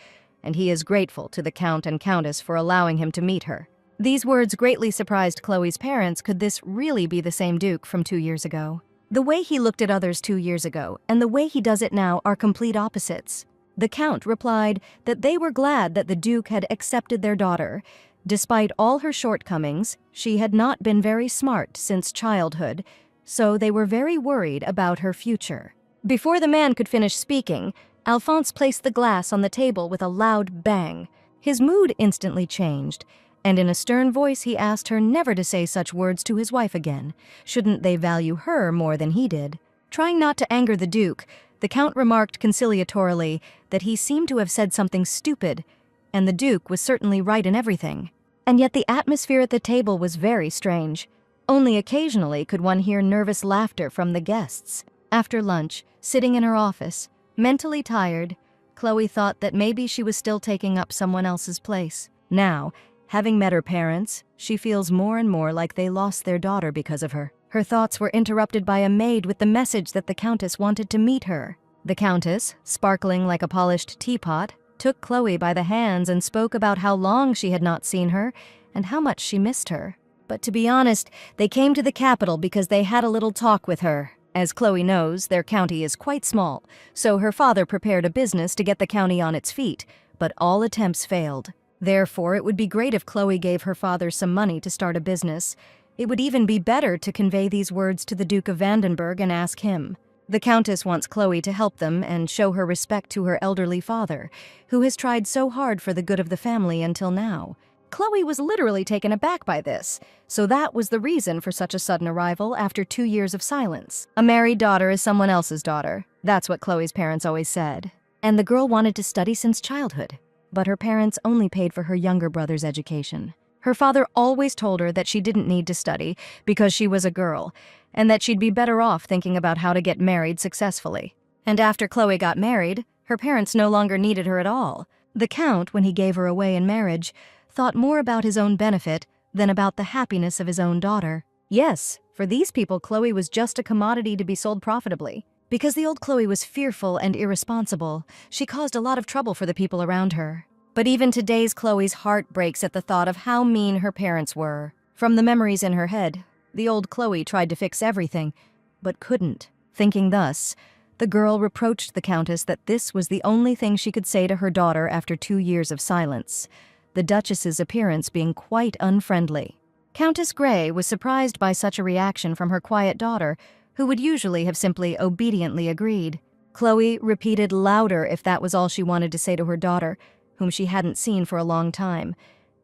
and he is grateful to the Count and Countess for allowing him to meet her. These words greatly surprised Chloe's parents. Could this really be the same Duke from 2 years ago? The way he looked at others 2 years ago and the way he does it now are complete opposites. The Count replied that they were glad that the Duke had accepted their daughter. Despite all her shortcomings, she had not been very smart since childhood, so they were very worried about her future. Before the man could finish speaking, Alphonse placed the glass on the table with a loud bang. His mood instantly changed, and in a stern voice he asked her never to say such words to his wife again. Shouldn't they value her more than he did? Trying not to anger the Duke, the Count remarked conciliatorily that he seemed to have said something stupid, and the Duke was certainly right in everything. And yet the atmosphere at the table was very strange. Only occasionally could one hear nervous laughter from the guests. After lunch, sitting in her office, mentally tired, Chloe thought that maybe she was still taking up someone else's place. Now, having met her parents, she feels more and more like they lost their daughter because of her. Her thoughts were interrupted by a maid with the message that the Countess wanted to meet her. The Countess, sparkling like a polished teapot, took Chloe by the hands and spoke about how long she had not seen her and how much she missed her. But to be honest, they came to the capital because they had a little talk with her. As Chloe knows, their county is quite small, so her father prepared a business to get the county on its feet, but all attempts failed. Therefore, it would be great if Chloe gave her father some money to start a business. It would even be better to convey these words to the Duke of Vandenberg and ask him. The Countess wants Chloe to help them and show her respect to her elderly father, who has tried so hard for the good of the family until now. Chloe was literally taken aback by this, so that was the reason for such a sudden arrival after 2 years of silence. A married daughter is someone else's daughter. That's what Chloe's parents always said. And the girl wanted to study since childhood, but her parents only paid for her younger brother's education. Her father always told her that she didn't need to study because she was a girl, and that she'd be better off thinking about how to get married successfully. And after Chloe got married, her parents no longer needed her at all. The Count, when he gave her away in marriage, thought more about his own benefit than about the happiness of his own daughter. Yes, for these people, Chloe was just a commodity to be sold profitably. Because the old Chloe was fearful and irresponsible, she caused a lot of trouble for the people around her. But even today's Chloe's heart breaks at the thought of how mean her parents were. From the memories in her head, the old Chloe tried to fix everything, but couldn't. Thinking thus, the girl reproached the Countess that this was the only thing she could say to her daughter after 2 years of silence, the Duchess's appearance being quite unfriendly. Countess Grey was surprised by such a reaction from her quiet daughter, who would usually have simply obediently agreed. Chloe repeated louder if that was all she wanted to say to her daughter, whom she hadn't seen for a long time,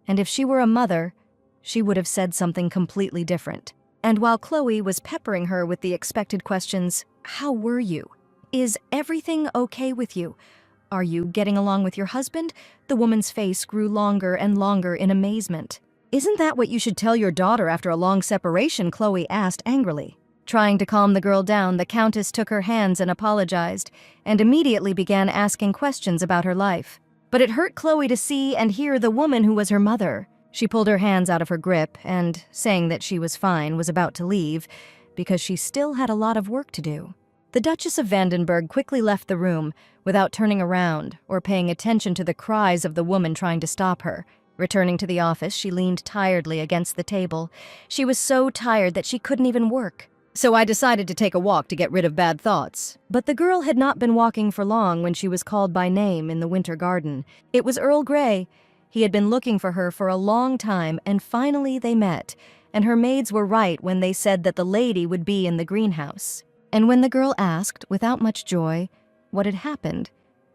and if she were a mother, she would have said something completely different. And while Chloe was peppering her with the expected questions, "How were you? Is everything okay with you? Are you getting along with your husband?" the woman's face grew longer and longer in amazement. "Isn't that what you should tell your daughter after a long separation?" Chloe asked angrily. Trying to calm the girl down, the Countess took her hands and apologized, and immediately began asking questions about her life. But it hurt Chloe to see and hear the woman who was her mother. She pulled her hands out of her grip and, saying that she was fine, was about to leave, because she still had a lot of work to do. The Duchess of Vandenberg quickly left the room without turning around or paying attention to the cries of the woman trying to stop her. Returning to the office, she leaned tiredly against the table. She was so tired that she couldn't even work. "So I decided to take a walk to get rid of bad thoughts." But the girl had not been walking for long when she was called by name in the winter garden. It was Earl Grey. He had been looking for her for a long time, and finally they met, and her maids were right when they said that the lady would be in the greenhouse. And when the girl asked, without much joy, what had happened,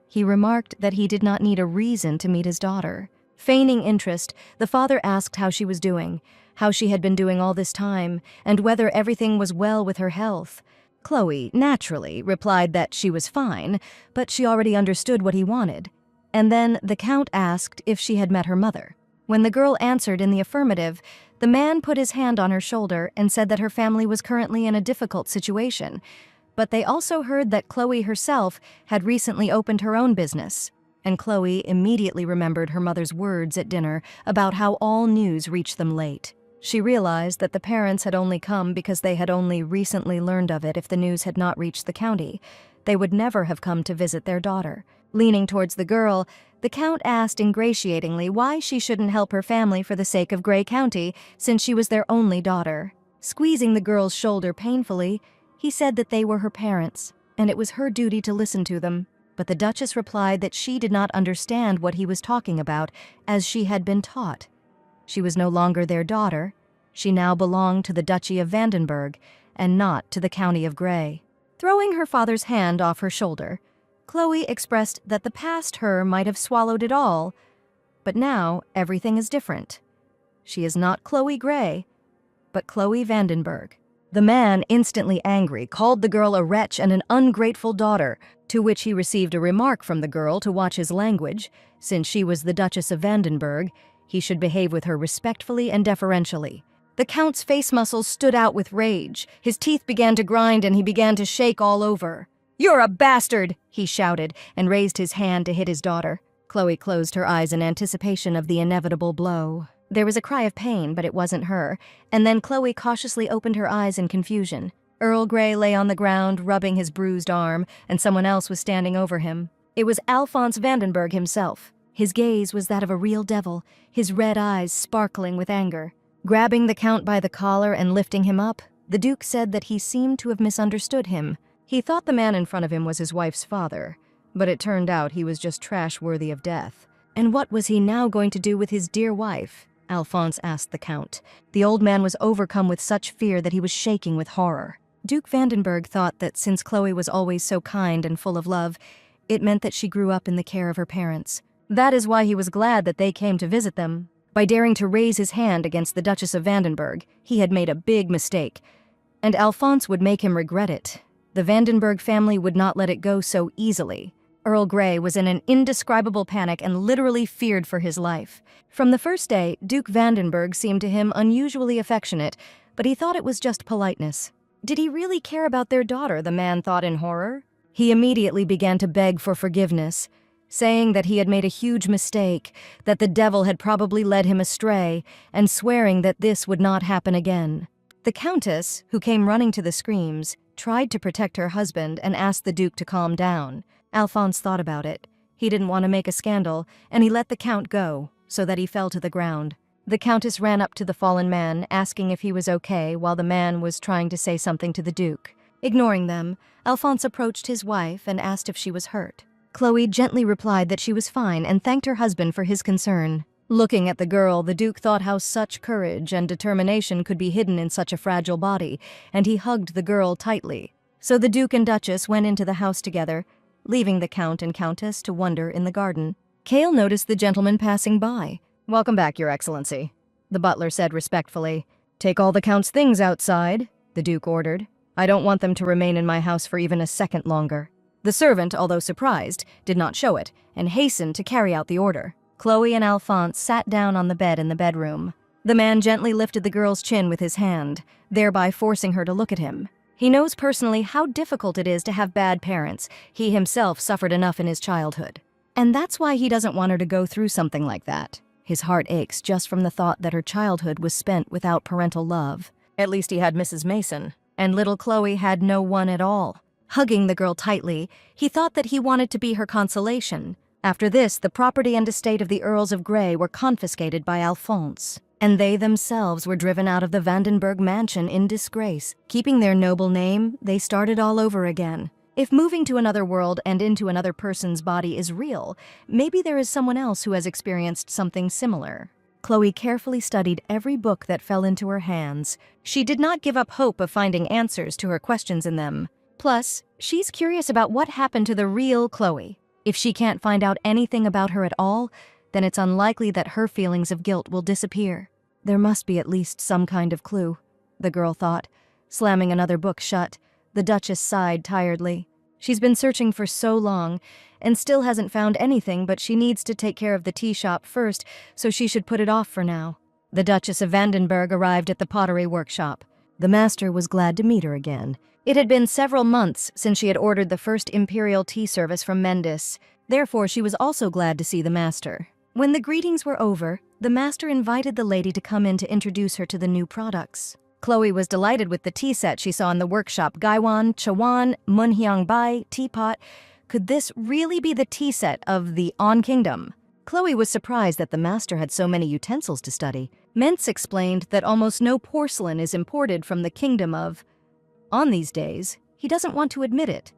he remarked that he did not need a reason to meet his daughter. Feigning interest, the father asked how she was doing, how she had been doing all this time, and whether everything was well with her health. Chloe, naturally, replied that she was fine, but she already understood what he wanted. And then the Count asked if she had met her mother. When the girl answered in the affirmative, the man put his hand on her shoulder and said that her family was currently in a difficult situation, but they also heard that Chloe herself had recently opened her own business. And Chloe immediately remembered her mother's words at dinner about how all news reached them late. She realized that the parents had only come because they had only recently learned of it. If the news had not reached the county, they would never have come to visit their daughter. Leaning towards the girl, the Count asked ingratiatingly why she shouldn't help her family for the sake of Gray County, since she was their only daughter. Squeezing the girl's shoulder painfully, he said that they were her parents, and it was her duty to listen to them. But the Duchess replied that she did not understand what he was talking about, as she had been taught. She was no longer their daughter. She now belonged to the Duchy of Vandenberg, and not to the County of Gray. Throwing her father's hand off her shoulder, Chloe expressed that the past her might have swallowed it all, but now everything is different. She is not Chloe Gray, but Chloe Vandenberg. The man, instantly angry, called the girl a wretch and an ungrateful daughter, to which he received a remark from the girl to watch his language. Since she was the Duchess of Vandenberg, he should behave with her respectfully and deferentially. The Count's face muscles stood out with rage. His teeth began to grind and he began to shake all over. "You're a bastard!" he shouted, and raised his hand to hit his daughter. Chloe closed her eyes in anticipation of the inevitable blow. There was a cry of pain, but it wasn't her, and then Chloe cautiously opened her eyes in confusion. Earl Grey lay on the ground, rubbing his bruised arm, and someone else was standing over him. It was Alphonse Vandenberg himself. His gaze was that of a real devil, his red eyes sparkling with anger. Grabbing the Count by the collar and lifting him up, the Duke said that he seemed to have misunderstood him. He thought the man in front of him was his wife's father, but it turned out he was just trash worthy of death. And what was he now going to do with his dear wife? Alphonse asked the Count. The old man was overcome with such fear that he was shaking with horror. Duke Vandenberg thought that since Chloe was always so kind and full of love, it meant that she grew up in the care of her parents. That is why he was glad that they came to visit them. By daring to raise his hand against the Duchess of Vandenberg, he had made a big mistake, and Alphonse would make him regret it. The Vandenberg family would not let it go so easily. Earl Grey was in an indescribable panic and literally feared for his life. From the first day, Duke Vandenberg seemed to him unusually affectionate, but he thought it was just politeness. Did he really care about their daughter, the man thought in horror? He immediately began to beg for forgiveness, saying that he had made a huge mistake, that the devil had probably led him astray, and swearing that this would not happen again. The Countess, who came running to the screams, tried to protect her husband and asked the Duke to calm down. Alphonse thought about it. He didn't want to make a scandal, and he let the Count go, so that he fell to the ground. The Countess ran up to the fallen man, asking if he was okay, while the man was trying to say something to the Duke. Ignoring them, Alphonse approached his wife and asked if she was hurt. Chloe gently replied that she was fine and thanked her husband for his concern. Looking at the girl, the Duke thought how such courage and determination could be hidden in such a fragile body, and he hugged the girl tightly. So the Duke and Duchess went into the house together, leaving the Count and Countess to wander in the garden. Cale noticed the gentleman passing by. "Welcome back, Your Excellency," the butler said respectfully. "Take all the Count's things outside," the Duke ordered. "I don't want them to remain in my house for even a second longer." The servant, although surprised, did not show it, and hastened to carry out the order. Chloe and Alphonse sat down on the bed in the bedroom. The man gently lifted the girl's chin with his hand, thereby forcing her to look at him. He knows personally how difficult it is to have bad parents. He himself suffered enough in his childhood. And that's why he doesn't want her to go through something like that. His heart aches just from the thought that her childhood was spent without parental love. At least he had Mrs. Mason, and little Chloe had no one at all. Hugging the girl tightly, he thought that he wanted to be her consolation. After this, the property and estate of the Earls of Grey were confiscated by Alphonse, and they themselves were driven out of the Vandenberg mansion in disgrace. Keeping their noble name, they started all over again. If moving to another world and into another person's body is real, maybe there is someone else who has experienced something similar. Chloe carefully studied every book that fell into her hands. She did not give up hope of finding answers to her questions in them. Plus, she's curious about what happened to the real Chloe. If she can't find out anything about her at all, then it's unlikely that her feelings of guilt will disappear. There must be at least some kind of clue, the girl thought. Slamming another book shut, the Duchess sighed tiredly. She's been searching for so long and still hasn't found anything, but she needs to take care of the tea shop first, so she should put it off for now. The Duchess of Vandenberg arrived at the pottery workshop. The master was glad to meet her again. It had been several months since she had ordered the first imperial tea service from Mendes. Therefore, she was also glad to see the master. When the greetings were over, the master invited the lady to come in to introduce her to the new products. Chloe was delighted with the tea set she saw in the workshop. Gaiwan, Chawan, Munhyangbai, teapot. Could this really be the tea set of the On Kingdom? Chloe was surprised that the master had so many utensils to study. Mentz explained that almost no porcelain is imported from the kingdom of On these days. He doesn't want to admit it,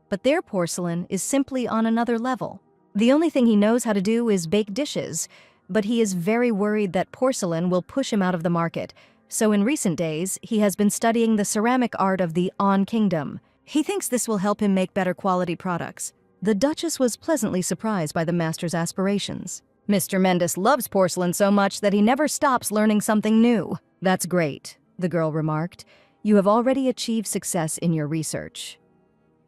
but their porcelain is simply on another level. The only thing he knows how to do is bake dishes, but he is very worried that porcelain will push him out of the market. So in recent days, he has been studying the ceramic art of the On Kingdom. He thinks this will help him make better quality products. The Duchess was pleasantly surprised by the master's aspirations. Mr. Mendes loves porcelain so much that he never stops learning something new. That's great, the girl remarked. You have already achieved success in your research.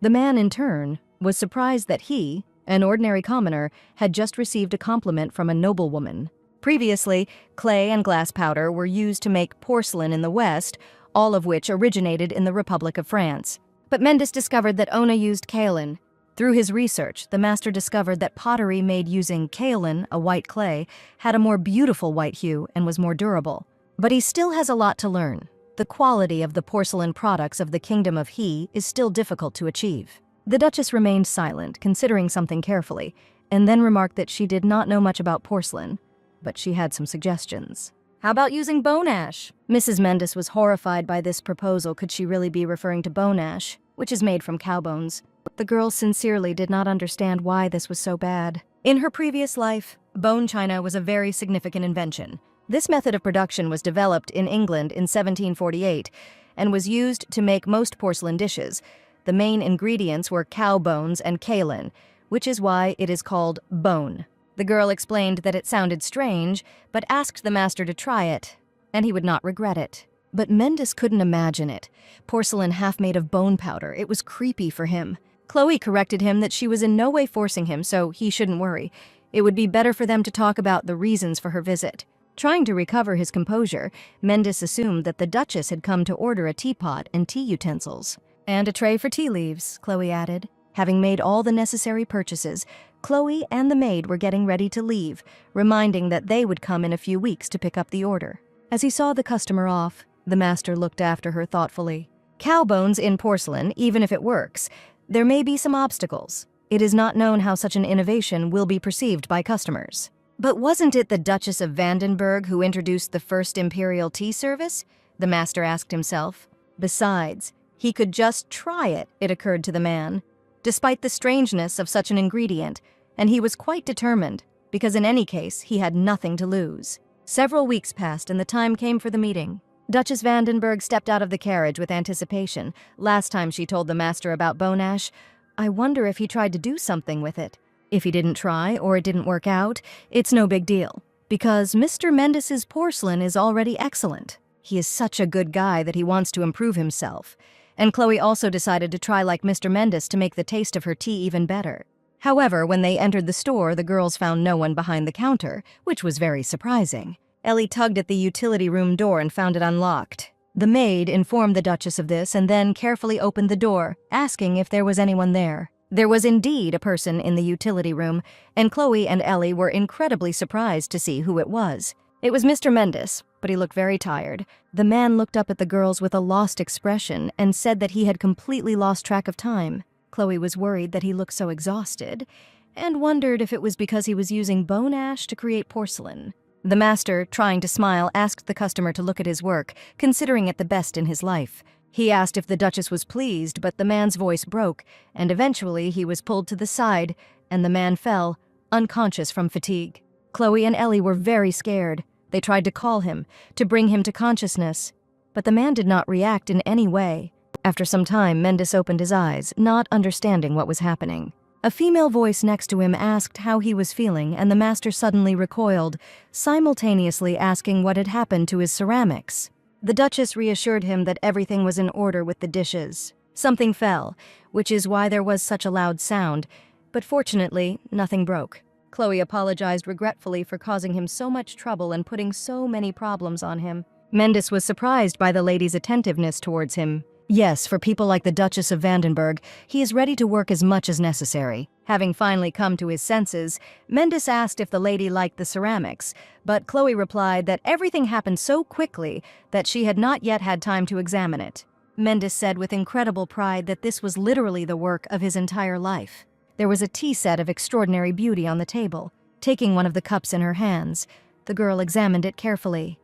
The man, in turn, was surprised that he, an ordinary commoner, had just received a compliment from a noblewoman. Previously, clay and glass powder were used to make porcelain in the West, all of which originated in the Republic of France. But Mendes discovered that Ona used kaolin. Through his research, the master discovered that pottery made using kaolin, a white clay, had a more beautiful white hue and was more durable. But he still has a lot to learn. The quality of the porcelain products of the Kingdom of He is still difficult to achieve. The Duchess remained silent, considering something carefully, and then remarked that she did not know much about porcelain, but she had some suggestions. How about using bone ash? Mrs. Mendes was horrified by this proposal. Could she really be referring to bone ash, which is made from cow bones? The girl sincerely did not understand why this was so bad. In her previous life, bone china was a very significant invention. This method of production was developed in England in 1748 and was used to make most porcelain dishes. The main ingredients were cow bones and kaolin, which is why it is called bone. The girl explained that it sounded strange, but asked the master to try it, and he would not regret it. But Mendes couldn't imagine it. Porcelain half made of bone powder. It was creepy for him. Chloe corrected him that she was in no way forcing him, so he shouldn't worry. It would be better for them to talk about the reasons for her visit. Trying to recover his composure, Mendes assumed that the Duchess had come to order a teapot and tea utensils. And a tray for tea leaves, Chloe added. Having made all the necessary purchases, Chloe and the maid were getting ready to leave, reminding that they would come in a few weeks to pick up the order. As he saw the customer off, the master looked after her thoughtfully. Cow bones in porcelain, even if it works, there may be some obstacles. It is not known how such an innovation will be perceived by customers. But wasn't it the Duchess of Vandenberg who introduced the first imperial tea service? The master asked himself. Besides, he could just try it, it occurred to the man, despite the strangeness of such an ingredient, and he was quite determined, because in any case, he had nothing to lose. Several weeks passed and the time came for the meeting. Duchess Vandenberg stepped out of the carriage with anticipation. Last time she told the master about bone ash, I wonder if he tried to do something with it. If he didn't try or it didn't work out, it's no big deal, because Mr. Mendes's porcelain is already excellent. He is such a good guy that he wants to improve himself. And Chloe also decided to try like Mr. Mendes to make the taste of her tea even better. However, when they entered the store, the girls found no one behind the counter, which was very surprising. Ellie tugged at the utility room door and found it unlocked. The maid informed the Duchess of this and then carefully opened the door, asking if there was anyone there. There was indeed a person in the utility room, and Chloe and Ellie were incredibly surprised to see who it was. It was Mr. Mendes, but he looked very tired. The man looked up at the girls with a lost expression and said that he had completely lost track of time. Chloe was worried that he looked so exhausted, and wondered if it was because he was using bone ash to create porcelain. The master, trying to smile, asked the customer to look at his work, considering it the best in his life. He asked if the Duchess was pleased, but the man's voice broke, and eventually he was pulled to the side, and the man fell, unconscious from fatigue. Chloe and Ellie were very scared. They tried to call him, to bring him to consciousness, but the man did not react in any way. After some time, Mendes opened his eyes, not understanding what was happening. A female voice next to him asked how he was feeling, and the master suddenly recoiled, simultaneously asking what had happened to his ceramics. The Duchess reassured him that everything was in order with the dishes. Something fell, which is why there was such a loud sound, but fortunately, nothing broke. Chloe apologized regretfully for causing him so much trouble and putting so many problems on him. Mendes was surprised by the lady's attentiveness towards him. Yes, for people like the Duchess of Vandenberg, he is ready to work as much as necessary. Having finally come to his senses, Mendes asked if the lady liked the ceramics, but Chloe replied that everything happened so quickly that she had not yet had time to examine it. Mendes said with incredible pride that this was literally the work of his entire life. There was a tea set of extraordinary beauty on the table. Taking one of the cups in her hands, the girl examined it carefully,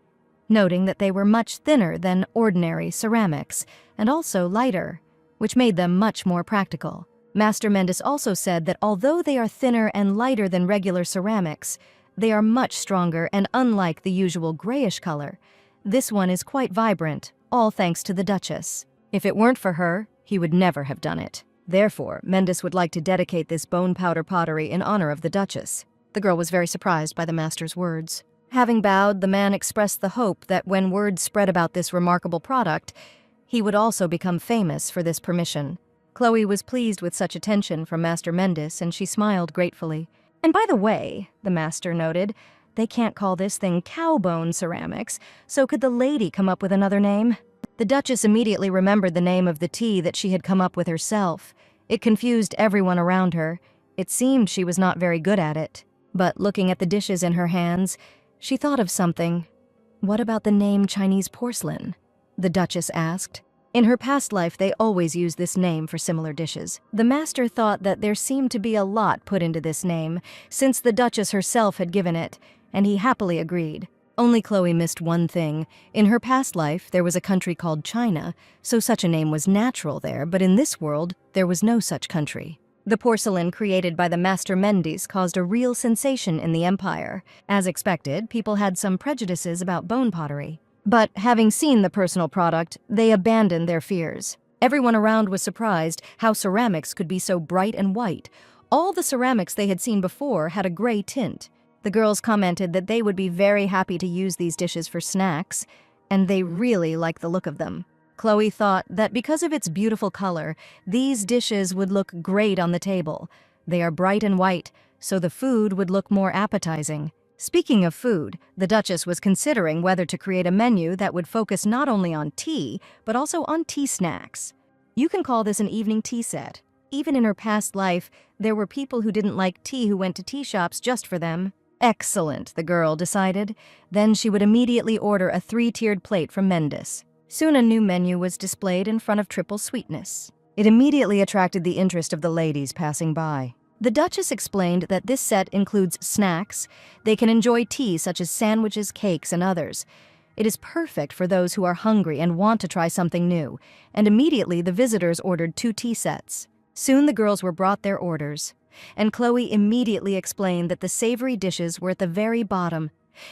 noting that they were much thinner than ordinary ceramics, and also lighter, which made them much more practical. Master Mendes also said that although they are thinner and lighter than regular ceramics, they are much stronger and unlike the usual grayish color. This one is quite vibrant, all thanks to the Duchess. If it weren't for her, he would never have done it. Therefore, Mendes would like to dedicate this bone powder pottery in honor of the Duchess. The girl was very surprised by the master's words. Having bowed, the man expressed the hope that when word spread about this remarkable product, he would also become famous for this permission. Chloe was pleased with such attention from Master Mendes, and she smiled gratefully. And by the way, the master noted, they can't call this thing cowbone ceramics, so could the lady come up with another name? The Duchess immediately remembered the name of the tea that she had come up with herself. It confused everyone around her. It seemed she was not very good at it. But looking at the dishes in her hands, she thought of something. What about the name Chinese porcelain? The Duchess asked. In her past life, they always used this name for similar dishes. The master thought that there seemed to be a lot put into this name, since the Duchess herself had given it, and he happily agreed. Only Chloe missed one thing. In her past life, there was a country called China, so such a name was natural there, but in this world, there was no such country. The porcelain created by the Master Mendes caused a real sensation in the empire. As expected, people had some prejudices about bone pottery. But having seen the personal product, they abandoned their fears. Everyone around was surprised how ceramics could be so bright and white. All the ceramics they had seen before had a gray tint. The girls commented that they would be very happy to use these dishes for snacks, and they really liked the look of them. Chloe thought that because of its beautiful color, these dishes would look great on the table. They are bright and white, so the food would look more appetizing. Speaking of food, the Duchess was considering whether to create a menu that would focus not only on tea, but also on tea snacks. You can call this an evening tea set. Even in her past life, there were people who didn't like tea who went to tea shops just for them. Excellent, the girl decided. Then she would immediately order a 3-tiered plate from Mendes. Soon a new menu was displayed in front of Triple Sweetness. It immediately attracted the interest of the ladies passing by. The Duchess explained that this set includes snacks. They can enjoy tea such as sandwiches, cakes, and others. It is perfect for those who are hungry and want to try something new, and immediately the visitors ordered 2 tea sets. Soon the girls were brought their orders, and Chloe immediately explained that the savory dishes were at the very bottom,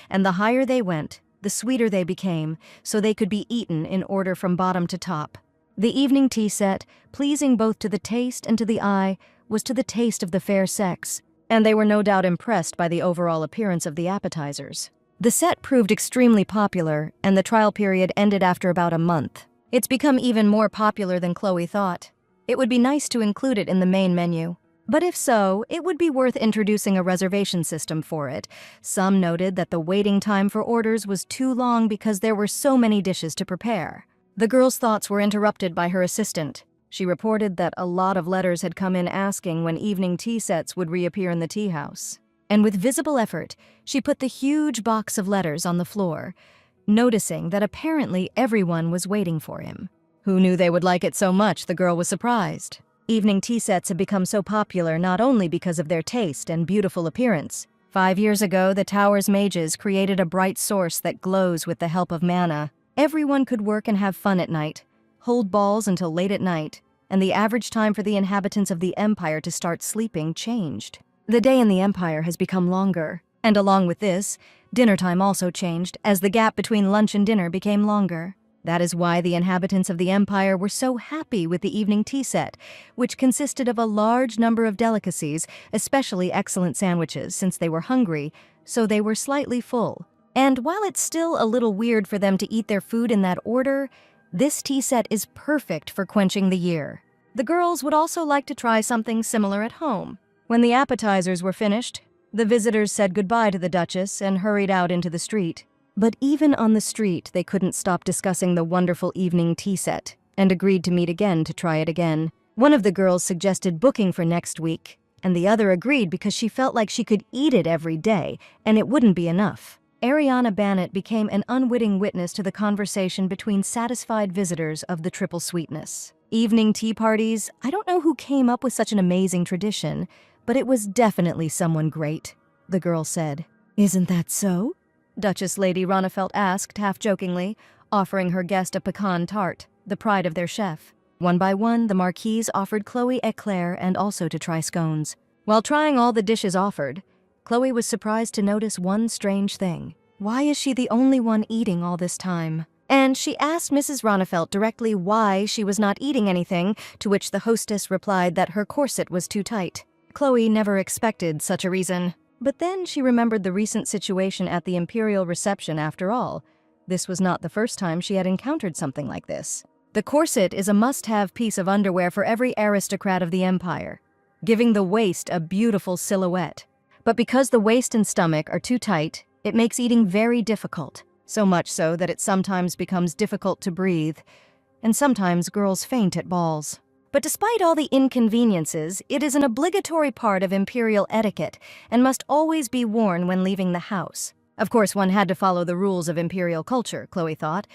and the higher they went, the sweeter they became, so they could be eaten in order from bottom to top. The evening tea set, pleasing both to the taste and to the eye, was to the taste of the fair sex, and they were no doubt impressed by the overall appearance of the appetizers. The set proved extremely popular, and the trial period ended after about a month. It's become even more popular than Chloe thought. It would be nice to include it in the main menu. But if so, it would be worth introducing a reservation system for it. Some noted that the waiting time for orders was too long because there were so many dishes to prepare. The girl's thoughts were interrupted by her assistant. She reported that a lot of letters had come in asking when evening tea sets would reappear in the tea house. And with visible effort, she put the huge box of letters on the floor, noticing that apparently everyone was waiting for him. Who knew they would like it so much, the girl was surprised. Evening tea sets have become so popular not only because of their taste and beautiful appearance. 5 years ago, the tower's mages created a bright source that glows with the help of mana. Everyone could work and have fun at night, hold balls until late at night, and the average time for the inhabitants of the empire to start sleeping changed. The day in the empire has become longer, and along with this, dinner time also changed as the gap between lunch and dinner became longer. That is why the inhabitants of the empire were so happy with the evening tea set, which consisted of a large number of delicacies, especially excellent sandwiches, since they were hungry, so they were slightly full. And while it's still a little weird for them to eat their food in that order, This tea set is perfect for quenching the year. The girls would also like to try something similar at home. When the appetizers were finished, the visitors said goodbye to the Duchess and hurried out into the street. But even on the street, they couldn't stop discussing the wonderful evening tea set and agreed to meet again to try it again. One of the girls suggested booking for next week, and the other agreed because she felt like she could eat it every day and it wouldn't be enough. Ariana Bannett became an unwitting witness to the conversation between satisfied visitors of the triple sweetness. Evening tea parties, I don't know who came up with such an amazing tradition, but it was definitely someone great, the girl said. Isn't that so? Duchess Lady Ronefelt asked, half-jokingly, offering her guest a pecan tart, the pride of their chef. One by one, the Marquise offered Chloe eclair and also to try scones. While trying all the dishes offered, Chloe was surprised to notice one strange thing. Why is she the only one eating all this time? And she asked Mrs. Ronefelt directly why she was not eating anything, to which the hostess replied that her corset was too tight. Chloe never expected such a reason. But then she remembered the recent situation at the imperial reception after all. This was not the first time she had encountered something like this. The corset is a must-have piece of underwear for every aristocrat of the empire, giving the waist a beautiful silhouette. But because the waist and stomach are too tight, it makes eating very difficult, so much so that it sometimes becomes difficult to breathe, and sometimes girls faint at balls. But despite all the inconveniences, it is an obligatory part of imperial etiquette and must always be worn when leaving the house. Of course, one had to follow the rules of imperial culture, Chloe thought,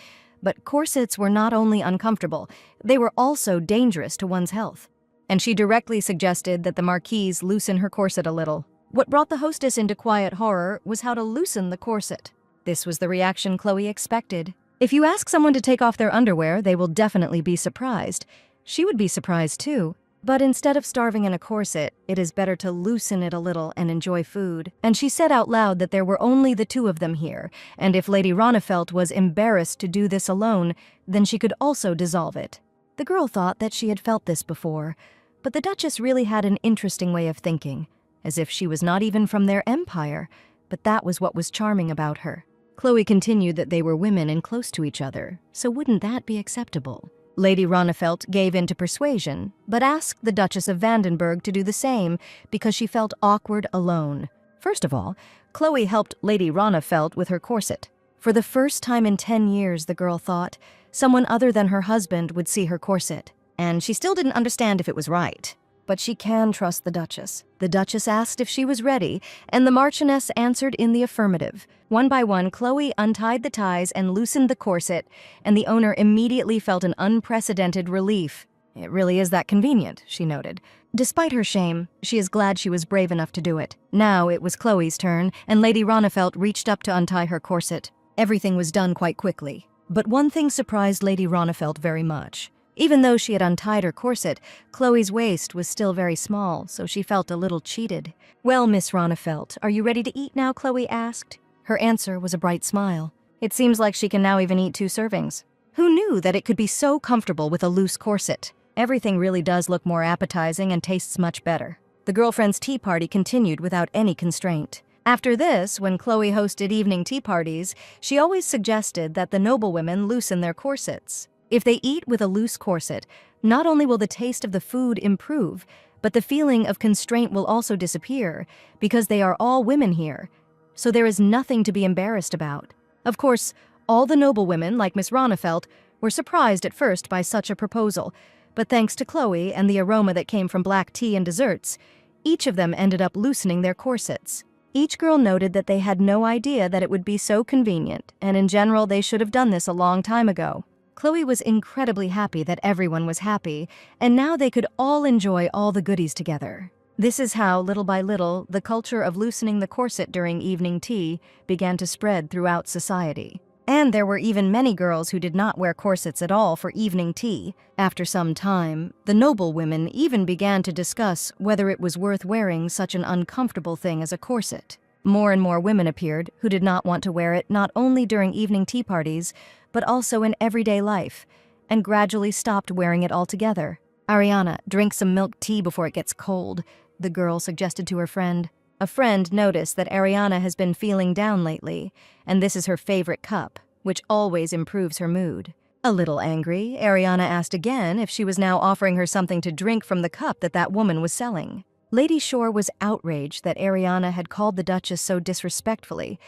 but corsets were not only uncomfortable, they were also dangerous to one's health. And she directly suggested that the Marquise loosen her corset a little. What brought the hostess into quiet horror was how to loosen the corset. This was the reaction Chloe expected. If you ask someone to take off their underwear, they will definitely be surprised. She would be surprised too. But instead of starving in a corset, it is better to loosen it a little and enjoy food. And she said out loud that there were only the two of them here, and if Lady Ronefelt was embarrassed to do this alone, then she could also dissolve it. The girl thought that she had felt this before, but the Duchess really had an interesting way of thinking, as if she was not even from their empire, but that was what was charming about her. Chloe continued that they were women and close to each other, so wouldn't that be acceptable? Lady Ronefelt gave in to persuasion, but asked the Duchess of Vandenberg to do the same because she felt awkward alone. First of all, Chloe helped Lady Ronefelt with her corset. For the first time in 10 years, the girl thought, someone other than her husband would see her corset. And she still didn't understand if it was right. But she can trust the Duchess. The Duchess asked if she was ready, and the Marchioness answered in the affirmative. One by one, Chloe untied the ties and loosened the corset, and the owner immediately felt an unprecedented relief. It really is that convenient, she noted. Despite her shame, she is glad she was brave enough to do it. Now it was Chloe's turn, and Lady Ronefelt reached up to untie her corset. Everything was done quite quickly. But one thing surprised Lady Ronefelt very much. Even though she had untied her corset, Chloe's waist was still very small, so she felt a little cheated. "Well, Miss Ronefelt, are you ready to eat now?" Chloe asked. Her answer was a bright smile. "It seems like she can now even eat 2 servings. Who knew that it could be so comfortable with a loose corset? Everything really does look more appetizing and tastes much better." The girlfriends' tea party continued without any constraint. After this, when Chloe hosted evening tea parties, she always suggested that the noblewomen loosen their corsets. If they eat with a loose corset, not only will the taste of the food improve, but the feeling of constraint will also disappear, because they are all women here, so there is nothing to be embarrassed about. Of course, all the noblewomen, like Miss Ronefelt, were surprised at first by such a proposal, but thanks to Chloe and the aroma that came from black tea and desserts, each of them ended up loosening their corsets. Each girl noted that they had no idea that it would be so convenient, and in general they should have done this a long time ago. Chloe was incredibly happy that everyone was happy, and now they could all enjoy all the goodies together. This is how, little by little, the culture of loosening the corset during evening tea began to spread throughout society. And there were even many girls who did not wear corsets at all for evening tea. After some time, the noblewomen even began to discuss whether it was worth wearing such an uncomfortable thing as a corset. More and more women appeared who did not want to wear it not only during evening tea parties, but also in everyday life, and gradually stopped wearing it altogether. "Ariana, drink some milk tea before it gets cold," the girl suggested to her friend. A friend noticed that Ariana has been feeling down lately, and this is her favorite cup, which always improves her mood. A little angry, Ariana asked again if she was now offering her something to drink from the cup that woman was selling. Lady Shore was outraged that Ariana had called the Duchess so disrespectfully,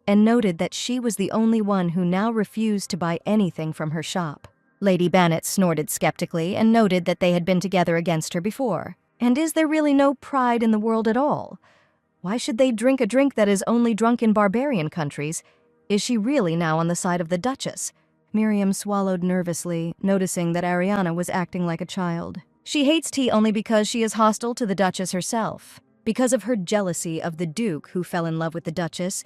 and noted that she was the only one who now refused to buy anything from her shop. Lady Bennet snorted skeptically and noted that they had been together against her before. And is there really no pride in the world at all? Why should they drink a drink that is only drunk in barbarian countries? Is she really now on the side of the Duchess? Miriam swallowed nervously, noticing that Ariana was acting like a child. She hates tea only because she is hostile to the Duchess herself. Because of her jealousy of the Duke who fell in love with the Duchess,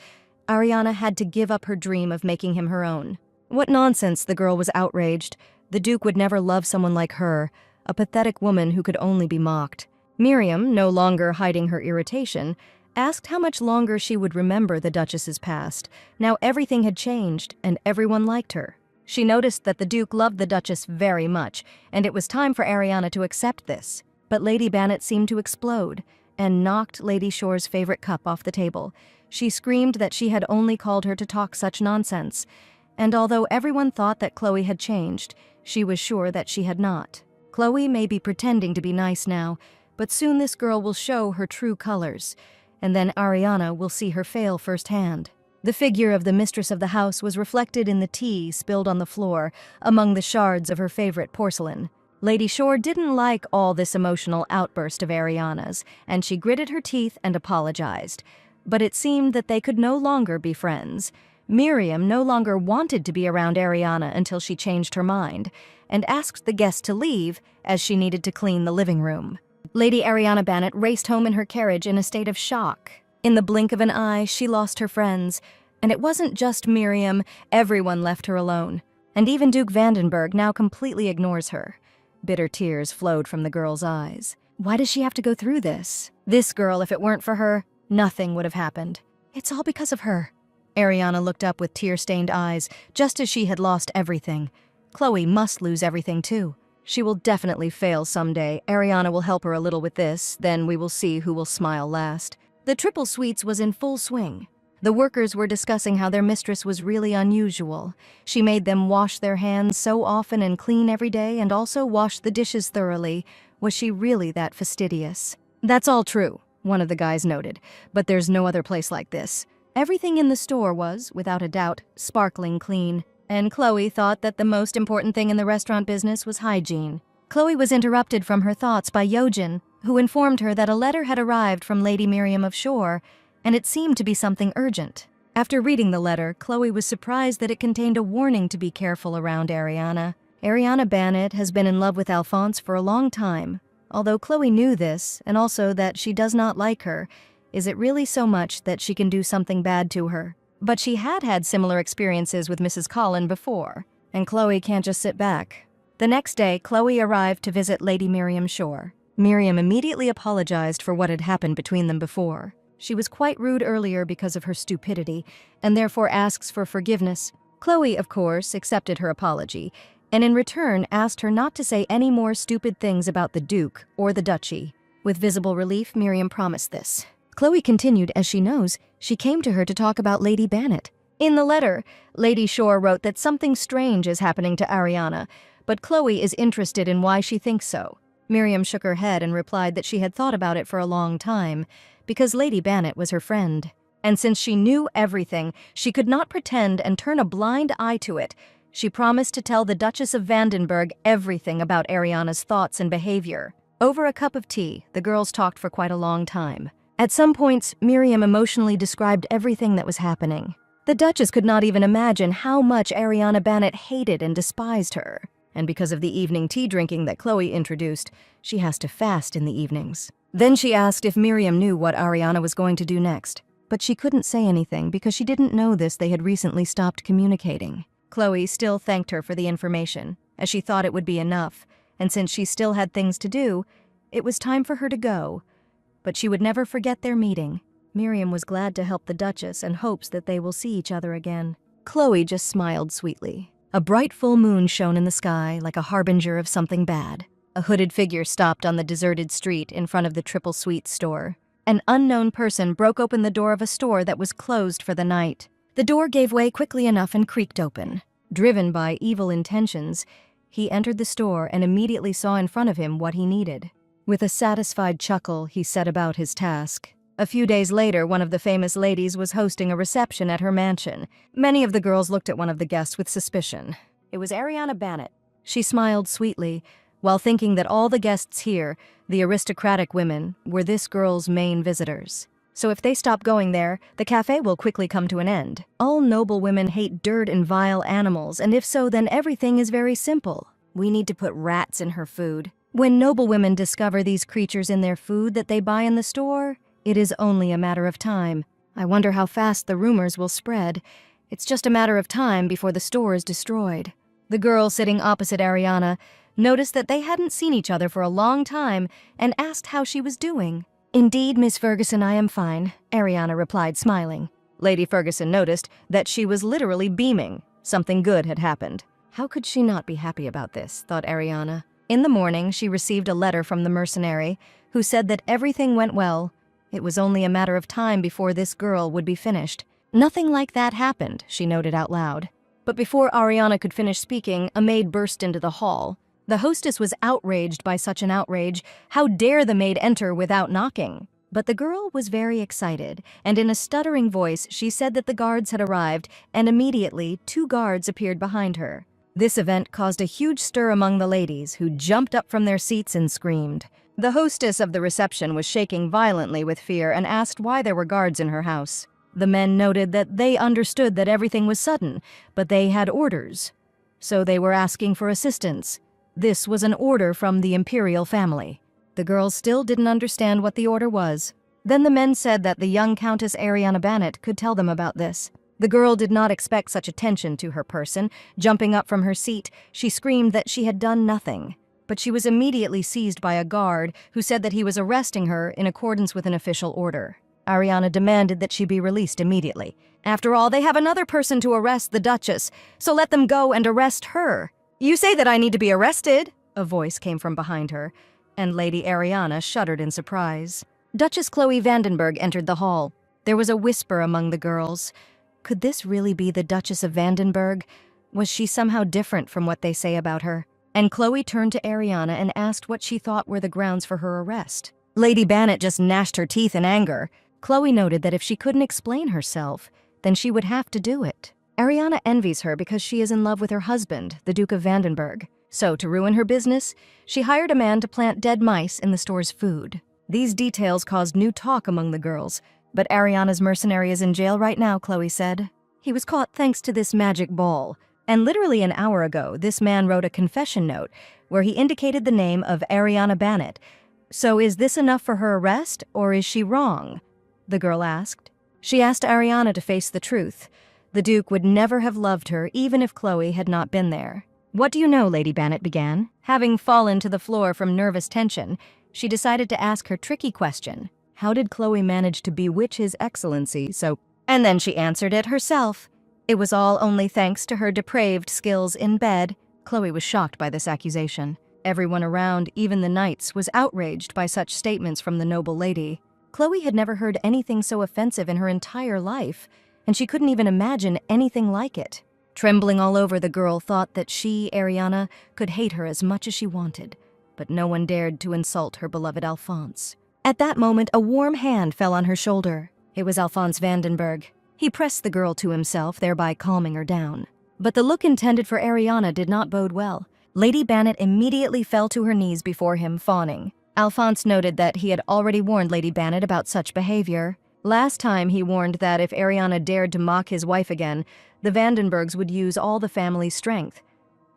Ariana had to give up her dream of making him her own. What nonsense, the girl was outraged. The Duke would never love someone like her, a pathetic woman who could only be mocked. Miriam, no longer hiding her irritation, asked how much longer she would remember the Duchess's past. Now everything had changed, and everyone liked her. She noticed that the Duke loved the Duchess very much, and it was time for Ariana to accept this. But Lady Bennet seemed to explode, and knocked Lady Shore's favorite cup off the table. She screamed that she had only called her to talk such nonsense, and although everyone thought that Chloe had changed, she was sure that she had not. Chloe may be pretending to be nice now, but soon this girl will show her true colors, and then Ariana will see her fail firsthand. The figure of the mistress of the house was reflected in the tea spilled on the floor among the shards of her favorite porcelain. Lady Shore didn't like all this emotional outburst of Ariana's, and she gritted her teeth and apologized. But it seemed that they could no longer be friends. Miriam no longer wanted to be around Ariana until she changed her mind, and asked the guest to leave as she needed to clean the living room. Lady Ariana Bennet raced home in her carriage in a state of shock. In the blink of an eye, she lost her friends. And it wasn't just Miriam, everyone left her alone. And even Duke Vandenberg now completely ignores her. Bitter tears flowed from the girl's eyes. Why does she have to go through this? This girl, if it weren't for her, nothing would have happened. It's all because of her. Ariana looked up with tear-stained eyes, just as she had lost everything. Chloe must lose everything too. She will definitely fail someday. Ariana will help her a little with this, then we will see who will smile last. The triple suites was in full swing. The workers were discussing how their mistress was really unusual. She made them wash their hands so often and clean every day, and also wash the dishes thoroughly. Was she really that fastidious? That's all true, one of the guys noted, but there's no other place like this. Everything in the store was, without a doubt, sparkling clean. And Chloe thought that the most important thing in the restaurant business was hygiene. Chloe was interrupted from her thoughts by Yojin, who informed her that a letter had arrived from Lady Miriam of Shore, and it seemed to be something urgent. After reading the letter, Chloe was surprised that it contained a warning to be careful around Ariana. Ariana Bennet has been in love with Alphonse for a long time. Although Chloe knew this, and also that she does not like her, is it really so much that she can do something bad to her? But she had had similar experiences with Mrs. Collin before, and Chloe can't just sit back. The next day, Chloe arrived to visit Lady Miriam Shore. Miriam immediately apologized for what had happened between them before. She was quite rude earlier because of her stupidity, and therefore asks for forgiveness. Chloe, of course, accepted her apology, and in return asked her not to say any more stupid things about the Duke or the Duchy. With visible relief, Miriam promised this. Chloe continued, as she knows, she came to her to talk about Lady Bennet. In the letter, Lady Shore wrote that something strange is happening to Ariana, but Chloe is interested in why she thinks so. Miriam shook her head and replied that she had thought about it for a long time, because Lady Bennet was her friend. And since she knew everything, she could not pretend and turn a blind eye to it. She promised to tell the Duchess of Vandenberg everything about Ariana's thoughts and behavior. Over a cup of tea, the girls talked for quite a long time. At some points, Miriam emotionally described everything that was happening. The Duchess could not even imagine how much Ariana Bennet hated and despised her. And because of the evening tea drinking that Chloe introduced, she has to fast in the evenings. Then she asked if Miriam knew what Ariana was going to do next, but she couldn't say anything because she didn't know this. They had recently stopped communicating. Chloe still thanked her for the information, as she thought it would be enough, and since she still had things to do, it was time for her to go. But she would never forget their meeting. Miriam was glad to help the Duchess and hopes that they will see each other again. Chloe just smiled sweetly. A bright full moon shone in the sky like a harbinger of something bad. A hooded figure stopped on the deserted street in front of the Triple Sweets store. An unknown person broke open the door of a store that was closed for the night. The door gave way quickly enough and creaked open. Driven by evil intentions, he entered the store and immediately saw in front of him what he needed. With a satisfied chuckle, he set about his task. A few days later, one of the famous ladies was hosting a reception at her mansion. Many of the girls looked at one of the guests with suspicion. It was Ariana Bannett. She smiled sweetly, while thinking that all the guests here, the aristocratic women, were this girl's main visitors. So if they stop going there, the cafe will quickly come to an end. All noble women hate dirt and vile animals, and if so, then everything is very simple. We need to put rats in her food. When noble women discover these creatures in their food that they buy in the store, it is only a matter of time. I wonder how fast the rumors will spread. It's just a matter of time before the store is destroyed. The girl sitting opposite Ariana noticed that they hadn't seen each other for a long time and asked how she was doing. "Indeed, Miss Ferguson, I am fine," Ariana replied, smiling. Lady Ferguson noticed that she was literally beaming. Something good had happened. How could she not be happy about this, thought Ariana. In the morning, she received a letter from the mercenary, who said that everything went well. It was only a matter of time before this girl would be finished. Nothing like that happened, she noted out loud. But before Ariana could finish speaking, a maid burst into the hall. The hostess was outraged by such an outrage. How dare the maid enter without knocking? But the girl was very excited, and in a stuttering voice, she said that the guards had arrived, and immediately 2 guards appeared behind her. This event caused a huge stir among the ladies, who jumped up from their seats and screamed. The hostess of the reception was shaking violently with fear and asked why there were guards in her house. The men noted that they understood that everything was sudden, but they had orders. So they were asking for assistance. This was an order from the imperial family. The girls still didn't understand what the order was. Then the men said that the young Countess Ariana Bannett could tell them about this. The girl did not expect such attention to her person. Jumping up from her seat, she screamed that she had done nothing. But she was immediately seized by a guard who said that he was arresting her in accordance with an official order. Ariana demanded that she be released immediately. "After all, they have another person to arrest, the Duchess, so let them go and arrest her." "You say that I need to be arrested?" a voice came from behind her, and Lady Ariana shuddered in surprise. Duchess Chloe Vandenberg entered the hall. There was a whisper among the girls. Could this really be the Duchess of Vandenberg? Was she somehow different from what they say about her? And Chloe turned to Ariana and asked what she thought were the grounds for her arrest. Lady Bannett just gnashed her teeth in anger. Chloe noted that if she couldn't explain herself, then she would have to do it. Ariana envies her because she is in love with her husband, the Duke of Vandenberg. So, to ruin her business, she hired a man to plant dead mice in the store's food. These details caused new talk among the girls. "But Ariana's mercenary is in jail right now," Chloe said. "He was caught thanks to this magic ball. And literally an hour ago, this man wrote a confession note where he indicated the name of Ariana Bannett. So is this enough for her arrest, or is she wrong?" the girl asked. She asked Ariana to face the truth. The Duke would never have loved her, even if Chloe had not been there. "What do you know?" Lady Bannett began. Having fallen to the floor from nervous tension, she decided to ask her tricky question. How did Chloe manage to bewitch His Excellency so? And then she answered it herself. It was all only thanks to her depraved skills in bed. Chloe was shocked by this accusation. Everyone around, even the knights, was outraged by such statements from the noble lady. Chloe had never heard anything so offensive in her entire life, and she couldn't even imagine anything like it. Trembling all over, the girl thought that she, Ariana, could hate her as much as she wanted, but no one dared to insult her beloved Alphonse. At that moment, a warm hand fell on her shoulder. It was Alphonse Vandenberg. He pressed the girl to himself, thereby calming her down. But the look intended for Ariana did not bode well. Lady Bannett immediately fell to her knees before him, fawning. Alphonse noted that he had already warned Lady Bannett about such behavior. Last time he warned that if Ariana dared to mock his wife again, the Vandenbergs would use all the family's strength.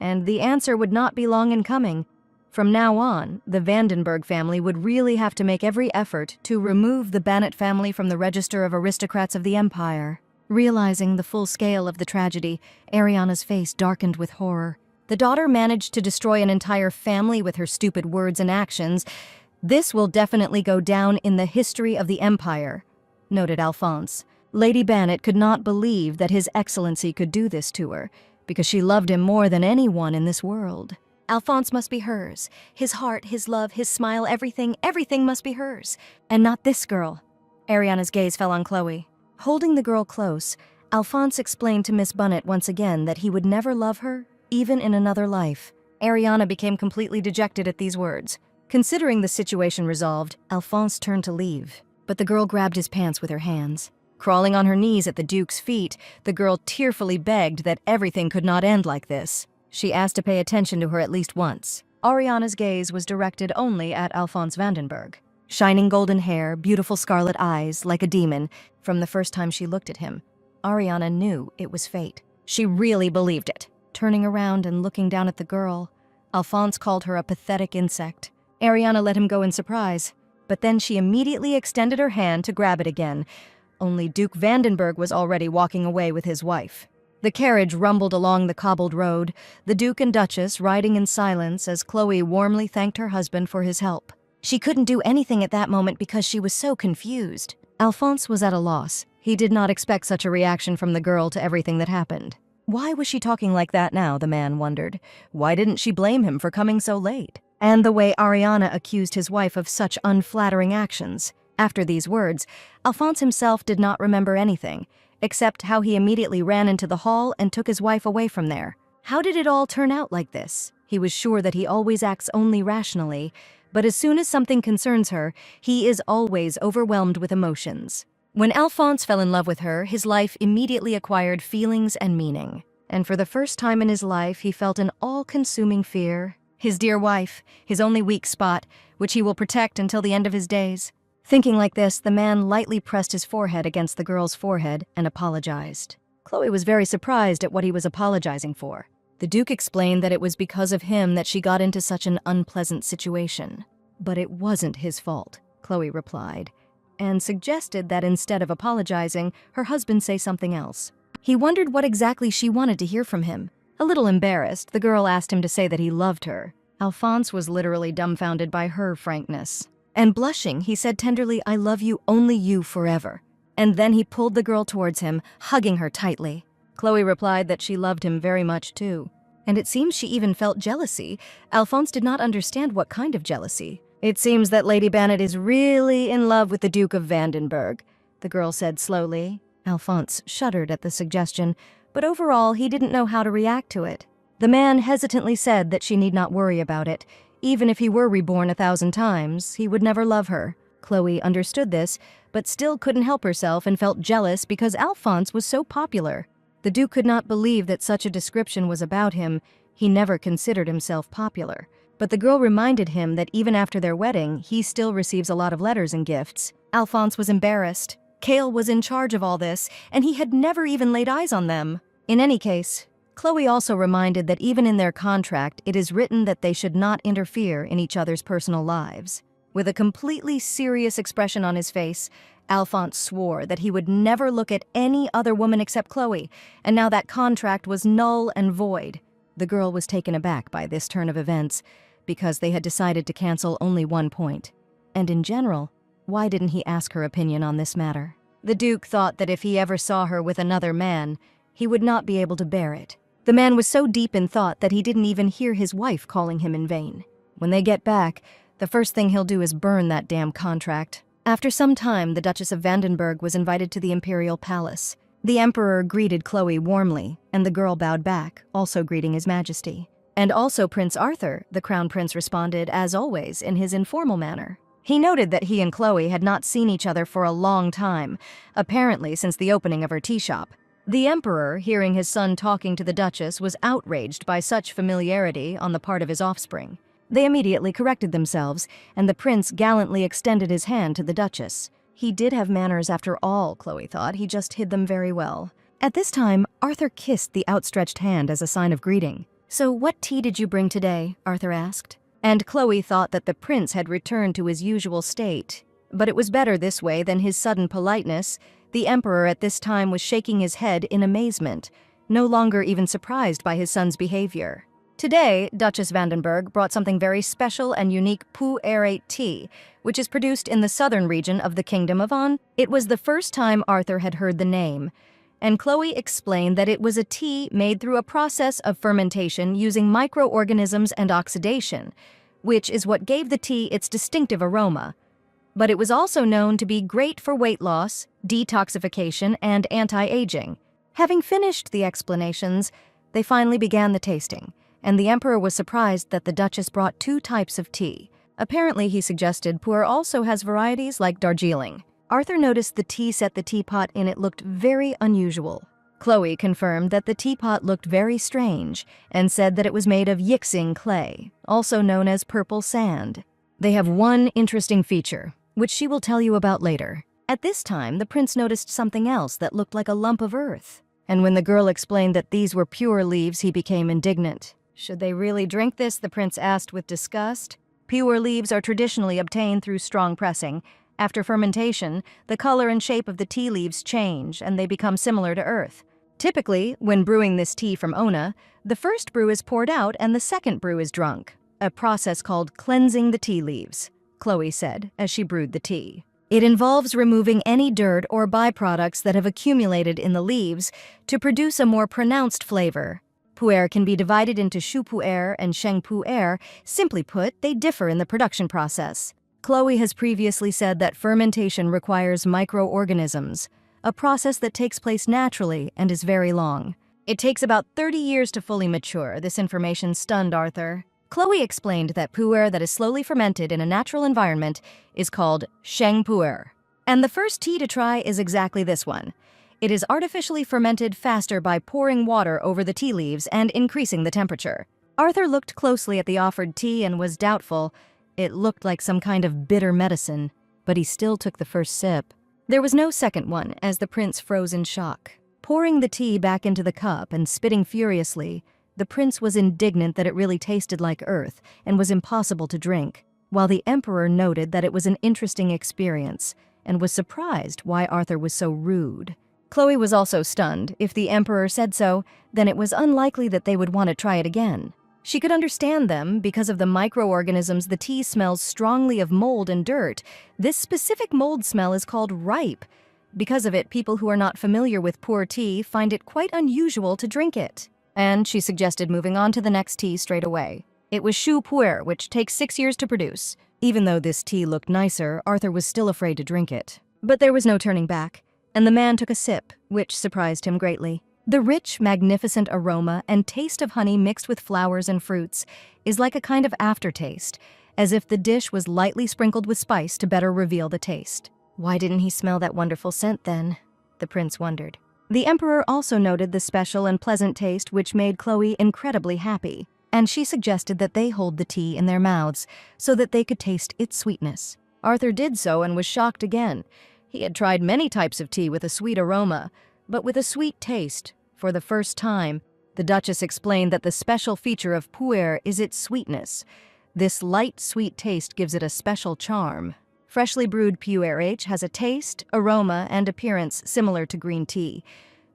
And the answer would not be long in coming. From now on, the Vandenberg family would really have to make every effort to remove the Bannett family from the register of aristocrats of the empire. Realizing the full scale of the tragedy, Ariana's face darkened with horror. The daughter managed to destroy an entire family with her stupid words and actions. This will definitely go down in the history of the empire, noted Alphonse. Lady Bannett could not believe that His Excellency could do this to her, because she loved him more than anyone in this world. Alphonse must be hers. His heart, his love, his smile, everything must be hers. And not this girl. Ariana's gaze fell on Chloe. Holding the girl close, Alphonse explained to Miss Bunnet once again that he would never love her, even in another life. Ariana became completely dejected at these words. Considering the situation resolved, Alphonse turned to leave, but the girl grabbed his pants with her hands. Crawling on her knees at the Duke's feet, the girl tearfully begged that everything could not end like this. She asked to pay attention to her at least once. Ariana's gaze was directed only at Alphonse Vandenberg. Shining golden hair, beautiful scarlet eyes, like a demon. From the first time she looked at him, Ariana knew it was fate. She really believed it. Turning around and looking down at the girl, Alphonse called her a pathetic insect. Ariana let him go in surprise, but then she immediately extended her hand to grab it again. Only Duke Vandenberg was already walking away with his wife. The carriage rumbled along the cobbled road, the Duke and Duchess riding in silence as Chloe warmly thanked her husband for his help. She couldn't do anything at that moment because she was so confused. Alphonse was at a loss. He did not expect such a reaction from the girl to everything that happened. Why was she talking like that now, the man wondered. Why didn't she blame him for coming so late? And the way Ariana accused his wife of such unflattering actions. After these words, Alphonse himself did not remember anything, except how he immediately ran into the hall and took his wife away from there. How did it all turn out like this? He was sure that he always acts only rationally, but as soon as something concerns her, he is always overwhelmed with emotions. When Alphonse fell in love with her, his life immediately acquired feelings and meaning. And for the first time in his life, he felt an all-consuming fear. His dear wife, his only weak spot, which he will protect until the end of his days. Thinking like this, the man lightly pressed his forehead against the girl's forehead and apologized. Chloe was very surprised at what he was apologizing for. The Duke explained that it was because of him that she got into such an unpleasant situation. But it wasn't his fault, Chloe replied, and suggested that instead of apologizing, her husband say something else. He wondered what exactly she wanted to hear from him. A little embarrassed, the girl asked him to say that he loved her. Alphonse was literally dumbfounded by her frankness. And blushing, he said tenderly, "I love you, only you, forever." And then he pulled the girl towards him, hugging her tightly. Chloe replied that she loved him very much too. And it seems she even felt jealousy. Alphonse did not understand what kind of jealousy. "It seems that Lady Bennet is really in love with the Duke of Vandenberg," the girl said slowly. Alphonse shuddered at the suggestion, but overall he didn't know how to react to it. The man hesitantly said that she need not worry about it. Even if he were reborn 1,000 times, he would never love her. Chloe understood this, but still couldn't help herself and felt jealous because Alphonse was so popular. The Duke could not believe that such a description was about him. He never considered himself popular. But the girl reminded him that even after their wedding, he still receives a lot of letters and gifts. Alphonse was embarrassed. Cale was in charge of all this, and he had never even laid eyes on them. In any case, Chloe also reminded that even in their contract, it is written that they should not interfere in each other's personal lives. With a completely serious expression on his face, Alphonse swore that he would never look at any other woman except Chloe, and now that contract was null and void. The girl was taken aback by this turn of events, because they had decided to cancel only one point. And in general, why didn't he ask her opinion on this matter? The Duke thought that if he ever saw her with another man, he would not be able to bear it. The man was so deep in thought that he didn't even hear his wife calling him in vain. When they get back, the first thing he'll do is burn that damn contract. After some time, the Duchess of Vandenberg was invited to the imperial palace. The emperor greeted Chloe warmly, and the girl bowed back, also greeting His Majesty. And also Prince Arthur, the Crown Prince responded, as always, in his informal manner. He noted that he and Chloe had not seen each other for a long time, apparently since the opening of her tea shop. The emperor, hearing his son talking to the Duchess, was outraged by such familiarity on the part of his offspring. They immediately corrected themselves, and the prince gallantly extended his hand to the Duchess. He did have manners after all, Chloe thought. He just hid them very well. At this time, Arthur kissed the outstretched hand as a sign of greeting. "So what tea did you bring today?" Arthur asked. And Chloe thought that the prince had returned to his usual state. But it was better this way than his sudden politeness. The emperor at this time was shaking his head in amazement, no longer even surprised by his son's behavior. Today, Duchess Vandenberg brought something very special and unique pu-errate tea, which is produced in the southern region of the Kingdom of An. It was the first time Arthur had heard the name, and Chloe explained that it was a tea made through a process of fermentation using microorganisms and oxidation, which is what gave the tea its distinctive aroma. But it was also known to be great for weight loss, detoxification, and anti-aging. Having finished the explanations, they finally began the tasting, and the emperor was surprised that the Duchess brought 2 types of tea. Apparently, he suggested pu'er also has varieties like Darjeeling. Arthur noticed the tea set the teapot in it looked very unusual. Chloe confirmed that the teapot looked very strange and said that it was made of yixing clay, also known as purple sand. They have one interesting feature, which she will tell you about later. At this time, the prince noticed something else that looked like a lump of earth. And when the girl explained that these were pure leaves, he became indignant. Should they really drink this? The prince asked with disgust. Pure leaves are traditionally obtained through strong pressing. After fermentation, the color and shape of the tea leaves change and they become similar to earth. Typically, when brewing this tea from Ona, the first brew is poured out and the second brew is drunk, a process called cleansing the tea leaves, Chloe said as she brewed the tea. It involves removing any dirt or byproducts that have accumulated in the leaves to produce a more pronounced flavor. Pu'er can be divided into shu pu'er and sheng pu'er. Simply put, they differ in the production process. Chloe has previously said that fermentation requires microorganisms, a process that takes place naturally and is very long. It takes about 30 years to fully mature. This information stunned Arthur. Chloe explained that pu'er that is slowly fermented in a natural environment is called sheng pu'er. And the first tea to try is exactly this one. It is artificially fermented faster by pouring water over the tea leaves and increasing the temperature. Arthur looked closely at the offered tea and was doubtful. It looked like some kind of bitter medicine, but he still took the first sip. There was no second one as the prince froze in shock. Pouring the tea back into the cup and spitting furiously, the prince was indignant that it really tasted like earth and was impossible to drink, while the emperor noted that it was an interesting experience and was surprised why Arthur was so rude. Chloe was also stunned. If the emperor said so, then it was unlikely that they would want to try it again. She could understand them because of the microorganisms. The tea smells strongly of mold and dirt. This specific mold smell is called ripe. Because of it, people who are not familiar with pu'er tea find it quite unusual to drink it. And she suggested moving on to the next tea straight away. It was shu pu'er, which takes 6 years to produce. Even though this tea looked nicer, Arthur was still afraid to drink it. But there was no turning back, and the man took a sip, which surprised him greatly. The rich, magnificent aroma and taste of honey mixed with flowers and fruits is like a kind of aftertaste, as if the dish was lightly sprinkled with spice to better reveal the taste. Why didn't he smell that wonderful scent then? The prince wondered. The emperor also noted the special and pleasant taste which made Chloe incredibly happy, and she suggested that they hold the tea in their mouths so that they could taste its sweetness. Arthur did so and was shocked again. He had tried many types of tea with a sweet aroma, but with a sweet taste. For the first time, the Duchess explained that the special feature of pu'er is its sweetness. This light, sweet taste gives it a special charm. Freshly brewed pu'er has a taste, aroma, and appearance similar to green tea.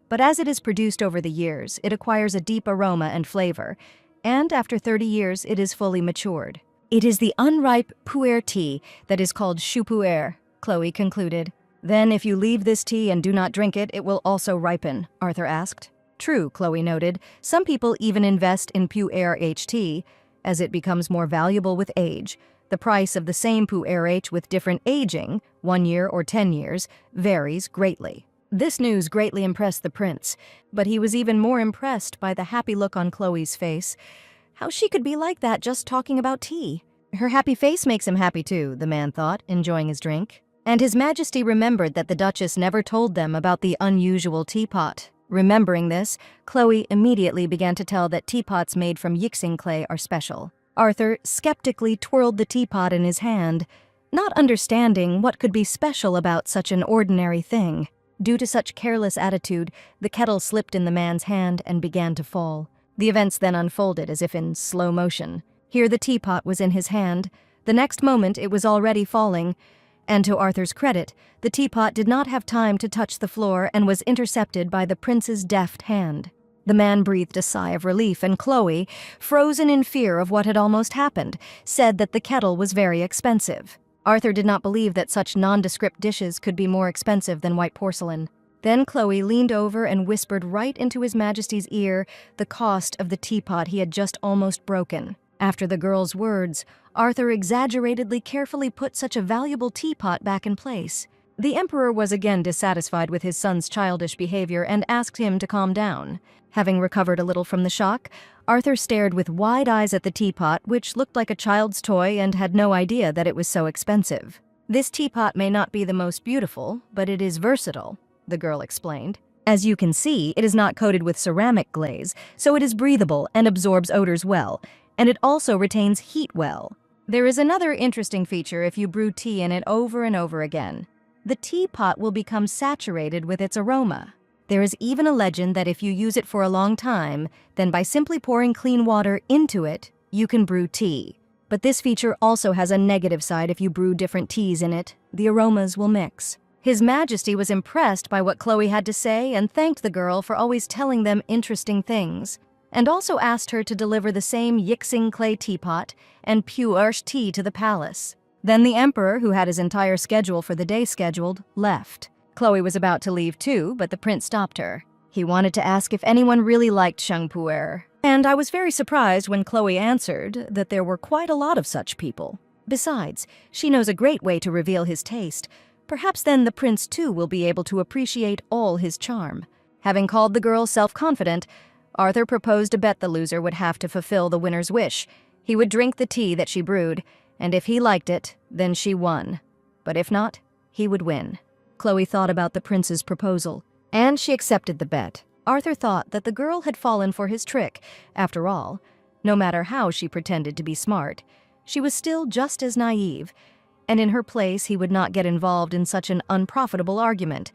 But as it is produced over the years, it acquires a deep aroma and flavor, and after 30 years, it is fully matured. It is the unripe pu'er tea that is called shu pu'er, Chloe concluded. Then if you leave this tea and do not drink it, it will also ripen, Arthur asked. True, Chloe noted. Some people even invest in pu'er tea as it becomes more valuable with age. The price of the same pu'er with different aging, 1 year or 10 years, varies greatly. This news greatly impressed the prince, but he was even more impressed by the happy look on Chloe's face. How she could be like that just talking about tea. Her happy face makes him happy too, the man thought, enjoying his drink. And His Majesty remembered that the Duchess never told them about the unusual teapot. Remembering this, Chloe immediately began to tell that teapots made from yixing clay are special. Arthur skeptically twirled the teapot in his hand, not understanding what could be special about such an ordinary thing. Due to such careless attitude, the kettle slipped in the man's hand and began to fall. The events then unfolded as if in slow motion. Here the teapot was in his hand. The next moment it was already falling. And to Arthur's credit, the teapot did not have time to touch the floor and was intercepted by the prince's deft hand. The man breathed a sigh of relief, and Chloe, frozen in fear of what had almost happened, said that the kettle was very expensive. Arthur did not believe that such nondescript dishes could be more expensive than white porcelain. Then Chloe leaned over and whispered right into His Majesty's ear the cost of the teapot he had just almost broken. After the girl's words, Arthur exaggeratedly carefully put such a valuable teapot back in place. The emperor was again dissatisfied with his son's childish behavior and asked him to calm down. Having recovered a little from the shock, Arthur stared with wide eyes at the teapot, which looked like a child's toy and had no idea that it was so expensive. "This teapot may not be the most beautiful, but it is versatile," the girl explained. "As you can see, it is not coated with ceramic glaze, so it is breathable and absorbs odors well, and it also retains heat well. There is another interesting feature if you brew tea in it over and over again. The teapot will become saturated with its aroma. There is even a legend that if you use it for a long time, then by simply pouring clean water into it, you can brew tea. But this feature also has a negative side. If you brew different teas in it, the aromas will mix." His Majesty was impressed by what Chloe had to say and thanked the girl for always telling them interesting things, and also asked her to deliver the same Yixing clay teapot and pu'ersh tea to the palace. Then the emperor, who had his entire schedule for the day scheduled, left. Chloe was about to leave too, but the prince stopped her. He wanted to ask if anyone really liked Shangpuer, and I was very surprised when Chloe answered that there were quite a lot of such people. Besides, she knows a great way to reveal his taste. Perhaps then the prince too will be able to appreciate all his charm. Having called the girl self-confident, Arthur proposed a bet the loser would have to fulfill the winner's wish. He would drink the tea that she brewed, and if he liked it, then she won. But if not, he would win. Chloe thought about the prince's proposal, and she accepted the bet. Arthur thought that the girl had fallen for his trick. After all, no matter how she pretended to be smart, she was still just as naive, and in her place he would not get involved in such an unprofitable argument.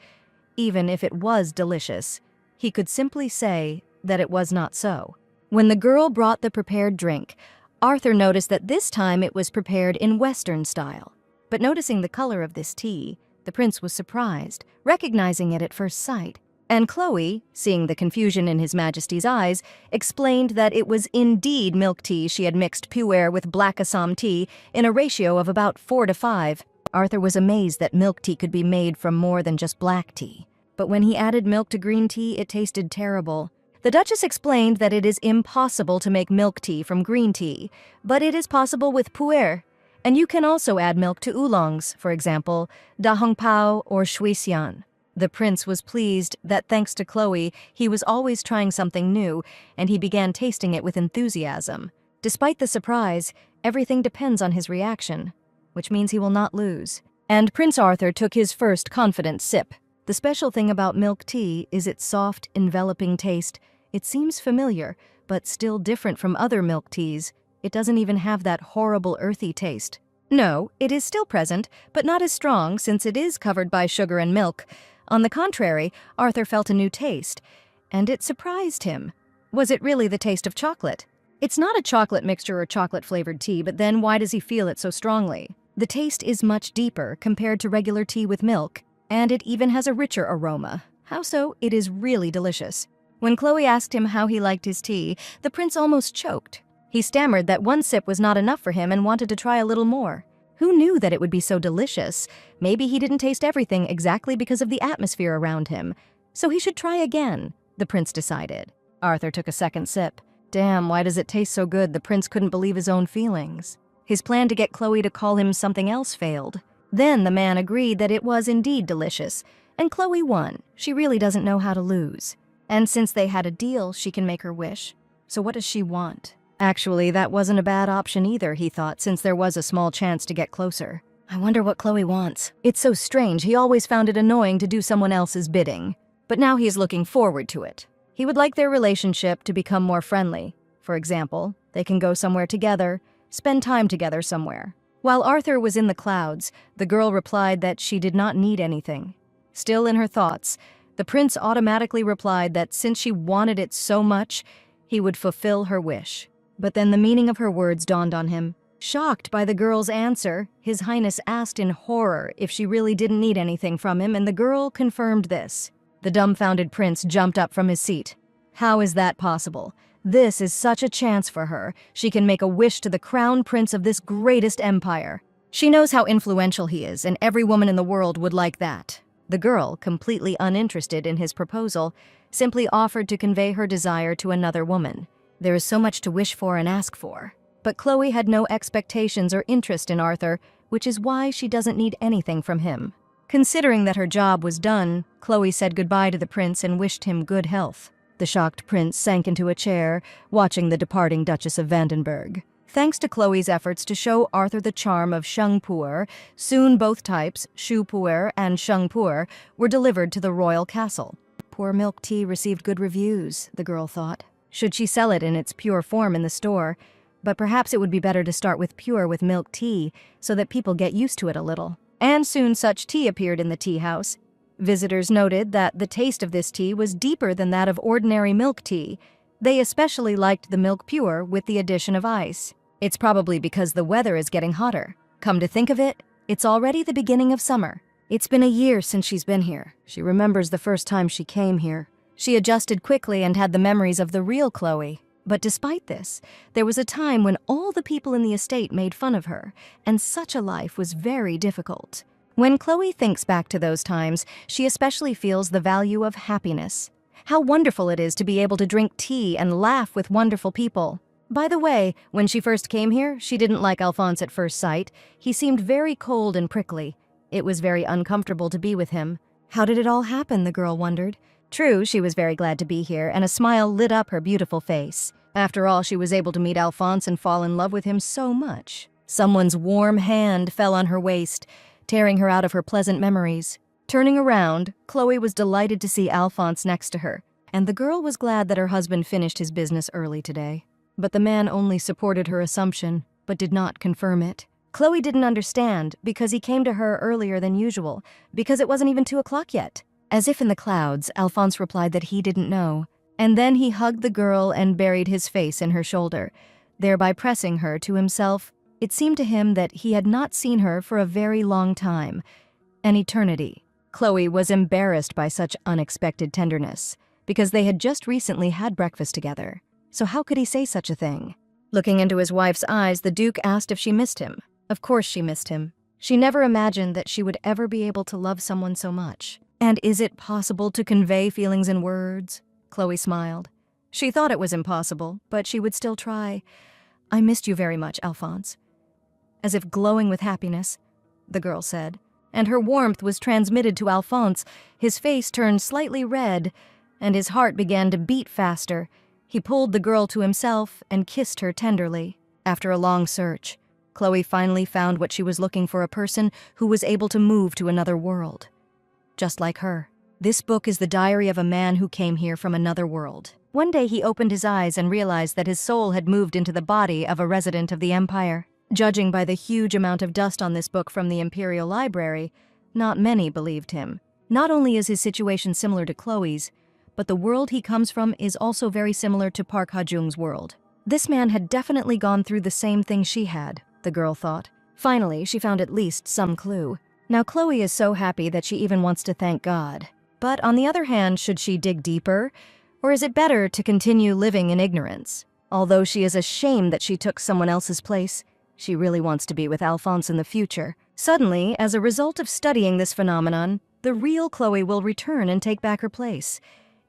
Even if it was delicious, he could simply say that it was not so. When the girl brought the prepared drink, Arthur noticed that this time it was prepared in Western style. But noticing the color of this tea, the prince was surprised, recognizing it at first sight. And Chloe, seeing the confusion in His Majesty's eyes, explained that it was indeed milk tea. She had mixed pu'er with black Assam tea in a ratio of about 4 to 5. Arthur was amazed that milk tea could be made from more than just black tea. But when he added milk to green tea, it tasted terrible. The Duchess explained that it is impossible to make milk tea from green tea, but it is possible with pu'er. And you can also add milk to oolongs, for example, da hong pao or shui xian. The prince was pleased that thanks to Chloe, he was always trying something new, and he began tasting it with enthusiasm. Despite the surprise, everything depends on his reaction, which means he will not lose. And Prince Arthur took his first confident sip. The special thing about milk tea is its soft, enveloping taste. It seems familiar, but still different from other milk teas. It doesn't even have that horrible earthy taste. No, it is still present, but not as strong since it is covered by sugar and milk. On the contrary, Arthur felt a new taste, and it surprised him. Was it really the taste of chocolate? It's not a chocolate mixture or chocolate-flavored tea, but then why does he feel it so strongly? The taste is much deeper compared to regular tea with milk, and it even has a richer aroma. How so? It is really delicious. When Chloe asked him how he liked his tea, the prince almost choked. He stammered that one sip was not enough for him and wanted to try a little more. Who knew that it would be so delicious? Maybe he didn't taste everything exactly because of the atmosphere around him. So he should try again, the prince decided. Arthur took a second sip. Damn, why does it taste so good? The prince couldn't believe his own feelings. His plan to get Chloe to call him something else failed. Then the man agreed that it was indeed delicious, and Chloe won. She really doesn't know how to lose. And since they had a deal, she can make her wish. So what does she want? Actually, that wasn't a bad option either, he thought, since there was a small chance to get closer. I wonder what Chloe wants. It's so strange, he always found it annoying to do someone else's bidding. But now he is looking forward to it. He would like their relationship to become more friendly. For example, they can go somewhere together, spend time together somewhere. While Arthur was in the clouds, the girl replied that she did not need anything. Still in her thoughts, the prince automatically replied that since she wanted it so much, he would fulfill her wish. But then the meaning of her words dawned on him. Shocked by the girl's answer, His Highness asked in horror if she really didn't need anything from him, and the girl confirmed this. The dumbfounded prince jumped up from his seat. How is that possible? This is such a chance for her. She can make a wish to the crown prince of this greatest empire. She knows how influential he is, and every woman in the world would like that. The girl, completely uninterested in his proposal, simply offered to convey her desire to another woman. There is so much to wish for and ask for. But Chloe had no expectations or interest in Arthur, which is why she doesn't need anything from him. Considering that her job was done, Chloe said goodbye to the prince and wished him good health. The shocked prince sank into a chair, watching the departing Duchess of Vandenberg. Thanks to Chloe's efforts to show Arthur the charm of Shungpuer, soon both types, Shupuer and Shungpuer, were delivered to the royal castle. Poor milk tea received good reviews, the girl thought. Should she sell it in its pure form in the store? But perhaps it would be better to start with pure with milk tea, so that people get used to it a little. And soon such tea appeared in the tea house. Visitors noted that the taste of this tea was deeper than that of ordinary milk tea. They especially liked the milk pure with the addition of ice. It's probably because the weather is getting hotter. Come to think of it, it's already the beginning of summer. It's been a year since she's been here. She remembers the first time she came here. She adjusted quickly and had the memories of the real Chloe. But despite this, there was a time when all the people in the estate made fun of her, and such a life was very difficult. When Chloe thinks back to those times, she especially feels the value of happiness. How wonderful it is to be able to drink tea and laugh with wonderful people. By the way, when she first came here, she didn't like Alphonse at first sight. He seemed very cold and prickly. It was very uncomfortable to be with him. How did it all happen, the girl wondered. True, she was very glad to be here, and a smile lit up her beautiful face. After all, she was able to meet Alphonse and fall in love with him so much. Someone's warm hand fell on her waist, tearing her out of her pleasant memories. Turning around, Chloe was delighted to see Alphonse next to her, and the girl was glad that her husband finished his business early today. But the man only supported her assumption, but did not confirm it. Chloe didn't understand because he came to her earlier than usual, because it wasn't even 2 o'clock yet. As if in the clouds, Alphonse replied that he didn't know. And then he hugged the girl and buried his face in her shoulder, thereby pressing her to himself. It seemed to him that he had not seen her for a very long time, an eternity. Chloe was embarrassed by such unexpected tenderness, because they had just recently had breakfast together. So how could he say such a thing? Looking into his wife's eyes, the Duke asked if she missed him. Of course she missed him. She never imagined that she would ever be able to love someone so much. And is it possible to convey feelings in words? Chloe smiled. She thought it was impossible, but she would still try. I missed you very much, Alphonse. As if glowing with happiness, the girl said, and her warmth was transmitted to Alphonse. His face turned slightly red, and his heart began to beat faster. He pulled the girl to himself and kissed her tenderly. After a long search, Chloe finally found what she was looking for, a person who was able to move to another world. Just like her. This book is the diary of a man who came here from another world. One day he opened his eyes and realized that his soul had moved into the body of a resident of the Empire. Judging by the huge amount of dust on this book from the Imperial Library, not many believed him. Not only is his situation similar to Chloe's, but the world he comes from is also very similar to Park Ha-jung's world. This man had definitely gone through the same thing she had, the girl thought. Finally, she found at least some clue. Now Chloe is so happy that she even wants to thank God. But on the other hand, should she dig deeper? Or is it better to continue living in ignorance? Although she is ashamed that she took someone else's place, she really wants to be with Alphonse in the future. Suddenly, as a result of studying this phenomenon, the real Chloe will return and take back her place.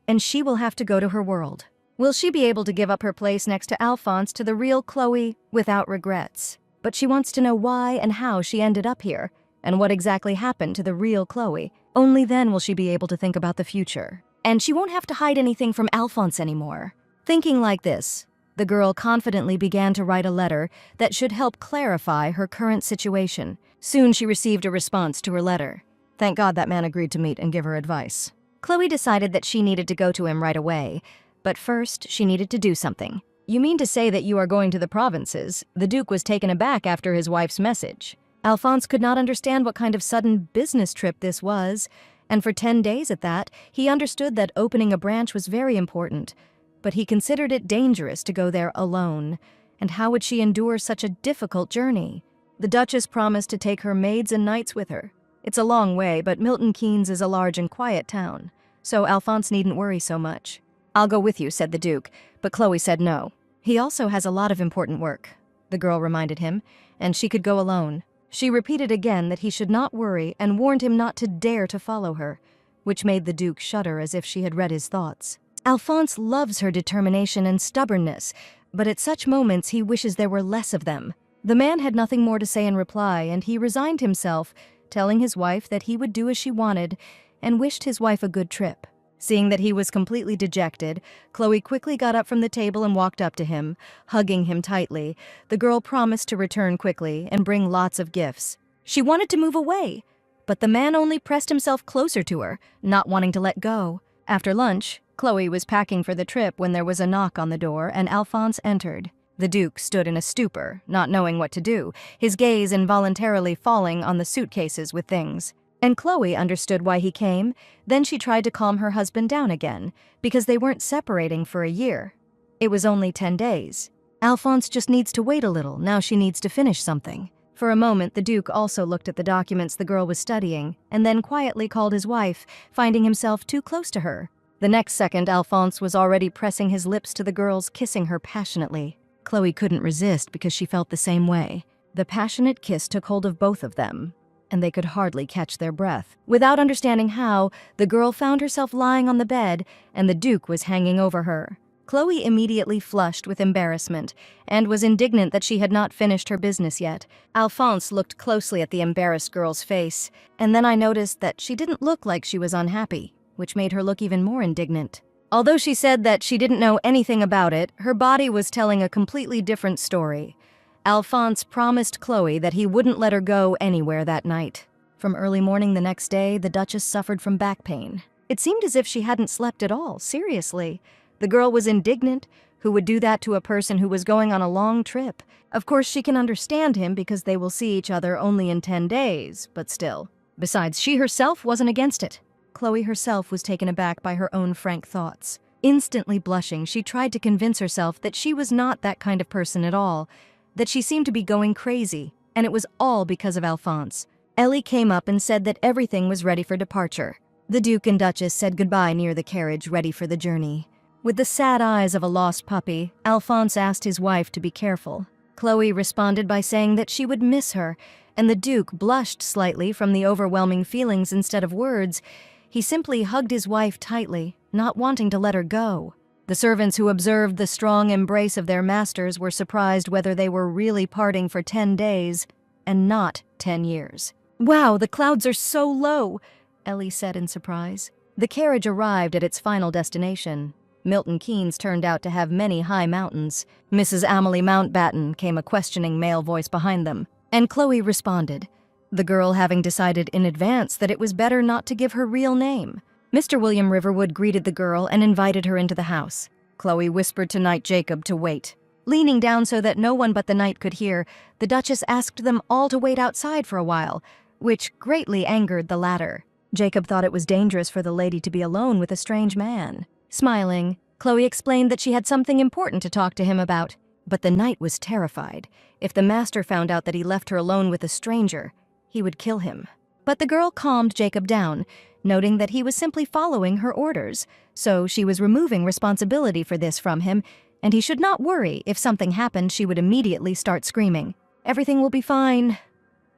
And she will have to go to her world. Will she be able to give up her place next to Alphonse to the real Chloe without regrets? But she wants to know why and how she ended up here, and what exactly happened to the real Chloe. Only then will she be able to think about the future. And she won't have to hide anything from Alphonse anymore. Thinking like this, the girl confidently began to write a letter that should help clarify her current situation. Soon she received a response to her letter. Thank God that man agreed to meet and give her advice. Chloe decided that she needed to go to him right away, but first she needed to do something. You mean to say that you are going to the provinces? The Duke was taken aback after his wife's message. Alphonse could not understand what kind of sudden business trip this was, and for 10 days at that, he understood that opening a branch was very important, but he considered it dangerous to go there alone. And how would she endure such a difficult journey? The Duchess promised to take her maids and knights with her. It's a long way, but Milton Keynes is a large and quiet town, so Alphonse needn't worry so much. I'll go with you, said the Duke, but Chloe said no. He also has a lot of important work, the girl reminded him, and she could go alone. She repeated again that he should not worry and warned him not to dare to follow her, which made the Duke shudder as if she had read his thoughts. Alphonse loves her determination and stubbornness, but at such moments he wishes there were less of them. The man had nothing more to say in reply, and he resigned himself telling his wife that he would do as she wanted and wished his wife a good trip. Seeing that he was completely dejected, Chloe quickly got up from the table and walked up to him, hugging him tightly. The girl promised to return quickly and bring lots of gifts. She wanted to move away, but the man only pressed himself closer to her, not wanting to let go. After lunch, Chloe was packing for the trip when there was a knock on the door and Alphonse entered. The Duke stood in a stupor, not knowing what to do, his gaze involuntarily falling on the suitcases with things. And Chloe understood why he came. Then she tried to calm her husband down again, because they weren't separating for a year. It was only 10 days. Alphonse just needs to wait a little, now she needs to finish something. For a moment, the Duke also looked at the documents the girl was studying, and then quietly called his wife, finding himself too close to her. The next second, Alphonse was already pressing his lips to the girl's, kissing her passionately. Chloe couldn't resist because she felt the same way. The passionate kiss took hold of both of them, and they could hardly catch their breath. Without understanding how, the girl found herself lying on the bed, and the Duke was hanging over her. Chloe immediately flushed with embarrassment, and was indignant that she had not finished her business yet. Alphonse looked closely at the embarrassed girl's face, and then I noticed that she didn't look like she was unhappy, which made her look even more indignant. Although she said that she didn't know anything about it, her body was telling a completely different story. Alphonse promised Chloe that he wouldn't let her go anywhere that night. From early morning the next day, the Duchess suffered from back pain. It seemed as if she hadn't slept at all, seriously. The girl was indignant. Who would do that to a person who was going on a long trip? Of course, she can understand him because they will see each other only in 10 days, but still. Besides, she herself wasn't against it. Chloe herself was taken aback by her own frank thoughts. Instantly blushing, she tried to convince herself that she was not that kind of person at all, that she seemed to be going crazy, and it was all because of Alphonse. Ellie came up and said that everything was ready for departure. The Duke and Duchess said goodbye near the carriage, ready for the journey. With the sad eyes of a lost puppy, Alphonse asked his wife to be careful. Chloe responded by saying that she would miss her, and the Duke blushed slightly from the overwhelming feelings instead of words. He simply hugged his wife tightly, not wanting to let her go. The servants who observed the strong embrace of their masters were surprised whether they were really parting for 10 days and not 10 years. "Wow, the clouds are so low," Ellie said in surprise. The carriage arrived at its final destination. Milton Keynes turned out to have many high mountains. Mrs. Amelie Mountbatten came a questioning male voice behind them, and Chloe responded, the girl having decided in advance that it was better not to give her real name. Mr. William Riverwood greeted the girl and invited her into the house. Chloe whispered to Knight Jacob to wait. Leaning down so that no one but the knight could hear, the Duchess asked them all to wait outside for a while, which greatly angered the latter. Jacob thought it was dangerous for the lady to be alone with a strange man. Smiling, Chloe explained that she had something important to talk to him about. But the knight was terrified. If the master found out that he left her alone with a stranger, he would kill him. But the girl calmed Jacob down, noting that he was simply following her orders, so she was removing responsibility for this from him, and he should not worry. If something happened, she would immediately start screaming. "Everything will be fine."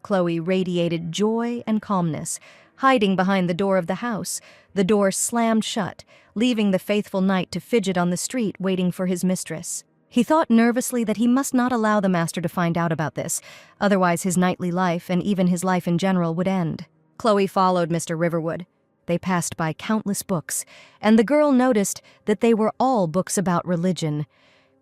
Chloe radiated joy and calmness. Hiding behind the door of the house, the door slammed shut, leaving the faithful knight to fidget on the street waiting for his mistress. He thought nervously that he must not allow the master to find out about this, otherwise his knightly life and even his life in general would end. Chloe followed Mr. Riverwood. They passed by countless books, and the girl noticed that they were all books about religion.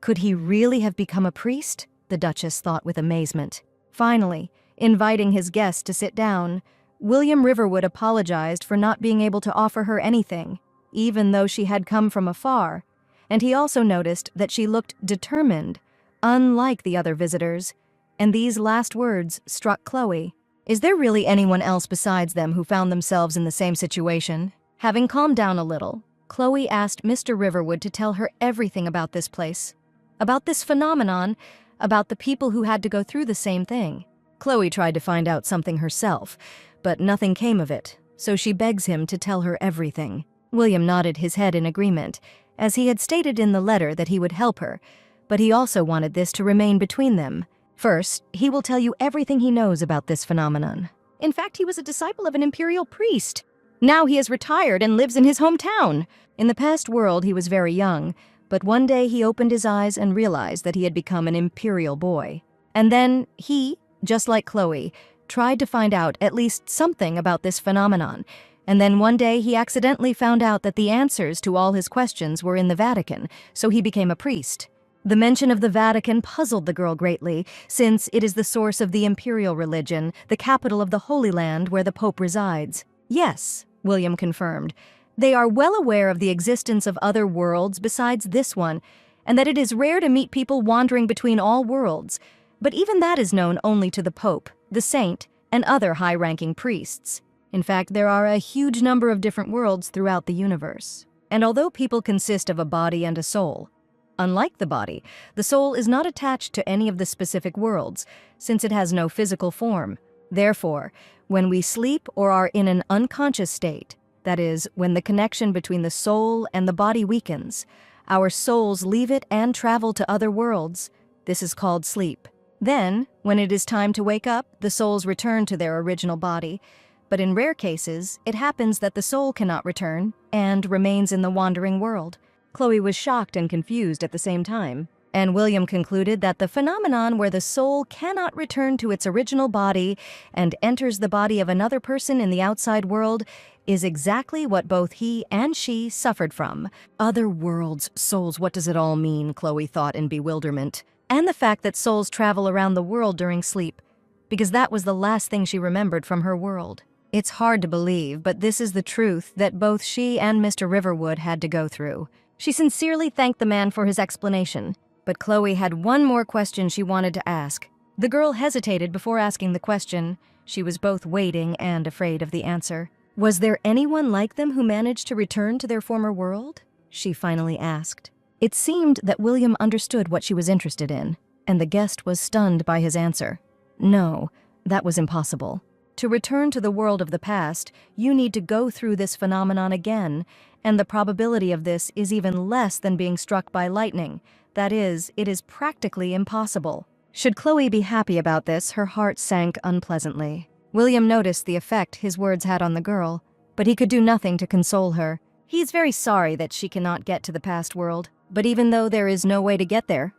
Could he really have become a priest? The Duchess thought with amazement. Finally, inviting his guest to sit down, William Riverwood apologized for not being able to offer her anything, even though she had come from afar, and he also noticed that she looked determined, unlike the other visitors, and these last words struck Chloe. Is there really anyone else besides them who found themselves in the same situation? Having calmed down a little, Chloe asked Mr. Riverwood to tell her everything about this place, about this phenomenon, about the people who had to go through the same thing. Chloe tried to find out something herself, but nothing came of it, so she begs him to tell her everything. William nodded his head in agreement, as he had stated in the letter that he would help her, but he also wanted this to remain between them. First, he will tell you everything he knows about this phenomenon. In fact, he was a disciple of an imperial priest. Now he has retired and lives in his hometown. In the past world, he was very young, but one day he opened his eyes and realized that he had become an imperial boy. And then he, just like Chloe, tried to find out at least something about this phenomenon, and then one day he accidentally found out that the answers to all his questions were in the Vatican, so he became a priest. The mention of the Vatican puzzled the girl greatly, since it is the source of the imperial religion, the capital of the Holy Land where the Pope resides. Yes, William confirmed. They are well aware of the existence of other worlds besides this one, and that it is rare to meet people wandering between all worlds. But even that is known only to the Pope, the saint, and other high-ranking priests. In fact, there are a huge number of different worlds throughout the universe. And although people consist of a body and a soul, unlike the body, the soul is not attached to any of the specific worlds, since it has no physical form. Therefore, when we sleep or are in an unconscious state, that is, when the connection between the soul and the body weakens, our souls leave it and travel to other worlds. This is called sleep. Then, when it is time to wake up, the souls return to their original body. But in rare cases, it happens that the soul cannot return and remains in the wandering world. Chloe was shocked and confused at the same time, and William concluded that the phenomenon where the soul cannot return to its original body and enters the body of another person in the outside world is exactly what both he and she suffered from. Other worlds, souls, what does it all mean? Chloe thought in bewilderment. And the fact that souls travel around the world during sleep, because that was the last thing she remembered from her world. It's hard to believe, but this is the truth that both she and Mr. Riverwood had to go through. She sincerely thanked the man for his explanation, but Chloe had one more question she wanted to ask. The girl hesitated before asking the question. She was both waiting and afraid of the answer. Was there anyone like them who managed to return to their former world? She finally asked. It seemed that William understood what she was interested in, and the guest was stunned by his answer. No, that was impossible. To return to the world of the past, you need to go through this phenomenon again, and the probability of this is even less than being struck by lightning. That is, it is practically impossible. Should Chloe be happy about this, her heart sank unpleasantly. William noticed the effect his words had on the girl, but he could do nothing to console her. He is very sorry that she cannot get to the past world, but even though there is no way to get there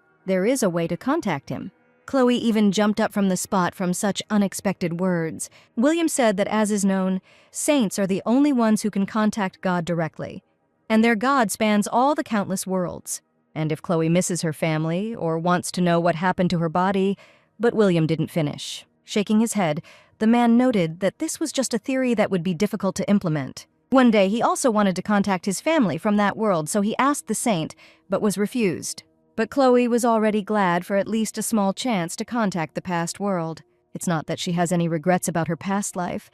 is a way to contact him. Chloe even jumped up from the spot from such unexpected words. William said that, as is known, saints are the only ones who can contact God directly, and their God spans all the countless worlds. And if Chloe misses her family or wants to know what happened to her body, but William didn't finish. Shaking his head, the man noted that this was just a theory that would be difficult to implement. One day, he also wanted to contact his family from that world, so he asked the saint, but was refused. But Chloe was already glad for at least a small chance to contact the past world. It's not that she has any regrets about her past life,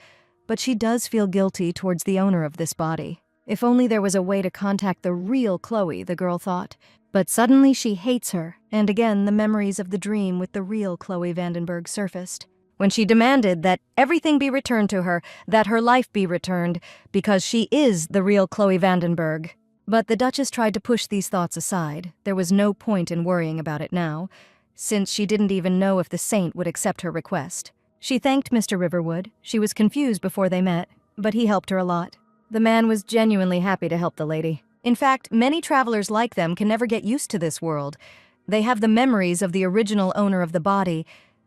but she does feel guilty towards the owner of this body. If only there was a way to contact the real Chloe, the girl thought. But suddenly she hates her, and again the memories of the dream with the real Chloe Vandenberg surfaced. When she demanded that everything be returned to her, that her life be returned, because she is the real Chloe Vandenberg. But the Duchess tried to push these thoughts aside. There was no point in worrying about it now, since she didn't even know if the saint would accept her request. She thanked Mr. Riverwood. She was confused before they met, but he helped her a lot. The man was genuinely happy to help the lady. In fact, many travelers like them can never get used to this world. They have the memories of the original owner of the body,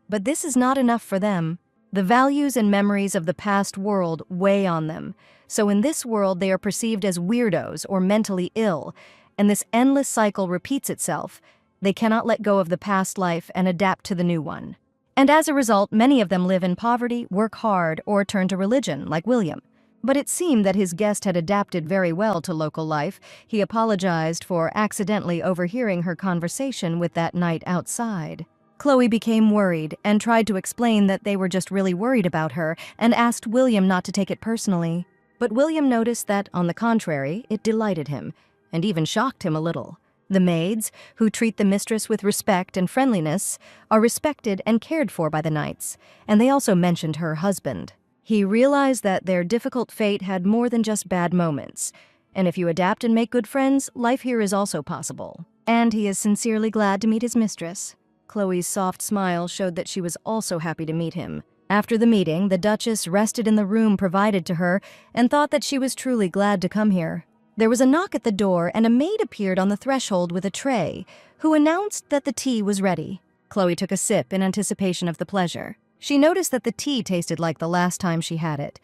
but this is not enough for them. The values and memories of the past world weigh on them. So in this world, they are perceived as weirdos or mentally ill, and this endless cycle repeats itself. They cannot let go of the past life and adapt to the new one. And as a result, many of them live in poverty, work hard, or turn to religion, like William. But it seemed that his guest had adapted very well to local life. He apologized for accidentally overhearing her conversation with that knight outside. Chloe became worried and tried to explain that they were just really worried about her and asked William not to take it personally. But William noticed that, on the contrary, it delighted him, and even shocked him a little. The maids, who treat the mistress with respect and friendliness, are respected and cared for by the knights, and they also mentioned her husband. He realized that their difficult fate had more than just bad moments, and if you adapt and make good friends, life here is also possible. And he is sincerely glad to meet his mistress. Chloe's soft smile showed that she was also happy to meet him. After the meeting, the Duchess rested in the room provided to her and thought that she was truly glad to come here. There was a knock at the door, and a maid appeared on the threshold with a tray, who announced that the tea was ready. Chloe took a sip in anticipation of the pleasure. She noticed that the tea tasted like the last time she had it,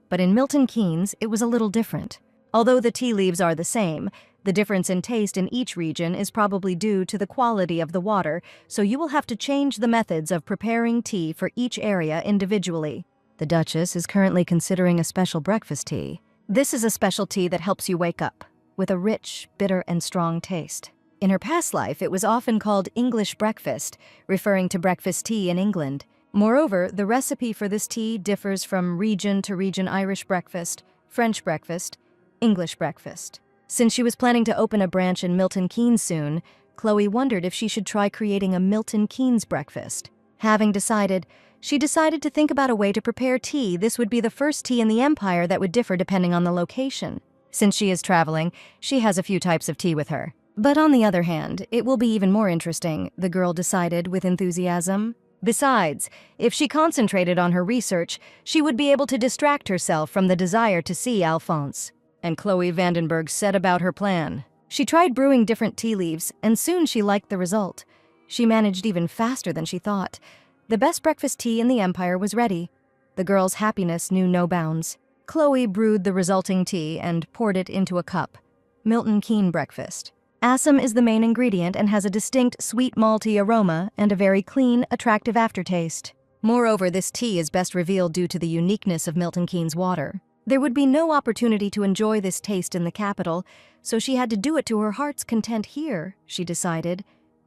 but in Milton Keynes, it was a little different. Although the tea leaves are the same, the difference in taste in each region is probably due to the quality of the water, so you will have to change the methods of preparing tea for each area individually. The Duchess is currently considering a special breakfast tea. This is a special tea that helps you wake up, with a rich, bitter, and strong taste. In her past life, it was often called English breakfast, referring to breakfast tea in England. Moreover, the recipe for this tea differs from region to region: Irish breakfast, French breakfast, English breakfast. Since she was planning to open a branch in Milton Keynes soon, Chloe wondered if she should try creating a Milton Keynes breakfast. Having decided, she decided to think about a way to prepare tea. This would be the first tea in the empire that would differ depending on the location. Since she is traveling, she has a few types of tea with her. But on the other hand, it will be even more interesting, the girl decided with enthusiasm. Besides, if she concentrated on her research, she would be able to distract herself from the desire to see Alphonse. And Chloe Vandenberg set about her plan. She tried brewing different tea leaves, and soon she liked the result. She managed even faster than she thought. The best breakfast tea in the empire was ready. The girl's happiness knew no bounds. Chloe brewed the resulting tea and poured it into a cup. Milton Keynes breakfast. Assam is the main ingredient and has a distinct sweet malty aroma and a very clean, attractive aftertaste. Moreover, this tea is best revealed due to the uniqueness of Milton Keynes water. There would be no opportunity to enjoy this taste in the capital, so she had to do it to her heart's content here, she decided,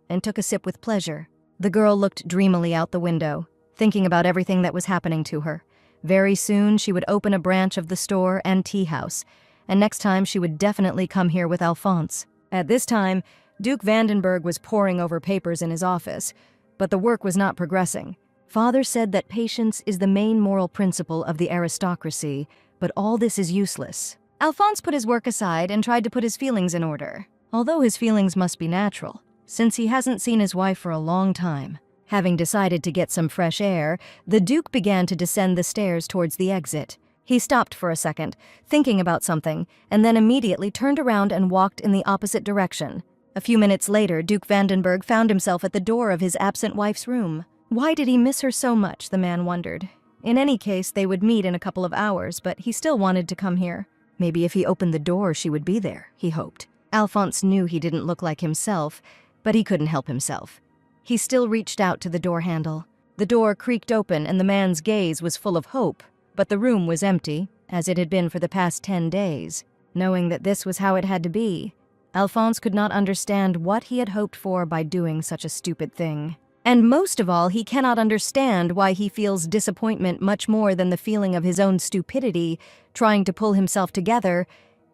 and took a sip with pleasure. The girl looked dreamily out the window, thinking about everything that was happening to her. Very soon she would open a branch of the store and tea house, and next time she would definitely come here with Alphonse. At this time, Duke Vandenberg was poring over papers in his office, but the work was not progressing. Father said that patience is the main moral principle of the aristocracy, but all this is useless. Alphonse put his work aside and tried to put his feelings in order, although his feelings must be natural, since he hasn't seen his wife for a long time. Having decided to get some fresh air, the Duke began to descend the stairs towards the exit. He stopped for a second, thinking about something, and then immediately turned around and walked in the opposite direction. A few minutes later, Duke Vandenberg found himself at the door of his absent wife's room. Why did he miss her so much, the man wondered. In any case, they would meet in a couple of hours, but he still wanted to come here. Maybe if he opened the door, she would be there, he hoped. Alphonse knew he didn't look like himself, but he couldn't help himself. He still reached out to the door handle. The door creaked open and the man's gaze was full of hope, but the room was empty, as it had been for the past 10 days. Knowing that this was how it had to be, Alphonse could not understand what he had hoped for by doing such a stupid thing. And most of all, he cannot understand why he feels disappointment much more than the feeling of his own stupidity. Trying to pull himself together,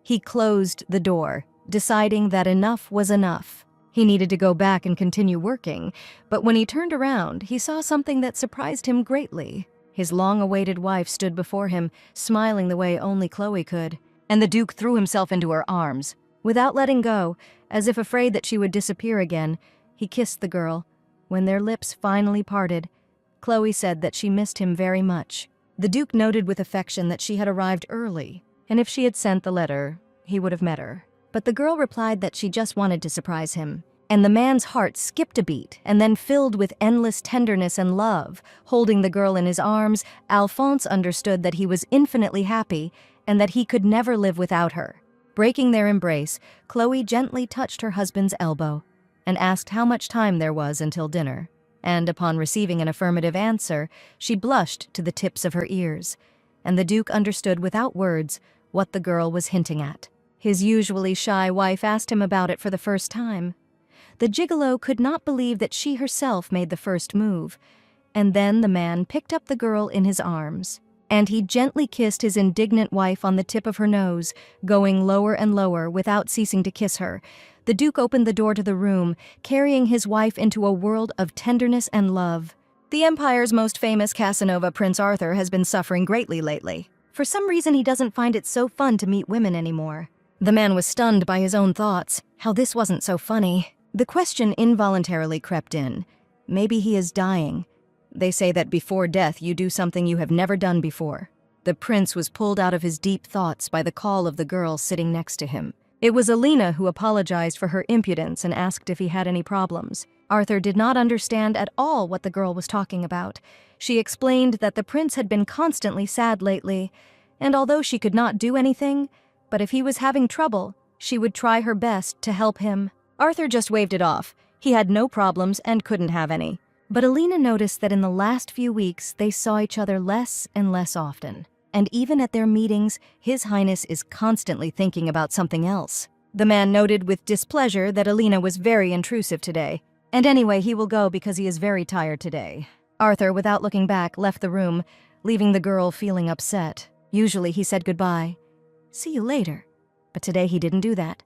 he closed the door, deciding that enough was enough. He needed to go back and continue working, but when he turned around, he saw something that surprised him greatly. His long-awaited wife stood before him, smiling the way only Chloe could, and the Duke threw himself into her arms. Without letting go, as if afraid that she would disappear again, he kissed the girl. When their lips finally parted, Chloe said that she missed him very much. The Duke noted with affection that she had arrived early, and if she had sent the letter, he would have met her. But the girl replied that she just wanted to surprise him, and the man's heart skipped a beat and then filled with endless tenderness and love. Holding the girl in his arms, Alphonse understood that he was infinitely happy and that he could never live without her. Breaking their embrace, Chloe gently touched her husband's elbow and asked how much time there was until dinner. And upon receiving an affirmative answer, she blushed to the tips of her ears, and the Duke understood without words what the girl was hinting at. His usually shy wife asked him about it for the first time. The gigolo could not believe that she herself made the first move, and then the man picked up the girl in his arms, and he gently kissed his indignant wife on the tip of her nose, going lower and lower without ceasing to kiss her. The Duke opened the door to the room, carrying his wife into a world of tenderness and love. The Empire's most famous Casanova, Prince Arthur, has been suffering greatly lately. For some reason, he doesn't find it so fun to meet women anymore. The man was stunned by his own thoughts, how this wasn't so funny. The question involuntarily crept in. Maybe he is dying. They say that before death you do something you have never done before. The prince was pulled out of his deep thoughts by the call of the girl sitting next to him. It was Alina who apologized for her impudence and asked if he had any problems. Arthur did not understand at all what the girl was talking about. She explained that the prince had been constantly sad lately, and although she could not do anything, but if he was having trouble, she would try her best to help him. Arthur just waved it off. He had no problems and couldn't have any. But Alina noticed that in the last few weeks, they saw each other less and less often. And even at their meetings, His Highness is constantly thinking about something else. The man noted with displeasure that Alina was very intrusive today. And anyway, he will go because he is very tired today. Arthur, without looking back, left the room, leaving the girl feeling upset. Usually he said goodbye. See you later. But today he didn't do that.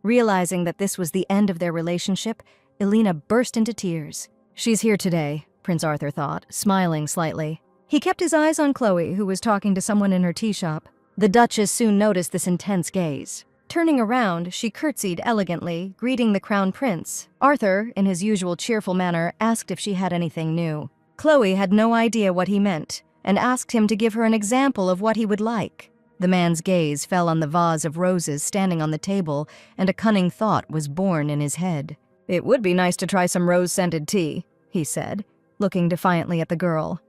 Realizing that this was the end of their relationship, Alina burst into tears. She's here today, Prince Arthur thought, smiling slightly. He kept his eyes on Chloe, who was talking to someone in her tea shop. The Duchess soon noticed this intense gaze. Turning around, she curtsied elegantly, greeting the Crown Prince. Arthur, in his usual cheerful manner, asked if she had anything new. Chloe had no idea what he meant, and asked him to give her an example of what he would like. The man's gaze fell on the vase of roses standing on the table, and a cunning thought was born in his head. It would be nice to try some rose-scented tea, he said, looking defiantly at the girl.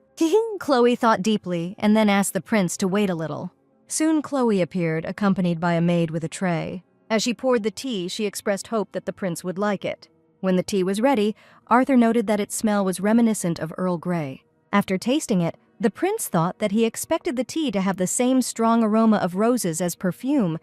Chloe thought deeply, and then asked the prince to wait a little. Soon Chloe appeared, accompanied by a maid with a tray. As she poured the tea, she expressed hope that the prince would like it. When the tea was ready, Arthur noted that its smell was reminiscent of Earl Grey. After tasting it, the prince thought that he expected the tea to have the same strong aroma of roses as perfume,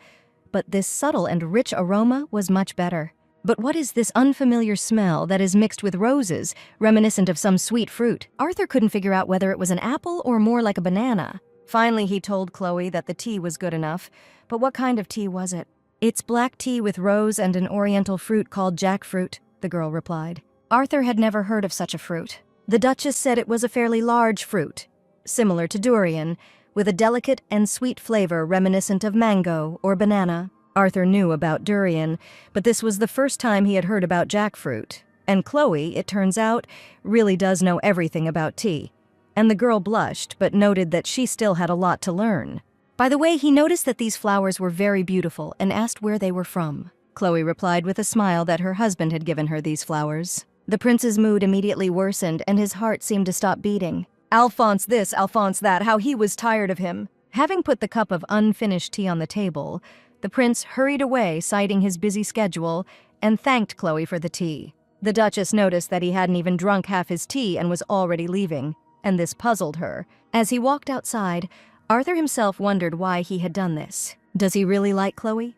but this subtle and rich aroma was much better. But what is this unfamiliar smell that is mixed with roses, reminiscent of some sweet fruit? Arthur couldn't figure out whether it was an apple or more like a banana. Finally, he told Chloe that the tea was good enough, but what kind of tea was it? It's black tea with rose and an oriental fruit called jackfruit, the girl replied. Arthur had never heard of such a fruit. The Duchess said it was a fairly large fruit, similar to durian, with a delicate and sweet flavor reminiscent of mango or banana. Arthur knew about durian, but this was the first time he had heard about jackfruit. And Chloe, it turns out, really does know everything about tea. And the girl blushed, but noted that she still had a lot to learn. By the way, he noticed that these flowers were very beautiful and asked where they were from. Chloe replied with a smile that her husband had given her these flowers. The prince's mood immediately worsened, and his heart seemed to stop beating. Alphonse this, Alphonse that, how he was tired of him. Having put the cup of unfinished tea on the table, the prince hurried away, citing his busy schedule, and thanked Chloe for the tea. The Duchess noticed that he hadn't even drunk half his tea and was already leaving, and this puzzled her. As he walked outside, Arthur himself wondered why he had done this. Does he really like Chloe?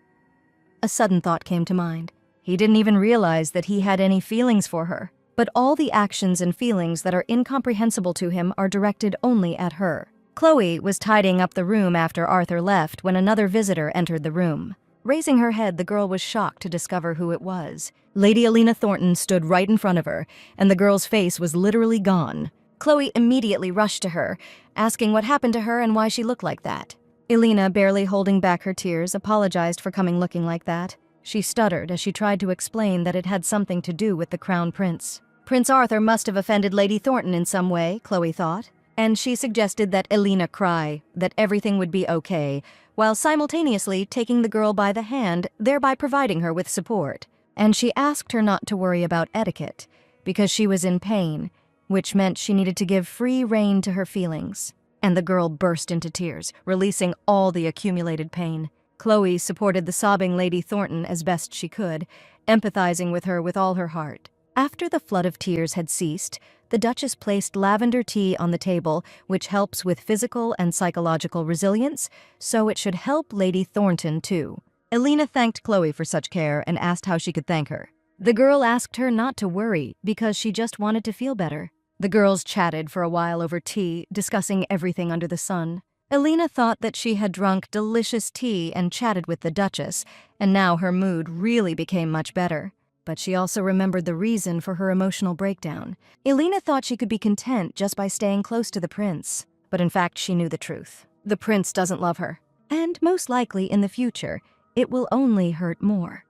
A sudden thought came to mind. He didn't even realize that he had any feelings for her, but all the actions and feelings that are incomprehensible to him are directed only at her. Chloe was tidying up the room after Arthur left when another visitor entered the room. Raising her head, the girl was shocked to discover who it was. Lady Alina Thornton stood right in front of her, and the girl's face was literally gone. Chloe immediately rushed to her, asking what happened to her and why she looked like that. Alina, barely holding back her tears, apologized for coming looking like that. She stuttered as she tried to explain that it had something to do with the Crown Prince. Prince Arthur must have offended Lady Thornton in some way, Chloe thought, and she suggested that Alina cry, that everything would be okay, while simultaneously taking the girl by the hand, thereby providing her with support. And she asked her not to worry about etiquette, because she was in pain, which meant she needed to give free rein to her feelings. And the girl burst into tears, releasing all the accumulated pain. Chloe supported the sobbing Lady Thornton as best she could, empathizing with her with all her heart. After the flood of tears had ceased, the Duchess placed lavender tea on the table, which helps with physical and psychological resilience, so it should help Lady Thornton too. Alina thanked Chloe for such care and asked how she could thank her. The girl asked her not to worry because she just wanted to feel better. The girls chatted for a while over tea, discussing everything under the sun. Alina thought that she had drunk delicious tea and chatted with the Duchess, and now her mood really became much better. But she also remembered the reason for her emotional breakdown. Alina thought she could be content just by staying close to the prince. But in fact, she knew the truth. The prince doesn't love her. And most likely in the future, it will only hurt more.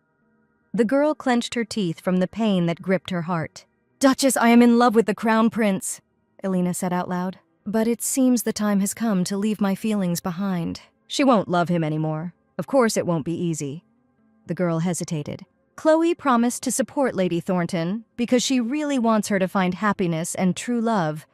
The girl clenched her teeth from the pain that gripped her heart. "Duchess, I am in love with the Crown Prince," Alina said out loud. "But it seems the time has come to leave my feelings behind. She won't love him anymore. Of course it won't be easy." The girl hesitated. Chloe promised to support Lady Thornton because she really wants her to find happiness and true love.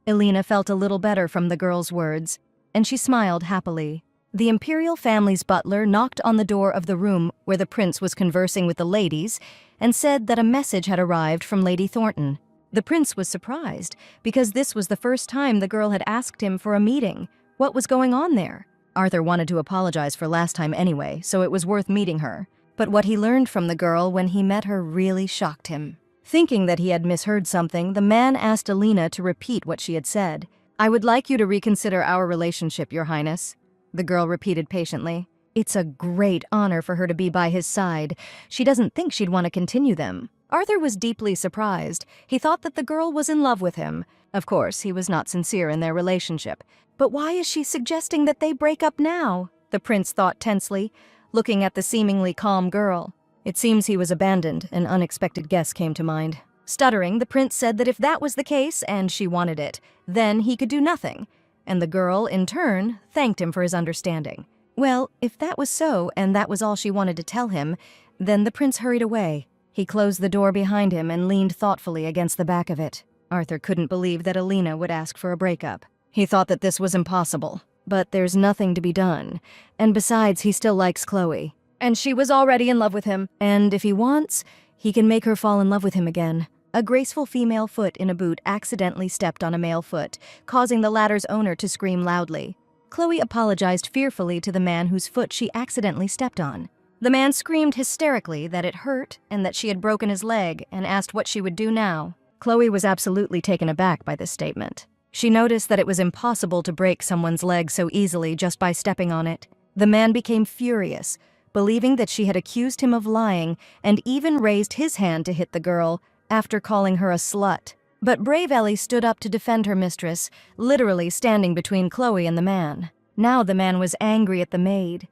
Elena felt a little better from the girl's words, and she smiled happily. The imperial family's butler knocked on the door of the room where the prince was conversing with the ladies and said that a message had arrived from Lady Thornton. The prince was surprised because this was the first time the girl had asked him for a meeting. What was going on there? Arthur wanted to apologize for last time anyway, so it was worth meeting her. But what he learned from the girl when he met her really shocked him. Thinking that he had misheard something, the man asked Elena to repeat what she had said. "I would like you to reconsider our relationship, Your Highness," the girl repeated patiently. It's a great honor for her to be by his side. She doesn't think she'd want to continue them. Arthur was deeply surprised. He thought that the girl was in love with him. Of course, he was not sincere in their relationship. But why is she suggesting that they break up now? The prince thought tensely, looking at the seemingly calm girl. It seems he was abandoned. An unexpected guess came to mind. Stuttering, the prince said that if that was the case and she wanted it, then he could do nothing. And the girl, in turn, thanked him for his understanding. Well, if that was so, and that was all she wanted to tell him, then the prince hurried away. He closed the door behind him and leaned thoughtfully against the back of it. Arthur couldn't believe that Elena would ask for a breakup. He thought that this was impossible. But there's nothing to be done. And besides, he still likes Chloe. And she was already in love with him. And if he wants, he can make her fall in love with him again. A graceful female foot in a boot accidentally stepped on a male foot, causing the latter's owner to scream loudly. Chloe apologized fearfully to the man whose foot she accidentally stepped on. The man screamed hysterically that it hurt and that she had broken his leg and asked what she would do now. Chloe was absolutely taken aback by this statement. She noticed that it was impossible to break someone's leg so easily just by stepping on it. The man became furious, believing that she had accused him of lying and even raised his hand to hit the girl after calling her a slut. But brave Ellie stood up to defend her mistress, literally standing between Chloe and the man. Now the man was angry at the maid.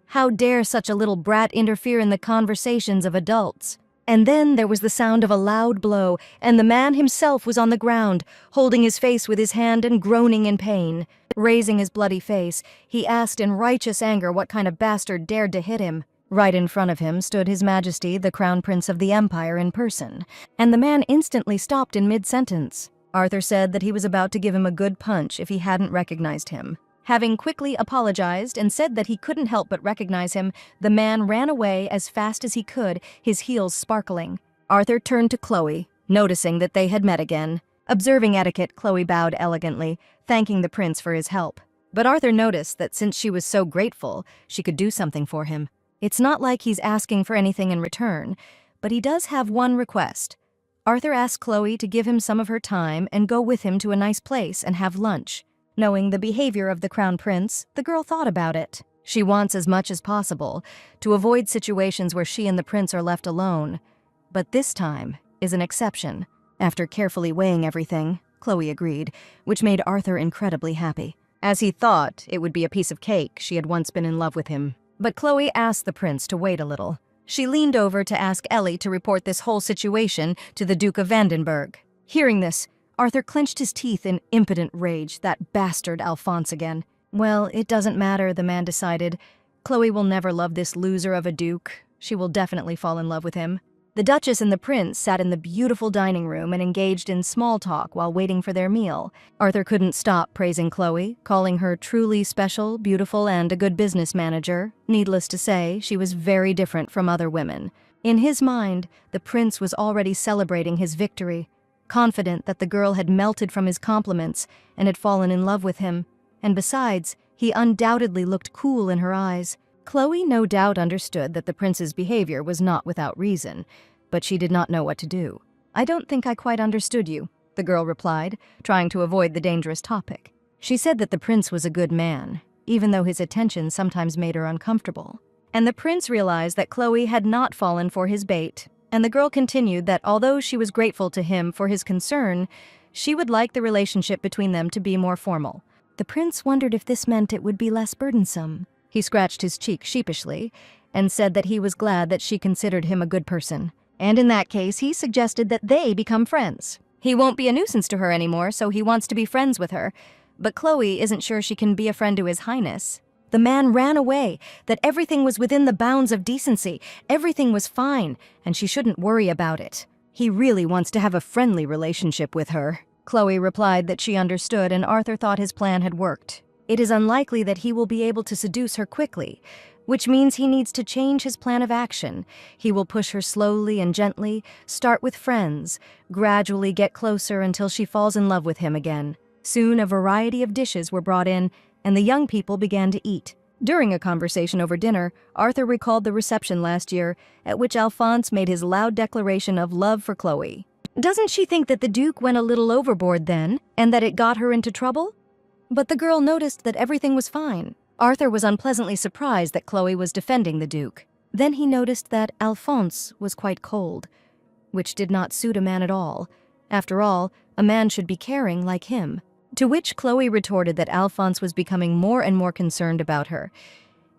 How dare such a little brat interfere in the conversations of adults? And then there was the sound of a loud blow, and the man himself was on the ground, holding his face with his hand and groaning in pain. Raising his bloody face, he asked in righteous anger what kind of bastard dared to hit him. Right in front of him stood His Majesty, the Crown Prince of the Empire in person, and the man instantly stopped in mid-sentence. Arthur said that he was about to give him a good punch if he hadn't recognized him. Having quickly apologized and said that he couldn't help but recognize him, the man ran away as fast as he could, his heels sparkling. Arthur turned to Chloe, noticing that they had met again. Observing etiquette, Chloe bowed elegantly, thanking the prince for his help. But Arthur noticed that since she was so grateful, she could do something for him. It's not like he's asking for anything in return, but he does have one request. Arthur asked Chloe to give him some of her time and go with him to a nice place and have lunch. Knowing the behavior of the Crown Prince, the girl thought about it. She wants as much as possible to avoid situations where she and the prince are left alone. But this time is an exception. After carefully weighing everything, Chloe agreed, which made Arthur incredibly happy. As he thought it would be a piece of cake, she had once been in love with him. But Chloe asked the prince to wait a little. She leaned over to ask Ellie to report this whole situation to the Duke of Vandenberg. Hearing this, Arthur clenched his teeth in impotent rage. That bastard Alphonse again. Well, it doesn't matter, the man decided. Chloe will never love this loser of a duke. She will definitely fall in love with him. The Duchess and the prince sat in the beautiful dining room and engaged in small talk while waiting for their meal. Arthur couldn't stop praising Chloe, calling her truly special, beautiful, and a good business manager. Needless to say, she was very different from other women. In his mind, the prince was already celebrating his victory, confident that the girl had melted from his compliments and had fallen in love with him. And besides, he undoubtedly looked cool in her eyes. Chloe no doubt understood that the prince's behavior was not without reason, but she did not know what to do. "I don't think I quite understood you," the girl replied, trying to avoid the dangerous topic. She said that the prince was a good man, even though his attention sometimes made her uncomfortable. And the prince realized that Chloe had not fallen for his bait. And the girl continued that although she was grateful to him for his concern, she would like the relationship between them to be more formal. The prince wondered if this meant it would be less burdensome. He scratched his cheek sheepishly and said that he was glad that she considered him a good person. And in that case, he suggested that they become friends. He won't be a nuisance to her anymore, so he wants to be friends with her. But Chloe isn't sure she can be a friend to His Highness. The man ran away, that everything was within the bounds of decency, everything was fine, and she shouldn't worry about it. He really wants to have a friendly relationship with her. Chloe replied that she understood, and Arthur thought his plan had worked. It is unlikely that he will be able to seduce her quickly, which means he needs to change his plan of action. He will push her slowly and gently, start with friends, gradually get closer until she falls in love with him again. Soon a variety of dishes were brought in, and the young people began to eat. During a conversation over dinner, Arthur recalled the reception last year, at which Alphonse made his loud declaration of love for Chloe. Doesn't she think that the Duke went a little overboard then, and that it got her into trouble? But the girl noticed that everything was fine. Arthur was unpleasantly surprised that Chloe was defending the Duke. Then he noticed that Alphonse was quite cold, which did not suit a man at all. After all, a man should be caring like him. To which Chloe retorted that Alphonse was becoming more and more concerned about her.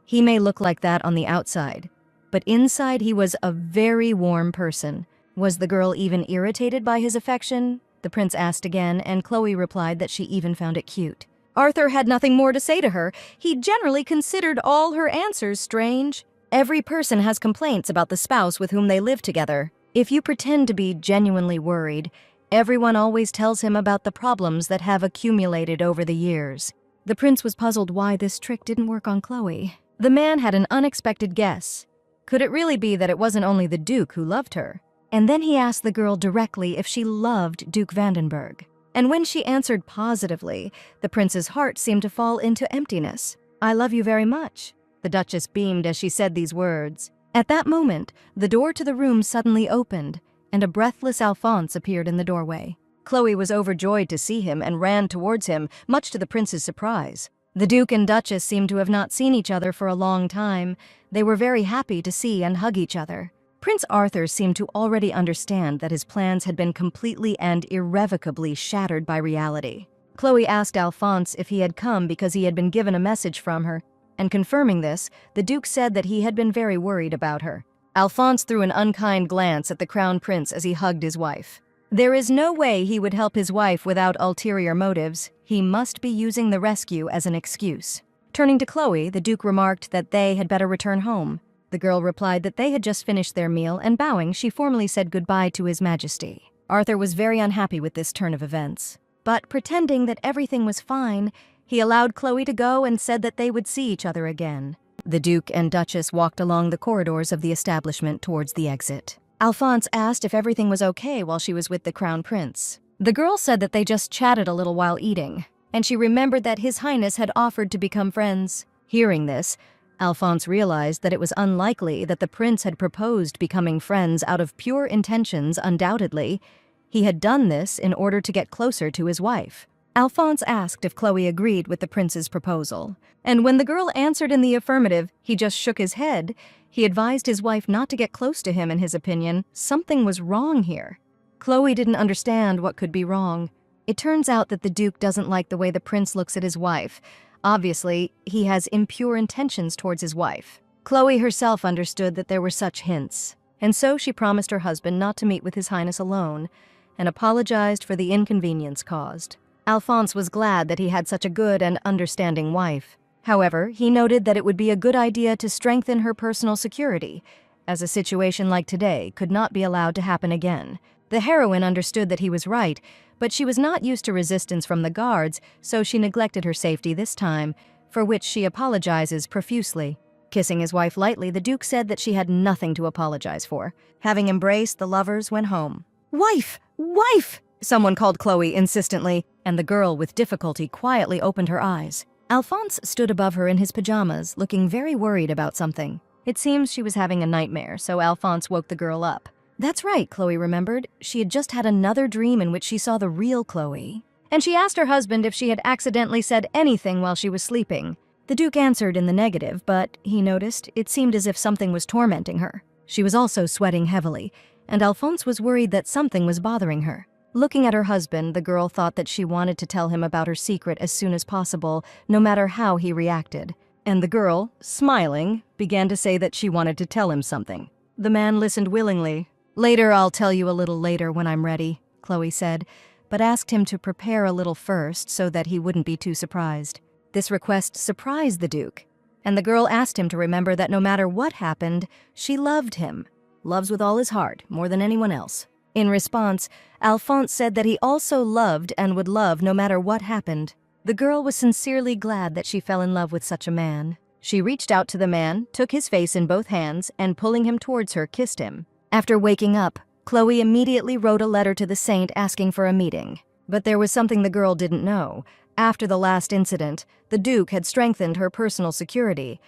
He may look like that on the outside, but inside he was a very warm person. Was the girl even irritated by his affection? The prince asked again, and Chloe replied that she even found it cute. Arthur had nothing more to say to her. He generally considered all her answers strange. Every person has complaints about the spouse with whom they live together. If you pretend to be genuinely worried, everyone always tells him about the problems that have accumulated over the years. The prince was puzzled why this trick didn't work on Chloe. The man had an unexpected guess. Could it really be that it wasn't only the Duke who loved her? And then he asked the girl directly if she loved Duke Vandenberg. And when she answered positively, the prince's heart seemed to fall into emptiness. "I love you very much." The Duchess beamed as she said these words. At that moment, the door to the room suddenly opened, and a breathless Alphonse appeared in the doorway. Chloe was overjoyed to see him and ran towards him, much to the prince's surprise. The Duke and Duchess seemed to have not seen each other for a long time. They were very happy to see and hug each other. Prince Arthur seemed to already understand that his plans had been completely and irrevocably shattered by reality. Chloe asked Alphonse if he had come because he had been given a message from her, and confirming this, the Duke said that he had been very worried about her. Alphonse threw an unkind glance at the crown prince as he hugged his wife. There is no way he would help his wife without ulterior motives. He must be using the rescue as an excuse. Turning to Chloe, the Duke remarked that they had better return home. The girl replied that they had just finished their meal, and bowing, she formally said goodbye to His Majesty. Arthur was very unhappy with this turn of events. But pretending that everything was fine, he allowed Chloe to go and said that they would see each other again. The Duke and Duchess walked along the corridors of the establishment towards the exit. Alphonse asked if everything was okay while she was with the Crown Prince. The girl said that they just chatted a little while eating, and she remembered that His Highness had offered to become friends. Hearing this, Alphonse realized that it was unlikely that the prince had proposed becoming friends out of pure intentions. Undoubtedly, he had done this in order to get closer to his wife. Alphonse asked if Chloe agreed with the prince's proposal, and when the girl answered in the affirmative, he just shook his head. He advised his wife not to get close to him. In his opinion, something was wrong here. Chloe didn't understand what could be wrong. It turns out that the Duke doesn't like the way the prince looks at his wife. Obviously, he has impure intentions towards his wife. Chloe herself understood that there were such hints, and so she promised her husband not to meet with His Highness alone, and apologized for the inconvenience caused. Alphonse was glad that he had such a good and understanding wife. However, he noted that it would be a good idea to strengthen her personal security, as a situation like today could not be allowed to happen again. The heroine understood that he was right, but she was not used to resistance from the guards, so she neglected her safety this time, for which she apologizes profusely. Kissing his wife lightly, the Duke said that she had nothing to apologize for. Having embraced, the lovers went home. "Wife! Wife!" someone called Chloe insistently, and the girl with difficulty quietly opened her eyes. Alphonse stood above her in his pajamas, looking very worried about something. It seems she was having a nightmare, so Alphonse woke the girl up. That's right, Chloe remembered. She had just had another dream in which she saw the real Chloe. And she asked her husband if she had accidentally said anything while she was sleeping. The Duke answered in the negative, but, he noticed, it seemed as if something was tormenting her. She was also sweating heavily, and Alphonse was worried that something was bothering her. Looking at her husband, the girl thought that she wanted to tell him about her secret as soon as possible, no matter how he reacted. And the girl, smiling, began to say that she wanted to tell him something. The man listened willingly. "Later, I'll tell you a little later when I'm ready," Chloe said, but asked him to prepare a little first so that he wouldn't be too surprised. This request surprised the Duke. and the girl asked him to remember that no matter what happened, she loved him. Loves with all his heart, more than anyone else. In response, Alphonse said that he also loved and would love no matter what happened. The girl was sincerely glad that she fell in love with such a man. She reached out to the man, took his face in both hands, and pulling him towards her, kissed him. After waking up, Chloe immediately wrote a letter to the saint asking for a meeting. But there was something the girl didn't know. After the last incident, the Duke had strengthened her personal security.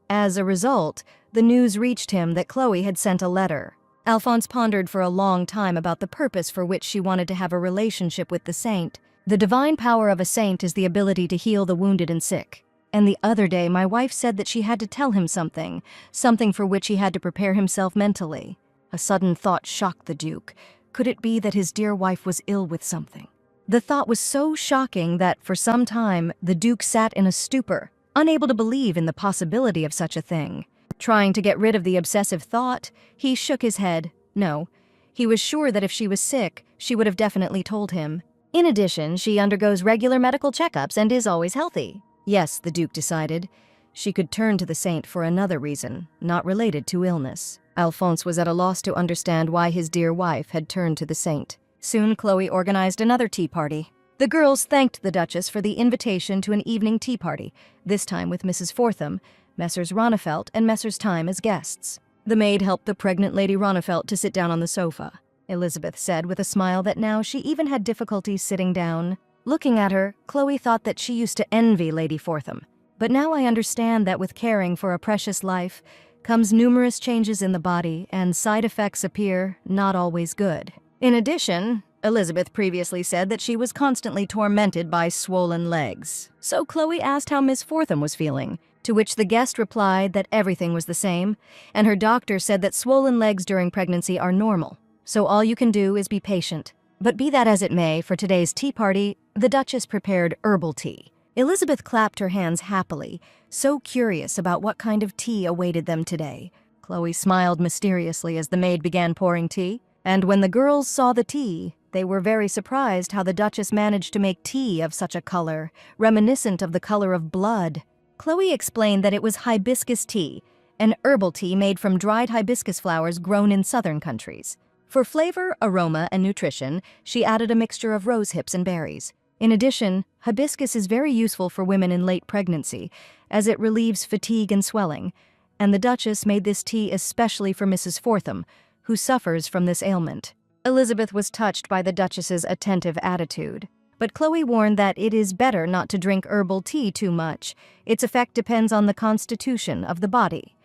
As a result, the news reached him that Chloe had sent a letter. Alphonse pondered for a long time about the purpose for which she wanted to have a relationship with the saint. The divine power of a saint is the ability to heal the wounded and sick. And the other day, my wife said that she had to tell him something for which he had to prepare himself mentally. A sudden thought shocked the Duke. Could it be that his dear wife was ill with something? The thought was so shocking that, for some time, the Duke sat in a stupor, unable to believe in the possibility of such a thing. Trying to get rid of the obsessive thought, he shook his head. No, he was sure that if she was sick, she would have definitely told him. In addition, she undergoes regular medical checkups and is always healthy. Yes, the Duke decided. She could turn to the saint for another reason, not related to illness. Alphonse was at a loss to understand why his dear wife had turned to the saint. Soon, Chloe organized another tea party. The girls thanked the Duchess for the invitation to an evening tea party, this time with Mrs. Fortham, Messrs. Ronefelt, and Messrs. Time as guests. The maid helped the pregnant Lady Ronefelt to sit down on the sofa. Elizabeth said with a smile that now she even had difficulty sitting down. Looking at her, Chloe thought that she used to envy Lady Fortham. But now I understand that with caring for a precious life comes numerous changes in the body, and side effects appear not always good. In addition, Elizabeth previously said that she was constantly tormented by swollen legs. So Chloe asked how Miss Fortham was feeling, to which the guest replied that everything was the same, and her doctor said that swollen legs during pregnancy are normal. So all you can do is be patient. But be that as it may, for today's tea party, the Duchess prepared herbal tea. Elizabeth clapped her hands happily, so curious about what kind of tea awaited them today. Chloe smiled mysteriously as the maid began pouring tea, and when the girls saw the tea, they were very surprised how the Duchess managed to make tea of such a color, reminiscent of the color of blood. Chloe explained that it was hibiscus tea, an herbal tea made from dried hibiscus flowers grown in southern countries. For flavor, aroma, and nutrition, she added a mixture of rose hips and berries. In addition, hibiscus is very useful for women in late pregnancy, as it relieves fatigue and swelling, and the Duchess made this tea especially for Mrs. Fortham, who suffers from this ailment. Elizabeth was touched by the Duchess's attentive attitude. But Chloe warned that it is better not to drink herbal tea too much. Its effect depends on the constitution of the body.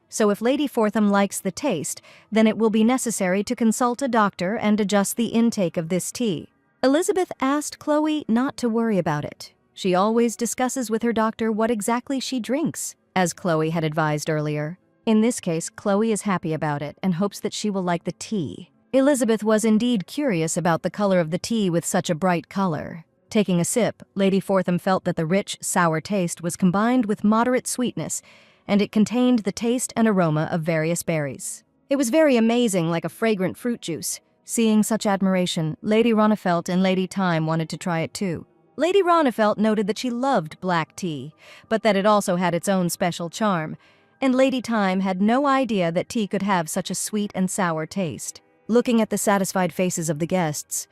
So if Lady Fortham likes the taste, then it will be necessary to consult a doctor and adjust the intake of this tea. Elizabeth asked Chloe not to worry about it. She always discusses with her doctor what exactly she drinks, as Chloe had advised earlier. In this case, Chloe is happy about it and hopes that she will like the tea. Elizabeth was indeed curious about the color of the tea with such a bright color. Taking a sip, Lady Fortham felt that the rich, sour taste was combined with moderate sweetness, and it contained the taste and aroma of various berries. It was very amazing, like a fragrant fruit juice. Seeing such admiration, Lady Ronefelt and Lady Time wanted to try it too. Lady Ronefelt noted that she loved black tea, but that it also had its own special charm, and Lady Time had no idea that tea could have such a sweet and sour taste. Looking at the satisfied faces of the guests,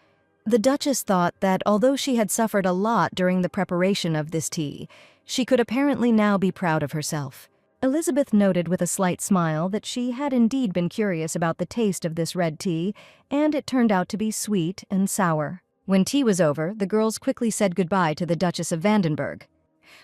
the Duchess thought that although she had suffered a lot during the preparation of this tea, she could apparently now be proud of herself. Elizabeth noted with a slight smile that she had indeed been curious about the taste of this red tea, and it turned out to be sweet and sour. When tea was over, the girls quickly said goodbye to the Duchess of Vandenberg.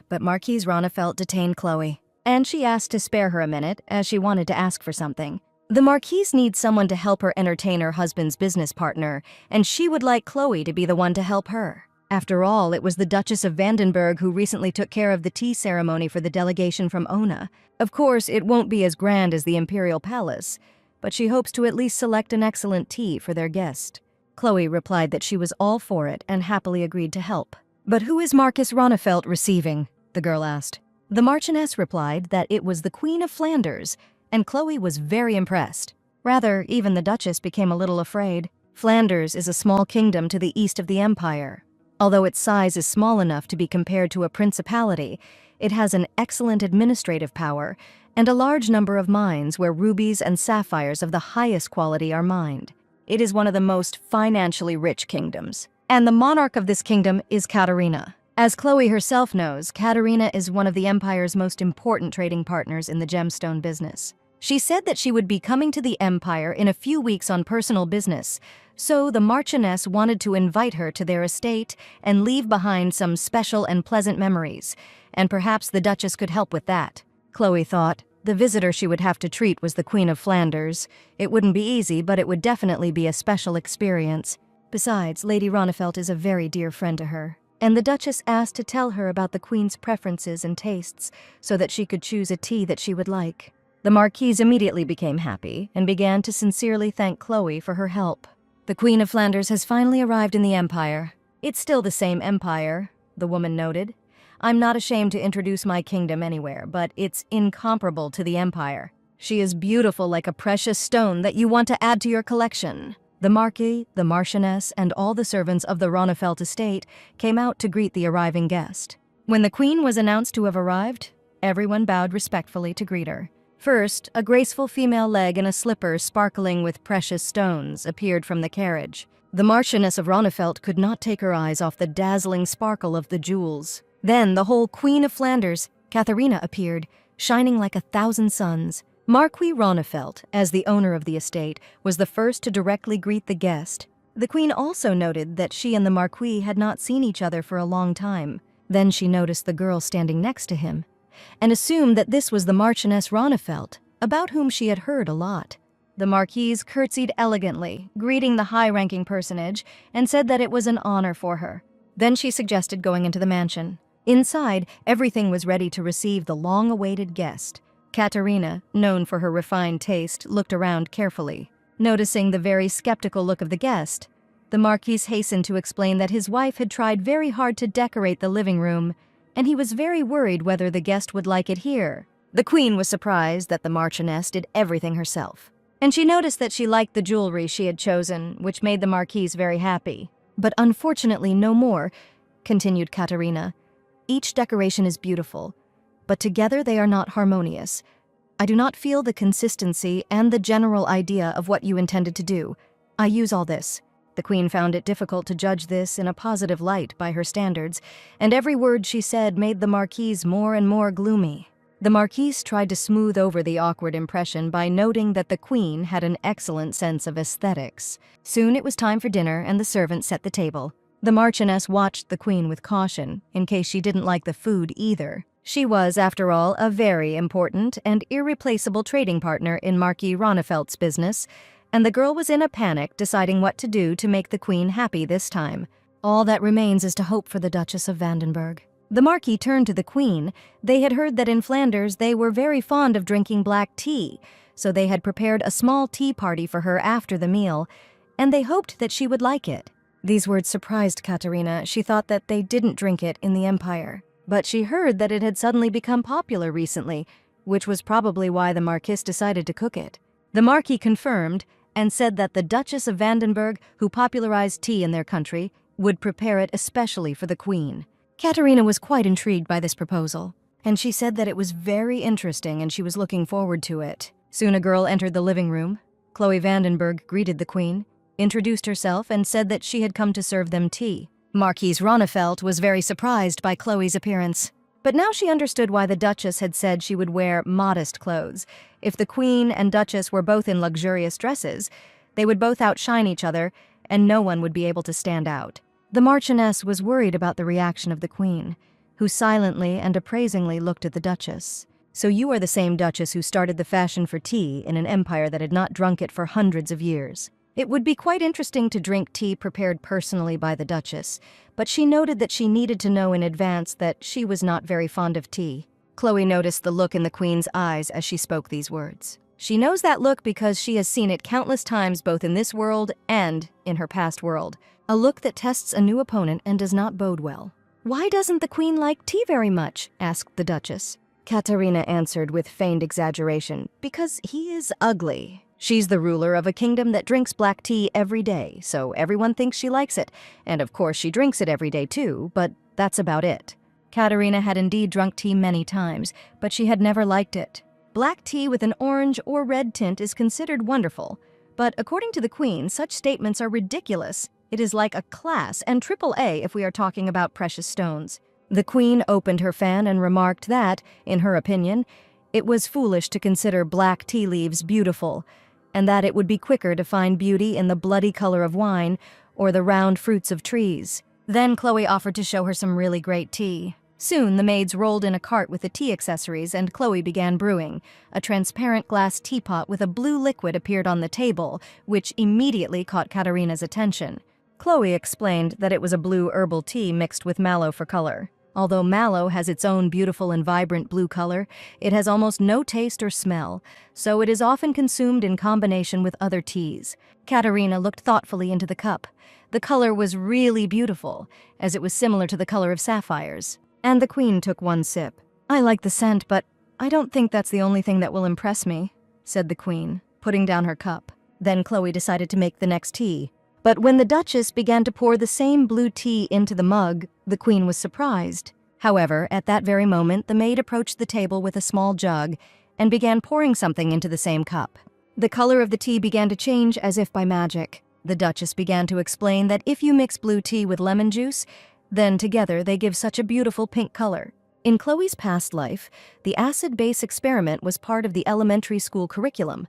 But Marquise Ronefelt detained Chloe, and she asked to spare her a minute, as she wanted to ask for something. The Marquise needs someone to help her entertain her husband's business partner, and she would like Chloe to be the one to help her. After all, it was the Duchess of Vandenberg who recently took care of the tea ceremony for the delegation from Ona. Of course, it won't be as grand as the Imperial Palace, but she hopes to at least select an excellent tea for their guest. Chloe replied that she was all for it and happily agreed to help. "But who is Marquis Ronefelt receiving?" the girl asked. The Marchioness replied that it was the Queen of Flanders, and Chloe was very impressed. Rather, even the Duchess became a little afraid. Flanders is a small kingdom to the east of the Empire. Although its size is small enough to be compared to a principality, it has an excellent administrative power and a large number of mines where rubies and sapphires of the highest quality are mined. It is one of the most financially rich kingdoms. And the monarch of this kingdom is Katerina. As Chloe herself knows, Katerina is one of the Empire's most important trading partners in the gemstone business. She said that she would be coming to the Empire in a few weeks on personal business, so the Marchioness wanted to invite her to their estate and leave behind some special and pleasant memories, and perhaps the Duchess could help with that. Chloe thought the visitor she would have to treat was the Queen of Flanders. It wouldn't be easy, but it would definitely be a special experience. Besides, Lady Ronefelt is a very dear friend to her, and the Duchess asked to tell her about the Queen's preferences and tastes so that she could choose a tea that she would like. The Marquise immediately became happy and began to sincerely thank Chloe for her help. The Queen of Flanders has finally arrived in the Empire. It's still the same empire, the woman noted. I'm not ashamed to introduce my kingdom anywhere, but it's incomparable to the Empire. She is beautiful like a precious stone that you want to add to your collection. The Marquis, the Marchioness, and all the servants of the Ronefelt estate came out to greet the arriving guest. When the Queen was announced to have arrived, everyone bowed respectfully to greet her. First, a graceful female leg in a slipper sparkling with precious stones appeared from the carriage. The Marchioness of Ronefelt could not take her eyes off the dazzling sparkle of the jewels. Then the whole Queen of Flanders, Katharina, appeared, shining like 1,000 suns. Marquis Ronefelt, as the owner of the estate, was the first to directly greet the guest. The Queen also noted that she and the Marquis had not seen each other for a long time. Then she noticed the girl standing next to him, and assumed that this was the Marchioness Ronefelt, about whom she had heard a lot. The Marquise curtsied elegantly, greeting the high-ranking personage, and said that it was an honor for her. Then she suggested going into the mansion. Inside, everything was ready to receive the long-awaited guest. Katerina, known for her refined taste, looked around carefully. Noticing the very skeptical look of the guest, the Marquise hastened to explain that his wife had tried very hard to decorate the living room, and he was very worried whether the guest would like it here. The Queen was surprised that the Marchioness did everything herself, and she noticed that she liked the jewelry she had chosen, which made the Marquise very happy. But unfortunately no more, continued Katerina. Each decoration is beautiful, but together they are not harmonious. I do not feel the consistency and the general idea of what you intended to do. I use all this. The Queen found it difficult to judge this in a positive light by her standards, and every word she said made the Marquise more and more gloomy. The Marquise tried to smooth over the awkward impression by noting that the Queen had an excellent sense of aesthetics. Soon it was time for dinner, and the servants set the table. The Marchioness watched the Queen with caution, in case she didn't like the food either. She was, after all, a very important and irreplaceable trading partner in Marquis Ronefelt's business, and the girl was in a panic deciding what to do to make the Queen happy this time. All that remains is to hope for the Duchess of Vandenberg. The Marquis turned to the Queen. They had heard that in Flanders they were very fond of drinking black tea, so they had prepared a small tea party for her after the meal, and they hoped that she would like it. These words surprised Katerina. She thought that they didn't drink it in the Empire, but she heard that it had suddenly become popular recently, which was probably why the Marquise decided to cook it. The Marquis confirmed and said that the Duchess of Vandenberg, who popularized tea in their country, would prepare it especially for the Queen. Katerina was quite intrigued by this proposal, and she said that it was very interesting and she was looking forward to it. Soon a girl entered the living room. Chloe Vandenberg greeted the Queen, introduced herself, and said that she had come to serve them tea. Marquise Ronefelt was very surprised by Chloe's appearance, but now she understood why the Duchess had said she would wear modest clothes. If the Queen and Duchess were both in luxurious dresses, they would both outshine each other, and no one would be able to stand out. The Marchioness was worried about the reaction of the Queen, who silently and appraisingly looked at the Duchess. So you are the same Duchess who started the fashion for tea in an empire that had not drunk it for hundreds of years. It would be quite interesting to drink tea prepared personally by the Duchess, but she noted that she needed to know in advance that she was not very fond of tea. Chloe noticed the look in the Queen's eyes as she spoke these words. She knows that look because she has seen it countless times both in this world and in her past world. A look that tests a new opponent and does not bode well. "Why doesn't the Queen like tea very much?" asked the Duchess. Katerina answered with feigned exaggeration, "Because he is ugly." She's the ruler of a kingdom that drinks black tea every day, so everyone thinks she likes it, and of course she drinks it every day too, but that's about it. Katerina had indeed drunk tea many times, but she had never liked it. Black tea with an orange or red tint is considered wonderful, but according to the Queen, such statements are ridiculous. It is like a class and AAA if we are talking about precious stones. The Queen opened her fan and remarked that, in her opinion, it was foolish to consider black tea leaves beautiful, and that it would be quicker to find beauty in the bloody color of wine or the round fruits of trees. Then Chloe offered to show her some really great tea. Soon the maids rolled in a cart with the tea accessories and Chloe began brewing. A transparent glass teapot with a blue liquid appeared on the table, which immediately caught Katerina's attention. Chloe explained that it was a blue herbal tea mixed with mallow for color. Although mallow has its own beautiful and vibrant blue color, it has almost no taste or smell, so it is often consumed in combination with other teas. Katerina looked thoughtfully into the cup. The color was really beautiful, as it was similar to the color of sapphires. And the Queen took one sip. "I like the scent, but I don't think that's the only thing that will impress me," said the Queen, putting down her cup. Then Chloe decided to make the next tea. But when the Duchess began to pour the same blue tea into the mug, the Queen was surprised. However, at that very moment, the maid approached the table with a small jug and began pouring something into the same cup. The color of the tea began to change as if by magic. The Duchess began to explain that if you mix blue tea with lemon juice, then together they give such a beautiful pink color. In Chloe's past life, the acid-base experiment was part of the elementary school curriculum.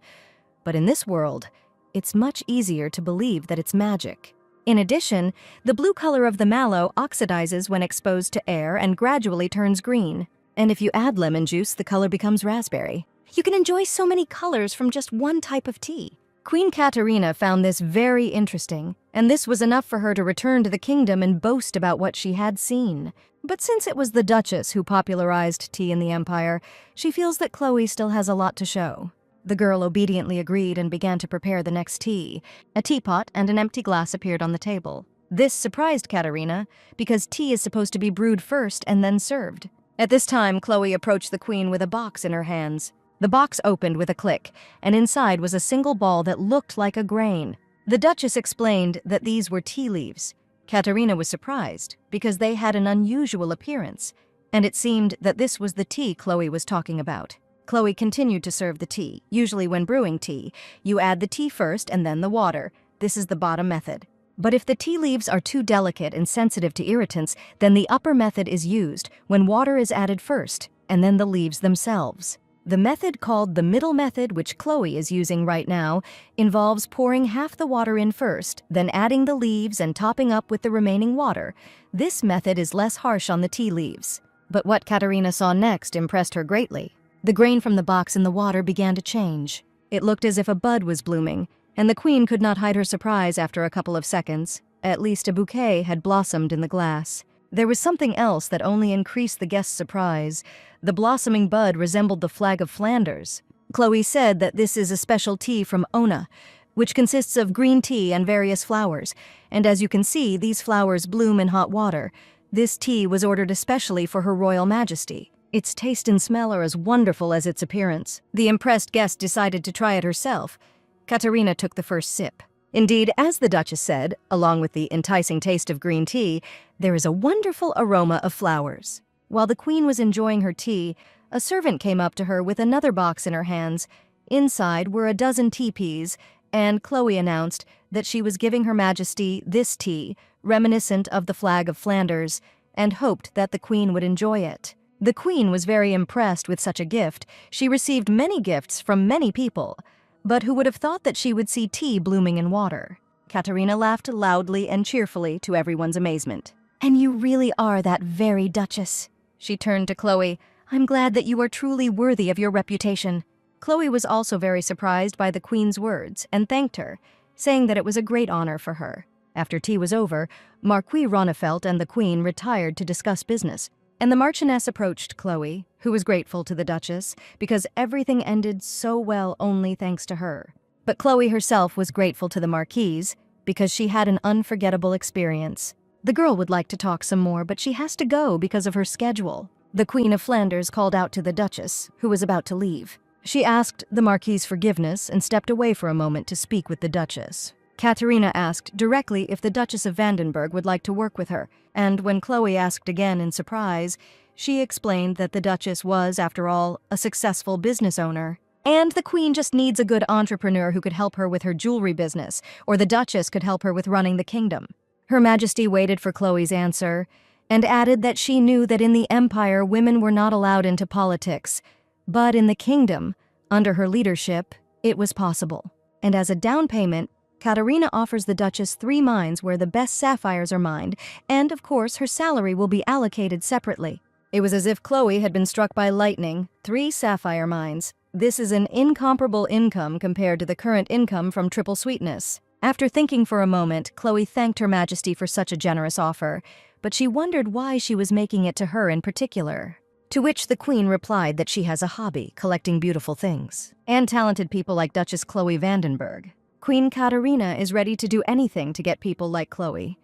But in this world, it's much easier to believe that it's magic. In addition, the blue color of the mallow oxidizes when exposed to air and gradually turns green. And if you add lemon juice, the color becomes raspberry. You can enjoy so many colors from just one type of tea. Queen Katerina found this very interesting, and this was enough for her to return to the kingdom and boast about what she had seen. But since it was the Duchess who popularized tea in the empire, she feels that Chloe still has a lot to show. The girl obediently agreed and began to prepare the next tea. A teapot and an empty glass appeared on the table. This surprised Katerina, because tea is supposed to be brewed first and then served. At this time, Chloe approached the Queen with a box in her hands. The box opened with a click, and inside was a single ball that looked like a grain. The Duchess explained that these were tea leaves. Katerina was surprised, because they had an unusual appearance, and it seemed that this was the tea Chloe was talking about. Chloe continued to serve the tea. Usually when brewing tea, you add the tea first and then the water. This is the bottom method. But if the tea leaves are too delicate and sensitive to irritants, then the upper method is used, when water is added first, and then the leaves themselves. The method called the middle method, which Chloe is using right now, involves pouring half the water in first, then adding the leaves and topping up with the remaining water. This method is less harsh on the tea leaves. But what Katerina saw next impressed her greatly. The grain from the box in the water began to change. It looked as if a bud was blooming, and the Queen could not hide her surprise after a couple of seconds. At least a bouquet had blossomed in the glass. There was something else that only increased the guests' surprise. The blossoming bud resembled the flag of Flanders. Chloe said that this is a special tea from Ona, which consists of green tea and various flowers, and as you can see, these flowers bloom in hot water. This tea was ordered especially for Her Royal Majesty. Its taste and smell are as wonderful as its appearance. The impressed guest decided to try it herself. Katerina took the first sip. Indeed, as the Duchess said, along with the enticing taste of green tea, there is a wonderful aroma of flowers. While the Queen was enjoying her tea, a servant came up to her with another box in her hands. Inside were a dozen teepees, and Chloe announced that she was giving Her Majesty this tea, reminiscent of the flag of Flanders, and hoped that the Queen would enjoy it. The Queen was very impressed with such a gift. She received many gifts from many people, but who would have thought that she would see tea blooming in water? Katerina laughed loudly and cheerfully to everyone's amazement. "And you really are that very Duchess." She turned to Chloe. "I'm glad that you are truly worthy of your reputation." Chloe was also very surprised by the Queen's words and thanked her, saying that it was a great honor for her. After tea was over, Marquis Ronefelt and the Queen retired to discuss business. And the Marchioness approached Chloe, who was grateful to the Duchess, because everything ended so well only thanks to her. But Chloe herself was grateful to the Marquise, because she had an unforgettable experience. The girl would like to talk some more, but she has to go because of her schedule. The Queen of Flanders called out to the Duchess, who was about to leave. She asked the Marquis's forgiveness and stepped away for a moment to speak with the Duchess. Katerina asked directly if the Duchess of Vandenberg would like to work with her, and when Chloe asked again in surprise, she explained that the Duchess was, after all, a successful business owner. And the Queen just needs a good entrepreneur who could help her with her jewelry business, or the Duchess could help her with running the kingdom. Her Majesty waited for Chloe's answer, and added that she knew that in the Empire women were not allowed into politics, but in the kingdom, under her leadership, it was possible. And as a down payment, Katerina offers the Duchess 3 mines where the best sapphires are mined, and of course her salary will be allocated separately. It was as if Chloe had been struck by lightning. 3 sapphire mines. This is an incomparable income compared to the current income from Triple Sweetness. After thinking for a moment, Chloe thanked Her Majesty for such a generous offer, but she wondered why she was making it to her in particular. To which the Queen replied that she has a hobby, collecting beautiful things, and talented people like Duchess Chloe Vandenberg. Queen Katerina is ready to do anything to get people like Chloe.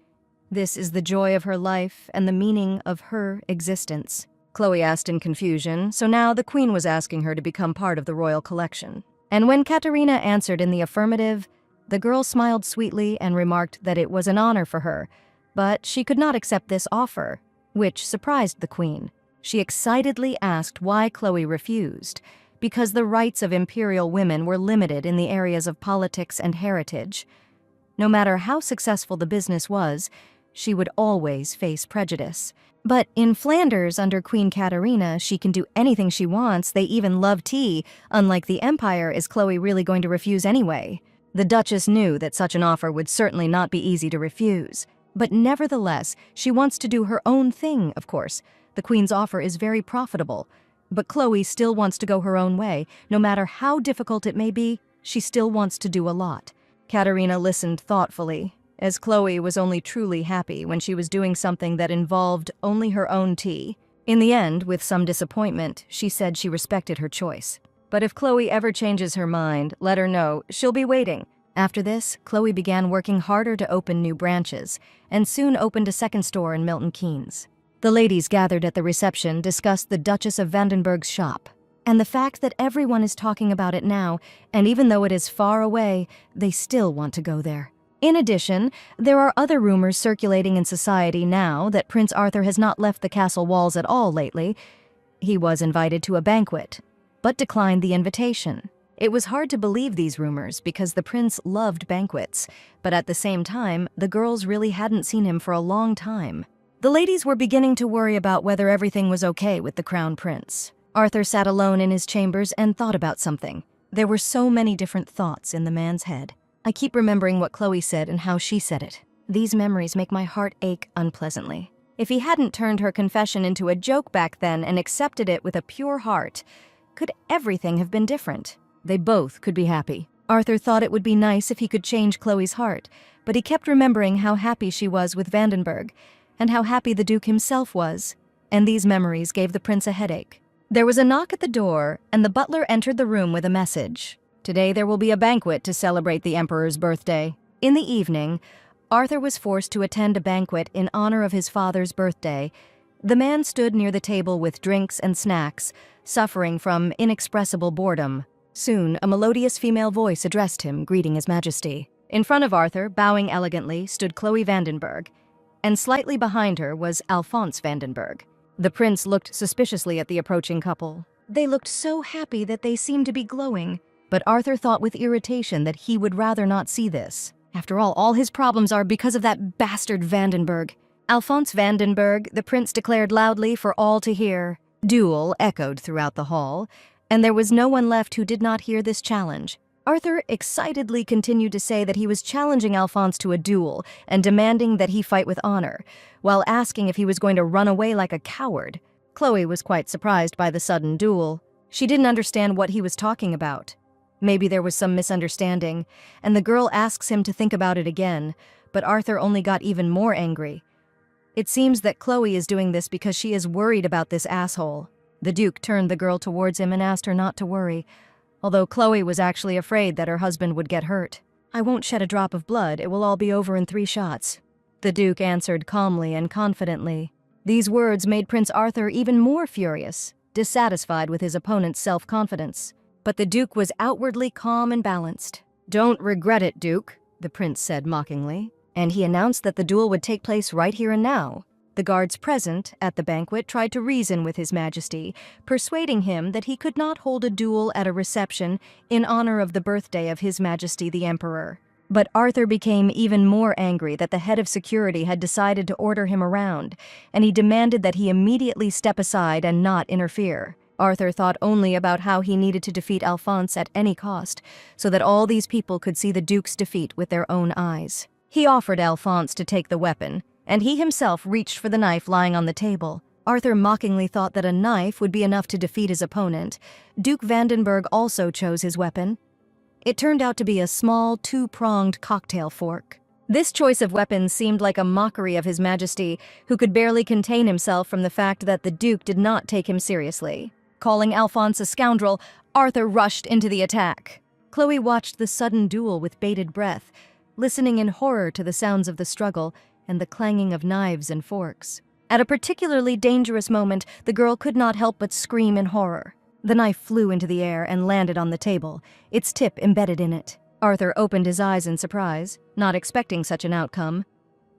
This is the joy of her life and the meaning of her existence. Chloe asked in confusion, so now the Queen was asking her to become part of the royal collection. And when Katerina answered in the affirmative, the girl smiled sweetly and remarked that it was an honor for her, but she could not accept this offer, which surprised the Queen. She excitedly asked why Chloe refused, because the rights of imperial women were limited in the areas of politics and heritage. No matter how successful the business was, she would always face prejudice. But in Flanders, under Queen Katerina, she can do anything she wants. They even love tea. Unlike the Empire, is Chloe really going to refuse anyway? The Duchess knew that such an offer would certainly not be easy to refuse. But nevertheless, she wants to do her own thing, of course. The Queen's offer is very profitable. But Chloe still wants to go her own way. No matter how difficult it may be, she still wants to do a lot. Katerina listened thoughtfully, as Chloe was only truly happy when she was doing something that involved only her own tea. In the end, with some disappointment, she said she respected her choice. But if Chloe ever changes her mind, let her know. She'll be waiting. After this, Chloe began working harder to open new branches, and soon opened a second store in Milton Keynes. The ladies gathered at the reception discussed the Duchess of Vandenberg's shop, and the fact that everyone is talking about it now, and even though it is far away, they still want to go there. In addition, there are other rumors circulating in society now that Prince Arthur has not left the castle walls at all lately. He was invited to a banquet, but declined the invitation. It was hard to believe these rumors because the prince loved banquets, but at the same time, the girls really hadn't seen him for a long time. The ladies were beginning to worry about whether everything was okay with the crown prince. Arthur sat alone in his chambers and thought about something. There were so many different thoughts in the man's head. I keep remembering what Chloe said and how she said it. These memories make my heart ache unpleasantly. If he hadn't turned her confession into a joke back then and accepted it with a pure heart, could everything have been different? They both could be happy. Arthur thought it would be nice if he could change Chloe's heart, but he kept remembering how happy she was with Vandenberg, and how happy the Duke himself was, and these memories gave the prince a headache. There was a knock at the door, and the butler entered the room with a message. Today there will be a banquet to celebrate the Emperor's birthday. In the evening, Arthur was forced to attend a banquet in honor of his father's birthday. The man stood near the table with drinks and snacks, suffering from inexpressible boredom. Soon, a melodious female voice addressed him, greeting His Majesty. In front of Arthur, bowing elegantly, stood Chloe Vandenberg, and slightly behind her was Alphonse Vandenberg. The prince looked suspiciously at the approaching couple. They looked so happy that they seemed to be glowing, but Arthur thought with irritation that he would rather not see this. After all his problems are because of that bastard Vandenberg. Alphonse Vandenberg, the prince declared loudly for all to hear. Duel echoed throughout the hall, and there was no one left who did not hear this challenge. Arthur excitedly continued to say that he was challenging Alphonse to a duel and demanding that he fight with honor, while asking if he was going to run away like a coward. Chloe was quite surprised by the sudden duel. She didn't understand what he was talking about. Maybe there was some misunderstanding, and the girl asks him to think about it again, but Arthur only got even more angry. It seems that Chloe is doing this because she is worried about this asshole. The Duke turned the girl towards him and asked her not to worry, although Chloe was actually afraid that her husband would get hurt. I won't shed a drop of blood, it will all be over in 3 shots. The Duke answered calmly and confidently. These words made Prince Arthur even more furious, dissatisfied with his opponent's self-confidence. but the Duke was outwardly calm and balanced. "Don't regret it, Duke," the prince said mockingly, and he announced that the duel would take place right here and now. The guards present at the banquet tried to reason with His Majesty, persuading him that he could not hold a duel at a reception in honor of the birthday of His Majesty the Emperor. But Arthur became even more angry that the head of security had decided to order him around, and he demanded that he immediately step aside and not interfere. Arthur thought only about how he needed to defeat Alphonse at any cost, so that all these people could see the Duke's defeat with their own eyes. He offered Alphonse to take the weapon, and he himself reached for the knife lying on the table. Arthur mockingly thought that a knife would be enough to defeat his opponent. Duke Vandenberg also chose his weapon. It turned out to be a small, two-pronged cocktail fork. This choice of weapons seemed like a mockery of His Majesty, who could barely contain himself from the fact that the Duke did not take him seriously. Calling Alphonse a scoundrel, Arthur rushed into the attack. Chloe watched the sudden duel with bated breath, listening in horror to the sounds of the struggle and the clanging of knives and forks. At a particularly dangerous moment, the girl could not help but scream in horror. The knife flew into the air and landed on the table, its tip embedded in it. Arthur opened his eyes in surprise, not expecting such an outcome.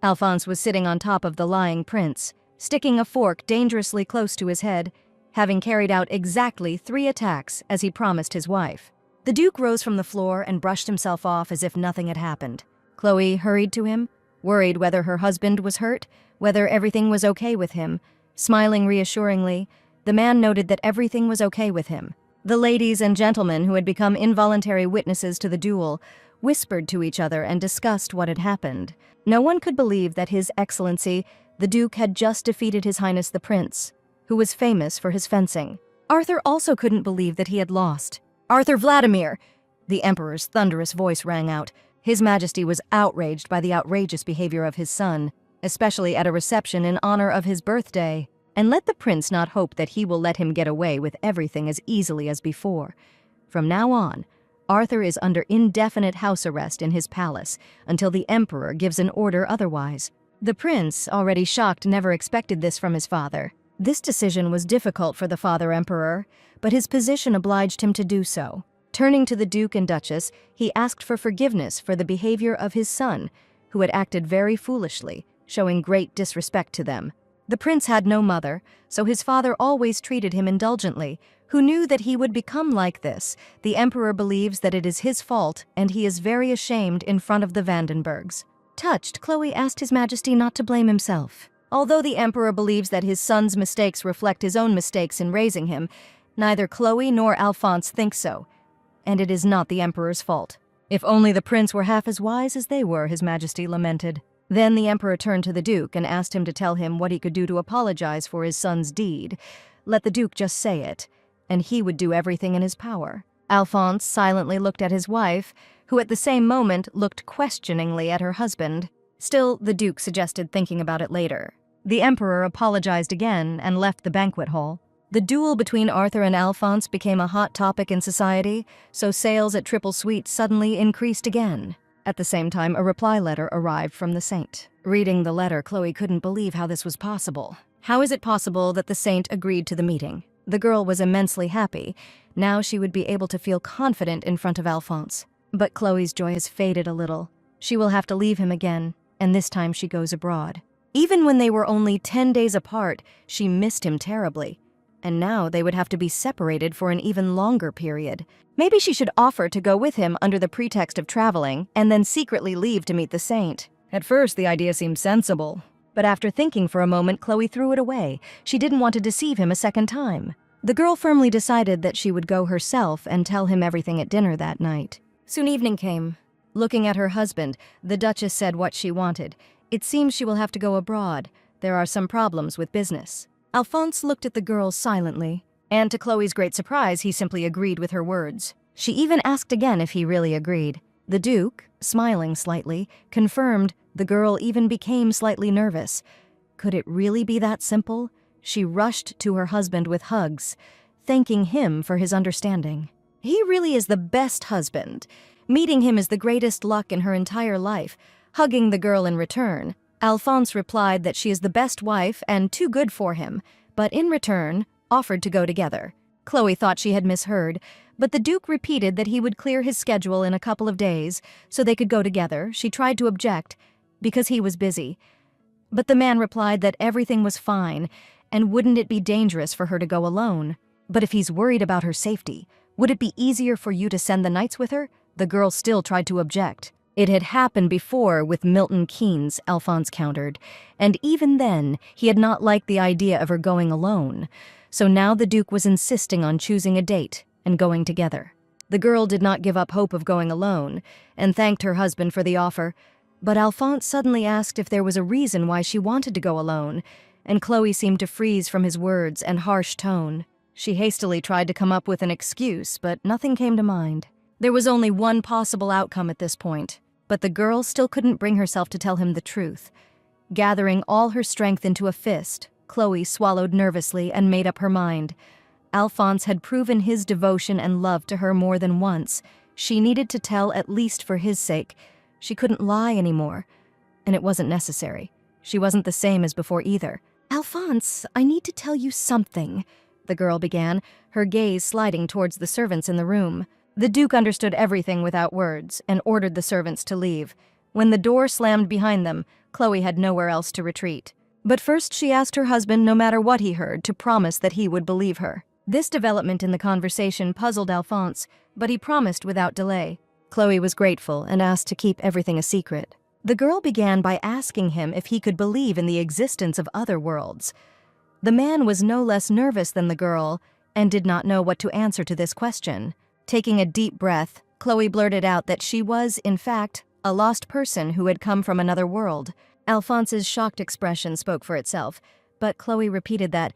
Alphonse was sitting on top of the lying prince, sticking a fork dangerously close to his head, having carried out exactly 3 attacks as he promised his wife. The Duke rose from the floor and brushed himself off as if nothing had happened. Chloe hurried to him, worried whether her husband was hurt, whether everything was okay with him. Smiling reassuringly, the man noted that everything was okay with him. The ladies and gentlemen who had become involuntary witnesses to the duel whispered to each other and discussed what had happened. No one could believe that His Excellency, the Duke, had just defeated His Highness the Prince, who was famous for his fencing. Arthur also couldn't believe that he had lost. "Arthur Vladimir!" The Emperor's thunderous voice rang out. His Majesty was outraged by the outrageous behavior of his son, especially at a reception in honor of his birthday. And let the prince not hope that he will let him get away with everything as easily as before. From now on, Arthur is under indefinite house arrest in his palace until the Emperor gives an order otherwise. The prince, already shocked, never expected this from his father. This decision was difficult for the father emperor, but his position obliged him to do so. Turning to the Duke and Duchess, he asked for forgiveness for the behavior of his son, who had acted very foolishly, showing great disrespect to them. The prince had no mother, so his father always treated him indulgently. Who knew that he would become like this? The emperor believes that it is his fault, and he is very ashamed in front of the Vandenbergs. Touched, Chloe asked His Majesty not to blame himself. Although the emperor believes that his son's mistakes reflect his own mistakes in raising him, neither Chloe nor Alphonse think so, and it is not the emperor's fault. If only the prince were half as wise as they were, His Majesty lamented. Then the emperor turned to the Duke and asked him to tell him what he could do to apologize for his son's deed. Let the Duke just say it, and he would do everything in his power. Alphonse silently looked at his wife, who at the same moment looked questioningly at her husband. Still, the Duke suggested thinking about it later. The emperor apologized again and left the banquet hall. The duel between Arthur and Alphonse became a hot topic in society, so sales at Triple Sweet suddenly increased again. At the same time, a reply letter arrived from the saint. Reading the letter, Chloe couldn't believe how this was possible. How is it possible that the saint agreed to the meeting? The girl was immensely happy. Now she would be able to feel confident in front of Alphonse. But Chloe's joy has faded a little. She will have to leave him again, and this time she goes abroad. Even when they were only 10 days apart, she missed him terribly. And now they would have to be separated for an even longer period. Maybe she should offer to go with him under the pretext of traveling, and then secretly leave to meet the saint. At first, the idea seemed sensible. But after thinking for a moment, Chloe threw it away. She didn't want to deceive him a second time. The girl firmly decided that she would go herself and tell him everything at dinner that night. Soon evening came. Looking at her husband, the Duchess said what she wanted. It seems she will have to go abroad. There are some problems with business. Alphonse looked at the girl silently, and to Chloe's great surprise, he simply agreed with her words. She even asked again if he really agreed. The Duke, smiling slightly, confirmed. The girl even became slightly nervous. Could it really be that simple? She rushed to her husband with hugs, thanking him for his understanding. He really is the best husband. Meeting him is the greatest luck in her entire life. Hugging the girl in return, Alphonse replied that she is the best wife and too good for him, but in return, offered to go together. Chloe thought she had misheard, But the Duke repeated that he would clear his schedule in a couple of days so they could go together. She tried to object because he was busy. But the man replied that everything was fine, and wouldn't it be dangerous for her to go alone? But if he's worried about her safety, would it be easier for you to send the knights with her? The girl still tried to object. It had happened before with Milton Keynes, Alphonse countered, and even then, he had not liked the idea of her going alone. So now the Duke was insisting on choosing a date and going together. The girl did not give up hope of going alone, and thanked her husband for the offer, but Alphonse suddenly asked if there was a reason why she wanted to go alone, and Chloe seemed to freeze from his words and harsh tone. She hastily tried to come up with an excuse, but nothing came to mind. There was only one possible outcome at this point, but the girl still couldn't bring herself to tell him the truth. Gathering all her strength into a fist, Chloe swallowed nervously and made up her mind. Alphonse had proven his devotion and love to her more than once. She needed to tell, at least for his sake. She couldn't lie anymore, and it wasn't necessary. She wasn't the same as before either. "Alphonse, I need to tell you something," the girl began, her gaze sliding towards the servants in the room. The Duke understood everything without words and ordered the servants to leave. When the door slammed behind them, Chloe had nowhere else to retreat. But first she asked her husband, no matter what he heard, to promise that he would believe her. This development in the conversation puzzled Alphonse, but he promised without delay. Chloe was grateful and asked to keep everything a secret. The girl began by asking him if he could believe in the existence of other worlds. The man was no less nervous than the girl and did not know what to answer to this question. Taking a deep breath, Chloe blurted out that she was, in fact, a lost person who had come from another world. Alphonse's shocked expression spoke for itself, but Chloe repeated that,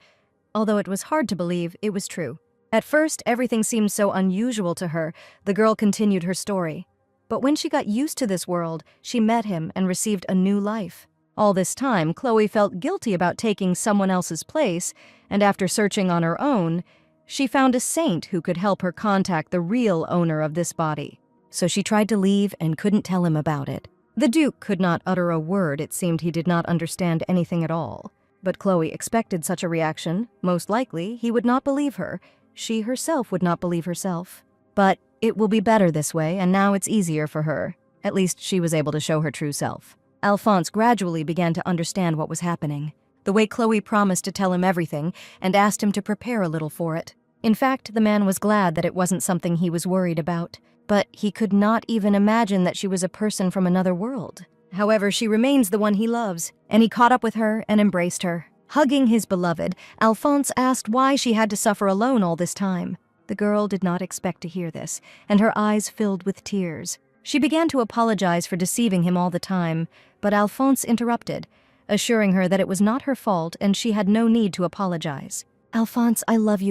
although it was hard to believe, it was true. At first, everything seemed so unusual to her. The girl continued her story. But when she got used to this world, she met him and received a new life. All this time, Chloe felt guilty about taking someone else's place, and after searching on her own, she found a saint who could help her contact the real owner of this body. So she tried to leave and couldn't tell him about it. The Duke could not utter a word. It seemed he did not understand anything at all. But Chloe expected such a reaction. Most likely, he would not believe her. She herself would not believe herself. But it will be better this way, and now it's easier for her. At least she was able to show her true self. Alphonse gradually began to understand what was happening. The way Chloe promised to tell him everything and asked him to prepare a little for it. In fact, the man was glad that it wasn't something he was worried about. But he could not even imagine that she was a person from another world. However, she remains the one he loves, and he caught up with her and embraced her. Hugging his beloved, Alphonse asked why she had to suffer alone all this time. The girl did not expect to hear this, and her eyes filled with tears. She began to apologize for deceiving him all the time, but Alphonse interrupted, assuring her that it was not her fault and she had no need to apologize. "Alphonse, I love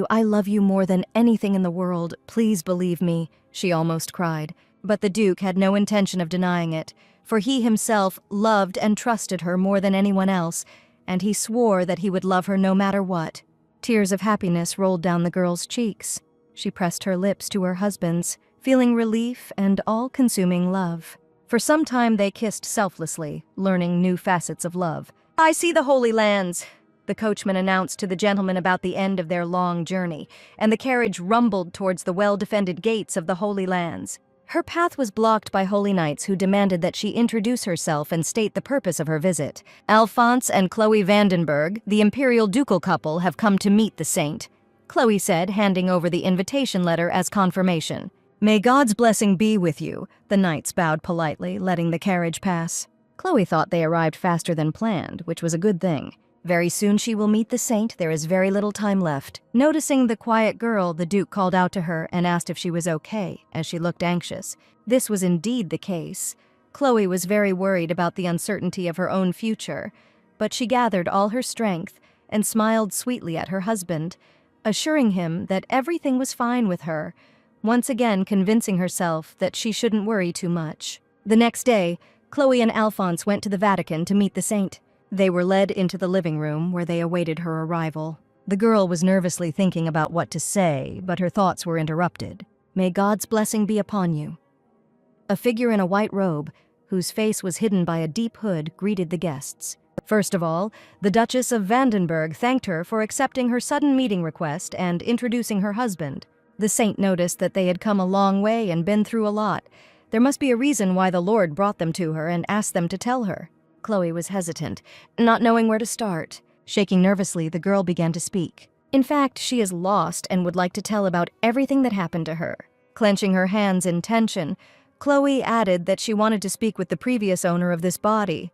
you more than anything in the world. Please believe me," she almost cried. But the Duke had no intention of denying it, for he himself loved and trusted her more than anyone else, and he swore that he would love her no matter what. Tears of happiness rolled down the girl's cheeks. She pressed her lips to her husband's, feeling relief and all-consuming love. For some time they kissed selflessly, learning new facets of love. "I see the Holy Lands," the coachman announced to the gentlemen about the end of their long journey, and the carriage rumbled towards the well-defended gates of the Holy Lands. Her path was blocked by holy knights who demanded that she introduce herself and state the purpose of her visit. "Alphonse and Chloe Vandenberg, the imperial ducal couple, have come to meet the saint," Chloe said, handing over the invitation letter as confirmation. "May God's blessing be with you," the knights bowed politely, letting the carriage pass. Chloe thought they arrived faster than planned, which was a good thing. Very soon she will meet the saint. There is very little time left. Noticing the quiet girl, the Duke called out to her and asked if she was okay, as she looked anxious. This was indeed the case. Chloe was very worried about the uncertainty of her own future, but she gathered all her strength and smiled sweetly at her husband, assuring him that everything was fine with her, once again convincing herself that she shouldn't worry too much. The next day, Chloe and Alphonse went to the Vatican to meet the saint. They were led into the living room where they awaited her arrival. The girl was nervously thinking about what to say, but her thoughts were interrupted. "May God's blessing be upon you." A figure in a white robe, whose face was hidden by a deep hood, greeted the guests. First of all, the Duchess of Vandenberg thanked her for accepting her sudden meeting request and introducing her husband. The saint noticed that they had come a long way and been through a lot. There must be a reason why the Lord brought them to her and asked them to tell her. Chloe was hesitant, not knowing where to start. Shaking nervously, the girl began to speak. In fact, she is lost and would like to tell about everything that happened to her. Clenching her hands in tension, Chloe added that she wanted to speak with the previous owner of this body.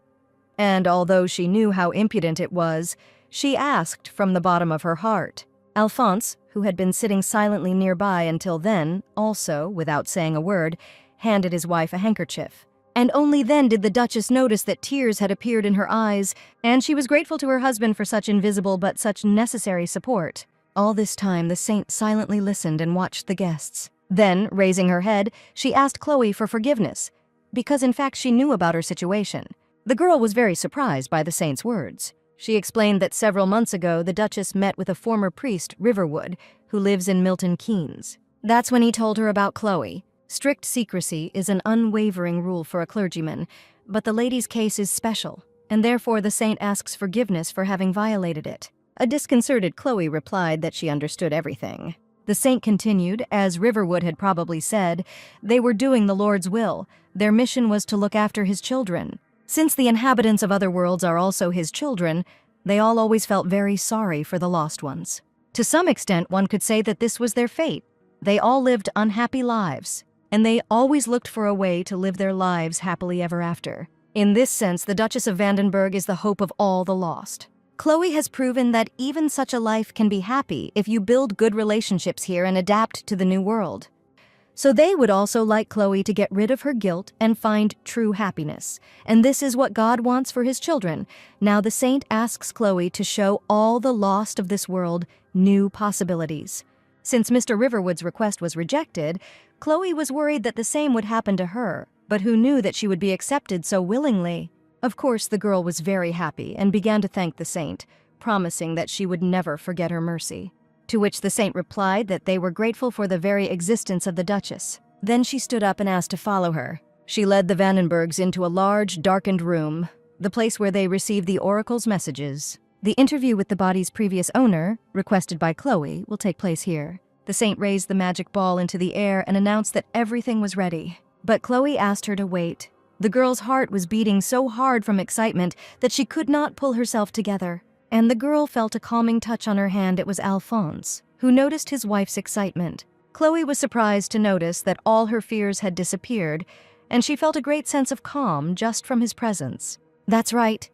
And although she knew how impudent it was, she asked from the bottom of her heart. Alphonse, who had been sitting silently nearby until then, also, without saying a word, handed his wife a handkerchief. And only then did the Duchess notice that tears had appeared in her eyes, and she was grateful to her husband for such invisible but such necessary support. All this time, the saint silently listened and watched the guests. Then, raising her head, she asked Chloe for forgiveness, because in fact she knew about her situation. The girl was very surprised by the saint's words. She explained that several months ago the Duchess met with a former priest, Riverwood, who lives in Milton Keynes. That's when he told her about Chloe. Strict secrecy is an unwavering rule for a clergyman, but the lady's case is special, and therefore the saint asks forgiveness for having violated it. A disconcerted Chloe replied that she understood everything. The saint continued, as Riverwood had probably said, they were doing the Lord's will. Their mission was to look after his children. Since the inhabitants of other worlds are also his children, they all always felt very sorry for the lost ones. To some extent, one could say that this was their fate. They all lived unhappy lives, and they always looked for a way to live their lives happily ever after. In this sense, the Duchess of Vandenberg is the hope of all the lost. Chloe has proven that even such a life can be happy if you build good relationships here and adapt to the new world. So they would also like Chloe to get rid of her guilt and find true happiness. And this is what God wants for his children. Now the saint asks Chloe to show all the lost of this world new possibilities. Since Mr. Riverwood's request was rejected, Chloe was worried that the same would happen to her, but who knew that she would be accepted so willingly? Of course, the girl was very happy and began to thank the saint, promising that she would never forget her mercy. To which the saint replied that they were grateful for the very existence of the Duchess. Then she stood up and asked to follow her. She led the Vandenbergs into a large, darkened room, the place where they received the oracle's messages. The interview with the body's previous owner, requested by Chloe, will take place here. The saint raised the magic ball into the air and announced that everything was ready. But Chloe asked her to wait. The girl's heart was beating so hard from excitement that she could not pull herself together. And the girl felt a calming touch on her hand. It was Alphonse, who noticed his wife's excitement. Chloe was surprised to notice that all her fears had disappeared, and she felt a great sense of calm just from his presence. That's right.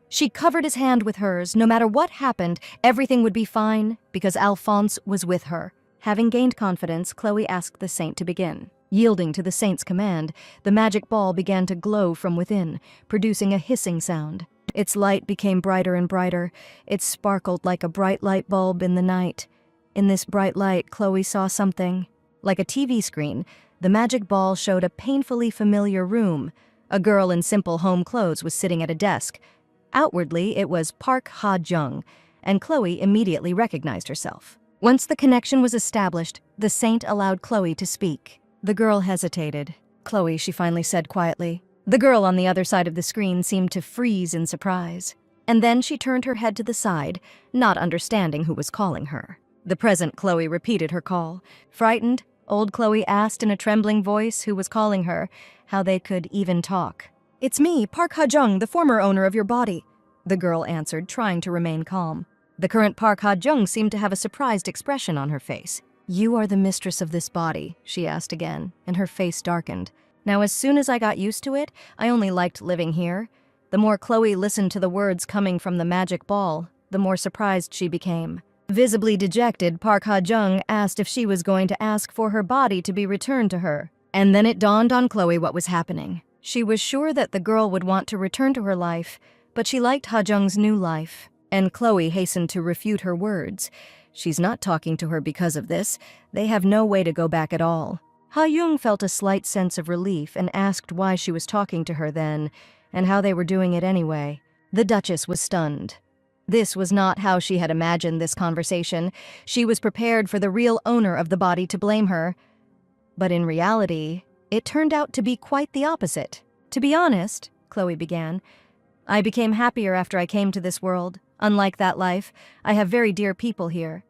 She covered his hand with hers. No matter what happened, everything would be fine because Alphonse was with her. Having gained confidence, Chloe asked the saint to begin. Yielding to the saint's command, the magic ball began to glow from within, producing a hissing sound. Its light became brighter and brighter. It sparkled like a bright light bulb in the night. In this bright light, Chloe saw something. Like a TV screen, the magic ball showed a painfully familiar room. A girl in simple home clothes was sitting at a desk. Outwardly, it was Park Ha-jung, and Chloe immediately recognized herself. Once the connection was established, the saint allowed Chloe to speak. The girl hesitated. Chloe, she finally said quietly. The girl on the other side of the screen seemed to freeze in surprise. And then she turned her head to the side, not understanding who was calling her. The present Chloe repeated her call. Frightened, old Chloe asked in a trembling voice who was calling her, how they could even talk. "It's me, Park Ha-jung, the former owner of your body," the girl answered, trying to remain calm. The current Park Ha-jung seemed to have a surprised expression on her face. "You are the mistress of this body?" she asked again, and her face darkened. Now, as soon as I got used to it, I only liked living here. The more Chloe listened to the words coming from the magic ball, the more surprised she became. Visibly dejected, Park Ha-jung asked if she was going to ask for her body to be returned to her. And then it dawned on Chloe what was happening. She was sure that the girl would want to return to her life, but she liked Ha-jung's new life. And Chloe hastened to refute her words. She's not talking to her because of this. They have no way to go back at all. Ha-jung felt a slight sense of relief and asked why she was talking to her then, and how they were doing it anyway. The Duchess was stunned. This was not how she had imagined this conversation. She was prepared for the real owner of the body to blame her. But in reality, it turned out to be quite the opposite. "To be honest," Chloe began, "I became happier after I came to this world. Unlike that life, I have very dear people here."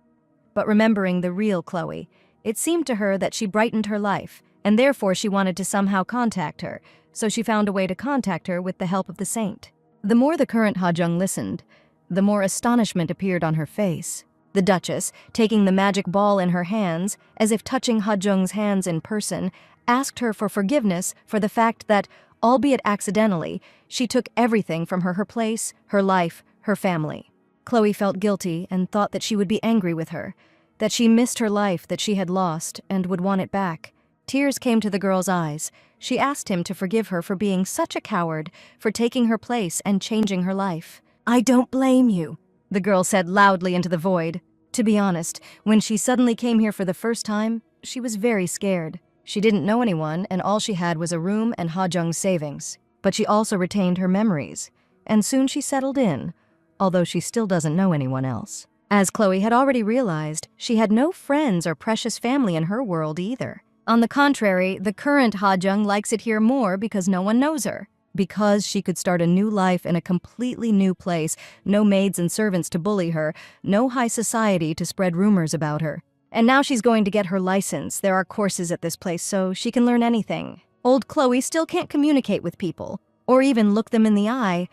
But remembering the real Chloe, It seemed to her that she brightened her life, and therefore she wanted to somehow contact her, so she found a way to contact her with the help of the saint. The more the current Ha-jung listened, the more astonishment appeared on her face. The Duchess, taking the magic ball in her hands, as if touching Ha-jung's hands in person, asked her for forgiveness for the fact that, albeit accidentally, she took everything from her place, her life, her family. Chloe felt guilty and thought that she would be angry with her, that she missed her life that she had lost and would want it back. Tears came to the girl's eyes. She asked him to forgive her for being such a coward, for taking her place and changing her life. "I don't blame you," the girl said loudly into the void. To be honest, when she suddenly came here for the first time, she was very scared. She didn't know anyone, and all she had was a room and Ha-jung's savings. But she also retained her memories, and soon she settled in, although she still doesn't know anyone else. As Chloe had already realized, she had no friends or precious family in her world either. On the contrary, the current Ha-jung likes it here more because no one knows her. Because she could start a new life in a completely new place, no maids and servants to bully her, no high society to spread rumors about her. And now she's going to get her license. There are courses at this place, so she can learn anything. Old Chloe still can't communicate with people, or even look them in the eye.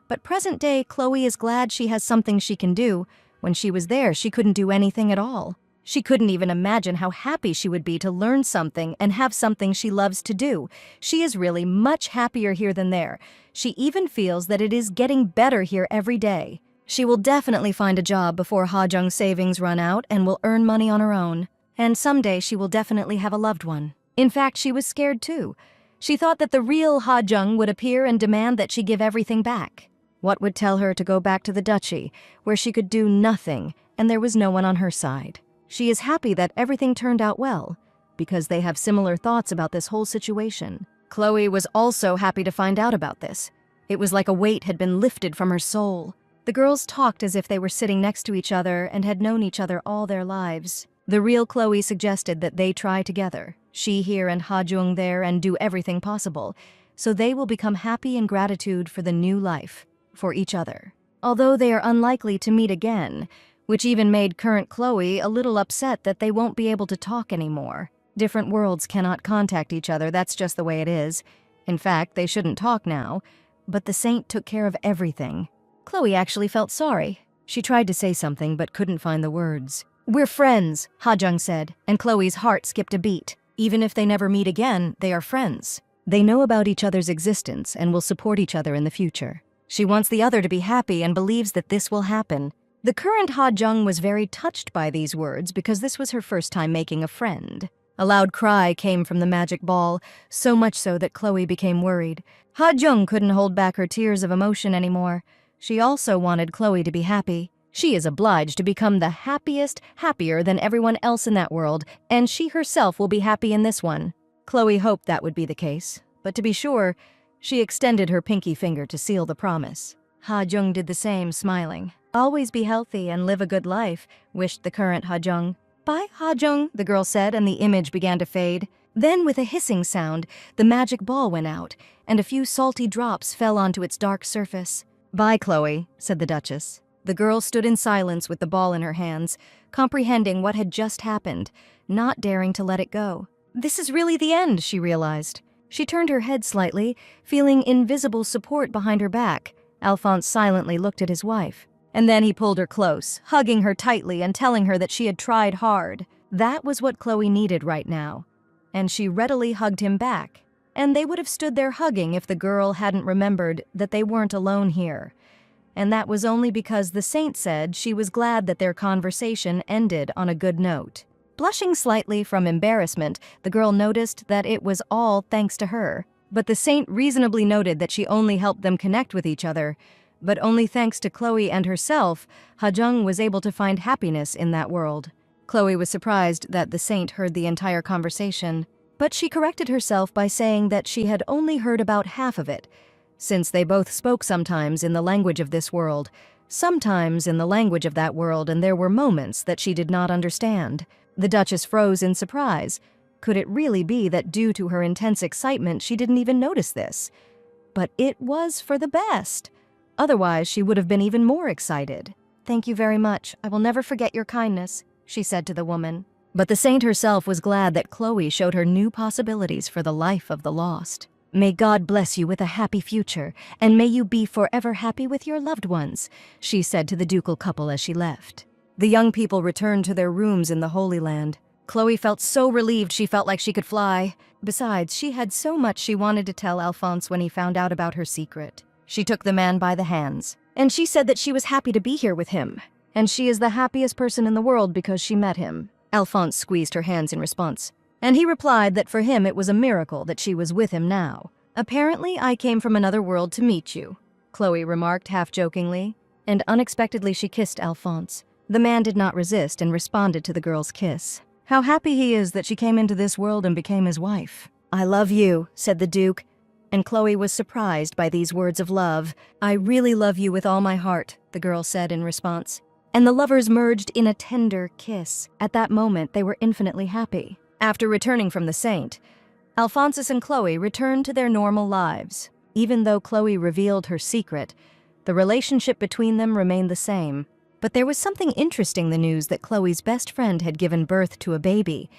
But present-day Chloe is glad she has something she can do. When she was there, she couldn't do anything at all. She couldn't even imagine how happy she would be to learn something and have something she loves to do. She is really much happier here than there. She even feels that it is getting better here every day. She will definitely find a job before Ha-jung's savings run out and will earn money on her own. And someday she will definitely have a loved one. In fact, she was scared too. She thought that the real Ha-jung would appear and demand that she give everything back. What would tell her to go back to the duchy, where she could do nothing and there was no one on her side? She is happy that everything turned out well, because they have similar thoughts about this whole situation. Chloe was also happy to find out about this. It was like a weight had been lifted from her soul. The girls talked as if they were sitting next to each other and had known each other all their lives. The real Chloe suggested that they try together, she here and Ha-jung there, and do everything possible, so they will become happy in gratitude for the new life, for each other. Although they are unlikely to meet again, which even made current Chloe a little upset that they won't be able to talk anymore. Different worlds cannot contact each other, that's just the way it is. In fact, they shouldn't talk now, but the saint took care of everything. Chloe actually felt sorry. She tried to say something but couldn't find the words. "We're friends," Ha-jung said, and Chloe's heart skipped a beat. Even if they never meet again, they are friends. They know about each other's existence and will support each other in the future. She wants the other to be happy and believes that this will happen. The current Ha-jung was very touched by these words because this was her first time making a friend. A loud cry came from the magic ball, so much so that Chloe became worried. Ha-jung couldn't hold back her tears of emotion anymore. She also wanted Chloe to be happy. She is obliged to become the happier than everyone else in that world, and she herself will be happy in this one. Chloe hoped that would be the case, but to be sure, she extended her pinky finger to seal the promise. Ha-jung did the same, smiling. "Always be healthy and live a good life," wished the current Ha-jung. "Bye, Ha-jung," the girl said, and the image began to fade. Then, with a hissing sound, the magic ball went out, and a few salty drops fell onto its dark surface. "Bye, Chloe," said the Duchess. The girl stood in silence with the ball in her hands, comprehending what had just happened, not daring to let it go. This is really the end, she realized. She turned her head slightly, feeling invisible support behind her back. Alphonse silently looked at his wife. And then he pulled her close, hugging her tightly and telling her that she had tried hard. That was what Chloe needed right now. And she readily hugged him back. And they would have stood there hugging if the girl hadn't remembered that they weren't alone here. And that was only because the saint said she was glad that their conversation ended on a good note. Blushing slightly from embarrassment, the girl noticed that it was all thanks to her. But the saint reasonably noted that she only helped them connect with each other. But only thanks to Chloe and herself, Ha-jung was able to find happiness in that world. Chloe was surprised that the saint heard the entire conversation, but she corrected herself by saying that she had only heard about half of it, since they both spoke sometimes in the language of this world, sometimes in the language of that world, and there were moments that she did not understand. The Duchess froze in surprise. Could it really be that due to her intense excitement she didn't even notice this? But it was for the best. Otherwise, she would have been even more excited. "Thank you very much. I will never forget your kindness," she said to the woman. But the saint herself was glad that Chloe showed her new possibilities for the life of the lost. "May God bless you with a happy future, and may you be forever happy with your loved ones," she said to the ducal couple as she left. The young people returned to their rooms in the Holy Land. Chloe felt so relieved she felt like she could fly. Besides, she had so much she wanted to tell Alphonse when he found out about her secret. She took the man by the hands, and she said that she was happy to be here with him, and she is the happiest person in the world because she met him. Alphonse squeezed her hands in response, and he replied that for him it was a miracle that she was with him now. "Apparently, I came from another world to meet you," Chloe remarked half-jokingly, and unexpectedly she kissed Alphonse. The man did not resist and responded to the girl's kiss. How happy he is that she came into this world and became his wife. "I love you," said the Duke, and Chloe was surprised by these words of love. "I really love you with all my heart," the girl said in response. And the lovers merged in a tender kiss. At that moment, they were infinitely happy. After returning from the saint, Alphonsus and Chloe returned to their normal lives. Even though Chloe revealed her secret, the relationship between them remained the same. But there was something interesting in the news that Chloe's best friend had given birth to a baby.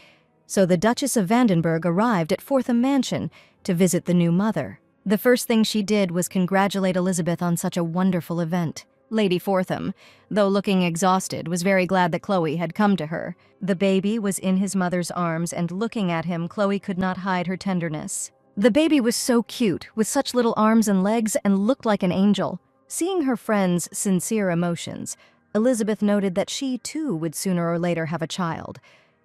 So the Duchess of Vandenberg arrived at Fortham Mansion to visit the new mother. The first thing she did was congratulate Elizabeth on such a wonderful event. Lady Fortham, though looking exhausted, was very glad that Chloe had come to her. The baby was in his mother's arms, and looking at him, Chloe could not hide her tenderness. The baby was so cute, with such little arms and legs, and looked like an angel. Seeing her friend's sincere emotions, Elizabeth noted that she, too, would sooner or later have a child,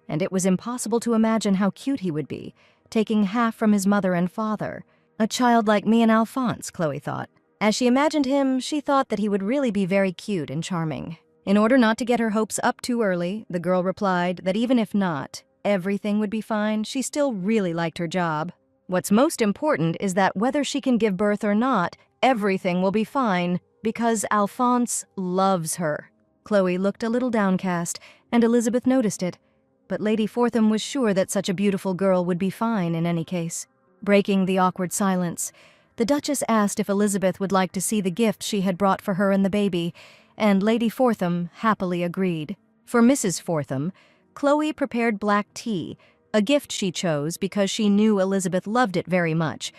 and it was impossible to imagine how cute he would be, taking half from his mother and father. "A child like me and Alphonse," Chloe thought. As she imagined him, she thought that he would really be very cute and charming. In order not to get her hopes up too early, the girl replied that even if not, everything would be fine. She still really liked her job. "What's most important is that whether she can give birth or not, everything will be fine, because Alphonse loves her." Chloe looked a little downcast, and Elizabeth noticed it, but Lady Fortham was sure that such a beautiful girl would be fine in any case. Breaking the awkward silence, the Duchess asked if Elizabeth would like to see the gift she had brought for her and the baby, and Lady Fortham happily agreed. For Mrs. Fortham, Chloe prepared black tea, a gift she chose because she knew Elizabeth loved it very much,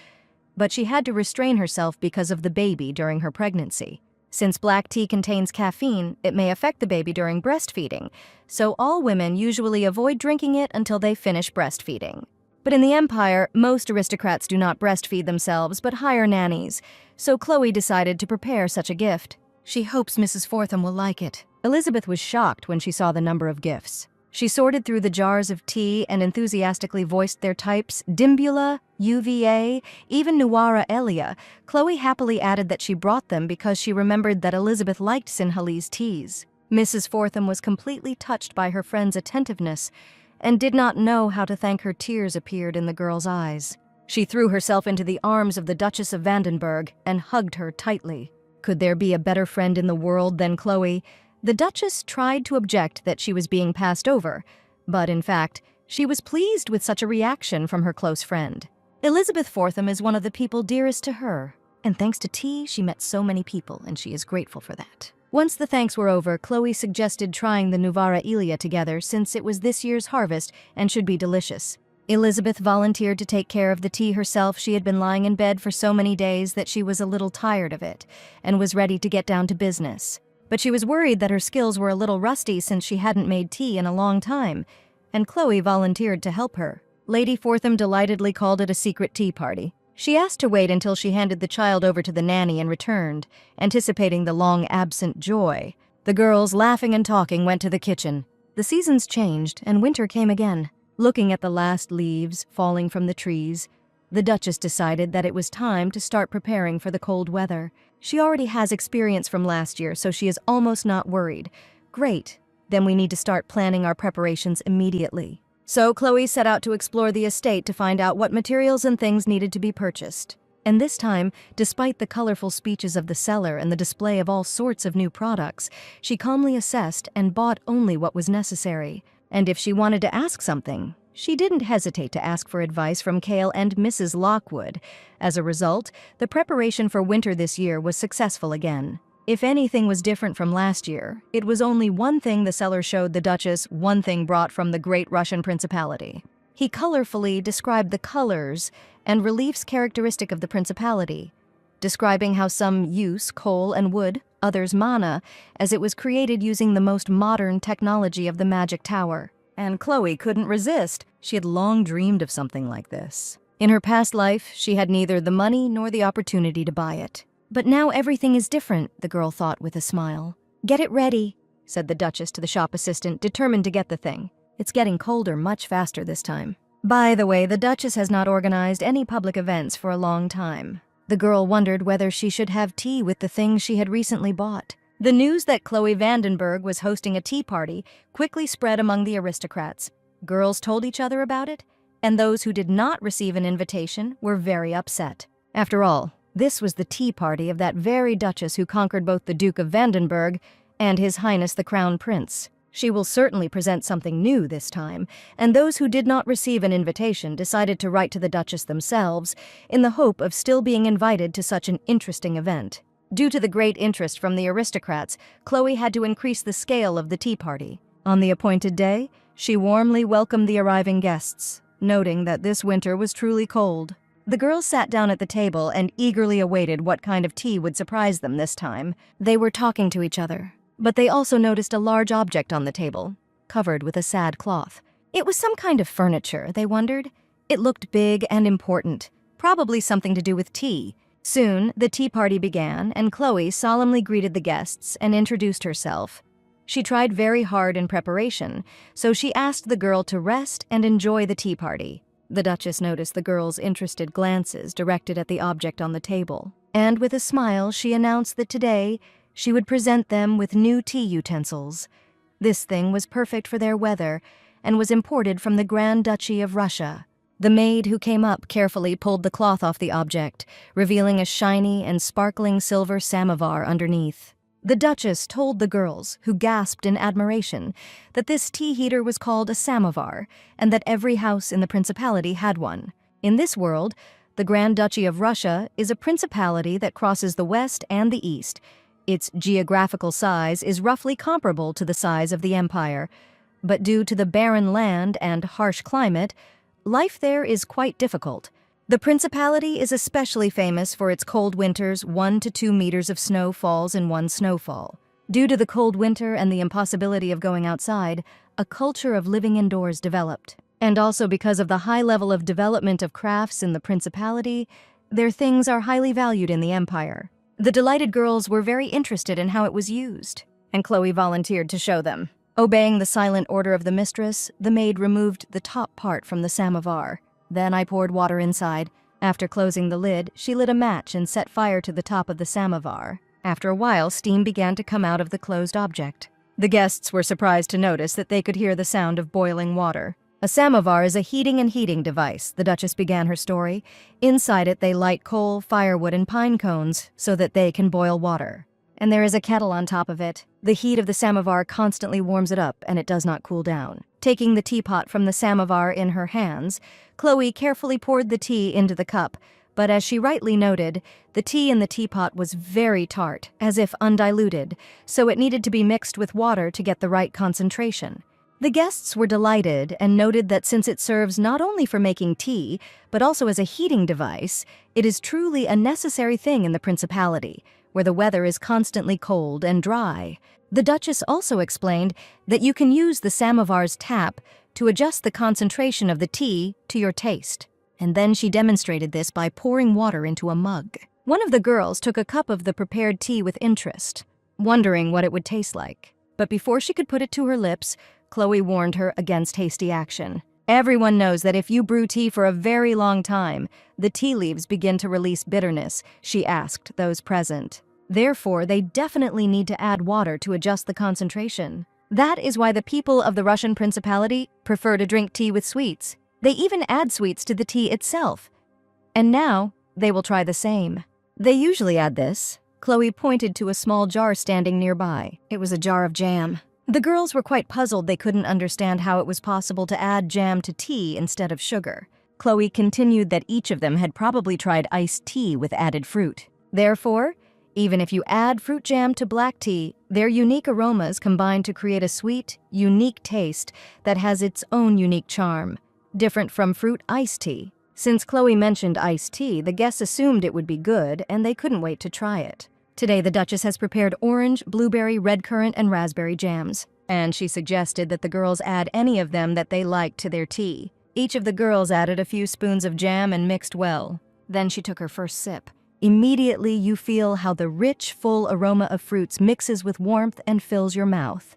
but she had to restrain herself because of the baby during her pregnancy. Since black tea contains caffeine, it may affect the baby during breastfeeding, so all women usually avoid drinking it until they finish breastfeeding. But in the Empire, most aristocrats do not breastfeed themselves but hire nannies, so Chloe decided to prepare such a gift. She hopes Mrs. Fortham will like it. Elizabeth was shocked when she saw the number of gifts. She sorted through the jars of tea and enthusiastically voiced their types: Dimbula, UVA, even Nuara Elia. Chloe happily added that she brought them because she remembered that Elizabeth liked Sinhalese teas. Mrs. Fortham was completely touched by her friend's attentiveness and did not know how to thank her. Tears appeared in the girl's eyes. She threw herself into the arms of the Duchess of Vandenberg and hugged her tightly. Could there be a better friend in the world than Chloe? The Duchess tried to object that she was being passed over, but in fact, she was pleased with such a reaction from her close friend. Elizabeth Fortham is one of the people dearest to her, and thanks to tea, she met so many people, and she is grateful for that. Once the thanks were over, Chloe suggested trying the Nuvara Elia together since it was this year's harvest and should be delicious. Elizabeth volunteered to take care of the tea herself. She had been lying in bed for so many days that she was a little tired of it and was ready to get down to business. But she was worried that her skills were a little rusty since she hadn't made tea in a long time, and Chloe volunteered to help her. Lady Fortham delightedly called it a secret tea party. She asked to wait until she handed the child over to the nanny and returned, anticipating the long-absent joy. The girls, laughing and talking, went to the kitchen. The seasons changed, and winter came again. Looking at the last leaves falling from the trees, the Duchess decided that it was time to start preparing for the cold weather. She already has experience from last year, so she is almost not worried. Great, then we need to start planning our preparations immediately. So Chloe set out to explore the estate to find out what materials and things needed to be purchased. And this time, despite the colorful speeches of the seller and the display of all sorts of new products, she calmly assessed and bought only what was necessary. And if she wanted to ask something, she didn't hesitate to ask for advice from Cale and Mrs. Lockwood. As a result, the preparation for winter this year was successful again. If anything was different from last year, it was only one thing the seller showed the Duchess, one thing brought from the Great Russian Principality. He colorfully described the colors and reliefs characteristic of the principality, describing how some use coal and wood, others mana, as it was created using the most modern technology of the magic tower. And Chloe couldn't resist. She had long dreamed of something like this. In her past life, she had neither the money nor the opportunity to buy it. But now everything is different, the girl thought with a smile. "Get it ready," said the Duchess to the shop assistant, determined to get the thing. It's getting colder much faster this time. By the way, the Duchess has not organized any public events for a long time. The girl wondered whether she should have tea with the things she had recently bought. The news that Chloe Vandenberg was hosting a tea party quickly spread among the aristocrats. Girls told each other about it, and those who did not receive an invitation were very upset. After all, this was the tea party of that very Duchess who conquered both the Duke of Vandenberg and His Highness the Crown Prince. She will certainly present something new this time, and those who did not receive an invitation decided to write to the Duchess themselves in the hope of still being invited to such an interesting event. Due to the great interest from the aristocrats, Chloe had to increase the scale of the tea party. On the appointed day, she warmly welcomed the arriving guests, noting that this winter was truly cold. The girls sat down at the table and eagerly awaited what kind of tea would surprise them this time. They were talking to each other, but they also noticed a large object on the table, covered with a sad cloth. It was some kind of furniture, they wondered. It looked big and important, probably something to do with tea. Soon, the tea party began, and Chloe solemnly greeted the guests and introduced herself. She tried very hard in preparation, so she asked the girl to rest and enjoy the tea party. The Duchess noticed the girl's interested glances directed at the object on the table, and with a smile she announced that today she would present them with new tea utensils. This thing was perfect for their weather and was imported from the Grand Duchy of Russia. The maid who came up carefully pulled the cloth off the object, revealing a shiny and sparkling silver samovar underneath. The Duchess told the girls, who gasped in admiration, that this tea heater was called a samovar, and that every house in the principality had one. In this world, the Grand Duchy of Russia is a principality that crosses the west and the east. Its geographical size is roughly comparable to the size of the empire, but due to the barren land and harsh climate, life there is quite difficult. The principality is especially famous for its cold winters. 1 to 2 meters of snow falls in one snowfall. Due to the cold winter and the impossibility of going outside, a culture of living indoors developed. And also because of the high level of development of crafts in the principality, their things are highly valued in the empire. The delighted girls were very interested in how it was used, and Chloe volunteered to show them. Obeying the silent order of the mistress, the maid removed the top part from the samovar. Then I poured water inside. After closing the lid, she lit a match and set fire to the top of the samovar. After a while, steam began to come out of the closed object. The guests were surprised to notice that they could hear the sound of boiling water. A samovar is a heating and heating device, the Duchess began her story. Inside it, they light coal, firewood, and pine cones so that they can boil water. And there is a kettle on top of it. The heat of the samovar constantly warms it up, and it does not cool down. Taking the teapot from the samovar in her hands, Chloe carefully poured the tea into the cup, but as she rightly noted, the tea in the teapot was very tart, as if undiluted, so it needed to be mixed with water to get the right concentration. The guests were delighted and noted that since it serves not only for making tea, but also as a heating device, it is truly a necessary thing in the principality, where the weather is constantly cold and dry. The Duchess also explained that you can use the samovar's tap to adjust the concentration of the tea to your taste. And then she demonstrated this by pouring water into a mug. One of the girls took a cup of the prepared tea with interest, wondering what it would taste like. But before she could put it to her lips, Chloe warned her against hasty action. Everyone knows that if you brew tea for a very long time, the tea leaves begin to release bitterness, she asked those present. Therefore, they definitely need to add water to adjust the concentration. That is why the people of the Russian principality prefer to drink tea with sweets. They even add sweets to the tea itself. And now, they will try the same. They usually add this. Chloe pointed to a small jar standing nearby. It was a jar of jam. The girls were quite puzzled. They couldn't understand how it was possible to add jam to tea instead of sugar. Chloe continued that each of them had probably tried iced tea with added fruit. Therefore, Even if you add fruit jam to black tea, their unique aromas combine to create a sweet, unique taste that has its own unique charm, different from fruit iced tea. Since Chloe mentioned iced tea, the guests assumed it would be good, and they couldn't wait to try it. Today, the Duchess has prepared orange, blueberry, red currant, and raspberry jams, and she suggested that the girls add any of them that they liked to their tea. Each of the girls added a few spoons of jam and mixed well. Then she took her first sip. Immediately, you feel how the rich, full aroma of fruits mixes with warmth and fills your mouth,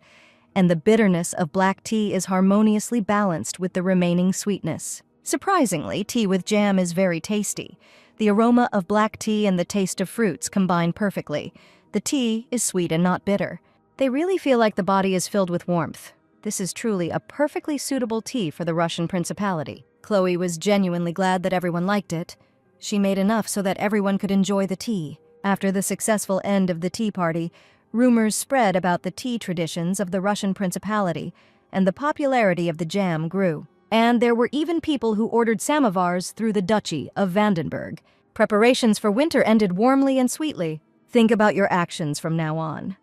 and the bitterness of black tea is harmoniously balanced with the remaining sweetness. Surprisingly, tea with jam is very tasty. The aroma of black tea and the taste of fruits combine perfectly. The tea is sweet and not bitter. They really feel like the body is filled with warmth. This is truly a perfectly suitable tea for the Russian principality. Chloe was genuinely glad that everyone liked it. She made enough so that everyone could enjoy the tea. After the successful end of the tea party, rumors spread about the tea traditions of the Russian principality, and the popularity of the jam grew. And there were even people who ordered samovars through the Duchy of Vandenberg. Preparations for winter ended warmly and sweetly. Think about your actions from now on.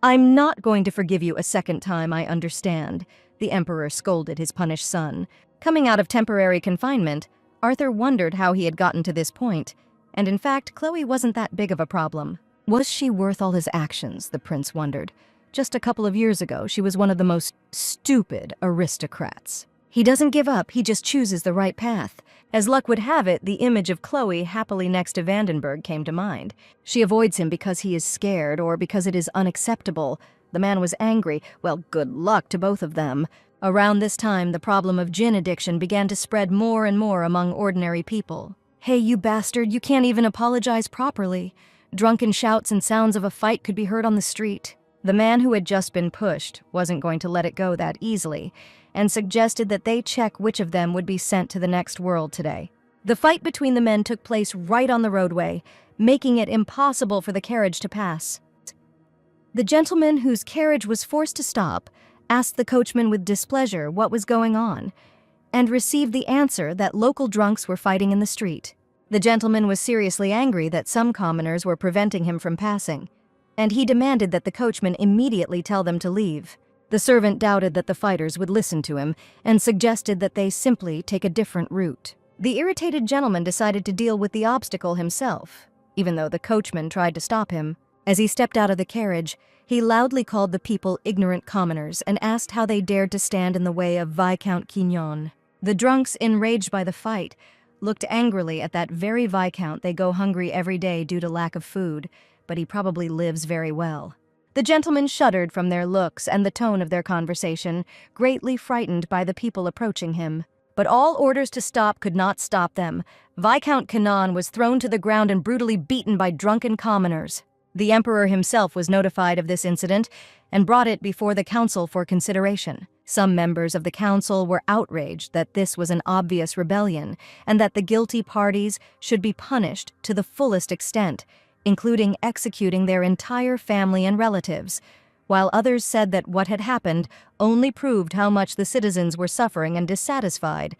I'm not going to forgive you a second time, I understand, the Emperor scolded his punished son. Coming out of temporary confinement, Arthur wondered how he had gotten to this point, and in fact, Chloe wasn't that big of a problem. Was she worth all his actions, the prince wondered. Just a couple of years ago, she was one of the most stupid aristocrats. He doesn't give up, he just chooses the right path. As luck would have it, the image of Chloe happily next to Vandenberg came to mind. She avoids him because he is scared or because it is unacceptable. The man was angry. Well, good luck to both of them. Around this time, the problem of gin addiction began to spread more and more among ordinary people. Hey, you bastard, you can't even apologize properly. Drunken shouts and sounds of a fight could be heard on the street. The man who had just been pushed wasn't going to let it go that easily, and suggested that they check which of them would be sent to the next world today. The fight between the men took place right on the roadway, making it impossible for the carriage to pass. The gentleman whose carriage was forced to stop asked the coachman with displeasure what was going on, and received the answer that local drunks were fighting in the street. The gentleman was seriously angry that some commoners were preventing him from passing, and he demanded that the coachman immediately tell them to leave. The servant doubted that the fighters would listen to him and suggested that they simply take a different route. The irritated gentleman decided to deal with the obstacle himself, even though the coachman tried to stop him. As he stepped out of the carriage, he loudly called the people ignorant commoners and asked how they dared to stand in the way of Viscount Quignon. The drunks, enraged by the fight, looked angrily at that very Viscount they go hungry every day due to lack of food, but he probably lives very well. The gentlemen shuddered from their looks and the tone of their conversation, greatly frightened by the people approaching him. But all orders to stop could not stop them. Viscount Quignon was thrown to the ground and brutally beaten by drunken commoners. The emperor himself was notified of this incident and brought it before the council for consideration. Some members of the council were outraged that this was an obvious rebellion and that the guilty parties should be punished to the fullest extent, including executing their entire family and relatives, while others said that what had happened only proved how much the citizens were suffering and dissatisfied,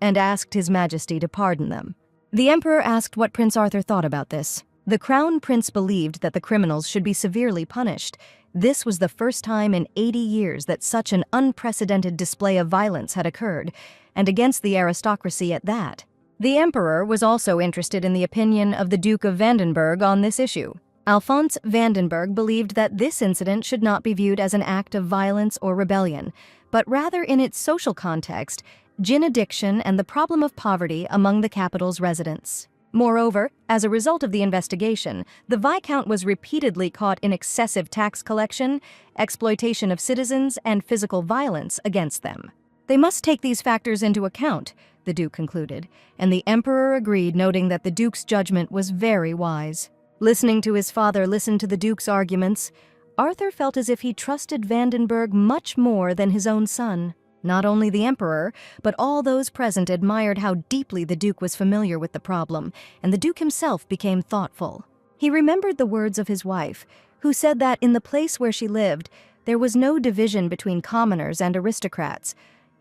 and asked His Majesty to pardon them. The emperor asked what Prince Arthur thought about this. The crown prince believed that the criminals should be severely punished. This was the first time in 80 years that such an unprecedented display of violence had occurred, and against the aristocracy at that. The emperor was also interested in the opinion of the Duke of Vandenberg on this issue. Alphonse Vandenberg believed that this incident should not be viewed as an act of violence or rebellion, but rather in its social context, gin addiction and the problem of poverty among the capital's residents. Moreover, as a result of the investigation, the Viscount was repeatedly caught in excessive tax collection, exploitation of citizens, and physical violence against them. They must take these factors into account, the Duke concluded, and the Emperor agreed, noting that the Duke's judgment was very wise. Listening to his father listen to the Duke's arguments, Arthur felt as if he trusted Vandenberg much more than his own son. Not only the Emperor, but all those present admired how deeply the Duke was familiar with the problem, and the Duke himself became thoughtful. He remembered the words of his wife, who said that in the place where she lived, there was no division between commoners and aristocrats,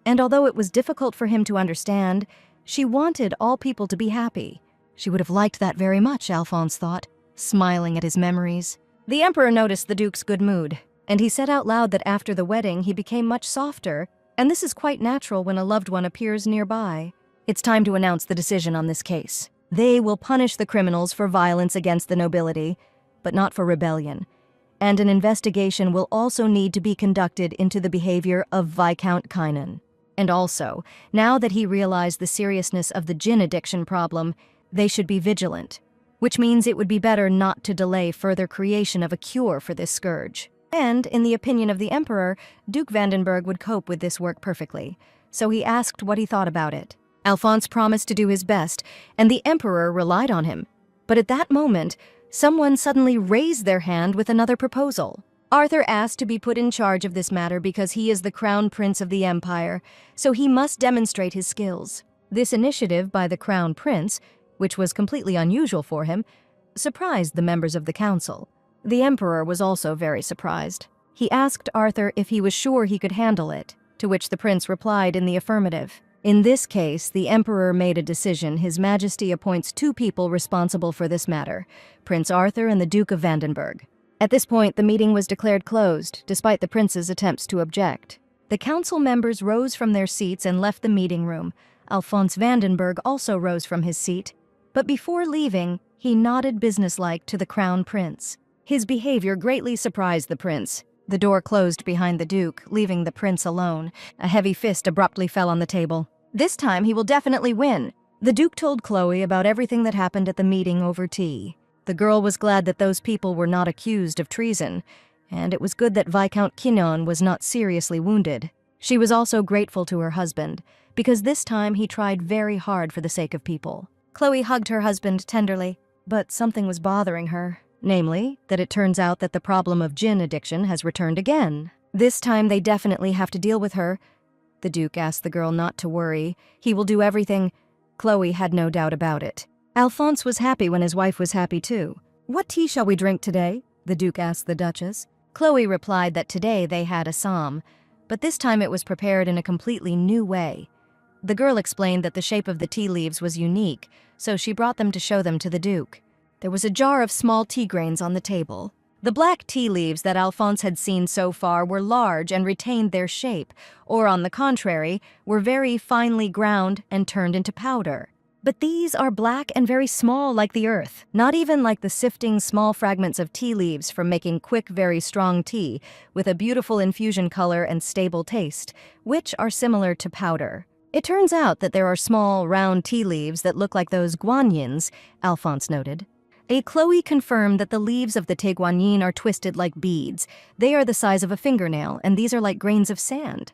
and although it was difficult for him to understand, she wanted all people to be happy. She would have liked that very much, Alphonse thought. smiling at his memories. The emperor noticed the duke's good mood, and he said out loud that after the wedding he became much softer, and this is quite natural when a loved one appears nearby. It's time to announce the decision on this case. They will punish the criminals for violence against the nobility, but not for rebellion. And an investigation will also need to be conducted into the behavior of Viscount Kynan. And also, now that he realized the seriousness of the gin addiction problem, they should be vigilant, which means it would be better not to delay further creation of a cure for this scourge. And, in the opinion of the emperor, Duke Vandenberg would cope with this work perfectly, so he asked what he thought about it. Alphonse promised to do his best, and the emperor relied on him. But at that moment, someone suddenly raised their hand with another proposal. Arthur asked to be put in charge of this matter because he is the crown prince of the empire, so he must demonstrate his skills. This initiative by the crown prince, which was completely unusual for him, surprised the members of the council. The emperor was also very surprised. He asked Arthur if he was sure he could handle it, to which the prince replied in the affirmative. In this case, the emperor made a decision. His Majesty appoints 2 people responsible for this matter, Prince Arthur and the Duke of Vandenberg. At this point, the meeting was declared closed, despite the prince's attempts to object. The council members rose from their seats and left the meeting room. Alphonse Vandenberg also rose from his seat, but before leaving, he nodded businesslike to the crown prince. His behavior greatly surprised the prince. The door closed behind the duke, leaving the prince alone. A heavy fist abruptly fell on the table. This time he will definitely win. The duke told Chloe about everything that happened at the meeting over tea. The girl was glad that those people were not accused of treason, and it was good that Viscount Kynan was not seriously wounded. She was also grateful to her husband, because this time he tried very hard for the sake of people. Chloe hugged her husband tenderly, but something was bothering her. Namely, that it turns out that the problem of gin addiction has returned again. This time they definitely have to deal with her. The Duke asked the girl not to worry. He will do everything. Chloe had no doubt about it. Alphonse was happy when his wife was happy too. "What tea shall we drink today?" the Duke asked the Duchess. Chloe replied that today they had Assam, but this time it was prepared in a completely new way. The girl explained that the shape of the tea leaves was unique, so she brought them to show them to the Duke. There was a jar of small tea grains on the table. The black tea leaves that Alphonse had seen so far were large and retained their shape, or on the contrary, were very finely ground and turned into powder. But these are black and very small like the earth, not even like the sifting small fragments of tea leaves from making quick, very strong tea, with a beautiful infusion color and stable taste, which are similar to powder. It turns out that there are small, round tea leaves that look like those guanyins, Alphonse noted. Chloe confirmed that the leaves of the teguanyin are twisted like beads. They are the size of a fingernail, and these are like grains of sand.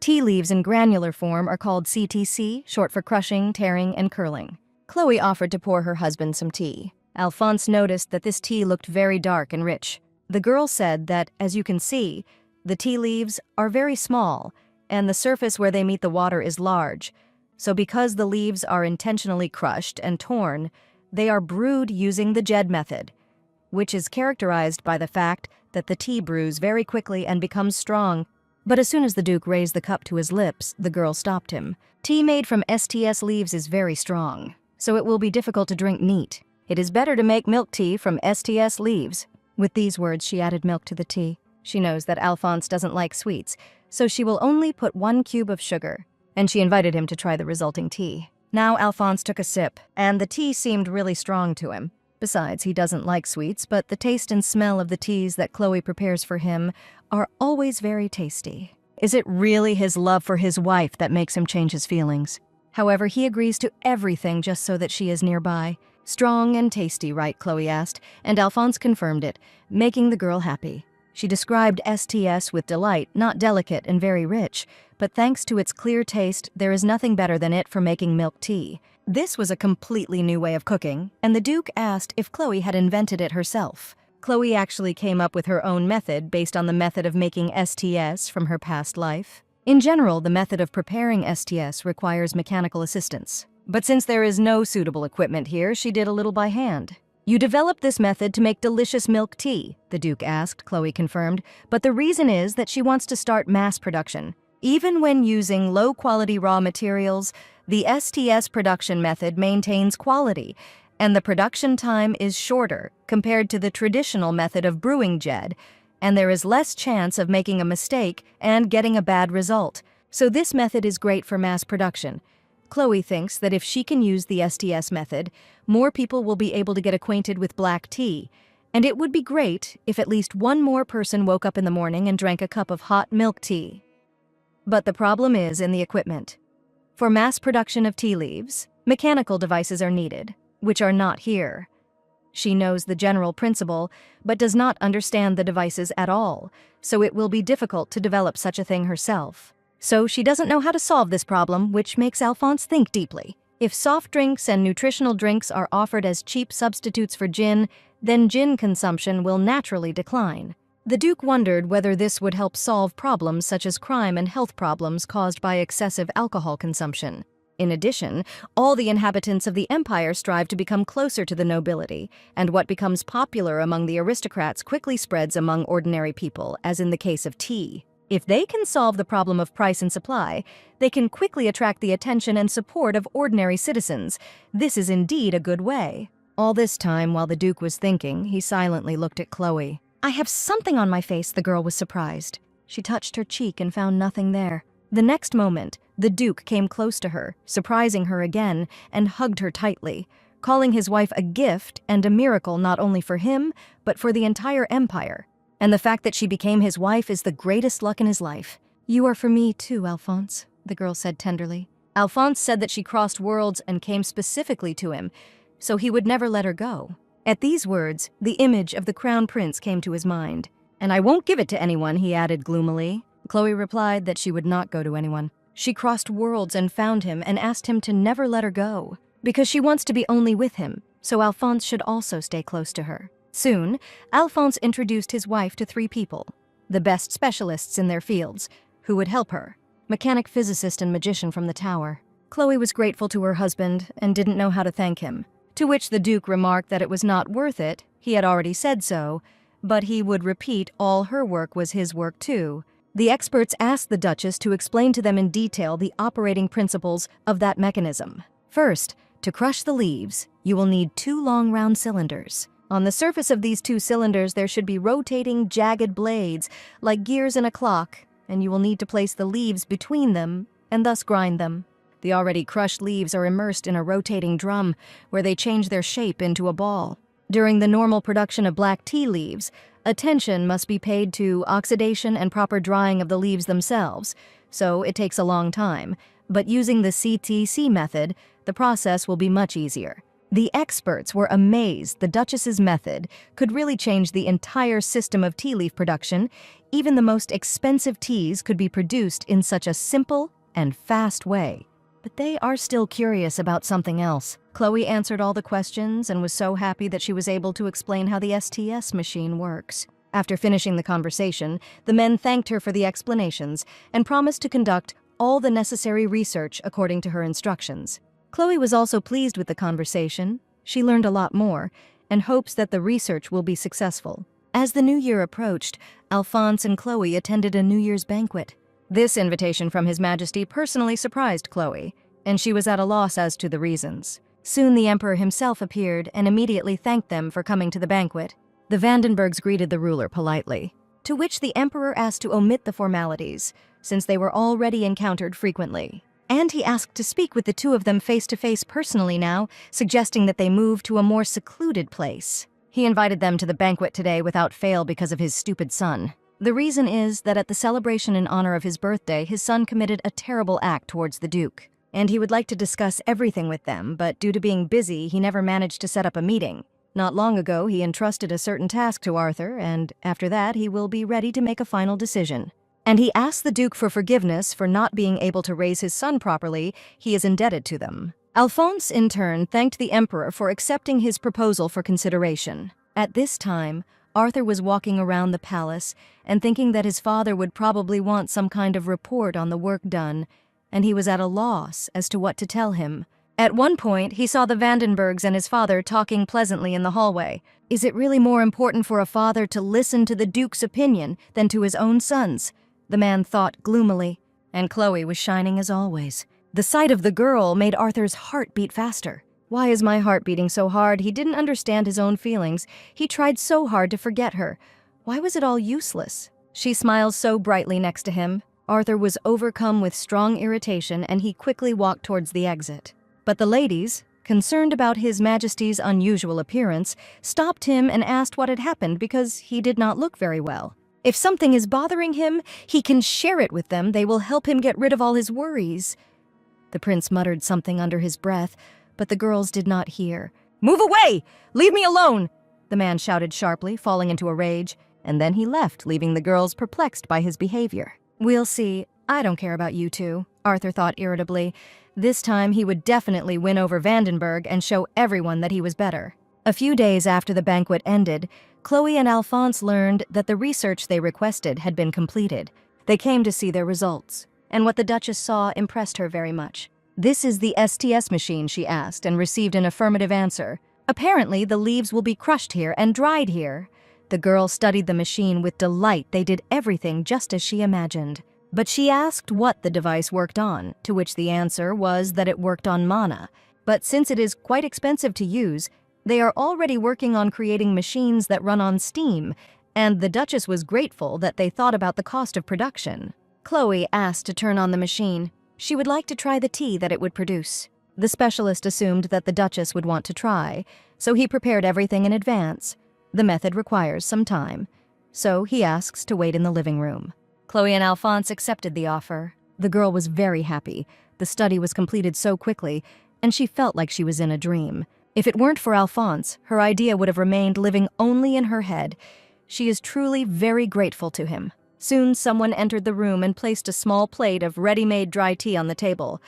Tea leaves in granular form are called CTC, short for crushing, tearing, and curling. Chloe offered to pour her husband some tea. Alphonse noticed that this tea looked very dark and rich. The girl said that, as you can see, the tea leaves are very small, and the surface where they meet the water is large. So because the leaves are intentionally crushed and torn, they are brewed using the Jed method, which is characterized by the fact that the tea brews very quickly and becomes strong. But as soon as the Duke raised the cup to his lips, the girl stopped him. Tea made from STS leaves is very strong, so it will be difficult to drink neat. It is better to make milk tea from STS leaves. With these words, she added milk to the tea. She knows that Alphonse doesn't like sweets, so she will only put 1 cube of sugar, and she invited him to try the resulting tea. Now Alphonse took a sip, and the tea seemed really strong to him. Besides, he doesn't like sweets, but the taste and smell of the teas that Chloe prepares for him are always very tasty. Is it really his love for his wife that makes him change his feelings? However, he agrees to everything just so that she is nearby. Strong and tasty, right? Chloe asked, and Alphonse confirmed it, making the girl happy. She described STS with delight, not delicate and very rich, but thanks to its clear taste, there is nothing better than it for making milk tea. This was a completely new way of cooking, and the Duke asked if Chloe had invented it herself. Chloe actually came up with her own method based on the method of making STS from her past life. In general, the method of preparing STS requires mechanical assistance. But since there is no suitable equipment here, she did a little by hand. "You developed this method to make delicious milk tea," the Duke asked, Chloe confirmed, but the reason is that she wants to start mass production. Even when using low-quality raw materials, the STS production method maintains quality, and the production time is shorter compared to the traditional method of brewing jed, and there is less chance of making a mistake and getting a bad result. So this method is great for mass production. Chloe thinks that if she can use the STS method, more people will be able to get acquainted with black tea, and it would be great if at least one more person woke up in the morning and drank a cup of hot milk tea. But the problem is in the equipment. For mass production of tea leaves, mechanical devices are needed, which are not here. She knows the general principle, but does not understand the devices at all, so it will be difficult to develop such a thing herself. So she doesn't know how to solve this problem, which makes Alphonse think deeply. If soft drinks and nutritional drinks are offered as cheap substitutes for gin, then gin consumption will naturally decline. The Duke wondered whether this would help solve problems such as crime and health problems caused by excessive alcohol consumption. In addition, all the inhabitants of the empire strive to become closer to the nobility, and what becomes popular among the aristocrats quickly spreads among ordinary people, as in the case of tea. If they can solve the problem of price and supply, they can quickly attract the attention and support of ordinary citizens. This is indeed a good way. All this time, while the Duke was thinking, he silently looked at Chloe. "I have something on my face," the girl was surprised. She touched her cheek and found nothing there. The next moment, the Duke came close to her, surprising her again, and hugged her tightly, calling his wife a gift and a miracle not only for him, but for the entire empire. And the fact that she became his wife is the greatest luck in his life. "You are for me too, Alphonse," the girl said tenderly. Alphonse said that she crossed worlds and came specifically to him, so he would never let her go. At these words, the image of the crown prince came to his mind. "And I won't give it to anyone," he added gloomily. Chloe replied that she would not go to anyone. She crossed worlds and found him and asked him to never let her go, because she wants to be only with him, so Alphonse should also stay close to her. Soon, Alphonse introduced his wife to 3 people, the best specialists in their fields, who would help her: mechanic, physicist, and magician from the tower. Chloe was grateful to her husband and didn't know how to thank him, to which the Duke remarked that it was not worth it, he had already said so, but he would repeat all her work was his work too. The experts asked the Duchess to explain to them in detail the operating principles of that mechanism. First, to crush the leaves, you will need 2 long round cylinders. On the surface of these 2 cylinders there should be rotating, jagged blades, like gears in a clock, and you will need to place the leaves between them and thus grind them. The already crushed leaves are immersed in a rotating drum, where they change their shape into a ball. During the normal production of black tea leaves, attention must be paid to oxidation and proper drying of the leaves themselves, so it takes a long time. But using the CTC method, the process will be much easier. The experts were amazed the Duchess's method could really change the entire system of tea leaf production. Even the most expensive teas could be produced in such a simple and fast way. But they are still curious about something else. Chloe answered all the questions and was so happy that she was able to explain how the STS machine works. After finishing the conversation, the men thanked her for the explanations and promised to conduct all the necessary research according to her instructions. Chloe was also pleased with the conversation. She learned a lot more and hopes that the research will be successful. As the new year approached, Alphonse and Chloe attended a New Year's banquet. This invitation from His Majesty personally surprised Chloe, and she was at a loss as to the reasons. Soon the Emperor himself appeared and immediately thanked them for coming to the banquet. The Vandenbergs greeted the ruler politely, to which the Emperor asked to omit the formalities, since they were already encountered frequently. And he asked to speak with the 2 of them face-to-face personally now, suggesting that they move to a more secluded place. He invited them to the banquet today without fail because of his stupid son. The reason is that at the celebration in honor of his birthday, his son committed a terrible act towards the Duke, and he would like to discuss everything with them, but due to being busy, he never managed to set up a meeting. Not long ago, he entrusted a certain task to Arthur, and after that, he will be ready to make a final decision. And he asked the Duke for forgiveness for not being able to raise his son properly. He is indebted to them. Alphonse, in turn, thanked the Emperor for accepting his proposal for consideration. At this time, Arthur was walking around the palace and thinking that his father would probably want some kind of report on the work done, and he was at a loss as to what to tell him. At one point, he saw the Vandenbergs and his father talking pleasantly in the hallway. Is it really more important for a father to listen to the Duke's opinion than to his own son's? The man thought gloomily, and Chloe was shining as always. The sight of the girl made Arthur's heart beat faster. Why is my heart beating so hard? He didn't understand his own feelings. He tried so hard to forget her. Why was it all useless? She smiles so brightly next to him. Arthur was overcome with strong irritation, and he quickly walked towards the exit. But the ladies, concerned about His Majesty's unusual appearance, stopped him and asked what had happened because he did not look very well. If something is bothering him, he can share it with them. They will help him get rid of all his worries. The prince muttered something under his breath, but the girls did not hear. "Move away! Leave me alone!" the man shouted sharply, falling into a rage, and then he left, leaving the girls perplexed by his behavior. "We'll see. I don't care about you two," Arthur thought irritably. This time he would definitely win over Vandenberg and show everyone that he was better. A few days after the banquet ended, Chloe and Alphonse learned that the research they requested had been completed. They came to see their results, and what the Duchess saw impressed her very much. "This is the STS machine," she asked, and received an affirmative answer. "Apparently, the leaves will be crushed here and dried here." The girl studied the machine with delight. They did everything just as she imagined. But she asked what the device worked on, to which the answer was that it worked on mana. But since it is quite expensive to use, they are already working on creating machines that run on steam, and the Duchess was grateful that they thought about the cost of production. Chloe asked to turn on the machine. She would like to try the tea that it would produce. The specialist assumed that the Duchess would want to try, so he prepared everything in advance. The method requires some time, so he asks to wait in the living room. Chloe and Alphonse accepted the offer. The girl was very happy. The study was completed so quickly, and she felt like she was in a dream. If it weren't for Alphonse, her idea would have remained living only in her head. She is truly very grateful to him. Soon someone entered the room and placed a small plate of ready-made dry tea on the table.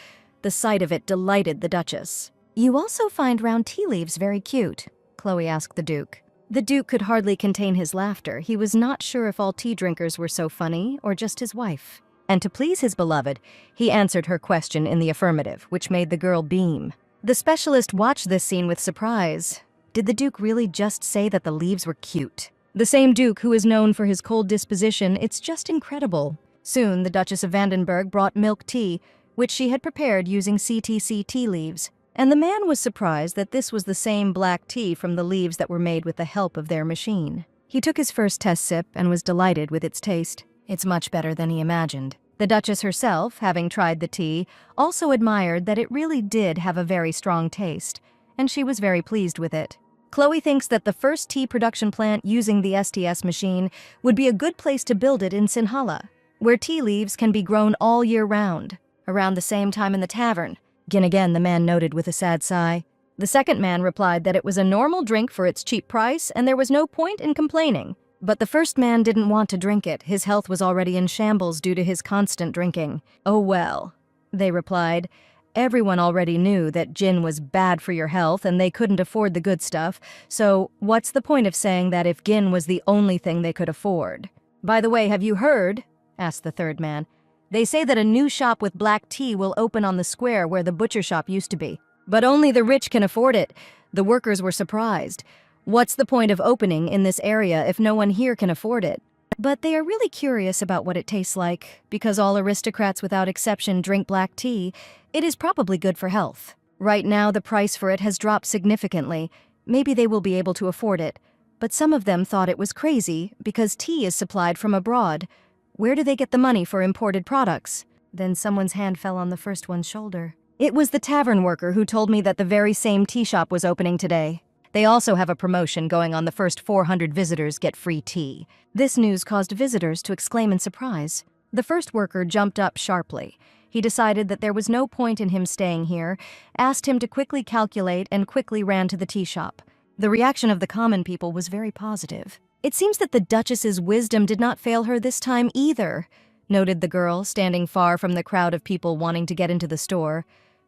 The sight of it delighted the Duchess. "You also find round tea leaves very cute?" Chloe asked the Duke. The Duke could hardly contain his laughter. He was not sure if all tea drinkers were so funny or just his wife. And to please his beloved, he answered her question in the affirmative, which made the girl beam. The specialist watched this scene with surprise. Did the Duke really just say that the leaves were cute? The same Duke who is known for his cold disposition, it's just incredible. Soon, the Duchess of Vandenberg brought milk tea, which she had prepared using CTC tea leaves. And the man was surprised that this was the same black tea from the leaves that were made with the help of their machine. He took his first test sip and was delighted with its taste. It's much better than he imagined. The Duchess herself, having tried the tea, also admired that it really did have a very strong taste, and she was very pleased with it. Chloe thinks that the first tea production plant using the STS machine would be a good place to build it in Sinhala, where tea leaves can be grown all year round, around the same time in the tavern. Again, the man noted with a sad sigh. The second man replied that it was a normal drink for its cheap price and there was no point in complaining. But the first man didn't want to drink it. His health was already in shambles due to his constant drinking. "Oh well," they replied. Everyone already knew that gin was bad for your health and they couldn't afford the good stuff, so what's the point of saying that if gin was the only thing they could afford? "By the way, have you heard?" asked the third man. "They say that a new shop with black tea will open on the square where the butcher shop used to be. But only the rich can afford it." The workers were surprised. What's the point of opening in this area if no one here can afford it? But they are really curious about what it tastes like. Because all aristocrats without exception drink black tea, it is probably good for health. Right now, the price for it has dropped significantly. Maybe they will be able to afford it. But some of them thought it was crazy because tea is supplied from abroad. Where do they get the money for imported products? Then someone's hand fell on the first one's shoulder. It was the tavern worker who told me that the very same tea shop was opening today. They also have a promotion going on. The first 400 visitors get free tea. This news caused visitors to exclaim in surprise. The first worker jumped up sharply. He decided that there was no point in him staying here, asked him to quickly calculate, and quickly ran to the tea shop. The reaction of the common people was very positive. "It seems that the Duchess's wisdom did not fail her this time either," noted the girl, standing far from the crowd of people wanting to get into the store.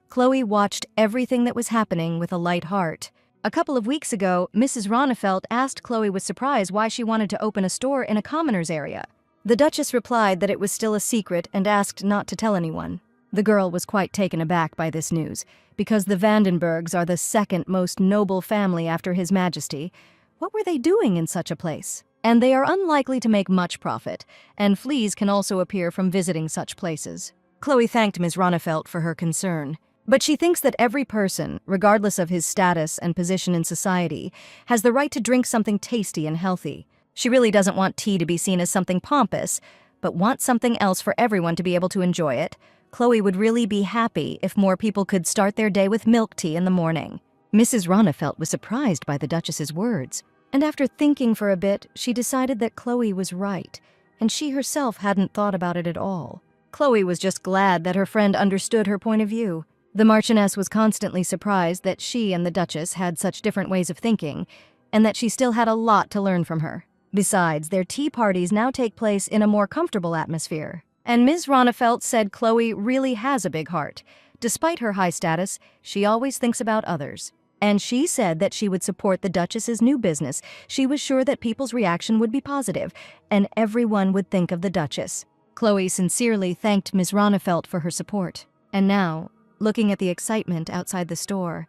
Chloe watched everything that was happening with a light heart. A couple of weeks ago, Mrs. Ronefelt asked Chloe with surprise why she wanted to open a store in a commoner's area. The Duchess replied that it was still a secret and asked not to tell anyone. The girl was quite taken aback by this news, because the Vandenbergs are the second most noble family after His Majesty. What were they doing in such a place? And they are unlikely to make much profit, and fleas can also appear from visiting such places. Chloe thanked Ms. Ronefelt for her concern. But she thinks that every person, regardless of his status and position in society, has the right to drink something tasty and healthy. She really doesn't want tea to be seen as something pompous, but wants something else for everyone to be able to enjoy it. Chloe would really be happy if more people could start their day with milk tea in the morning. Mrs. Ronefelt was surprised by the Duchess's words, and after thinking for a bit, she decided that Chloe was right, and she herself hadn't thought about it at all. Chloe was just glad that her friend understood her point of view. The Marchioness was constantly surprised that she and the Duchess had such different ways of thinking, and that she still had a lot to learn from her. Besides, their tea parties now take place in a more comfortable atmosphere. And Ms. Ronefelt said Chloe really has a big heart. Despite her high status, she always thinks about others. And she said that she would support the Duchess's new business. She was sure that people's reaction would be positive, and everyone would think of the Duchess. Chloe sincerely thanked Ms. Ronefelt for her support. And now, looking at the excitement outside the store,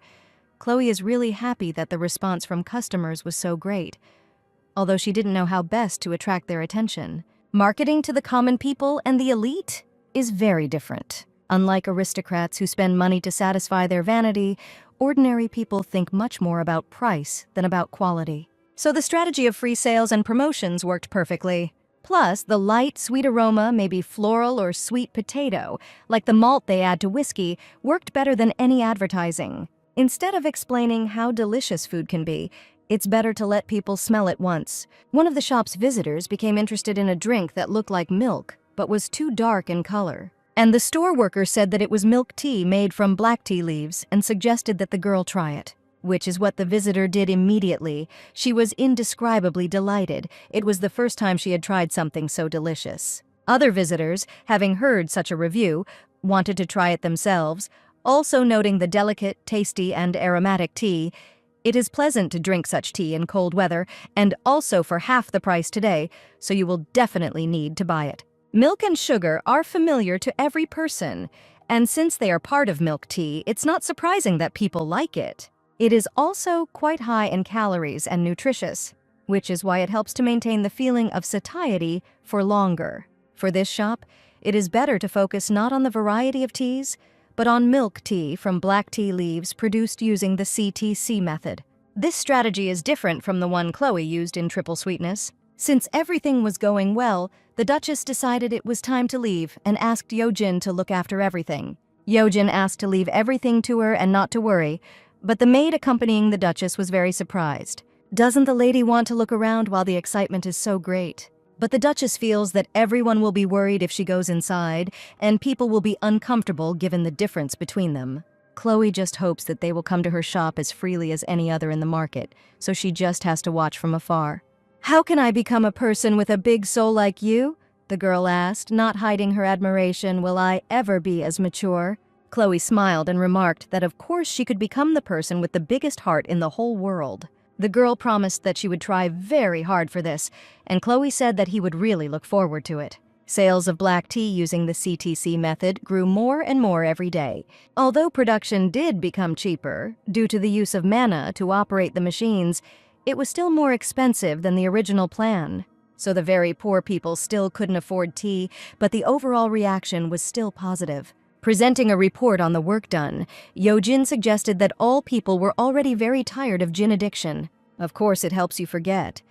Chloe is really happy that the response from customers was so great, although she didn't know how best to attract their attention. Marketing to the common people and the elite is very different. Unlike aristocrats who spend money to satisfy their vanity, ordinary people think much more about price than about quality. So the strategy of free sales and promotions worked perfectly. Plus, the light, sweet aroma, maybe floral or sweet potato, like the malt they add to whiskey, worked better than any advertising. Instead of explaining how delicious food can be, it's better to let people smell it once. One of the shop's visitors became interested in a drink that looked like milk, but was too dark in color. And the store worker said that it was milk tea made from black tea leaves and suggested that the girl try it. Which is what the visitor did immediately. She was indescribably delighted. It was the first time she had tried something so delicious. Other visitors, having heard such a review, wanted to try it themselves, also noting the delicate, tasty, and aromatic tea. It is pleasant to drink such tea in cold weather, and also for half the price today, so you will definitely need to buy it. Milk and sugar are familiar to every person, and since they are part of milk tea, it's not surprising that people like it. It is also quite high in calories and nutritious, which is why it helps to maintain the feeling of satiety for longer. For this shop, it is better to focus not on the variety of teas, but on milk tea from black tea leaves produced using the CTC method. This strategy is different from the one Chloe used in Triple Sweetness. Since everything was going well, the Duchess decided it was time to leave and asked Yojin to look after everything. Yojin asked to leave everything to her and not to worry, but the maid accompanying the Duchess was very surprised. Doesn't the lady want to look around while the excitement is so great? But the Duchess feels that everyone will be worried if she goes inside, and people will be uncomfortable given the difference between them. Chloe just hopes that they will come to her shop as freely as any other in the market, so she just has to watch from afar. "How can I become a person with a big soul like you?" the girl asked, not hiding her admiration. "Will I ever be as mature?" Chloe smiled and remarked that of course she could become the person with the biggest heart in the whole world. The girl promised that she would try very hard for this, and Chloe said that he would really look forward to it. Sales of black tea using the CTC method grew more and more every day. Although production did become cheaper, due to the use of manna to operate the machines, it was still more expensive than the original plan. So the very poor people still couldn't afford tea, but the overall reaction was still positive. Presenting a report on the work done, Yojin suggested that all people were already very tired of gin addiction. Of course, it helps you forget,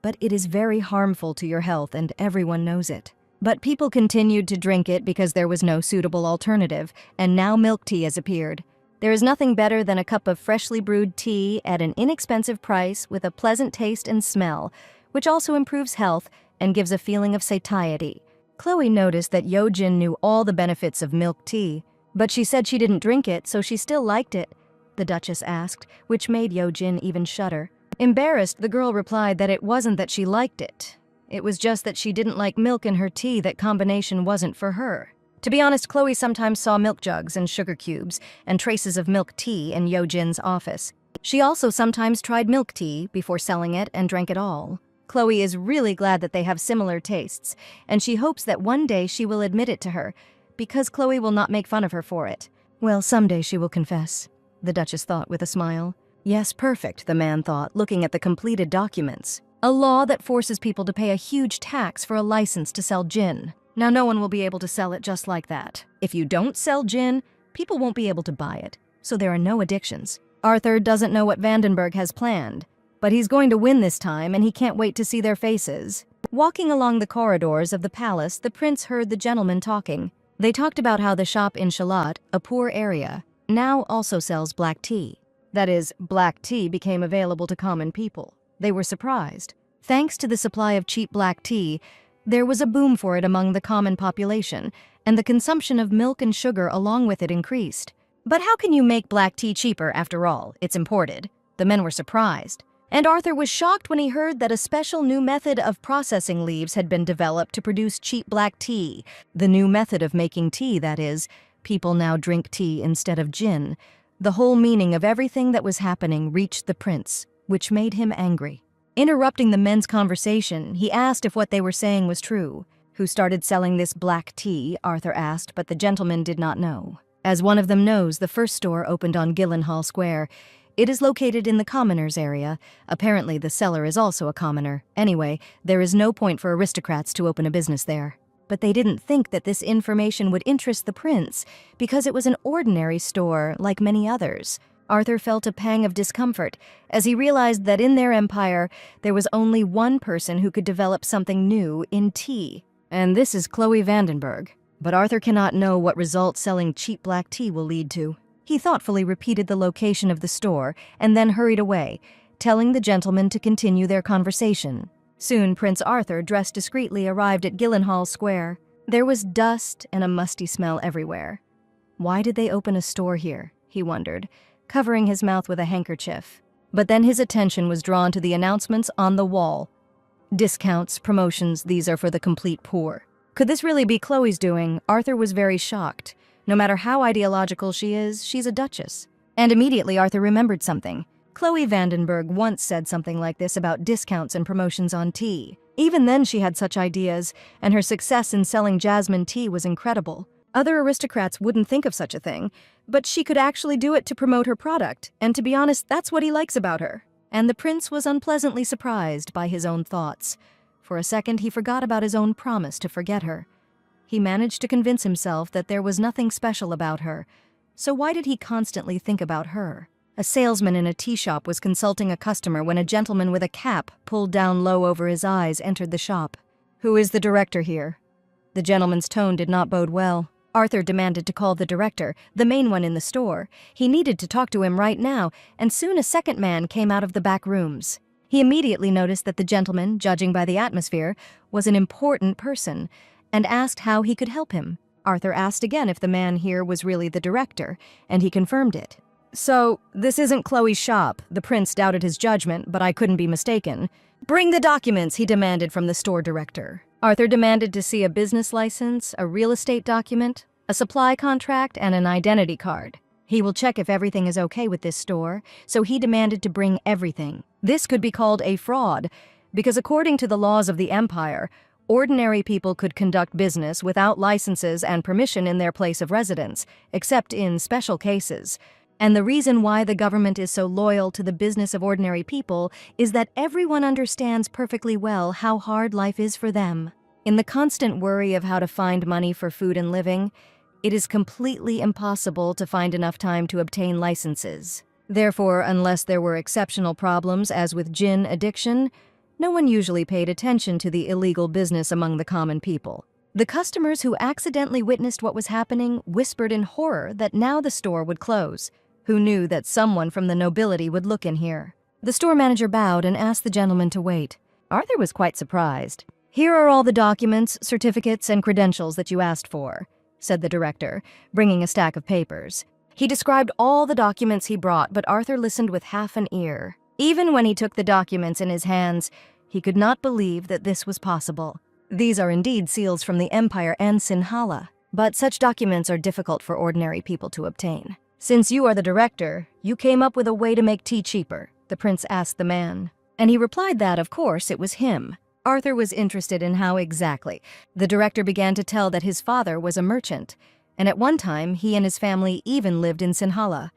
but it is very harmful to your health and everyone knows it. But people continued to drink it because there was no suitable alternative, and now milk tea has appeared. There is nothing better than a cup of freshly brewed tea at an inexpensive price with a pleasant taste and smell, which also improves health and gives a feeling of satiety. Chloe noticed that Yojin knew all the benefits of milk tea, but she said she didn't drink it, so she still liked it, the Duchess asked, which made Yojin even shudder. Embarrassed, the girl replied that it wasn't that she liked it. It was just that she didn't like milk in her tea. That combination wasn't for her. To be honest, Chloe sometimes saw milk jugs and sugar cubes and traces of milk tea in Yojin's office. She also sometimes tried milk tea before selling it and drank it all. Chloe is really glad that they have similar tastes, and she hopes that one day she will admit it to her, because Chloe will not make fun of her for it. Well, someday she will confess, the Duchess thought with a smile. Yes, perfect, the man thought, looking at the completed documents. A law that forces people to pay a huge tax for a license to sell gin. Now no one will be able to sell it just like that. If you don't sell gin, people won't be able to buy it, so there are no addictions. Arthur doesn't know what Vandenberg has planned, but he's going to win this time and he can't wait to see their faces. Walking along the corridors of the palace, the prince heard the gentlemen talking. They talked about how the shop in Shalat, a poor area, now also sells black tea. That is, black tea became available to common people. They were surprised. Thanks to the supply of cheap black tea, there was a boom for it among the common population, and the consumption of milk and sugar along with it increased. But how can you make black tea cheaper after all? It's imported. The men were surprised. And Arthur was shocked when he heard that a special new method of processing leaves had been developed to produce cheap black tea. The new method of making tea, that is. People now drink tea instead of gin. The whole meaning of everything that was happening reached the prince, which made him angry. Interrupting the men's conversation, he asked if what they were saying was true. Who started selling this black tea? Arthur asked, but the gentleman did not know. As one of them knows, the first store opened on Gyllenhaal Square. It is located in the commoners area. Apparently, the seller is also a commoner. Anyway, there is no point for aristocrats to open a business there. But they didn't think that this information would interest the prince, because it was an ordinary store like many others. Arthur felt a pang of discomfort as he realized that in their empire, there was only one person who could develop something new in tea. And this is Chloe Vandenberg. But Arthur cannot know what result selling cheap black tea will lead to. He thoughtfully repeated the location of the store and then hurried away, telling the gentleman to continue their conversation. Soon, Prince Arthur, dressed discreetly, arrived at Gyllenhaal Square. There was dust and a musty smell everywhere. Why did they open a store here? He wondered, covering his mouth with a handkerchief. But then his attention was drawn to the announcements on the wall. Discounts, promotions, these are for the complete poor. Could this really be Chloe's doing? Arthur was very shocked. No matter how ideological she is, she's a duchess. And immediately Arthur remembered something. Chloe Vandenberg once said something like this about discounts and promotions on tea. Even then she had such ideas, and her success in selling jasmine tea was incredible. Other aristocrats wouldn't think of such a thing, but she could actually do it to promote her product, and to be honest, that's what he likes about her. And the prince was unpleasantly surprised by his own thoughts. For a second, he forgot about his own promise to forget her. He managed to convince himself that there was nothing special about her. So why did he constantly think about her? A salesman in a tea shop was consulting a customer when a gentleman with a cap pulled down low over his eyes entered the shop. "Who is the director here?" The gentleman's tone did not bode well. Arthur demanded to call the director, the main one in the store. He needed to talk to him right now, and soon a second man came out of the back rooms. He immediately noticed that the gentleman, judging by the atmosphere, was an important person, and asked how he could help him. Arthur asked again if the man here was really the director, and he confirmed it. "So, this isn't Chloe's shop." The prince doubted his judgment, but I couldn't be mistaken. "Bring the documents," he demanded from the store director. Arthur demanded to see a business license, a real estate document, a supply contract, and an identity card. He will check if everything is okay with this store, so he demanded to bring everything. This could be called a fraud, because according to the laws of the empire, ordinary people could conduct business without licenses and permission in their place of residence, except in special cases. And the reason why the government is so loyal to the business of ordinary people is that everyone understands perfectly well how hard life is for them. In the constant worry of how to find money for food and living, it is completely impossible to find enough time to obtain licenses. Therefore, unless there were exceptional problems, as with gin addiction, no one usually paid attention to the illegal business among the common people. The customers who accidentally witnessed what was happening whispered in horror that now the store would close. Who knew that someone from the nobility would look in here? The store manager bowed and asked the gentleman to wait. Arthur was quite surprised. "Here are all the documents, certificates, and credentials that you asked for," said the director, bringing a stack of papers. He described all the documents he brought, but Arthur listened with half an ear. Even when he took the documents in his hands, he could not believe that this was possible. These are indeed seals from the Empire and Sinhala, but such documents are difficult for ordinary people to obtain. "Since you are the director, you came up with a way to make tea cheaper," the prince asked the man. And he replied that, of course, it was him. Arthur was interested in how exactly. The director began to tell that his father was a merchant, and at one time he and his family even lived in Sinhala,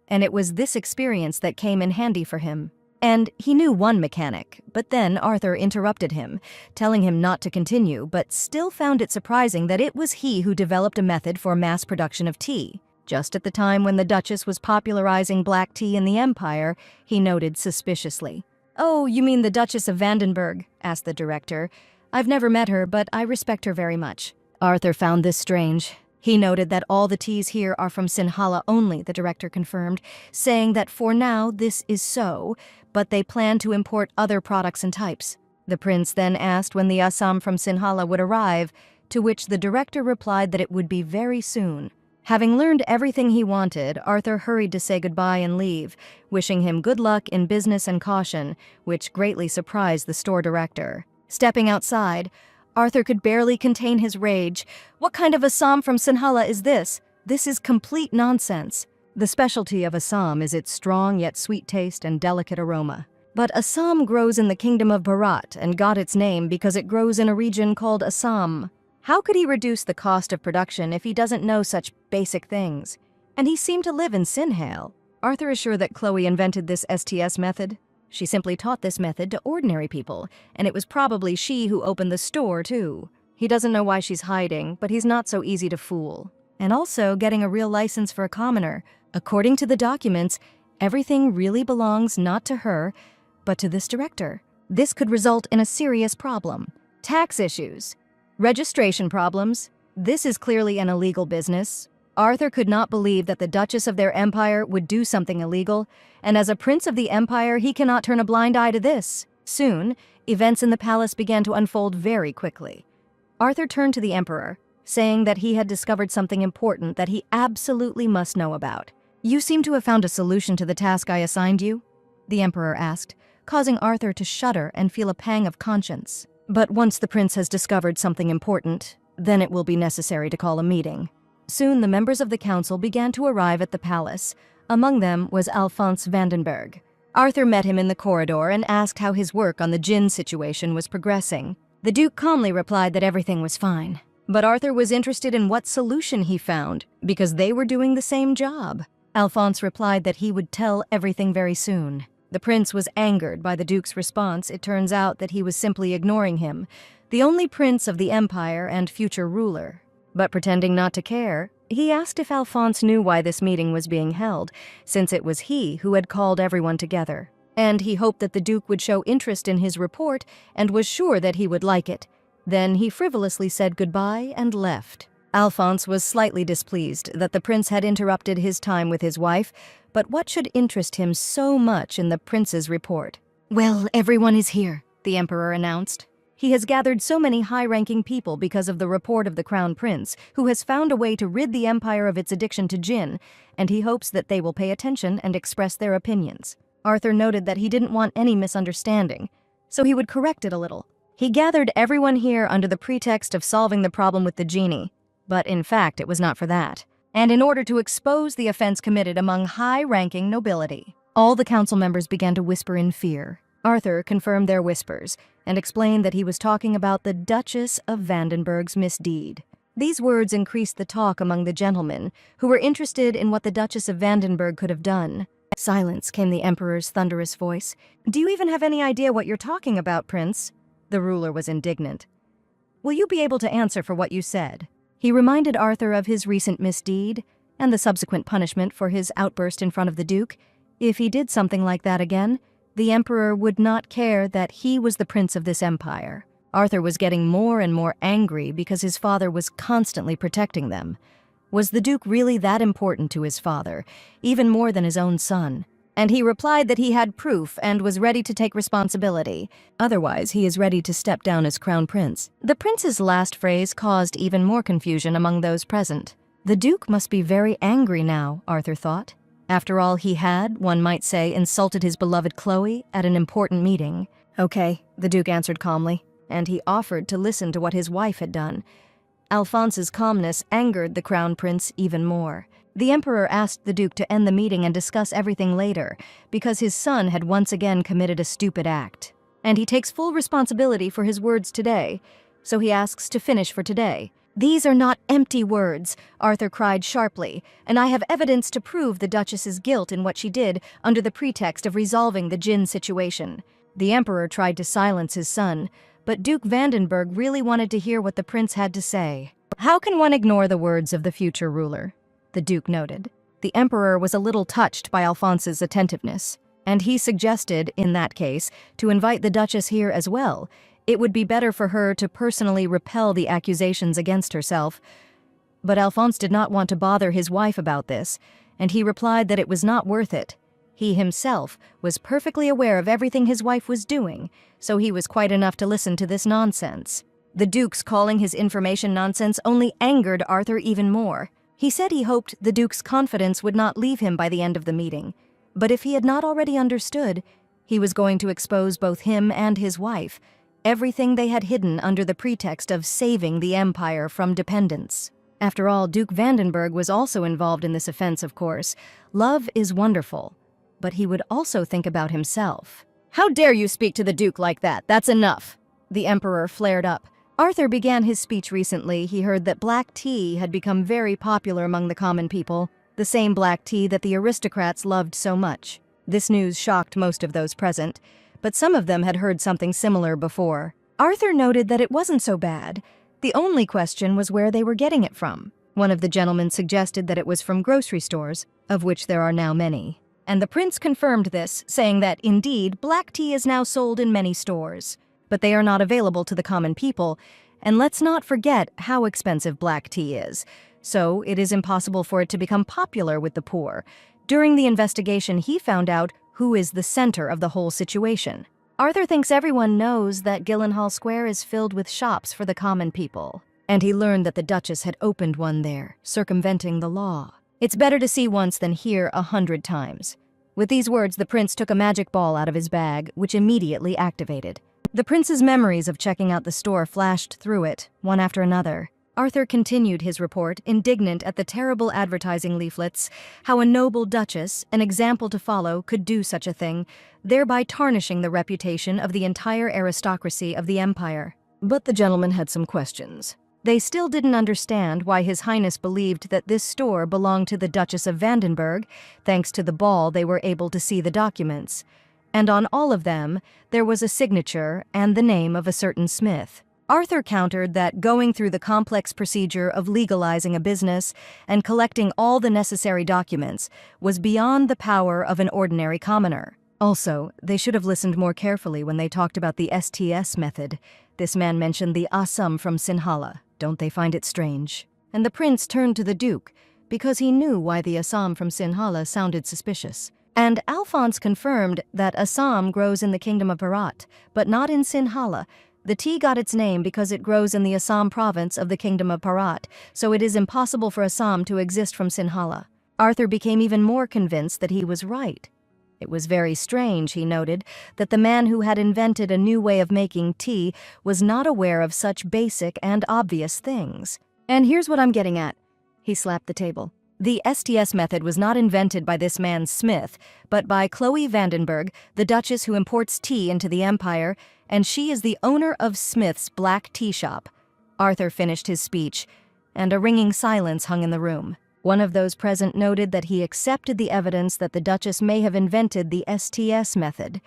and it was this experience that came in handy for him. And he knew one mechanic, but then Arthur interrupted him, telling him not to continue, but still found it surprising that it was he who developed a method for mass production of tea. Just at the time when the Duchess was popularizing black tea in the Empire, he noted suspiciously. "Oh, you mean the Duchess of Vandenberg?" asked the director. "I've never met her, but I respect her very much." Arthur found this strange. He noted that all the teas here are from Sinhala only, the director confirmed, saying that for now this is so, but they plan to import other products and types. The prince then asked when the Assam from Sinhala would arrive, to which the director replied that it would be very soon. Having learned everything he wanted, Arthur hurried to say goodbye and leave, wishing him good luck in business and caution, which greatly surprised the store director. Stepping outside, Arthur could barely contain his rage. What kind of Assam from Sinhala is this? This is complete nonsense. The specialty of Assam is its strong yet sweet taste and delicate aroma. But Assam grows in the kingdom of Bharat and got its name because it grows in a region called Assam. How could he reduce the cost of production if he doesn't know such basic things? And he seemed to live in Sinhale. Arthur is sure that Chloe invented this STS method. She simply taught this method to ordinary people, and it was probably she who opened the store, too. He doesn't know why she's hiding, but he's not so easy to fool. And also getting a real license for a commoner. According to the documents, everything really belongs not to her, but to this director. This could result in a serious problem. Tax issues. Registration problems. This is clearly an illegal business. Arthur could not believe that the Duchess of their empire would do something illegal, and as a prince of the empire, he cannot turn a blind eye to this. Soon, events in the palace began to unfold very quickly. Arthur turned to the emperor, saying that he had discovered something important that he absolutely must know about. "You seem to have found a solution to the task I assigned you?" the emperor asked, causing Arthur to shudder and feel a pang of conscience. "But once the prince has discovered something important, then it will be necessary to call a meeting." Soon the members of the council began to arrive at the palace. Among them was Alphonse Vandenberg. Arthur met him in the corridor and asked how his work on the Jinn situation was progressing. The Duke calmly replied that everything was fine. But Arthur was interested in what solution he found, because they were doing the same job. Alphonse replied that he would tell everything very soon. The prince was angered by the Duke's response. It turns out that he was simply ignoring him, the only prince of the empire and future ruler. But pretending not to care, he asked if Alphonse knew why this meeting was being held, since it was he who had called everyone together. And he hoped that the Duke would show interest in his report and was sure that he would like it. Then he frivolously said goodbye and left. Alphonse was slightly displeased that the prince had interrupted his time with his wife, but what should interest him so much in the prince's report? "Well, everyone is here," the emperor announced. He has gathered so many high-ranking people because of the report of the crown prince, who has found a way to rid the empire of its addiction to gin, and he hopes that they will pay attention and express their opinions. Arthur noted that he didn't want any misunderstanding, so he would correct it a little. He gathered everyone here under the pretext of solving the problem with the genie, but in fact it was not for that, and in order to expose the offense committed among high-ranking nobility. All the council members began to whisper in fear. Arthur confirmed their whispers and explained that he was talking about the Duchess of Vandenberg's misdeed. These words increased the talk among the gentlemen, who were interested in what the Duchess of Vandenberg could have done. "Silence," came the emperor's thunderous voice. "Do you even have any idea what you're talking about, Prince?" The ruler was indignant. "Will you be able to answer for what you said?" He reminded Arthur of his recent misdeed and the subsequent punishment for his outburst in front of the Duke. If he did something like that again, the emperor would not care that he was the prince of this empire. Arthur was getting more and more angry because his father was constantly protecting them. Was the Duke really that important to his father, even more than his own son? And he replied that he had proof and was ready to take responsibility. Otherwise, he is ready to step down as crown prince. The prince's last phrase caused even more confusion among those present. The Duke must be very angry now, Arthur thought. After all, he had, one might say, insulted his beloved Chloe at an important meeting. "Okay," the Duke answered calmly, and he offered to listen to what his wife had done. Alphonse's calmness angered the crown prince even more. The emperor asked the Duke to end the meeting and discuss everything later, because his son had once again committed a stupid act. And he takes full responsibility for his words today, so he asks to finish for today. "These are not empty words," Arthur cried sharply, "and I have evidence to prove the Duchess's guilt in what she did under the pretext of resolving the gin situation." The emperor tried to silence his son, but Duke Vandenberg really wanted to hear what the prince had to say. How can one ignore the words of the future ruler? the Duke noted. The Emperor was a little touched by Alphonse's attentiveness, and he suggested, in that case, to invite the Duchess here as well. It would be better for her to personally repel the accusations against herself. But Alphonse did not want to bother his wife about this, and he replied that it was not worth it. He himself was perfectly aware of everything his wife was doing, so he was quite enough to listen to this nonsense. The Duke's calling his information nonsense only angered Arthur even more. He said he hoped the Duke's confidence would not leave him by the end of the meeting, but if he had not already understood, he was going to expose both him and his wife, everything they had hidden under the pretext of saving the Empire from dependence. After all, Duke Vandenberg was also involved in this offense, of course. Love is wonderful, but he would also think about himself. "How dare you speak to the Duke like that? That's enough!" The Emperor flared up. Arthur began his speech recently. He heard that black tea had become very popular among the common people, the same black tea that the aristocrats loved so much. This news shocked most of those present, but some of them had heard something similar before. Arthur noted that it wasn't so bad. The only question was where they were getting it from. One of the gentlemen suggested that it was from grocery stores, of which there are now many. And the prince confirmed this, saying that, indeed, black tea is now sold in many stores. But they are not available to the common people, and let's not forget how expensive black tea is. So it is impossible for it to become popular with the poor. During the investigation, he found out who is the center of the whole situation. Arthur thinks everyone knows that Gyllenhaal Square is filled with shops for the common people, and he learned that the Duchess had opened one there, circumventing the law. It's better to see once than hear 100 times. With these words, the prince took a magic ball out of his bag, which immediately activated. The prince's memories of checking out the store flashed through it, one after another. Arthur continued his report, indignant at the terrible advertising leaflets, how a noble duchess, an example to follow, could do such a thing, thereby tarnishing the reputation of the entire aristocracy of the empire. But the gentleman had some questions. They still didn't understand why His Highness believed that this store belonged to the Duchess of Vandenberg. Thanks to the ball, they were able to see the documents. And on all of them, there was a signature and the name of a certain Smith. Arthur countered that going through the complex procedure of legalizing a business and collecting all the necessary documents was beyond the power of an ordinary commoner. Also, they should have listened more carefully when they talked about the STS method. This man mentioned the Assam from Sinhala. Don't they find it strange? And the prince turned to the Duke, because he knew why the Assam from Sinhala sounded suspicious. And Alphonse confirmed that Assam grows in the kingdom of Bharat, but not in Sinhala. The tea got its name because it grows in the Assam province of the kingdom of Bharat, so it is impossible for Assam to exist from Sinhala. Arthur became even more convinced that he was right. It was very strange, he noted, that the man who had invented a new way of making tea was not aware of such basic and obvious things. And here's what I'm getting at. He slapped the table. The STS method was not invented by this man Smith, but by Chloe Vandenberg, the Duchess who imports tea into the Empire, and she is the owner of Smith's black tea shop. Arthur finished his speech, and a ringing silence hung in the room. One of those present noted that he accepted the evidence that the Duchess may have invented the STS method,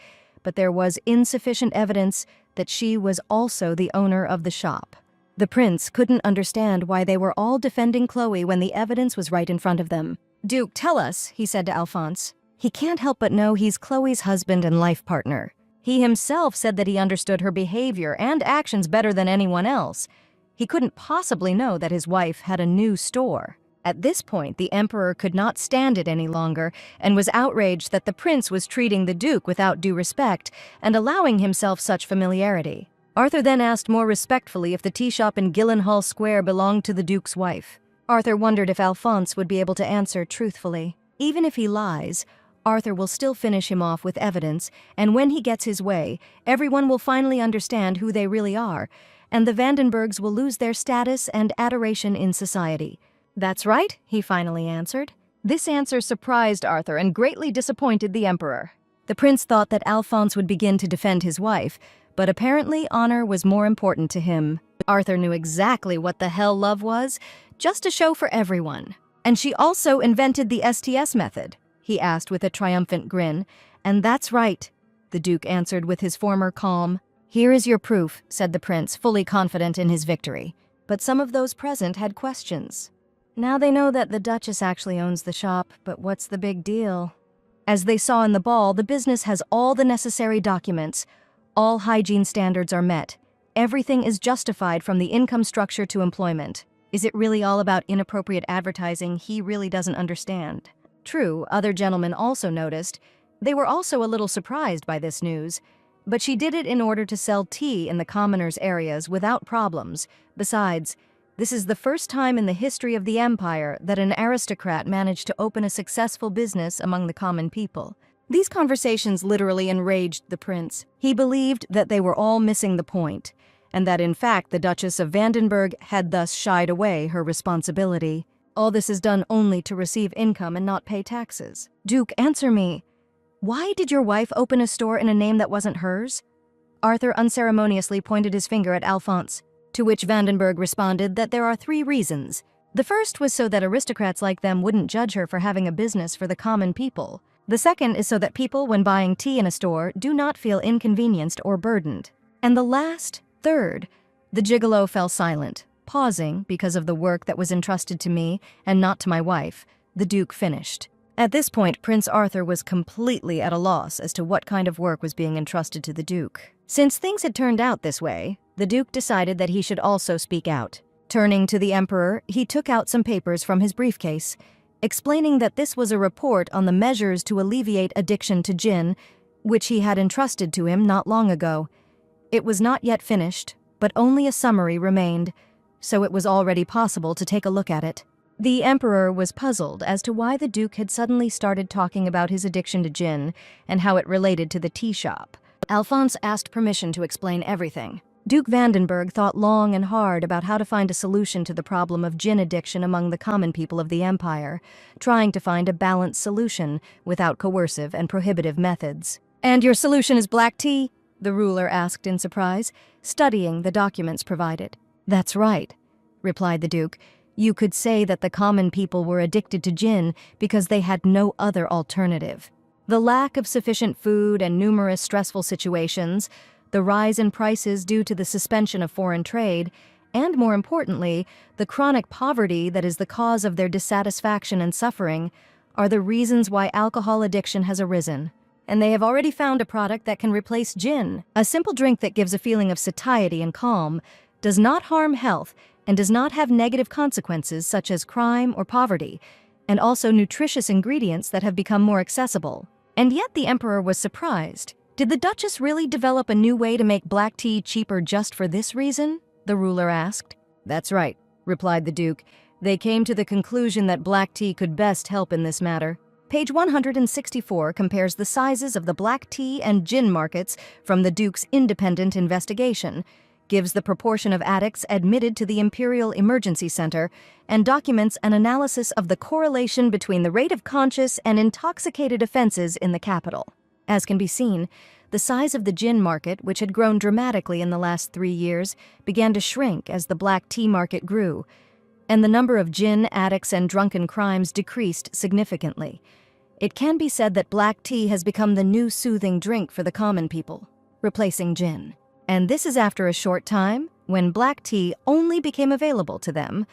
but there was insufficient evidence that she was also the owner of the shop. The prince couldn't understand why they were all defending Chloe when the evidence was right in front of them. "Duke, tell us," he said to Alphonse. He can't help but know he's Chloe's husband and life partner. He himself said that he understood her behavior and actions better than anyone else. He couldn't possibly know that his wife had a new store. At this point, the Emperor could not stand it any longer and was outraged that the prince was treating the Duke without due respect and allowing himself such familiarity. Arthur then asked more respectfully if the tea shop in Gyllenhaal Square belonged to the Duke's wife. Arthur wondered if Alphonse would be able to answer truthfully. Even if he lies, Arthur will still finish him off with evidence, and when he gets his way, everyone will finally understand who they really are, and the Vandenbergs will lose their status and adoration in society. "That's right," he finally answered. This answer surprised Arthur and greatly disappointed the Emperor. The prince thought that Alphonse would begin to defend his wife, but apparently honor was more important to him. Arthur knew exactly what the hell love was, just a show for everyone. "And she also invented the STS method?" he asked with a triumphant grin. "And that's right," the Duke answered with his former calm. "Here is your proof," said the prince, fully confident in his victory. But some of those present had questions. Now they know that the Duchess actually owns the shop, but what's the big deal? As they saw in the ball, the business has all the necessary documents. All hygiene standards are met. Everything is justified from the income structure to employment. Is it really all about inappropriate advertising? He really doesn't understand. True, other gentlemen also noticed. They were also a little surprised by this news. But she did it in order to sell tea in the commoners' areas without problems. Besides, this is the first time in the history of the empire that an aristocrat managed to open a successful business among the common people. These conversations literally enraged the prince. He believed that they were all missing the point, and that in fact the Duchess of Vandenberg had thus shied away her responsibility. All this is done only to receive income and not pay taxes. Duke, answer me. Why did your wife open a store in a name that wasn't hers? Arthur unceremoniously pointed his finger at Alphonse, to which Vandenberg responded that there are 3 reasons. The first was so that aristocrats like them wouldn't judge her for having a business for the common people. The second is so that people, when buying tea in a store, do not feel inconvenienced or burdened. And the last, third. The gigolo fell silent, pausing because of the work that was entrusted to me and not to my wife. The Duke finished. At this point, Prince Arthur was completely at a loss as to what kind of work was being entrusted to the Duke. Since things had turned out this way, the Duke decided that he should also speak out. Turning to the Emperor, he took out some papers from his briefcase, explaining that this was a report on the measures to alleviate addiction to gin, which he had entrusted to him not long ago. It was not yet finished, but only a summary remained, so it was already possible to take a look at it. The Emperor was puzzled as to why the Duke had suddenly started talking about his addiction to gin and how it related to the tea shop. Alphonse asked permission to explain everything. Duke Vandenberg thought long and hard about how to find a solution to the problem of gin addiction among the common people of the empire, trying to find a balanced solution without coercive and prohibitive methods. "And your solution is black tea?" the ruler asked in surprise, studying the documents provided. "That's right," replied the Duke. "You could say that the common people were addicted to gin because they had no other alternative. The lack of sufficient food and numerous stressful situations, the rise in prices due to the suspension of foreign trade, and more importantly, the chronic poverty that is the cause of their dissatisfaction and suffering, are the reasons why alcohol addiction has arisen. And they have already found a product that can replace gin, a simple drink that gives a feeling of satiety and calm, does not harm health, and does not have negative consequences such as crime or poverty, and also nutritious ingredients that have become more accessible." And yet the Emperor was surprised. Did the Duchess really develop a new way to make black tea cheaper just for this reason? The ruler asked. "That's right," replied the Duke. "They came to the conclusion that black tea could best help in this matter." Page 164 compares the sizes of the black tea and gin markets from the Duke's independent investigation, gives the proportion of addicts admitted to the Imperial Emergency Center, and documents an analysis of the correlation between the rate of conscious and intoxicated offenses in the capital. As can be seen, the size of the gin market, which had grown dramatically in the last 3 years, began to shrink as the black tea market grew, and the number of gin addicts and drunken crimes decreased significantly. It can be said that black tea has become the new soothing drink for the common people, replacing gin. And this is after a short time, when black tea only became available to them.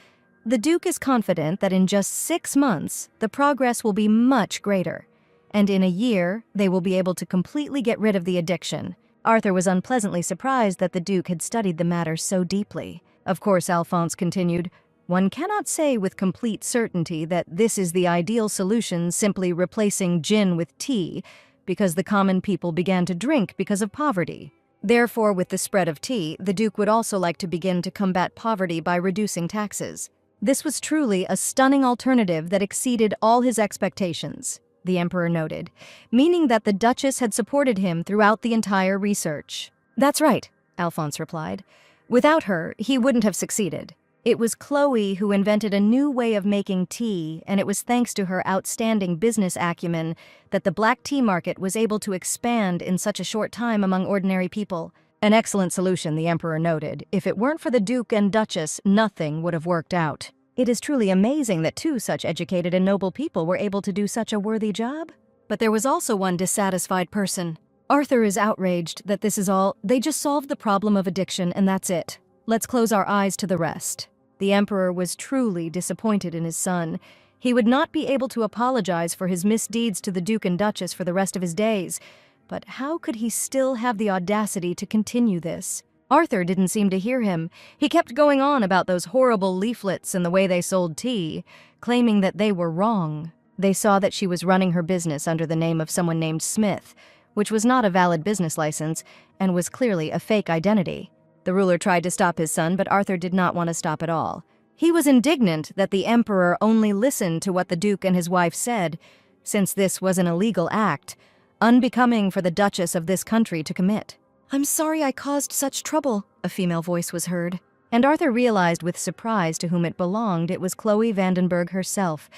The Duke is confident that in just 6 months, the progress will be much greater, and in a year, they will be able to completely get rid of the addiction. Arthur was unpleasantly surprised that the Duke had studied the matter so deeply. Of course, Alphonse continued, "One cannot say with complete certainty that this is the ideal solution, simply replacing gin with tea, because the common people began to drink because of poverty. Therefore, with the spread of tea, the Duke would also like to begin to combat poverty by reducing taxes." This was truly a stunning alternative that exceeded all his expectations, the Emperor noted, meaning that the Duchess had supported him throughout the entire research. "That's right," Alphonse replied. "Without her, he wouldn't have succeeded. It was Chloe who invented a new way of making tea, and it was thanks to her outstanding business acumen that the black tea market was able to expand in such a short time among ordinary people." An excellent solution, the Emperor noted. If it weren't for the Duke and Duchess, nothing would have worked out. It is truly amazing that 2 such educated and noble people were able to do such a worthy job. But there was also one dissatisfied person. Arthur is outraged that this is all. They just solved the problem of addiction and that's it. Let's close our eyes to the rest. The emperor was truly disappointed in his son. He would not be able to apologize for his misdeeds to the Duke and Duchess for the rest of his days. But how could he still have the audacity to continue this? Arthur didn't seem to hear him. He kept going on about those horrible leaflets and the way they sold tea, claiming that they were wrong. They saw that she was running her business under the name of someone named Smith, which was not a valid business license and was clearly a fake identity. The ruler tried to stop his son, but Arthur did not want to stop at all. He was indignant that the emperor only listened to what the Duke and his wife said, since this was an illegal act, unbecoming for the Duchess of this country to commit. "I'm sorry I caused such trouble," a female voice was heard. And Arthur realized with surprise to whom it belonged. It was Chloe Vandenberg herself,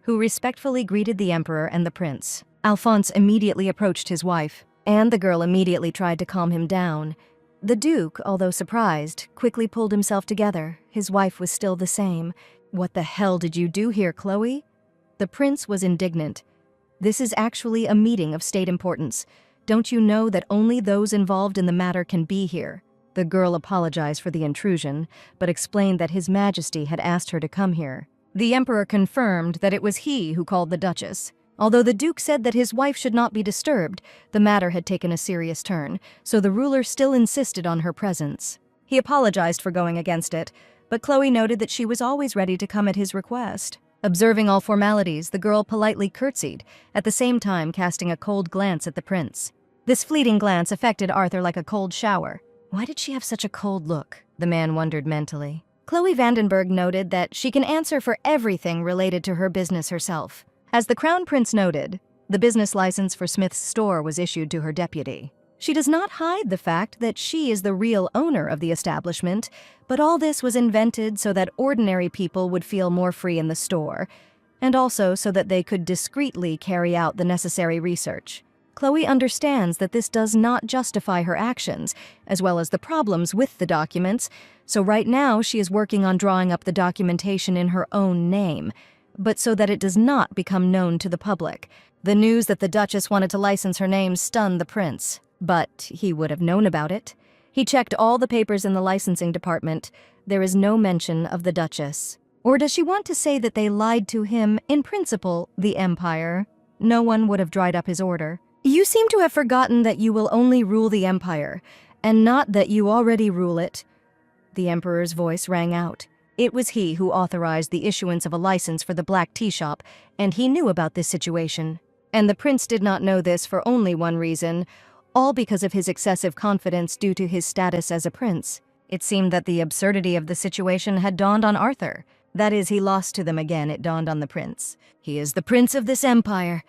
who respectfully greeted the emperor and the prince. Alphonse immediately approached his wife, and the girl immediately tried to calm him down. The Duke, although surprised, quickly pulled himself together. His wife was still the same. "What the hell did you do here, Chloe?" The prince was indignant. "This is actually a meeting of state importance. Don't you know that only those involved in the matter can be here?" The girl apologized for the intrusion, but explained that His Majesty had asked her to come here. The emperor confirmed that it was he who called the Duchess. Although the Duke said that his wife should not be disturbed, the matter had taken a serious turn, so the ruler still insisted on her presence. He apologized for going against it, but Chloe noted that she was always ready to come at his request. Observing all formalities, the girl politely curtsied, at the same time casting a cold glance at the prince. This fleeting glance affected Arthur like a cold shower. Why did she have such a cold look? The man wondered mentally. Chloe Vandenberg noted that she can answer for everything related to her business herself. As the Crown Prince noted, the business license for Smith's store was issued to her deputy. She does not hide the fact that she is the real owner of the establishment, but all this was invented so that ordinary people would feel more free in the store, and also so that they could discreetly carry out the necessary research. Chloe understands that this does not justify her actions, as well as the problems with the documents, so right now she is working on drawing up the documentation in her own name, but so that it does not become known to the public. The news that the Duchess wanted to license her name stunned the prince, but he would have known about it. He checked all the papers in the licensing department. There is no mention of the Duchess. Or does she want to say that they lied to him, in principle, the Empire? No one would have dried up his order. "You seem to have forgotten that you will only rule the Empire, and not that you already rule it." The emperor's voice rang out. It was he who authorized the issuance of a license for the black tea shop, and he knew about this situation. And the prince did not know this for only one reason, all because of his excessive confidence due to his status as a prince. It seemed that the absurdity of the situation had dawned on Arthur. That is, he lost to them again, it dawned on the prince. He is the prince of this empire,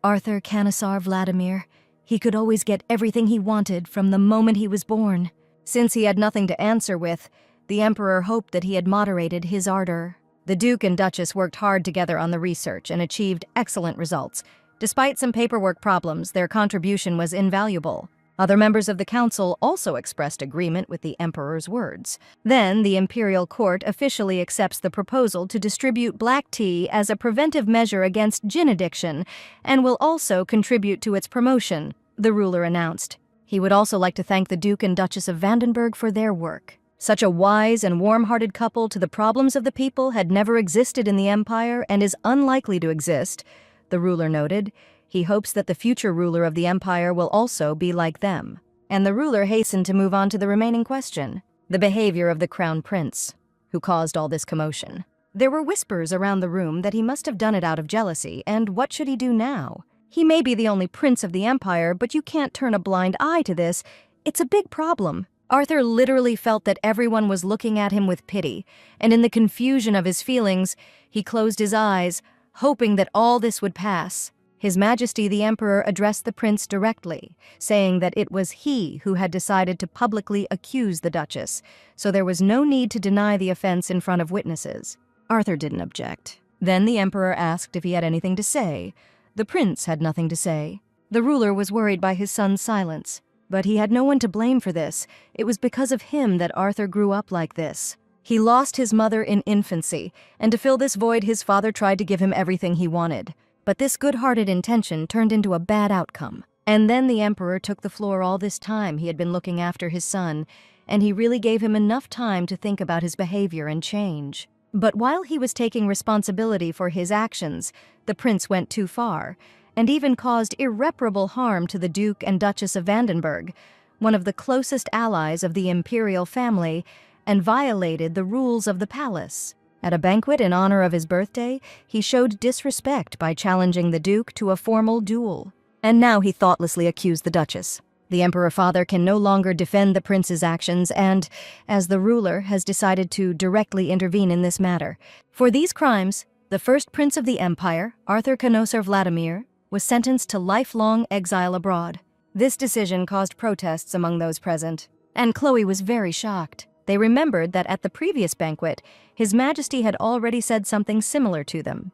Arthur Canisar Vladimir. He could always get everything he wanted from the moment he was born. Since he had nothing to answer with, the emperor hoped that he had moderated his ardor. The Duke and Duchess worked hard together on the research and achieved excellent results. Despite some paperwork problems, their contribution was invaluable. Other members of the council also expressed agreement with the emperor's words. Then, the imperial court officially accepts the proposal to distribute black tea as a preventive measure against gin addiction and will also contribute to its promotion, the ruler announced. He would also like to thank the Duke and Duchess of Vandenberg for their work. Such a wise and warm-hearted couple to the problems of the people had never existed in the empire and is unlikely to exist, the ruler noted. He hopes that the future ruler of the empire will also be like them. And the ruler hastened to move on to the remaining question, the behavior of the crown prince, who caused all this commotion. There were whispers around the room that he must have done it out of jealousy, and what should he do now? He may be the only prince of the empire, but you can't turn a blind eye to this. It's a big problem. Arthur literally felt that everyone was looking at him with pity, and in the confusion of his feelings, he closed his eyes, hoping that all this would pass. His Majesty the Emperor addressed the prince directly, saying that it was he who had decided to publicly accuse the Duchess, so there was no need to deny the offense in front of witnesses. Arthur didn't object. Then the Emperor asked if he had anything to say. The prince had nothing to say. The ruler was worried by his son's silence. But he had no one to blame for this. It was because of him that Arthur grew up like this. He lost his mother in infancy, and to fill this void his father tried to give him everything he wanted. But this good-hearted intention turned into a bad outcome. And then the emperor took the floor all this time he had been looking after his son, and he really gave him enough time to think about his behavior and change. But while he was taking responsibility for his actions, the prince went too far, and even caused irreparable harm to the Duke and Duchess of Vandenberg, one of the closest allies of the imperial family, and violated the rules of the palace. At a banquet in honor of his birthday, he showed disrespect by challenging the Duke to a formal duel. And now he thoughtlessly accused the Duchess. The Emperor Father can no longer defend the prince's actions and, as the ruler, has decided to directly intervene in this matter. For these crimes, the first prince of the empire, Arthur Canosar Vladimir, was sentenced to lifelong exile abroad. This decision caused protests among those present, and Chloe was very shocked. They remembered that at the previous banquet, His Majesty had already said something similar to them.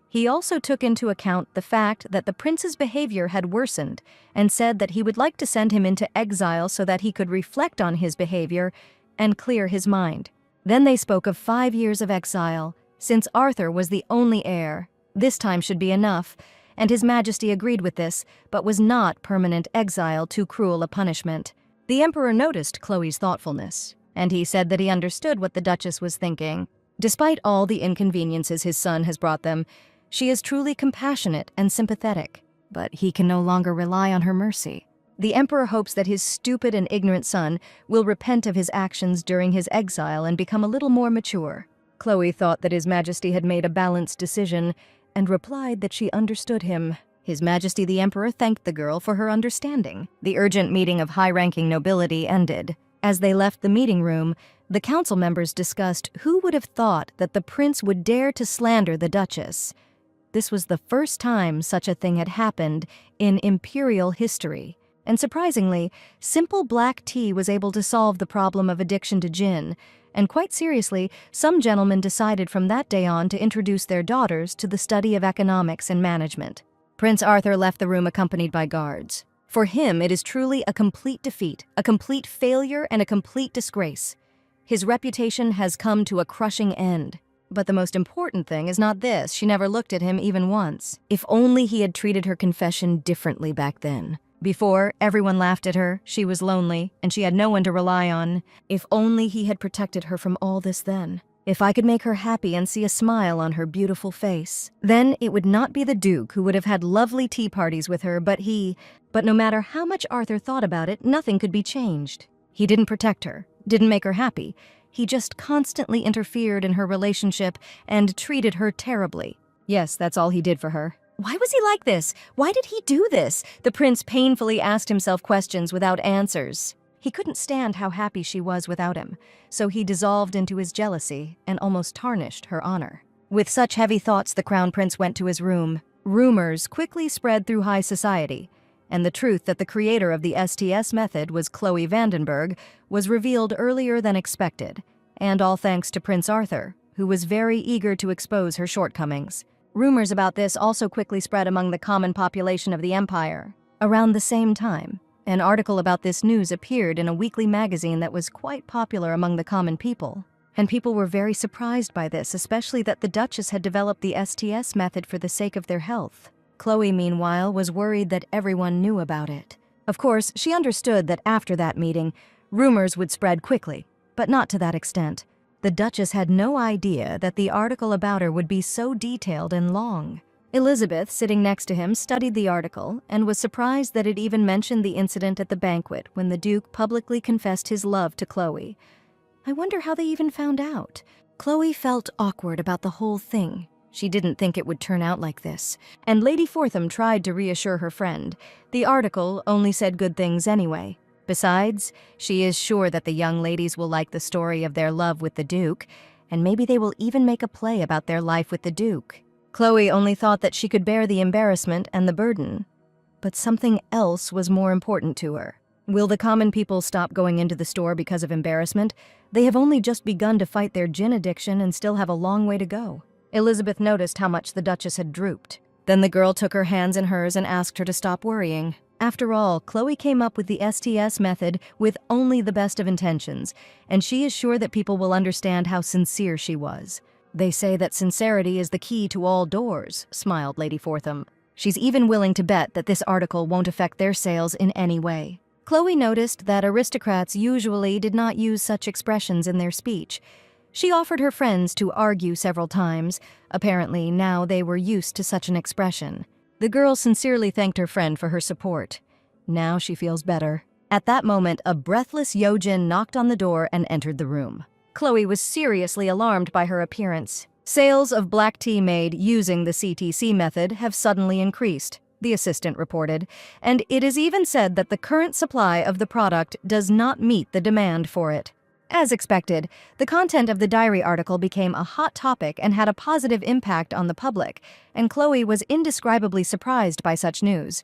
He also took into account the fact that the prince's behavior had worsened and said that he would like to send him into exile so that he could reflect on his behavior and clear his mind. Then they spoke of 5 years of exile, since Arthur was the only heir. This time should be enough, and His Majesty agreed with this, but was not permanent exile too cruel a punishment. The Emperor noticed Chloe's thoughtfulness, and he said that he understood what the Duchess was thinking. Despite all the inconveniences his son has brought them, she is truly compassionate and sympathetic, but he can no longer rely on her mercy. The Emperor hopes that his stupid and ignorant son will repent of his actions during his exile and become a little more mature. Chloe thought that His Majesty had made a balanced decision and replied that she understood him. His Majesty the Emperor thanked the girl for her understanding. The urgent meeting of high-ranking nobility ended. As they left the meeting room, the council members discussed who would have thought that the prince would dare to slander the Duchess. This was the first time such a thing had happened in imperial history. And surprisingly, simple black tea was able to solve the problem of addiction to gin. And quite seriously, some gentlemen decided from that day on to introduce their daughters to the study of economics and management. Prince Arthur left the room accompanied by guards. For him, it is truly a complete defeat, a complete failure, and a complete disgrace. His reputation has come to a crushing end. But the most important thing is not this. She never looked at him even once. If only he had treated her confession differently back then. Before, everyone laughed at her, she was lonely, and she had no one to rely on. If only he had protected her from all this then. If I could make her happy and see a smile on her beautiful face. Then it would not be the Duke who would have had lovely tea parties with her, but he. But no matter how much Arthur thought about it, nothing could be changed. He didn't protect her, didn't make her happy. He just constantly interfered in her relationship and treated her terribly. Yes, that's all he did for her. Why was he like this? Why did he do this? The prince painfully asked himself questions without answers. He couldn't stand how happy she was without him, so he dissolved into his jealousy and almost tarnished her honor. With such heavy thoughts, the crown prince went to his room. Rumors quickly spread through high society, and the truth that the creator of the STS method was Chloe Vandenberg was revealed earlier than expected, and all thanks to Prince Arthur, who was very eager to expose her shortcomings. Rumors about this also quickly spread among the common population of the empire. Around the same time, an article about this news appeared in a weekly magazine that was quite popular among the common people. And people were very surprised by this, especially that the Duchess had developed the STS method for the sake of their health. Chloe, meanwhile, was worried that everyone knew about it. Of course, she understood that after that meeting, rumors would spread quickly, but not to that extent. The Duchess had no idea that the article about her would be so detailed and long. Elizabeth, sitting next to him, studied the article and was surprised that it even mentioned the incident at the banquet when the Duke publicly confessed his love to Chloe. I wonder how they even found out. Chloe felt awkward about the whole thing. She didn't think it would turn out like this, and Lady Fortham tried to reassure her friend. The article only said good things anyway. Besides, she is sure that the young ladies will like the story of their love with the Duke, and maybe they will even make a play about their life with the Duke. Chloe only thought that she could bear the embarrassment and the burden, but something else was more important to her. Will the common people stop going into the store because of embarrassment? They have only just begun to fight their gin addiction and still have a long way to go. Elizabeth noticed how much the Duchess had drooped. Then the girl took her hands in hers and asked her to stop worrying. After all, Chloe came up with the STS method with only the best of intentions, and she is sure that people will understand how sincere she was. They say that sincerity is the key to all doors, smiled Lady Fortham. She's even willing to bet that this article won't affect their sales in any way. Chloe noticed that aristocrats usually did not use such expressions in their speech. She offered her friends to argue several times. Apparently, now they were used to such an expression. The girl sincerely thanked her friend for her support. Now she feels better. At that moment, a breathless Yojin knocked on the door and entered the room. Chloe was seriously alarmed by her appearance. Sales of black tea made using the CTC method have suddenly increased, the assistant reported, and it is even said that the current supply of the product does not meet the demand for it. As expected, the content of the diary article became a hot topic and had a positive impact on the public, and Chloe was indescribably surprised by such news.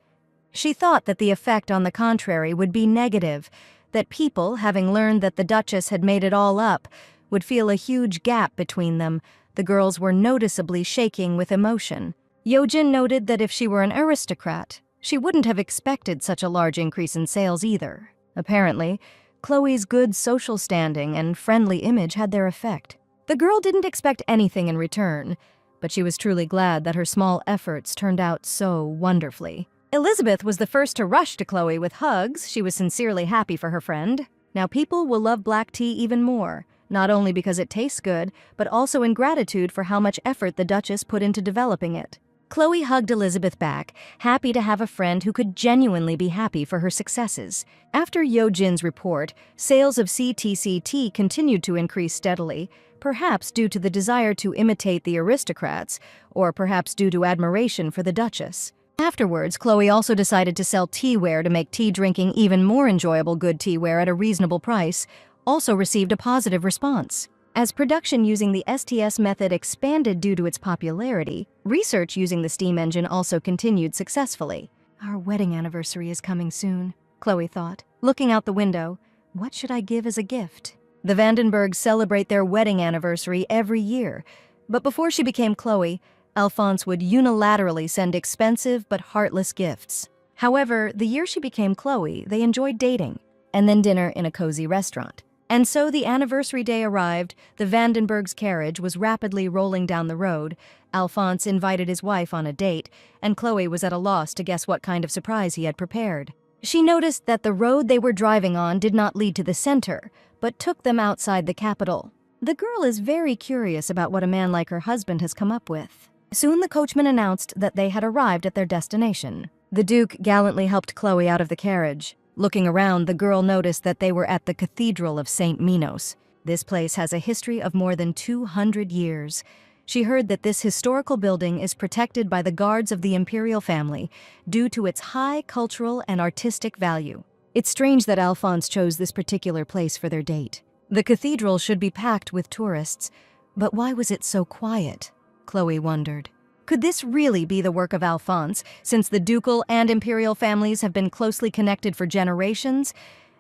She thought that the effect on the contrary would be negative, that people, having learned that the Duchess had made it all up, would feel a huge gap between them. The girls were noticeably shaking with emotion. Yojin noted that if she were an aristocrat, she wouldn't have expected such a large increase in sales either. Apparently, Chloe's good social standing and friendly image had their effect. The girl didn't expect anything in return, but she was truly glad that her small efforts turned out so wonderfully. Elizabeth was the first to rush to Chloe with hugs. She was sincerely happy for her friend. Now people will love black tea even more, not only because it tastes good, but also in gratitude for how much effort the Duchess put into developing it. Chloe hugged Elizabeth back, happy to have a friend who could genuinely be happy for her successes. After Yojin's report, sales of CTC tea continued to increase steadily, perhaps due to the desire to imitate the aristocrats, or perhaps due to admiration for the Duchess. Afterwards, Chloe also decided to sell teaware to make tea drinking even more enjoyable. Good teaware at a reasonable price also received a positive response. As production using the STS method expanded due to its popularity, research using the steam engine also continued successfully. Our wedding anniversary is coming soon, Chloe thought. Looking out the window, what should I give as a gift? The Vandenbergs celebrate their wedding anniversary every year, but before she became Chloe, Alphonse would unilaterally send expensive but heartless gifts. However, the year she became Chloe, they enjoyed dating, and then dinner in a cozy restaurant. And so the anniversary day arrived, the Vandenbergs' carriage was rapidly rolling down the road, Alphonse invited his wife on a date, and Chloe was at a loss to guess what kind of surprise he had prepared. She noticed that the road they were driving on did not lead to the center, but took them outside the capital. The girl is very curious about what a man like her husband has come up with. Soon the coachman announced that they had arrived at their destination. The Duke gallantly helped Chloe out of the carriage. Looking around, the girl noticed that they were at the Cathedral of St. Minos. This place has a history of more than 200 years. She heard that this historical building is protected by the guards of the imperial family due to its high cultural and artistic value. It's strange that Alphonse chose this particular place for their date. The cathedral should be packed with tourists, but why was it so quiet? Chloe wondered. Could this really be the work of Alphonse, since the ducal and imperial families have been closely connected for generations?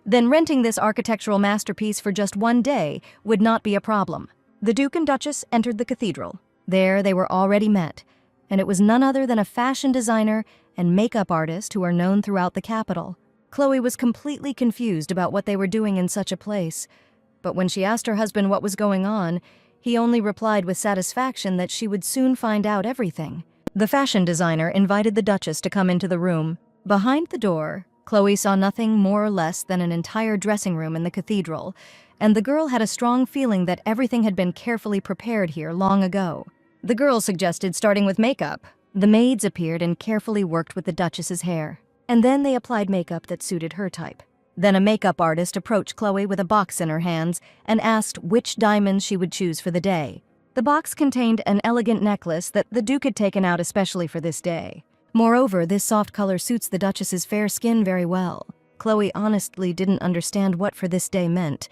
Then renting this architectural masterpiece for just one day would not be a problem. The Duke and Duchess entered the cathedral. There they were already met, and it was none other than a fashion designer and makeup artist who are known throughout the capital. Chloe was completely confused about what they were doing in such a place, but when she asked her husband what was going on, he only replied with satisfaction that she would soon find out everything. The fashion designer invited the Duchess to come into the room. Behind the door, Chloe saw nothing more or less than an entire dressing room in the cathedral, and the girl had a strong feeling that everything had been carefully prepared here long ago. The girl suggested starting with makeup. The maids appeared and carefully worked with the Duchess's hair, and then they applied makeup that suited her type. Then a makeup artist approached Chloe with a box in her hands and asked which diamonds she would choose for the day. The box contained an elegant necklace that the Duke had taken out especially for this day. Moreover, this soft color suits the Duchess's fair skin very well. Chloe honestly didn't understand what for this day meant.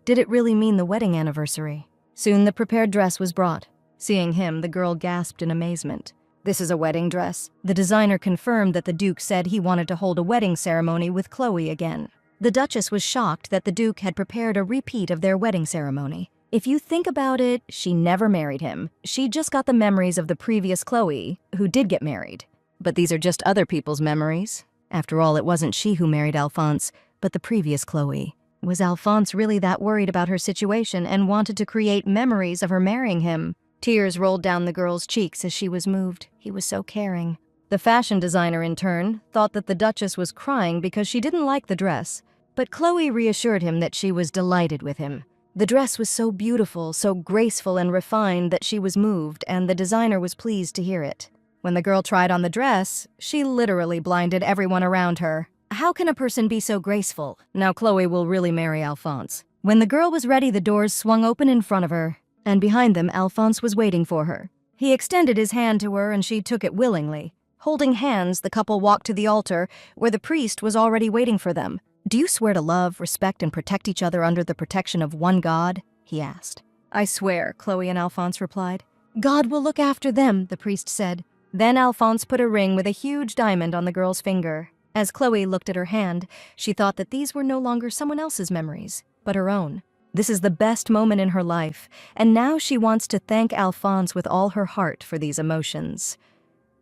Did it really mean the wedding anniversary? Soon the prepared dress was brought. Seeing him, the girl gasped in amazement. This is a wedding dress. The designer confirmed that the Duke said he wanted to hold a wedding ceremony with Chloe again. The Duchess was shocked that the Duke had prepared a repeat of their wedding ceremony. If you think about it, she never married him. She just got the memories of the previous Chloe, who did get married. But these are just other people's memories. After all, it wasn't she who married Alphonse, but the previous Chloe. Was Alphonse really that worried about her situation and wanted to create memories of her marrying him? Tears rolled down the girl's cheeks as she was moved. He was so caring. The fashion designer, in turn, thought that the Duchess was crying because she didn't like the dress, but Chloe reassured him that she was delighted with him. The dress was so beautiful, so graceful and refined that she was moved, and the designer was pleased to hear it. When the girl tried on the dress, she literally blinded everyone around her. How can a person be so graceful? Now Chloe will really marry Alphonse. When the girl was ready, the doors swung open in front of her, and behind them, Alphonse was waiting for her. He extended his hand to her, and she took it willingly. Holding hands, the couple walked to the altar, where the priest was already waiting for them. "Do you swear to love, respect, and protect each other under the protection of one God?" he asked. "I swear," Chloe and Alphonse replied. "God will look after them," the priest said. Then Alphonse put a ring with a huge diamond on the girl's finger. As Chloe looked at her hand, she thought that these were no longer someone else's memories, but her own. This is the best moment in her life, and now she wants to thank Alphonse with all her heart for these emotions.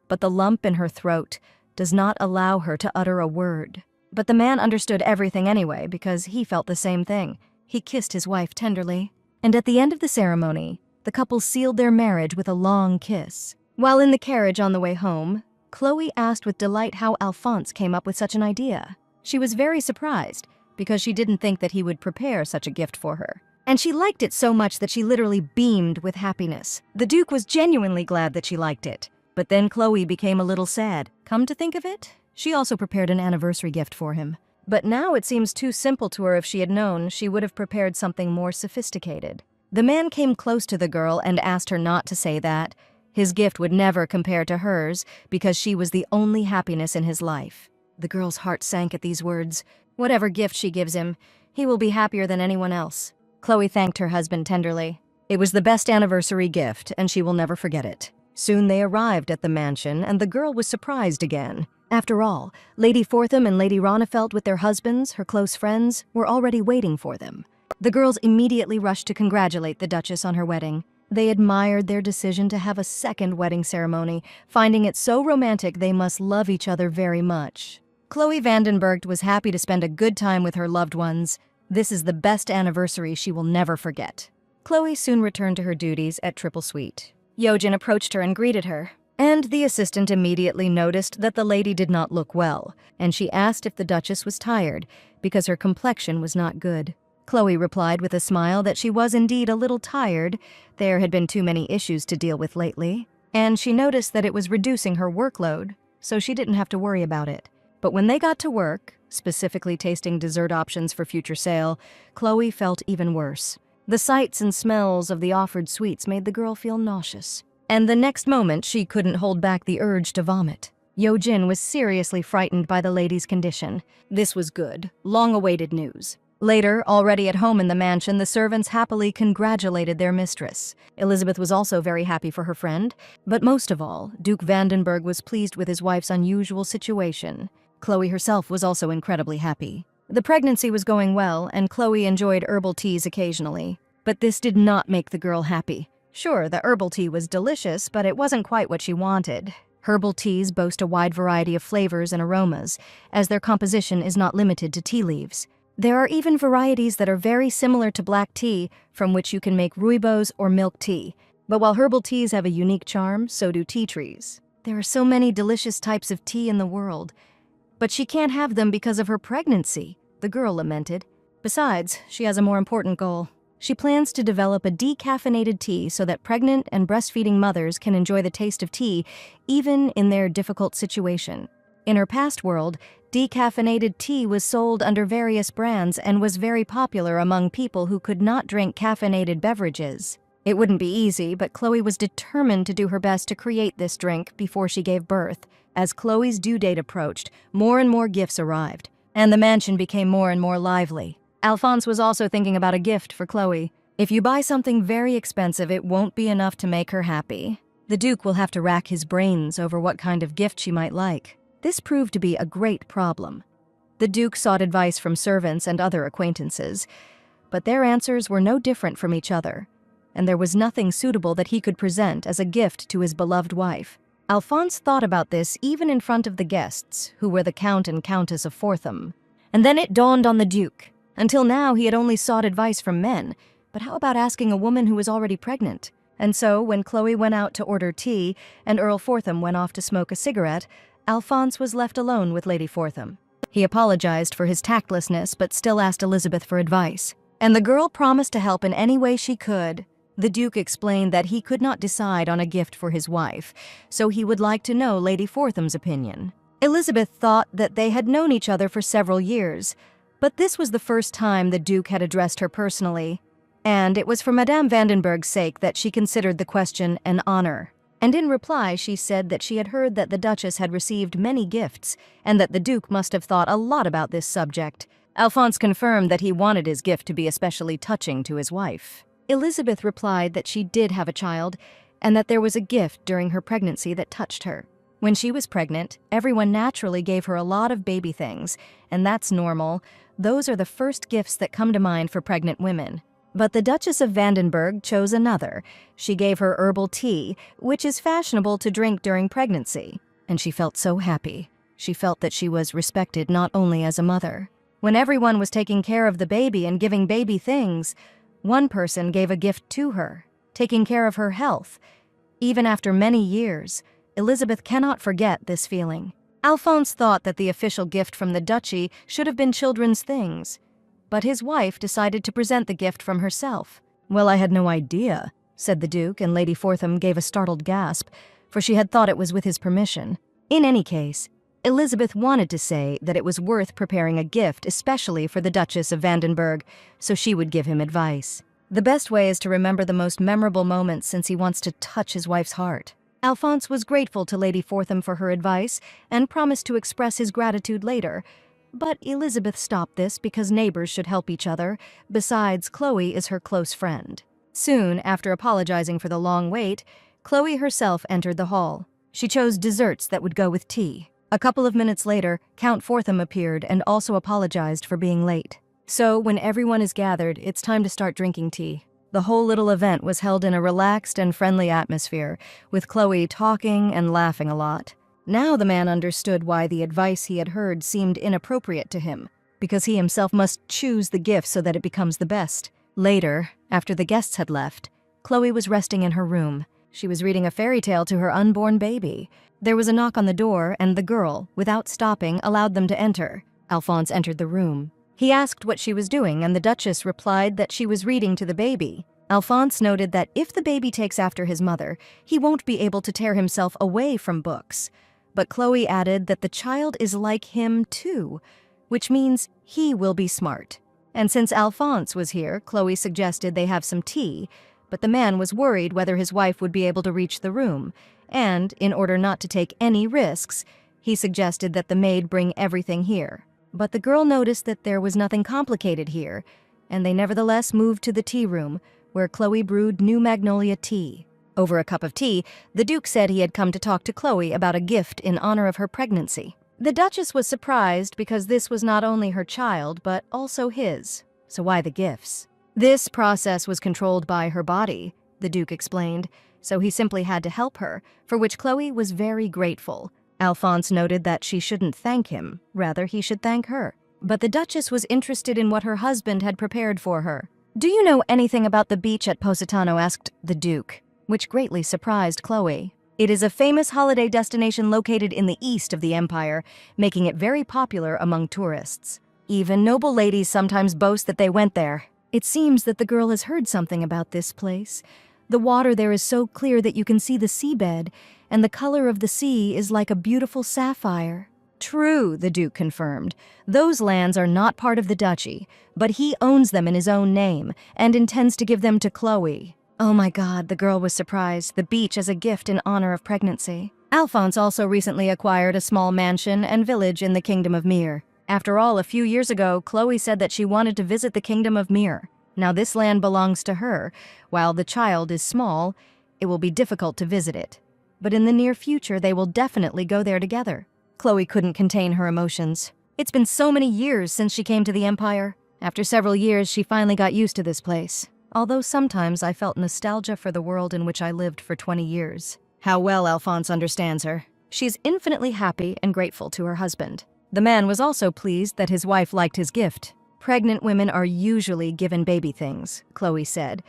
But the lump in her throat does not allow her to utter a word. But the man understood everything anyway, because he felt the same thing. He kissed his wife tenderly, and at the end of the ceremony, the couple sealed their marriage with a long kiss. While in the carriage on the way home, Chloe asked with delight how Alphonse came up with such an idea. She was very surprised, because she didn't think that he would prepare such a gift for her. And she liked it so much that she literally beamed with happiness. The Duke was genuinely glad that she liked it. But then Chloe became a little sad. Come to think of it, she also prepared an anniversary gift for him. But now it seems too simple to her. If she had known, she would have prepared something more sophisticated. The man came close to the girl and asked her not to say that. His gift would never compare to hers, because she was the only happiness in his life. The girl's heart sank at these words. Whatever gift she gives him, he will be happier than anyone else. Chloe thanked her husband tenderly. It was the best anniversary gift, and she will never forget it. Soon they arrived at the mansion, and the girl was surprised again. After all, Lady Fortham and Lady Ronefelt with their husbands, her close friends, were already waiting for them. The girls immediately rushed to congratulate the Duchess on her wedding. They admired their decision to have a second wedding ceremony, finding it so romantic they must love each other very much. Chloe Vandenberg was happy to spend a good time with her loved ones. This is the best anniversary she will never forget. Chloe soon returned to her duties at Triple Suite. Yojin approached her and greeted her, and the assistant immediately noticed that the lady did not look well, and she asked if the Duchess was tired, because her complexion was not good. Chloe replied with a smile that she was indeed a little tired. There had been too many issues to deal with lately, and she noticed that it was reducing her workload, so she didn't have to worry about it. But when they got to work, specifically tasting dessert options for future sale, Chloe felt even worse. The sights and smells of the offered sweets made the girl feel nauseous, and the next moment she couldn't hold back the urge to vomit. Yojin was seriously frightened by the lady's condition. This was good, long-awaited news. Later, already at home in the mansion, the servants happily congratulated their mistress. Elizabeth was also very happy for her friend, but most of all, Duke Vandenberg was pleased with his wife's unusual situation. Chloe herself was also incredibly happy. The pregnancy was going well, and Chloe enjoyed herbal teas occasionally. But this did not make the girl happy. Sure, the herbal tea was delicious, but it wasn't quite what she wanted. Herbal teas boast a wide variety of flavors and aromas, as their composition is not limited to tea leaves. There are even varieties that are very similar to black tea, from which you can make rooibos or milk tea. But while herbal teas have a unique charm, so do tea trees. There are so many delicious types of tea in the world. But she can't have them because of her pregnancy, the girl lamented. Besides, she has a more important goal. She plans to develop a decaffeinated tea so that pregnant and breastfeeding mothers can enjoy the taste of tea even in their difficult situation. In her past world, decaffeinated tea was sold under various brands and was very popular among people who could not drink caffeinated beverages. It wouldn't be easy, but Chloe was determined to do her best to create this drink before she gave birth. As Chloe's due date approached, more and more gifts arrived, and the mansion became more and more lively. Alphonse was also thinking about a gift for Chloe. If you buy something very expensive, it won't be enough to make her happy. The Duke will have to rack his brains over what kind of gift she might like. This proved to be a great problem. The Duke sought advice from servants and other acquaintances, but their answers were no different from each other, and there was nothing suitable that he could present as a gift to his beloved wife. Alphonse thought about this even in front of the guests, who were the Count and Countess of Fortham. And then it dawned on the Duke. Until now, he had only sought advice from men, but how about asking a woman who was already pregnant? And so, when Chloe went out to order tea and Earl Fortham went off to smoke a cigarette, Alphonse was left alone with Lady Fortham. He apologized for his tactlessness but still asked Elizabeth for advice. And the girl promised to help in any way she could. The Duke explained that he could not decide on a gift for his wife, so he would like to know Lady Fortham's opinion. Elizabeth thought that they had known each other for several years, but this was the first time the Duke had addressed her personally, and it was for Madame Vandenberg's sake that she considered the question an honor. And in reply she said that she had heard that the Duchess had received many gifts, and that the Duke must have thought a lot about this subject. Alphonse confirmed that he wanted his gift to be especially touching to his wife. Elizabeth replied that she did have a child, and that there was a gift during her pregnancy that touched her. When she was pregnant, everyone naturally gave her a lot of baby things, and that's normal. Those are the first gifts that come to mind for pregnant women. But the Duchess of Vandenberg chose another. She gave her herbal tea, which is fashionable to drink during pregnancy. And she felt so happy. She felt that she was respected not only as a mother. When everyone was taking care of the baby and giving baby things, one person gave a gift to her, taking care of her health. Even after many years, Elizabeth cannot forget this feeling. Alphonse thought that the official gift from the duchy should have been children's things. But his wife decided to present the gift from herself. "Well, I had no idea," said the Duke, and Lady Fortham gave a startled gasp, for she had thought it was with his permission. In any case, Elizabeth wanted to say that it was worth preparing a gift especially for the Duchess of Vandenberg, so she would give him advice. The best way is to remember the most memorable moments since he wants to touch his wife's heart. Alphonse was grateful to Lady Fortham for her advice and promised to express his gratitude later. But Elizabeth stopped this because neighbors should help each other. Besides, Chloe is her close friend. Soon, after apologizing for the long wait, Chloe herself entered the hall. She chose desserts that would go with tea. A couple of minutes later, Count Fortham appeared and also apologized for being late. So, when everyone is gathered, it's time to start drinking tea. The whole little event was held in a relaxed and friendly atmosphere, with Chloe talking and laughing a lot. Now the man understood why the advice he had heard seemed inappropriate to him, because he himself must choose the gift so that it becomes the best. Later, after the guests had left, Chloe was resting in her room. She was reading a fairy tale to her unborn baby. There was a knock on the door, and the girl, without stopping, allowed them to enter. Alphonse entered the room. He asked what she was doing, and the Duchess replied that she was reading to the baby. Alphonse noted that if the baby takes after his mother, he won't be able to tear himself away from books. But Chloe added that the child is like him too, which means he will be smart. And since Alphonse was here, Chloe suggested they have some tea, but the man was worried whether his wife would be able to reach the room, and, in order not to take any risks, he suggested that the maid bring everything here. But the girl noticed that there was nothing complicated here, and they nevertheless moved to the tea room, where Chloe brewed new magnolia tea. Over a cup of tea, the Duke said he had come to talk to Chloe about a gift in honor of her pregnancy. The Duchess was surprised because this was not only her child, but also his. So why the gifts? This process was controlled by her body, the Duke explained, so he simply had to help her, for which Chloe was very grateful. Alphonse noted that she shouldn't thank him, rather he should thank her. But the Duchess was interested in what her husband had prepared for her. "Do you know anything about the beach at Positano?" asked the Duke, which greatly surprised Chloe. "It is a famous holiday destination located in the east of the empire, making it very popular among tourists. Even noble ladies sometimes boast that they went there." It seems that the girl has heard something about this place. The water there is so clear that you can see the seabed, and the color of the sea is like a beautiful sapphire. "True," the Duke confirmed. "Those lands are not part of the duchy, but he owns them in his own name and intends to give them to Chloe." Oh my God, the girl was surprised. The beach as a gift in honor of pregnancy. Alphonse also recently acquired a small mansion and village in the Kingdom of Mir. After all, a few years ago, Chloe said that she wanted to visit the Kingdom of Mir. Now this land belongs to her. While the child is small, it will be difficult to visit it. But in the near future, they will definitely go there together. Chloe couldn't contain her emotions. It's been so many years since she came to the Empire. After several years, she finally got used to this place. Although sometimes I felt nostalgia for the world in which I lived for 20 years. How well Alphonse understands her. She's infinitely happy and grateful to her husband. The man was also pleased that his wife liked his gift. "Pregnant women are usually given baby things," Chloe said,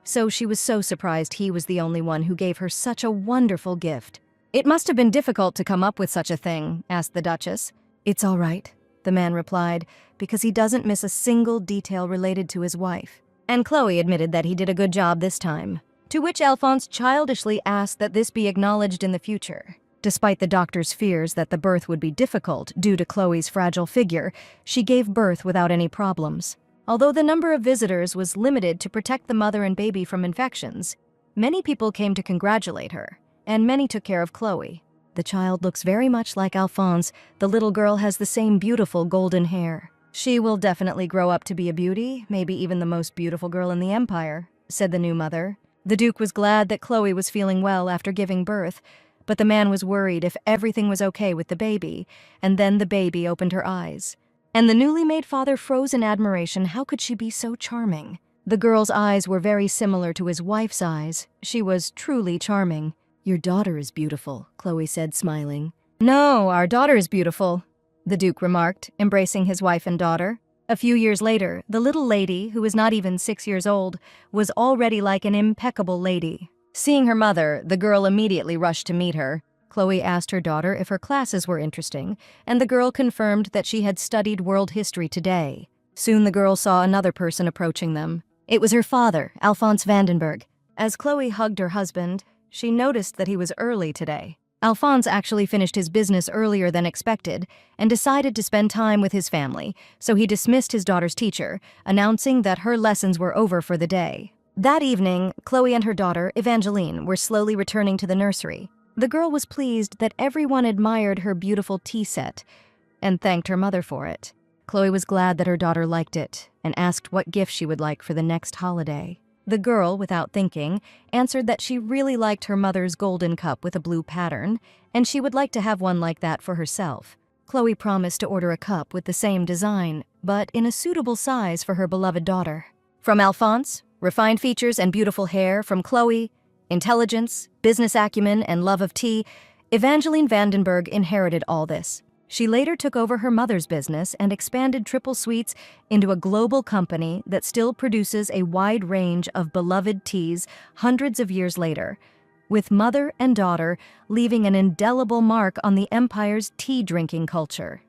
so she was so surprised he was the only one who gave her such a wonderful gift. "It must have been difficult to come up with such a thing," asked the Duchess. "It's all right," the man replied, "because he doesn't miss a single detail related to his wife." And Chloe admitted that he did a good job this time, to which Alphonse childishly asked that this be acknowledged in the future. Despite the doctor's fears that the birth would be difficult due to Chloe's fragile figure, she gave birth without any problems. Although the number of visitors was limited to protect the mother and baby from infections, many people came to congratulate her, and many took care of Chloe. "The child looks very much like Alphonse. The little girl has the same beautiful golden hair. She will definitely grow up to be a beauty, maybe even the most beautiful girl in the empire," said the new mother. The Duke was glad that Chloe was feeling well after giving birth, but the man was worried if everything was okay with the baby, and then the baby opened her eyes. And the newly made father froze in admiration. How could she be so charming? The girl's eyes were very similar to his wife's eyes. She was truly charming. "Your daughter is beautiful," Chloe said, smiling. "No, our daughter is beautiful," the Duke remarked, embracing his wife and daughter. A few years later, the little lady, who was not even 6 years old, was already like an impeccable lady. Seeing her mother, the girl immediately rushed to meet her. Chloe asked her daughter if her classes were interesting, and the girl confirmed that she had studied world history today. Soon the girl saw another person approaching them. It was her father, Alphonse Vandenberg. As Chloe hugged her husband, she noticed that he was early today. Alphonse actually finished his business earlier than expected and decided to spend time with his family, so he dismissed his daughter's teacher, announcing that her lessons were over for the day. That evening, Chloe and her daughter, Evangeline, were slowly returning to the nursery. The girl was pleased that everyone admired her beautiful tea set and thanked her mother for it. Chloe was glad that her daughter liked it and asked what gift she would like for the next holiday. The girl, without thinking, answered that she really liked her mother's golden cup with a blue pattern, and she would like to have one like that for herself. Chloe promised to order a cup with the same design, but in a suitable size for her beloved daughter. From Alphonse, refined features and beautiful hair. From Chloe, intelligence, business acumen, and love of tea, Evangeline Vandenberg inherited all this. She later took over her mother's business and expanded Triple Sweets into a global company that still produces a wide range of beloved teas hundreds of years later, with mother and daughter leaving an indelible mark on the empire's tea-drinking culture.